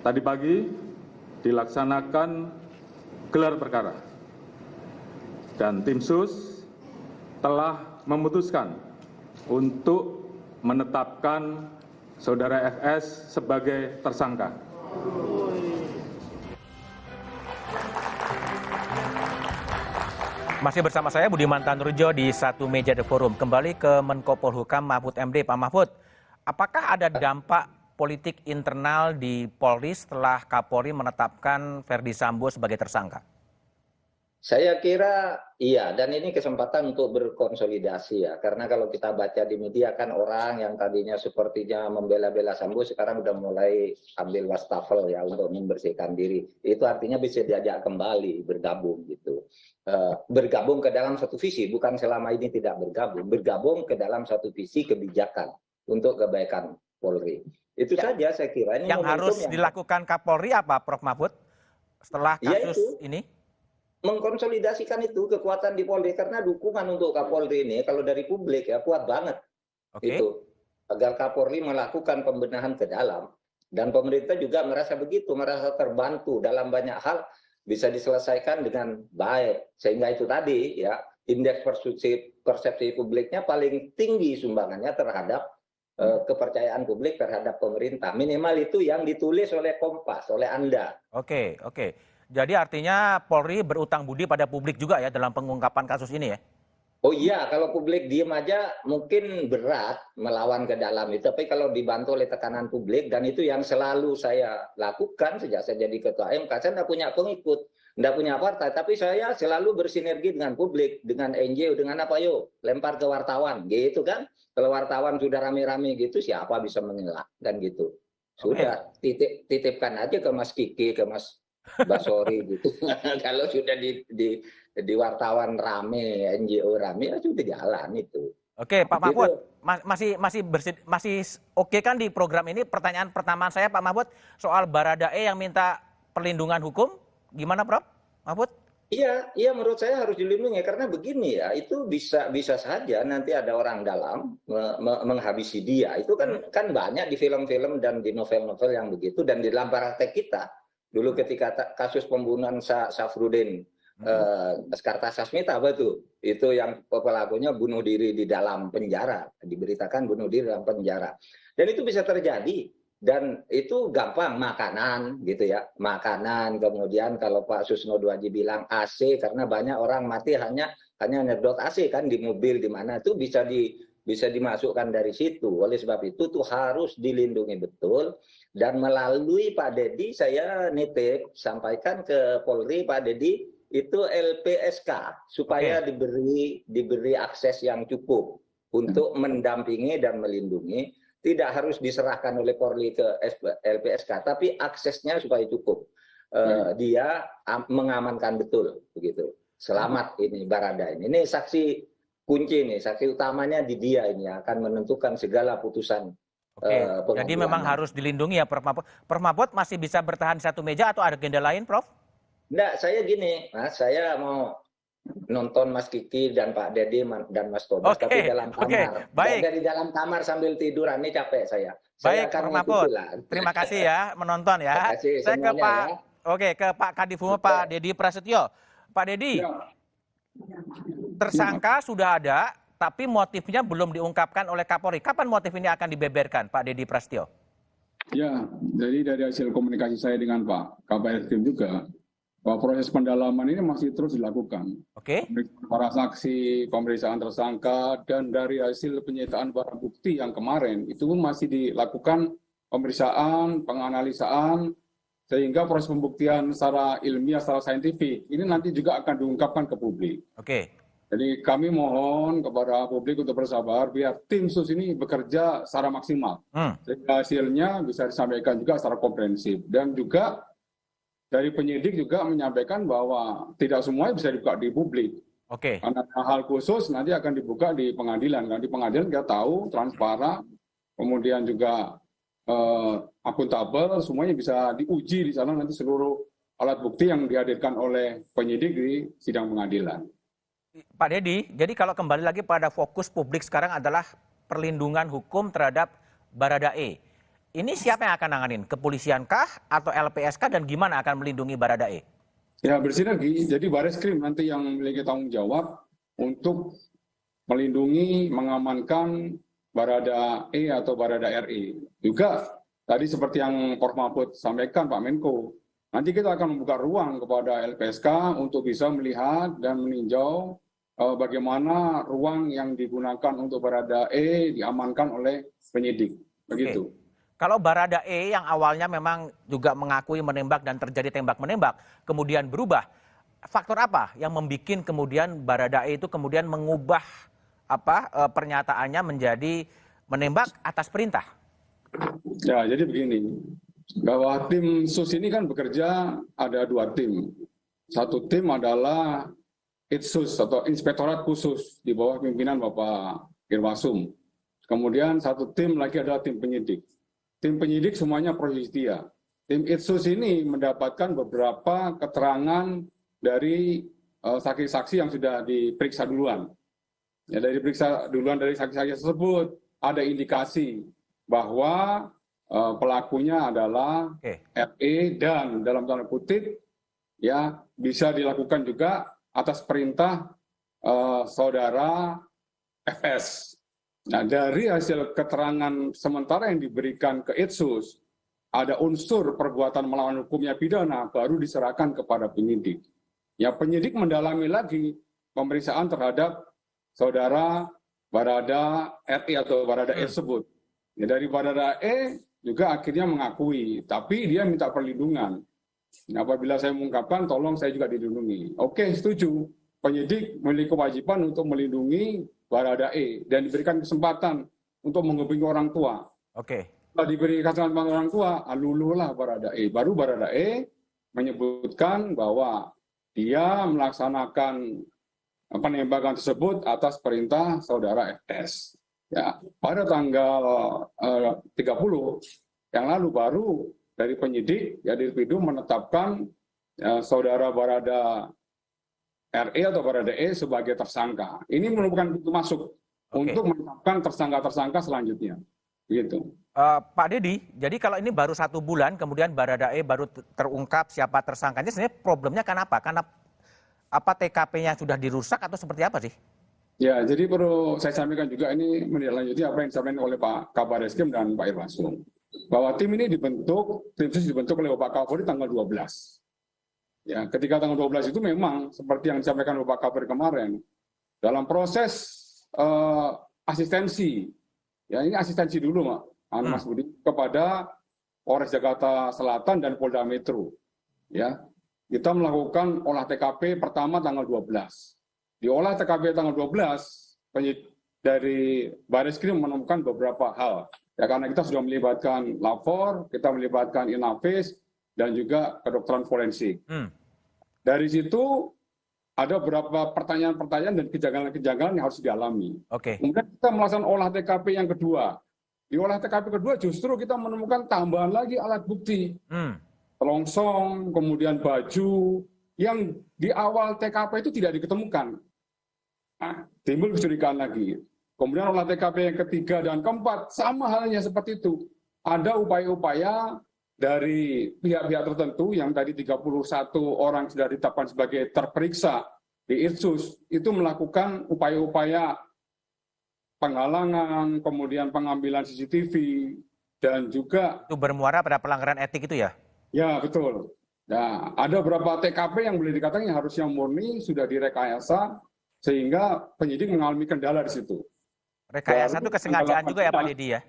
Tadi pagi dilaksanakan gelar perkara, dan tim sus telah memutuskan untuk menetapkan Saudara FS sebagai tersangka. Masih bersama saya Budiman Tanurjo di Satu Meja The Forum. Kembali ke Menko Polhukam Mahfud MD. Pak Mahfud, apakah ada dampak politik internal di Polri setelah Kapolri menetapkan Ferdi Sambo sebagai tersangka? Saya kira iya, dan ini kesempatan untuk berkonsolidasi ya. Karena kalau kita baca di media kan orang yang tadinya sepertinya membela-bela Sambo sekarang udah mulai ambil wastafel ya untuk membersihkan diri. Itu artinya bisa diajak kembali bergabung gitu. Bergabung ke dalam satu visi, bukan selama ini tidak bergabung. Bergabung ke dalam satu visi kebijakan untuk kebaikan Polri. Itu saja saya kira. Ini yang harus dilakukan Kapolri apa Prof. Mahfud setelah kasus ini? Mengkonsolidasikan itu kekuatan di Polri, karena dukungan untuk Kapolri ini kalau dari publik ya kuat banget. Itu agar Kapolri melakukan pembenahan ke dalam, dan pemerintah juga merasa begitu, merasa terbantu dalam banyak hal bisa diselesaikan dengan baik, sehingga itu tadi ya indeks persepsi publiknya paling tinggi sumbangannya terhadap kepercayaan publik terhadap pemerintah, minimal itu yang ditulis oleh Kompas, oleh Anda. Oke. Jadi artinya Polri berutang budi pada publik juga ya dalam pengungkapan kasus ini ya? Oh iya, kalau publik diem aja mungkin berat melawan ke dalam itu. Tapi kalau dibantu oleh tekanan publik, dan itu yang selalu saya lakukan sejak saya jadi Ketua MK, saya tidak punya pengikut, tidak punya partai. Tapi saya selalu bersinergi dengan publik, dengan NGO, dengan apa yuk, lempar ke wartawan, gitu kan. Kalau wartawan sudah rame-rame gitu, siapa bisa mengelak, kan gitu. Sudah, titipkan aja ke Mas Kiki, ke Mas Basori gitu. Kalau sudah di wartawan rame, NGO rame, ya sudah jalan itu. Oke, Pak Mahfud, masih oke kan di program ini? Pertanyaan pertama saya, Pak Mahfud, soal Baradae yang minta perlindungan hukum, gimana, Prof? Mahfud? Iya, menurut saya harus dilindungi karena begini ya, itu bisa saja nanti ada orang dalam menghabisi dia. Itu kan banyak di film-film dan di novel-novel yang begitu, dan di dalam praktek kita dulu ketika kasus pembunuhan Safrudin Kartasasmita apa itu yang pelakunya bunuh diri di dalam penjara, diberitakan bunuh diri dalam penjara, dan itu bisa terjadi. Dan itu gampang, makanan gitu ya, makanan. Kemudian kalau Pak Susno Duaji bilang AC, karena banyak orang mati hanya nyedot AC kan di mobil di mana, itu bisa dimasukkan dari situ. Oleh sebab itu tuh harus dilindungi betul. Dan melalui Pak Dedi saya nitip sampaikan ke Polri, Pak Dedi itu LPSK supaya diberi akses yang cukup untuk mendampingi dan melindungi. Tidak harus diserahkan oleh Polri ke LPSK, tapi aksesnya supaya cukup. Dia mengamankan betul, begitu. Selamat ini Barada ini. Ini saksi kunci nih, saksi utamanya di dia ini akan menentukan segala putusan. Jadi memang harus dilindungi ya, Prof Mahfud masih bisa bertahan di satu meja atau ada agenda lain, Prof? Enggak, saya gini, Mas, saya mau nonton Mas Kiki dan Pak Dedi dan Mas Tobas, tapi dalam kamar. Baik. Dari dalam kamar sambil tiduran, ini capek saya. Baik, Prof Mahfud. Terima kasih ya menonton ya. Saya ke Pak, ke Pak Kadif Humas Pak Dedi Prasetyo. Pak Dedi, tersangka sudah ada, tapi motifnya belum diungkapkan oleh Kapolri. Kapan motif ini akan dibeberkan, Pak Dedi Prasetyo? Ya, jadi dari hasil komunikasi saya dengan Pak Kabar Eskrim juga, bahwa proses pendalaman ini masih terus dilakukan. Para saksi, pemeriksaan tersangka, dan dari hasil penyitaan barang bukti yang kemarin, itu pun masih dilakukan pemeriksaan, penganalisaan, sehingga proses pembuktian secara ilmiah, secara saintifik, ini nanti juga akan diungkapkan ke publik. Jadi kami mohon kepada publik untuk bersabar, biar tim sus ini bekerja secara maksimal. Sehingga hasilnya bisa disampaikan juga secara komprehensif. Dan juga dari penyidik juga menyampaikan bahwa tidak semuanya bisa dibuka di publik. Karena hal khusus nanti akan dibuka di pengadilan. Karena di pengadilan kita tahu, transparan, kemudian juga akuntabel, semuanya bisa diuji di sana nanti seluruh alat bukti yang dihadirkan oleh penyidik di sidang pengadilan. Pak Dedi, jadi kalau kembali lagi pada fokus publik sekarang adalah perlindungan hukum terhadap Baradae. Ini siapa yang akan nanganin? Kepolisian kah atau LPSK, dan gimana akan melindungi Baradae? Ya, bersinergi. Jadi Bareskrim nanti yang memiliki tanggung jawab untuk melindungi, mengamankan Baradae atau Barada RI. Juga tadi seperti yang Prof Mahfud sampaikan, Pak Menko, nanti kita akan membuka ruang kepada LPSK untuk bisa melihat dan meninjau bagaimana ruang yang digunakan untuk Baradae diamankan oleh penyidik. Begitu. Kalau Baradae yang awalnya memang juga mengakui menembak dan terjadi tembak-menembak, kemudian berubah, faktor apa yang membuat kemudian Baradae itu kemudian mengubah pernyataannya menjadi menembak atas perintah? Ya, jadi begini, bahwa tim sus ini kan bekerja ada dua tim. Satu tim adalah Itsus atau Inspektorat Khusus di bawah pimpinan Bapak Irwasum. Kemudian satu tim lagi adalah tim penyidik. Tim penyidik semuanya pro justia. Tim Itsus ini mendapatkan beberapa keterangan dari saksi-saksi yang sudah diperiksa duluan. Ya, dari periksa duluan dari saksi-saksi tersebut ada indikasi bahwa pelakunya adalah FE dan dalam tanda kutip ya bisa dilakukan juga atas perintah saudara FS. Nah, dari hasil keterangan sementara yang diberikan ke Itsus, ada unsur perbuatan melawan hukumnya pidana baru diserahkan kepada penyidik. Ya, penyidik mendalami lagi pemeriksaan terhadap saudara Barada RI atau Barada E tersebut. Ya, dari Barada E juga akhirnya mengakui, tapi dia minta perlindungan. Nah, apabila saya mengungkapkan, tolong saya juga dilindungi. Oke, setuju. Penyidik memiliki kewajiban untuk melindungi Baradae dan diberikan kesempatan untuk menghubungi orang tua. Setelah diberi kesempatan orang tua, lululah Baradae. Baru Baradae menyebutkan bahwa dia melaksanakan penembakan tersebut atas perintah saudara FS. Ya, pada tanggal 30 yang lalu baru dari penyidik ya Dirpidu menetapkan saudara Barada RE atau Barada E sebagai tersangka. Ini merupakan pintu masuk untuk menetapkan tersangka-tersangka selanjutnya. Gitu. Pak Dedi, jadi kalau ini baru 1 bulan, kemudian Baradae baru terungkap siapa tersangkanya, sebenarnya problemnya kenapa? Karena apa TKP-nya sudah dirusak atau seperti apa sih? Ya, jadi perlu saya sampaikan juga ini menindaklanjuti apa yang disampaikan oleh Pak Kabar Eskrim dan Pak Irwasum. Bahwa tim ini dibentuk, tim khusus dibentuk oleh Bapak Kapolri tanggal 12. Ya, ketika tanggal 12 itu memang seperti yang disampaikan Bapak Kapolri kemarin, dalam proses asistensi, ya ini asistensi dulu Mas Budi, kepada Polres Jakarta Selatan dan Polda Metro. Ya, kita melakukan olah TKP pertama tanggal 12. Di olah TKP tanggal 12, dari Bareskrim menemukan beberapa hal. Ya, karena kita sudah melibatkan lapor, kita melibatkan Inavis, dan juga kedokteran forensik. Dari situ ada beberapa pertanyaan-pertanyaan dan kejanggalan-kejanggalan yang harus dialami. Kemudian kita melaksanakan olah TKP yang kedua. Di olah TKP kedua justru kita menemukan tambahan lagi alat bukti. Telongsong, kemudian baju, yang di awal TKP itu tidak diketemukan. Nah, timbul kecurigaan lagi. Kemudian olah TKP yang ketiga dan keempat, sama halnya seperti itu. Ada upaya-upaya dari pihak-pihak tertentu yang tadi 31 orang sudah ditetapkan sebagai terperiksa di Irsus, itu melakukan upaya-upaya penghalangan, kemudian pengambilan CCTV, dan juga... Itu bermuara pada pelanggaran etik itu ya? Ya, betul. Nah, ada beberapa TKP yang boleh dikatakan yang harusnya murni, sudah direkayasa, sehingga penyidik mengalami kendala di situ. Rekayasa itu kesengajaan juga ya Pak Dedi ya?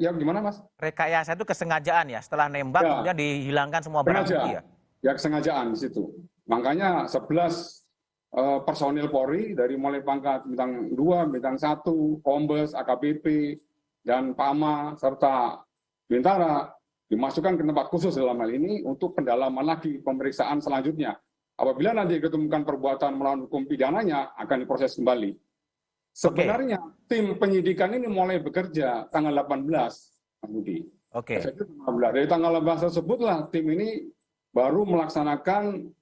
Ya gimana Mas? Rekayasa itu kesengajaan ya, setelah nembak ya, kemudian dihilangkan semua barang bukti ya? Ya kesengajaan di situ. Makanya 11 personil Polri dari mulai pangkat bintang 2, bintang 1, Kombes, AKBP, dan PAMA, serta Bintara dimasukkan ke tempat khusus dalam hal ini untuk pendalaman lagi pemeriksaan selanjutnya. Apabila nanti ditemukan perbuatan melawan hukum pidananya akan diproses kembali. Sebenarnya tim penyidikan ini mulai bekerja tanggal 18, Mas Budi. Dari tanggal 18 tersebutlah tim ini baru melaksanakan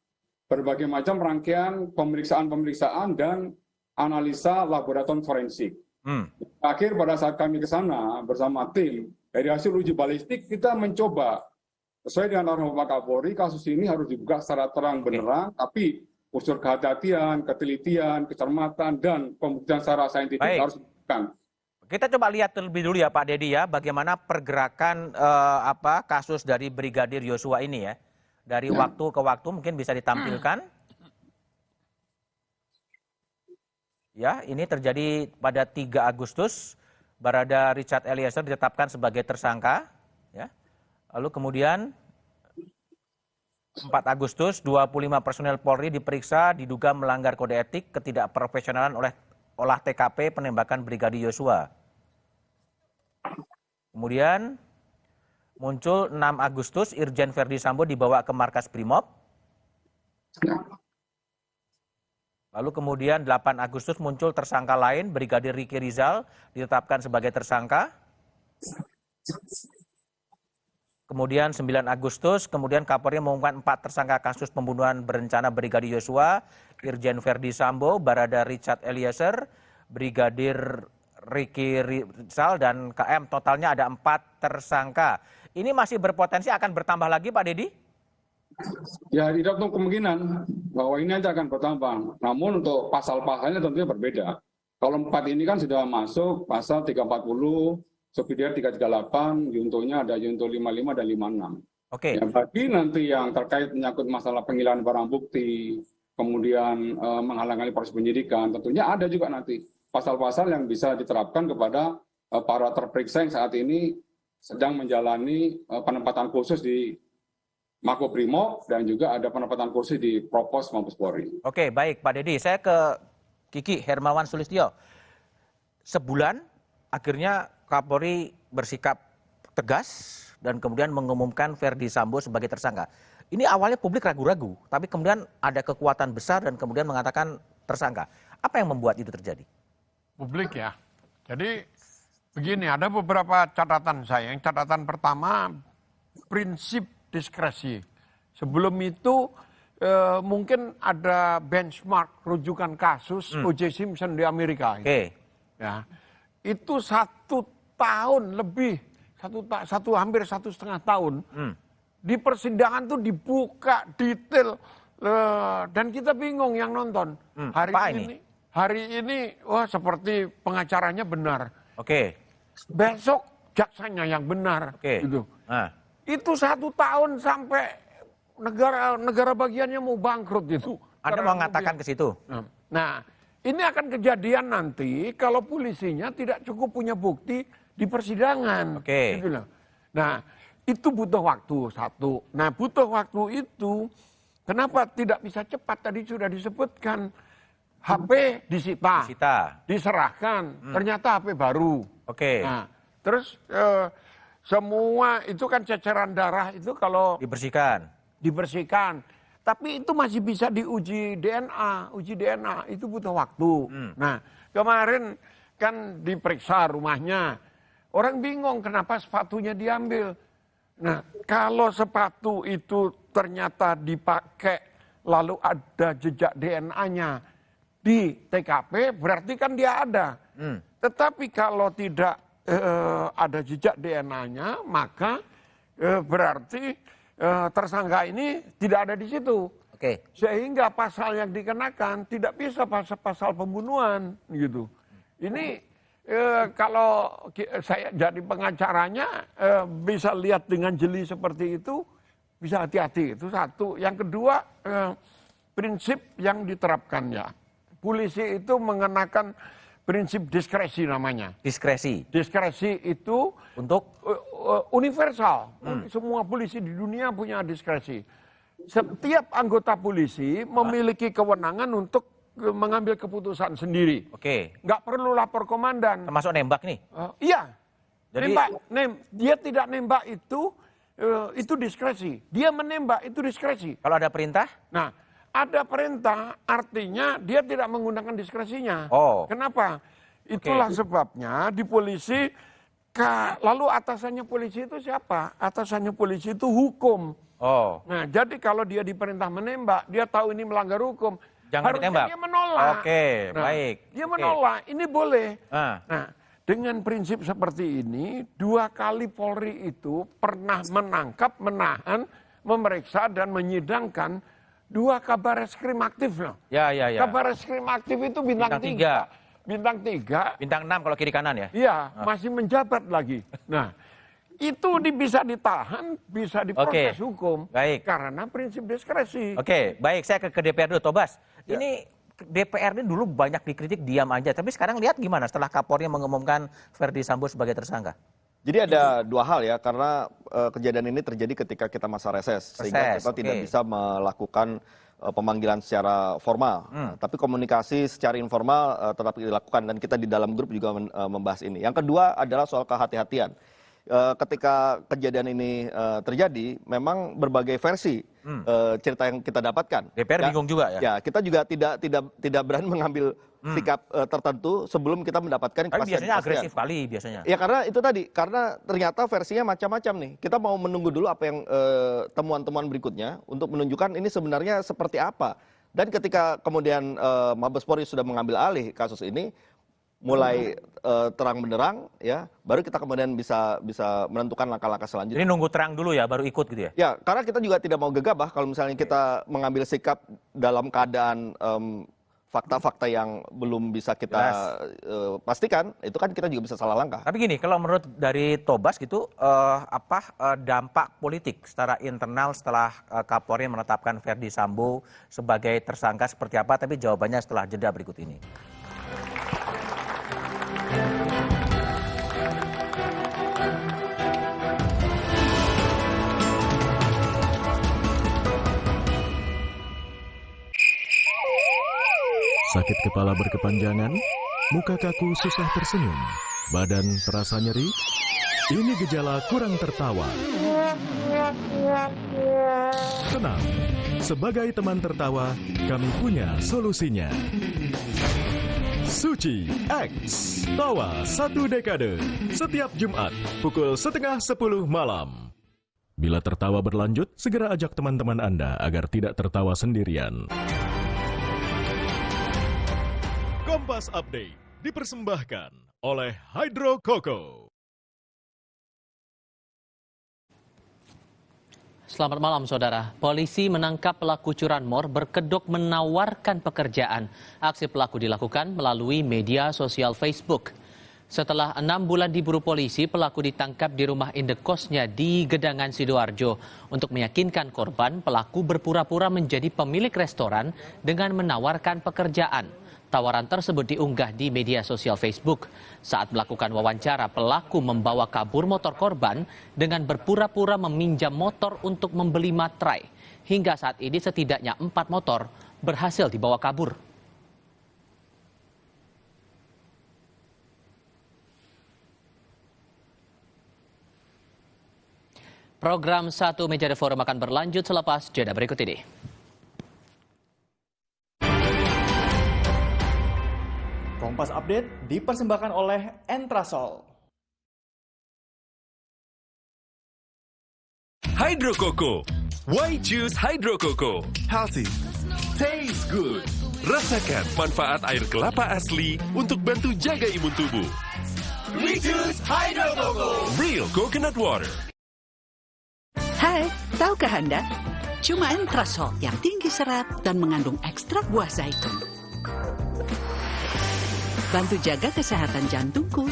berbagai macam rangkaian pemeriksaan-pemeriksaan dan analisa laboratorium forensik. Akhir pada saat kami ke sana bersama tim, dari hasil uji balistik kita mencoba, sesuai dengan arahan Bapak Kapolri, kasus ini harus dibuka secara terang benerang, tapi unsur kehati-hatian, ketelitian, kecermatan, dan pembuktian secara saintifik harus dilakukan. Kita coba lihat terlebih dulu ya Pak Dedi ya, bagaimana pergerakan kasus dari Brigadir Yosua ini ya. Dari waktu ke waktu mungkin bisa ditampilkan. Ya, ini terjadi pada 3 Agustus, Barada Richard Eliezer ditetapkan sebagai tersangka. Ya. Lalu kemudian 4 Agustus, 25 personel Polri diperiksa diduga melanggar kode etik ketidakprofesionalan oleh olah TKP penembakan Brigadir Yosua. Kemudian muncul 6 Agustus, Irjen Verdi Sambo dibawa ke markas Brimob. Lalu kemudian 8 Agustus muncul tersangka lain, Brigadir Ricky Rizal ditetapkan sebagai tersangka. Kemudian 9 Agustus, kemudian Kapolri mengumumkan 4 tersangka kasus pembunuhan berencana Brigadir Yosua, Irjen Verdi Sambo, Barada Richard Eliezer, Brigadir Ricky Rizal, dan KM. Totalnya ada 4 tersangka. Ini masih berpotensi akan bertambah lagi Pak Dedi? Ya, tidak untuk kemungkinan bahwa ini aja akan bertambah. Namun untuk pasal-pasalnya tentunya berbeda. Kalau 4 ini kan sudah masuk pasal 340, subsidiar 338, juntonya ada junto 55 dan 56. Ya, bagi nanti yang terkait menyangkut masalah penghilangan barang bukti, kemudian menghalangi proses penyidikan, tentunya ada juga nanti pasal-pasal yang bisa diterapkan kepada para terperiksa yang saat ini sedang menjalani penempatan khusus di Makobrimob dan juga ada penempatan khusus di Propos Mabes Polri. Oke, baik Pak Dedi, saya ke Kiki Hermawan Sulistyo. Sebulan akhirnya Kapolri bersikap tegas dan kemudian mengumumkan Verdi Sambo sebagai tersangka. Ini awalnya publik ragu-ragu, tapi kemudian ada kekuatan besar dan kemudian mengatakan tersangka. Apa yang membuat itu terjadi? Publik ya. Jadi begini, ada beberapa catatan saya. Yang catatan pertama, prinsip diskresi. Sebelum itu mungkin ada benchmark rujukan kasus O.J. Simpson di Amerika. Oke. Ya, itu 1 tahun lebih, hampir 1,5 tahun. Di persidangan tuh dibuka detail dan kita bingung yang nonton. Hari ini, wah seperti pengacaranya benar. Oke. Besok jaksanya yang benar. Oke. Gitu. Itu 1 tahun sampai negara bagiannya mau bangkrut itu. Anda mau mengatakan ke situ? Nah, ini akan kejadian nanti kalau polisinya tidak cukup punya bukti di persidangan. Oke. Gitu loh. Nah, itu butuh waktu satu. Nah, butuh waktu itu kenapa tidak bisa cepat? Tadi sudah disebutkan. HP disita, diserahkan, ternyata HP baru. Oke. Nah, terus semua itu kan ceceran darah itu kalau dibersihkan. Tapi itu masih bisa diuji DNA, itu butuh waktu. Nah, kemarin kan diperiksa rumahnya. Orang bingung kenapa sepatunya diambil. Nah, kalau sepatu itu ternyata dipakai lalu ada jejak DNA-nya di TKP, berarti kan dia ada. Tetapi kalau tidak ada jejak DNA-nya, maka berarti tersangka ini tidak ada di situ. Sehingga pasal yang dikenakan tidak bisa pasal pembunuhan gitu. Ini kalau saya jadi pengacaranya bisa lihat dengan jeli seperti itu, bisa hati-hati. Itu satu. Yang kedua, prinsip yang diterapkan ya. Polisi itu mengenakan prinsip diskresi namanya. Diskresi? Diskresi itu untuk universal. Semua polisi di dunia punya diskresi. Setiap anggota polisi memiliki kewenangan untuk mengambil keputusan sendiri. Oke. Nggak perlu lapor komandan. Termasuk nembak nih? Iya. Jadi dia tidak nembak itu diskresi. Dia menembak itu diskresi. Kalau ada perintah? Nah, ada perintah, artinya dia tidak menggunakan diskresinya. Kenapa? Itulah sebabnya di polisi, lalu atasannya polisi itu siapa? Atasannya polisi itu hukum. Nah, jadi kalau dia diperintah menembak, dia tahu ini melanggar hukum. Jangan ditembak. Dia menolak. Baik. Dia menolak, ini boleh. Nah, dengan prinsip seperti ini, 2 kali Polri itu pernah menangkap, menahan, memeriksa, dan menyidangkan 2 kabar reskrim aktif loh. Ya. Kabar reskrim aktif itu bintang 3. Bintang 3. Bintang 6 kalau kiri kanan ya? Iya, masih menjabat lagi. Nah, itu bisa ditahan, bisa diproses hukum. Baik. Karena prinsip diskresi. Oke, baik. Saya ke DPR dulu, Tobas. Ini DPR ini dulu banyak dikritik diam aja. Tapi sekarang lihat gimana setelah Kapolri mengumumkan Verdi Sambo sebagai tersangka? Jadi ada 2 hal ya, karena kejadian ini terjadi ketika kita masa reses, sehingga kita tidak bisa melakukan pemanggilan secara formal. Tapi komunikasi secara informal tetap dilakukan, dan kita di dalam grup juga membahas ini. Yang kedua adalah soal kehati-hatian. Ketika kejadian ini terjadi, memang berbagai versi cerita yang kita dapatkan. DPR bingung juga ya? Ya, kita juga tidak berani mengambil sikap tertentu sebelum kita mendapatkan kepastian. Tapi biasanya agresif kali biasanya. Ya karena itu tadi, karena ternyata versinya macam-macam nih. Kita mau menunggu dulu apa yang temuan-temuan berikutnya untuk menunjukkan ini sebenarnya seperti apa. Dan ketika kemudian Mabes Polri sudah mengambil alih kasus ini, mulai terang benderang, ya, baru kita kemudian bisa menentukan langkah-langkah selanjutnya. Ini nunggu terang dulu ya, baru ikut gitu ya? Ya, karena kita juga tidak mau gegabah kalau misalnya kita mengambil sikap dalam keadaan fakta-fakta yang belum bisa kita pastikan, itu kan kita juga bisa salah langkah. Tapi gini, kalau menurut dari Tobas gitu, dampak politik secara internal setelah Kapolri menetapkan Verdi Sambo sebagai tersangka seperti apa? Tapi jawabannya setelah jeda berikut ini. Sakit kepala berkepanjangan, muka kaku susah tersenyum, badan terasa nyeri. Ini gejala kurang tertawa. Tenang, sebagai teman tertawa, kami punya solusinya. Suci X, tawa 1 dekade, setiap Jumat pukul 9:30 malam. Bila tertawa berlanjut, segera ajak teman-teman Anda agar tidak tertawa sendirian. Kompas Update dipersembahkan oleh Hydro Coco. Selamat malam, saudara. Polisi menangkap pelaku curanmor berkedok menawarkan pekerjaan. Aksi pelaku dilakukan melalui media sosial Facebook. Setelah 6 bulan diburu polisi, pelaku ditangkap di rumah indekosnya di Gedangan, Sidoarjo. Untuk meyakinkan korban, pelaku berpura-pura menjadi pemilik restoran dengan menawarkan pekerjaan. Tawaran tersebut diunggah di media sosial Facebook. Saat melakukan wawancara, pelaku membawa kabur motor korban dengan berpura-pura meminjam motor untuk membeli materai. Hingga saat ini setidaknya 4 motor berhasil dibawa kabur. Program 1 Meja The Forum akan berlanjut selepas jeda berikut ini. Kompas Update dipersembahkan oleh Entrasol. Hydro Coco. Why choose Hydro Coco? Healthy, taste good. Rasakan manfaat air kelapa asli untuk bantu jaga imun tubuh. We choose Hydro Coco. Real coconut water. Hai, tahukah Anda? Cuma Entrasol yang tinggi serat dan mengandung ekstrak buah zaitun. Bantu jaga kesehatan jantungku.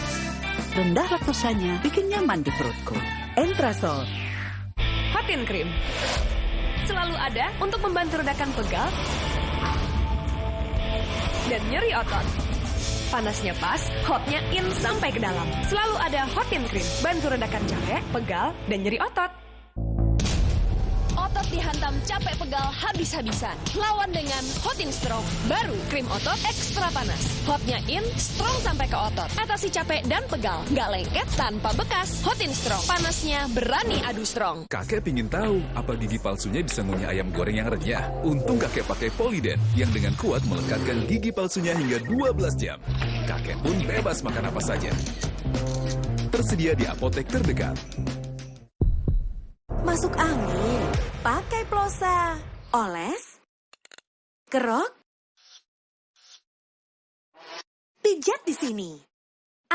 Rendah laktosanya bikin nyaman di perutku. Entrasol. Hotin Cream. Selalu ada untuk membantu redakan pegal dan nyeri otot. Panasnya pas, hotnya in sampai ke dalam. Selalu ada Hotin Cream. Bantu redakan capek, pegal, dan nyeri otot. Otot dihantam capek pegal habis-habisan. Lawan dengan Hotin Strong. Baru krim otot ekstra panas. Hotnya in, strong sampai ke otot. Atasi capek dan pegal. Nggak lengket tanpa bekas. Hotin Strong. Panasnya berani adu strong. Kakek pingin tahu apa gigi palsunya bisa ngunyah ayam goreng yang renyah. Untung kakek pakai Poliden yang dengan kuat melekatkan gigi palsunya hingga 12 jam. Kakek pun bebas makan apa saja. Tersedia di apotek terdekat. Masuk angin, pakai plosa, oles, kerok, pijat di sini.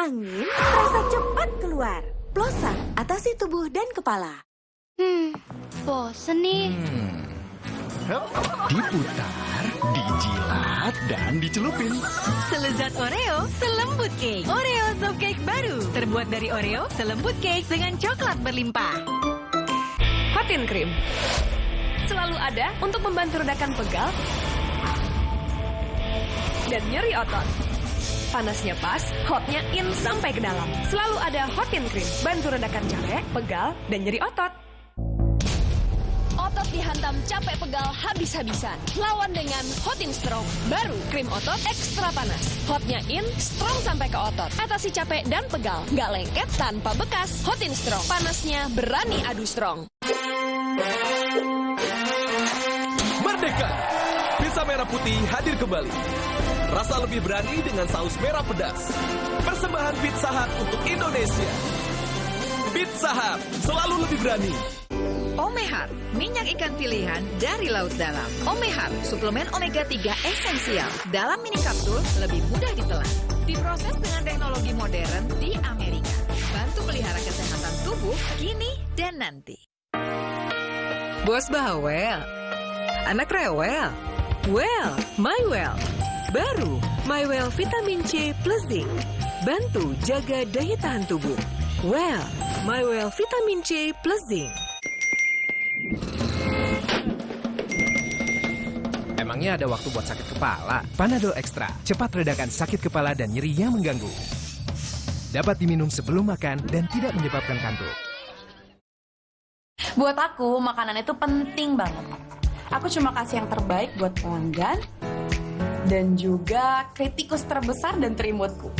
Angin terasa cepat keluar. Plosa, atasi tubuh dan kepala. Bosen nih. Diputar, dijilat, dan dicelupin. Selezat Oreo, selembut cake. Oreo soft cake baru, terbuat dari Oreo, selembut cake dengan coklat berlimpah. Hotin Cream. Selalu ada untuk membantu redakan pegal dan nyeri otot. Panasnya pas, hotnya in sampai ke dalam. Selalu ada Hotin Cream. Bantu redakan capek, pegal, dan nyeri otot. Otot dihantam capek pegal habis-habisan. Lawan dengan Hotin Strong. Baru krim otot ekstra panas. Hotnya in, strong sampai ke otot. Atasi capek dan pegal. Nggak lengket tanpa bekas. Hotin Strong. Panasnya berani adu strong. Merdeka! Pizza merah putih hadir kembali. Rasa lebih berani dengan saus merah pedas. Persembahan Pizza Hut untuk Indonesia. Pizza Hut selalu lebih berani. Omehar, minyak ikan pilihan dari laut dalam. Omehar, suplemen omega 3 esensial. Dalam mini kapsul, lebih mudah ditelan. Diproses dengan teknologi modern di Amerika. Bantu pelihara kesehatan tubuh kini dan nanti. Bos bawel, anak rewel. Well, MyWell. Baru, MyWell Vitamin C plus Zinc. Bantu jaga daya tahan tubuh. Well, MyWell Vitamin C plus Zinc. Emangnya ada waktu buat sakit kepala? Panadol Extra, cepat redakan sakit kepala dan nyeri yang mengganggu. Dapat diminum sebelum makan dan tidak menyebabkan kantuk. Buat aku, makanan itu penting banget. Aku cuma kasih yang terbaik buat pelanggan dan juga kritikus terbesar dan terimutku.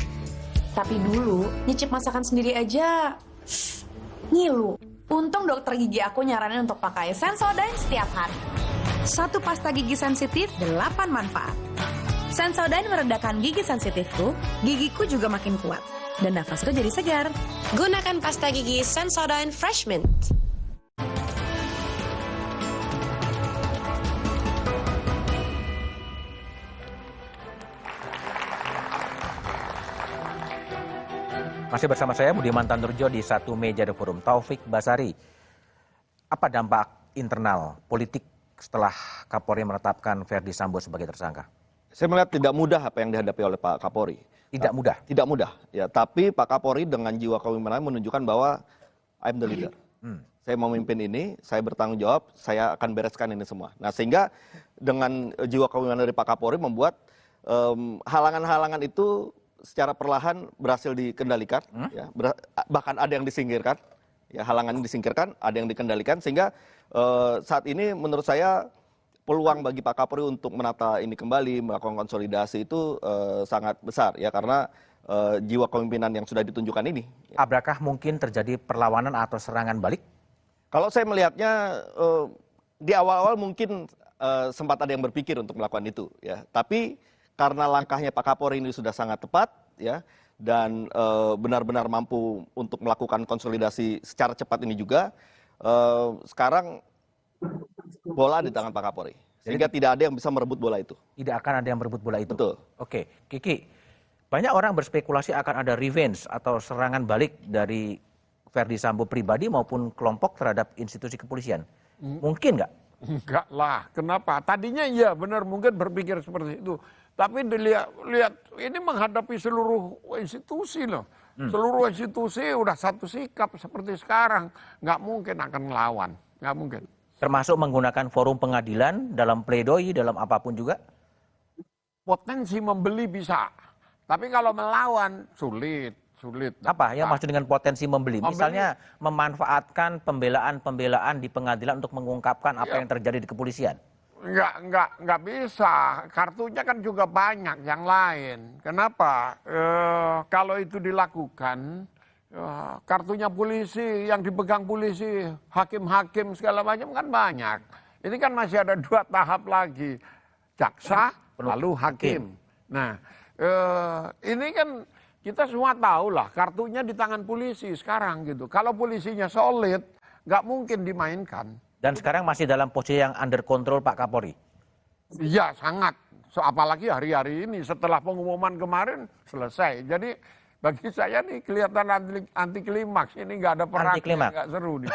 Tapi dulu, nyicip masakan sendiri aja ngilu. Untung dokter gigi aku nyaranin untuk pakai Sensodyne setiap hari. 1 pasta gigi sensitif, 8 manfaat. Sensodyne meredakan gigi sensitifku, gigiku juga makin kuat. Dan nafasku jadi segar. Gunakan pasta gigi Sensodyne Fresh Mint. Masih bersama saya Budiman Tandurjo di satu meja The Forum. Taufik Basari, apa dampak internal politik setelah Kapolri menetapkan Verdi Sambo sebagai tersangka? Saya melihat tidak mudah apa yang dihadapi oleh Pak Kapolri. Tidak mudah? Tidak mudah, ya. Tapi Pak Kapolri dengan jiwa kepemimpinan menunjukkan bahwa I'm the leader. Saya mau memimpin ini, saya bertanggung jawab, saya akan bereskan ini semua. Nah, sehingga dengan jiwa kepemimpinan dari Pak Kapolri membuat halangan-halangan itu secara perlahan berhasil dikendalikan, ya, bahkan ada yang disingkirkan, ya, halangan disingkirkan, ada yang dikendalikan, sehingga saat ini menurut saya peluang bagi Pak Kapolri untuk menata ini kembali, melakukan konsolidasi itu sangat besar, ya, karena jiwa kepemimpinan yang sudah ditunjukkan ini. Apakah mungkin terjadi perlawanan atau serangan balik? Kalau saya melihatnya di awal-awal mungkin sempat ada yang berpikir untuk melakukan itu, ya, tapi karena langkahnya Pak Kapolri ini sudah sangat tepat, ya, dan benar-benar mampu untuk melakukan konsolidasi secara cepat ini juga, sekarang bola di tangan Pak Kapolri, sehingga tidak ada yang bisa merebut bola itu. Tidak akan ada yang merebut bola itu. Betul. Oke, Kiki, banyak orang berspekulasi akan ada revenge atau serangan balik dari Verdi Sambo pribadi maupun kelompok terhadap institusi kepolisian. Mungkin nggak? Enggak lah, kenapa? Tadinya iya benar mungkin berpikir seperti itu. Tapi dilihat ini menghadapi seluruh institusi loh. Seluruh institusi udah satu sikap seperti sekarang. Nggak mungkin akan melawan, nggak mungkin. Termasuk menggunakan forum pengadilan dalam pledoi, dalam apapun juga? Potensi membeli bisa. Tapi kalau melawan sulit. Apa yang maksud dengan potensi membeli? Misalnya memanfaatkan pembelaan-pembelaan di pengadilan untuk mengungkapkan apa yang terjadi di kepolisian? Enggak bisa. Kartunya kan juga banyak yang lain. Kenapa? Kalau itu dilakukan, kartunya polisi, yang dipegang polisi, hakim-hakim segala macam kan banyak. Ini kan masih ada 2 tahap lagi. Jaksa, lalu hakim. Nah, ini kan kita semua tahu lah, kartunya di tangan polisi sekarang gitu. Kalau polisinya solid, nggak mungkin dimainkan. Dan sekarang masih dalam posisi yang under control Pak Kapolri? Iya, sangat. Apalagi hari-hari ini, setelah pengumuman kemarin, selesai. Jadi bagi saya nih kelihatan anti klimaks. Ini nggak ada perangnya, nggak seru nih.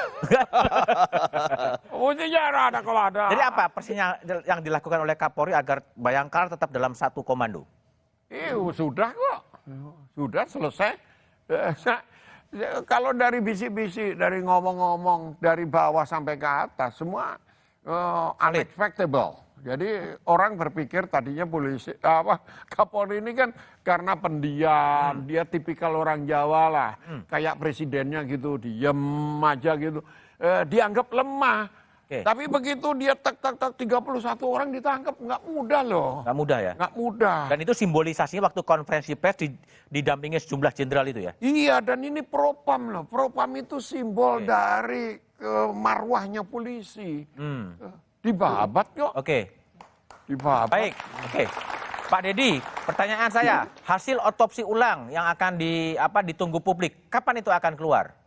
Mestinya ada kalau ada. Jadi apa persisnya yang dilakukan oleh Kapolri agar Bayangkara tetap dalam satu komando? Sudah kok. Sudah selesai. Kalau dari bisik-bisik, dari ngomong-ngomong dari bawah sampai ke atas, semua unexpectable. Jadi orang berpikir tadinya Kapolri ini kan karena pendiam, dia tipikal orang Jawa lah, kayak presidennya gitu, diem aja gitu, dianggap lemah. Tapi begitu dia 31 orang ditangkap, nggak mudah loh. Nggak mudah ya? Nggak mudah. Dan itu simbolisasinya waktu konferensi pers didampingi sejumlah jenderal itu ya? Iya, dan ini propam loh. Propam itu simbol dari marwahnya polisi. Dibabat kok. Dibabat. Baik, Pak Dedi, pertanyaan saya, hasil otopsi ulang yang akan ditunggu publik, kapan itu akan keluar?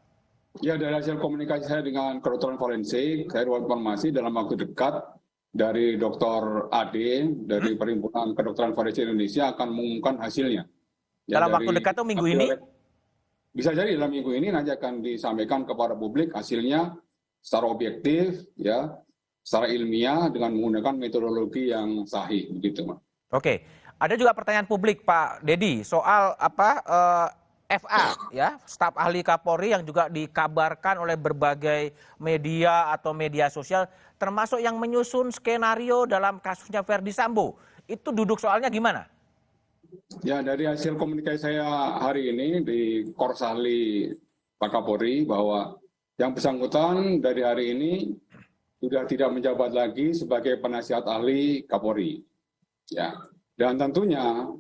Ya, dari hasil komunikasi saya dengan kedokteran forensik, saya dapat informasi dalam waktu dekat dari Dr. Ade, dari Perhimpunan Kedokteran Forensik Indonesia akan mengumumkan hasilnya. Ya, dalam waktu dekat itu minggu ini? Bisa jadi dalam minggu ini nanti akan disampaikan kepada publik hasilnya secara objektif, ya, secara ilmiah dengan menggunakan metodologi yang sahih, begitu, Mas. Oke, ada juga pertanyaan publik, Pak Dedi, soal FA, ya, staf ahli Kapolri yang juga dikabarkan oleh berbagai media atau media sosial, termasuk yang menyusun skenario dalam kasusnya Verdi Sambo. Itu duduk soalnya gimana? Ya, dari hasil komunikasi saya hari ini di Korsali Pak Kapolri bahwa yang bersangkutan dari hari ini sudah tidak menjabat lagi sebagai penasihat ahli Kapolri. Ya, dan tentunya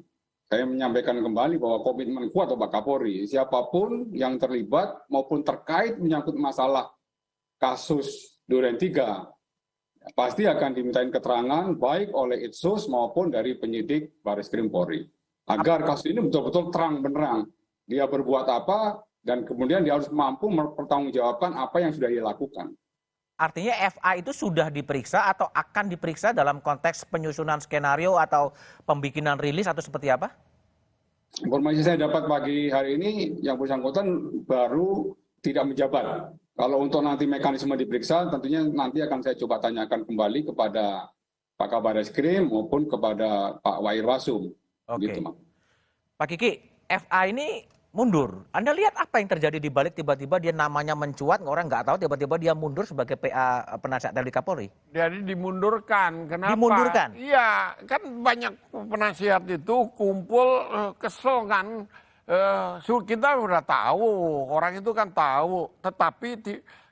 saya menyampaikan kembali bahwa komitmen kuat Pak Kapolri, siapapun yang terlibat maupun terkait menyangkut masalah kasus Duren 3, pasti akan dimintain keterangan baik oleh Itsus maupun dari penyidik Baris Krim Polri. Agar kasus ini betul-betul terang benderang. Dia berbuat apa dan kemudian dia harus mampu mempertanggungjawabkan apa yang sudah dia lakukan. Artinya FA itu sudah diperiksa atau akan diperiksa dalam konteks penyusunan skenario atau pembikinan rilis atau seperti apa? Informasi saya dapat pagi hari ini yang bersangkutan baru tidak menjabat. Kalau untuk nanti mekanisme diperiksa, tentunya nanti akan saya coba tanyakan kembali kepada Pak Kabaris Krim maupun kepada Pak Wairwasum. Oke. Gitu, Pak Kiki, FA ini mundur. Anda lihat apa yang terjadi di balik tiba-tiba dia namanya mencuat, orang nggak tahu tiba-tiba dia mundur sebagai PA penasihat dari Kapolri? Jadi dimundurkan. Kenapa? Dimundurkan? Iya, kan banyak penasihat itu kumpul kesel kan. Kita udah tahu, orang itu kan tahu. Tetapi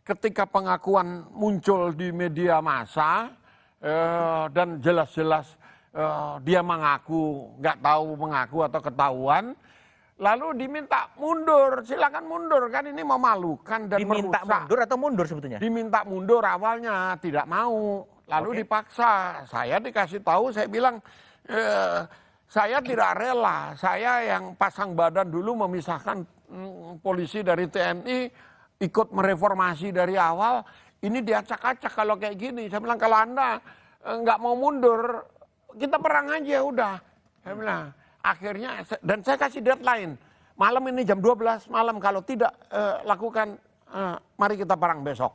ketika pengakuan muncul di media massa dan jelas-jelas dia mengaku, nggak tahu mengaku atau ketahuan, lalu diminta mundur, silakan mundur, kan ini memalukan dan diminta merusak. Mundur atau mundur sebetulnya? Diminta mundur awalnya, tidak mau, lalu dipaksa. Saya dikasih tahu, saya bilang saya tidak rela, saya yang pasang badan dulu memisahkan polisi dari TNI, ikut mereformasi dari awal, ini diacak-acak kalau kayak gini. Saya bilang kalau Anda nggak mau mundur, kita perang aja udah. Saya bilang. Akhirnya, dan saya kasih deadline, malam ini jam 12 malam, kalau tidak lakukan, mari kita perang besok.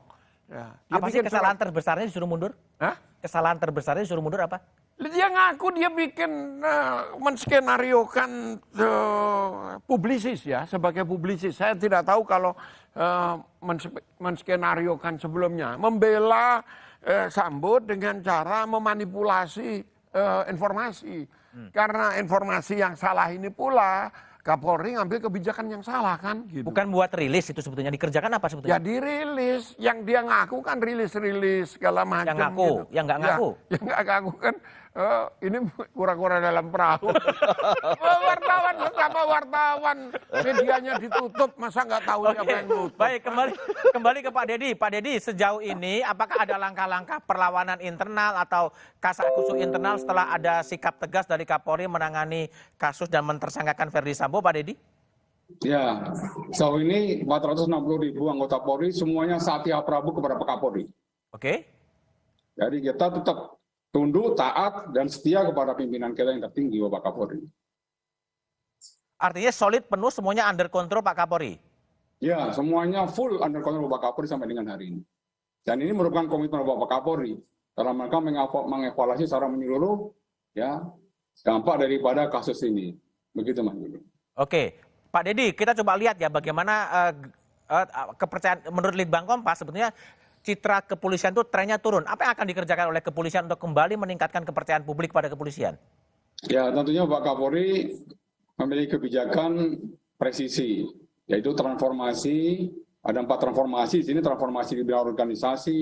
Ya. Apa sih kesalahan terbesarnya disuruh mundur? Hah? Kesalahan terbesarnya disuruh mundur apa? Dia ngaku dia bikin menskenariokan publisis ya, sebagai publisis. Saya tidak tahu kalau menskenariokan sebelumnya. Membela Sambo dengan cara memanipulasi informasi. Karena informasi yang salah ini pula, Kapolri ngambil kebijakan yang salah kan. Gitu. Bukan buat rilis itu sebetulnya, dikerjakan apa sebetulnya? Ya dirilis, yang dia ngaku kan rilis-rilis segala macam. Yang ngaku, gitu. Yang nggak ngaku? Yang nggak ngaku kan, ini kura-kura dalam perahu. Wartawan, betapa wartawan, medianya ditutup, masa nggak tahu siapa yang nutup. Baik, kembali ke Pak Dedi. Pak Dedi, sejauh ini apakah ada langkah-langkah perlawanan internal atau kasakusuk internal setelah ada sikap tegas dari Kapolri menangani kasus dan mentersangkakan Verdi Sambo, Pak Dedi? Ya, sejauh ini 460.000 anggota Polri semuanya Satya Prabu kepada Pak Kapolri. Oke. Jadi kita tetap tunduk, taat, dan setia kepada pimpinan kita yang tertinggi, Bapak Kapolri. Artinya solid penuh semuanya under control Pak Kapolri? Ya, semuanya full under control Bapak Kapolri sampai dengan hari ini. Dan ini merupakan komitmen Bapak Kapolri dalam rangka mengevaluasi secara menyeluruh ya dampak daripada kasus ini. Begitu, Mas. Oke, Pak Dedi, kita coba lihat ya bagaimana kepercayaan menurut Litbang Kompas sebetulnya citra kepolisian itu trennya turun. Apa yang akan dikerjakan oleh kepolisian untuk kembali meningkatkan kepercayaan publik pada kepolisian? Ya, tentunya Pak Kapolri memiliki kebijakan presisi, yaitu transformasi. Ada 4 transformasi, di sini transformasi di bidang organisasi,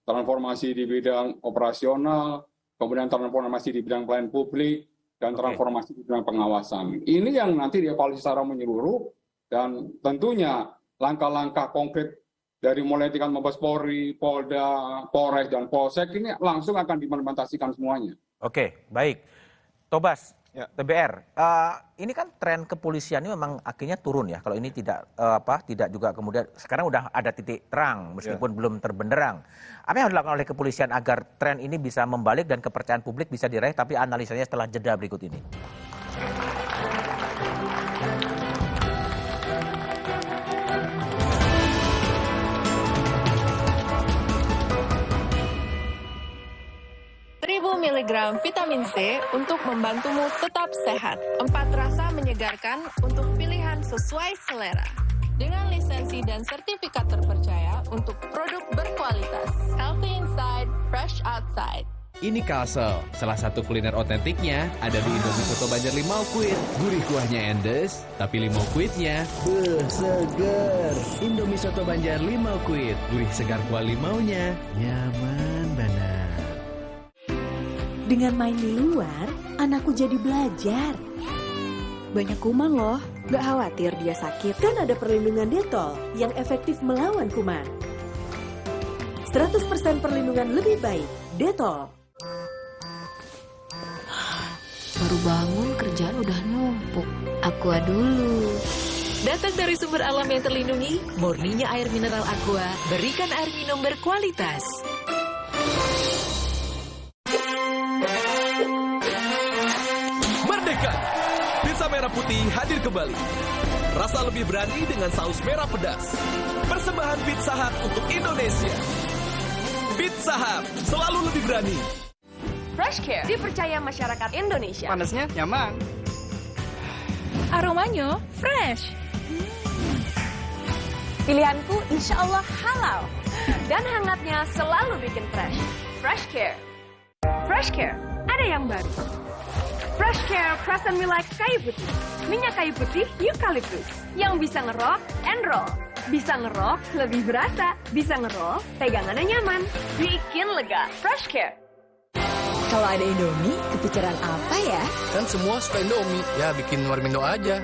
transformasi di bidang operasional, kemudian transformasi di bidang pelayanan publik, dan transformasi di bidang pengawasan. Ini yang nanti dievaluasi secara menyeluruh, dan tentunya langkah-langkah konkret dari mulai tingkat Mabes Polri, Polda, Polres, dan Polsek ini langsung akan diimplementasikan semuanya. Oke, baik. Tobas, ya. TBR, ini kan tren kepolisian ini memang akhirnya turun ya. Kalau ini tidak tidak juga kemudian sekarang udah ada titik terang meskipun belum terbenderang. Apa yang harus dilakukan oleh kepolisian agar tren ini bisa membalik dan kepercayaan publik bisa diraih? Tapi analisanya setelah jeda berikut ini. Miligram vitamin C untuk membantumu tetap sehat. 4 rasa menyegarkan untuk pilihan sesuai selera. Dengan lisensi dan sertifikat terpercaya untuk produk berkualitas. Healthy inside, fresh outside. Ini Kalsel, salah satu kuliner otentiknya ada di Indomie Soto Banjar Limau Kuit. Gurih kuahnya endes, tapi limau kuitnya seger. Indomie Soto Banjar Limau Kuit, gurih segar kuah limaunya, nyaman banget. Dengan main di luar, anakku jadi belajar. Banyak kuman loh, gak khawatir dia sakit. Kan ada perlindungan Detol yang efektif melawan kuman. 100% perlindungan lebih baik. Dettol. Baru bangun kerjaan udah numpuk. Aqua dulu. Datang dari sumber alam yang terlindungi, murninya air mineral Aqua, berikan air minum berkualitas. Merdeka! Pizza merah putih hadir kembali. Rasa lebih berani dengan saus merah pedas. Persembahan Pizza Hut untuk Indonesia. Pizza Hut, selalu lebih berani. Fresh Care dipercaya masyarakat Indonesia. Panasnya nyaman. Aromanya fresh. Pilihanku insya Allah halal. Dan hangatnya selalu bikin fresh. Fresh Care. Fresh Care, ada yang baru. Fresh Care Present Me Like kayu putih. Minyak kayu putih eukaliptus. Yang bisa ngerok and roll. Bisa ngerok lebih berasa. Bisa ngerol, pegangannya nyaman. Bikin lega. Fresh Care. Kalau ada Indomie, kepikiran apa ya? Kan semua suka Indomie, ya bikin warmindo aja.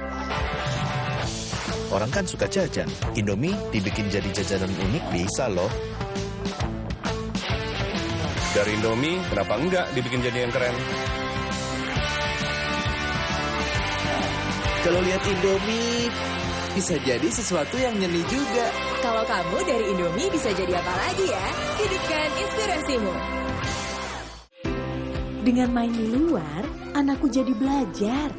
Orang kan suka jajan. Indomie dibikin jadi jajanan unik bisa loh. Dari Indomie, kenapa enggak dibikin jadi yang keren? Kalau lihat Indomie, bisa jadi sesuatu yang nyeni juga. Kalau kamu dari Indomie bisa jadi apa lagi ya? Hidupkan inspirasimu. Dengan main di luar, anakku jadi belajar.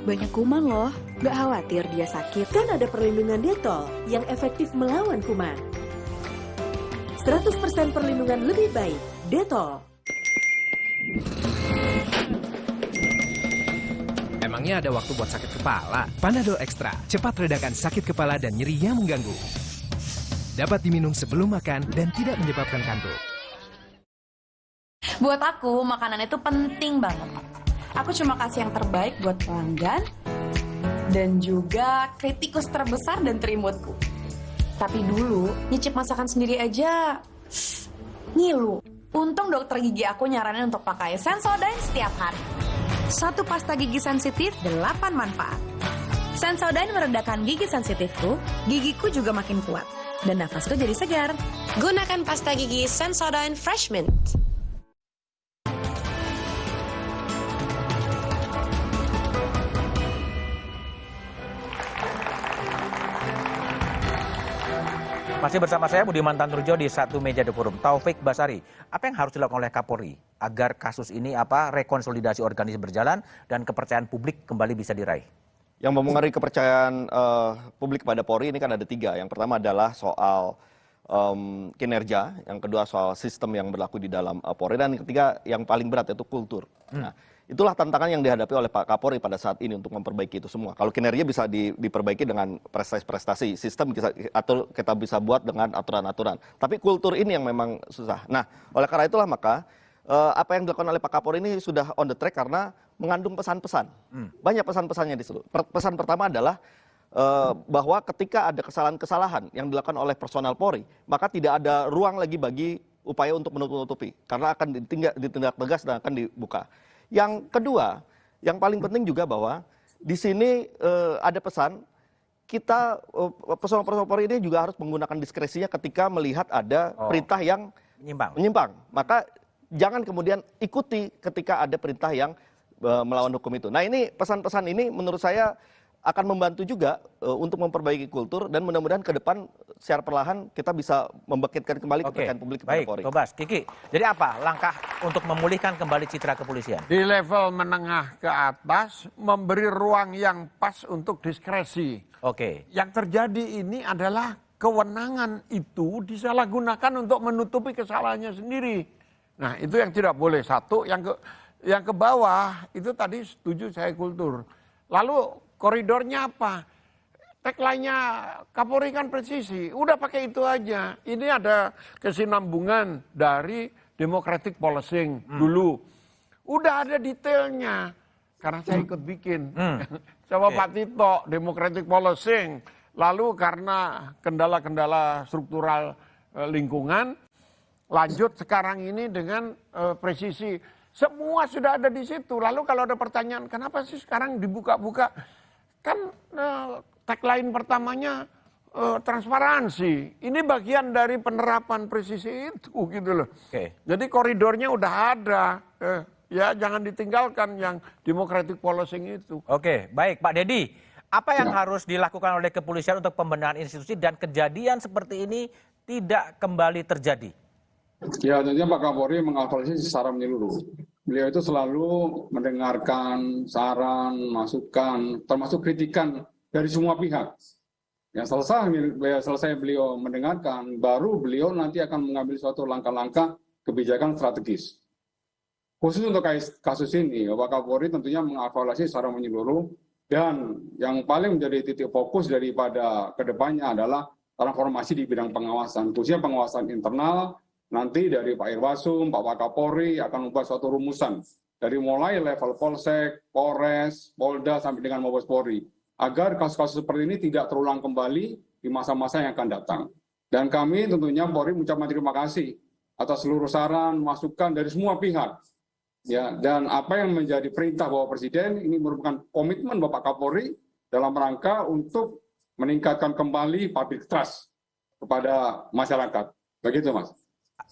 Banyak kuman loh, gak khawatir dia sakit. Kan ada perlindungan Dettol yang efektif melawan kuman. 100% perlindungan lebih baik. Dettol. Emangnya ada waktu buat sakit kepala? Panadol Extra, cepat redakan sakit kepala dan nyeri yang mengganggu. Dapat diminum sebelum makan dan tidak menyebabkan kantuk. Buat aku, makanan itu penting banget. Aku cuma kasih yang terbaik buat pelanggan dan juga kritikus terbesar dan terimutku. Tapi dulu, nyicip masakan sendiri aja ngilu. Untung dokter gigi aku nyaranin untuk pakai Sensodyne setiap hari. Satu pasta gigi sensitif, 8 manfaat. Sensodyne meredakan gigi sensitifku, gigiku juga makin kuat. Dan nafasku jadi segar. Gunakan pasta gigi Sensodyne Fresh Mint. Masih bersama saya Budiman Tanurjo di Satu Meja The Forum. Taufik Basari, apa yang harus dilakukan oleh Kapolri agar kasus ini rekonsolidasi organisasi berjalan dan kepercayaan publik kembali bisa diraih? Yang mempengaruhi kepercayaan publik kepada Polri ini kan ada 3. Yang pertama adalah soal kinerja, yang kedua soal sistem yang berlaku di dalam Polri, dan yang ketiga yang paling berat yaitu kultur. Nah, itulah tantangan yang dihadapi oleh Pak Kapolri pada saat ini untuk memperbaiki itu semua. Kalau kinerja bisa diperbaiki dengan prestasi-prestasi, sistem kita bisa buat dengan aturan-aturan. Tapi kultur ini yang memang susah. Nah, oleh karena itulah maka apa yang dilakukan oleh Pak Kapolri ini sudah on the track karena mengandung pesan-pesan. Banyak pesan-pesannya di situ. Pesan pertama adalah bahwa ketika ada kesalahan-kesalahan yang dilakukan oleh personal Polri, maka tidak ada ruang lagi bagi upaya untuk menutup-nutupi. Karena akan ditindak tegas dan akan dibuka. Yang kedua, yang paling penting juga bahwa di sini ada pesan kita personal Polri ini juga harus menggunakan diskresinya ketika melihat ada perintah yang menyimpang. Maka jangan kemudian ikuti ketika ada perintah yang melawan hukum itu. Nah, ini pesan-pesan ini menurut saya akan membantu juga untuk memperbaiki kultur dan mudah-mudahan ke depan secara perlahan kita bisa membangkitkan kembali kepercayaan publik kepada Polri. Baik, Tobas, Kiki. Jadi apa langkah untuk memulihkan kembali citra kepolisian? Di level menengah ke atas, memberi ruang yang pas untuk diskresi. Oke. Yang terjadi ini adalah kewenangan itu disalahgunakan untuk menutupi kesalahannya sendiri. Nah, itu yang tidak boleh. Satu, yang ke bawah itu tadi setuju saya kultur. Lalu koridornya apa? Tagline-nya Kapolri kan presisi, udah pakai itu aja. Ini ada kesinambungan dari democratic policing dulu. Udah ada detailnya, karena saya ikut bikin. Coba Pak Tito, democratic policing. Lalu karena kendala-kendala struktural lingkungan, lanjut sekarang ini dengan presisi. Semua sudah ada di situ. Lalu kalau ada pertanyaan, kenapa sih sekarang dibuka-buka? Kan tagline pertamanya transparansi. Ini bagian dari penerapan presisi itu gitu loh. Jadi koridornya udah ada. Ya jangan ditinggalkan yang democratic policing itu. Oke, baik Pak Dedi. Apa yang harus dilakukan oleh kepolisian untuk pembenahan institusi dan kejadian seperti ini tidak kembali terjadi? Ya tentunya Pak Kapolri mengevaluasi secara menyeluruh. Beliau itu selalu mendengarkan saran, masukan, termasuk kritikan dari semua pihak. Yang selesai beliau mendengarkan, baru beliau nanti akan mengambil suatu langkah-langkah kebijakan strategis. Khusus untuk kasus ini, Pak Kapolri tentunya mengevaluasi secara menyeluruh, dan yang paling menjadi titik fokus daripada kedepannya adalah transformasi di bidang pengawasan, khususnya pengawasan internal. Nanti dari Pak Irwasum, Pak Wakapolri akan membuat suatu rumusan dari mulai level Polsek, Polres, Polda sampai dengan Mabes Polri, agar kasus-kasus seperti ini tidak terulang kembali di masa-masa yang akan datang. Dan kami tentunya Polri mengucapkan terima kasih atas seluruh saran, masukan dari semua pihak. Ya, dan apa yang menjadi perintah Bapak Presiden ini merupakan komitmen Bapak Kapolri dalam rangka untuk meningkatkan kembali public trust kepada masyarakat. Begitu, Mas.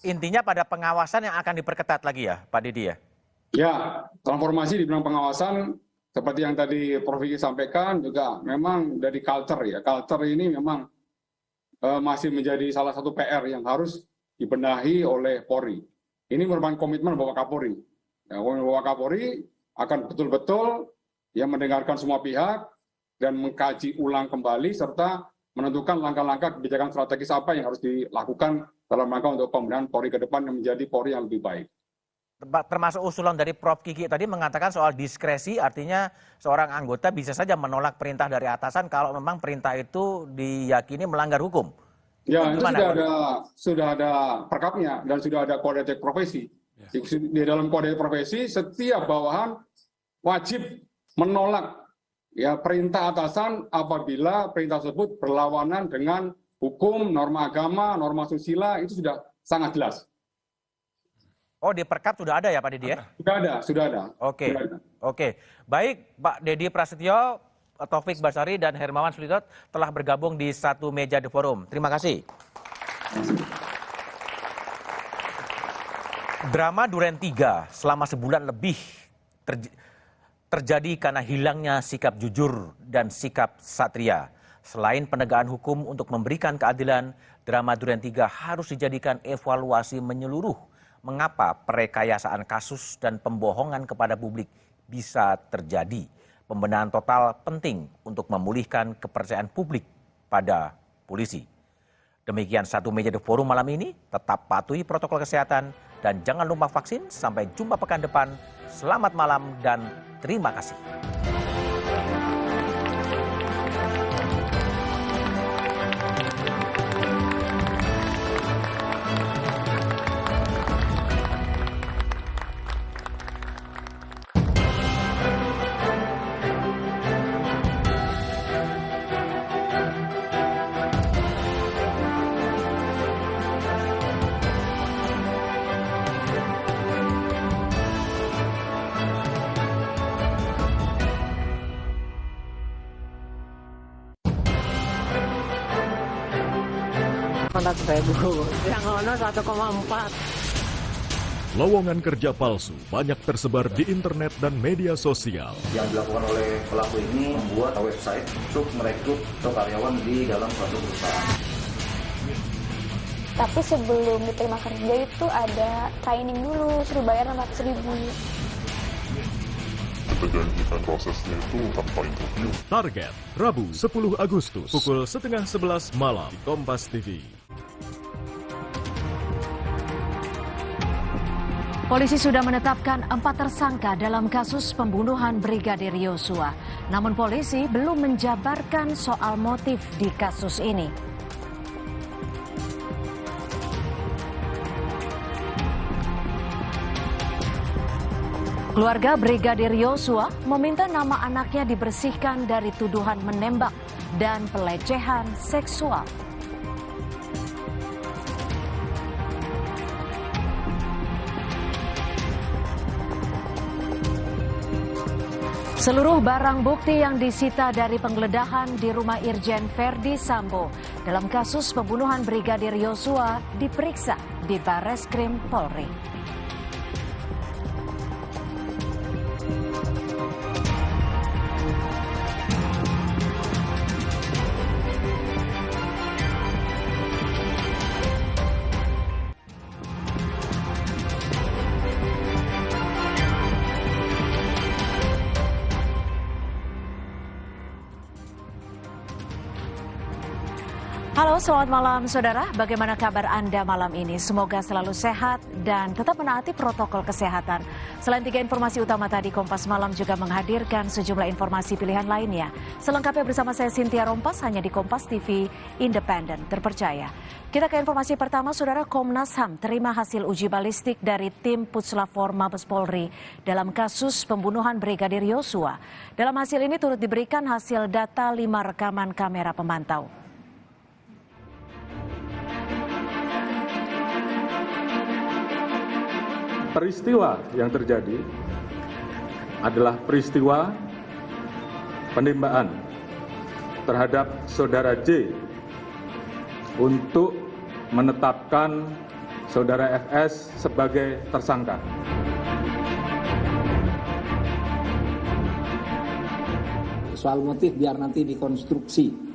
Intinya pada pengawasan yang akan diperketat lagi ya, Pak Dedi ya? Ya, transformasi di bidang pengawasan seperti yang tadi Prof. Vicky sampaikan juga memang dari culture ya. Culture ini memang masih menjadi salah satu PR yang harus dibenahi oleh Polri. Ini merupakan komitmen Bapak Kapolri. Ya, Bapak Kapolri akan betul-betul mendengarkan semua pihak dan mengkaji ulang kembali serta menentukan langkah-langkah kebijakan strategis apa yang harus dilakukan dalam rangka untuk pembenahan Polri ke depan yang menjadi Polri yang lebih baik. Termasuk usulan dari Prof. Kiki tadi mengatakan soal diskresi, artinya seorang anggota bisa saja menolak perintah dari atasan kalau memang perintah itu diyakini melanggar hukum. Ya, itu sudah ada perkapnya dan sudah ada kode etik profesi. Di dalam kode profesi, setiap bawahan wajib menolak perintah atasan apabila perintah tersebut berlawanan dengan hukum, norma agama, norma susila, itu sudah sangat jelas. Oh, di Perkap sudah ada ya Pak Dedi ya? Sudah ada. Oke. Baik, Pak Dedi Prasetyo, Taufik Basari, dan Hermawan Sulitot telah bergabung di satu meja The Forum. Terima kasih. Drama Duren 3 selama sebulan lebih terjadi karena hilangnya sikap jujur dan sikap satria. Selain penegakan hukum untuk memberikan keadilan, drama Duren 3 harus dijadikan evaluasi menyeluruh. Mengapa perekayasaan kasus dan pembohongan kepada publik bisa terjadi? Pembenahan total penting untuk memulihkan kepercayaan publik pada polisi. Demikian satu meja The Forum malam ini. Tetap patuhi protokol kesehatan dan jangan lupa vaksin. Sampai jumpa pekan depan. Selamat malam dan terima kasih. Yang ono 1,4. Lowongan kerja palsu banyak tersebar di internet dan media sosial. Yang dilakukan oleh pelaku ini membuat website untuk merekrut karyawan di dalam suatu perusahaan. Tapi sebelum diterima kerja itu ada training dulu, suruh bayar 600.000. Kita janjikan prosesnya itu tanpa interview. Target, Rabu 10 Agustus, pukul 10:30 malam di Kompas TV. Polisi sudah menetapkan 4 tersangka dalam kasus pembunuhan Brigadir Yosua. Namun polisi belum menjabarkan soal motif di kasus ini. Keluarga Brigadir Yosua meminta nama anaknya dibersihkan dari tuduhan menembak dan pelecehan seksual. Seluruh barang bukti yang disita dari penggeledahan di rumah Irjen Verdi Sambo dalam kasus pembunuhan Brigadir Yosua diperiksa di Barreskrim Polri. Halo, selamat malam saudara. Bagaimana kabar Anda malam ini? Semoga selalu sehat dan tetap menaati protokol kesehatan. Selain 3 informasi utama tadi, Kompas Malam juga menghadirkan sejumlah informasi pilihan lainnya. Selengkapnya bersama saya Cynthia Rompas hanya di Kompas TV, independen, terpercaya. Kita ke informasi pertama, saudara. Komnas HAM terima hasil uji balistik dari tim Puslapor Mabes Polri dalam kasus pembunuhan Brigadir Yosua. Dalam hasil ini turut diberikan hasil data 5 rekaman kamera pemantau. Peristiwa yang terjadi adalah peristiwa penembakan terhadap saudara J untuk menetapkan saudara FS sebagai tersangka. Soal motif biar nanti dikonstruksi.